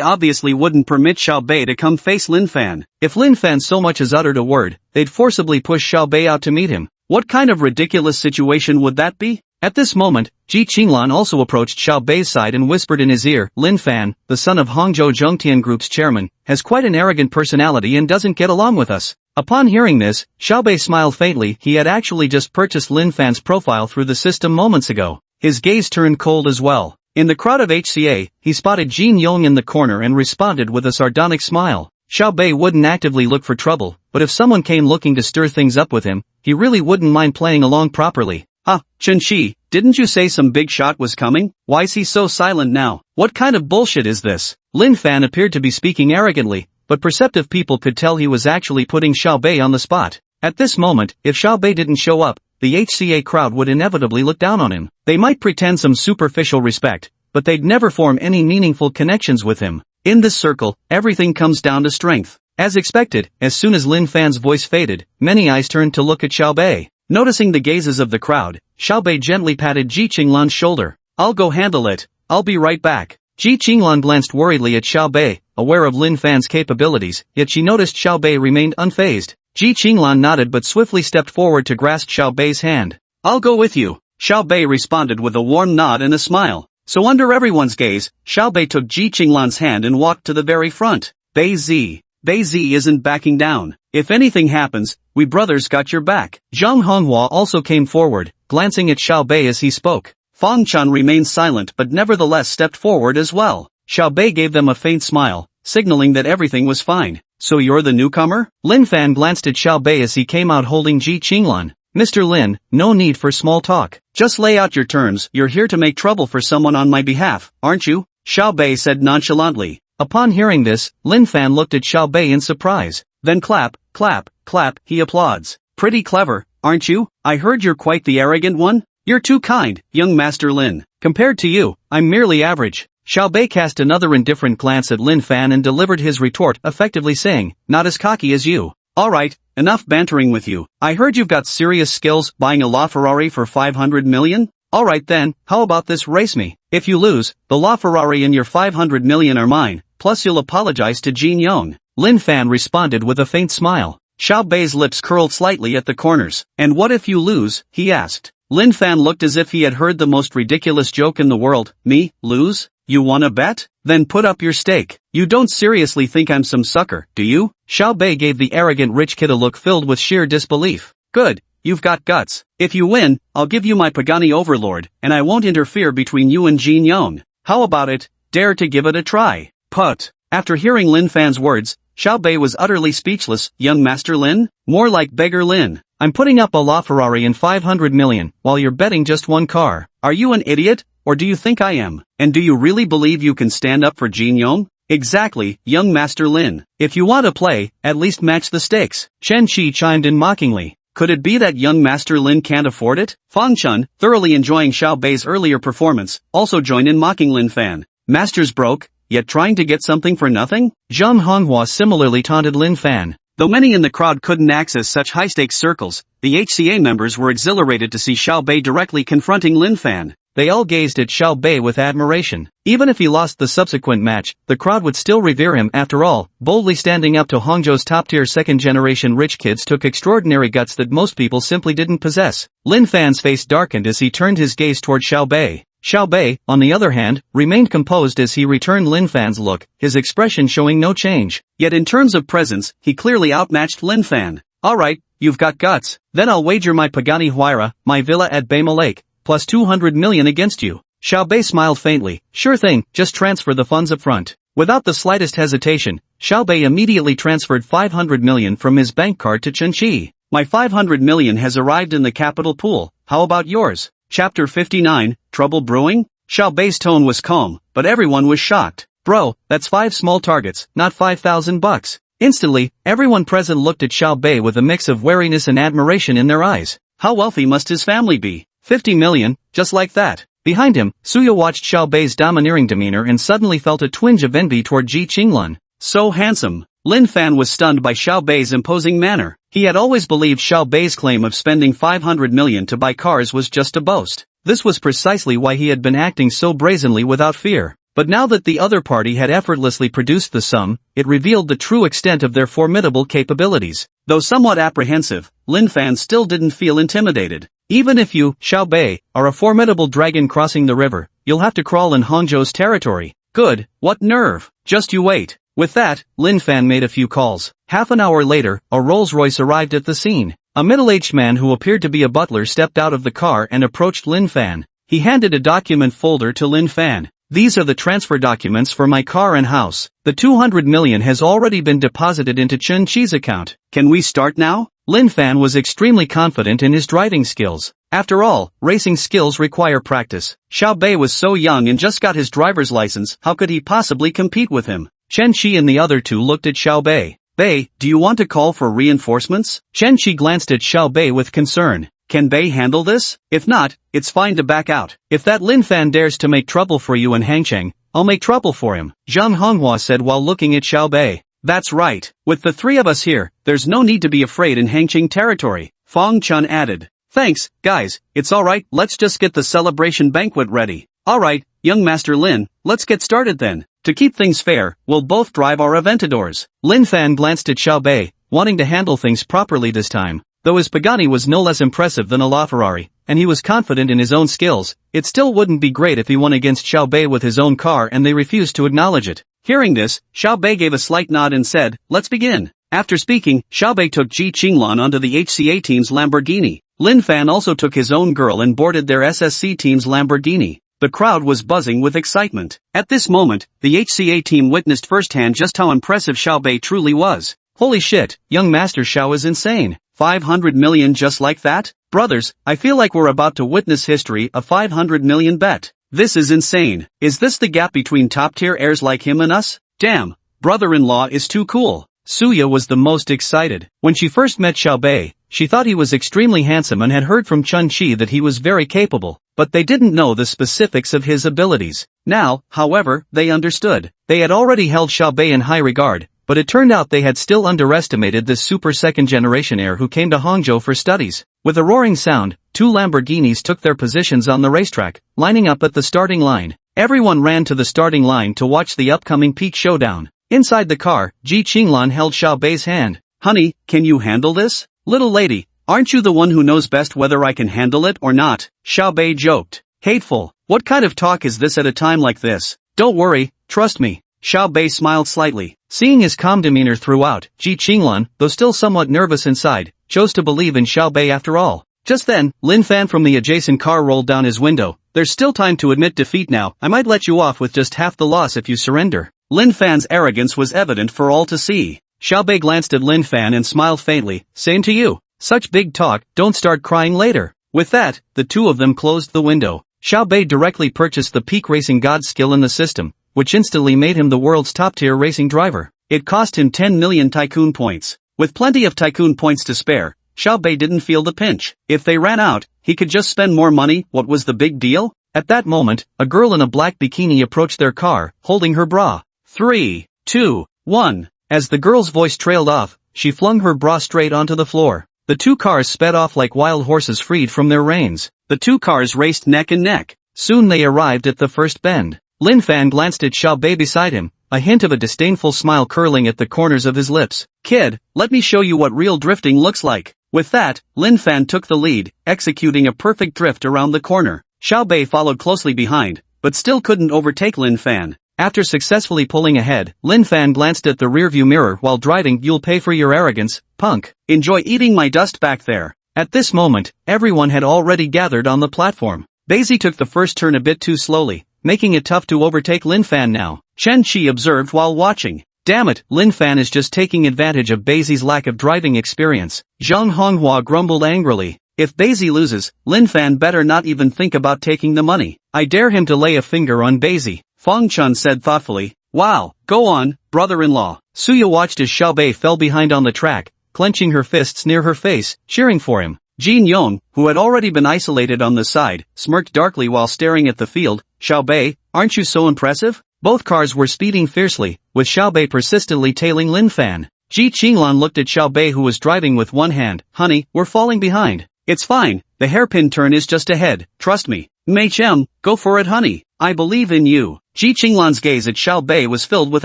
obviously wouldn't permit Xiao Bei to come face Lin Fan. If Lin Fan so much as uttered a word, they'd forcibly push Xiao Bei out to meet him. What kind of ridiculous situation would that be? At this moment, Ji Qinglan also approached Xiao Bei's side and whispered in his ear, Lin Fan, the son of Hangzhou Zhongtian Group's chairman, has quite an arrogant personality and doesn't get along with us. Upon hearing this, Xiao Bei smiled faintly. He had actually just purchased Lin Fan's profile through the system moments ago. His gaze turned cold as well. In the crowd of HCA, he spotted Jin Yong in the corner and responded with a sardonic smile. Xiao Bei wouldn't actively look for trouble, but if someone came looking to stir things up with him, he really wouldn't mind playing along properly. Huh, Chun-Chi, didn't you say some big shot was coming? Why's he so silent now? What kind of bullshit is this? Lin Fan appeared to be speaking arrogantly, but perceptive people could tell he was actually putting Xiao Bei on the spot. At this moment, if Xiao Bei didn't show up, the HCA crowd would inevitably look down on him. They might pretend some superficial respect, but they'd never form any meaningful connections with him. In this circle, everything comes down to strength. As expected, as soon as Lin Fan's voice faded, many eyes turned to look at Xiao Bei. Noticing the gazes of the crowd, Xiao Bei gently patted Ji Qinglan's shoulder. I'll go handle it. I'll be right back. Ji Qinglan glanced worriedly at Xiao Bei, aware of Lin Fan's capabilities, yet she noticed Xiao Bei remained unfazed. Ji Qinglan nodded but swiftly stepped forward to grasp Xiao Bei's hand. I'll go with you. Xiao Bei responded with a warm nod and a smile. So under everyone's gaze, Xiao Bei took Ji Qinglan's hand and walked to the very front. Bei Zi isn't backing down. If anything happens, we brothers got your back. Zhang Honghua also came forward, glancing at Xiao Bei as he spoke. Fang Chan remained silent but nevertheless stepped forward as well. Xiao Bei gave them a faint smile, signaling that everything was fine. So you're the newcomer? Lin Fan glanced at Xiao Bei as he came out holding Ji Qinglan. Mr. Lin, no need for small talk. Just lay out your terms. You're here to make trouble for someone on my behalf, aren't you? Xiao Bei said nonchalantly. Upon hearing this, Lin Fan looked at Xiao Bei in surprise. Then clap, clap, clap, he applauds. Pretty clever, aren't you? I heard you're quite the arrogant one. You're too kind, young Master Lin. Compared to you, I'm merely average. Xiao Bei cast another indifferent glance at Lin Fan and delivered his retort, effectively saying, not as cocky as you. Alright, enough bantering with you. I heard you've got serious skills buying a LaFerrari for 500 million? Alright then, how about this race me? If you lose, the LaFerrari and your 500 million are mine, plus you'll apologize to Jin Yong. Lin Fan responded with a faint smile. Xiao Bei's lips curled slightly at the corners. And what if you lose? He asked. Lin Fan looked as if he had heard the most ridiculous joke in the world. Me, lose? You wanna bet? Then put up your stake. You don't seriously think I'm some sucker, do you? Xiao Bei gave the arrogant rich kid a look filled with sheer disbelief. Good, you've got guts. If you win, I'll give you my Pagani overlord, and I won't interfere between you and Jin Yong. How about it? Dare to give it a try. Put. After hearing Lin Fan's words, Xiao Bei was utterly speechless. Young Master Lin? More like Beggar Lin. I'm putting up a LaFerrari and 500 million, while you're betting just one car. Are you an idiot? Or do you think I am? And do you really believe you can stand up for Jin Yong? Exactly, young Master Lin. If you want to play, at least match the stakes. Chen Qi chimed in mockingly. Could it be that young Master Lin can't afford it? Fang Chun, thoroughly enjoying Xiao Bei's earlier performance, also joined in mocking Lin Fan. Master's broke, yet trying to get something for nothing? Zhang Honghua similarly taunted Lin Fan. Though many in the crowd couldn't access such high-stakes circles, the HCA members were exhilarated to see Xiao Bei directly confronting Lin Fan. They all gazed at Xiao Bei with admiration. Even if he lost the subsequent match, the crowd would still revere him. After all, boldly standing up to Hangzhou's top-tier second-generation rich kids took extraordinary guts that most people simply didn't possess. Lin Fan's face darkened as he turned his gaze toward Xiao Bei. Xiao Bei, on the other hand, remained composed as he returned Lin Fan's look, his expression showing no change. Yet in terms of presence, he clearly outmatched Lin Fan. Alright, you've got guts. Then I'll wager my Pagani Huayra, my villa at Baima Lake, plus 200 million against you. Xiao Bei smiled faintly. Sure thing, just transfer the funds up front. Without the slightest hesitation, Xiao Bei immediately transferred 500 million from his bank card to Chun-Chi. My 500 million has arrived in the capital pool, how about yours? Chapter 59, Trouble Brewing? Xiao Bei's tone was calm, but everyone was shocked. Bro, that's 5 small targets, not 5,000 bucks. Instantly, everyone present looked at Xiao Bei with a mix of wariness and admiration in their eyes. How wealthy must his family be? 50 million, just like that. Behind him, Suya watched Xiao Bei's domineering demeanor and suddenly felt a twinge of envy toward Ji Qinglan. So handsome. Lin Fan was stunned by Xiao Bei's imposing manner. He had always believed Xiao Bei's claim of spending 500 million to buy cars was just a boast. This was precisely why he had been acting so brazenly without fear. But now that the other party had effortlessly produced the sum, it revealed the true extent of their formidable capabilities. Though somewhat apprehensive, Lin Fan still didn't feel intimidated. Even if you, Xiao Bei, are a formidable dragon crossing the river, you'll have to crawl in Hangzhou's territory. Good, what nerve? Just you wait. With that, Lin Fan made a few calls. Half an hour later, a Rolls-Royce arrived at the scene. A middle-aged man who appeared to be a butler stepped out of the car and approached Lin Fan. He handed a document folder to Lin Fan. These are the transfer documents for my car and house. The 200 million has already been deposited into Chen Chi's account. Can we start now? Lin Fan was extremely confident in his driving skills. After all, racing skills require practice. Xiao Bei was so young and just got his driver's license, how could he possibly compete with him? Chen Chi and the other two looked at Xiao Bei. Bei, do you want to call for reinforcements? Chen Chi glanced at Xiao Bei with concern. Can Bei handle this? If not, it's fine to back out. If that Lin Fan dares to make trouble for you in Hangcheng, I'll make trouble for him, Zhang Honghua said while looking at Xiao Bei. That's right. With the three of us here, there's no need to be afraid in Hangcheng territory, Fong Chun added. Thanks, guys, it's alright, let's just get the celebration banquet ready. Alright, young Master Lin, let's get started then. To keep things fair, we'll both drive our Aventadors. Lin Fan glanced at Xiao Bei, wanting to handle things properly this time. Though his Pagani was no less impressive than a LaFerrari, and he was confident in his own skills, it still wouldn't be great if he won against Xiao Bei with his own car and they refused to acknowledge it. Hearing this, Xiao Bei gave a slight nod and said, let's begin. After speaking, Xiao Bei took Ji Qinglan onto the HCA team's Lamborghini. Lin Fan also took his own girl and boarded their SSC team's Lamborghini. The crowd was buzzing with excitement. At this moment, the HCA team witnessed firsthand just how impressive Xiao Bei truly was. Holy shit, young Master Xiao is insane. 500 million just like that? Brothers, I feel like we're about to witness history, a 500 million bet. This is insane. Is this the gap between top-tier heirs like him and us? Damn, brother-in-law is too cool. Suya was the most excited. When she first met Xiao Bei, she thought he was extremely handsome and had heard from Chen Chi that he was very capable, but they didn't know the specifics of his abilities. Now, however, they understood. They had already held Xiao Bei in high regard, but it turned out they had still underestimated this super second-generation heir who came to Hangzhou for studies. With a roaring sound, two Lamborghinis took their positions on the racetrack, lining up at the starting line. Everyone ran to the starting line to watch the upcoming peak showdown. Inside the car, Ji Qinglan held Xiao Bei's hand. Honey, can you handle this? Little lady, aren't you the one who knows best whether I can handle it or not? Xiao Bei joked. Hateful. What kind of talk is this at a time like this? Don't worry, trust me. Xiao Bei smiled slightly. Seeing his calm demeanor throughout, Ji Qinglan, though still somewhat nervous inside, chose to believe in Xiao Bei after all. Just then, Lin Fan from the adjacent car rolled down his window. There's still time to admit defeat now. I might let you off with just half the loss if you surrender. Lin Fan's arrogance was evident for all to see. Xiao Bei glanced at Lin Fan and smiled faintly. Same to you. Such big talk, don't start crying later. With that, the two of them closed the window. Xiao Bei directly purchased the peak racing god skill in the system, which instantly made him the world's top-tier racing driver. It cost him 10 million tycoon points. With plenty of tycoon points to spare, Xiao Bei didn't feel the pinch. If they ran out, he could just spend more money. What was the big deal? At that moment, a girl in a black bikini approached their car, holding her bra. 3, 2, 1. As the girl's voice trailed off, she flung her bra straight onto the floor. The two cars sped off like wild horses freed from their reins. The two cars raced neck and neck. Soon they arrived at the first bend. Lin Fan glanced at Xiao Bei beside him, a hint of a disdainful smile curling at the corners of his lips. Kid, let me show you what real drifting looks like. With that, Lin Fan took the lead, executing a perfect drift around the corner. Xiao Bei followed closely behind, but still couldn't overtake Lin Fan. After successfully pulling ahead, Lin Fan glanced at the rearview mirror while driving. You'll pay for your arrogance, punk. Enjoy eating my dust back there. At this moment, everyone had already gathered on the platform. Basie took the first turn a bit too slowly, making it tough to overtake Lin Fan now. Chen Chi observed while watching. Damn it, Lin Fan is just taking advantage of Basie's lack of driving experience. Zhang Honghua grumbled angrily. If Basie loses, Lin Fan better not even think about taking the money. I dare him to lay a finger on Basie. Fong Chun said thoughtfully. Wow, go on, brother-in-law. Suya watched as Xiao Bei fell behind on the track, clenching her fists near her face, cheering for him. Jin Yong, who had already been isolated on the side, smirked darkly while staring at the field. Xiaobei, aren't you so impressive? Both cars were speeding fiercely, with Xiaobei persistently tailing Lin Fan. Ji Qinglan looked at Xiaobei, who was driving with one hand. Honey, we're falling behind. It's fine, the hairpin turn is just ahead, trust me. Mei Chem, go for it honey, I believe in you. Ji Qinglan's gaze at Xiaobei was filled with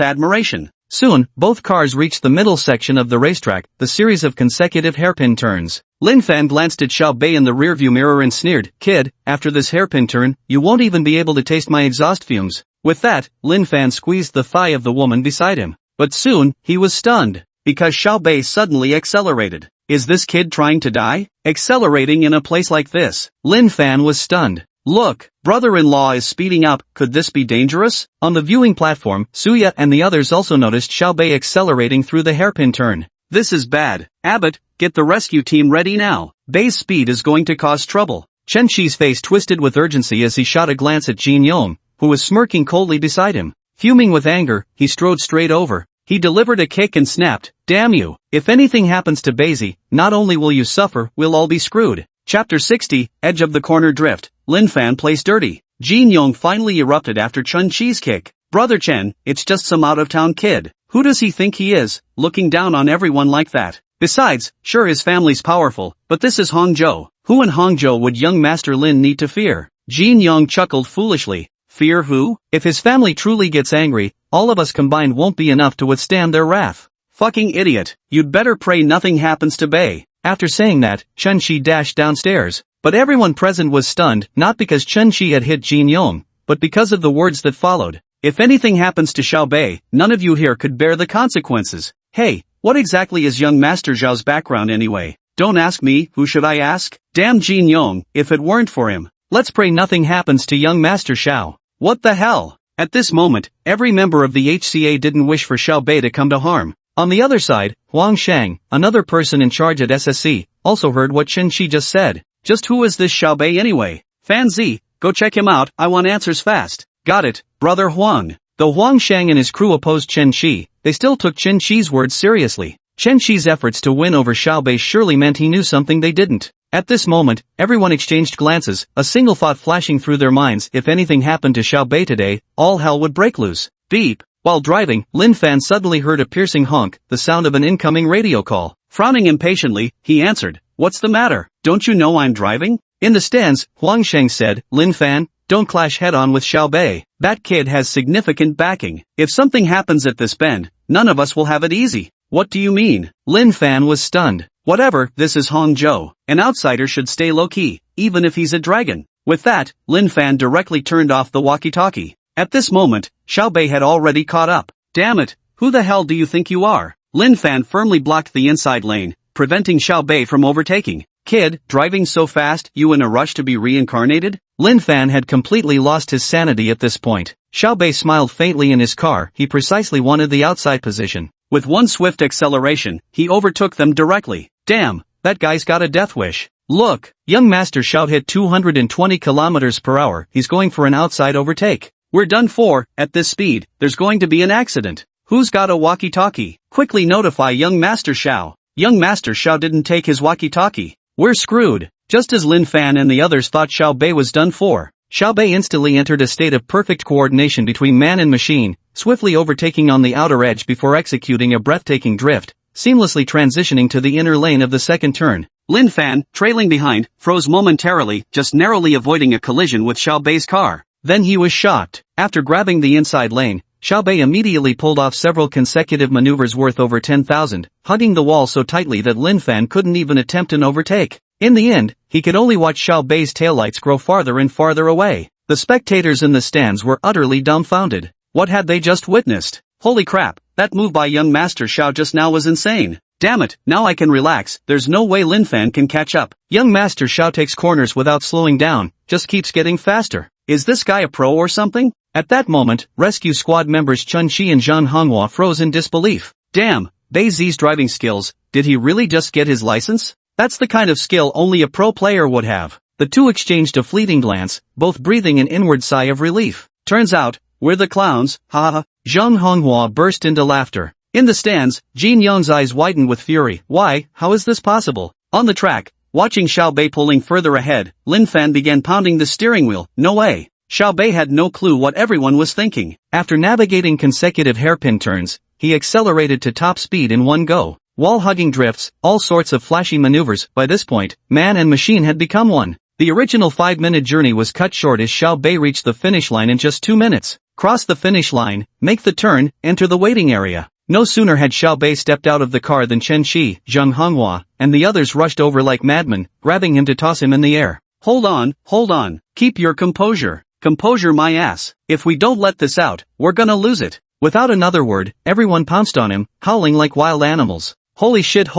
admiration. Soon, both cars reached the middle section of the racetrack, the series of consecutive hairpin turns. Lin Fan glanced at Xiaobei in the rearview mirror and sneered, Kid, after this hairpin turn, you won't even be able to taste my exhaust fumes. With that, Lin Fan squeezed the thigh of the woman beside him. But soon, he was stunned, because Xiaobei suddenly accelerated. Is this kid trying to die? Accelerating in a place like this? Lin Fan was stunned. Look, brother-in-law is speeding up, could this be dangerous? On the viewing platform, Suya and the others also noticed Xiaobei accelerating through the hairpin turn. This is bad. Abbott, get the rescue team ready now. Bei's speed is going to cause trouble. Chen Shi's face twisted with urgency as he shot a glance at Jin Yong, who was smirking coldly beside him. Fuming with anger, he strode straight over. He delivered a kick and snapped, damn you, if anything happens to Basie, not only will you suffer, we'll all be screwed. Chapter 60, Edge of the Corner Drift. Lin Fan plays dirty. Jin Yong finally erupted after Chen Chi's kick. Brother Chen, it's just some out-of-town kid. Who does he think he is, looking down on everyone like that? Besides, sure his family's powerful, but this is Hangzhou. Who in Hangzhou would young Master Lin need to fear? Jin Yong chuckled foolishly. Fear who? If his family truly gets angry, all of us combined won't be enough to withstand their wrath. Fucking idiot, you'd better pray nothing happens to Bei. After saying that, Chen Shi dashed downstairs. But everyone present was stunned, not because Chen Shi had hit Jin Yong, but because of the words that followed. If anything happens to Xiaobei, none of you here could bear the consequences. Hey, what exactly is young Master Zhao's background anyway? Don't ask me, who should I ask? Damn Jin Yong, if it weren't for him. Let's pray nothing happens to young Master Xiao. What the hell? At this moment, every member of the HCA didn't wish for Xiaobei to come to harm. On the other side, Huang Shang, another person in charge at SSC, also heard what Chen Shi just said. Just who is this Xiaobei anyway? Fan Z, go check him out, I want answers fast. Got it, brother Huang. Though Huang Shang and his crew opposed Chen Shi, they still took Chen Shi's words seriously. Chen Shi's efforts to win over Xiaobei surely meant he knew something they didn't. At this moment, everyone exchanged glances, a single thought flashing through their minds: if anything happened to Xiaobei today, all hell would break loose. Beep. While driving, Lin Fan suddenly heard a piercing honk, the sound of an incoming radio call. Frowning impatiently, he answered, What's the matter? Don't you know I'm driving? In the stands, Huang Sheng said, Lin Fan, don't clash head-on with Xiaobei. That kid has significant backing. If something happens at this bend, none of us will have it easy. What do you mean? Lin Fan was stunned. Whatever, this is Hangzhou. An outsider should stay low-key, even if he's a dragon. With that, Lin Fan directly turned off the walkie-talkie. At this moment, Xiaobei had already caught up. Damn it, who the hell do you think you are? Lin Fan firmly blocked the inside lane, preventing Xiaobei from overtaking. Kid, driving so fast, you in a rush to be reincarnated? Lin Fan had completely lost his sanity at this point. Xiaobei smiled faintly in his car, he precisely wanted the outside position. With one swift acceleration, he overtook them directly. Damn, that guy's got a death wish. Look, young Master Xiao hit 220 kilometers per hour, he's going for an outside overtake. We're done for, at this speed, there's going to be an accident. Who's got a walkie-talkie? Quickly notify young Master Xiao. Young Master Xiao didn't take his walkie-talkie. We're screwed. Just as Lin Fan and the others thought Xiaobei was done for, Xiaobei instantly entered a state of perfect coordination between man and machine, swiftly overtaking on the outer edge before executing a breathtaking drift, seamlessly transitioning to the inner lane of the second turn. Lin Fan, trailing behind, froze momentarily, just narrowly avoiding a collision with Xiaobei's car. Then he was shocked. After grabbing the inside lane, Xiaobei immediately pulled off several consecutive maneuvers worth over 10,000, hugging the wall so tightly that Lin Fan couldn't even attempt an overtake. In the end, he could only watch Xiaobei's taillights grow farther and farther away. The spectators in the stands were utterly dumbfounded. What had they just witnessed? Holy crap, that move by young Master Xiao just now was insane. Damn it, now I can relax, there's no way Lin Fan can catch up. Young Master Xiao takes corners without slowing down, just keeps getting faster. Is this guy a pro or something? At that moment, rescue squad members Chen Shi and Zhang Honghua froze in disbelief. Damn, Bei Zi's driving skills, did he really just get his license? That's the kind of skill only a pro player would have. The two exchanged a fleeting glance, both breathing an inward sigh of relief. Turns out, we're the clowns, haha. Zhang Honghua burst into laughter. In the stands, Jin Yong's eyes widened with fury. Why, how is this possible? On the track, Watching Xiao Bei pulling further ahead, Lin Fan began pounding the steering wheel. No way. Xiao Bei had no clue what everyone was thinking. After navigating consecutive hairpin turns, he accelerated to top speed in one go. Wall-hugging drifts, all sorts of flashy maneuvers. By this point, man and machine had become one. The original 5-minute journey was cut short as Xiao Bei reached the finish line in just 2 minutes. Cross the finish line, make the turn, enter the waiting area. No sooner had Xiao Bei stepped out of the car than Chen Shi, Zheng Honghua, and the others rushed over like madmen, grabbing him to toss him in the air. Hold on. Keep your composure. Composure my ass. If we don't let this out, we're gonna lose it. Without another word, everyone pounced on him, howling like wild animals. Holy shit.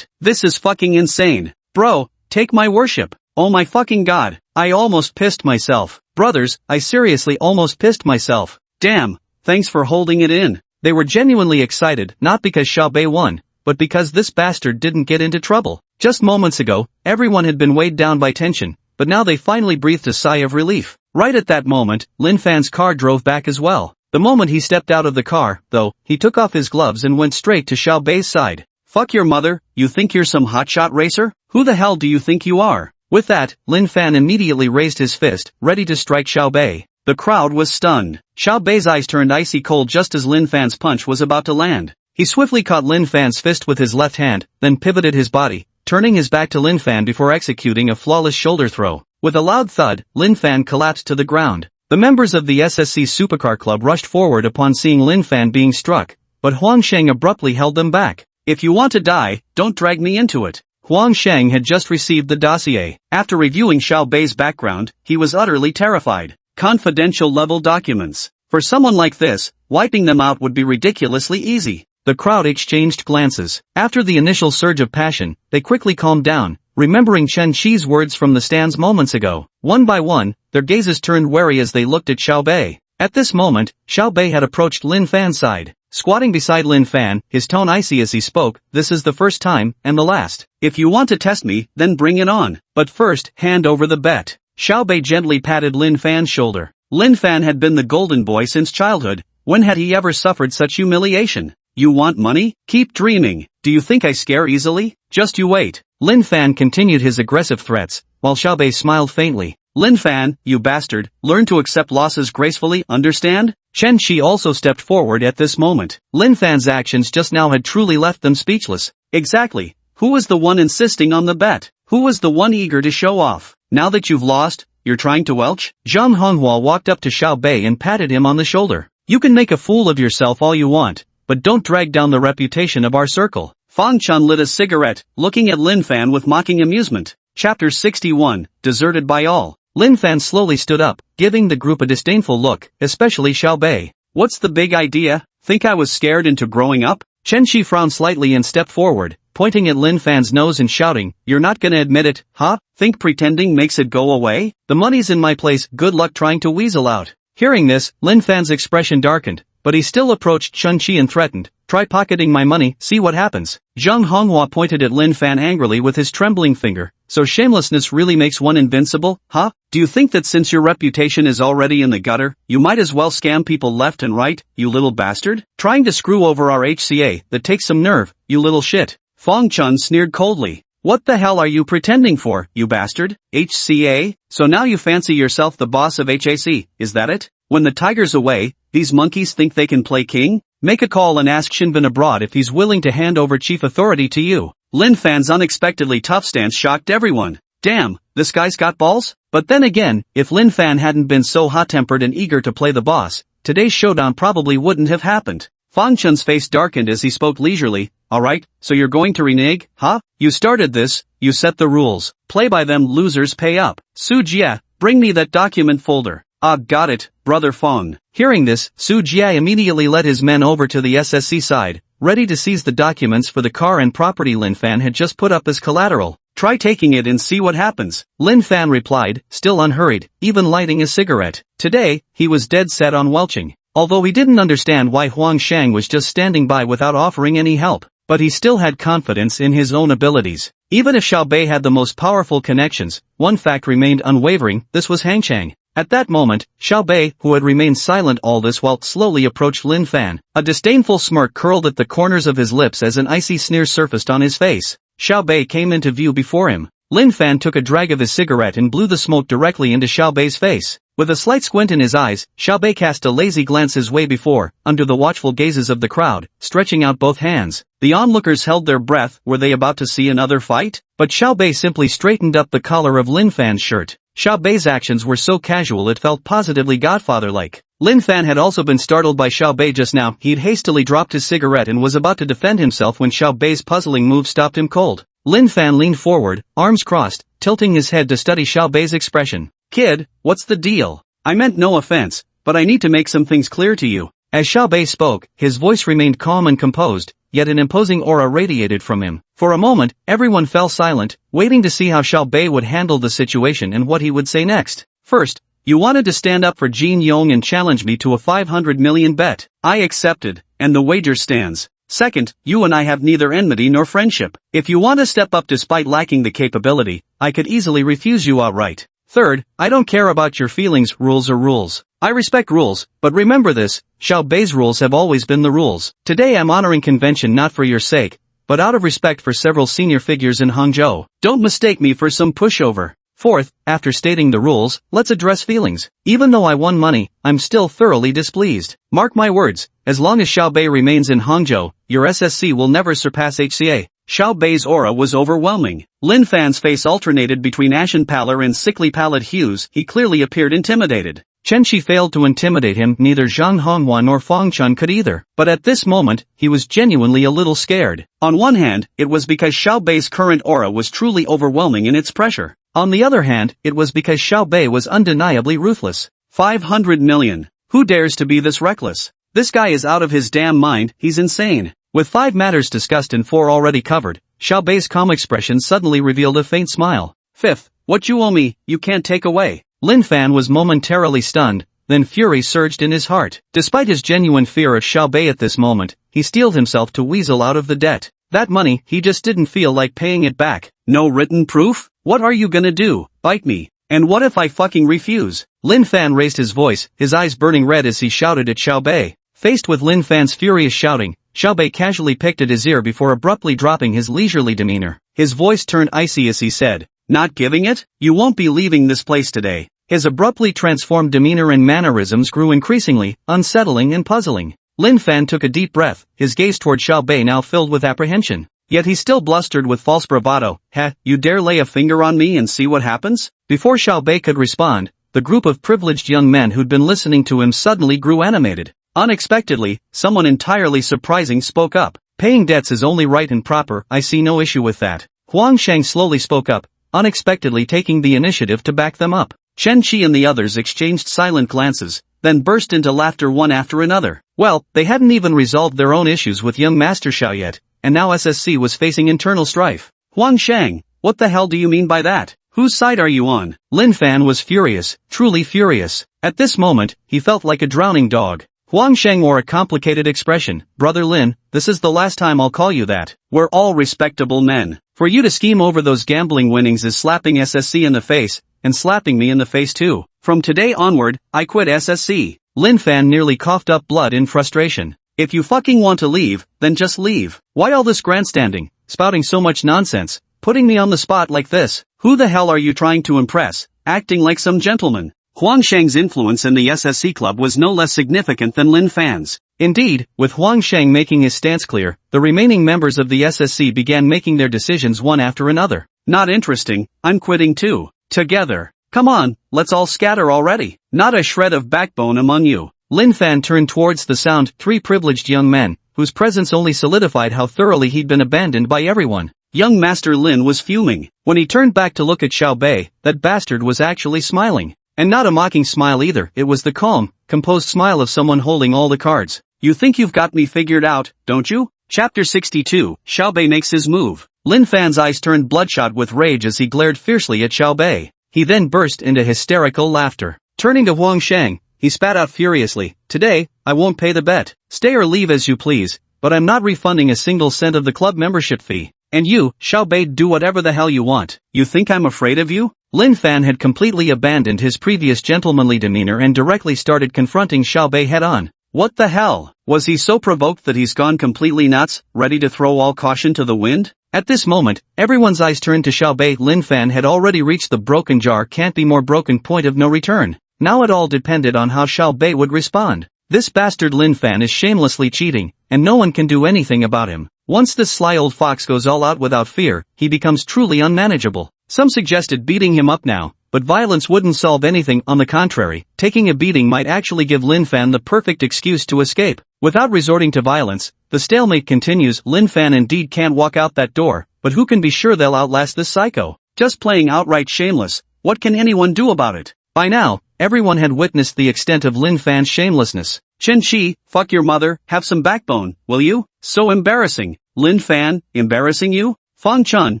This is fucking insane. Bro, take my worship. Oh my fucking god. I almost pissed myself. Brothers, I seriously almost pissed myself. Damn, thanks for holding it in. They were genuinely excited, not because Xiao Bei won, but because this bastard didn't get into trouble. Just moments ago, everyone had been weighed down by tension, but now they finally breathed a sigh of relief. Right at that moment, Lin Fan's car drove back as well. The moment he stepped out of the car, though, he took off his gloves and went straight to Xiao Bei's side. Fuck your mother, you think you're some hotshot racer? Who the hell do you think you are? With that, Lin Fan immediately raised his fist, ready to strike Xiao Bei. The crowd was stunned. Xiao Bei's eyes turned icy cold just as Lin Fan's punch was about to land. He swiftly caught Lin Fan's fist with his left hand, then pivoted his body, turning his back to Lin Fan before executing a flawless shoulder throw. With a loud thud, Lin Fan collapsed to the ground. The members of the SSC Supercar Club rushed forward upon seeing Lin Fan being struck, but Huang Sheng abruptly held them back. If you want to die, don't drag me into it. Huang Sheng had just received the dossier. After reviewing Xiao Bei's background, he was utterly terrified. Confidential level documents. For someone like this, wiping them out would be ridiculously easy. The crowd exchanged glances. After the initial surge of passion, they quickly calmed down, remembering Chen Shi's words from the stands moments ago. One by one, their gazes turned wary as they looked at Xiao Bei. At this moment, Xiao Bei had approached Lin Fan's side. Squatting beside Lin Fan, his tone icy as he spoke, "This is the first time, and the last. If you want to test me, then bring it on. But first, hand over the bet." Xiao Bei gently patted Lin Fan's shoulder. Lin Fan had been the golden boy since childhood. When had he ever suffered such humiliation? You want money? Keep dreaming. Do you think I scare easily? Just you wait. Lin Fan continued his aggressive threats, while Xiao Bei smiled faintly. Lin Fan, you bastard, learn to accept losses gracefully, understand? Chen Shi also stepped forward at this moment. Lin Fan's actions just now had truly left them speechless. Exactly. Who was the one insisting on the bet? Who was the one eager to show off? Now that you've lost, you're trying to welch? Zhang Honghua walked up to Xiao Bei and patted him on the shoulder. You can make a fool of yourself all you want, but don't drag down the reputation of our circle. Fang Chun lit a cigarette, looking at Lin Fan with mocking amusement. Chapter 61, Deserted by All. Lin Fan slowly stood up, giving the group a disdainful look, especially Xiao Bei. What's the big idea? Think I was scared into growing up? Chen Shi frowned slightly and stepped forward, pointing at Lin Fan's nose and shouting, "You're not gonna admit it, huh? Think pretending makes it go away? The money's in my place, good luck trying to weasel out." Hearing this, Lin Fan's expression darkened, but he still approached Chen Shi and threatened, "Try pocketing my money, see what happens." Zhang Honghua pointed at Lin Fan angrily with his trembling finger. So shamelessness really makes one invincible, huh? Do you think that since your reputation is already in the gutter, you might as well scam people left and right, you little bastard? Trying to screw over our HCA, that takes some nerve, you little shit. Fang Chun sneered coldly. What the hell are you pretending for, you bastard? HCA? So now you fancy yourself the boss of HAC, is that it? When the tiger's away, these monkeys think they can play king? Make a call and ask Shinbin abroad if he's willing to hand over chief authority to you. Lin Fan's unexpectedly tough stance shocked everyone. Damn, this guy's got balls? But then again, if Lin Fan hadn't been so hot-tempered and eager to play the boss, today's showdown probably wouldn't have happened. Fang Chun's face darkened as he spoke leisurely. Alright, so you're going to renege, huh? You started this, you set the rules. Play by them, losers pay up. Su Jie, bring me that document folder. Ah, got it, brother Fang. Hearing this, Su Jie immediately led his men over to the SSC side, ready to seize the documents for the car and property Lin Fan had just put up as collateral. Try taking it and see what happens. Lin Fan replied, still unhurried, even lighting a cigarette. Today, he was dead set on welching. Although he didn't understand why Huang Sheng was just standing by without offering any help, but he still had confidence in his own abilities. Even if Xiao Bei had the most powerful connections, one fact remained unwavering, this was Hang Chang. At that moment, Xiao Bei, who had remained silent all this while, slowly approached Lin Fan. A disdainful smirk curled at the corners of his lips as an icy sneer surfaced on his face. Xiao Bei came into view before him. Lin Fan took a drag of his cigarette and blew the smoke directly into Xiao Bei's face. With a slight squint in his eyes, Xiao Bei cast a lazy glance his way before, under the watchful gazes of the crowd, stretching out both hands. The onlookers held their breath. Were they about to see another fight? But Xiao Bei simply straightened up the collar of Lin Fan's shirt. Xiao Bei's actions were so casual it felt positively godfather-like. Lin Fan had also been startled by Xiao Bei just now. He'd hastily dropped his cigarette and was about to defend himself when Xiao Bei's puzzling move stopped him cold. Lin Fan leaned forward, arms crossed, tilting his head to study Xiao Bei's expression. "Kid, what's the deal? I meant no offense, but I need to make some things clear to you." As Xiao Bei spoke, his voice remained calm and composed, yet an imposing aura radiated from him. For a moment, everyone fell silent, waiting to see how Xiao Bei would handle the situation and what he would say next. "First, you wanted to stand up for Jin Yong and challenge me to a 500 million bet. I accepted, and the wager stands. Second, you and I have neither enmity nor friendship. If you want to step up despite lacking the capability, I could easily refuse you outright. Third, I don't care about your feelings. Rules are rules. I respect rules, but remember this, Xiao Bei's rules have always been the rules. Today I'm honoring convention not for your sake, but out of respect for several senior figures in Hangzhou. Don't mistake me for some pushover. Fourth, after stating the rules, let's address feelings. Even though I won money, I'm still thoroughly displeased. Mark my words, as long as Xiao Bei remains in Hangzhou, your SSC will never surpass HCA. Xiao Bei's aura was overwhelming. Lin Fan's face alternated between ashen pallor and sickly pallid hues. He clearly appeared intimidated. Chen Shi failed to intimidate him. Neither Zhang Honghua nor Fang Chun could either. But at this moment, he was genuinely a little scared. On one hand, it was because Xiao Bei's current aura was truly overwhelming in its pressure. On the other hand, it was because Xiao Bei was undeniably ruthless. 500 million. Who dares to be this reckless? This guy is out of his damn mind. He's insane. With 5 matters discussed and 4 already covered, Xiao Bei's calm expression suddenly revealed a faint smile. Fifth, what you owe me, you can't take away. Lin Fan was momentarily stunned, then fury surged in his heart. Despite his genuine fear of Xiao Bei at this moment, he steeled himself to weasel out of the debt. That money, he just didn't feel like paying it back. No written proof? What are you gonna do? Bite me? And what if I fucking refuse? Lin Fan raised his voice, his eyes burning red as he shouted at Xiao Bei. Faced with Lin Fan's furious shouting, Xiao Bei casually picked at his ear before abruptly dropping his leisurely demeanor. His voice turned icy as he said, "Not giving it? You won't be leaving this place today." His abruptly transformed demeanor and mannerisms grew increasingly unsettling and puzzling. Lin Fan took a deep breath, his gaze toward Xiao Bei now filled with apprehension. Yet he still blustered with false bravado. You dare lay a finger on me and see what happens? Before Xiao Bei could respond, the group of privileged young men who'd been listening to him suddenly grew animated. Unexpectedly, someone entirely surprising spoke up. "Paying debts is only right and proper, I see no issue with that." Huang Sheng slowly spoke up, unexpectedly taking the initiative to back them up. Chen Qi and the others exchanged silent glances, then burst into laughter one after another. Well, they hadn't even resolved their own issues with young Master Xiao yet, and now SSC was facing internal strife. "Huang Sheng, what the hell do you mean by that? Whose side are you on?" Lin Fan was furious, truly furious. At this moment, he felt like a drowning dog. Huang Sheng wore a complicated expression. "Brother Lin, this is the last time I'll call you that. We're all respectable men. For you to scheme over those gambling winnings is slapping SSC in the face, and slapping me in the face too. From today onward, I quit SSC." Lin Fan nearly coughed up blood in frustration. "If you fucking want to leave, then just leave. Why all this grandstanding, spouting so much nonsense, putting me on the spot like this? Who the hell are you trying to impress, acting like some gentleman?" Huang Sheng's influence in the SSC club was no less significant than Lin Fan's. Indeed, with Huang Sheng making his stance clear, the remaining members of the SSC began making their decisions one after another. "Not interesting, I'm quitting too. Together. Come on, let's all scatter already. Not a shred of backbone among you." Lin Fan turned towards the sound 3 privileged young men, whose presence only solidified how thoroughly he'd been abandoned by everyone. Young Master Lin was fuming. When he turned back to look at Xiao Bei, that bastard was actually smiling. And not a mocking smile either, it was the calm, composed smile of someone holding all the cards. "You think you've got me figured out, don't you?" Chapter 62, Xiao Bei makes his move. Lin Fan's eyes turned bloodshot with rage as he glared fiercely at Xiao Bei. He then burst into hysterical laughter. Turning to Huang Sheng, he spat out furiously, "Today, I won't pay the bet. Stay or leave as you please, but I'm not refunding a single cent of the club membership fee. And you, Xiao Bei, do whatever the hell you want. You think I'm afraid of you?" Lin Fan had completely abandoned his previous gentlemanly demeanor and directly started confronting Xiao Bei head-on. What the hell? Was he so provoked that he's gone completely nuts, ready to throw all caution to the wind? At this moment, everyone's eyes turned to Xiao Bei. Lin Fan had already reached the broken jar can't be more broken point of no return. Now it all depended on how Xiao Bei would respond. This bastard Lin Fan is shamelessly cheating, and no one can do anything about him. Once this sly old fox goes all out without fear, he becomes truly unmanageable. Some suggested beating him up now, but violence wouldn't solve anything. On the contrary, taking a beating might actually give Lin Fan the perfect excuse to escape. Without resorting to violence, the stalemate continues. Lin Fan indeed can't walk out that door, but who can be sure they'll outlast this psycho? Just playing outright shameless, what can anyone do about it? By now, everyone had witnessed the extent of Lin Fan's shamelessness. Chen Shi, fuck your mother, have some backbone, will you? So embarrassing. Lin Fan, embarrassing you? Fang Chun,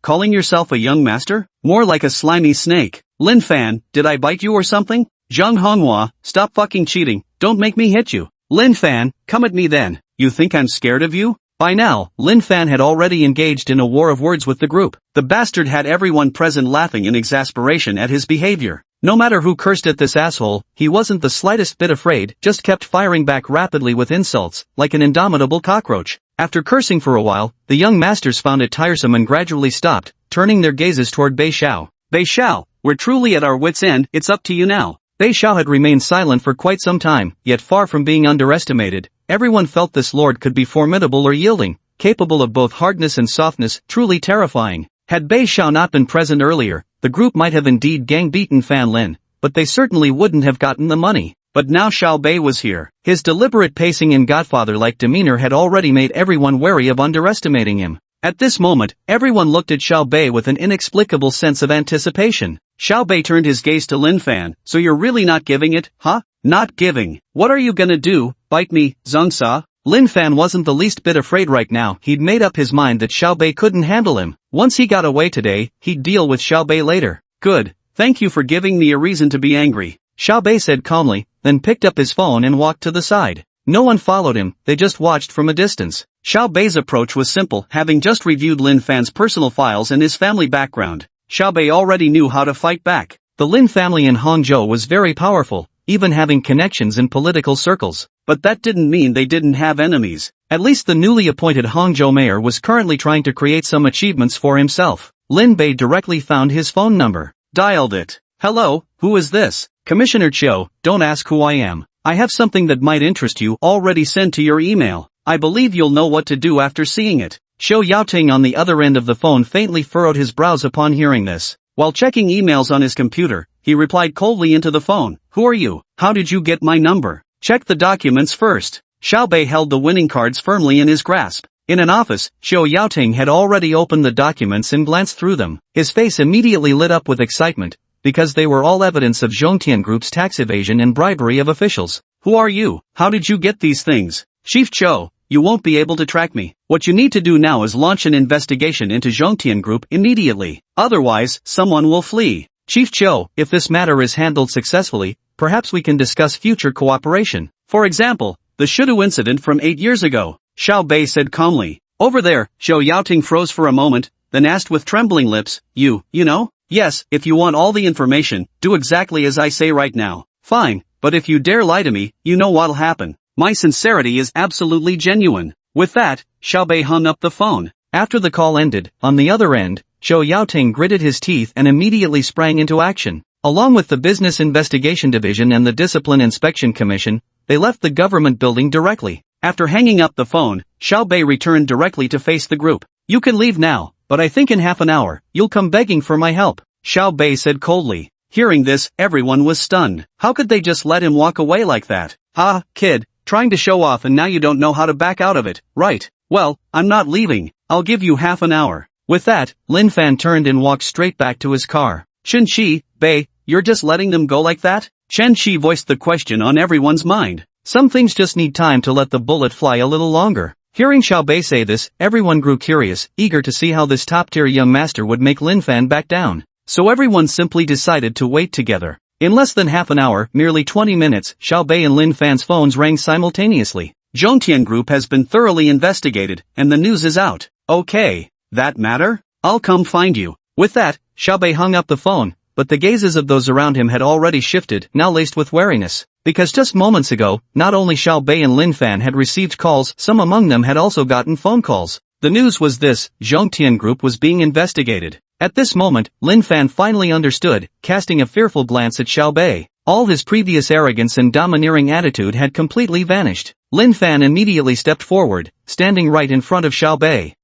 calling yourself a young master? More like a slimy snake. Lin Fan, did I bite you or something? Zhang Honghua, stop fucking cheating, don't make me hit you. Lin Fan, come at me then, you think I'm scared of you? By now, Lin Fan had already engaged in a war of words with the group. The bastard had everyone present laughing in exasperation at his behavior. No matter who cursed at this asshole, he wasn't the slightest bit afraid, just kept firing back rapidly with insults, like an indomitable cockroach. After cursing for a while, the young masters found it tiresome and gradually stopped, turning their gazes toward Bei Xiao. Bei Xiao, we're truly at our wits' end, it's up to you now. Bei Xiao had remained silent for quite some time, yet far from being underestimated, everyone felt this lord could be formidable or yielding, capable of both hardness and softness, truly terrifying. Had Bei Xiao not been present earlier, the group might have indeed gang-beaten Fan Lin, but they certainly wouldn't have gotten the money. But now Xiao Bei was here. His deliberate pacing and godfather-like demeanor had already made everyone wary of underestimating him. At this moment, everyone looked at Xiao Bei with an inexplicable sense of anticipation. Xiao Bei turned his gaze to Lin Fan. So you're really not giving it, huh? Not giving. What are you gonna do, bite me, Zhongsa? Lin Fan wasn't the least bit afraid right now. He'd made up his mind that Xiao Bei couldn't handle him. Once he got away today, he'd deal with Xiao Bei later. Good. Thank you for giving me a reason to be angry, Xiao Bei said calmly, then picked up his phone and walked to the side. No one followed him, they just watched from a distance. Xiao Bei's approach was simple. Having just reviewed Lin Fan's personal files and his family background, Xiao Bei already knew how to fight back. The Lin family in Hangzhou was very powerful, even having connections in political circles. But that didn't mean they didn't have enemies. At least the newly appointed Hangzhou mayor was currently trying to create some achievements for himself. Lin Bei directly found his phone number, dialed it. Hello, who is this? Commissioner Chiu, don't ask who I am. I have something that might interest you already sent to your email. I believe you'll know what to do after seeing it. Xiu Yaoting on the other end of the phone faintly furrowed his brows upon hearing this. While checking emails on his computer, he replied coldly into the phone. Who are you? How did you get my number? Check the documents first. Xiao Bei held the winning cards firmly in his grasp. In an office, Xiu Yaoting had already opened the documents and glanced through them. His face immediately lit up with excitement, because they were all evidence of Zhongtian Group's tax evasion and bribery of officials. Who are you? How did you get these things? Chief Cho, you won't be able to track me. What you need to do now is launch an investigation into Zhongtian Group immediately. Otherwise, someone will flee. Chief Cho, if this matter is handled successfully, perhaps we can discuss future cooperation. For example, the Shudu incident from 8 years ago, Xiao Bei said calmly. Over there, Xiu Yaoting froze for a moment, then asked with trembling lips, you know? Yes, if you want all the information, do exactly as I say right now. Fine, but if you dare lie to me, you know what'll happen. My sincerity is absolutely genuine. With that, Xiao Bei hung up the phone. After the call ended, on the other end, Xiu Yaoting gritted his teeth and immediately sprang into action. Along with the Business Investigation Division and the Discipline Inspection Commission, they left the government building directly. After hanging up the phone, Xiao Bei returned directly to face the group. You can leave now, but I think in half an hour, you'll come begging for my help, Xiao Bei said coldly. Hearing this, everyone was stunned. How could they just let him walk away like that? Ah, kid, trying to show off and now you don't know how to back out of it, right? Well, I'm not leaving, I'll give you half an hour. With that, Lin Fan turned and walked straight back to his car. Chen Shi, Bei, you're just letting them go like that? Chen Shi voiced the question on everyone's mind. Some things just need time to let the bullet fly a little longer. Hearing Xiao Bei say this, everyone grew curious, eager to see how this top-tier young master would make Lin Fan back down. So everyone simply decided to wait together. In less than half an hour, merely 20 minutes, Xiao Bei and Lin Fan's phones rang simultaneously. Zhongtian Group has been thoroughly investigated, and the news is out. Okay, that matter? I'll come find you. With that, Xiao Bei hung up the phone, but the gazes of those around him had already shifted, now laced with wariness. Because just moments ago, not only Xiao Bei and Lin Fan had received calls, some among them had also gotten phone calls. The news was this: Zhongtian Group was being investigated. At this moment, Lin Fan finally understood, casting a fearful glance at Xiao Bei. All his previous arrogance and domineering attitude had completely vanished. Lin Fan immediately stepped forward, standing right in front of Xiao Bei.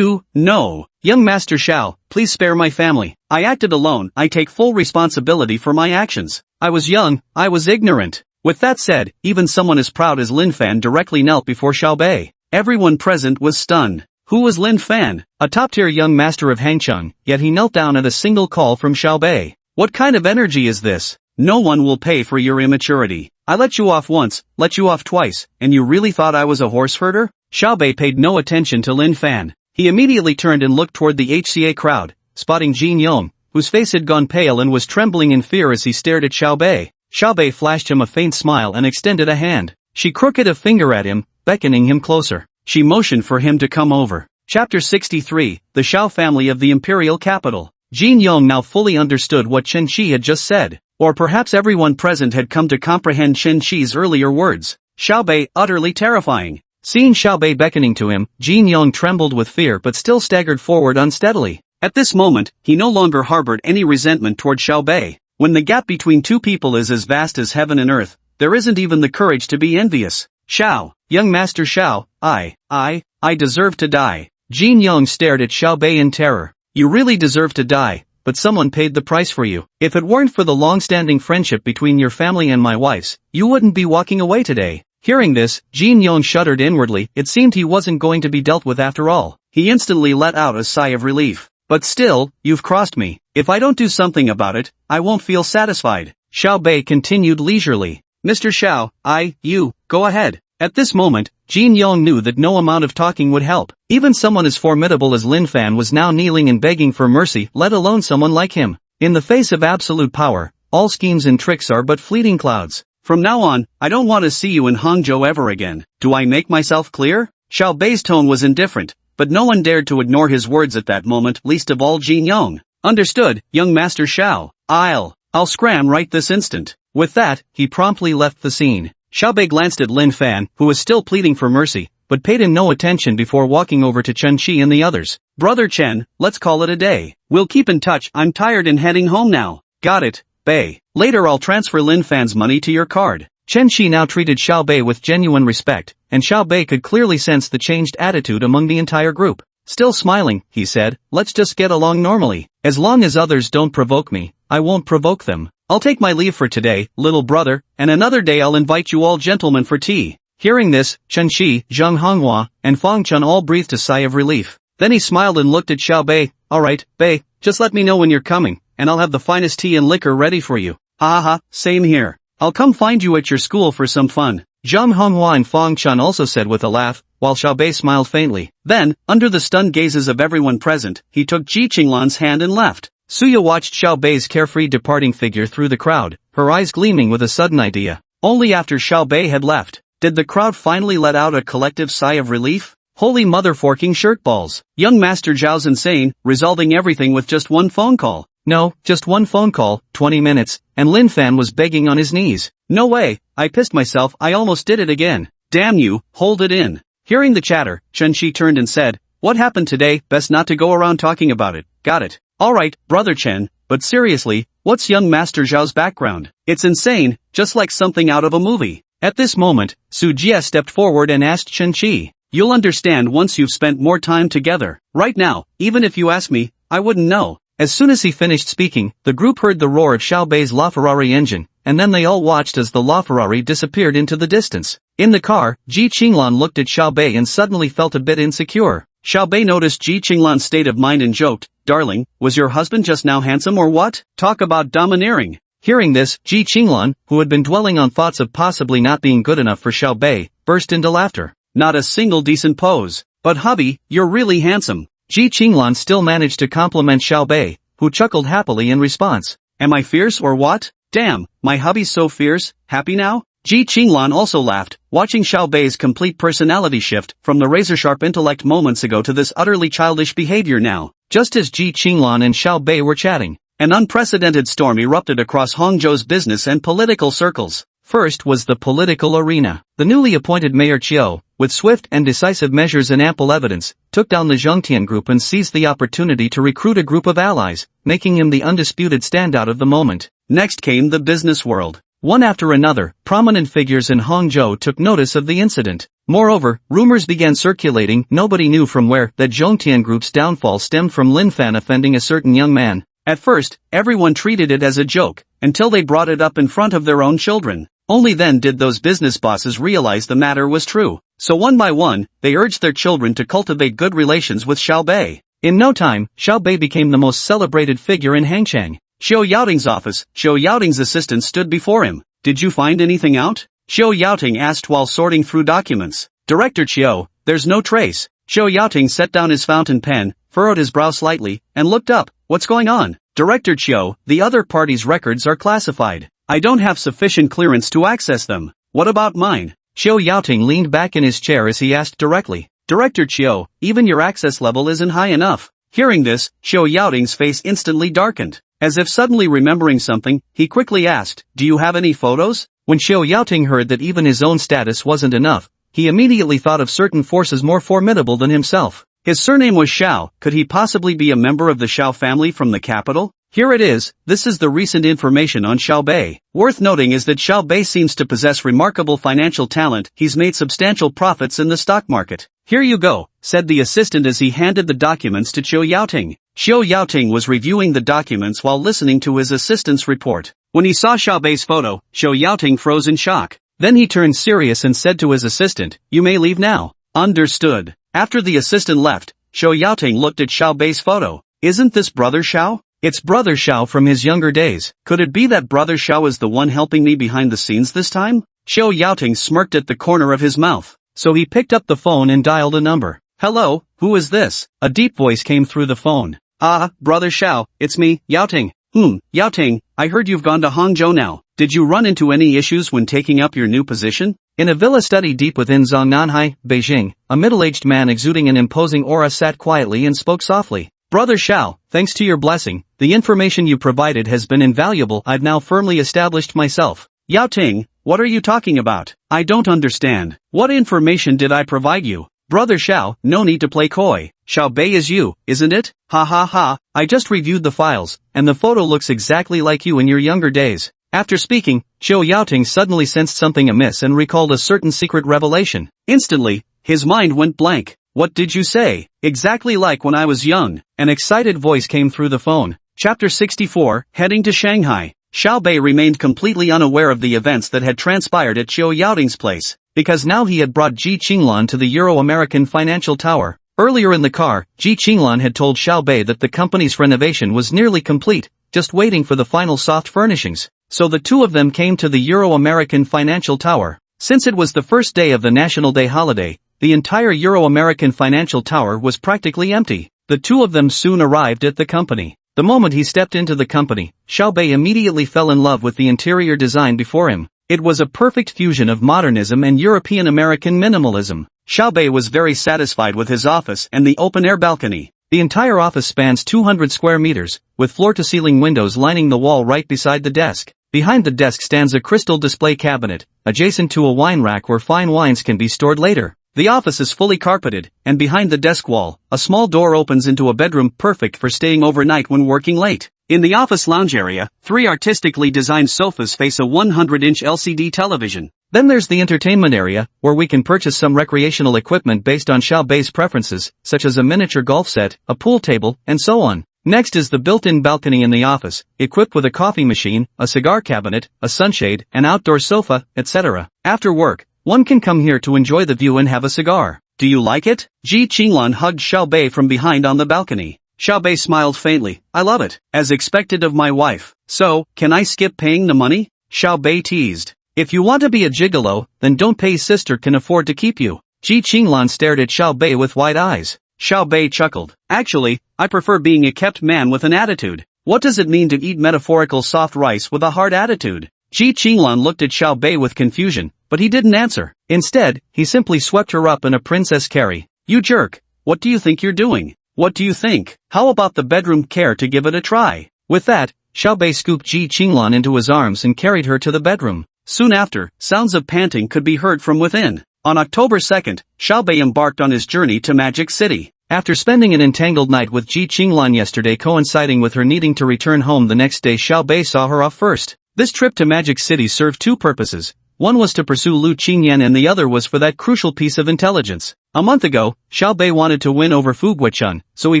No. Young Master Xiao, please spare my family. I acted alone. I take full responsibility for my actions. I was young, I was ignorant. With that said, even someone as proud as Lin Fan directly knelt before Xiao Bei. Everyone present was stunned. Who was Lin Fan? A top-tier young master of Hangcheng, yet he knelt down at a single call from Xiao Bei. What kind of energy is this? No one will pay for your immaturity. I let you off once, let you off twice, and you really thought I was a horse herder? Xiao Bei paid no attention to Lin Fan. He immediately turned and looked toward the HCA crowd, spotting Jin Yong, whose face had gone pale and was trembling in fear as he stared at Xiao Bei. Xiao Bei flashed him a faint smile and extended a hand. She crooked a finger at him, beckoning him closer. She motioned for him to come over. Chapter 63, The Xiao Family of the Imperial Capital. Jin Yong now fully understood what Chen Qi had just said. Or perhaps everyone present had come to comprehend Chen Qi's earlier words. Xiao Bei, utterly terrifying. Seeing Xiao Bei beckoning to him, Jin Yong trembled with fear but still staggered forward unsteadily. At this moment, he no longer harbored any resentment toward Xiao Bei. When the gap between two people is as vast as heaven and earth, there isn't even the courage to be envious. Xiao, young Master Xiao, I deserve to die. Jin Yong stared at Xiao Bei in terror. You really deserve to die, but someone paid the price for you. If it weren't for the long-standing friendship between your family and my wife's, you wouldn't be walking away today. Hearing this, Jin Yong shuddered inwardly. It seemed he wasn't going to be dealt with after all. He instantly let out a sigh of relief. But still, you've crossed me. If I don't do something about it, I won't feel satisfied. Xiao Bei continued leisurely. Mr. Xiao, you, go ahead. At this moment, Jin Yong knew that no amount of talking would help. Even someone as formidable as Lin Fan was now kneeling and begging for mercy, let alone someone like him. In the face of absolute power, all schemes and tricks are but fleeting clouds. From now on, I don't want to see you in Hangzhou ever again. Do I make myself clear? Xiao Bei's tone was indifferent, but no one dared to ignore his words at that moment, least of all Jin Yong. Understood, young Master Xiao. I'll scram right this instant. With that, he promptly left the scene. Xiao Bei glanced at Lin Fan, who was still pleading for mercy, but paid him no attention before walking over to Chen Qi and the others. Brother Chen, let's call it a day. We'll keep in touch. I'm tired and heading home now. Got it, Bei. Later I'll transfer Lin Fan's money to your card. Chen Qi now treated Xiao Bei with genuine respect, and Xiao Bei could clearly sense the changed attitude among the entire group. Still smiling, he said, let's just get along normally. As long as others don't provoke me, I won't provoke them. I'll take my leave for today, little brother, and another day I'll invite you all gentlemen for tea. Hearing this, Chen Qi, Zhang Honghua, and Fang Chun all breathed a sigh of relief. Then he smiled and looked at Xiao Bei. Alright, Bei, just let me know when you're coming, and I'll have the finest tea and liquor ready for you. Ha, same here. I'll come find you at your school for some fun. Zhang Honghua and Fang Chun also said with a laugh, while Xiao Bei smiled faintly. Then, under the stunned gazes of everyone present, he took Ji Qinglan's hand and left. Suya watched Xiao Bei's carefree departing figure through the crowd, her eyes gleaming with a sudden idea. Only after Xiao Bei had left, did the crowd finally let out a collective sigh of relief? Holy mother-forking shirtballs. Young Master Zhao's insane, resolving everything with just one phone call. No, just one phone call, 20 minutes, and Lin Fan was begging on his knees. No way, I pissed myself, I almost did it again. Damn you, hold it in. Hearing the chatter, Chen Qi turned and said, what happened today? Best not to go around talking about it. Got it. Alright, brother Chen, but seriously, what's young Master Zhao's background? It's insane, just like something out of a movie. At this moment, Su Jie stepped forward and asked Chen Qi, you'll understand once you've spent more time together. Right now, even if you ask me, I wouldn't know. As soon as he finished speaking, the group heard the roar of Xiao Bei's LaFerrari engine, and then they all watched as the LaFerrari disappeared into the distance. In the car, Ji Qinglan looked at Xiao Bei and suddenly felt a bit insecure. Xiao Bei noticed Ji Qinglan's state of mind and joked, darling, was your husband just now handsome or what? Talk about domineering. Hearing this, Ji Qinglan, who had been dwelling on thoughts of possibly not being good enough for Xiao Bei, burst into laughter. Not a single decent pose. But hubby, you're really handsome. Ji Qinglan still managed to compliment Xiao Bei, who chuckled happily in response. Am I fierce or what? Damn, my hubby's so fierce. Happy now? Ji Qinglan also laughed, watching Xiao Bei's complete personality shift from the razor-sharp intellect moments ago to this utterly childish behavior now. Just as Ji Qinglan and Xiao Bei were chatting, an unprecedented storm erupted across Hangzhou's business and political circles. First was the political arena. The newly appointed Mayor Chiu, with swift and decisive measures and ample evidence, took down the Zhongtian group and seized the opportunity to recruit a group of allies, making him the undisputed standout of the moment. Next came the business world. One after another, prominent figures in Hangzhou took notice of the incident. Moreover, rumors began circulating, nobody knew from where, that Zhongtian group's downfall stemmed from Lin Fan offending a certain young man. At first, everyone treated it as a joke, until they brought it up in front of their own children. Only then did those business bosses realize the matter was true. So one by one, they urged their children to cultivate good relations with Xiao Bei. In no time, Xiao Bei became the most celebrated figure in Hangchang. Xiao Yaoting's office, Xiao Yaoting's assistant stood before him. Did you find anything out? Xiao Yaoting asked while sorting through documents. Director Chiu, there's no trace. Xiao Yaoting set down his fountain pen, furrowed his brow slightly, and looked up. What's going on? Director Chiu, the other party's records are classified. I don't have sufficient clearance to access them. What about mine? Xiao Yaoting leaned back in his chair as he asked directly. Director Chiu, even your access level isn't high enough. Hearing this, Xiao Yaoting's face instantly darkened. As if suddenly remembering something, he quickly asked, do you have any photos? When Xiao Yaoting heard that even his own status wasn't enough, he immediately thought of certain forces more formidable than himself. His surname was Xiao. Could he possibly be a member of the Xiao family from the capital? Here it is. This is the recent information on Xiao Bei. Worth noting is that Xiao Bei seems to possess remarkable financial talent. He's made substantial profits in the stock market. Here you go, said the assistant as he handed the documents to Xiao Yaoting. Xiao Yaoting was reviewing the documents while listening to his assistant's report. When he saw Xiao Bei's photo, Xiao Yaoting froze in shock. Then he turned serious and said to his assistant, you may leave now. Understood. After the assistant left, Xiao Yaoting looked at Xiao Bei's photo. Isn't this Brother Xiao? It's Brother Xiao from his younger days. Could it be that Brother Xiao is the one helping me behind the scenes this time? Xiao Yaoting smirked at the corner of his mouth. So he picked up the phone and dialed a number. Hello, who is this? A deep voice came through the phone. Ah, Brother Xiao, it's me, Yaoting. Yaoting, I heard you've gone to Hangzhou now. Did you run into any issues when taking up your new position? In a villa study deep within Zongnanhai, Beijing, a middle-aged man exuding an imposing aura sat quietly and spoke softly. Brother Xiao, thanks to your blessing, the information you provided has been invaluable. I've now firmly established myself. Yaoting, what are you talking about? I don't understand. What information did I provide you? Brother Xiao, no need to play coy. Xiao Bei is you, isn't it? Ha ha ha, I just reviewed the files, and the photo looks exactly like you in your younger days. After speaking, Xiao Yaoting suddenly sensed something amiss and recalled a certain secret revelation. Instantly, his mind went blank. What did you say? Exactly like when I was young. An excited voice came through the phone. Chapter 64, Heading to Shanghai. Xiao Bei remained completely unaware of the events that had transpired at Xiao Yaoting's place, because now he had brought Ji Qinglan to the Euro-American Financial Tower. Earlier in the car, Ji Qinglan had told Xiao Bei that the company's renovation was nearly complete, just waiting for the final soft furnishings. So the two of them came to the Euro-American Financial Tower. Since it was the first day of the National Day holiday, the entire Euro-American Financial Tower was practically empty. The two of them soon arrived at the company. The moment he stepped into the company, Xiao Bei immediately fell in love with the interior design before him. It was a perfect fusion of modernism and European-American minimalism. Xiao Bei was very satisfied with his office and the open-air balcony. The entire office spans 200 square meters, with floor-to-ceiling windows lining the wall right beside the desk. Behind the desk stands a crystal display cabinet, adjacent to a wine rack where fine wines can be stored later. The office is fully carpeted, and behind the desk wall, a small door opens into a bedroom perfect for staying overnight when working late. In the office lounge area, 3 artistically designed sofas face a 100-inch LCD television. Then there's the entertainment area, where we can purchase some recreational equipment based on Xiao Bei's preferences, such as a miniature golf set, a pool table, and so on. Next is the built-in balcony in the office, equipped with a coffee machine, a cigar cabinet, a sunshade, an outdoor sofa, etc. After work, one can come here to enjoy the view and have a cigar. Do you like it? Ji Qinglan hugged Xiao Bei from behind on the balcony. Xiao Bei smiled faintly. I love it, as expected of my wife. So, can I skip paying the money? Xiao Bei teased. If you want to be a gigolo, then don't pay. Sister can afford to keep you. Ji Qinglan stared at Xiao Bei with wide eyes. Xiao Bei chuckled. Actually, I prefer being a kept man with an attitude. What does it mean to eat metaphorical soft rice with a hard attitude? Ji Qinglan looked at Xiao Bei with confusion, but he didn't answer. Instead, he simply swept her up in a princess carry. You jerk. What do you think you're doing? What do you think? How about the bedroom? Care to give it a try? With that, Xiao Bei scooped Ji Qinglan into his arms and carried her to the bedroom. Soon after, sounds of panting could be heard from within. On October 2nd, Xiaobei embarked on his journey to Magic City. After spending an entangled night with Ji Qinglan yesterday coinciding with her needing to return home the next day, Xiaobei saw her off first. This trip to Magic City served two purposes. One was to pursue Lu Qingyan and the other was for that crucial piece of intelligence. A month ago, Xiaobei wanted to win over Fu Guochun, so he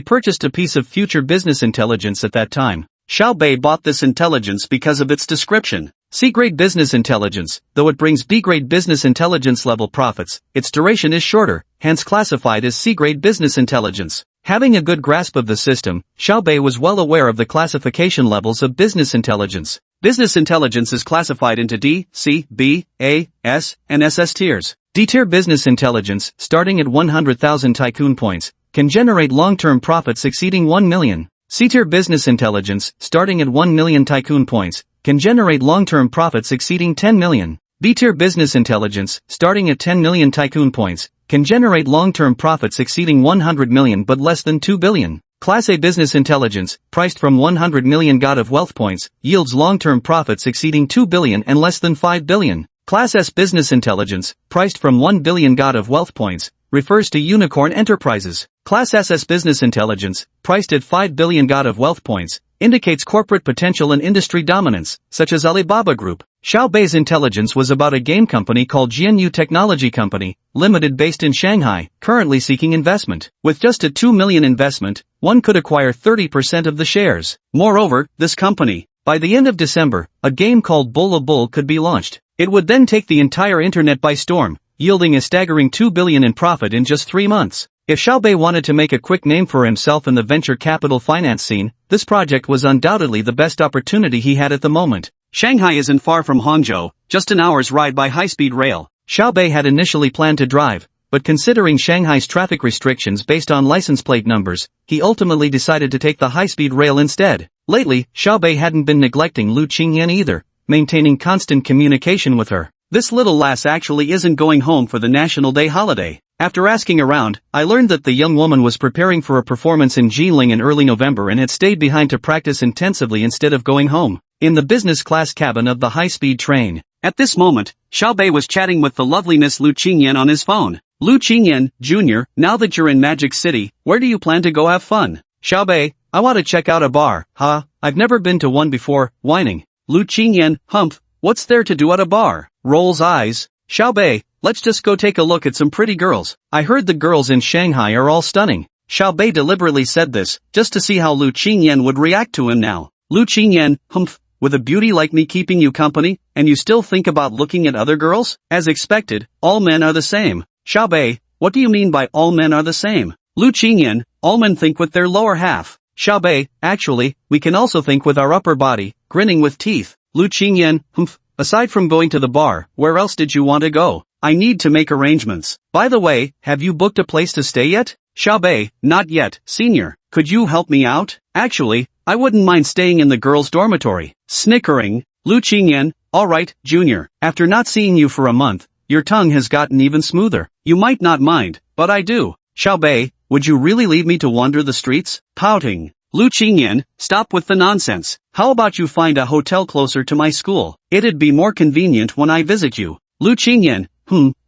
purchased a piece of future business intelligence at that time. Xiaobei bought this intelligence because of its description. C-grade business intelligence, though it brings B-grade business intelligence level profits, its duration is shorter, hence classified as C-grade business intelligence. Having a good grasp of the system, Xiaobei was well aware of the classification levels of business intelligence. Business intelligence is classified into D, C, B, A, S, and SS tiers. D-tier business intelligence, starting at 100,000 tycoon points, can generate long-term profits exceeding 1 million. C-tier business intelligence, starting at 1 million tycoon points, can generate long-term profits exceeding 10 million. B-tier business intelligence, starting at 10 million tycoon points, can generate long-term profits exceeding 100 million but less than 2 billion. Class A business intelligence, priced from 100 million God of Wealth points, yields long-term profits exceeding 2 billion and less than 5 billion. Class S business intelligence, priced from 1 billion God of Wealth points, refers to unicorn enterprises. Class SS business intelligence, priced at 5 billion God of Wealth points, indicates corporate potential and industry dominance, such as Alibaba Group. Xiaobei's intelligence was about a game company called Jianyu Technology Company, Limited based in Shanghai, currently seeking investment. With just a 2 million investment, one could acquire 30% of the shares. Moreover, this company, by the end of December, a game called Bola Bull could be launched. It would then take the entire internet by storm, yielding a staggering 2 billion in profit in just 3 months. If Xiaobei wanted to make a quick name for himself in the venture capital finance scene, this project was undoubtedly the best opportunity he had at the moment. Shanghai isn't far from Hangzhou, just an hour's ride by high-speed rail. Xiaobei had initially planned to drive, but considering Shanghai's traffic restrictions based on license plate numbers, he ultimately decided to take the high-speed rail instead. Lately, Xiaobei hadn't been neglecting Lu Qingyan either, maintaining constant communication with her. This little lass actually isn't going home for the National Day holiday. After asking around, I learned that the young woman was preparing for a performance in Jilin in early November and had stayed behind to practice intensively instead of going home. In the business class cabin of the high-speed train. At this moment, Xiaobei was chatting with the loveliness Lu Qingyan on his phone. Lu Qingyan, Jr., now that you're in Magic City, where do you plan to go have fun? Xiaobei, I want to check out a bar. I've never been to one before, whining. Lu Qingyan, humph, what's there to do at a bar? Rolls eyes. Xiaobei, let's just go take a look at some pretty girls. I heard the girls in Shanghai are all stunning. Xiaobei deliberately said this, just to see how Lu Qingyan would react to him now. Lu Qingyan, humph, with a beauty like me keeping you company, and you still think about looking at other girls? As expected, all men are the same. Xiaobei, what do you mean by all men are the same? Lu Qingyan, all men think with their lower half. Xiaobei, actually, we can also think with our upper body, grinning with teeth. Lu Qingyan, humph, aside from going to the bar, where else did you want to go? I need to make arrangements. By the way, have you booked a place to stay yet? Xiaobei, not yet, senior. Could you help me out? Actually, I wouldn't mind staying in the girls' dormitory. Snickering. Lu Qingyan, alright, junior. After not seeing you for a month, your tongue has gotten even smoother. You might not mind, but I do. Xiaobei, would you really leave me to wander the streets? Pouting. Lu Qingyan, stop with the nonsense. How about you find a hotel closer to my school? It'd be more convenient when I visit you. Lu Qingyan,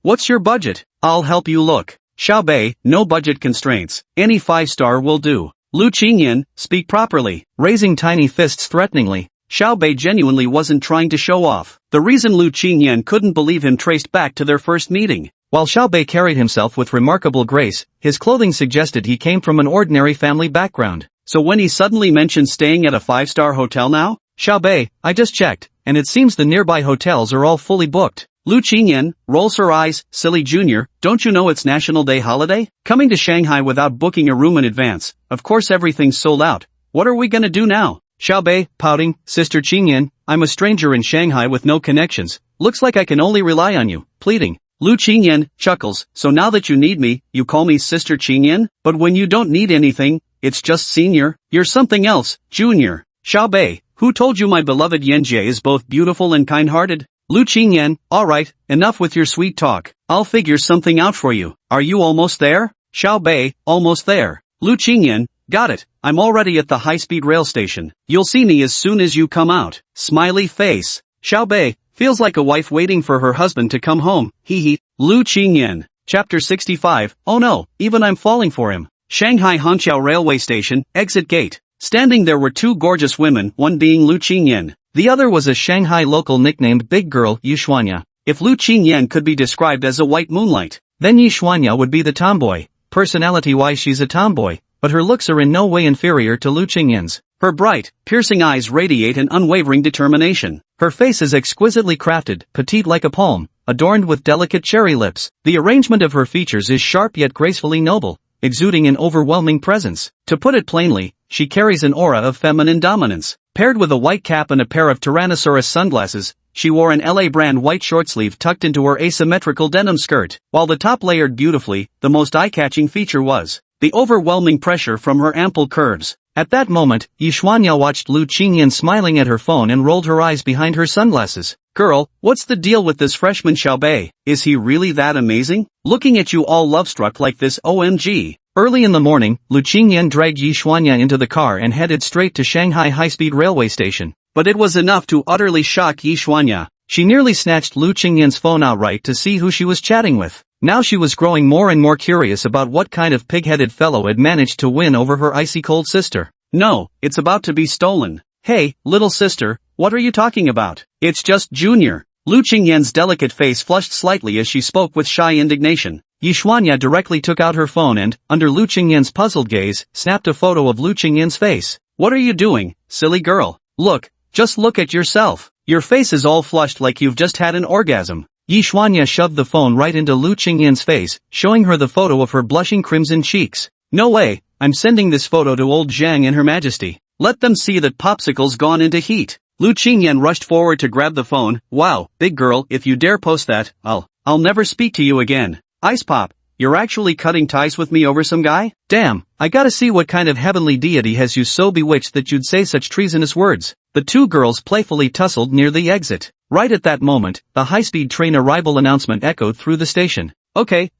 what's your budget? I'll help you look. Xiaobei, no budget constraints. Any 5-star will do. Lu Qingyan, speak properly. Raising tiny fists threateningly. Xiaobei genuinely wasn't trying to show off. The reason Lu Qingyan couldn't believe him traced back to their first meeting. While Xiaobei carried himself with remarkable grace, his clothing suggested he came from an ordinary family background. So when he suddenly mentioned staying at a 5-star hotel now? Xiaobei, I just checked, and it seems the nearby hotels are all fully booked. Lu Qingyan rolls her eyes, silly junior, don't you know it's National Day holiday? Coming to Shanghai without booking a room in advance, of course everything's sold out. What are we gonna do now? Xiaobei, pouting, Sister Qingyan, I'm a stranger in Shanghai with no connections. Looks like I can only rely on you, pleading. Lu Qingyan chuckles, so now that you need me, you call me Sister Qingyan? But when you don't need anything, it's just senior. You're something else, junior. Xiaobei, who told you my beloved Yanjie is both beautiful and kind-hearted? Lu Qingyan, alright, enough with your sweet talk. I'll figure something out for you. Are you almost there? Xiaobei, almost there. Lu Qingyan, got it. I'm already at the high-speed rail station. You'll see me as soon as you come out. Smiley face. Xiaobei, Feels like a wife waiting for her husband to come home, hee hee. Lu Qingyan. Chapter 65, oh no, even I'm falling for him. Shanghai Hangzhou Railway Station, exit gate. Standing there were two gorgeous women, one being Lu Qingyan. The other was a Shanghai local nicknamed Big Girl, Yishuanya. If Lu Qingyan could be described as a white moonlight, then Yishuanya would be the tomboy. Personality-wise she's a tomboy, but her looks are in no way inferior to Lu Qingyan's. Her bright, piercing eyes radiate an unwavering determination. Her face is exquisitely crafted, petite like a palm, adorned with delicate cherry lips. The arrangement of her features is sharp yet gracefully noble, exuding an overwhelming presence. To put it plainly, she carries an aura of feminine dominance. Paired with a white cap and a pair of Tyrannosaurus sunglasses, she wore an LA brand white short sleeve tucked into her asymmetrical denim skirt. While the top layered beautifully, the most eye-catching feature was the overwhelming pressure from her ample curves. At that moment, Yishuanya watched Lu Qingyan smiling at her phone and rolled her eyes behind her sunglasses. Girl, what's the deal with this freshman Xiaobei? Is he really that amazing? Looking at you all love-struck like this, OMG. Early in the morning, Lu Qingyan dragged Yishuanya into the car and headed straight to Shanghai High-Speed Railway Station. But it was enough to utterly shock Yishuanya. She nearly snatched Lu Qingyan's phone outright to see who she was chatting with. Now she was growing more and more curious about what kind of pig-headed fellow had managed to win over her icy-cold sister. No, it's about to be stolen. Hey, little sister, what are you talking about? It's just Junior. Lu Qingyan's delicate face flushed slightly as she spoke with shy indignation. Yishuanya directly took out her phone and, under Lu Qingyan's puzzled gaze, snapped a photo of Lu Qingyan's face. What are you doing, silly girl? Look, just look at yourself. Your face is all flushed like you've just had an orgasm. Yishuanya shoved the phone right into Lu Qingyan's face, showing her the photo of her blushing crimson cheeks. No way, I'm sending this photo to old Zhang and Her Majesty. Let them see that Popsicle's gone into heat. Lu Qingyan rushed forward to grab the phone. Wow, big girl, if you dare post that, I'll never speak to you again. Ice Pop, you're actually cutting ties with me over some guy? Damn, I gotta see what kind of heavenly deity has you so bewitched that you'd say such treasonous words. The two girls playfully tussled near the exit. Right at that moment, the high-speed train arrival announcement echoed through the station. Okay,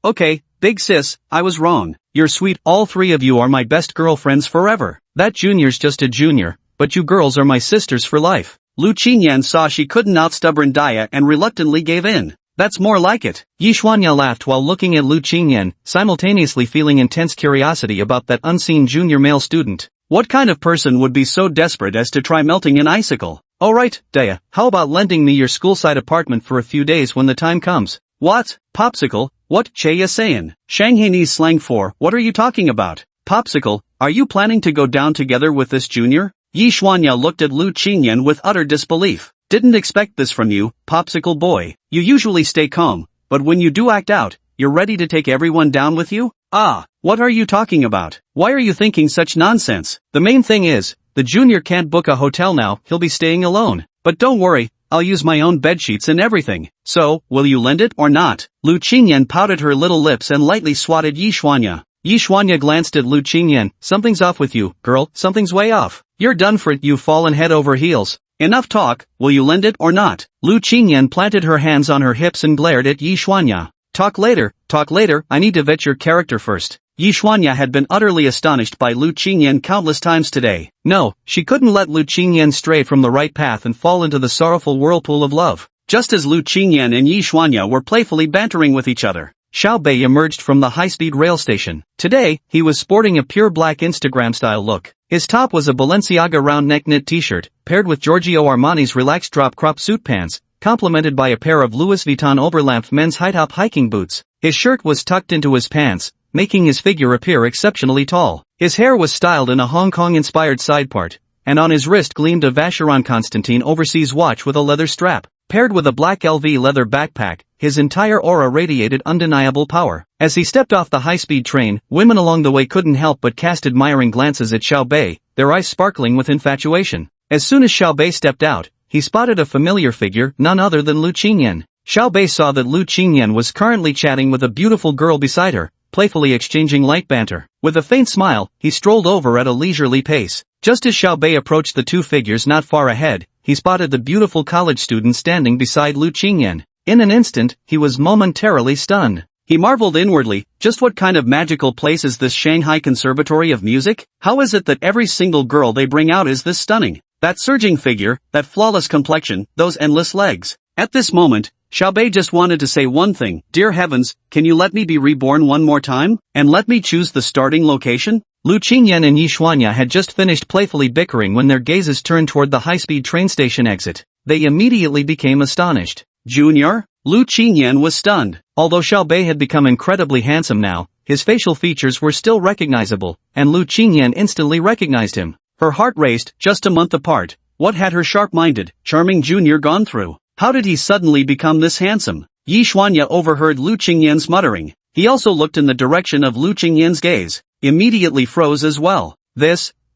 big sis, I was wrong. You're sweet, all three of you are my best girlfriends forever. That Junior's just a junior, but you girls are my sisters for life. Lu Qingyan saw she couldn't out-stubborn Daya and reluctantly gave in. That's more like it. Yishuanya laughed while looking at Lu Qingyan, simultaneously feeling intense curiosity about that unseen junior male student. What kind of person would be so desperate as to try melting an icicle? Alright, Daya, how about lending me your schoolside apartment for a few days when the time comes? What? Popsicle? What? Che ya sayin? Shanghainese slang for, what are you talking about? Popsicle, are you planning to go down together with this junior? Yishuanya looked at Lu Qingyan with utter disbelief. Didn't expect this from you, Popsicle boy. You usually stay calm, but when you do act out, you're ready to take everyone down with you? Ah, what are you talking about? Why are you thinking such nonsense? The main thing is, the junior can't book a hotel now, he'll be staying alone. But don't worry, I'll use my own bedsheets and everything. So, will you lend it or not? Lu Qingyan pouted her little lips and lightly swatted Yishuanya. Yishuanya glanced at Lu Qingyan. Something's off with you, girl, something's way off. You're done for it, you've fallen head over heels. Enough talk, will you lend it or not? Lu Qingyan planted her hands on her hips and glared at Yishuanya. Talk later, I need to vet your character first. Yishuanya had been utterly astonished by Lu Qingyan countless times today. No, she couldn't let Lu Qingyan stray from the right path and fall into the sorrowful whirlpool of love. Just as Lu Qingyan and Yishuanya were playfully bantering with each other, Xiaobei emerged from the high-speed rail station. Today, he was sporting a pure black Instagram-style look. His top was a Balenciaga round-neck knit t-shirt, paired with Giorgio Armani's relaxed drop crop suit pants, complemented by a pair of Louis Vuitton Oberlampf men's high-top hiking boots. His shirt was tucked into his pants, making his figure appear exceptionally tall. His hair was styled in a Hong Kong-inspired side part, and on his wrist gleamed a Vacheron Constantin overseas watch with a leather strap. Paired with a black LV leather backpack, his entire aura radiated undeniable power. As he stepped off the high-speed train, women along the way couldn't help but cast admiring glances at Xiaobei, their eyes sparkling with infatuation. As soon as Xiaobei stepped out, he spotted a familiar figure, none other than Lu Qingyan. Xiaobei saw that Lu Qingyan was currently chatting with a beautiful girl beside her, playfully exchanging light banter. With a faint smile, he strolled over at a leisurely pace. Just as Xiaobei approached the two figures not far ahead, he spotted the beautiful college student standing beside Lu Qingyan. In an instant, he was momentarily stunned. He marveled inwardly, just what kind of magical place is this Shanghai Conservatory of Music? How is it that every single girl they bring out is this stunning? That surging figure, that flawless complexion, those endless legs. At this moment, Xiaobei just wanted to say one thing, dear heavens, can you let me be reborn one more time, and let me choose the starting location? Lu Qingyan and Yi Xuanya had just finished playfully bickering when their gazes turned toward the high-speed train station exit. They immediately became astonished. Junior? Lu Qingyan was stunned. Although Xiaobei had become incredibly handsome now, his facial features were still recognizable, and Lu Qingyan instantly recognized him. Her heart raced, just a month apart. What had her sharp-minded, charming junior gone through? How did he suddenly become this handsome? Yi Xuanya overheard Lu Qingyan's muttering. He also looked in the direction of Lu Qingyan's gaze. Immediately froze as well.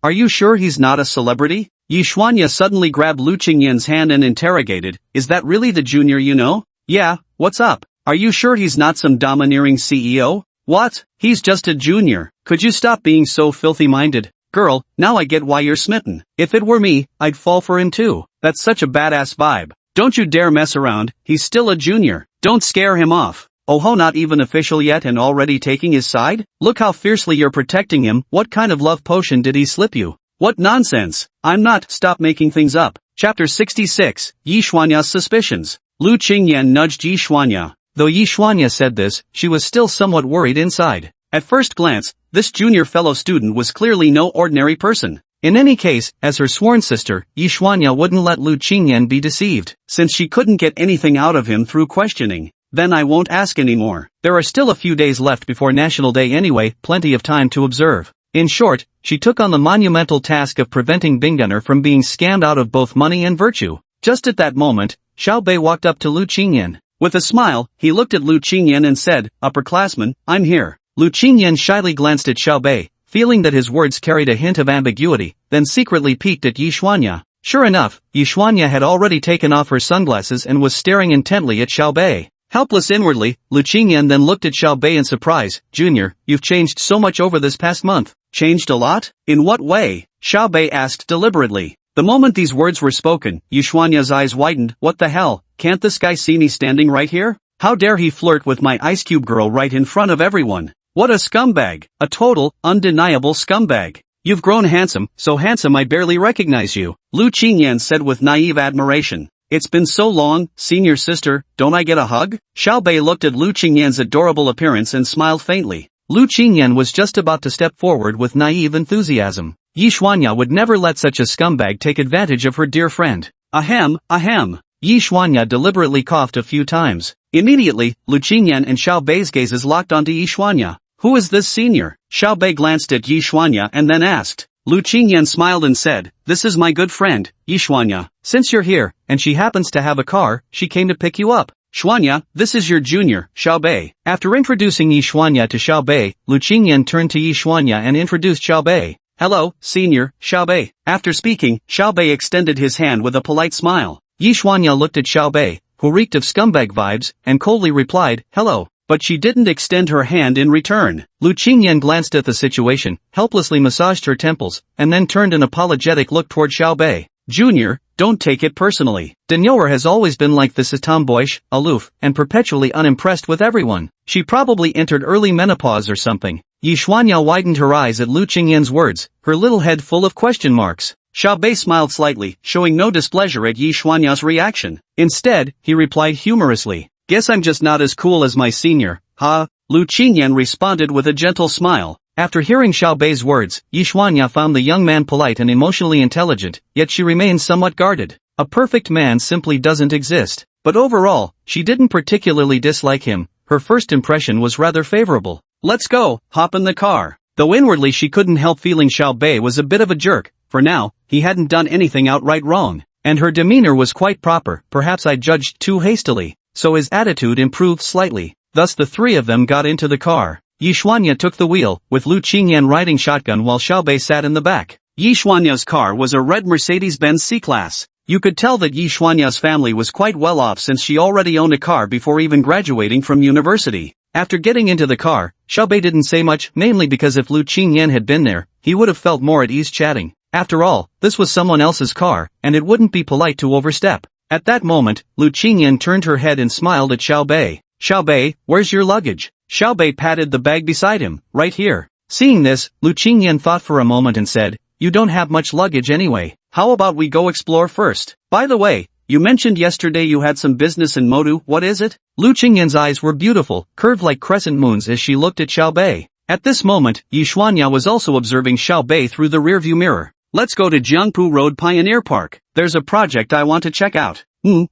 Are you sure he's not a celebrity? Yi Xuanya suddenly grabbed Lu Qingyan's hand and interrogated, is that really the junior you know? Yeah, what's up? Are you sure he's not some domineering CEO? What? He's just a junior. Could you stop being so filthy-minded? Girl, now I get why you're smitten. If it were me, I'd fall for him too. That's such a badass vibe. Don't you dare mess around, he's still a junior. Don't scare him off. Oh ho, not even official yet and already taking his side? Look how fiercely you're protecting him. What kind of love potion did he slip you? What nonsense. I'm not. Stop making things up. Chapter 66, Yi Xuanya's suspicions. Lu Qingyan nudged Yi Xuanya. Though Yi Xuanya said this, she was still somewhat worried inside. At first glance, this junior fellow student was clearly no ordinary person. In any case, as her sworn sister, Yi Xuanya wouldn't let Lu Qingyan be deceived, since she couldn't get anything out of him through questioning. Then I won't ask anymore. There are still a few days left before National Day anyway, plenty of time to observe. In short, she took on the monumental task of preventing Binggunner from being scammed out of both money and virtue. Just at that moment, Xiaobei walked up to Lu Qingyan. With a smile, he looked at Lu Qingyan and said, upperclassman, I'm here. Lu Qingyan shyly glanced at Xiaobei, feeling that his words carried a hint of ambiguity, then secretly peeked at Yi Xuanya. Sure enough, Yi Xuanya had already taken off her sunglasses and was staring intently at Xiaobei. Helpless inwardly, Lu Qingyan then looked at Xiaobei in surprise. Junior, you've changed so much over this past month. Changed a lot? In what way? Xiaobei asked deliberately. The moment these words were spoken, Yi Xuanya's eyes widened. What the hell? Can't this guy see me standing right here? How dare he flirt with my Ice Cube girl right in front of everyone? What a scumbag. A total, undeniable scumbag. You've grown handsome, so handsome I barely recognize you, Lu Qingyan said with naive admiration. It's been so long, senior sister, don't I get a hug? Xiaobei looked at Lu Qingyan's adorable appearance and smiled faintly. Lu Qingyan was just about to step forward with naive enthusiasm. Yi Xuanya would never let such a scumbag take advantage of her dear friend. Ahem, ahem. Yi Xuanya deliberately coughed a few times. Immediately, Lu Qingyan and Xiaobei's gazes locked onto Yi Xuanya. Who is this senior? Xiaobei glanced at Yi Xuanya and then asked. Lu Qingyan smiled and said, this is my good friend, Yi Xuanya. Since you're here, and she happens to have a car, she came to pick you up. Xuanya, this is your junior, Xiaobei. After introducing Yi Xuanya to Xiaobei, Lu Qingyan turned to Yi Xuanya and introduced Xiaobei. Hello, senior, Xiaobei. After speaking, Xiaobei extended his hand with a polite smile. Yi Xuanya looked at Xiaobei, who reeked of scumbag vibes, and coldly replied, hello. But she didn't extend her hand in return. Lu Qingyan glanced at the situation, helplessly massaged her temples, and then turned an apologetic look toward Xiaobei. Junior, don't take it personally. Danyoer has always been like this, tomboyish, aloof, and perpetually unimpressed with everyone. She probably entered early menopause or something. Yi Xuanya widened her eyes at Lu Qingyan's words, her little head full of question marks. Xiaobei smiled slightly, showing no displeasure at Yi Xuanya's reaction. Instead, he replied humorously. Guess I'm just not as cool as my senior, huh? Lu Qingyan responded with a gentle smile. After hearing Xiaobei's words, Yi Xuanya found the young man polite and emotionally intelligent, yet she remained somewhat guarded. A perfect man simply doesn't exist. But overall, she didn't particularly dislike him. Her first impression was rather favorable. Let's go, hop in the car. Though inwardly she couldn't help feeling Xiaobei was a bit of a jerk. For now, he hadn't done anything outright wrong. And her demeanor was quite proper. Perhaps I judged too hastily. So his attitude improved slightly. Thus the three of them got into the car. Yi Xuanya took the wheel, with Lu Qingyan riding shotgun while Xiaobei sat in the back. Yi Xuanya's car was a red Mercedes-Benz C-Class. You could tell that Yi Xuanya's family was quite well off since she already owned a car before even graduating from university. After getting into the car, Xiaobei didn't say much, mainly because if Lu Qingyan had been there, he would have felt more at ease chatting. After all, this was someone else's car, and it wouldn't be polite to overstep. At that moment, Lu Qingyan turned her head and smiled at Xiaobei. Xiaobei, where's your luggage? Xiaobei patted the bag beside him, right here. Seeing this, Lu Qingyan thought for a moment and said, you don't have much luggage anyway. How about we go explore first? By the way, you mentioned yesterday you had some business in Modu, what is it? Lu Qingyan's eyes were beautiful, curved like crescent moons as she looked at Xiao Bei. At this moment, Yi Xuanya was also observing Xiao Bei through the rearview mirror. Let's go to Jiangpu Road Pioneer Park. There's a project I want to check out.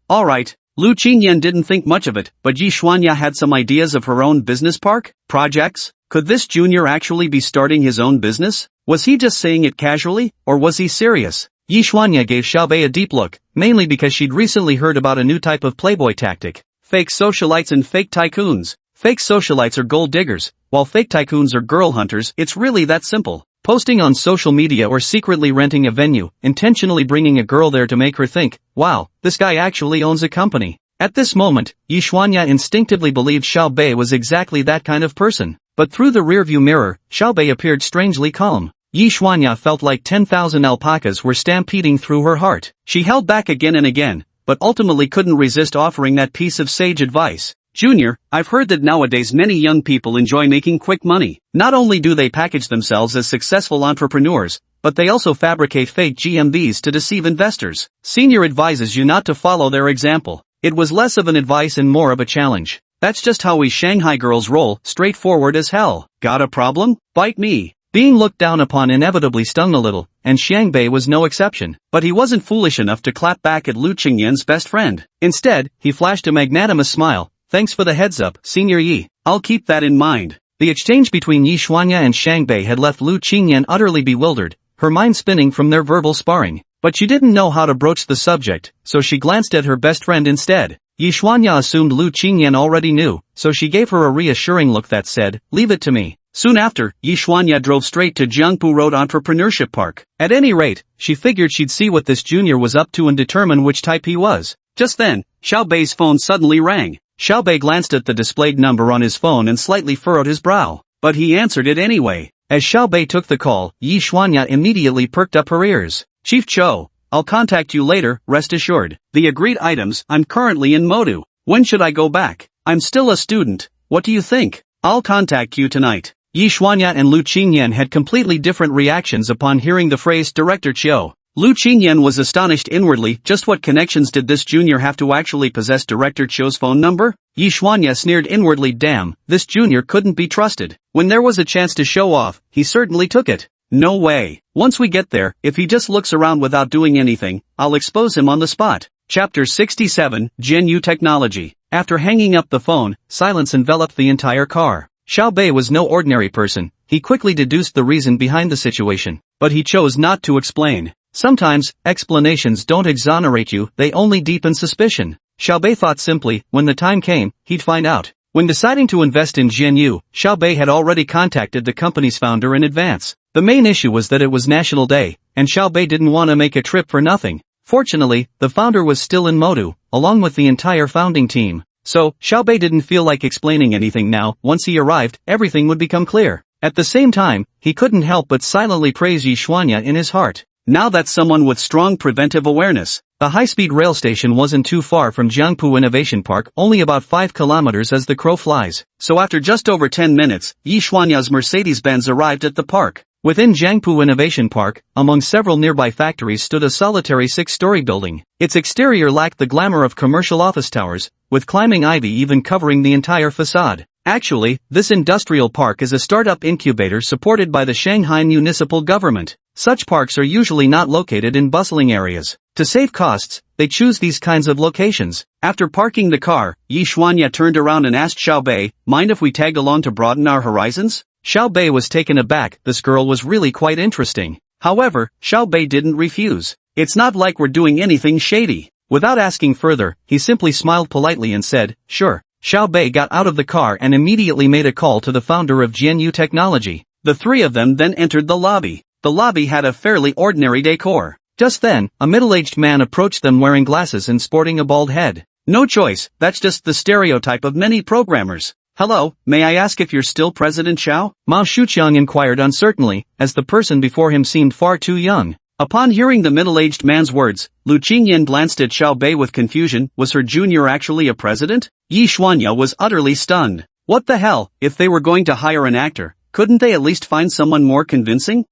Alright. Lu Qingyan didn't think much of it, but Yi Xuanya had some ideas of her own business park? Projects? Could this junior actually be starting his own business? Was he just saying it casually, or was he serious? Yi Xuanya gave Xiao Bei a deep look, mainly because she'd recently heard about a new type of playboy tactic. Fake socialites and fake tycoons. Fake socialites are gold diggers, while fake tycoons are girl hunters. It's really that simple. Posting on social media or secretly renting a venue, intentionally bringing a girl there to make her think, wow, this guy actually owns a company. At this moment, Yi Xuanya instinctively believed Xiao Bei was exactly that kind of person. But through the rearview mirror, Xiao Bei appeared strangely calm. Yi Xuanya felt like 10,000 alpacas were stampeding through her heart. She held back again and again, but ultimately couldn't resist offering that piece of sage advice. Junior, I've heard that nowadays many young people enjoy making quick money. Not only do they package themselves as successful entrepreneurs, but they also fabricate fake GMVs to deceive investors. Senior advises you not to follow their example. It was less of an advice and more of a challenge. That's just how we Shanghai girls roll, straightforward as hell. Got a problem? Bite me. Being looked down upon inevitably stung a little, and Xiang Bei was no exception. But he wasn't foolish enough to clap back at Lu Qingyan's best friend. Instead, he flashed a magnanimous smile. Thanks for the heads up, Senior Yi. I'll keep that in mind. The exchange between Yi Xuanya and Xiang Bei had left Lu Qingyan utterly bewildered, her mind spinning from their verbal sparring. But she didn't know how to broach the subject, so she glanced at her best friend instead. Yi Xuanya assumed Lu Qingyan already knew, so she gave her a reassuring look that said, leave it to me. Soon after, Yi Xuanya drove straight to Jiangpu Road Entrepreneurship Park. At any rate, she figured she'd see what this junior was up to and determine which type he was. Just then, Xiao Bei's phone suddenly rang. Xiao Bei glanced at the displayed number on his phone and slightly furrowed his brow. But he answered it anyway. As Xiao Bei took the call, Yi Xuanya immediately perked up her ears. Chief Cho, I'll contact you later, rest assured. The agreed items, I'm currently in Modu. When should I go back? I'm still a student. What do you think? I'll contact you tonight. Yi Xuanya and Lu Qingyan had completely different reactions upon hearing the phrase Director Chiu. Lu Qingyan was astonished inwardly. Just what connections did this junior have to actually possess Director Chiu's phone number? Yi Xuanya sneered inwardly. Damn, this junior couldn't be trusted. When there was a chance to show off, he certainly took it. No way. Once we get there, if he just looks around without doing anything, I'll expose him on the spot. Chapter 67, Gen U Technology. After hanging up the phone, silence enveloped the entire car. Xiao Bei was no ordinary person. He quickly deduced the reason behind the situation, but he chose not to explain. Sometimes, explanations don't exonerate you, they only deepen suspicion. Xiao Bei thought simply, when the time came, he'd find out. When deciding to invest in Gen U, Xiao Bei had already contacted the company's founder in advance. The main issue was that it was National Day, and Xiao Bei didn't want to make a trip for nothing. Fortunately, the founder was still in Modu, along with the entire founding team. So, Xiao Bei didn't feel like explaining anything now. Once he arrived, everything would become clear. At the same time, he couldn't help but silently praise Yi Xuanya in his heart. Now that's someone with strong preventive awareness. The high-speed rail station wasn't too far from Jiangpu Innovation Park, only about 5 kilometers as the crow flies. So after just over 10 minutes, Yi Xuanya's Mercedes-Benz arrived at the park. Within Jiangpu Innovation Park, among several nearby factories stood a solitary 6-story building. Its exterior lacked the glamour of commercial office towers, with climbing ivy even covering the entire facade. Actually, this industrial park is a startup incubator supported by the Shanghai municipal government. Such parks are usually not located in bustling areas. To save costs, they choose these kinds of locations. After parking the car, Yi Xuanya turned around and asked Xiao Bei, mind if we tag along to broaden our horizons? Xiao Bei was taken aback. This girl was really quite interesting. However, Xiao Bei didn't refuse. It's not like we're doing anything shady. Without asking further, he simply smiled politely and said, sure. Xiao Bei got out of the car and immediately made a call to the founder of Gen U Technology. The three of them then entered the lobby. The lobby had a fairly ordinary decor. Just then, a middle-aged man approached them wearing glasses and sporting a bald head. No choice, that's just the stereotype of many programmers. Hello, may I ask if you're still President Xiao? Mao Shuqiang inquired uncertainly, as the person before him seemed far too young. Upon hearing the middle-aged man's words, Lu Qingyan glanced at Xiao Bei with confusion. Was her junior actually a president? Yi Xuanya was utterly stunned. What the hell, if they were going to hire an actor, couldn't they at least find someone more convincing?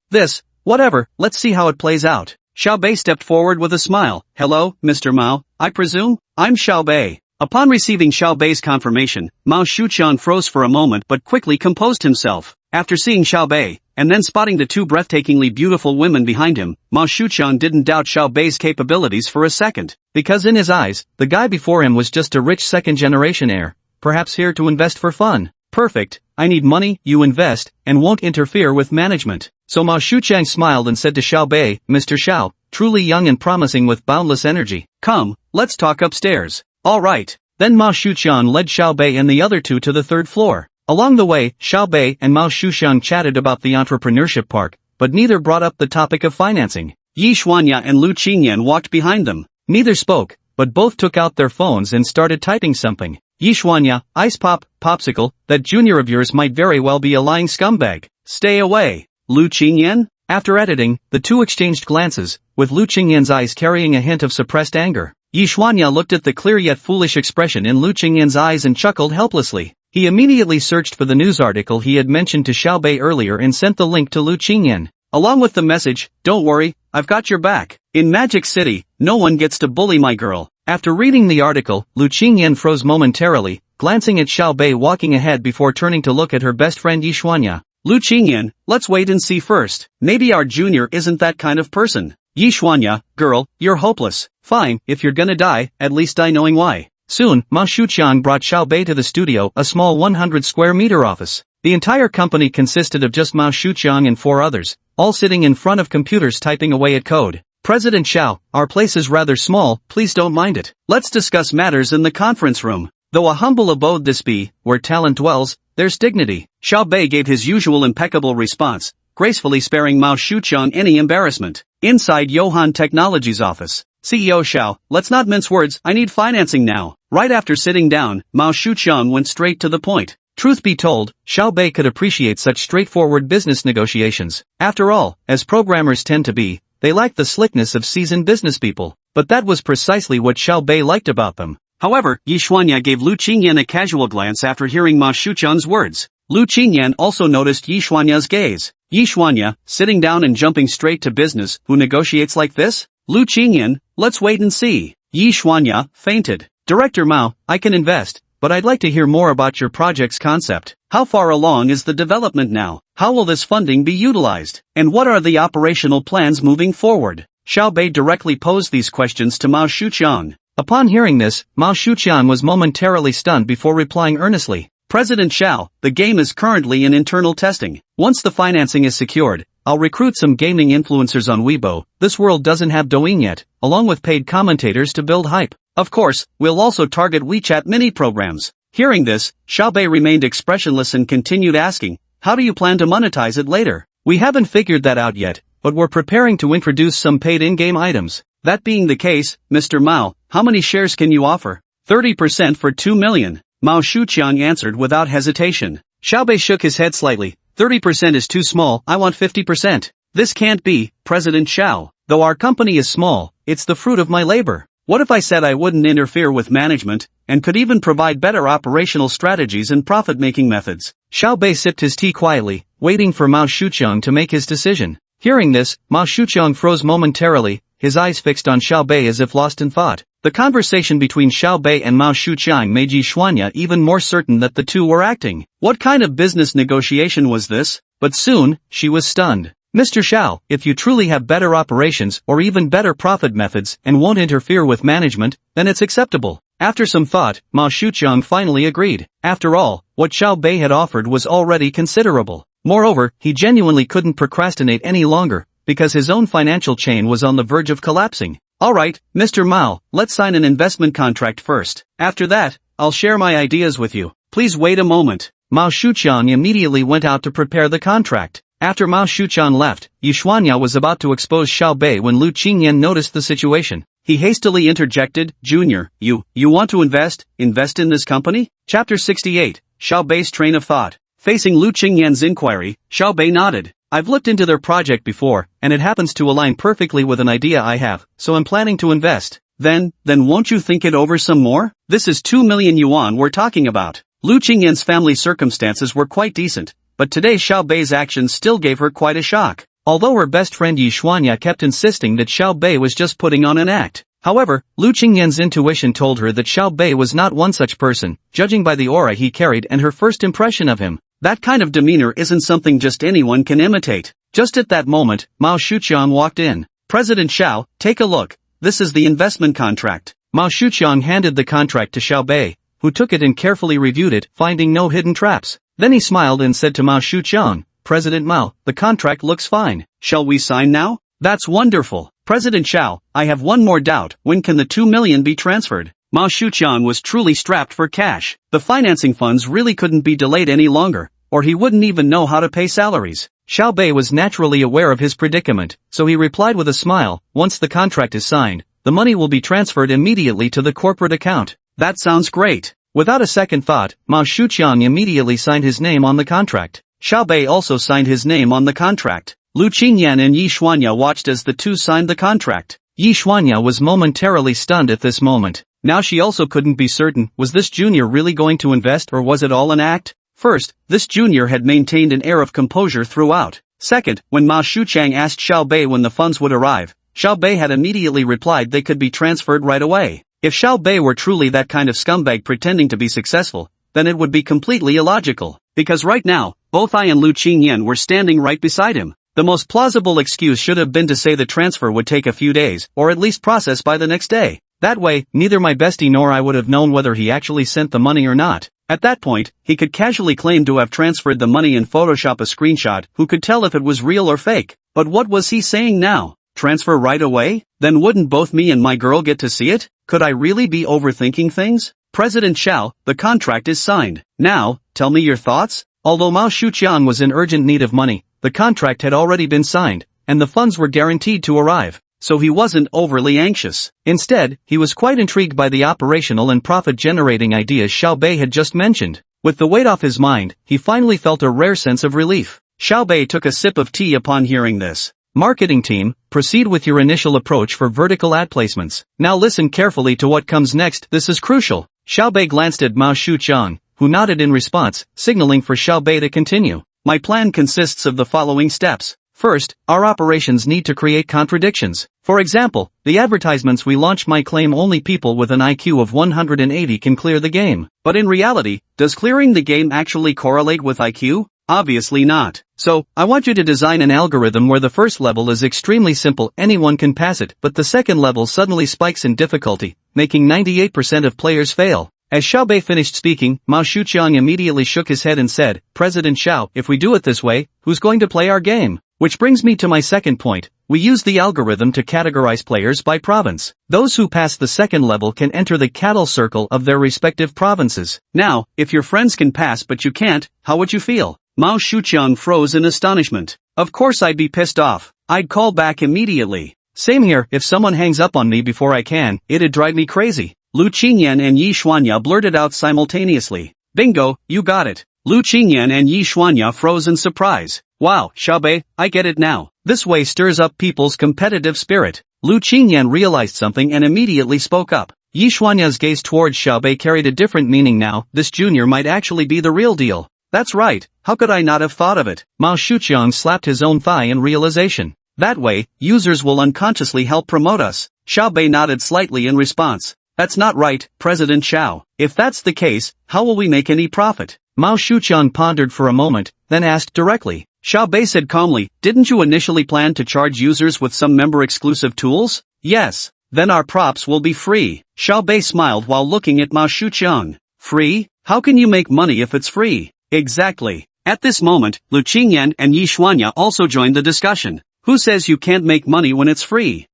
Whatever, let's see how it plays out. Xiao Bei stepped forward with a smile. Hello, Mr. Mao, I presume? I'm Xiao Bei. Upon receiving Xiao Bei's confirmation, Mao Shuqian froze for a moment but quickly composed himself. After seeing Xiao Bei, and then spotting the two breathtakingly beautiful women behind him, Mao Shuqian didn't doubt Xiao Bei's capabilities for a second. Because in his eyes, the guy before him was just a rich second-generation heir, perhaps here to invest for fun. Perfect, I need money, you invest, and won't interfere with management. So Mao Shuqian smiled and said to Xiao Bei, Mr. Xiao, truly young and promising with boundless energy. Come, let's talk upstairs. Alright. Then Mao Shuqian led Xiao Bei and the other two to the third floor. Along the way, Xiao Bei and Mao Shuqian chatted about the entrepreneurship park, but neither brought up the topic of financing. Yi Xuanya and Lu Qingyan walked behind them. Neither spoke, but both took out their phones and started typing something. Yi Xuanya, ice pop, popsicle, that junior of yours might very well be a lying scumbag. Stay away. Lu Qingyan? After editing, the two exchanged glances, with Lu Qingyan's eyes carrying a hint of suppressed anger. Yi Xuanya looked at the clear yet foolish expression in Lu Qingyan's eyes and chuckled helplessly. He immediately searched for the news article he had mentioned to Xiao Bei earlier and sent the link to Lu Qingyan, along with the message, don't worry, I've got your back. In Magic City, no one gets to bully my girl. After reading the article, Lu Qingyan froze momentarily, glancing at Xiao Bei walking ahead before turning to look at her best friend Yi Xuanya. Lu Qingyan, let's wait and see first. Maybe our junior isn't that kind of person. Yi Xuanya, girl, you're hopeless. Fine, if you're gonna die, at least die knowing why. Soon, Mao Shuqian brought Xiao Bei to the studio, a small 100 square meter office. The entire company consisted of just Mao Shuqian and 4 others, all sitting in front of computers typing away at code. President Xiao, our place is rather small, please don't mind it. Let's discuss matters in the conference room. Though a humble abode this be, where talent dwells, there's dignity. Xiao Bei gave his usual impeccable response, gracefully sparing Mao Shuqian any embarrassment. Inside Johan Technology's office, CEO Xiao, let's not mince words, I need financing now. Right after sitting down, Mao Shuqian went straight to the point. Truth be told, Xiao Bei could appreciate such straightforward business negotiations. After all, as programmers tend to be, they lack the slickness of seasoned business people. But that was precisely what Xiao Bei liked about them. However, Yi Xuanya gave Lu Qingyan a casual glance after hearing Mao Shuqian's words. Lu Qingyan also noticed Yi Xuanya's gaze. Yi Xuanya, sitting down and jumping straight to business, who negotiates like this? Lu Qingyan, let's wait and see. Yi Xuanya fainted. Director Mao, I can invest, but I'd like to hear more about your project's concept. How far along is the development now? How will this funding be utilized? And what are the operational plans moving forward? Xiao Bei directly posed these questions to Mao Shuqian. Upon hearing this, Mao Shuqian was momentarily stunned before replying earnestly. President Xiao, the game is currently in internal testing. Once the financing is secured, I'll recruit some gaming influencers on Weibo. This world doesn't have Douyin yet, along with paid commentators to build hype. Of course, we'll also target WeChat mini programs. Hearing this, Xiao Bei remained expressionless and continued asking, how do you plan to monetize it later? We haven't figured that out yet, but we're preparing to introduce some paid in-game items. That being the case, Mr. Mao, how many shares can you offer? 30% for 2 million. Mao Shuqian answered without hesitation. Xiao Bei shook his head slightly. 30% is too small, I want 50%. This can't be, President Xiao. Though our company is small, it's the fruit of my labor. What if I said I wouldn't interfere with management, and could even provide better operational strategies and profit-making methods? Xiao Bei sipped his tea quietly, waiting for Mao Shuqian to make his decision. Hearing this, Mao Shuqian froze momentarily, his eyes fixed on Xiao Bei as if lost in thought. The conversation between Xiao Bei and Mao Shuqian made Yi Xuanya even more certain that the two were acting. What kind of business negotiation was this? But soon, she was stunned. Mr. Xiao, if you truly have better operations or even better profit methods and won't interfere with management, then it's acceptable. After some thought, Mao Shuqian finally agreed. After all, what Xiao Bei had offered was already considerable. Moreover, he genuinely couldn't procrastinate any longer, because his own financial chain was on the verge of collapsing. Alright, Mr. Mao, let's sign an investment contract first. After that, I'll share my ideas with you. Please wait a moment. Mao Shuqian immediately went out to prepare the contract. After Mao Shuqian left, Yi Xuanya was about to expose Xiao Bei when Lu Qingyan noticed the situation. He hastily interjected, Junior, you want to invest in this company? Chapter 68, Xiao Bei's train of thought. Facing Lu Qingyan's inquiry, Xiao Bei nodded. I've looked into their project before, and it happens to align perfectly with an idea I have, so I'm planning to invest. Then won't you think it over some more? This is 2 million yuan we're talking about. Lu Qingyan's family circumstances were quite decent, but today Xiao Bei's actions still gave her quite a shock. although her best friend Yi Xuanya kept insisting that Xiao Bei was just putting on an act. However, Lu Qingyan's intuition told her that Xiao Bei was not one such person, judging by the aura he carried and her first impression of him. That kind of demeanor isn't something just anyone can imitate. Just at that moment, Mao Shuqiang walked in. "President Xiao, take a look. This is the investment contract." Mao Shuqiang handed the contract to Xiao Bei, who took it and carefully reviewed it, finding no hidden traps. Then he smiled and said to Mao Shuqiang, "President Mao, the contract looks fine. Shall we sign now?" "That's wonderful. President Xiao, I have one more doubt. When can the 2 million be transferred?" Mao Shuqiang was truly strapped for cash. The financing funds really couldn't be delayed any longer, or he wouldn't even know how to pay salaries. Xiao Bei was naturally aware of his predicament, so he replied with a smile, "Once the contract is signed, the money will be transferred immediately to the corporate account." "That sounds great." Without a second thought, Mao Shuqiang immediately signed his name on the contract. Xiao Bei also signed his name on the contract. Lu Qingyan and Yi Xuanya watched as the two signed the contract. Yi Xuanya was momentarily stunned at this moment. Now she also couldn't be certain, was this junior really going to invest or was it all an act? First, this junior had maintained an air of composure throughout. Second, when Mao Shuqiang asked Xiao Bei when the funds would arrive, Xiao Bei had immediately replied they could be transferred right away. If Xiao Bei were truly that kind of scumbag pretending to be successful, then it would be completely illogical. Because right now, both I and Lu Qingyan were standing right beside him. The most plausible excuse should have been to say the transfer would take a few days, or at least process by the next day. That way, neither my bestie nor I would have known whether he actually sent the money or not. At that point, he could casually claim to have transferred the money and Photoshop a screenshot. Who could tell if it was real or fake? But what was he saying now? Transfer right away? Then wouldn't both me and my girl get to see it? Could I really be overthinking things? President Xiao, the contract is signed. Now, tell me your thoughts? Although Mao Shuqiang was in urgent need of money, the contract had already been signed, and the funds were guaranteed to arrive, so he wasn't overly anxious. Instead, he was quite intrigued by the operational and profit-generating ideas Xiao Bei had just mentioned. With the weight off his mind, he finally felt a rare sense of relief. Xiao Bei took a sip of tea upon hearing this. Marketing team, proceed with your initial approach for vertical ad placements. Now listen carefully to what comes next, this is crucial. Xiao Bei glanced at Mao Shuqiang, who nodded in response, signaling for Xiao Bei to continue. My plan consists of the following steps. First, our operations need to create contradictions. For example, the advertisements we launch might claim only people with an IQ of 180 can clear the game. But in reality, does clearing the game actually correlate with IQ? Obviously not. So, I want you to design an algorithm where the first level is extremely simple, anyone can pass it, but the second level suddenly spikes in difficulty, making 98% of players fail. As Xiao Bei finished speaking, Mao Shuqiang immediately shook his head and said, President Xiao, if we do it this way, who's going to play our game? Which brings me to my second point. We use the algorithm to categorize players by province. Those who pass the second level can enter the cattle circle of their respective provinces. Now, if your friends can pass but you can't, how would you feel? Mao Shuqiang froze in astonishment. Of course I'd be pissed off. I'd call back immediately. Same here, if someone hangs up on me before I can, it'd drive me crazy. Lu Qingyan and Yi Xuanya blurted out simultaneously. Bingo, you got it. Lu Qingyan and Yi Xuanya froze in surprise. Wow, Xiao Bei, I get it now. This way stirs up people's competitive spirit. Lu Qingyan realized something and immediately spoke up. Yi Xuanya's gaze towards Xiao Bei carried a different meaning now. This junior might actually be the real deal. That's right, how could I not have thought of it? Mao Shuqiang slapped his own thigh in realization. That way, users will unconsciously help promote us. Xiao Bei nodded slightly in response. That's not right, President Xiao. If that's the case, how will we make any profit? Mao Shuqiang pondered for a moment, then asked directly. Xiao Bei said calmly, didn't you initially plan to charge users with some member-exclusive tools? Yes. Then our props will be free. Xiao Bei smiled while looking at Mao Shuqiang. Free? How can you make money if it's free? Exactly. At this moment, Lu Qingyan and Yi Xuanya also joined the discussion. Who says you can't make money when it's free?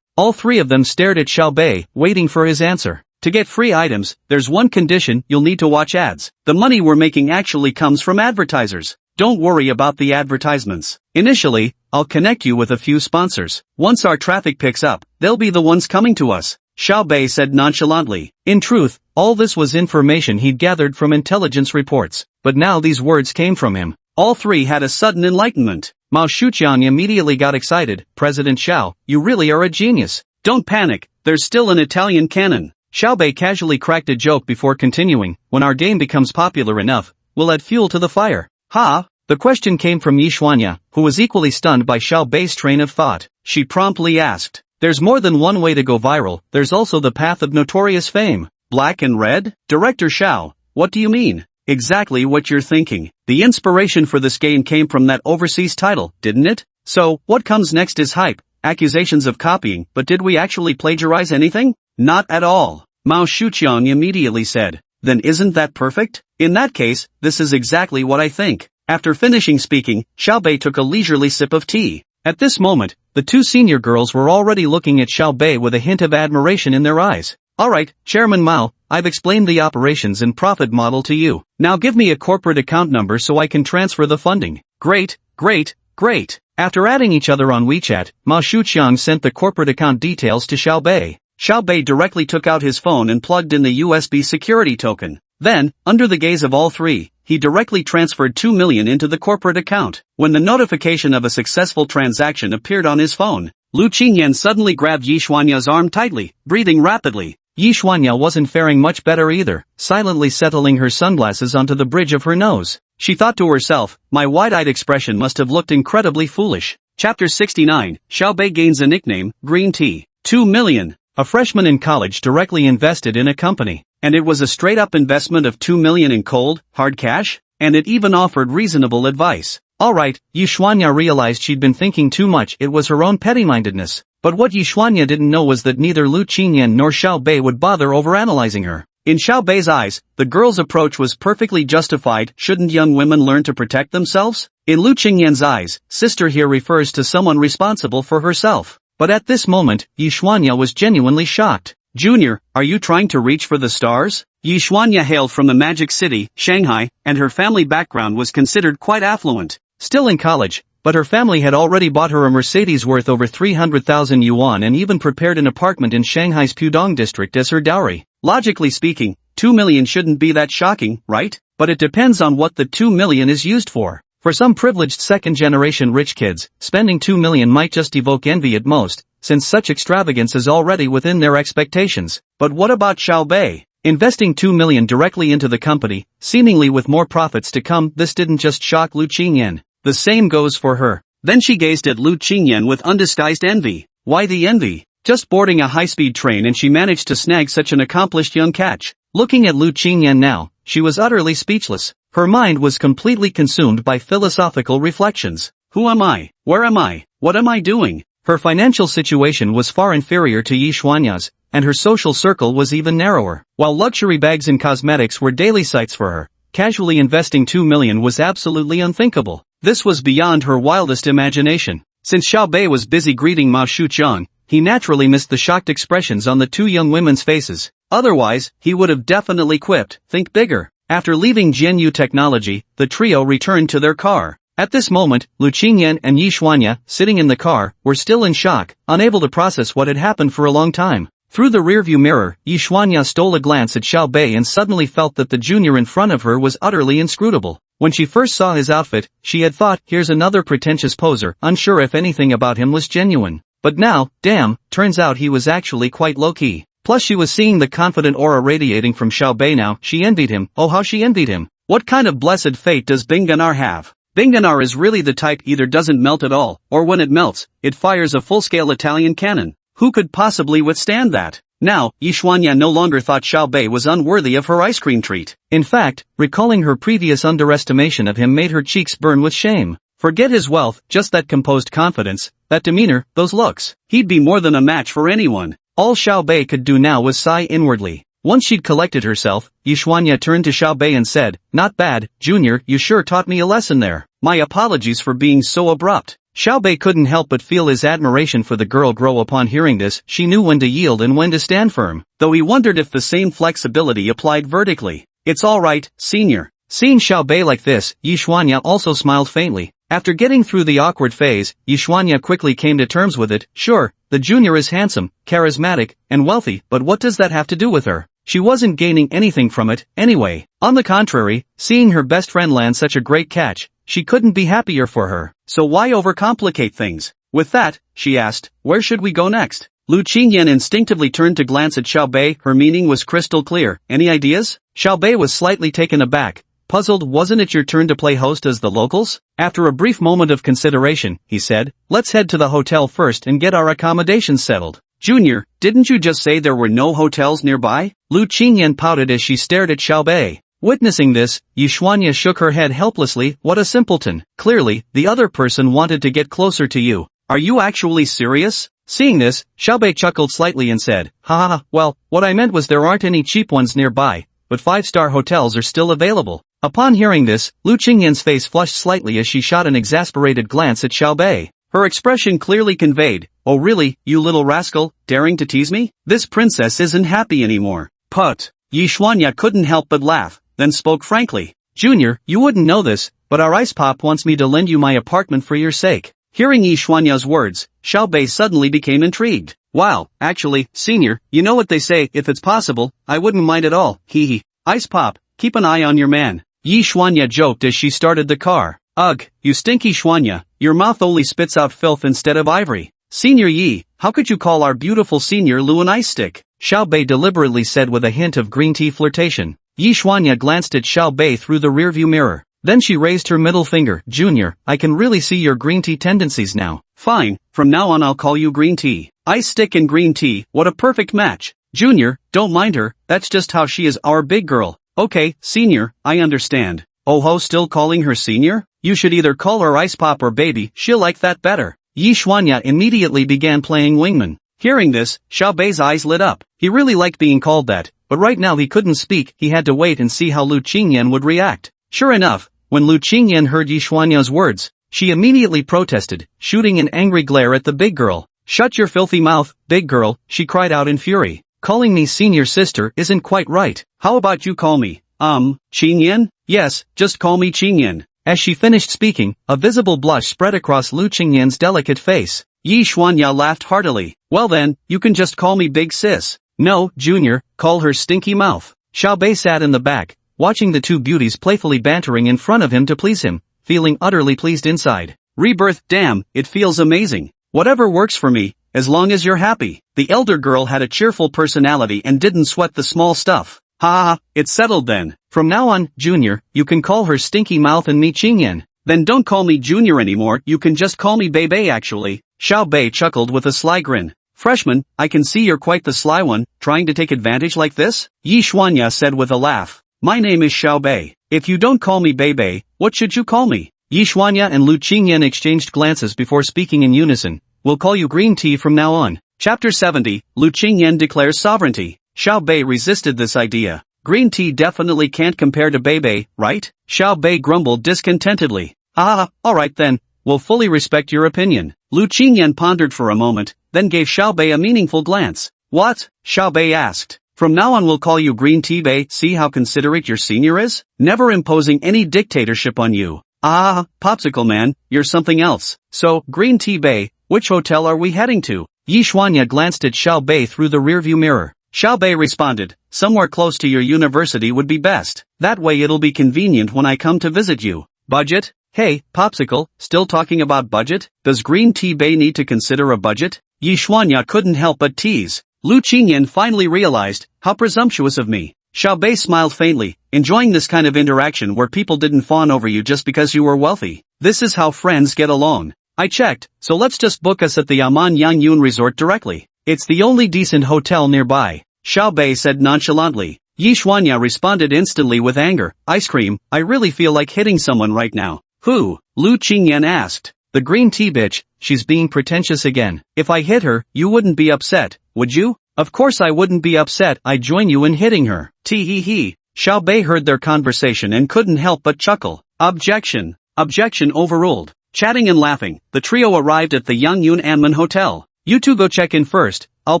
All three of them stared at Xiao Bei, waiting for his answer. To get free items, there's one condition, you'll need to watch ads. The money we're making actually comes from advertisers. Don't worry about the advertisements. Initially, I'll connect you with a few sponsors. Once our traffic picks up, they'll be the ones coming to us. Xiao Bei said nonchalantly. In truth, all this was information he'd gathered from intelligence reports. But now these words came from him. All three had a sudden enlightenment. Mao Shuqiang immediately got excited. President Xiao, you really are a genius. Don't panic, there's still an Italian cannon. Xiao Bei casually cracked a joke before continuing. When our game becomes popular enough, we'll add fuel to the fire. Ha! The question came from Yishuanya, who was equally stunned by Xiao Bei's train of thought. She promptly asked, "There's more than one way to go viral, there's also the path of notorious fame. Black and red? Director Xiao, what do you mean?" "Exactly what you're thinking. The inspiration for this game came from that overseas title, didn't it? So, what comes next is hype, accusations of copying, but did we actually plagiarize anything?" "Not at all," Mao Shuqiang immediately said. "Then isn't that perfect? In that case, this is exactly what I think." After finishing speaking, Xiao Bei took a leisurely sip of tea. At this moment, the two senior girls were already looking at Xiao Bei with a hint of admiration in their eyes. "Alright, Chairman Mao, I've explained the operations and profit model to you. Now give me a corporate account number so I can transfer the funding." "Great, great, great." After adding each other on WeChat, Mao Shuqiang sent the corporate account details to Xiao Bei. Xiao Bei directly took out his phone and plugged in the USB security token. Then, under the gaze of all three, he directly transferred 2 million into the corporate account. When the notification of a successful transaction appeared on his phone, Lu Qingyan suddenly grabbed Yishuanya's arm tightly, breathing rapidly. Yishuanya wasn't faring much better either, silently settling her sunglasses onto the bridge of her nose. She thought to herself, my wide-eyed expression must have looked incredibly foolish. Chapter 69, Xiao Bei gains a nickname, Green Tea. 2 million. A freshman in college directly invested in a company. And it was a straight-up investment of 2 million in cold, hard cash? And it even offered reasonable advice. Alright, Yishuanya realized she'd been thinking too much, it was her own petty-mindedness. But what Yishuanya didn't know was that neither Lu Qingyan nor Xiao Bei would bother overanalyzing her. In Xiao Bei's eyes, the girl's approach was perfectly justified. Shouldn't young women learn to protect themselves? In Lu Qingyan's eyes, sister here refers to someone responsible for herself. But at this moment, Yishuanya was genuinely shocked. Junior, are you trying to reach for the stars? Yishuanya hailed from the Magic City, Shanghai, and her family background was considered quite affluent. Still in college, but her family had already bought her a Mercedes worth over 300,000 yuan and even prepared an apartment in Shanghai's Pudong district as her dowry. Logically speaking, 2 million shouldn't be that shocking, right? But it depends on what the 2 million is used for. For some privileged second-generation rich kids, spending 2 million might just evoke envy at most, since such extravagance is already within their expectations. But what about Xiao Bei? Investing 2 million directly into the company, seemingly with more profits to come, this didn't just shock Lu Qingyan. The same goes for her. Then she gazed at Lu Qingyan with undisguised envy. Why the envy? Just boarding a high-speed train and she managed to snag such an accomplished young catch. Looking at Lu Qingyan now, she was utterly speechless. Her mind was completely consumed by philosophical reflections. Who am I? Where am I? What am I doing? Her financial situation was far inferior to Yishuanya's, and her social circle was even narrower. While luxury bags and cosmetics were daily sights for her, casually investing 2 million was absolutely unthinkable. This was beyond her wildest imagination. Since Xiao Bei was busy greeting Mao Shuqiang, he naturally missed the shocked expressions on the two young women's faces. Otherwise, he would have definitely quipped, think bigger. After leaving Jianyu Technology, the trio returned to their car. At this moment, Lu Qingyan and Yishuanya, sitting in the car, were still in shock, unable to process what had happened for a long time. Through the rearview mirror, Yishuanya stole a glance at Xiao Bei and suddenly felt that the junior in front of her was utterly inscrutable. When she first saw his outfit, she had thought, here's another pretentious poser, unsure if anything about him was genuine. But now, damn, turns out he was actually quite low-key. Plus she was seeing the confident aura radiating from Xiao Bei now. She envied him. Oh, how she envied him. What kind of blessed fate does Binganar have? Binganar is really the type either doesn't melt at all, or when it melts, it fires a full-scale Italian cannon. Who could possibly withstand that? Now, Yishuanya no longer thought Xiao Bei was unworthy of her ice cream treat. In fact, recalling her previous underestimation of him made her cheeks burn with shame. Forget his wealth, just that composed confidence, that demeanor, those looks. He'd be more than a match for anyone. All Xiao Bei could do now was sigh inwardly. Once she'd collected herself, Yishuanya turned to Xiao Bei and said, "Not bad, Junior, you sure taught me a lesson there. My apologies for being so abrupt." Xiao Bei couldn't help but feel his admiration for the girl grow upon hearing this. She knew when to yield and when to stand firm, though he wondered if the same flexibility applied vertically. "It's alright, senior." Seeing Xiao Bei like this, Yishuanya also smiled faintly. After getting through the awkward phase, Yishuanya quickly came to terms with it. Sure, the junior is handsome, charismatic, and wealthy, but what does that have to do with her? She wasn't gaining anything from it, anyway. On the contrary, seeing her best friend land such a great catch, she couldn't be happier for her. So why overcomplicate things? With that, she asked, where should we go next? Lu Qingyan instinctively turned to glance at Xiao Bei. Her meaning was crystal clear. Any ideas? Xiao Bei was slightly taken aback, Puzzled, wasn't it your turn to play host as the locals? After a brief moment of consideration, he said, let's head to the hotel first and get our accommodations settled. Junior, didn't you just say there were no hotels nearby? Lu Qingyan pouted as she stared at Xiaobei. Witnessing this, Yishuanya shook her head helplessly. What a simpleton. Clearly, the other person wanted to get closer to you. Are you actually serious? Seeing this, Xiaobei chuckled slightly and said, ha, well, what I meant was there aren't any cheap ones nearby, but 5-star hotels are still available. Upon hearing this, Lu Qingyan's face flushed slightly as she shot an exasperated glance at Xiaobei. Her expression clearly conveyed, oh really, you little rascal, daring to tease me? This princess isn't happy anymore. Put. Yishuanya couldn't help but laugh, then spoke frankly. Junior, you wouldn't know this, but our ice pop wants me to lend you my apartment for your sake. Hearing Yishuanya's words, Xiaobei suddenly became intrigued. Wow, actually, senior, you know what they say, if it's possible, I wouldn't mind at all, hee. Ice pop, keep an eye on your man. Yishuanya joked as she started the car. Ugh, you stinky Shuanya, your mouth only spits out filth instead of ivory. Senior Yi, how could you call our beautiful senior Lu an ice stick? Xiaobei deliberately said with a hint of green tea flirtation. Yishuanya glanced at Xiaobei through the rearview mirror. Then she raised her middle finger. Junior, I can really see your green tea tendencies now. Fine, from now on I'll call you green tea. Ice stick and green tea, what a perfect match. Junior, don't mind her, that's just how she is, our big girl. Okay, senior, I understand. Oh ho, still calling her senior? You should either call her ice pop or baby, she'll like that better. Yishuanya immediately began playing wingman. Hearing this, Xiaobei's eyes lit up. He really liked being called that, but right now he couldn't speak, he had to wait and see how Lu Qingyan would react. Sure enough, when Lu Qingyan heard Yishuanya's words, she immediately protested, shooting an angry glare at the big girl. Shut your filthy mouth, big girl, she cried out in fury. Calling me senior sister isn't quite right. How about you call me, Qingyan? Yes, just call me Qingyan. As she finished speaking, a visible blush spread across Lu Qingyan's delicate face. Yishuanya laughed heartily. Well then, you can just call me big sis. No, Junior, call her stinky mouth. Xiaobei sat in the back, watching the two beauties playfully bantering in front of him to please him, feeling utterly pleased inside. Rebirth, damn, it feels amazing. Whatever works for me, as long as you're happy. The elder girl had a cheerful personality and didn't sweat the small stuff. Ha, it's settled then. From now on, Junior, you can call her stinky mouth and me Qingyan. Then don't call me Junior anymore, you can just call me Bebe actually. Xiaobei chuckled with a sly grin. Freshman, I can see you're quite the sly one, trying to take advantage like this? Yishuanya said with a laugh. My name is Xiaobei. If you don't call me Bebe, what should you call me? Yishuanya and Lu Qingyan exchanged glances before speaking in unison. We'll call you green tea from now on. Chapter 70, Lu Qingyan declares sovereignty. Xiaobei resisted this idea. Green tea definitely can't compare to Bebe, right? Xiaobei grumbled discontentedly. Alright then, we'll fully respect your opinion. Lu Qingyan pondered for a moment, then gave Xiaobei a meaningful glance. What? Xiaobei asked. From now on we'll call you Green Tea Bei, see how considerate your senior is? Never imposing any dictatorship on you. Popsicle man, you're something else. So, Green Tea Bei, which hotel are we heading to? Yishuanya glanced at Xiaobei through the rearview mirror. Xiaobei responded, somewhere close to your university would be best. That way it'll be convenient when I come to visit you. Budget? Hey, Popsicle, still talking about budget? Does Green Tea Bei need to consider a budget? Yishuanya couldn't help but tease. Lu Qingyan finally realized, how presumptuous of me. Xiaobei smiled faintly, enjoying this kind of interaction where people didn't fawn over you just because you were wealthy. This is how friends get along. I checked, so let's just book us at the Yaman Yangyun Resort directly. It's the only decent hotel nearby. Xiaobei said nonchalantly. Yishuanya responded instantly with anger. Ice cream, I really feel like hitting someone right now. Who? Lu Qingyan asked. The green tea bitch, she's being pretentious again. If I hit her, you wouldn't be upset, would you? Of course I wouldn't be upset, I'd join you in hitting her. Tee-hee-hee. Xiaobei heard their conversation and couldn't help but chuckle. Objection. Objection overruled. Chatting and laughing, the trio arrived at the Yangyun Anman Hotel. You two go check in first, I'll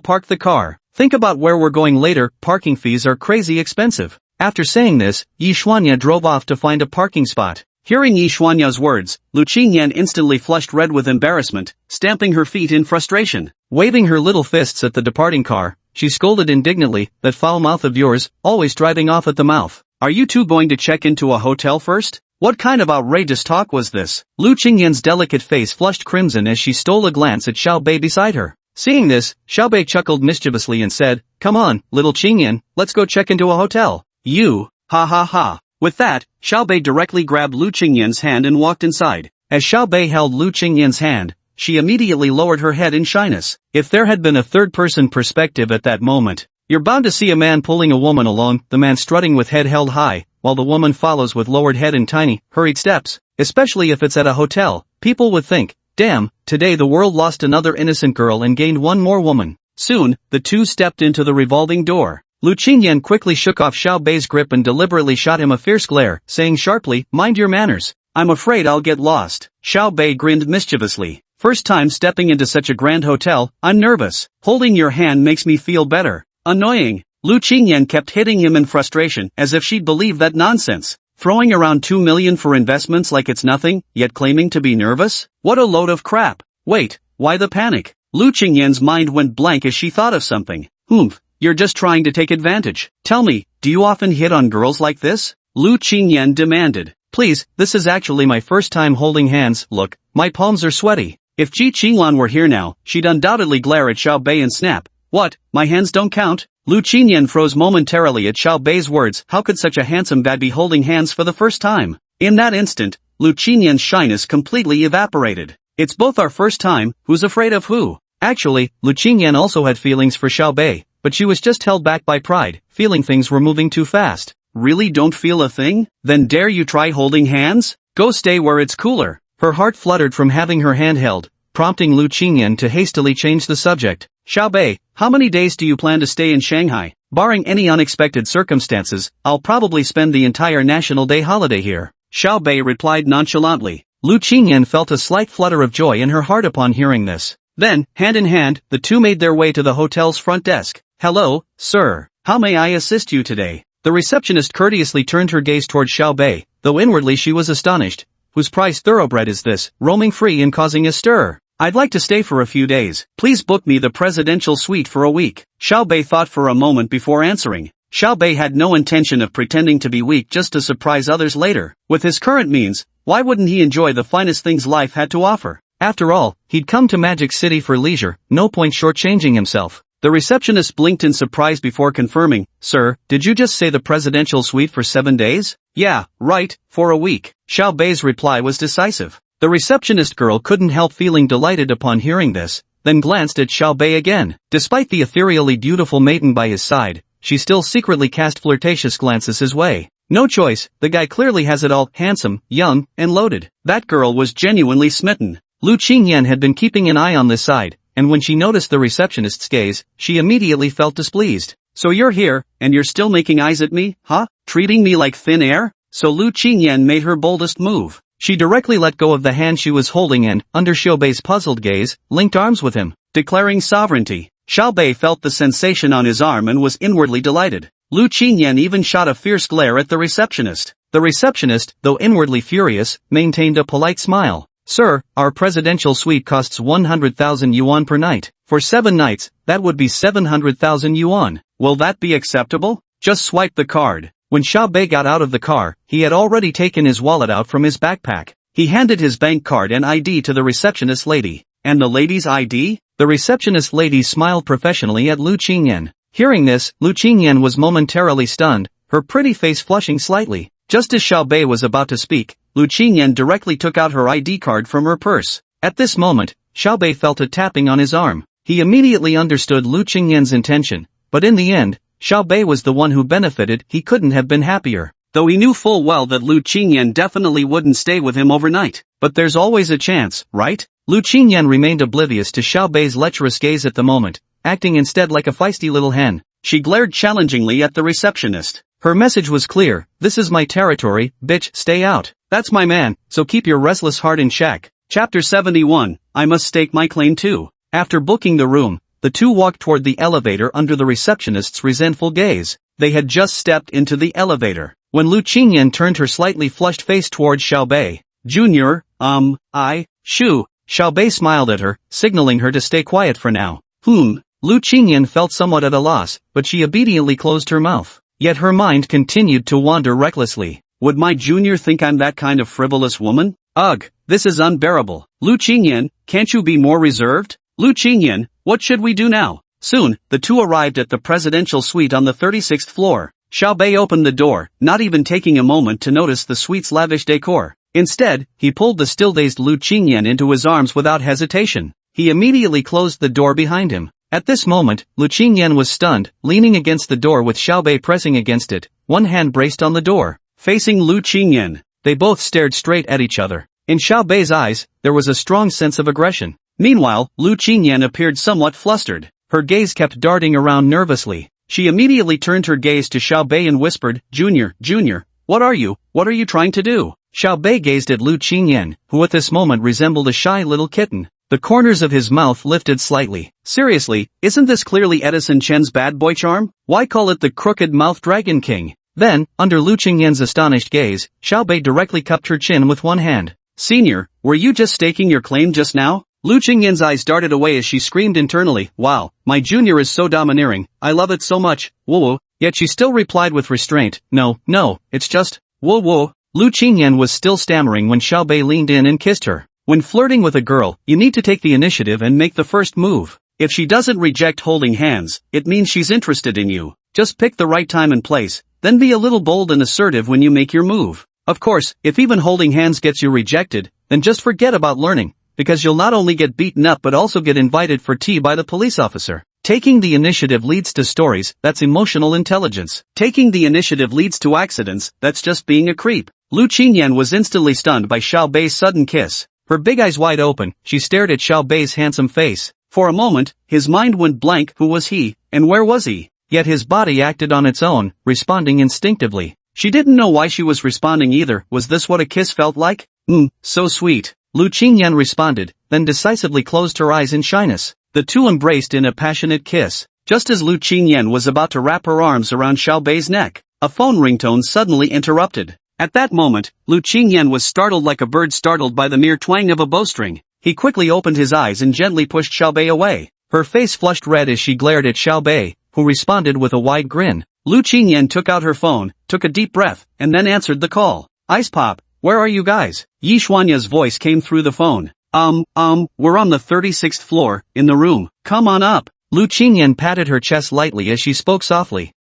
park the car. Think about where we're going later, parking fees are crazy expensive. After saying this, Yishuanya drove off to find a parking spot. Hearing Yishuanya's words, Lu Qingyan instantly flushed red with embarrassment, stamping her feet in frustration. Waving her little fists at the departing car, she scolded indignantly, that foul mouth of yours, always driving off at the mouth. Are you two going to check into a hotel first? What kind of outrageous talk was this? Lu Qingyan's delicate face flushed crimson as she stole a glance at Xiaobei beside her. Seeing this, Xiaobei chuckled mischievously and said, come on, little Qingyan, let's go check into a hotel. You, ha ha ha. With that, Xiaobei directly grabbed Lu Qingyan's hand and walked inside. As Xiaobei held Lu Qingyan's hand, she immediately lowered her head in shyness. If there had been a third-person perspective at that moment, you're bound to see a man pulling a woman along, the man strutting with head held high, while the woman follows with lowered head and tiny, hurried steps. Especially if it's at a hotel, people would think, damn, today the world lost another innocent girl and gained one more woman. Soon, the two stepped into the revolving door. Lu Qingyan quickly shook off Xiaobei's grip and deliberately shot him a fierce glare, saying sharply, mind your manners. I'm afraid I'll get lost. Xiaobei grinned mischievously. First time stepping into such a grand hotel, I'm nervous. Holding your hand makes me feel better. Annoying. Lu Qingyan kept hitting him in frustration, as if she'd believe that nonsense. Throwing around 2 million for investments like it's nothing, yet claiming to be nervous? What a load of crap. Wait, why the panic? Lu Qingyan's mind went blank as she thought of something. You're just trying to take advantage. Tell me, do you often hit on girls like this? Lu Qingyan demanded. Please, this is actually my first time holding hands. Look, my palms are sweaty. If Ji Qinglan were here now, she'd undoubtedly glare at Xiaobei and snap. What, my hands don't count? Lu Qingyan froze momentarily at Xiaobei's words. How could such a handsome dad be holding hands for the first time? In that instant, Lu Qingyan's shyness completely evaporated. It's both our first time, who's afraid of who? Actually, Lu Qingyan also had feelings for Xiaobei, but she was just held back by pride, feeling things were moving too fast. Really don't feel a thing? Then dare you try holding hands? Go stay where it's cooler. Her heart fluttered from having her hand held, prompting Lu Qingyan to hastily change the subject. Xiaobei, how many days do you plan to stay in Shanghai? Barring any unexpected circumstances, I'll probably spend the entire National Day holiday here. Xiaobei replied nonchalantly. Lu Qingyan felt a slight flutter of joy in her heart upon hearing this. Then, hand in hand, the two made their way to the hotel's front desk. Hello, sir. How may I assist you today? The receptionist courteously turned her gaze toward Xiaobei, though inwardly she was astonished. Whose prize thoroughbred is this, roaming free and causing a stir? I'd like to stay for a few days. Please book me the presidential suite for a week. Xiaobei thought for a moment before answering. Xiaobei had no intention of pretending to be weak just to surprise others later. With his current means, why wouldn't he enjoy the finest things life had to offer? After all, he'd come to Magic City for leisure, no point shortchanging himself. The receptionist blinked in surprise before confirming, Sir, did you just say the presidential suite for 7 days? Yeah, right, for a week. Xiaobei's reply was decisive. The receptionist girl couldn't help feeling delighted upon hearing this, then glanced at Xiaobei again. Despite the ethereally beautiful maiden by his side, she still secretly cast flirtatious glances his way. No choice, the guy clearly has it all, handsome, young, and loaded. That girl was genuinely smitten. Lu Qingyan had been keeping an eye on this side, and when she noticed the receptionist's gaze, she immediately felt displeased. So you're here, and you're still making eyes at me, huh? Treating me like thin air? So Lu Qingyan made her boldest move. She directly let go of the hand she was holding and, under Xiaobei's puzzled gaze, linked arms with him, declaring sovereignty. Xiaobei felt the sensation on his arm and was inwardly delighted. Lu Qingyan even shot a fierce glare at the receptionist. The receptionist, though inwardly furious, maintained a polite smile. Sir, our presidential suite costs 100,000 yuan per night. For 7 nights, that would be 700,000 yuan. Will that be acceptable? Just swipe the card. When Xiaobei got out of the car, he had already taken his wallet out from his backpack. He handed his bank card and ID to the receptionist lady. And the lady's ID? The receptionist lady smiled professionally at Lu Qingyan. Hearing this, Lu Qingyan was momentarily stunned, her pretty face flushing slightly. Just as Xiaobei was about to speak, Lu Qingyan directly took out her ID card from her purse. At this moment, Xiaobei felt a tapping on his arm. He immediately understood Lu Qingyan's intention, but in the end, Xiaobei was the one who benefited. He couldn't have been happier. Though he knew full well that Lu Qingyan definitely wouldn't stay with him overnight. But there's always a chance, right? Lu Qingyan remained oblivious to Xiaobei's lecherous gaze at the moment, acting instead like a feisty little hen. She glared challengingly at the receptionist. Her message was clear, this is my territory, bitch, stay out. That's my man, so keep your restless heart in check. Chapter 71, I must stake my claim too. After booking the room, the two walked toward the elevator under the receptionist's resentful gaze. They had just stepped into the elevator, when Lu Qingyan turned her slightly flushed face toward Xiaobei. Junior, Shu. Xiaobei smiled at her, signaling her to stay quiet for now. Lu Qingyan felt somewhat at a loss, but she obediently closed her mouth. Yet her mind continued to wander recklessly. Would my junior think I'm that kind of frivolous woman? Ugh, this is unbearable. Lu Qingyan, can't you be more reserved? Lu Qingyan, what should we do now? Soon, the two arrived at the presidential suite on the 36th floor. Xiao Bei opened the door, not even taking a moment to notice the suite's lavish decor. Instead, he pulled the still-dazed Lu Qingyan into his arms without hesitation. He immediately closed the door behind him. At this moment, Lu Qingyan was stunned, leaning against the door with Xiao Bei pressing against it, one hand braced on the door. Facing Lu Qingyan, they both stared straight at each other. In Xiao Bei's eyes, there was a strong sense of aggression. Meanwhile, Lu Qingyan appeared somewhat flustered. Her gaze kept darting around nervously. She immediately turned her gaze to Xiao Bei and whispered, Junior, what are you trying to do? Xiao Bei gazed at Lu Qingyan, who at this moment resembled a shy little kitten. The corners of his mouth lifted slightly. Seriously, isn't this clearly Edison Chen's bad boy charm? Why call it the crooked mouth dragon king? Then, under Lu Qingyan's astonished gaze, Xiao Bei directly cupped her chin with one hand. Senior, were you just staking your claim just now? Lu Qingyan's eyes darted away as she screamed internally, wow, my junior is so domineering, I love it so much, woo. Yet she still replied with restraint, no, it's just, woo. Lu Qingyan was still stammering when Xiao Bei leaned in and kissed her. When flirting with a girl, you need to take the initiative and make the first move. If she doesn't reject holding hands, it means she's interested in you. Just pick the right time and place, then be a little bold and assertive when you make your move. Of course, if even holding hands gets you rejected, then just forget about learning, because you'll not only get beaten up but also get invited for tea by the police officer. Taking the initiative leads to stories, that's emotional intelligence. Taking the initiative leads to accidents, that's just being a creep. Lu Qingyan was instantly stunned by Xiao Bei's sudden kiss. Her big eyes wide open, she stared at Xiao Bei's handsome face. For a moment, his mind went blank. Who was he, and where was he? Yet his body acted on its own, responding instinctively. She didn't know why she was responding either. Was this what a kiss felt like? So sweet. Lu Qingyan responded, then decisively closed her eyes in shyness. The two embraced in a passionate kiss. Just as Lu Qingyan was about to wrap her arms around Xiao Bei's neck, a phone ringtone suddenly interrupted. At that moment, Lu Qingyan was startled like a bird startled by the mere twang of a bowstring. He quickly opened his eyes and gently pushed Xiao Bei away. Her face flushed red as she glared at Xiao Bei, who responded with a wide grin. Lu Qingyan took out her phone, took a deep breath, and then answered the call. Ice Pop, where are you guys? Yi Xuanya's voice came through the phone. We're on the 36th floor, in the room. Come on up. Lu Qingyan patted her chest lightly as she spoke softly.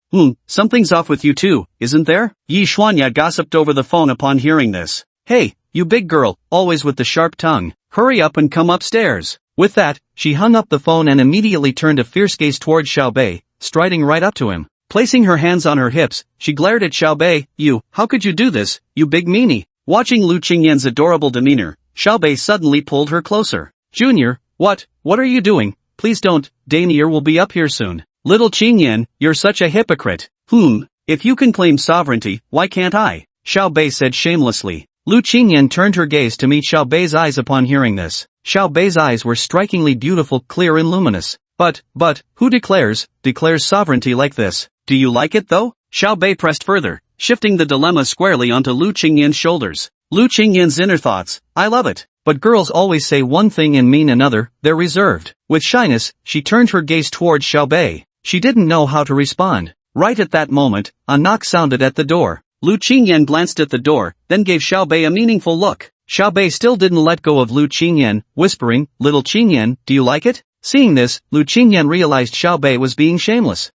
Something's off with you too, isn't there? Yi Xuanya gossiped over the phone upon hearing this. Hey, you big girl, always with the sharp tongue. Hurry up and come upstairs. With that, she hung up the phone and immediately turned a fierce gaze toward Xiao Bei, striding right up to him. Placing her hands on her hips, she glared at Xiao Bei. How could you do this, you big meanie? Watching Lu Qingyan's adorable demeanor, Xiao Bei suddenly pulled her closer. Junior, what are you doing? Please don't, Danier will be up here soon. Little Qingyan, you're such a hypocrite. If you can claim sovereignty, why can't I? Xiao Bei said shamelessly. Lu Qingyan turned her gaze to meet Xiao Bei's eyes upon hearing this. Xiao Bei's eyes were strikingly beautiful, clear and luminous. But, who declares sovereignty like this? Do you like it though? Xiao Bei pressed further, shifting the dilemma squarely onto Lu Qingyan's shoulders. Lu Qingyan's inner thoughts, I love it. But girls always say one thing and mean another, they're reserved. With shyness, she turned her gaze towards Xiao Bei. She didn't know how to respond. Right at that moment, a knock sounded at the door. Lu Qingyan glanced at the door, then gave Xiao Bei a meaningful look. Xiao Bei still didn't let go of Lu Qingyan, whispering, Little Qingyan, do you like it? Seeing this, Lu Qingyan realized Xiao Bei was being shameless.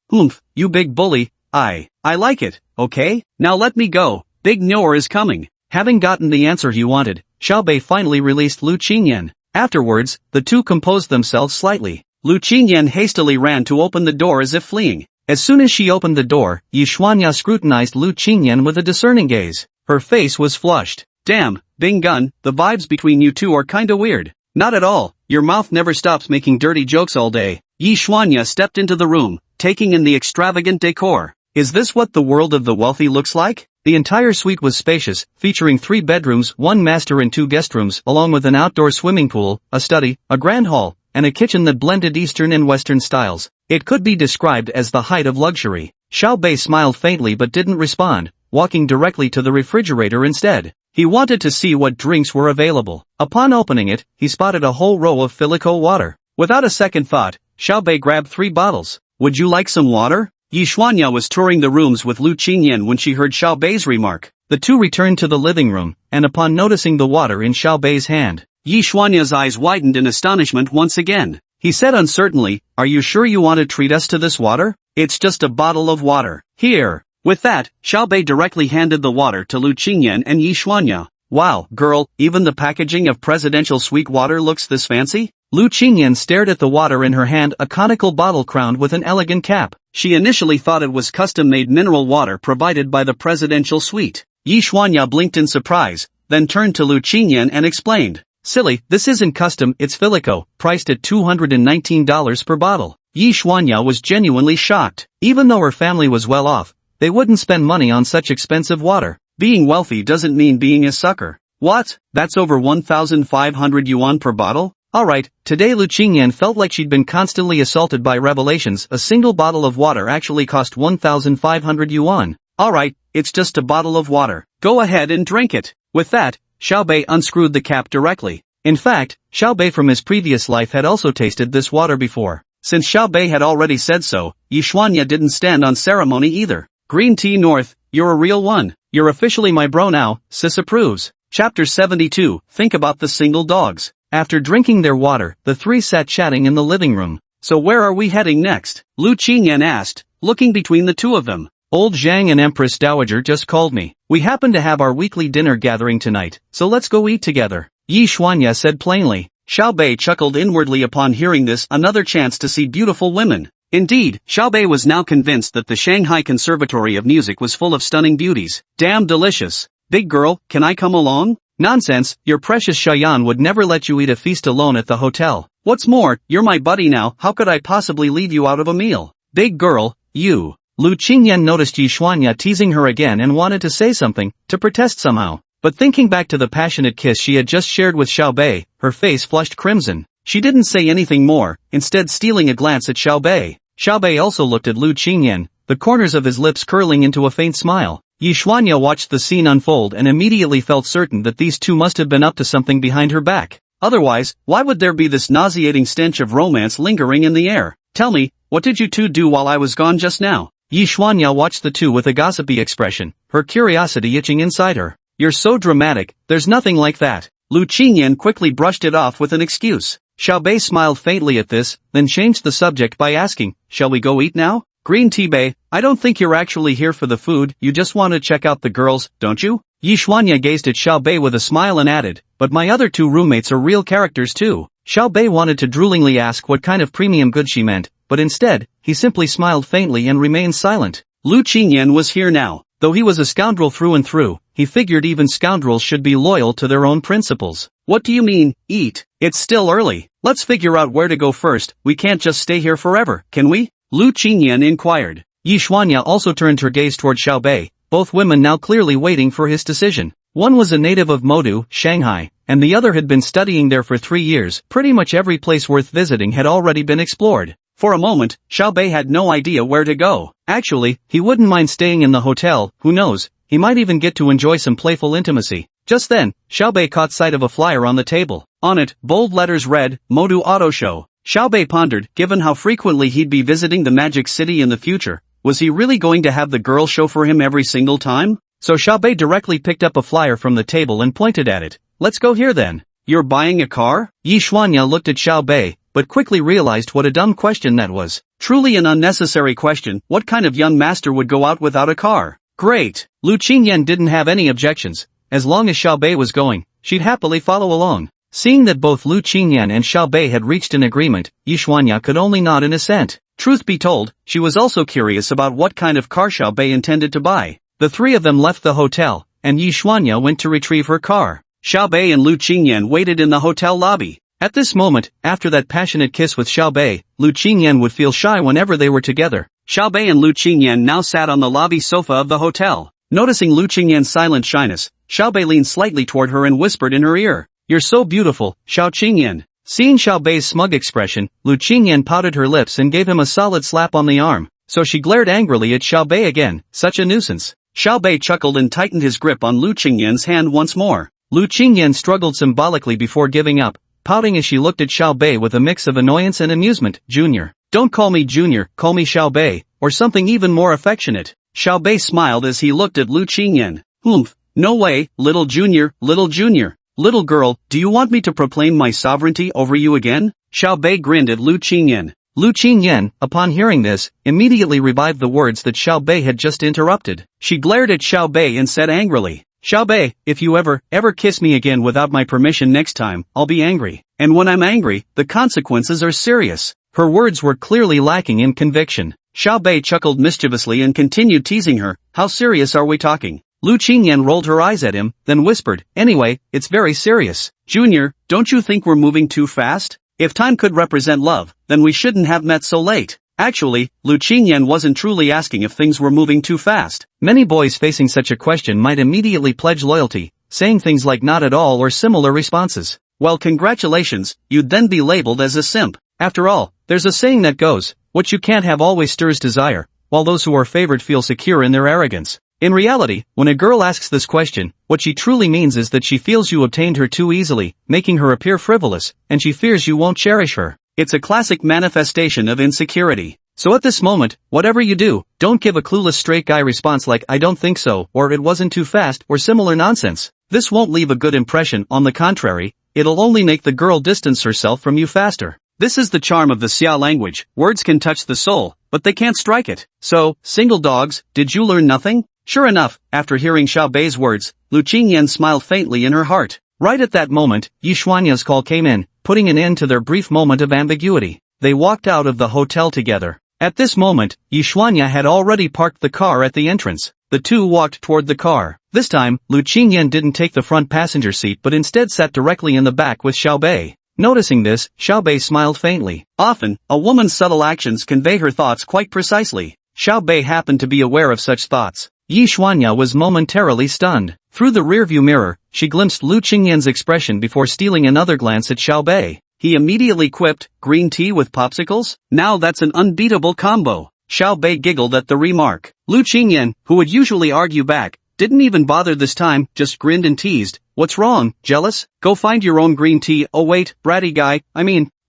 You big bully, I like it, okay? Now let me go, Big Nyor is coming. Having gotten the answer he wanted, Xiao Bei finally released Lu Qingyan. Afterwards, the two composed themselves slightly. Lu Qingyan hastily ran to open the door as if fleeing. As soon as she opened the door, Yi Xuanya scrutinized Lu Qingyan with a discerning gaze. Her face was flushed. Damn, Bing Gun, the vibes between you two are kinda weird. Not at all, your mouth never stops making dirty jokes all day. Yi Xuanya stepped into the room, taking in the extravagant decor. Is this what the world of the wealthy looks like? The entire suite was spacious, featuring 3 bedrooms, 1 master and 2 guest rooms, along with an outdoor swimming pool, a study, a grand hall, and a kitchen that blended Eastern and Western styles. It could be described as the height of luxury. Xiao Bei smiled faintly but didn't respond, walking directly to the refrigerator instead. He wanted to see what drinks were available. Upon opening it, he spotted a whole row of Filico water. Without a second thought, Xiao Bei grabbed 3 bottles. Would you like some water? Yi Xuanya was touring the rooms with Lu Qingyan when she heard Xiao Bei's remark. The two returned to the living room, and upon noticing the water in Xiao Bei's hand, Yi Xuanya's eyes widened in astonishment once again. He said uncertainly, Are you sure you want to treat us to this water? It's just a bottle of water. Here. With that, Xiao Bei directly handed the water to Lu Qingyan and Yi Xuanya. Wow, girl, even the packaging of presidential sweet water looks this fancy? Lu Qingyan stared at the water in her hand, a conical bottle crowned with an elegant cap. She initially thought it was custom-made mineral water provided by the presidential suite. Yi Xuanya blinked in surprise, then turned to Lu Qingyan and explained. Silly, this isn't custom, it's Filico, priced at $219 per bottle. Yi Xuanya was genuinely shocked. Even though her family was well off, they wouldn't spend money on such expensive water. Being wealthy doesn't mean being a sucker. What? That's over 1,500 yuan per bottle? Alright, today Lu Qingyan felt like she'd been constantly assaulted by revelations. A single bottle of water actually cost 1,500 yuan. Alright, it's just a bottle of water. Go ahead and drink it. With that, Xiao Bei unscrewed the cap directly. In fact, Xiao Bei from his previous life had also tasted this water before. Since Xiao Bei had already said so, Yi Xuanya didn't stand on ceremony either. Green Tea North, you're a real one. You're officially my bro now, sis approves. Chapter 72, Think about the single dogs. After drinking their water, the three sat chatting in the living room. So where are we heading next? Lu Qingyan asked, looking between the two of them. Old Zhang and Empress Dowager just called me. We happen to have our weekly dinner gathering tonight, so let's go eat together. Yi Xuanya said plainly. Xiao Bei chuckled inwardly upon hearing this, another chance to see beautiful women. Indeed, Xiao Bei was now convinced that the Shanghai Conservatory of Music was full of stunning beauties. Damn delicious. Big girl, can I come along? Nonsense, your precious Shayan would never let you eat a feast alone at the hotel. What's more, you're my buddy now, how could I possibly leave you out of a meal? Big girl, you. Lu Qingyan noticed Yi Xuanya teasing her again and wanted to say something, to protest somehow. But thinking back to the passionate kiss she had just shared with Xiao Bei, her face flushed crimson. She didn't say anything more, instead stealing a glance at Xiao Bei. Xiao Bei also looked at Lu Qingyan, the corners of his lips curling into a faint smile. Yi Xuanya watched the scene unfold and immediately felt certain that these two must have been up to something behind her back. Otherwise, why would there be this nauseating stench of romance lingering in the air? Tell me, what did you two do while I was gone just now? Yi Xuanya watched the two with a gossipy expression, her curiosity itching inside her. You're so dramatic, there's nothing like that. Lu Qingyan quickly brushed it off with an excuse. Xiao Bei smiled faintly at this, then changed the subject by asking, shall we go eat now? Green Tea Bei, I don't think you're actually here for the food, you just want to check out the girls, don't you? Yi Xuanya gazed at Xiao Bei with a smile and added, but my other two roommates are real characters too. Xiao Bei wanted to droolingly ask what kind of premium goods she meant, but instead, he simply smiled faintly and remained silent. Lu Qingyan was here now. Though he was a scoundrel through and through, he figured even scoundrels should be loyal to their own principles. What do you mean, eat? It's still early. Let's figure out where to go first, we can't just stay here forever, can we? Lu Qingyan inquired. Yi Xuanya also turned her gaze toward Xiao Bei, both women now clearly waiting for his decision. One was a native of Modu, Shanghai, and the other had been studying there for 3 years. Pretty much every place worth visiting had already been explored. For a moment, Xiao Bei had no idea where to go. Actually, he wouldn't mind staying in the hotel, who knows, he might even get to enjoy some playful intimacy. Just then, Xiao Bei caught sight of a flyer on the table. On it, bold letters read, Modu Auto Show. Xiao Bei pondered, given how frequently he'd be visiting the Magic City in the future, was he really going to have the girl show for him every single time? So Xiao Bei directly picked up a flyer from the table and pointed at it. Let's go here then. You're buying a car? Yi Xuanya looked at Xiao Bei, but quickly realized what a dumb question that was. Truly an unnecessary question, what kind of young master would go out without a car? Great! Lu Qingyan didn't have any objections. As long as Xiao Bei was going, she'd happily follow along. Seeing that both Lu Qingyan and Xiao Bei had reached an agreement, Yi Xuanya could only nod in assent. Truth be told, she was also curious about what kind of car Xiao Bei intended to buy. The three of them left the hotel, and Yi Xuanya went to retrieve her car. Xiao Bei and Lu Qingyan waited in the hotel lobby. At this moment, after that passionate kiss with Xiao Bei, Lu Qingyan would feel shy whenever they were together. Xiao Bei and Lu Qingyan now sat on the lobby sofa of the hotel. Noticing Lu Qingyan's silent shyness, Xiao Bei leaned slightly toward her and whispered in her ear, "You're so beautiful, Xiao Qingyan." Seeing Xiao Bei's smug expression, Lu Qingyan pouted her lips and gave him a solid slap on the arm. So she glared angrily at Xiao Bei again, such a nuisance. Xiao Bei chuckled and tightened his grip on Lu Qingyan's hand once more. Lu Qingyan struggled symbolically before giving up, pouting as she looked at Xiao Bei with a mix of annoyance and amusement. Junior. Don't call me Junior, call me Xiao Bei, or something even more affectionate. Xiao Bei smiled as he looked at Lu Qingyan. Humph, no way, little Junior, little Junior. Little girl, do you want me to proclaim my sovereignty over you again? Xiao Bei grinned at Lu Qingyan. Lu Qingyan, upon hearing this, immediately revived the words that Xiao Bei had just interrupted. She glared at Xiao Bei and said angrily, "Xiao Bei, if you ever kiss me again without my permission next time, I'll be angry. And when I'm angry, the consequences are serious." Her words were clearly lacking in conviction. Xiao Bei chuckled mischievously and continued teasing her, "How serious are we talking?" Lu Qingyan rolled her eyes at him, then whispered, "Anyway, it's very serious. Junior, don't you think we're moving too fast? If time could represent love, then we shouldn't have met so late." Actually, Lu Qingyan wasn't truly asking if things were moving too fast. Many boys facing such a question might immediately pledge loyalty, saying things like not at all or similar responses. Well, congratulations, you'd then be labeled as a simp. After all, there's a saying that goes, what you can't have always stirs desire, while those who are favored feel secure in their arrogance. In reality, when a girl asks this question, what she truly means is that she feels you obtained her too easily, making her appear frivolous, and she fears you won't cherish her. It's a classic manifestation of insecurity. So at this moment, whatever you do, don't give a clueless straight guy response like "I don't think so," or "it wasn't too fast," or similar nonsense. This won't leave a good impression. On the contrary, it'll only make the girl distance herself from you faster. This is the charm of the Xia language. Words can touch the soul, but they can't strike it. So, single dogs, did you learn nothing? Sure enough, after hearing Xiao Bei's words, Lu Qingyan smiled faintly in her heart. Right at that moment, Yi Xuanya's call came in, putting an end to their brief moment of ambiguity. They walked out of the hotel together. At this moment, Yi Xuanya had already parked the car at the entrance. The two walked toward the car. This time, Lu Qingyan didn't take the front passenger seat but instead sat directly in the back with Xiao Bei. Noticing this, Xiao Bei smiled faintly. Often, a woman's subtle actions convey her thoughts quite precisely. Xiao Bei happened to be aware of such thoughts. Yi Xuanya was momentarily stunned. Through the rearview mirror, she glimpsed Lu Qingyan's expression before stealing another glance at Xiao Bei. He immediately quipped, "Green tea with popsicles? Now that's an unbeatable combo." Xiao Bei giggled at the remark. Lu Qingyan, who would usually argue back, didn't even bother this time, just grinned and teased, "What's wrong, jealous? Go find your own green tea. Oh wait, bratty guy,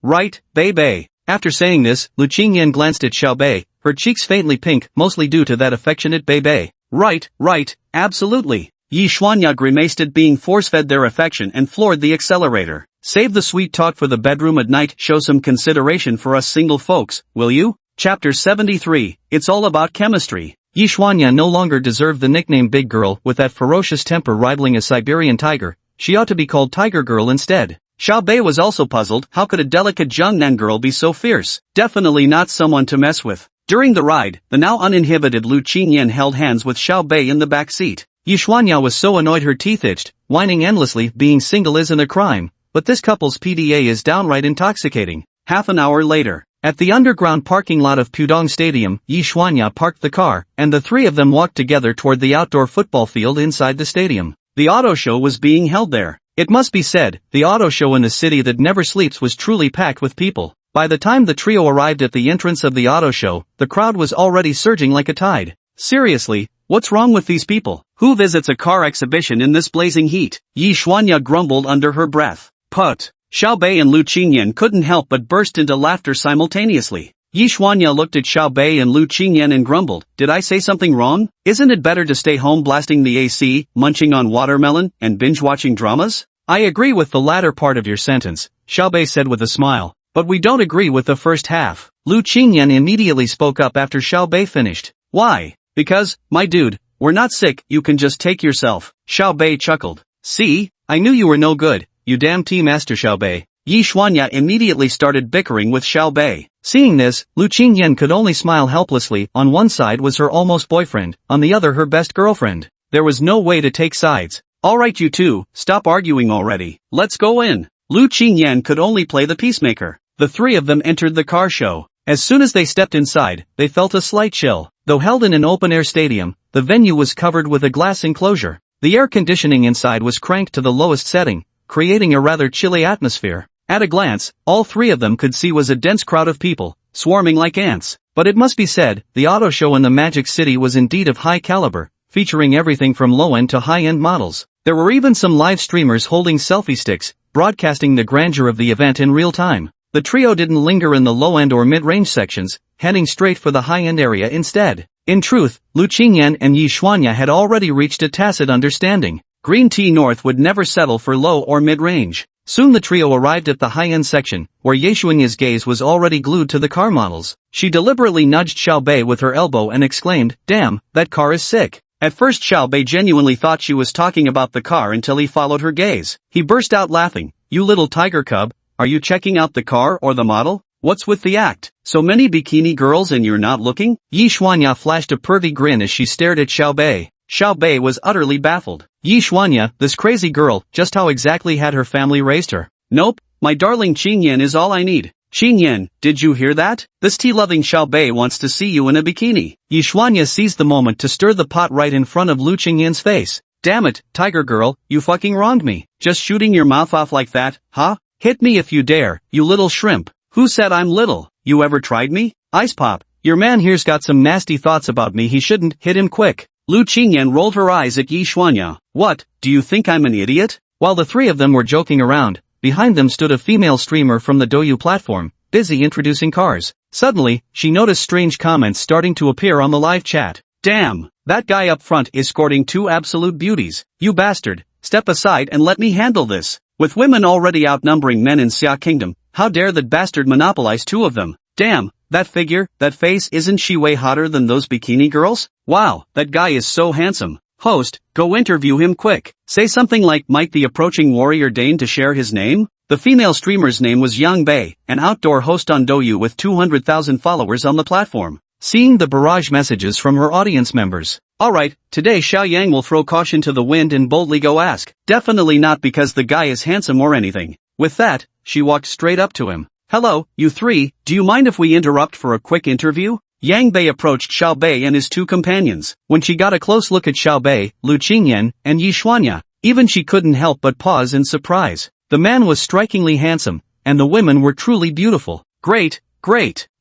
right, Bei." After saying this, Lu Qingyan glanced at Xiao Bei, her cheeks faintly pink, mostly due to that affectionate Bei. Right, absolutely. Yi Xuanya grimaced at being force-fed their affection and floored the accelerator. Save the sweet talk for the bedroom at night. Show some consideration for us single folks, will you? Chapter 73, It's all about chemistry. Yi Xuanya no longer deserved the nickname Big Girl. With that ferocious temper rivaling a Siberian tiger, she ought to be called Tiger Girl instead. Xiao Bei was also puzzled. How could a delicate Jiangnan girl be so fierce? Definitely not someone to mess with. During the ride, the now uninhibited Lu Qingyan held hands with Xiao Bei in the back seat. Yi Xuanya was so annoyed her teeth itched, whining endlessly. Being single isn't a crime, but this couple's PDA is downright intoxicating. Half an hour later, at the underground parking lot of Pudong Stadium, Yi Xuanya parked the car, and the three of them walked together toward the outdoor football field inside the stadium. The auto show was being held there. It must be said, the auto show in the city that never sleeps was truly packed with people. By the time the trio arrived at the entrance of the auto show, the crowd was already surging like a tide. Seriously, what's wrong with these people? Who visits a car exhibition in this blazing heat? Yi Xuanya grumbled under her breath. Put. Xiao Bei and Lu Qingyan couldn't help but burst into laughter simultaneously. Yi Xuanya looked at Xiao Bei and Lu Qingyan and grumbled, "Did I say something wrong? Isn't it better to stay home blasting the AC, munching on watermelon, and binge-watching dramas?" "I agree with the latter part of your sentence," Xiao Bei said with a smile. "But we don't agree with the first half." Lu Qingyan immediately spoke up after Xiao Bei finished. "Why?" "Because, my dude, we're not sick, you can just take yourself." Xiao Bei chuckled. "See? I knew you were no good, you damn tea master Xiao Bei." Yi Xuanya immediately started bickering with Xiao Bei. Seeing this, Lu Qingyan could only smile helplessly. On one side was her almost boyfriend, on the other her best girlfriend. There was no way to take sides. "Alright you two, stop arguing already. Let's go in." Lu Qingyan could only play the peacemaker. The three of them entered the car show. As soon as they stepped inside, they felt a slight chill. Though held in an open-air stadium, the venue was covered with a glass enclosure. The air conditioning inside was cranked to the lowest setting, creating a rather chilly atmosphere. At a glance, all three of them could see was a dense crowd of people, swarming like ants. But it must be said, the auto show in the Magic City was indeed of high caliber, featuring everything from low-end to high-end models. There were even some live streamers holding selfie sticks, broadcasting the grandeur of the event in real time. The trio didn't linger in the low-end or mid-range sections, heading straight for the high-end area instead. In truth, Lu Qingyan and Yi Xuanya had already reached a tacit understanding. Green Tea North would never settle for low or mid-range. Soon the trio arrived at the high-end section, where Yeshuanya's gaze was already glued to the car models. She deliberately nudged Xiaobei with her elbow and exclaimed, "Damn, that car is sick." At first Xiaobei genuinely thought she was talking about the car until he followed her gaze. He burst out laughing, "You little tiger cub, are you checking out the car or the model? What's with the act? So many bikini girls and you're not looking?" Yeshuanya flashed a pervy grin as she stared at Xiaobei. Xiaobei was utterly baffled. Yeshuanya, this crazy girl, just how exactly had her family raised her? "Nope, my darling Qingyan is all I need." "Qingyan, did you hear that? This tea-loving Xiaobei wants to see you in a bikini." Yeshuanya seized the moment to stir the pot right in front of Lu Qingyan's face. "Damn it, tiger girl, you fucking wronged me. Just shooting your mouth off like that, huh? Hit me if you dare, you little shrimp." "Who said I'm little? You ever tried me?" "Ice Pop, your man here's got some nasty thoughts about me. He shouldn't hit him quick." Lu Qingyan rolled her eyes at Yeshuanya. "What, do you think I'm an idiot?" While the three of them were joking around, behind them stood a female streamer from the Douyu platform, busy introducing cars. Suddenly, she noticed strange comments starting to appear on the live chat. "Damn, that guy up front is escorting two absolute beauties. You bastard, step aside and let me handle this. With women already outnumbering men in Xia Kingdom, how dare that bastard monopolize two of them? Damn, that figure, that face, isn't she way hotter than those bikini girls? Wow, that guy is so handsome. Host, go interview him quick. Say something like, might the approaching warrior deign to share his name?" The female streamer's name was Yang Bei, an outdoor host on Douyu with 200,000 followers on the platform. Seeing the barrage messages from her audience members. "Alright, today Xiao Yang will throw caution to the wind and boldly go ask. Definitely not because the guy is handsome or anything." With that, she walked straight up to him. "Hello, you three, do you mind if we interrupt for a quick interview?" Yang Bei approached Xiaobei and his two companions. When she got a close look at Xiaobei, Lu Qingyan, and Yeshuanya, even she couldn't help but pause in surprise. The man was strikingly handsome, and the women were truly beautiful. Great.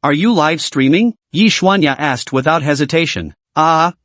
Are you live streaming?" Yeshuanya asked without hesitation.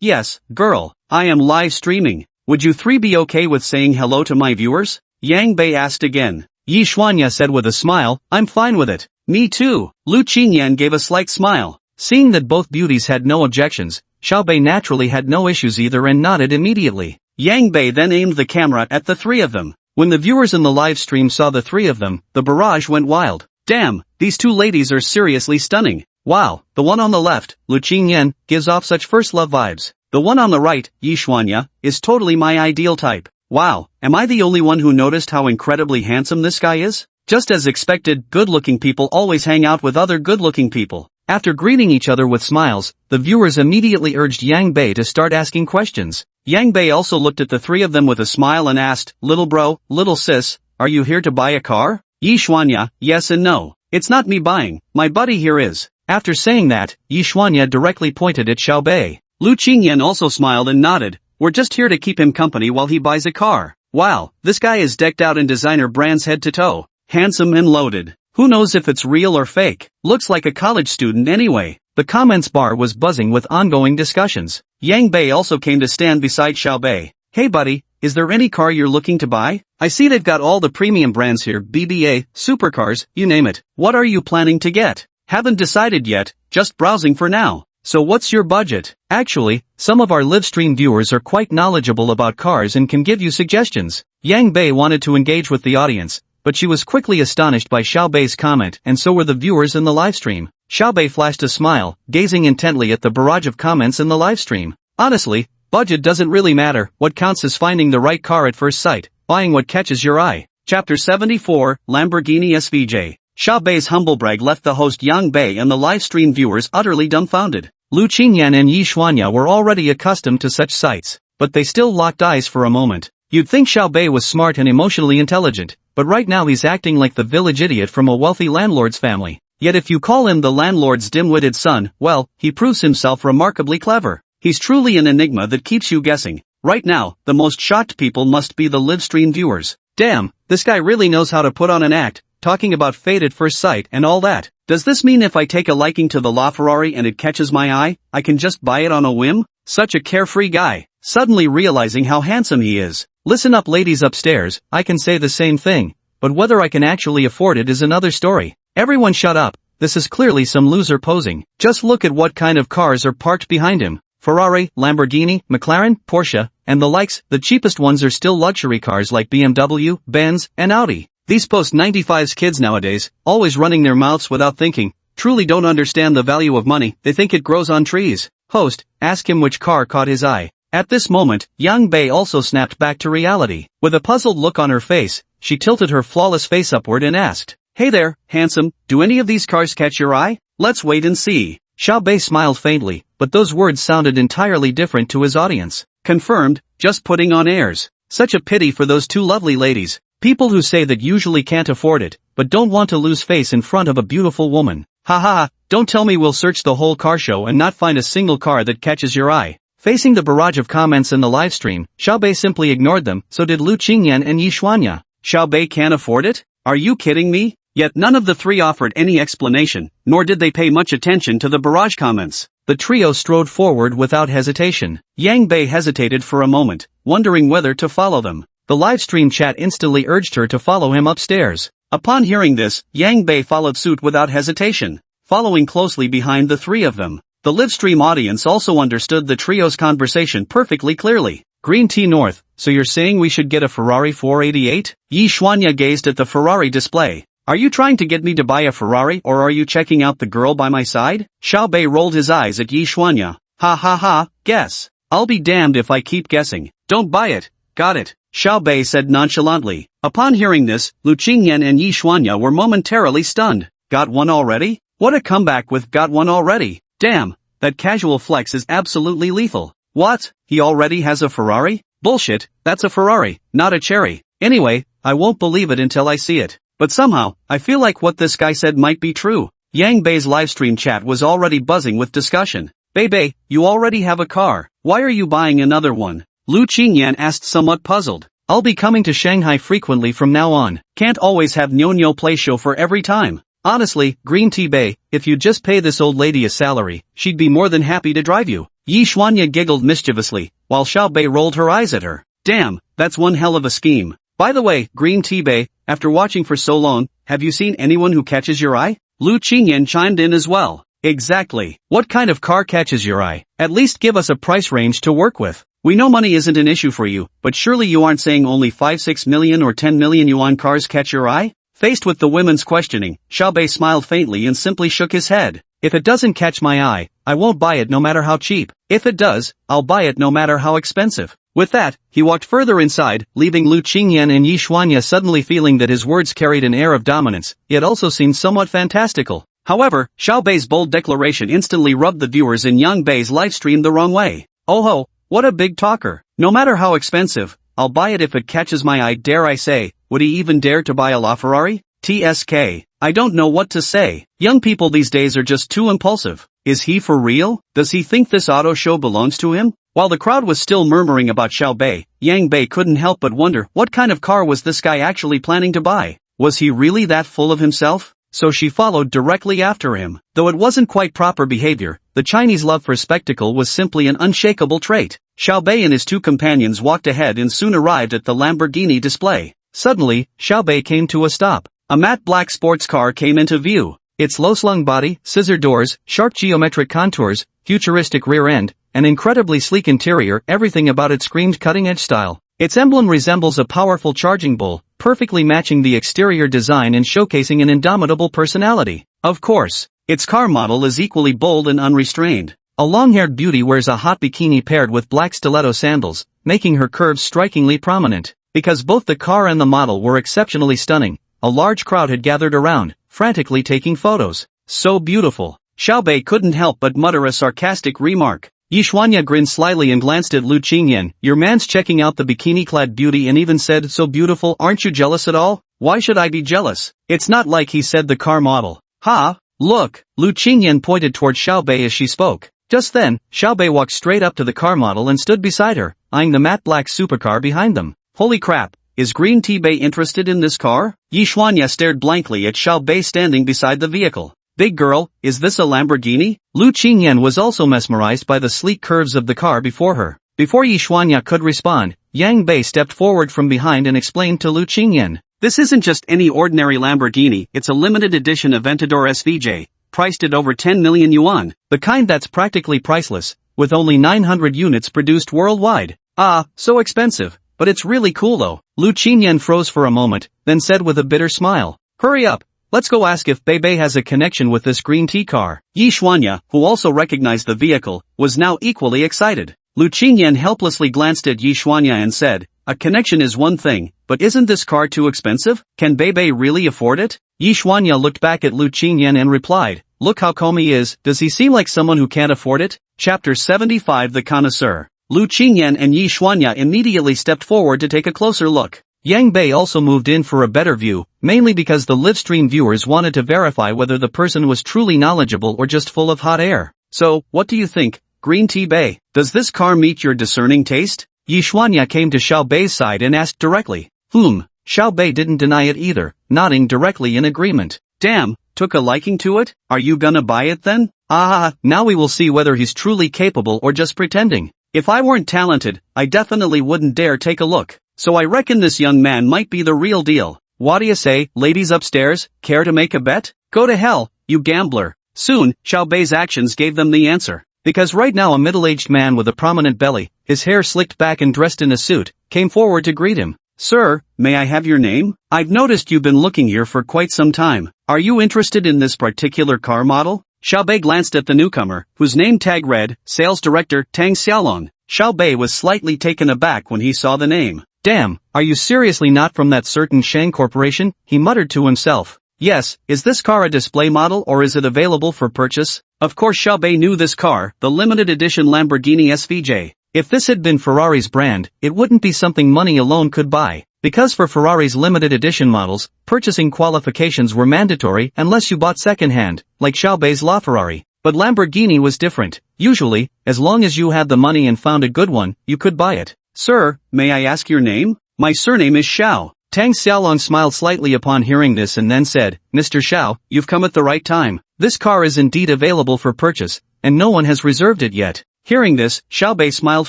Yes, girl, I am live streaming. Would you three be okay with saying hello to my viewers?" Yang Bei asked again. Yeshuanya said with a smile, "I'm fine with it." "Me too." Lu Qingyan gave a slight smile. Seeing that both beauties had no objections, Xiaobei naturally had no issues either and nodded immediately. Yang Bei then aimed the camera at the three of them. When the viewers in the live stream saw the three of them, the barrage went wild. "Damn, these two ladies are seriously stunning. Wow, the one on the left, Lu Qingyan, gives off such first love vibes. The one on the right, Yeshuanya, is totally my ideal type. Wow, am I the only one who noticed how incredibly handsome this guy is?" Just as expected, good-looking people always hang out with other good-looking people. After greeting each other with smiles, the viewers immediately urged Yang Bei to start asking questions. Yang Bei also looked at the three of them with a smile and asked, "Little bro, little sis, are you here to buy a car?" Yeshuanya, yes and no. "It's not me buying, my buddy here is." After saying that, Yeshuanya directly pointed at Xiaobei. Lu Qingyan also smiled and nodded. "We're just here to keep him company while he buys a car. Wow, this guy is decked out in designer brands head to toe. Handsome and loaded. Who knows if it's real or fake? Looks like a college student anyway." The comments bar was buzzing with ongoing discussions. Yang Bei also came to stand beside Xiaobei. "Hey buddy, is there any car you're looking to buy? I see they've got all the premium brands here, BBA, supercars, you name it. What are you planning to get?" "Haven't decided yet, just browsing for now." "So what's your budget?" Actually, some of our live stream viewers are quite knowledgeable about cars and can give you suggestions. Yang Bei wanted to engage with the audience, but she was quickly astonished by Xiaobei's comment, and so were the viewers in the livestream. Xiaobei flashed a smile, gazing intently at the barrage of comments in the livestream. Honestly, budget doesn't really matter. What counts is finding the right car at first sight, buying what catches your eye. Chapter 74, Lamborghini SVJ. Xiaobei's humble brag left the host Yang Bei and the livestream viewers utterly dumbfounded. Lu Qingyan and Yeshuanya were already accustomed to such sights, but they still locked eyes for a moment. You'd think Xiaobei was smart and emotionally intelligent, but right now he's acting like the village idiot from a wealthy landlord's family. Yet if you call him the landlord's dim-witted son, well, he proves himself remarkably clever. He's truly an enigma that keeps you guessing. Right now, the most shocked people must be the livestream viewers. Damn, this guy really knows how to put on an act, talking about fate at first sight and all that. Does this mean if I take a liking to the LaFerrari and it catches my eye, I can just buy it on a whim? Such a carefree guy. Suddenly realizing how handsome he is. Listen up ladies upstairs, I can say the same thing, but whether I can actually afford it is another story. Everyone shut up, this is clearly some loser posing. Just look at what kind of cars are parked behind him. Ferrari, Lamborghini, McLaren, Porsche, and the likes. The cheapest ones are still luxury cars like BMW, Benz, and Audi. These post-95s kids nowadays, always running their mouths without thinking, truly don't understand the value of money, they think it grows on trees. Host, ask him which car caught his eye. At this moment, Yang Bei also snapped back to reality. With a puzzled look on her face, she tilted her flawless face upward and asked, "Hey there, handsome, do any of these cars catch your eye? Let's wait and see." Xiao Bei smiled faintly, but those words sounded entirely different to his audience. Confirmed, just putting on airs. Such a pity for those two lovely ladies. People who say that usually can't afford it, but don't want to lose face in front of a beautiful woman. Ha ha, don't tell me we'll search the whole car show and not find a single car that catches your eye. Facing the barrage of comments in the livestream, Xiao Bei simply ignored them, so did Lu Qingyan and Yi Xuanya. Xiao Bei can't afford it? Are you kidding me? Yet none of the three offered any explanation, nor did they pay much attention to the barrage comments. The trio strode forward without hesitation. Yang Bei hesitated for a moment, wondering whether to follow them. The livestream chat instantly urged her to follow him upstairs. Upon hearing this, Yang Bei followed suit without hesitation, following closely behind the three of them. The livestream audience also understood the trio's conversation perfectly clearly. Green Tea North, so you're saying we should get a Ferrari 488? Yi Xuanya gazed at the Ferrari display. Are you trying to get me to buy a Ferrari or are you checking out the girl by my side? Xiao Bei rolled his eyes at Yi Xuanya. Ha ha ha, guess. I'll be damned if I keep guessing. Don't buy it. Got it, Xiao Bei said nonchalantly. Upon hearing this, Lu Qingyan and Yi Xuanya were momentarily stunned. Got one already? What a comeback with got one already. Damn, that casual flex is absolutely lethal. What? He already has a Ferrari? Bullshit, that's a Ferrari, not a cherry. Anyway, I won't believe it until I see it. But somehow, I feel like what this guy said might be true. Yang Bei's livestream chat was already buzzing with discussion. Bei, you already have a car. Why are you buying another one? Lu Qingyan asked somewhat puzzled. I'll be coming to Shanghai frequently from now on. Can't always have Nyo play show for every time. Honestly, Green Tea Bei, if you'd just pay this old lady a salary, she'd be more than happy to drive you. Yi Xuanya giggled mischievously, while Xiao Bei rolled her eyes at her. Damn, that's one hell of a scheme. By the way, Green Tea Bei, after watching for so long, have you seen anyone who catches your eye? Lu Qingyan chimed in as well. Exactly. What kind of car catches your eye? At least give us a price range to work with. We know money isn't an issue for you, but surely you aren't saying only 5-6 million or 10 million yuan cars catch your eye? Faced with the women's questioning, Xiao Bei smiled faintly and simply shook his head. If it doesn't catch my eye, I won't buy it no matter how cheap. If it does, I'll buy it no matter how expensive. With that, he walked further inside, leaving Lu Qingyan and Yi Xuanya suddenly feeling that his words carried an air of dominance, yet also seemed somewhat fantastical. However, Xiao Bei's bold declaration instantly rubbed the viewers in Yang Bei's livestream the wrong way. Oh ho, what a big talker. No matter how expensive, I'll buy it if it catches my eye. Dare I say, would he even dare to buy a LaFerrari? TSK. I don't know what to say. Young people these days are just too impulsive. Is he for real? Does he think this auto show belongs to him? While the crowd was still murmuring about Xiao Bei, Yang Bei couldn't help but wonder what kind of car was this guy actually planning to buy. Was he really that full of himself? So she followed directly after him. Though it wasn't quite proper behavior, the Chinese love for spectacle was simply an unshakable trait. Xiao Bei and his two companions walked ahead and soon arrived at the Lamborghini display. Suddenly, Xiao Bei came to a stop. A matte black sports car came into view. Its low-slung body, scissor doors, sharp geometric contours, futuristic rear end, an incredibly sleek interior, everything about it screamed cutting-edge style. Its emblem resembles a powerful charging bull, perfectly matching the exterior design and showcasing an indomitable personality. Of course, its car model is equally bold and unrestrained. A long-haired beauty wears a hot bikini paired with black stiletto sandals, making her curves strikingly prominent. Because both the car and the model were exceptionally stunning, a large crowd had gathered around, frantically taking photos. So beautiful. Xiao Bei couldn't help but mutter a sarcastic remark. Yi Xuanya grinned slyly and glanced at Lu Qingyan. Your man's checking out the bikini-clad beauty and even said, so beautiful, aren't you jealous at all? Why should I be jealous? It's not like he said the car model. Ha! Look! Lu Qingyan pointed toward Xiao Bei as she spoke. Just then, Xiao Bei walked straight up to the car model and stood beside her, eyeing the matte black supercar behind them. Holy crap! Is Green Tea Bei interested in this car? Yi Xuanya stared blankly at Xiao Bei standing beside the vehicle. Big girl, is this a Lamborghini? Lu Qingyan was also mesmerized by the sleek curves of the car before her. Before Yi Xuanya could respond, Yang Bei stepped forward from behind and explained to Lu Qingyan. This isn't just any ordinary Lamborghini, it's a limited edition Aventador SVJ, priced at over 10 million yuan, the kind that's practically priceless, with only 900 units produced worldwide. Ah, so expensive. but it's really cool though. Lu Qingyan froze for a moment, then said with a bitter smile, "Hurry up. Let's go ask if Beibei has a connection with this green tea car." Yi Xuanya, who also recognized the vehicle, was now equally excited. Lu Qingyan helplessly glanced at Yi Xuanya and said, "A connection is one thing, but isn't this car too expensive? Can Beibei really afford it?" Yi Xuanya looked back at Lu Qingyan and replied, "Look how calm he is. Does he seem like someone who can't afford it?" Chapter 75 The Connoisseur. Lu Qingyan and Yi Xuanya immediately stepped forward to take a closer look. Yang Bei also moved in for a better view, mainly because the livestream viewers wanted to verify whether the person was truly knowledgeable or just full of hot air. "So, what do you think, Green Tea Bei? Does this car meet your discerning taste?" Yi Xuanya came to Xiao Bei's side and asked directly. Xiao Bei didn't deny it either, nodding directly in agreement. "Damn, took a liking to it? Are you gonna buy it then?" Now we will see whether he's truly capable or just pretending. If I weren't talented, I definitely wouldn't dare take a look. So I reckon this young man might be the real deal. What do you say, ladies upstairs, care to make a bet? Go to hell, you gambler. Soon, Xiao Bei's actions gave them the answer. Because right now a middle-aged man with a prominent belly, his hair slicked back and dressed in a suit, came forward to greet him. "Sir, may I have your name? I've noticed you've been looking here for quite some time. Are you interested in this particular car model?" Xiao Bei glanced at the newcomer, whose name tag read, Sales Director Tang Xiaolong. Xiao Bei was slightly taken aback when he saw the name. "Damn, are you seriously not from that certain Shang Corporation?" he muttered to himself. "Yes, is this car a display model or is it available for purchase?" Of course Xiao Bei knew this car, the limited edition Lamborghini SVJ. If this had been Ferrari's brand, it wouldn't be something money alone could buy. Because for Ferrari's limited edition models, purchasing qualifications were mandatory unless you bought secondhand, like Xiao Bei's LaFerrari. But Lamborghini was different. Usually, as long as you had the money and found a good one, you could buy it. "Sir, may I ask your name?" "My surname is Xiao." Tang Xiaolong smiled slightly upon hearing this and then said, "Mr. Xiao, you've come at the right time. This car is indeed available for purchase, and no one has reserved it yet." Hearing this, Xiao Bei smiled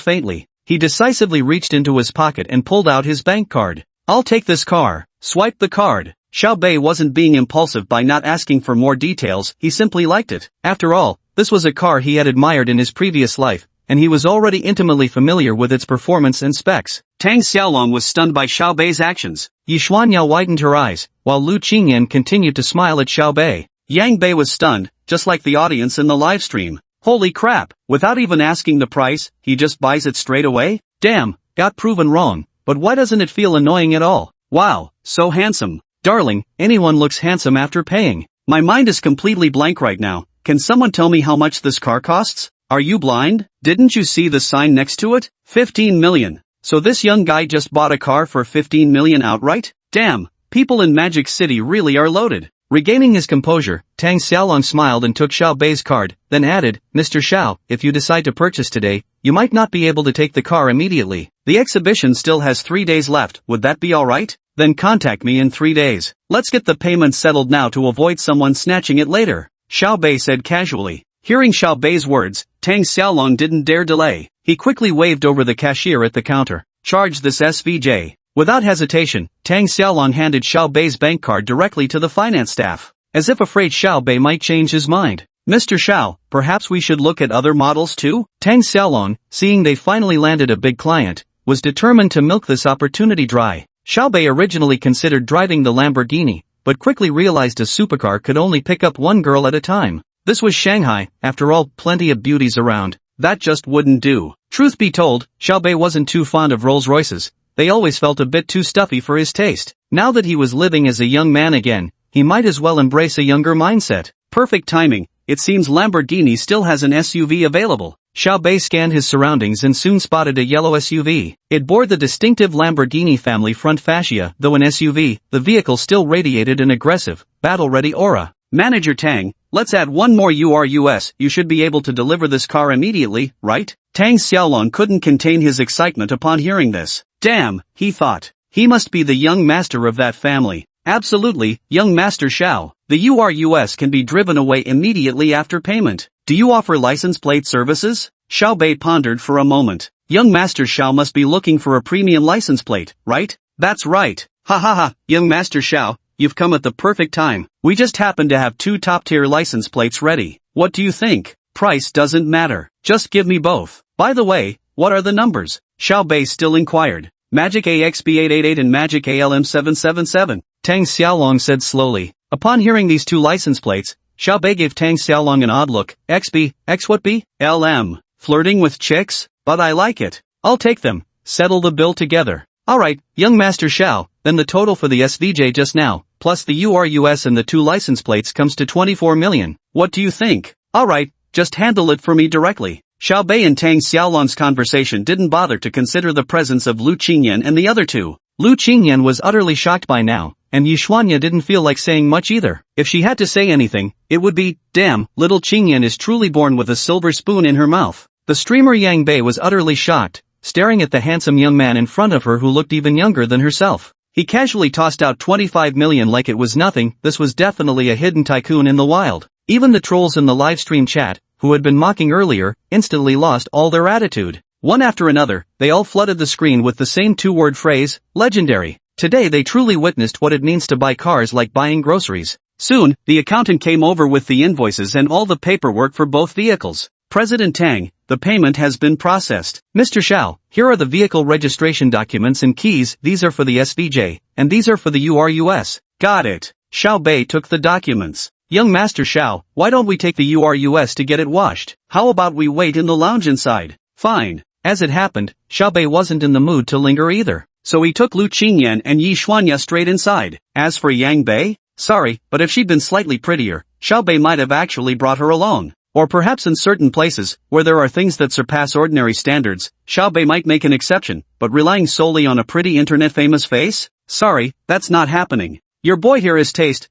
faintly. He decisively reached into his pocket and pulled out his bank card. "I'll take this car." Swipe the card. Xiao Bei wasn't being impulsive by not asking for more details, he simply liked it. After all, this was a car he had admired in his previous life, and he was already intimately familiar with its performance and specs. Tang Xiaolong was stunned by Xiao Bei's actions. Yi Xuanya widened her eyes, while Lu Qingyan continued to smile at Xiao Bei. Yang Bei was stunned, just like the audience in the livestream. Holy crap, without even asking the price, he just buys it straight away? Damn, got proven wrong, but why doesn't it feel annoying at all? Wow, so handsome. Darling, anyone looks handsome after paying. My mind is completely blank right now. Can someone tell me how much this car costs? Are you blind? Didn't you see the sign next to it? 15 million. So this young guy just bought a car for 15 million outright? Damn, people in Magic City really are loaded. Regaining his composure, Tang Xiaolong smiled and took Xiao Bei's card, then added, "Mr. Xiao, if you decide to purchase today, you might not be able to take the car immediately. The exhibition still has 3 days left, would that be alright? Then contact me in 3 days. Let's get the payment settled now to avoid someone snatching it later," Xiao Bei said casually. Hearing Xiao Bei's words, Tang Xiaolong didn't dare delay. He quickly waved over the cashier at the counter. "Charge this SVJ." Without hesitation, Tang Xiaolong handed Xiao Bei's bank card directly to the finance staff, as if afraid Xiao Bei might change his mind. "Mr. Xiao, perhaps we should look at other models too?" Tang Xiaolong, seeing they finally landed a big client, was determined to milk this opportunity dry. Xiao Bei originally considered driving the Lamborghini, but quickly realized a supercar could only pick up one girl at a time. This was Shanghai, after all, plenty of beauties around. That just wouldn't do. Truth be told, Xiao Bei wasn't too fond of Rolls Royces. They always felt a bit too stuffy for his taste. Now that he was living as a young man again, he might as well embrace a younger mindset. Perfect timing, it seems Lamborghini still has an SUV available. Xiao Bei scanned his surroundings and soon spotted a yellow SUV. It bore the distinctive Lamborghini family front fascia, though an SUV, the vehicle still radiated an aggressive, battle-ready aura. "Manager Tang, let's add one more URUS, you should be able to deliver this car immediately, right?" Tang Xiaolong couldn't contain his excitement upon hearing this. Damn, he thought. He must be the young master of that family. Absolutely, young Master Xiao. The URUS can be driven away immediately after payment. Do you offer license plate services? Xiao Bei pondered for a moment. Young Master Xiao must be looking for a premium license plate, right? That's right. Ha ha ha, young Master Xiao, you've come at the perfect time. We just happen to have 2 top-tier license plates ready. What do you think? Price doesn't matter. Just give me both. By the way, what are the numbers? Xiao Bei still inquired. Magic AXB888 and Magic ALM777, Tang Xiaolong said slowly. Upon hearing these two license plates, Xiao Bei gave Tang Xiaolong an odd look. XB, X what B? LM. Flirting with chicks? But I like it. I'll take them. Settle the bill together. Alright, young Master Xiao, then the total for the SVJ just now, plus the URUS and the two license plates comes to 24 million. What do you think? Alright, just handle it for me directly. Xiao Bei and Tang Xiaolong's conversation didn't bother to consider the presence of Lu Qingyan and the other two. Lu Qingyan was utterly shocked by now, and Yishuanya didn't feel like saying much either. If she had to say anything, it would be, damn, little Qingyan is truly born with a silver spoon in her mouth. The streamer Yang Bei was utterly shocked, staring at the handsome young man in front of her who looked even younger than herself. He casually tossed out 25 million like it was nothing. This was definitely a hidden tycoon in the wild. Even the trolls in the livestream chat, who had been mocking earlier, instantly lost all their attitude. One after another, they all flooded the screen with the same two-word phrase, legendary. Today they truly witnessed what it means to buy cars like buying groceries. Soon, the accountant came over with the invoices and all the paperwork for both vehicles. President Tang, the payment has been processed. Mr. Xiao, here are the vehicle registration documents and keys. These are for the SVJ, and these are for the URUS. Got it. Xiao Bei took the documents. Young Master Xiao, why don't we take the URUS to get it washed? How about we wait in the lounge inside? Fine. As it happened, Xiao Bei wasn't in the mood to linger either, so he took Lu Qingyan and Yi Xuanya straight inside. As for Yang Bei, sorry, but if she'd been slightly prettier, Xiao Bei might have actually brought her along. Or perhaps in certain places, where there are things that surpass ordinary standards, Xiao Bei might make an exception, but relying solely on a pretty internet-famous face? Sorry, that's not happening. Your boy here is taste,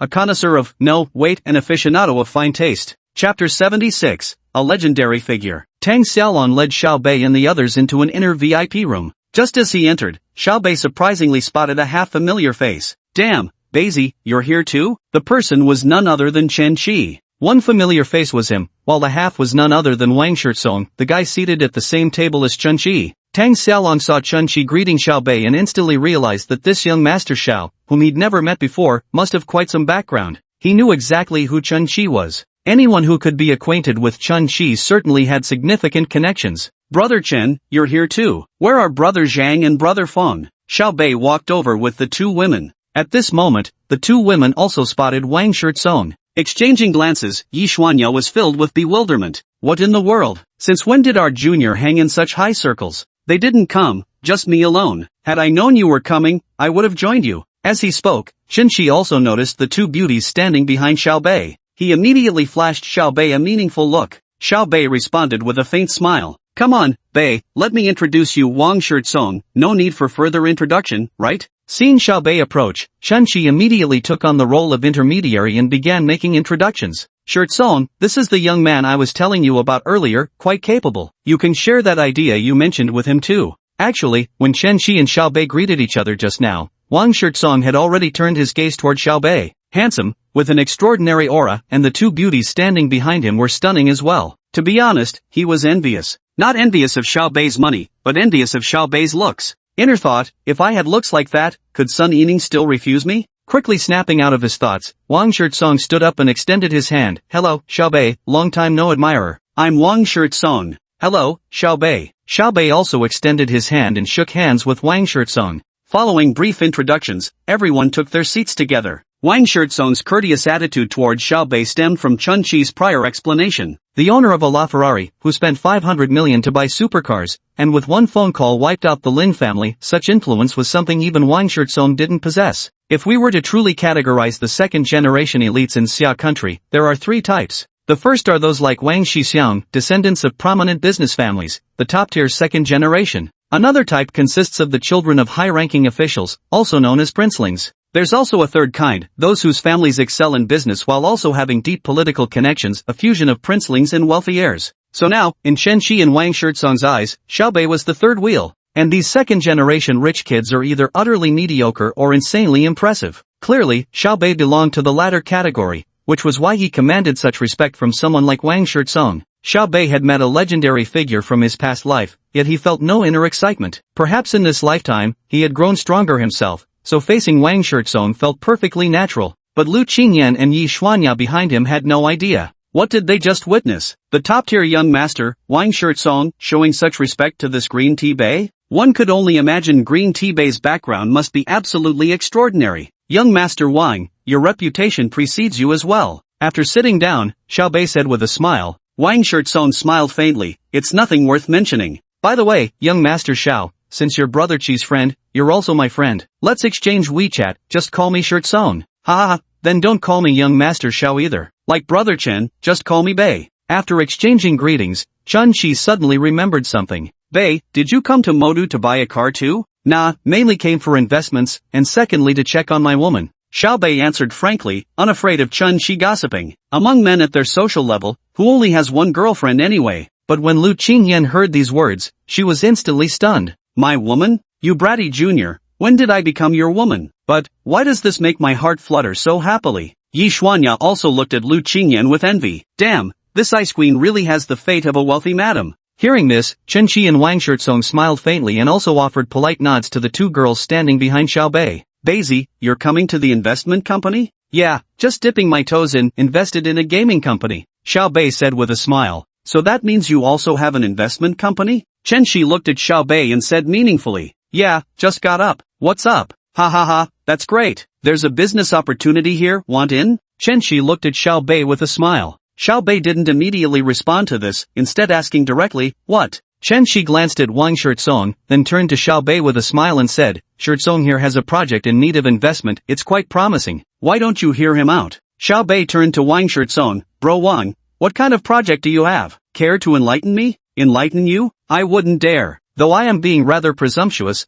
a connoisseur of, no, wait, an aficionado of fine taste. Chapter 76, a legendary figure. Tang Xiaolong led Xiao Bei and the others into an inner VIP room. Just as he entered, Xiao Bei surprisingly spotted a half-familiar face. Damn, Beizi, you're here too? The person was none other than Chen Qi. One familiar face was him, while the half was none other than Wang Shirtsong, the guy seated at the same table as Chen Qi. Tang Xiaolong saw Chen Qi greeting Xiao Bei and instantly realized that this young Master Xiao, whom he'd never met before, must have quite some background. He knew exactly who Chen Qi was. Anyone who could be acquainted with Chen Qi certainly had significant connections. Brother Chen, you're here too. Where are Brother Zhang and Brother Feng? Xiao Bei walked over with the two women. At this moment, the two women also spotted Wang Shirtsong. Exchanging glances, Yi Xuanya was filled with bewilderment. What in the world? Since when did our junior hang in such high circles? They didn't come, just me alone. Had I known you were coming, I would have joined you. As he spoke, Chen Qi also noticed the two beauties standing behind Xiao Bei. He immediately flashed Xiao Bei a meaningful look. Xiao Bei responded with a faint smile. Come on, Bei, let me introduce you Wang Shirtsong, no need for further introduction, right? Seeing Xiao Bei approach, Chen Qi immediately took on the role of intermediary and began making introductions. Shirtsong, this is the young man I was telling you about earlier, quite capable. You can share that idea you mentioned with him too. Actually, when Chen Qi and Xiao Bei greeted each other just now, Wang Shirtsong had already turned his gaze toward Xiao Bei. Handsome, with an extraordinary aura, and the two beauties standing behind him were stunning as well. To be honest, he was envious. Not envious of Xiao Bei's money, but envious of Xiao Bei's looks. Inner thought, if I had looks like that, could Sun Yining still refuse me? Quickly snapping out of his thoughts, Wang Shirtsong stood up and extended his hand. Hello, Xiao Bei, long time no admirer. I'm Wang Shirtsong. Hello, Xiao Bei. Xiao Bei also extended his hand and shook hands with Wang Shirtsong. Following brief introductions, everyone took their seats together. Wang Shirtsong's courteous attitude toward Xiao Bei stemmed from Chen Qi's prior explanation. The owner of a LaFerrari, who spent 500 million to buy supercars, and with one phone call wiped out the Lin family, such influence was something even Wang Shirtsong didn't possess. If we were to truly categorize the second-generation elites in Xia country, there are three types. The first are those like Wang Shixiang, descendants of prominent business families, the top-tier second generation. Another type consists of the children of high-ranking officials, also known as princelings. There's also a third kind, those whose families excel in business while also having deep political connections, a fusion of princelings and wealthy heirs. So now, in Chen Qi and Wang Shirtsong's eyes, Xiao Bei was the third wheel. And these second-generation rich kids are either utterly mediocre or insanely impressive. Clearly, Xiao Bei belonged to the latter category, which was why he commanded such respect from someone like Wang Shirtsong. Xiao Bei had met a legendary figure from his past life, yet he felt no inner excitement. Perhaps in this lifetime, he had grown stronger himself, so facing Wang Shirtsong felt perfectly natural. But Lu Qingyan and Yi Xuanya behind him had no idea. What did they just witness? The top-tier young master, Wang Shirtsong, showing such respect to this green tea Bei? One could only imagine Green Tea Bay's background must be absolutely extraordinary. Young Master Wang, your reputation precedes you as well. After sitting down, Xiao Bei said with a smile. Wang Shirtsong smiled faintly. It's nothing worth mentioning. By the way, young Master Xiao, since you're Brother Chi's friend, you're also my friend. Let's exchange WeChat, just call me Shirtsong. Ha, then don't call me young Master Xiao either. Like Brother Chen, just call me Bei. After exchanging greetings, Chun Chi suddenly remembered something. Bei, did you come to Modu to buy a car too? Nah, mainly came for investments, and secondly to check on my woman. Xiao Bei answered frankly, unafraid of Chun Chi gossiping. Among men at their social level, who only has one girlfriend anyway. But when Lu Qingyan heard these words, she was instantly stunned. My woman? You bratty junior, when did I become your woman? But, why does this make my heart flutter so happily? Yi Xuanya also looked at Lu Qingyan with envy. Damn, this ice queen really has the fate of a wealthy madam. Hearing this, Chen Qi and Wang Shirtsong smiled faintly and also offered polite nods to the two girls standing behind Xiao Bei. Beizi, you're coming to the investment company? Yeah, just dipping my toes in, invested in a gaming company. Xiao Bei said with a smile. So that means you also have an investment company? Chen Qi looked at Xiao Bei and said meaningfully. Yeah, just got up. What's up? Ha, that's great. There's a business opportunity here, want in? Chen Qi looked at Xiao Bei with a smile. Xiao Bei didn't immediately respond to this, instead asking directly, what? Chen Qi glanced at Wang Shirtsong, then turned to Xiao Bei with a smile and said, Shirtsong here has a project in need of investment, it's quite promising. Why don't you hear him out? Xiao Bei turned to Wang Shirtsong, Bro Wang, what kind of project do you have? Care to enlighten me? Enlighten you? I wouldn't dare. Though I am being rather presumptuous,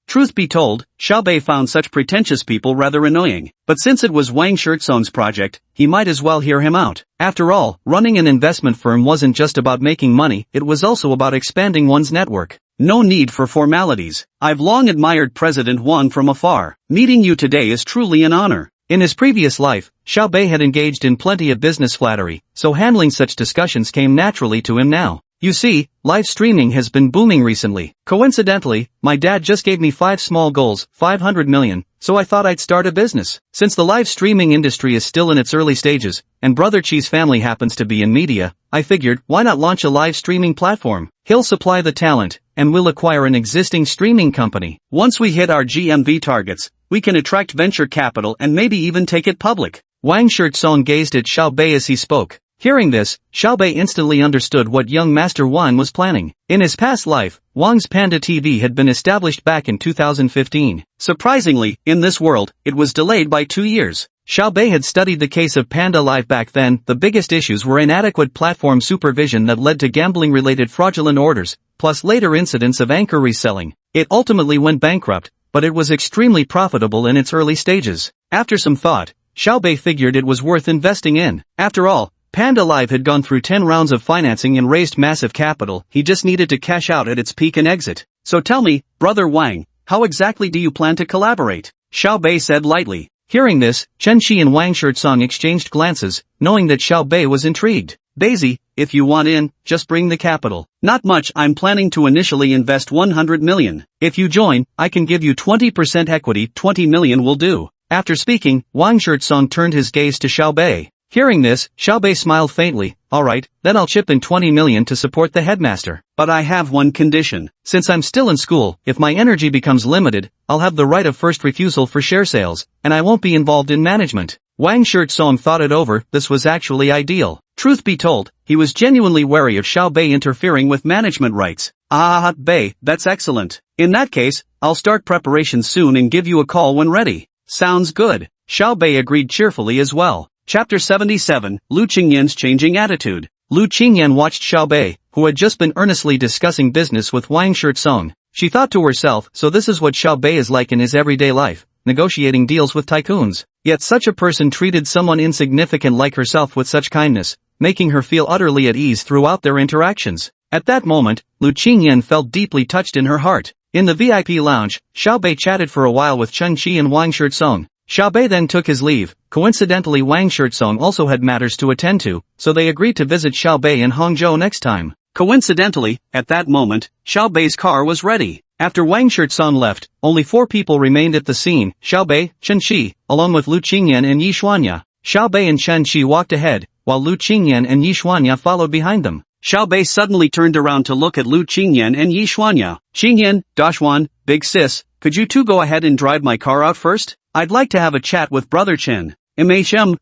Truth be told, Xiao Bei found such pretentious people rather annoying. But since it was Wang Shirtsong's project, he might as well hear him out. After all, running an investment firm wasn't just about making money, it was also about expanding one's network. No need for formalities. I've long admired President Wang from afar. Meeting you today is truly an honor. In his previous life, Xiao Bei had engaged in plenty of business flattery, so handling such discussions came naturally to him now. You see, live streaming has been booming recently. Coincidentally, my dad just gave me 5 small goals, 500 million, so I thought I'd start a business. Since the live streaming industry is still in its early stages, and Brother Chi's family happens to be in media, I figured, why not launch a live streaming platform? He'll supply the talent, and we'll acquire an existing streaming company. Once we hit our GMV targets, we can attract venture capital and maybe even take it public. Wang Shirtsong gazed at Xiao Bei as he spoke. Hearing this, Xiao Bei instantly understood what young Master Wang was planning. In his past life, Wang's Panda TV had been established back in 2015. Surprisingly, in this world, it was delayed by 2 years. Xiao Bei had studied the case of Panda Live back then. The biggest issues were inadequate platform supervision that led to gambling-related fraudulent orders, plus later incidents of anchor reselling. It ultimately went bankrupt, but it was extremely profitable in its early stages. After some thought, Xiao Bei figured it was worth investing in. After all, Panda Live had gone through 10 rounds of financing and raised massive capital. He just needed to cash out at its peak and exit. So tell me, Brother Wang, how exactly do you plan to collaborate? Xiao Bei said lightly. Hearing this, Chen Qi and Wang Shirtsong exchanged glances, knowing that Xiao Bei was intrigued. Beizi, if you want in, just bring the capital. Not much. I'm planning to initially invest 100 million. If you join, I can give you 20% equity. 20 million will do. After speaking, Wang Shirtsong turned his gaze to Xiao Bei. Hearing this, Xiao Bei smiled faintly. Alright, then I'll chip in 20 million to support the headmaster. But I have one condition. Since I'm still in school, if my energy becomes limited, I'll have the right of first refusal for share sales, and I won't be involved in management. Wang Shirtsong thought it over. This was actually ideal. Truth be told, he was genuinely wary of Xiao Bei interfering with management rights. Bei, that's excellent. In that case, I'll start preparations soon and give you a call when ready. Sounds good. Xiao Bei agreed cheerfully as well. Chapter 77, Lu Qingyan's Changing Attitude. Lu Qingyan watched Xiao Bei, who had just been earnestly discussing business with Wang Shirtsong. She thought to herself, so this is what Xiao Bei is like in his everyday life, negotiating deals with tycoons. Yet such a person treated someone insignificant like herself with such kindness, making her feel utterly at ease throughout their interactions. At that moment, Lu Qingyan felt deeply touched in her heart. In the VIP lounge, Xiao Bei chatted for a while with Chen Qi and Wang Shirtsong. Xiao Bei then took his leave. Coincidentally, Wang Shirtsong also had matters to attend to, so they agreed to visit Xiao Bei in Hangzhou next time. Coincidentally, at that moment, Xiao Bei's car was ready. After Wang Shirtsong left, only 4 people remained at the scene: Xiao Bei, Chen Qi, along with Lu Qingyan and Yi Xuanya. Xiao Bei and Chen Qi walked ahead, while Lu Qingyan and Yi Xuanya followed behind them. Xiao Bei suddenly turned around to look at Lu Qingyan and Yi Xuanya. Qingyan, Dashwan, big sis, could you two go ahead and drive my car out first? I'd like to have a chat with Brother Chen.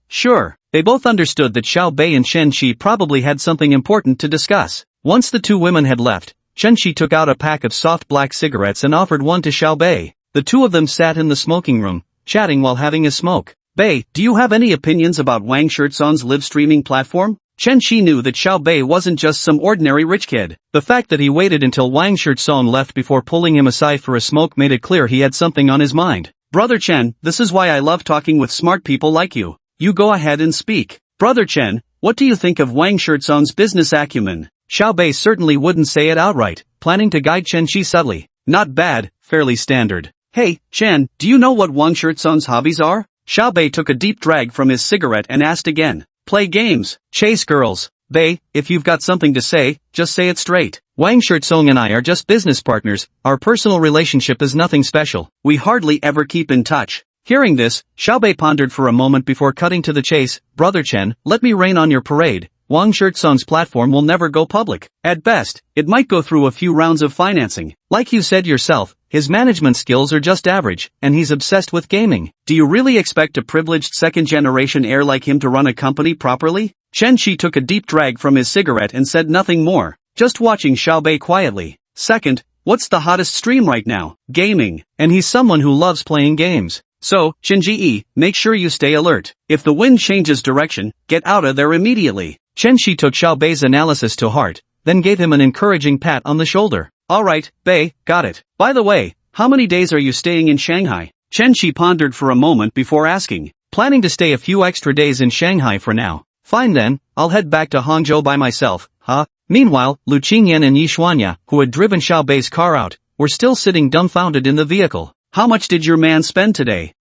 Sure. They both understood that Xiao Bei and Chen Shi probably had something important to discuss. Once the two women had left, Chen Shi took out a pack of soft black cigarettes and offered one to Xiao Bei. The two of them sat in the smoking room, chatting while having a smoke. Bei, do you have any opinions about Wang Shirtson's live streaming platform? Chen Shi knew that Xiao Bei wasn't just some ordinary rich kid. The fact that he waited until Wang Shirtson left before pulling him aside for a smoke made it clear he had something on his mind. Brother Chen, this is why I love talking with smart people like you. You go ahead and speak. Brother Chen, what do you think of Wang Shirtson's business acumen? Xiao Bei certainly wouldn't say it outright, planning to guide Chen Shi subtly. Not bad, fairly standard. Hey, Chen, do you know what Wang Shirtson's hobbies are? Xiao Bei took a deep drag from his cigarette and asked again. Play games, chase girls. Bei, if you've got something to say, just say it straight. Wang Shirtsong and I are just business partners, our personal relationship is nothing special, we hardly ever keep in touch. Hearing this, Xiao Bei pondered for a moment before cutting to the chase. Brother Chen, let me rain on your parade. Wang Shirtsong's platform will never go public. At best, it might go through a few rounds of financing. Like you said yourself, his management skills are just average, and he's obsessed with gaming. Do you really expect a privileged second-generation heir like him to run a company properly? Chen Shi took a deep drag from his cigarette and said nothing more, just watching Xiao Bei quietly. Second, what's the hottest stream right now? Gaming. And he's someone who loves playing games. So, Shinji, make sure you stay alert. If the wind changes direction, get out of there immediately. Chen Shi took Xiao Bei's analysis to heart, then gave him an encouraging pat on the shoulder. Alright, Bei, got it. By the way, how many days are you staying in Shanghai? Chen Shi pondered for a moment before asking. Planning to stay a few extra days in Shanghai for now. Fine then, I'll head back to Hangzhou by myself, huh? Meanwhile, Lu Qingyan and Yi Xuanya, who had driven Xiao Bei's car out, were still sitting dumbfounded in the vehicle. How much did your man spend today?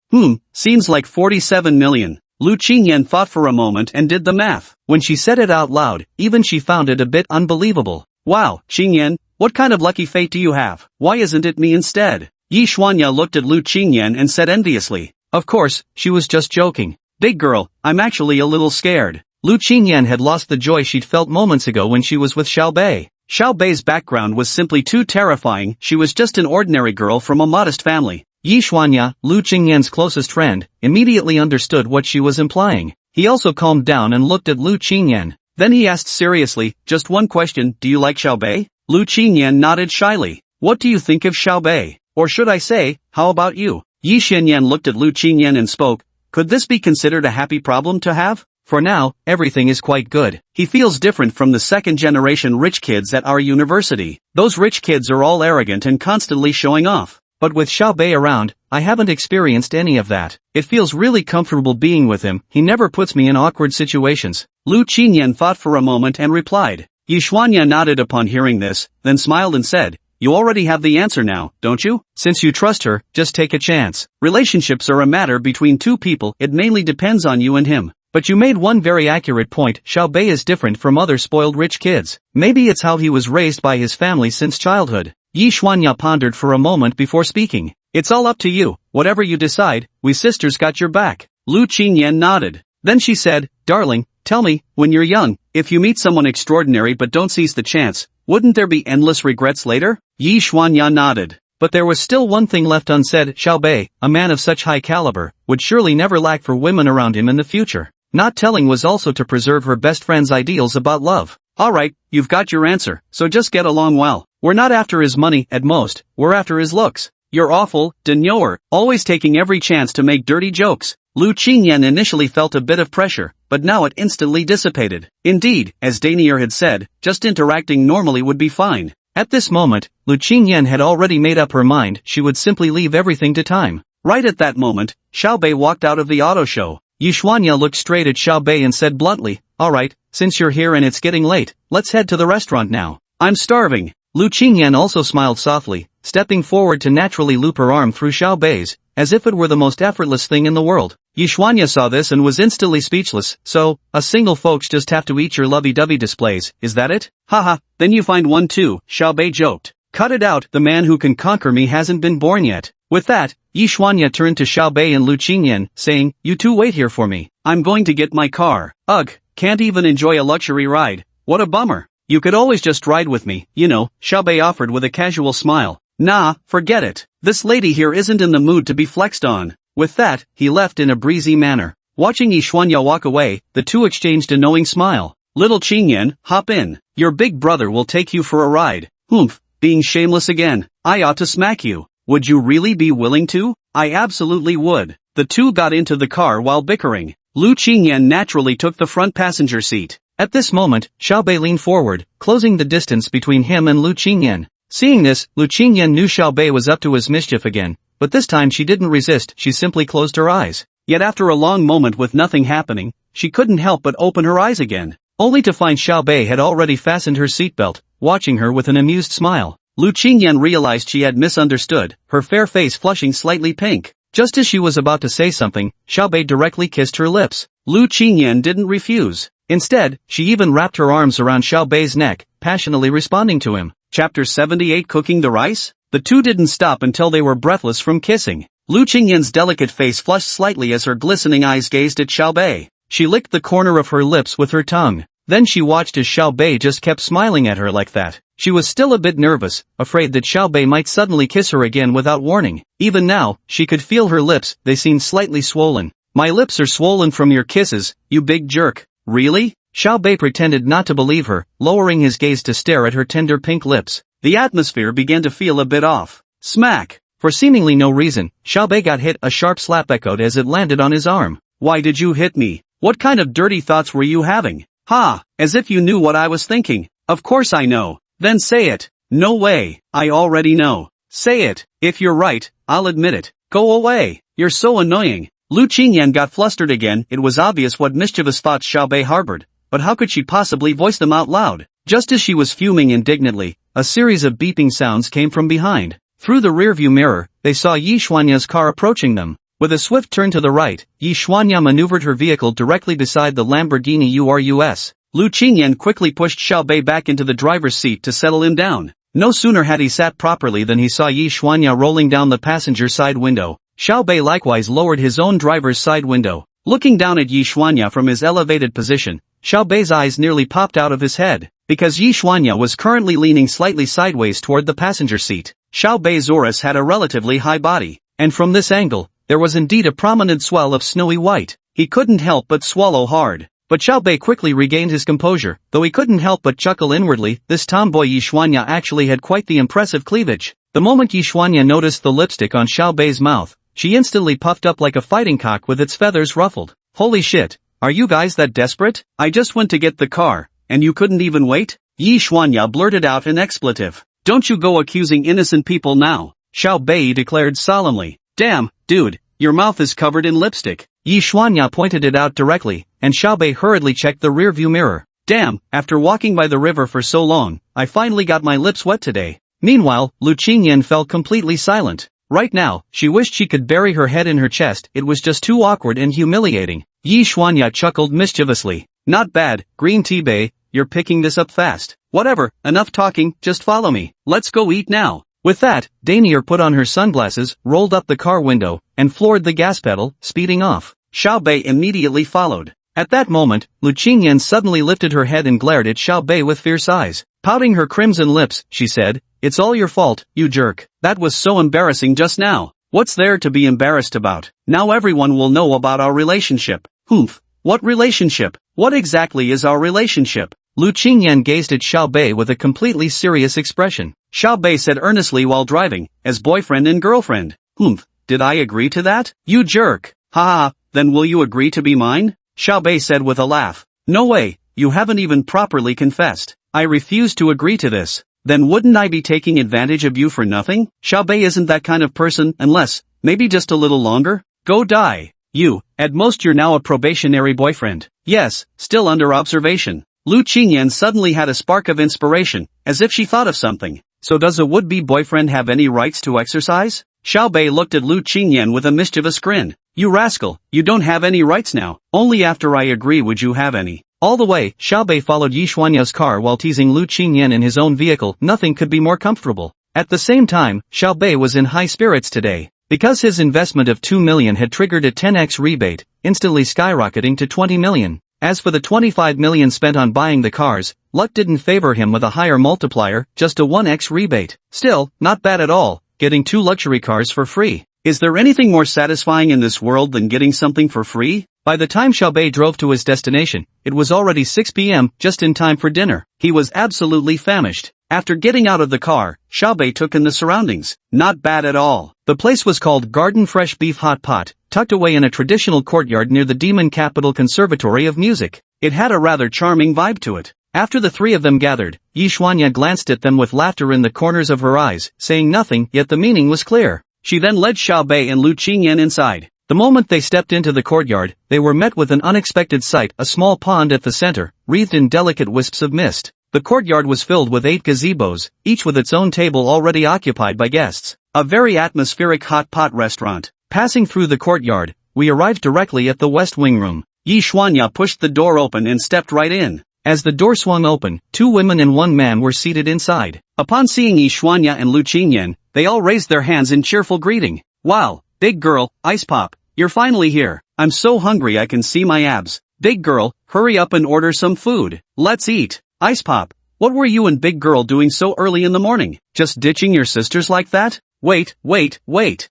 Seems like 47 million. Lu Qingyan thought for a moment and did the math. When she said it out loud, even she found it a bit unbelievable. Wow, Qingyan, what kind of lucky fate do you have? Why isn't it me instead? Yi Xuanya looked at Lu Qingyan and said enviously. Of course, she was just joking. Big girl, I'm actually a little scared. Lu Qingyan had lost the joy she'd felt moments ago when she was with Xiao Bei. Xiao Bei's background was simply too terrifying. She was just an ordinary girl from a modest family. Yi Xuanya, Lu Qingyan's closest friend, immediately understood what she was implying. He also calmed down and looked at Lu Qingyan. Then he asked seriously, just one question, do you like Xiao Bei? Lu Qingyan nodded shyly. What do you think of Xiao Bei? Or should I say, how about you? Yi Xuanya looked at Lu Qingyan and spoke. Could this be considered a happy problem to have? For now, everything is quite good. He feels different from the second-generation rich kids at our university. Those rich kids are all arrogant and constantly showing off. But with Xiao Bei around, I haven't experienced any of that. It feels really comfortable being with him. He never puts me in awkward situations. Lu Qingyan thought for a moment and replied. Yi Xuanya nodded upon hearing this, then smiled and said, you already have the answer now, don't you? Since you trust her, just take a chance. Relationships are a matter between two people. It mainly depends on you and him. But you made one very accurate point. Xiao Bei is different from other spoiled rich kids. Maybe it's how he was raised by his family since childhood. Yi Xuanya pondered for a moment before speaking. It's all up to you. Whatever you decide, we sisters got your back. Lu Qingyan nodded. Then she said, darling, tell me, when you're young, if you meet someone extraordinary but don't seize the chance, wouldn't there be endless regrets later? Yi Xuanya nodded. But there was still one thing left unsaid. Xiao Bei, a man of such high caliber, would surely never lack for women around him in the future. Not telling was also to preserve her best friend's ideals about love. Alright, you've got your answer, so just get along well. We're not after his money, at most, we're after his looks. You're awful, demure, always taking every chance to make dirty jokes. Lu Qingyan initially felt a bit of pressure, but now it instantly dissipated. Indeed, as Danier had said, just interacting normally would be fine. At this moment, Lu Qingyan had already made up her mind she would simply leave everything to time. Right at that moment, Xiao Bei walked out of the auto show. Yi Xuanya looked straight at Xiao Bei and said bluntly, alright, since you're here and it's getting late, let's head to the restaurant now. I'm starving. Lu Qingyan also smiled softly, stepping forward to naturally loop her arm through Xiao Bei's, as if it were the most effortless thing in the world. Yi Xuanya saw this and was instantly speechless. So, us single folks just have to eat your lovey-dovey displays, is that it? Haha, then you find one too, Xiao Bei joked. Cut it out, the man who can conquer me hasn't been born yet. With that, Yi Xuanya turned to Xiao Bei and Lu Qingyan, saying, you two wait here for me. I'm going to get my car. Ugh, can't even enjoy a luxury ride. What a bummer. You could always just ride with me, you know, Xiaobei offered with a casual smile. Nah, forget it. This lady here isn't in the mood to be flexed on. With that, he left in a breezy manner. Watching Yishuanya walk away, the two exchanged a knowing smile. Little Qingyan, hop in. Your big brother will take you for a ride. Humph, being shameless again. I ought to smack you. Would you really be willing to? I absolutely would. The two got into the car while bickering. Lu Qingyan naturally took the front passenger seat. At this moment, Xiaobei leaned forward, closing the distance between him and Lu Qingyan. Seeing this, Lu Qingyan knew Xiaobei was up to his mischief again, but this time she didn't resist, she simply closed her eyes. Yet after a long moment with nothing happening, she couldn't help but open her eyes again, only to find Xiaobei had already fastened her seatbelt, watching her with an amused smile. Lu Qingyan realized she had misunderstood, her fair face flushing slightly pink. Just as she was about to say something, Xiaobei directly kissed her lips. Lu Qingyan didn't refuse. Instead, she even wrapped her arms around Xiaobei's neck, passionately responding to him. Chapter 78 Cooking the Rice? The two didn't stop until they were breathless from kissing. Lu Qingyan's delicate face flushed slightly as her glistening eyes gazed at Xiaobei. She licked the corner of her lips with her tongue. Then she watched as Xiaobei just kept smiling at her like that. She was still a bit nervous, afraid that Xiaobei might suddenly kiss her again without warning. Even now, she could feel her lips, they seemed slightly swollen. My lips are swollen from your kisses, you big jerk. Really? Xiaobei pretended not to believe her, lowering his gaze to stare at her tender pink lips. The atmosphere began to feel a bit off. Smack! For seemingly no reason, Xiaobei got hit. A sharp slap echoed as it landed on his arm. Why did you hit me? What kind of dirty thoughts were you having? Ha! As if you knew what I was thinking. Of course I know. Then say it. No way. I already know. Say it. If you're right, I'll admit it. Go away. You're so annoying. Lu Qingyan got flustered again. It was obvious what mischievous thoughts Xiaobei harbored, but how could she possibly voice them out loud? Just as she was fuming indignantly, a series of beeping sounds came from behind. Through the rearview mirror, they saw Yishuanya's car approaching them. With a swift turn to the right, Yishuanya maneuvered her vehicle directly beside the Lamborghini Urus. Lu Qingyan quickly pushed Xiaobei back into the driver's seat to settle him down. No sooner had he sat properly than he saw Yishuanya rolling down the passenger side window. Xiaobei likewise lowered his own driver's side window. Looking down at Yishuanya from his elevated position, Xiaobei's eyes nearly popped out of his head, because Yishuanya was currently leaning slightly sideways toward the passenger seat. Xiaobei's Urus had a relatively high body, and from this angle, there was indeed a prominent swell of snowy white. He couldn't help but swallow hard. But Xiaobei quickly regained his composure, though he couldn't help but chuckle inwardly. This tomboy Yishuanya actually had quite the impressive cleavage. The moment Yishuanya noticed the lipstick on Xiaobei's mouth, she instantly puffed up like a fighting cock with its feathers ruffled. Holy shit, are you guys that desperate? I just went to get the car, and you couldn't even wait? Yishuanya blurted out an expletive. Don't you go accusing innocent people now, Xiaobei declared solemnly. Damn, dude, your mouth is covered in lipstick. Yishuanya pointed it out directly, and Xiaobei hurriedly checked the rearview mirror. Damn, after walking by the river for so long, I finally got my lips wet today. Meanwhile, Lu Qingyan fell completely silent. Right now, she wished she could bury her head in her chest. It was just too awkward and humiliating. Yishuanya chuckled mischievously. Not bad, Green Tea Bay, you're picking this up fast. Whatever, enough talking, just follow me. Let's go eat now. With that, Danier put on her sunglasses, rolled up the car window, and floored the gas pedal, speeding off. Xiaobei immediately followed. At that moment, Lu Qingyan suddenly lifted her head and glared at Xiaobei with fierce eyes. Pouting her crimson lips, she said, "It's all your fault, you jerk. That was so embarrassing just now. What's there to be embarrassed about? Now everyone will know about our relationship." Humph. What relationship? What exactly is our relationship? Lu Qingyan gazed at Xiaobei with a completely serious expression. Xiaobei said earnestly while driving, "As boyfriend and girlfriend." Humph. Did I agree to that? You jerk. Ha ha, then will you agree to be mine? Xiaobei said with a laugh. No way, you haven't even properly confessed. I refuse to agree to this. Then wouldn't I be taking advantage of you for nothing? Xiaobei isn't that kind of person unless, maybe just a little longer? Go die. You, at most you're now a probationary boyfriend. Yes, still under observation. Lu Qingyan suddenly had a spark of inspiration, as if she thought of something. So does a would-be boyfriend have any rights to exercise? Xiaobei looked at Lu Qingyan with a mischievous grin. You rascal, you don't have any rights now. Only after I agree would you have any. All the way, Xiaobei followed Yishuanya's car while teasing Lu Qingyan in his own vehicle. Nothing could be more comfortable. At the same time, Xiaobei was in high spirits today. Because his investment of 2 million had triggered a 10x rebate, instantly skyrocketing to 20 million. As for the 25 million spent on buying the cars, luck didn't favor him with a higher multiplier, just a 1x rebate. Still, not bad at all, getting 2 luxury cars for free. Is there anything more satisfying in this world than getting something for free? By the time Xiaobei drove to his destination, it was already 6 p.m., just in time for dinner. He was absolutely famished. After getting out of the car, Xiaobei took in the surroundings. Not bad at all. The place was called Garden Fresh Beef Hot Pot, tucked away in a traditional courtyard near the Demon Capital Conservatory of Music. It had a rather charming vibe to it. After the three of them gathered, Yi Xuanya glanced at them with laughter in the corners of her eyes, saying nothing, yet the meaning was clear. She then led Xiaobei and Lu Qingyan inside. The moment they stepped into the courtyard, they were met with an unexpected sight, a small pond at the center, wreathed in delicate wisps of mist. The courtyard was filled with 8 gazebos, each with its own table already occupied by guests. A very atmospheric hot pot restaurant. Passing through the courtyard, we arrived directly at the West Wing room. Yi Xuanya pushed the door open and stepped right in. As the door swung open, 2 women and 1 man were seated inside. Upon seeing Yi Xuanya and Lu Qingyan, they all raised their hands in cheerful greeting. Wow, big girl, Ice Pop, you're finally here. I'm so hungry I can see my abs. Big girl, hurry up and order some food. Let's eat. Ice Pop, what were you and Big Girl doing so early in the morning? Just ditching your sisters like that? Wait.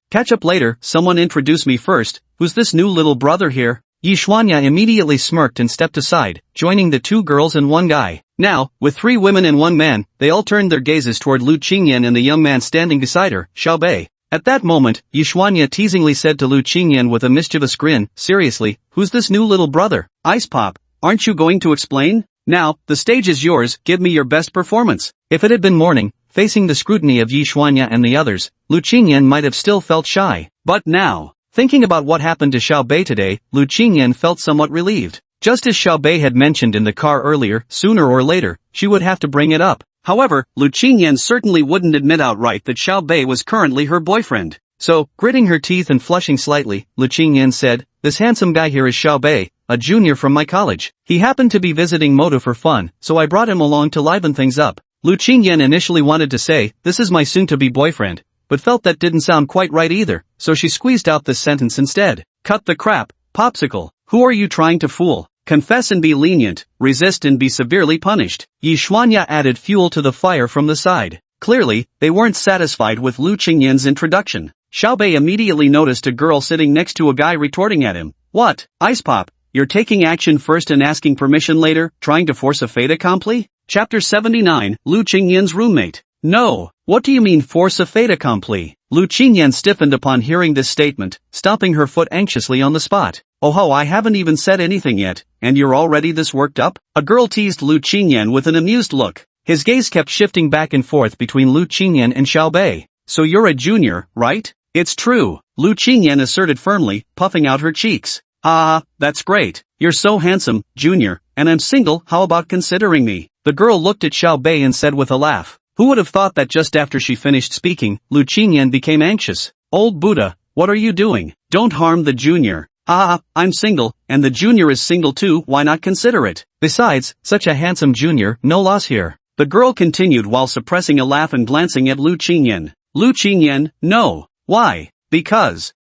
Catch up later, someone introduce me first. Who's this new little brother here? Yi Xuanya immediately smirked and stepped aside, joining the 2 girls and 1 guy. Now, with 3 women and 1 man, they all turned their gazes toward Lu Qingyan and the young man standing beside her, Xiaobei. At that moment, Yi Xuanya teasingly said to Lu Qingyan with a mischievous grin, seriously, who's this new little brother? Ice Pop, aren't you going to explain? Now, the stage is yours, give me your best performance. If it had been morning, facing the scrutiny of Yi Xuanya and the others, Lu Qingyan might have still felt shy. But now, thinking about what happened to Xiaobei today, Lu Qingyan felt somewhat relieved. Just as Xiaobei had mentioned in the car earlier, sooner or later, she would have to bring it up. However, Lu Qingyan certainly wouldn't admit outright that Xiaobei was currently her boyfriend. So, gritting her teeth and flushing slightly, Lu Qingyan said, this handsome guy here is Xiaobei, a junior from my college. He happened to be visiting Moto for fun, so I brought him along to liven things up. Lu Qingyan initially wanted to say, this is my soon-to-be boyfriend, but felt that didn't sound quite right either, so she squeezed out this sentence instead. Cut the crap, Popsicle, who are you trying to fool? Confess and be lenient, resist and be severely punished. Yi Xuanya added fuel to the fire from the side. Clearly, they weren't satisfied with Lu Qingyan's introduction. Xiaobei immediately noticed a girl sitting next to a guy retorting at him. What, Ice Pop, you're taking action first and asking permission later, trying to force a fait accompli? Chapter 79, Lu Qingyan's roommate. No, what do you mean force a fait accompli? Lu Qingyan stiffened upon hearing this statement, stomping her foot anxiously on the spot. Oh, I haven't even said anything yet, and you're already this worked up? A girl teased Lu Qingyan with an amused look. His gaze kept shifting back and forth between Lu Qingyan and Xiaobei. So you're a junior, right? It's true, Lu Qingyan asserted firmly, puffing out her cheeks. That's great. You're so handsome, junior, and I'm single, how about considering me? The girl looked at Xiaobei and said with a laugh. Who would have thought that just after she finished speaking, Lu Qingyan became anxious. Old Buddha, what are you doing? Don't harm the junior. I'm single, and the junior is single too, why not consider it? Besides, such a handsome junior, no loss here. The girl continued while suppressing a laugh and glancing at Lu Qingyan. Lu Qingyan, no. Why? Because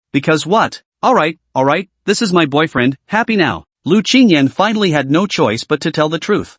what? Alright, this is my boyfriend, happy now. Lu Qingyan finally had no choice but to tell the truth.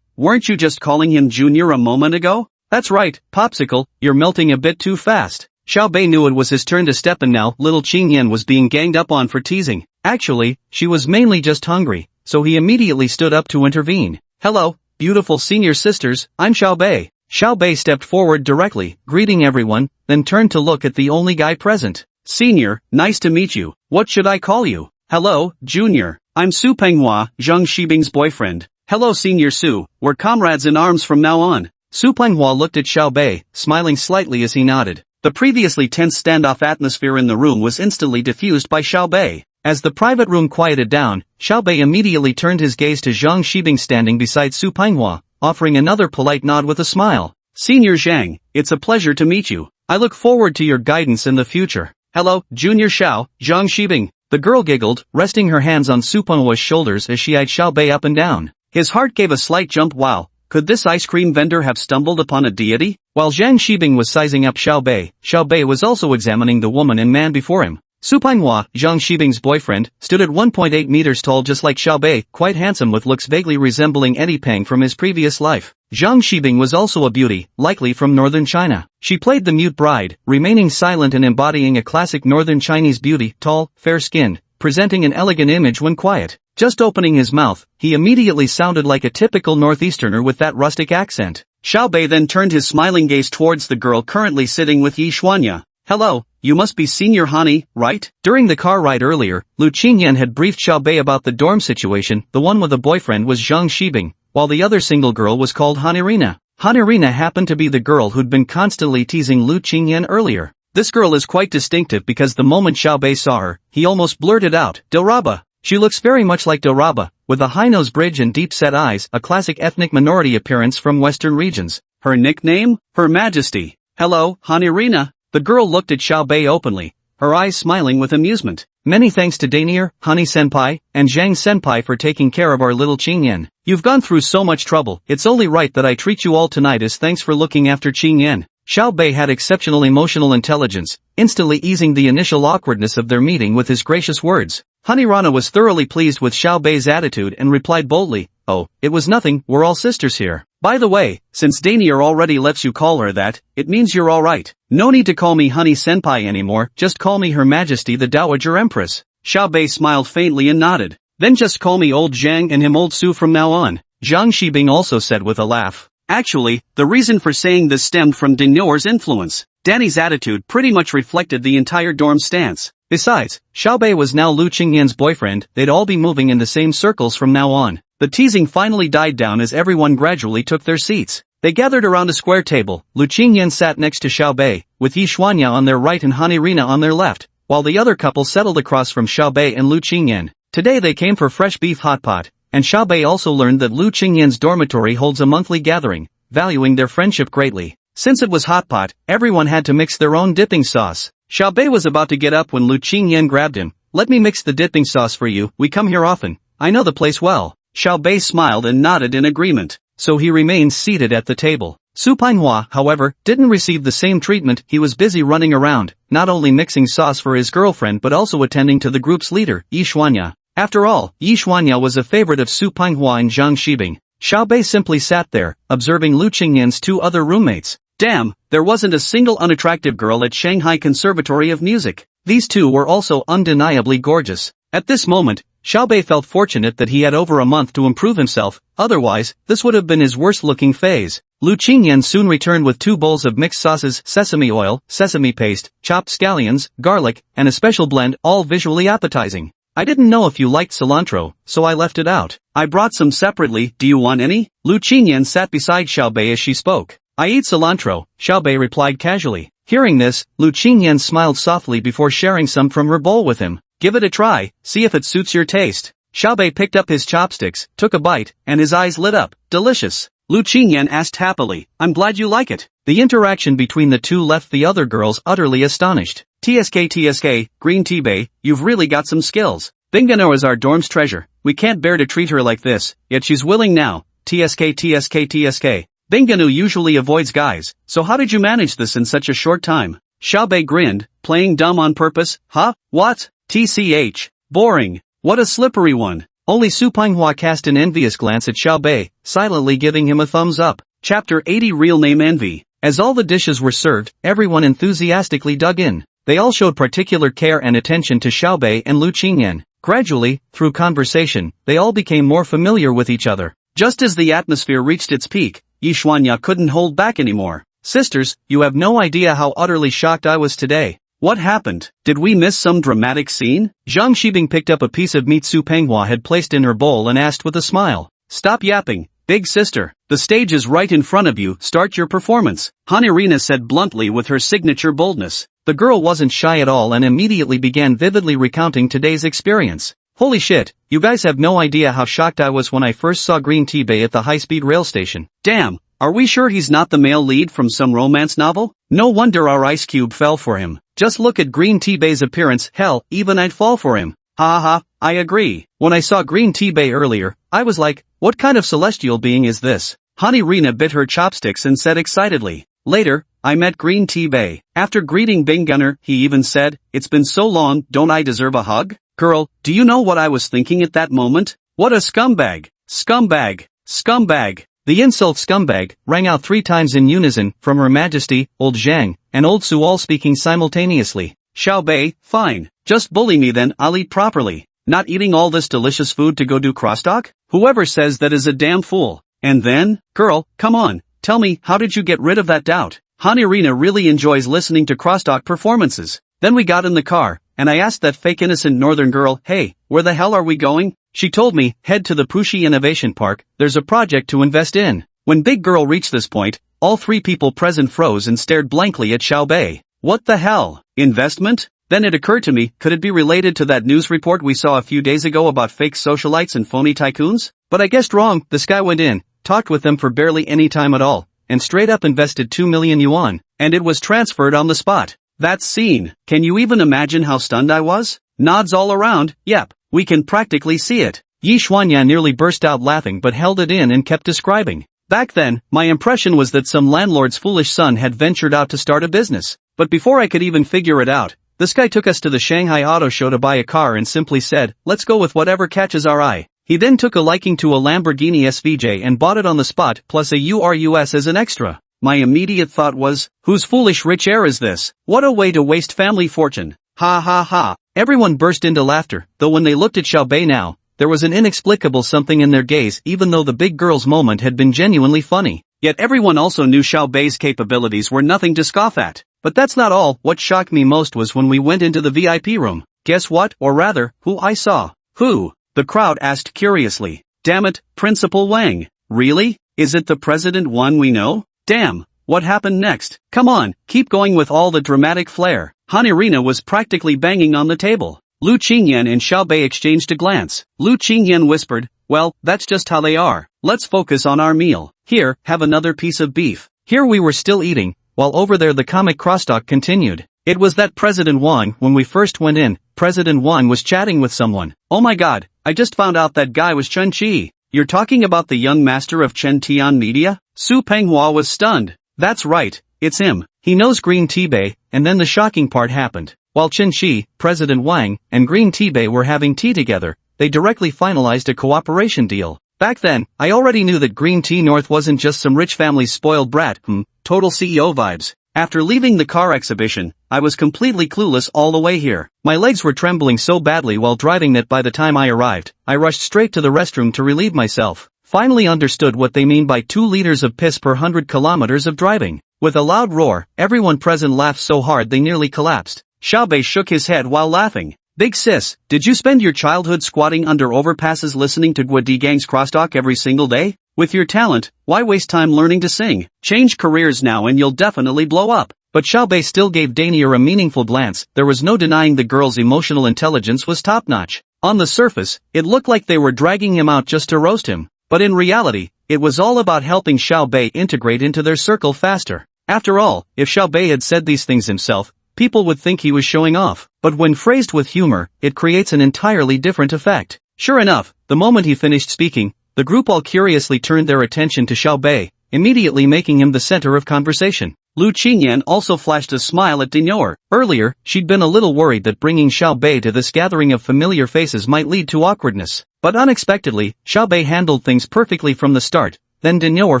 Weren't you just calling him junior a moment ago? That's right, Popsicle, you're melting a bit too fast. Xiaobei knew it was his turn to step and now little Qingyan was being ganged up on for teasing. Actually, she was mainly just hungry, so he immediately stood up to intervene. Hello, beautiful senior sisters, I'm Xiaobei. Xiaobei stepped forward directly, greeting everyone, then turned to look at the only guy present. Senior, nice to meet you. What should I call you? Hello, Junior. I'm Su Penghua, Zhang Shibing's boyfriend. Hello Senior Su, we're comrades in arms from now on. Su Penghua looked at Xiaobei, smiling slightly as he nodded. The previously tense standoff atmosphere in the room was instantly diffused by Xiaobei. As the private room quieted down, Xiaobei immediately turned his gaze to Zhang Shibing standing beside Su Penghua, offering another polite nod with a smile. Senior Zhang, it's a pleasure to meet you. I look forward to your guidance in the future. Hello, Junior Xiao, Zhang Shibing. The girl giggled, resting her hands on Su Penghua's shoulders as she eyed Xiaobei up and down. His heart gave a slight jump. Wow, could this ice cream vendor have stumbled upon a deity? While Zhang Shibing was sizing up Xiaobei, Xiaobei was also examining the woman and man before him. Su Pinghua, Zhang Shibing's boyfriend, stood at 1.8 meters tall just like Xiaobei, quite handsome with looks vaguely resembling Eddie Peng from his previous life. Zhang Shibing was also a beauty, likely from northern China. She played the mute bride, remaining silent and embodying a classic northern Chinese beauty, tall, fair-skinned, presenting an elegant image when quiet. Just opening his mouth, he immediately sounded like a typical northeasterner with that rustic accent. Xiaobei then turned his smiling gaze towards the girl currently sitting with Yi Xuanya. Hello, you must be Senior Hani, right? During the car ride earlier, Lu Qingyan had briefed Xiaobei about the dorm situation. The one with a boyfriend was Zhang Shibing, while the other single girl was called Hanirina. Hanirina happened to be the girl who'd been constantly teasing Lu Qingyan earlier. This girl is quite distinctive because the moment Xiaobei saw her, he almost blurted out, Doraba. She looks very much like Doraba, with a high nose bridge and deep-set eyes, a classic ethnic minority appearance from western regions. Her nickname? Her Majesty. Hello, Hanirina. The girl looked at Xiaobei openly, her eyes smiling with amusement. Many thanks to Danier, Hani-senpai, and Zhang-senpai for taking care of our little Qingyan. You've gone through so much trouble, it's only right that I treat you all tonight as thanks for looking after Qingyan. Xiaobei had exceptional emotional intelligence, instantly easing the initial awkwardness of their meeting with his gracious words. Hanirana was thoroughly pleased with Xiaobei's attitude and replied boldly, Oh, it was nothing, we're all sisters here. By the way, since Danier already lets you call her that, it means you're alright. No need to call me Honey-senpai anymore, just call me Her Majesty the Dowager Empress. Xiaobei smiled faintly and nodded. Then just call me Old Zhang and him Old Su from now on, Zhang Shibing also said with a laugh. Actually, the reason for saying this stemmed from Danier's influence. Danny's attitude pretty much reflected the entire dorm's stance. Besides, Xiaobei was now Lu Qingyan's boyfriend, they'd all be moving in the same circles from now on. The teasing finally died down as everyone gradually took their seats. They gathered around a square table. Lu Qingyan sat next to Xiaobei, with Yi Xuanya on their right and Hanirina on their left, while the other couple settled across from Xiaobei and Lu Qingyan. Today they came for fresh beef hot pot, and Xiaobei also learned that Lu Qingyan's dormitory holds a monthly gathering, valuing their friendship greatly. Since it was hot pot, everyone had to mix their own dipping sauce. Xiaobei was about to get up when Lu Qingyan grabbed him. Let me mix the dipping sauce for you, we come here often. I know the place well. Xiaobei smiled and nodded in agreement, so he remained seated at the table. Su Pinghua, however, didn't receive the same treatment. He was busy running around, not only mixing sauce for his girlfriend but also attending to the group's leader, Yi Xuanya. After all, Yi Xuanya was a favorite of Su Pinghua and Zhang Shibing. Xiaobei simply sat there, observing Lu Qingyan's two other roommates. Damn, there wasn't a single unattractive girl at Shanghai Conservatory of Music. These two were also undeniably gorgeous. At this moment, Xiaobei felt fortunate that he had over a month to improve himself, otherwise, this would have been his worst-looking phase. Lu Qingyan soon returned with 2 bowls of mixed sauces, sesame oil, sesame paste, chopped scallions, garlic, and a special blend, all visually appetizing. I didn't know if you liked cilantro, so I left it out. I brought some separately, do you want any? Lu Qingyan sat beside Xiaobei as she spoke. I eat cilantro, Xiaobei replied casually. Hearing this, Lu Qingyan smiled softly before sharing some from her bowl with him. Give it a try, see if it suits your taste. Xiaobei picked up his chopsticks, took a bite, and his eyes lit up. Delicious. Lu Qingyan asked happily, I'm glad you like it. The interaction between the two left the other girls utterly astonished. TSK, Green Tea Bay, you've really got some skills. Bingano is our dorm's treasure. We can't bear to treat her like this, yet she's willing now. TSK. Bingano usually avoids guys, so how did you manage this in such a short time? Xiaobei grinned, playing dumb on purpose, huh? What? TCH. Boring. What a slippery one. Only Su Pinghua cast an envious glance at Xiaobei, silently giving him a thumbs up. Chapter 80 Real Name Envy. As all the dishes were served, everyone enthusiastically dug in. They all showed particular care and attention to Xiaobei and Lu Qingyan. Gradually, through conversation, they all became more familiar with each other. Just as the atmosphere reached its peak, Yi Xuanya couldn't hold back anymore. Sisters, you have no idea how utterly shocked I was today. What happened? Did we miss some dramatic scene? Zhang Shibing picked up a piece of meat Su Pinghua had placed in her bowl and asked with a smile. Stop yapping, big sister. The stage is right in front of you, start your performance. Hanirina said bluntly with her signature boldness. The girl wasn't shy at all and immediately began vividly recounting today's experience. Holy shit, you guys have no idea how shocked I was when I first saw Green Tea Bay at the high-speed rail station. Damn, are we sure he's not the male lead from some romance novel? No wonder our ice cube fell for him. Just look at Green Tea Bay's appearance, hell, even I'd fall for him. Ha ha, I agree. When I saw Green Tea Bay earlier, I was like, what kind of celestial being is this? Hanirina bit her chopsticks and said excitedly. Later, I met Green Tea Bay. After greeting Bing Gunner, he even said, "It's been so long, don't I deserve a hug?" Girl, do you know what I was thinking at that moment? What a scumbag! Scumbag! Scumbag! The insult scumbag rang out 3 times in unison from Her Majesty, Old Zhang, and Old Su all speaking simultaneously. Xiao Bei, fine. Just bully me then, I'll eat properly. Not eating all this delicious food to go do crosstalk? Whoever says that is a damn fool. And then, girl, come on, tell me, how did you get rid of that doubt? Hanirina really enjoys listening to crosstalk performances. Then we got in the car, and I asked that fake innocent northern girl, hey, where the hell are we going? She told me, head to the Puxi Innovation Park, there's a project to invest in. When Big Girl reached this point, all 3 people present froze and stared blankly at Xiao Bei. What the hell? Investment? Then it occurred to me, could it be related to that news report we saw a few days ago about fake socialites and phony tycoons? But I guessed wrong. This guy went in, talked with them for barely any time at all, and straight up invested 2 million yuan, and it was transferred on the spot. That scene, can you even imagine how stunned I was? Nods all around, yep, we can practically see it. Yi Xuanyan nearly burst out laughing but held it in and kept describing. Back then, my impression was that some landlord's foolish son had ventured out to start a business. But before I could even figure it out, this guy took us to the Shanghai Auto Show to buy a car and simply said, let's go with whatever catches our eye. He then took a liking to a Lamborghini SVJ and bought it on the spot plus a URUS as an extra. My immediate thought was, whose foolish rich heir is this? What a way to waste family fortune. Ha ha ha. Everyone burst into laughter, though when they looked at Xiao Bei now, there was an inexplicable something in their gaze even though the big girl's moment had been genuinely funny. Yet everyone also knew Xiao Bei's capabilities were nothing to scoff at. But that's not all. What shocked me most was when we went into the VIP room. Guess what, or rather, who I saw. Who? The crowd asked curiously. Damn it, Principal Wang. Really? Is it the President one we know? Damn, what happened next? Come on, keep going with all the dramatic flair. Hanirina was practically banging on the table. Lu Qingyan and Xiao Bei exchanged a glance. Lu Qingyan whispered, well, that's just how they are. Let's focus on our meal. Here, have another piece of beef. Here we were still eating, while over there the comic crosstalk continued. It was that President Wang. When we first went in, President Wang was chatting with someone. Oh my god, I just found out that guy was Chen Qi. You're talking about the young master of Chen Tian Media? Su Penghua was stunned. That's right, it's him. He knows Green Tea Bay, and then the shocking part happened. While Chen Qi, President Wang, and Green Tea Bay were having tea together, they directly finalized a cooperation deal. Back then, I already knew that Green Tea North wasn't just some rich family's spoiled brat, total CEO vibes. After leaving the car exhibition, I was completely clueless all the way here. My legs were trembling so badly while driving that by the time I arrived, I rushed straight to the restroom to relieve myself. Finally understood what they mean by 2 liters of piss per 100 kilometers of driving. With a loud roar, everyone present laughed so hard they nearly collapsed. Xiao Bei shook his head while laughing. Big sis, did you spend your childhood squatting under overpasses listening to Guadi Gang's crosstalk every single day? With your talent, why waste time learning to sing? Change careers now and you'll definitely blow up. But Xiao Bei still gave Danier a meaningful glance. There was no denying the girl's emotional intelligence was top-notch. On the surface, it looked like they were dragging him out just to roast him. But in reality, it was all about helping Xiao Bei integrate into their circle faster. After all, if Xiao Bei had said these things himself, people would think he was showing off. But when phrased with humor, it creates an entirely different effect. Sure enough, the moment he finished speaking, the group all curiously turned their attention to Xiao Bei, immediately making him the center of conversation. Lu Qingyan also flashed a smile at Danier. Earlier, she'd been a little worried that bringing Xiao Bei to this gathering of familiar faces might lead to awkwardness. But unexpectedly, Xiao Bei handled things perfectly from the start. Then Danier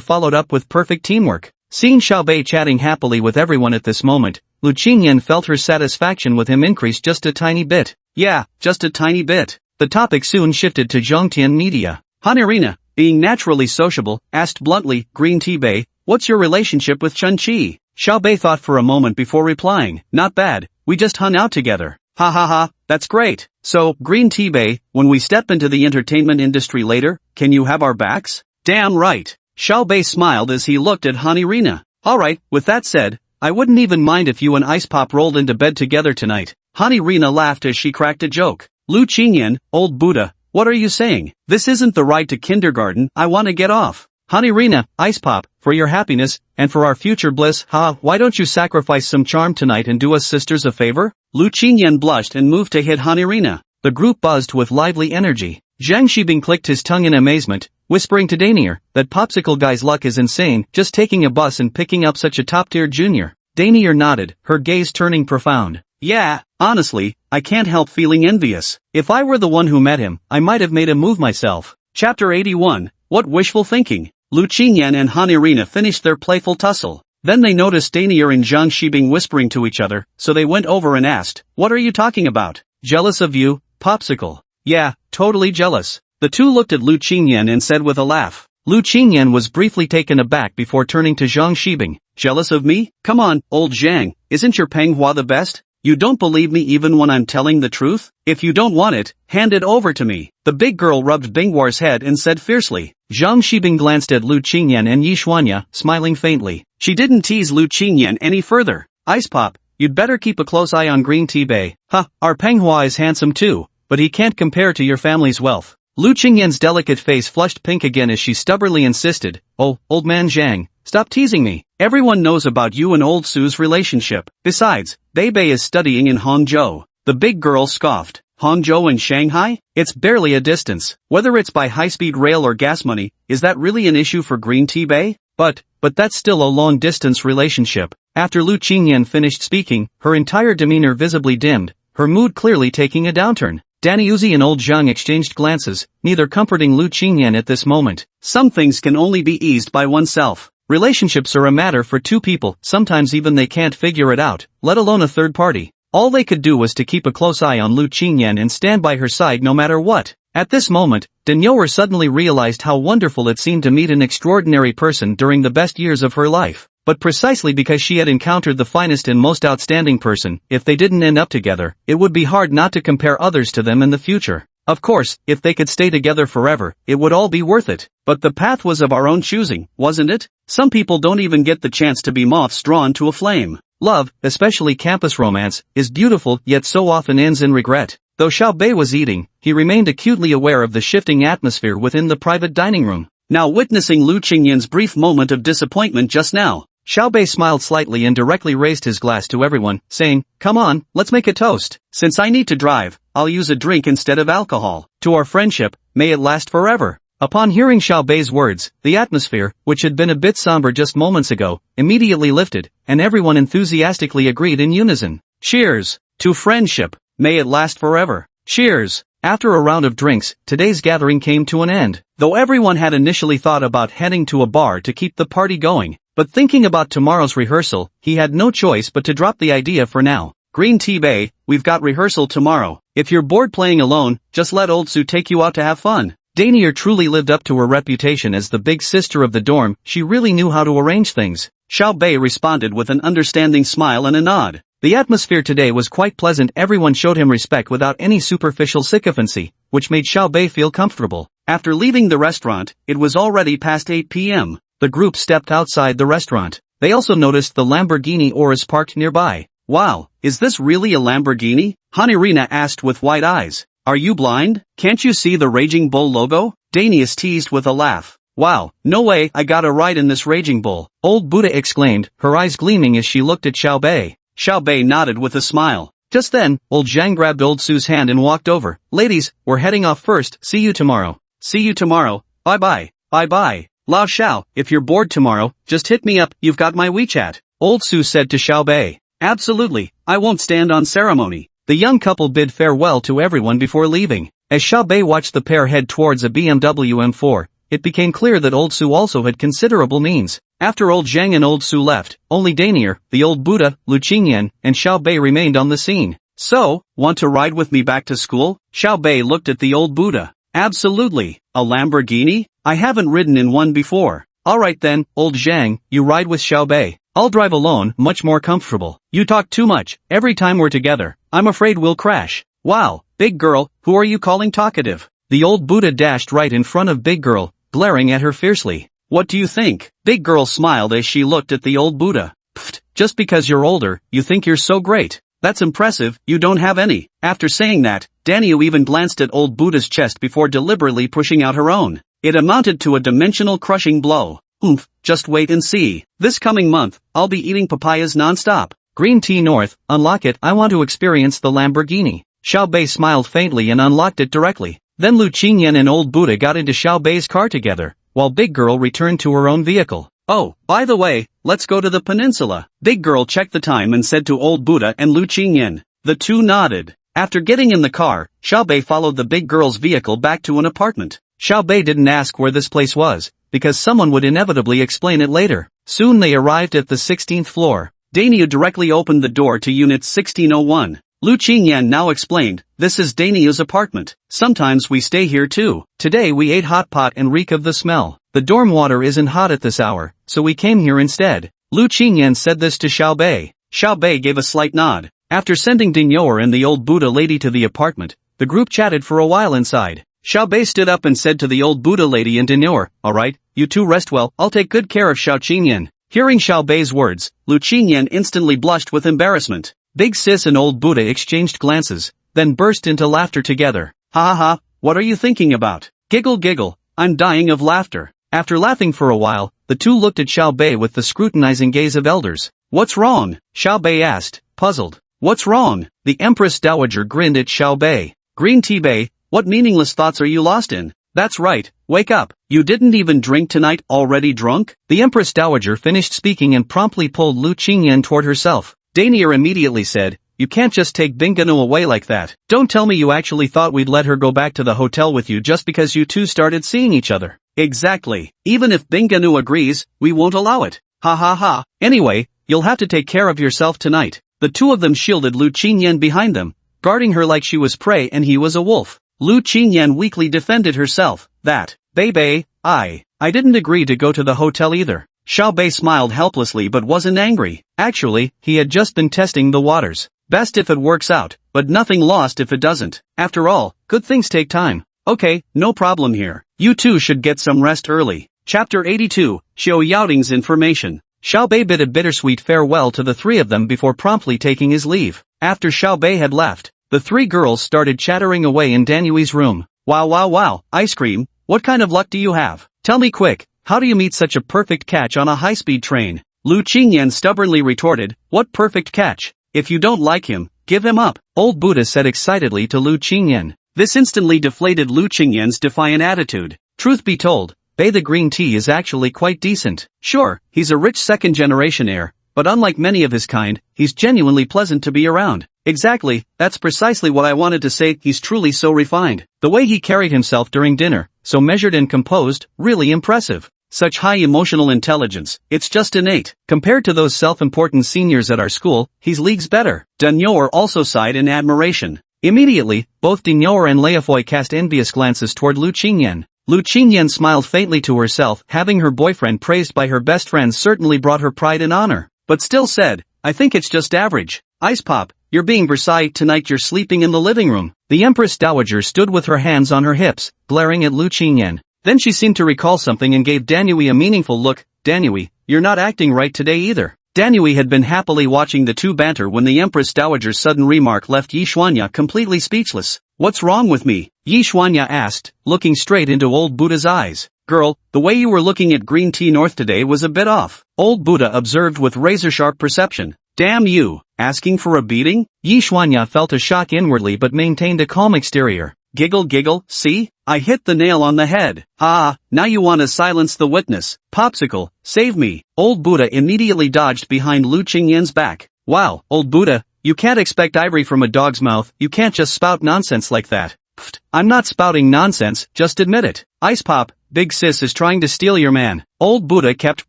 followed up with perfect teamwork. Seeing Xiao Bei chatting happily with everyone at this moment, Lu Qingyan felt her satisfaction with him increase just a tiny bit. Yeah, just a tiny bit. The topic soon shifted to Zhongtian Media. Hanirina, being naturally sociable, asked bluntly, Green Tea Bay, what's your relationship with Chen Qi? Xiao Bei thought for a moment before replying, not bad, we just hung out together. Ha ha ha, that's great. So, Green Tea Bay, when we step into the entertainment industry later, can you have our backs? Damn right. Xiao Bei smiled as he looked at Hanirina. Alright, with that said, I wouldn't even mind if you and Ice Pop rolled into bed together tonight. Hanirina laughed as she cracked a joke. Lu Qingyan, old Buddha, what are you saying? This isn't the ride to kindergarten, I wanna get off. Hanirina, Ice Pop, for your happiness, and for our future bliss, why don't you sacrifice some charm tonight and do us sisters a favor? Lu Qingyan blushed and moved to hit Hanirina. The group buzzed with lively energy. Zhang Shibing clicked his tongue in amazement, whispering to Danier that Popsicle Guy's luck is insane, just taking a bus and picking up such a top-tier junior. Danier nodded, her gaze turning profound. Yeah, honestly, I can't help feeling envious. If I were the one who met him, I might have made a move myself. Chapter 81, What Wishful Thinking? Lu Qingyan and Han Irina finished their playful tussle. Then they noticed Danier and Zhang Shibing whispering to each other, so they went over and asked, "What are you talking about?" "Jealous of you, Popsicle." "Yeah, totally jealous." The two looked at Lu Qingyan and said with a laugh. Lu Qingyan was briefly taken aback before turning to Zhang Shibing. "Jealous of me? Come on, old Zhang, isn't your Manhwa the best? You don't believe me even when I'm telling the truth? If you don't want it, hand it over to me." The big girl rubbed Bingwar's head and said fiercely. Zhang Shibing glanced at Lu Qingyan and Yi Xuanya, smiling faintly. She didn't tease Lu Qingyan any further. "Ice Pop, you'd better keep a close eye on Green Tea Bay. Our Manhwa is handsome too, but he can't compare to your family's wealth." Lu Qingyan's delicate face flushed pink again as she stubbornly insisted, "Oh, old man Zhang, stop teasing me. Everyone knows about you and old Su's relationship. Besides, Bei is studying in Hangzhou." The big girl scoffed. "Hangzhou and Shanghai? It's barely a distance. Whether it's by high-speed rail or gas money, is that really an issue for Green Tea Bay? But that's still a long-distance relationship." After Lu Qingyan finished speaking, her entire demeanor visibly dimmed, her mood clearly taking a downturn. Danny Uzi and old Zhang exchanged glances, neither comforting Lu Qingyan at this moment. Some things can only be eased by oneself. Relationships are a matter for two people, sometimes even they can't figure it out, let alone a third party. All they could do was to keep a close eye on Lu Qingyan and stand by her side no matter what. At this moment, Daniel suddenly realized how wonderful it seemed to meet an extraordinary person during the best years of her life. But precisely because she had encountered the finest and most outstanding person, if they didn't end up together, it would be hard not to compare others to them in the future. Of course, if they could stay together forever, it would all be worth it. But the path was of our own choosing, wasn't it? Some people don't even get the chance to be moths drawn to a flame. Love, especially campus romance, is beautiful yet so often ends in regret. Though Xiao Bei was eating, he remained acutely aware of the shifting atmosphere within the private dining room. Now witnessing Lu Qingyan's brief moment of disappointment just now, Xiao Bei smiled slightly and directly raised his glass to everyone, saying, "Come on, let's make a toast. Since I need to drive, I'll use a drink instead of alcohol. To our friendship, may it last forever." Upon hearing Xiao Bei's words, the atmosphere, which had been a bit somber just moments ago, immediately lifted, and everyone enthusiastically agreed in unison. "Cheers! To friendship! May it last forever! Cheers!" After a round of drinks, today's gathering came to an end. Though everyone had initially thought about heading to a bar to keep the party going, but thinking about tomorrow's rehearsal, he had no choice but to drop the idea for now. "Green Tea Bay, we've got rehearsal tomorrow. If you're bored playing alone, just let old Su take you out to have fun." Danier truly lived up to her reputation as the big sister of the dorm. She really knew how to arrange things. Xiao Bei responded with an understanding smile and a nod. The atmosphere today was quite pleasant. Everyone showed him respect without any superficial sycophancy, which made Xiao Bei feel comfortable. After leaving the restaurant, it was already past 8 p.m. The group stepped outside the restaurant. They also noticed the Lamborghini Urus parked nearby. "Wow, is this really a Lamborghini?" Han Irina asked with wide eyes. "Are you blind? Can't you see the Raging Bull logo?" Danius teased with a laugh. "Wow, no way, I got a ride in this Raging Bull," old Buddha exclaimed, her eyes gleaming as she looked at Xiao Bei. Xiao Bei nodded with a smile. Just then, old Zhang grabbed old Su's hand and walked over. "Ladies, we're heading off first, see you tomorrow." "See you tomorrow, bye-bye, bye-bye. Lao Xiao, if you're bored tomorrow, just hit me up, you've got my WeChat," old Su said to Xiao Bei. "Absolutely, I won't stand on ceremony." The young couple bid farewell to everyone before leaving. As Xiao Bei watched the pair head towards a BMW M4, it became clear that old Su also had considerable means. After old Zhang and old Su left, only Danier, the old Buddha, Lu Qingyan, and Xiao Bei remained on the scene. "So, want to ride with me back to school?" Xiao Bei looked at the old Buddha. "Absolutely. A Lamborghini? I haven't ridden in one before." "Alright then, old Zhang, you ride with Xiao Bei. I'll drive alone, much more comfortable. You talk too much, every time we're together, I'm afraid we'll crash." "Wow, big girl, who are you calling talkative?" The old Buddha dashed right in front of big girl, glaring at her fiercely. "What do you think?" Big girl smiled as she looked at the old Buddha. "Pfft, just because you're older, you think you're so great. That's impressive, you don't have any." After saying that, Daniel even glanced at old Buddha's chest before deliberately pushing out her own. It amounted to a dimensional crushing blow. "Oomph, just wait and see. This coming month, I'll be eating papayas non-stop." Green Tea North, unlock it, I want to experience the Lamborghini. Xiao Bei smiled faintly and unlocked it directly. Then Lu Qingyan and old Buddha got into Xiao Bei's car together, while Big Girl returned to her own vehicle. Oh, by the way, let's go to the peninsula. Big Girl checked the time and said to old Buddha and Lu Qingyan. The two nodded. After getting in the car, Xiao Bei followed the big girl's vehicle back to an apartment. Xiao Bei didn't ask where this place was, because someone would inevitably explain it later. Soon they arrived at the 16th floor. Daniel directly opened the door to unit 1601. Lu Qingyan now explained, this is Daniel's apartment. Sometimes we stay here too. Today we ate hot pot and reek of the smell. The dorm water isn't hot at this hour, so we came here instead. Lu Qingyan said this to Xiao Bei. Xiao Bei gave a slight nod. After sending Dingyoer and the old Buddha lady to the apartment, the group chatted for a while inside. Xiao Bei stood up and said to the old Buddha lady and Dingyoer, alright, you two rest well, I'll take good care of Xiao Qingyan. Hearing Xiao Bei's words, Lu Qingyan instantly blushed with embarrassment. Big Sis and old Buddha exchanged glances, then burst into laughter together. Ha ha ha, what are you thinking about? Giggle giggle, I'm dying of laughter. After laughing for a while, the two looked at Xiao Bei with the scrutinizing gaze of elders. What's wrong? Xiao Bei asked, puzzled. What's wrong? The Empress Dowager grinned at Xiao Bei. Green tea Bei, what meaningless thoughts are you lost in? That's right, wake up. You didn't even drink tonight, already drunk? The Empress Dowager finished speaking and promptly pulled Lu Qingyan toward herself. Danier immediately said, you can't just take Binganu away like that. Don't tell me you actually thought we'd let her go back to the hotel with you just because you two started seeing each other. Exactly. Even if Binganu agrees, we won't allow it. Ha ha ha. Anyway, you'll have to take care of yourself tonight. The two of them shielded Lu Qingyan behind them, guarding her like she was prey and he was a wolf. Lu Qingyan weakly defended herself. Bei, I didn't agree to go to the hotel either. Xiao Bei smiled helplessly but wasn't angry. Actually, he had just been testing the waters. Best if it works out, but nothing lost if it doesn't. After all, good things take time. Okay, no problem here. You two should get some rest early. Chapter 82, Xiao Yaoting's information. Xiao Bei bid a bittersweet farewell to the three of them before promptly taking his leave. After Xiao Bei had left, the three girls started chattering away in Danui's room. Wow, ice cream, what kind of luck do you have? Tell me quick, how do you meet such a perfect catch on a high-speed train? Lu Qingyan stubbornly retorted, what perfect catch? If you don't like him, give him up, old Buddha said excitedly to Lu Qingyan. This instantly deflated Lu Qingyan's defiant attitude. Truth be told, Bei the green tea is actually quite decent. Sure, he's a rich second-generation heir, but unlike many of his kind, he's genuinely pleasant to be around. Exactly, that's precisely what I wanted to say, he's truly so refined. The way he carried himself during dinner, so measured and composed, really impressive. Such high emotional intelligence, it's just innate. Compared to those self-important seniors at our school, he's leagues better. Danyoer also sighed in admiration. Immediately, both Danyoer and Leofoy cast envious glances toward Lu Qingyan. Lu Qingyan smiled faintly to herself, having her boyfriend praised by her best friends certainly brought her pride and honor. But still said, I think it's just average. Ice Pop, you're being Versailles tonight, you're sleeping in the living room. The Empress Dowager stood with her hands on her hips, glaring at Lu Qingyan. Then she seemed to recall something and gave Danui a meaningful look. Danui, you're not acting right today either. Danui had been happily watching the two banter when the Empress Dowager's sudden remark left Yi Xuanya completely speechless. What's wrong with me? Yi Xuanya asked, looking straight into old Buddha's eyes. Girl, the way you were looking at Green Tea North today was a bit off. Old Buddha observed with razor-sharp perception. Damn you, asking for a beating? Yi Xuanya felt a shock inwardly but maintained a calm exterior. Giggle, see? I hit the nail on the head. Now you want to silence the witness. Popsicle, save me. Old Buddha immediately dodged behind Lu Qingyan's back. Wow, old Buddha, you can't expect ivory from a dog's mouth, you can't just spout nonsense like that. Pfft, I'm not spouting nonsense, just admit it. Ice Pop, Big Sis is trying to steal your man. Old Buddha kept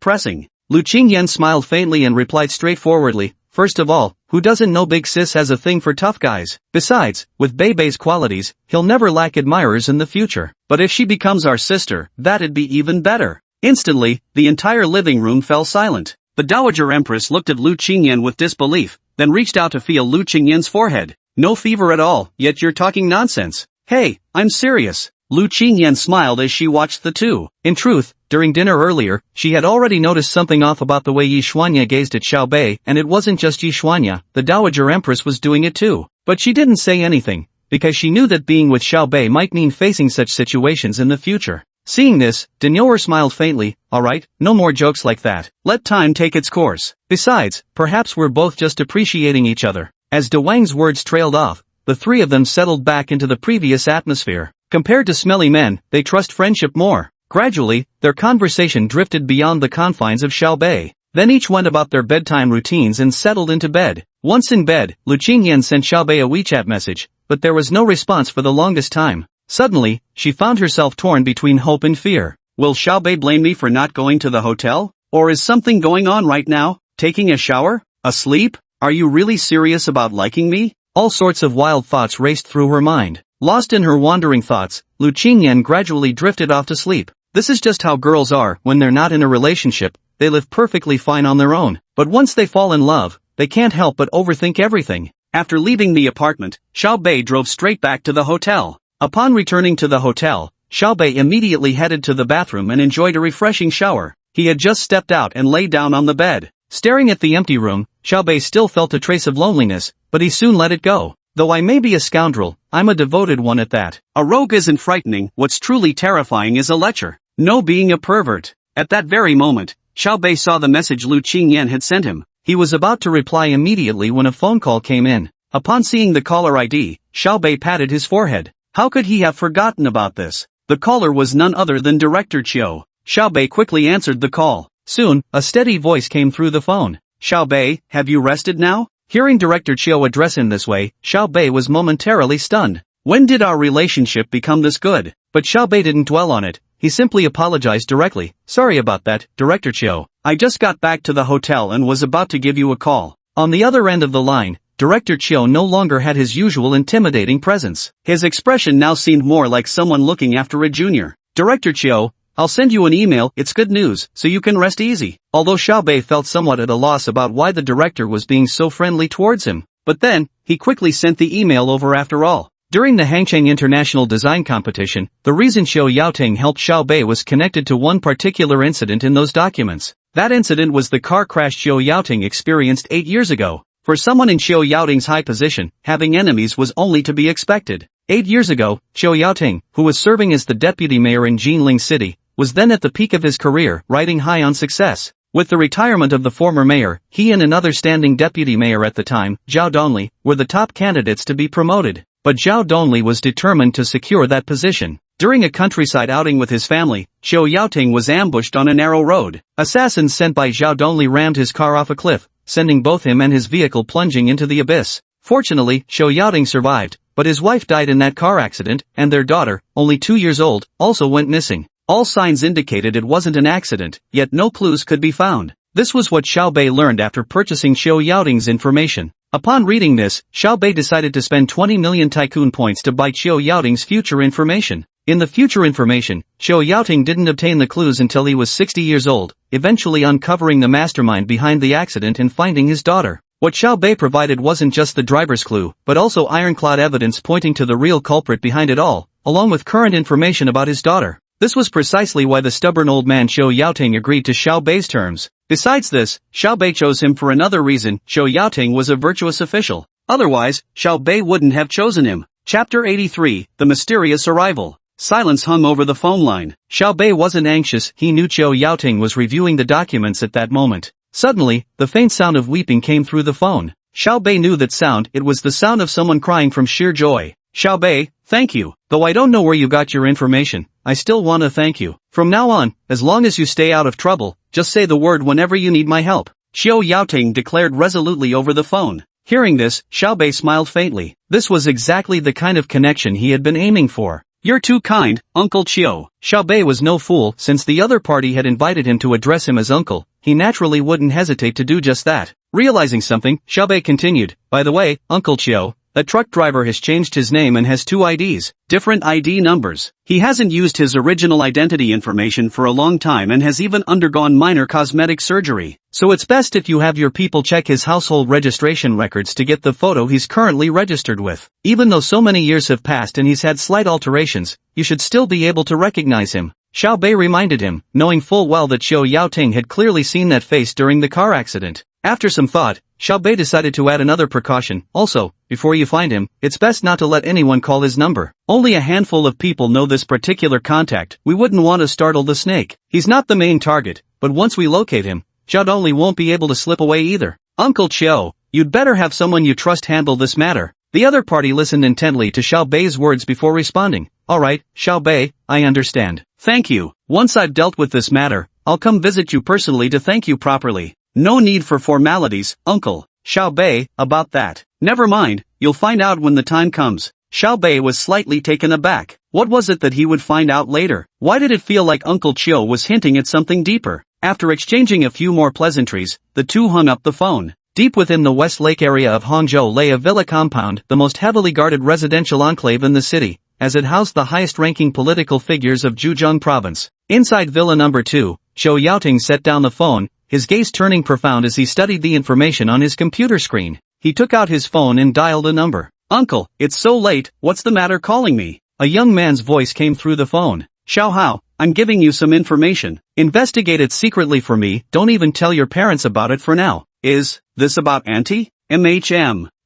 pressing. Lu Qingyan smiled faintly and replied straightforwardly, first of all, who doesn't know Big Sis has a thing for tough guys? Besides, with Bei's qualities, he'll never lack admirers in the future. But if she becomes our sister, that'd be even better. Instantly, the entire living room fell silent. The Dowager Empress looked at Lu Qingyan with disbelief, then reached out to feel Lu Qingyan's forehead. No fever at all, yet you're talking nonsense. Hey, I'm serious. Lu Qingyan smiled as she watched the two. In truth, during dinner earlier, she had already noticed something off about the way Yi Xuanya gazed at Xiao Bei, and it wasn't just Yi Xuanya, the Dowager Empress was doing it too. But she didn't say anything, because she knew that being with Xiao Bei might mean facing such situations in the future. Seeing this, Danyoer smiled faintly, alright, no more jokes like that. Let time take its course. Besides, perhaps we're both just appreciating each other. As De Wang's words trailed off, the three of them settled back into the previous atmosphere. Compared to smelly men, they trust friendship more. Gradually, their conversation drifted beyond the confines of Xiaobei. Then each went about their bedtime routines and settled into bed. Once in bed, Lu Qingyan sent Xiaobei a WeChat message, but there was no response for the longest time. Suddenly, she found herself torn between hope and fear. Will Xiaobei blame me for not going to the hotel? Or is something going on right now? Taking a shower? Asleep? Are you really serious about liking me? All sorts of wild thoughts raced through her mind. Lost in her wandering thoughts, Lu Qingyan gradually drifted off to sleep. This is just how girls are when they're not in a relationship. They live perfectly fine on their own. But once they fall in love, they can't help but overthink everything. After leaving the apartment, Xiaobei drove straight back to the hotel. Upon returning to the hotel, Xiaobei immediately headed to the bathroom and enjoyed a refreshing shower. He had just stepped out and lay down on the bed. Staring at the empty room, Xiaobei still felt a trace of loneliness, but he soon let it go. Though I may be a scoundrel, I'm a devoted one at that. A rogue isn't frightening, what's truly terrifying is a lecher. No, being a pervert. At that very moment, Xiaobei saw the message Lu Qingyan had sent him. He was about to reply immediately when a phone call came in. Upon seeing the caller ID, Xiaobei patted his forehead. How could he have forgotten about this? The caller was none other than Director Chiu. Xiaobei quickly answered the call. Soon, a steady voice came through the phone. Xiaobei, have you rested now? Hearing Director Chiu address him this way, Xiaobei was momentarily stunned. When did our relationship become this good? But Xiaobei didn't dwell on it. He simply apologized directly. Sorry about that, Director Chiu. I just got back to the hotel and was about to give you a call. On the other end of the line, Director Chiu no longer had his usual intimidating presence. His expression now seemed more like someone looking after a junior. Director Chiu, I'll send you an email, it's good news, so you can rest easy. Although Xiaobei felt somewhat at a loss about why the director was being so friendly towards him. But then, he quickly sent the email over after all. During the Hangcheng International Design Competition, the reason Xiao Yaoting helped Xiaobei was connected to one particular incident in those documents. That incident was the car crash Xiao Yaoting experienced 8 years ago. For someone in Xiao Yaoting's high position, having enemies was only to be expected. 8 years ago, Xiao Yaoting, who was serving as the deputy mayor in Jinling City, was then at the peak of his career, riding high on success. With the retirement of the former mayor, he and another standing deputy mayor at the time, Zhao Donli, were the top candidates to be promoted. But Zhao Donli was determined to secure that position. During a countryside outing with his family, Xiao Yaoting was ambushed on a narrow road. Assassins sent by Zhao Donli rammed his car off a cliff, sending both him and his vehicle plunging into the abyss. Fortunately, Xiao Yaoting survived, but his wife died in that car accident, and their daughter, only 2 years old, also went missing. All signs indicated it wasn't an accident, yet no clues could be found. This was what Xiaobei learned after purchasing Xiao Yaoting's information. Upon reading this, Xiaobei decided to spend 20 million tycoon points to buy Xiao Yaoting's future information. In the future information, Xiao Yaoting didn't obtain the clues until he was 60 years old, eventually uncovering the mastermind behind the accident and finding his daughter. What Xiaobei provided wasn't just the driver's clue, but also ironclad evidence pointing to the real culprit behind it all, along with current information about his daughter. This was precisely why the stubborn old man Xiao Yaoting agreed to Xiaobei's terms. Besides this, Xiaobei chose him for another reason. Xiao Yaoting was a virtuous official. Otherwise, Xiaobei wouldn't have chosen him. Chapter 83, The Mysterious Arrival. Silence hung over the phone line. Xiaobei wasn't anxious, he knew Xiao Yaoting was reviewing the documents at that moment. Suddenly, the faint sound of weeping came through the phone. Xiaobei knew that sound, it was the sound of someone crying from sheer joy. Xiaobei, thank you. Though I don't know where you got your information, I still want to thank you. From now on, as long as you stay out of trouble, just say the word whenever you need my help. Xiao Yaoting declared resolutely over the phone. Hearing this, Xiaobei smiled faintly. This was exactly the kind of connection he had been aiming for. You're too kind, Uncle Chiu. Xiaobei was no fool, since the other party had invited him to address him as uncle, he naturally wouldn't hesitate to do just that. Realizing something, Xiaobei continued, by the way, Uncle Chiu, that truck driver has changed his name and has 2 IDs, different ID numbers. He hasn't used his original identity information for a long time and has even undergone minor cosmetic surgery. So it's best if you have your people check his household registration records to get the photo he's currently registered with. Even though so many years have passed and he's had slight alterations, you should still be able to recognize him. Xiaobei reminded him, knowing full well that Xiao Yaoting had clearly seen that face during the car accident. After some thought, Xiaobei decided to add another precaution. Also, before you find him, it's best not to let anyone call his number. Only a handful of people know this particular contact. We wouldn't want to startle the snake. He's not the main target, but once we locate him, Zhao Donli won't be able to slip away either. Uncle Chiu, you'd better have someone you trust handle this matter. The other party listened intently to Xiaobei's words before responding. Alright, Xiao Bei, I understand. Thank you. Once I've dealt with this matter, I'll come visit you personally to thank you properly. No need for formalities, uncle. Xiao Bei, about that. Never mind, you'll find out when the time comes. Xiao Bei was slightly taken aback. What was it that he would find out later? Why did it feel like Uncle Chiu was hinting at something deeper? After exchanging a few more pleasantries, the two hung up the phone. Deep within the West Lake area of Hangzhou lay a villa compound, the most heavily guarded residential enclave in the city, as it housed the highest-ranking political figures of Zhejiang province. Inside Villa Number 2, Zhou Yaoting set down the phone, his gaze turning profound as he studied the information on his computer screen. He took out his phone and dialed a number. Uncle, it's so late, what's the matter calling me? A young man's voice came through the phone. Xiao Hao, I'm giving you some information. Investigate it secretly for me, don't even tell your parents about it for now. Is this about Auntie?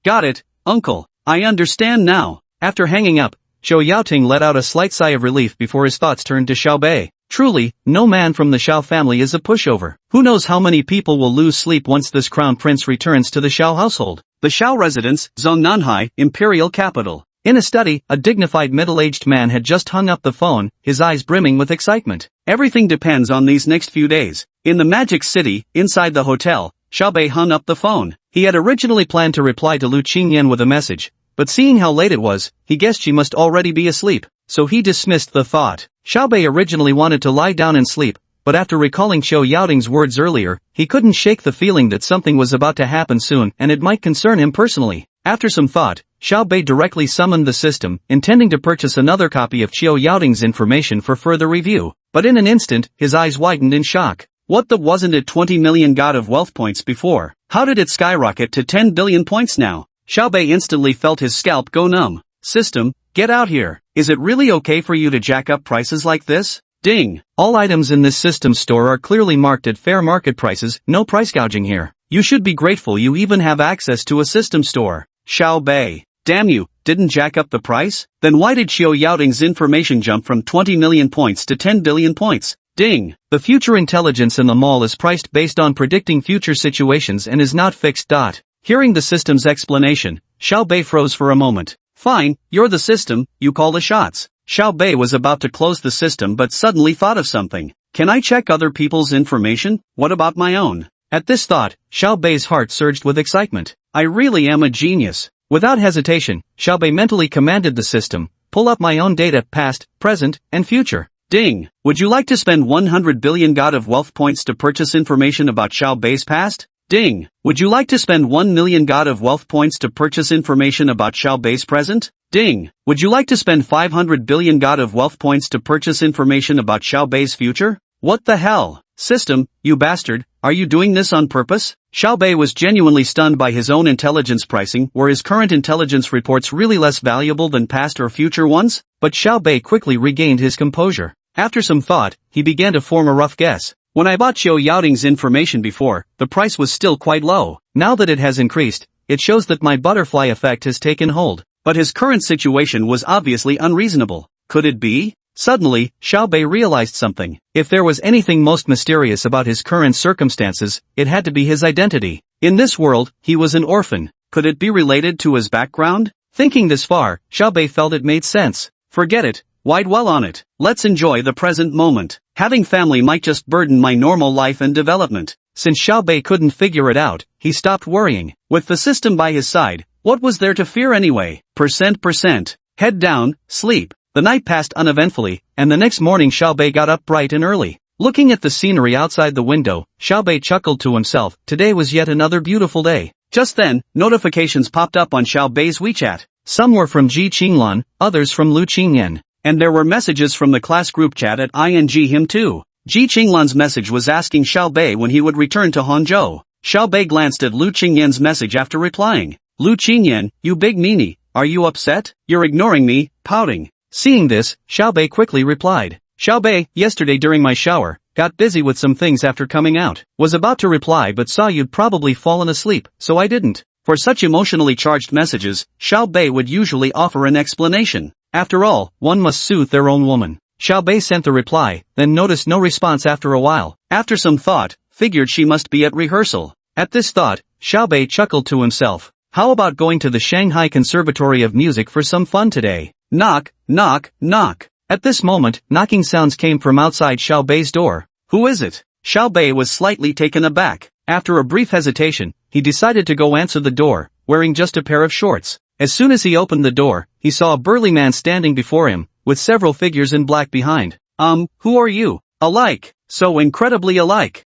Got it, uncle. I understand now. After hanging up, Zhou Yaoting let out a slight sigh of relief before his thoughts turned to Xiao Bei. Truly, no man from the Xiao family is a pushover. Who knows how many people will lose sleep once this crown prince returns to the Xiao household. The Xiao residence, Zongnanhai, imperial capital. In a study, a dignified middle-aged man had just hung up the phone, his eyes brimming with excitement. Everything depends on these next few days. In the Magic City, inside the hotel, Xiao Bei hung up the phone. He had originally planned to reply to Lu Qingyan with a message, but seeing how late it was, he guessed she must already be asleep, so he dismissed the thought. Xiao Bei originally wanted to lie down and sleep, but after recalling Zhou Yaoting's words earlier, he couldn't shake the feeling that something was about to happen soon and it might concern him personally. After some thought, Xiao Bei directly summoned the system, intending to purchase another copy of Zhou Yaoting's information for further review. But in an instant, his eyes widened in shock. What the wasn't it 20 million God of Wealth points before? How did it skyrocket to 10 billion points now? Xiao Bei instantly felt his scalp go numb. System, get out here. Is it really okay for you to jack up prices like this? Ding. All items in this system store are clearly marked at fair market prices, no price gouging here. You should be grateful you even have access to a system store. Xiao Bei. Damn you, didn't jack up the price? Then why did Zhou Yaoting's information jump from 20 million points to 10 billion points? Ding. The future intelligence in the mall is priced based on predicting future situations and is not fixed. Hearing the system's explanation, Xiao Bei froze for a moment. Fine, you're the system, you call the shots. Xiao Bei was about to close the system but suddenly thought of something. Can I check other people's information? What about my own? At this thought, Xiao Bei's heart surged with excitement. I really am a genius. Without hesitation, Xiao Bei mentally commanded the system, pull up my own data, past, present, and future. Ding. Would you like to spend 100 billion God of Wealth points to purchase information about Xiao Bei's past? Ding. Would you like to spend 1 million God of Wealth points to purchase information about Xiao Bei's present? Ding. Would you like to spend 500 billion God of Wealth points to purchase information about Xiao Bei's future? What the hell? System, you bastard, are you doing this on purpose? Xiao Bei was genuinely stunned by his own intelligence pricing. Were his current intelligence reports really less valuable than past or future ones? But Xiao Bei quickly regained his composure. After some thought, he began to form a rough guess. When I bought Zhou Yaoting's information before, the price was still quite low. Now that it has increased, it shows that my butterfly effect has taken hold. But his current situation was obviously unreasonable. Could it be? Suddenly, Xiao Bei realized something. If there was anything most mysterious about his current circumstances, it had to be his identity. In this world, he was an orphan. Could it be related to his background? Thinking this far, Xiao Bei felt it made sense. Forget it. Why dwell on it? Let's enjoy the present moment. Having family might just burden my normal life and development. Since Xiao Bei couldn't figure it out, he stopped worrying. With the system by his side, what was there to fear anyway? Percent. Head down, sleep. The night passed uneventfully, and the next morning Xiao Bei got up bright and early. Looking at the scenery outside the window, Xiao Bei chuckled to himself. Today was yet another beautiful day. Just then, notifications popped up on Xiao Bei's WeChat. Some were from Ji Qinglan, others from Lu Qingyan. And there were messages from the class group chat at ING him too. Ji Qinglan's message was asking Xiao Bei when he would return to Hangzhou. Xiao Bei glanced at Lu Qingyan's message after replying. Lu Qingyan, you big meanie, are you upset? You're ignoring me, pouting. Seeing this, Xiao Bei quickly replied. Xiao Bei, yesterday during my shower, got busy with some things after coming out. Was about to reply but saw you'd probably fallen asleep, so I didn't. For such emotionally charged messages, Xiao Bei would usually offer an explanation. After all, one must soothe their own woman. Xiao Bei sent the reply, then noticed no response after a while. After some thought, figured she must be at rehearsal. At this thought, Xiao Bei chuckled to himself. How about going to the Shanghai Conservatory of Music for some fun today? Knock, knock, knock. At this moment, knocking sounds came from outside Xiao Bei's door. Who is it? Xiao Bei was slightly taken aback. After a brief hesitation, he decided to go answer the door, wearing just a pair of shorts. As soon as he opened the door, he saw a burly man standing before him, with several figures in black behind. Who are you? Alike. So incredibly alike.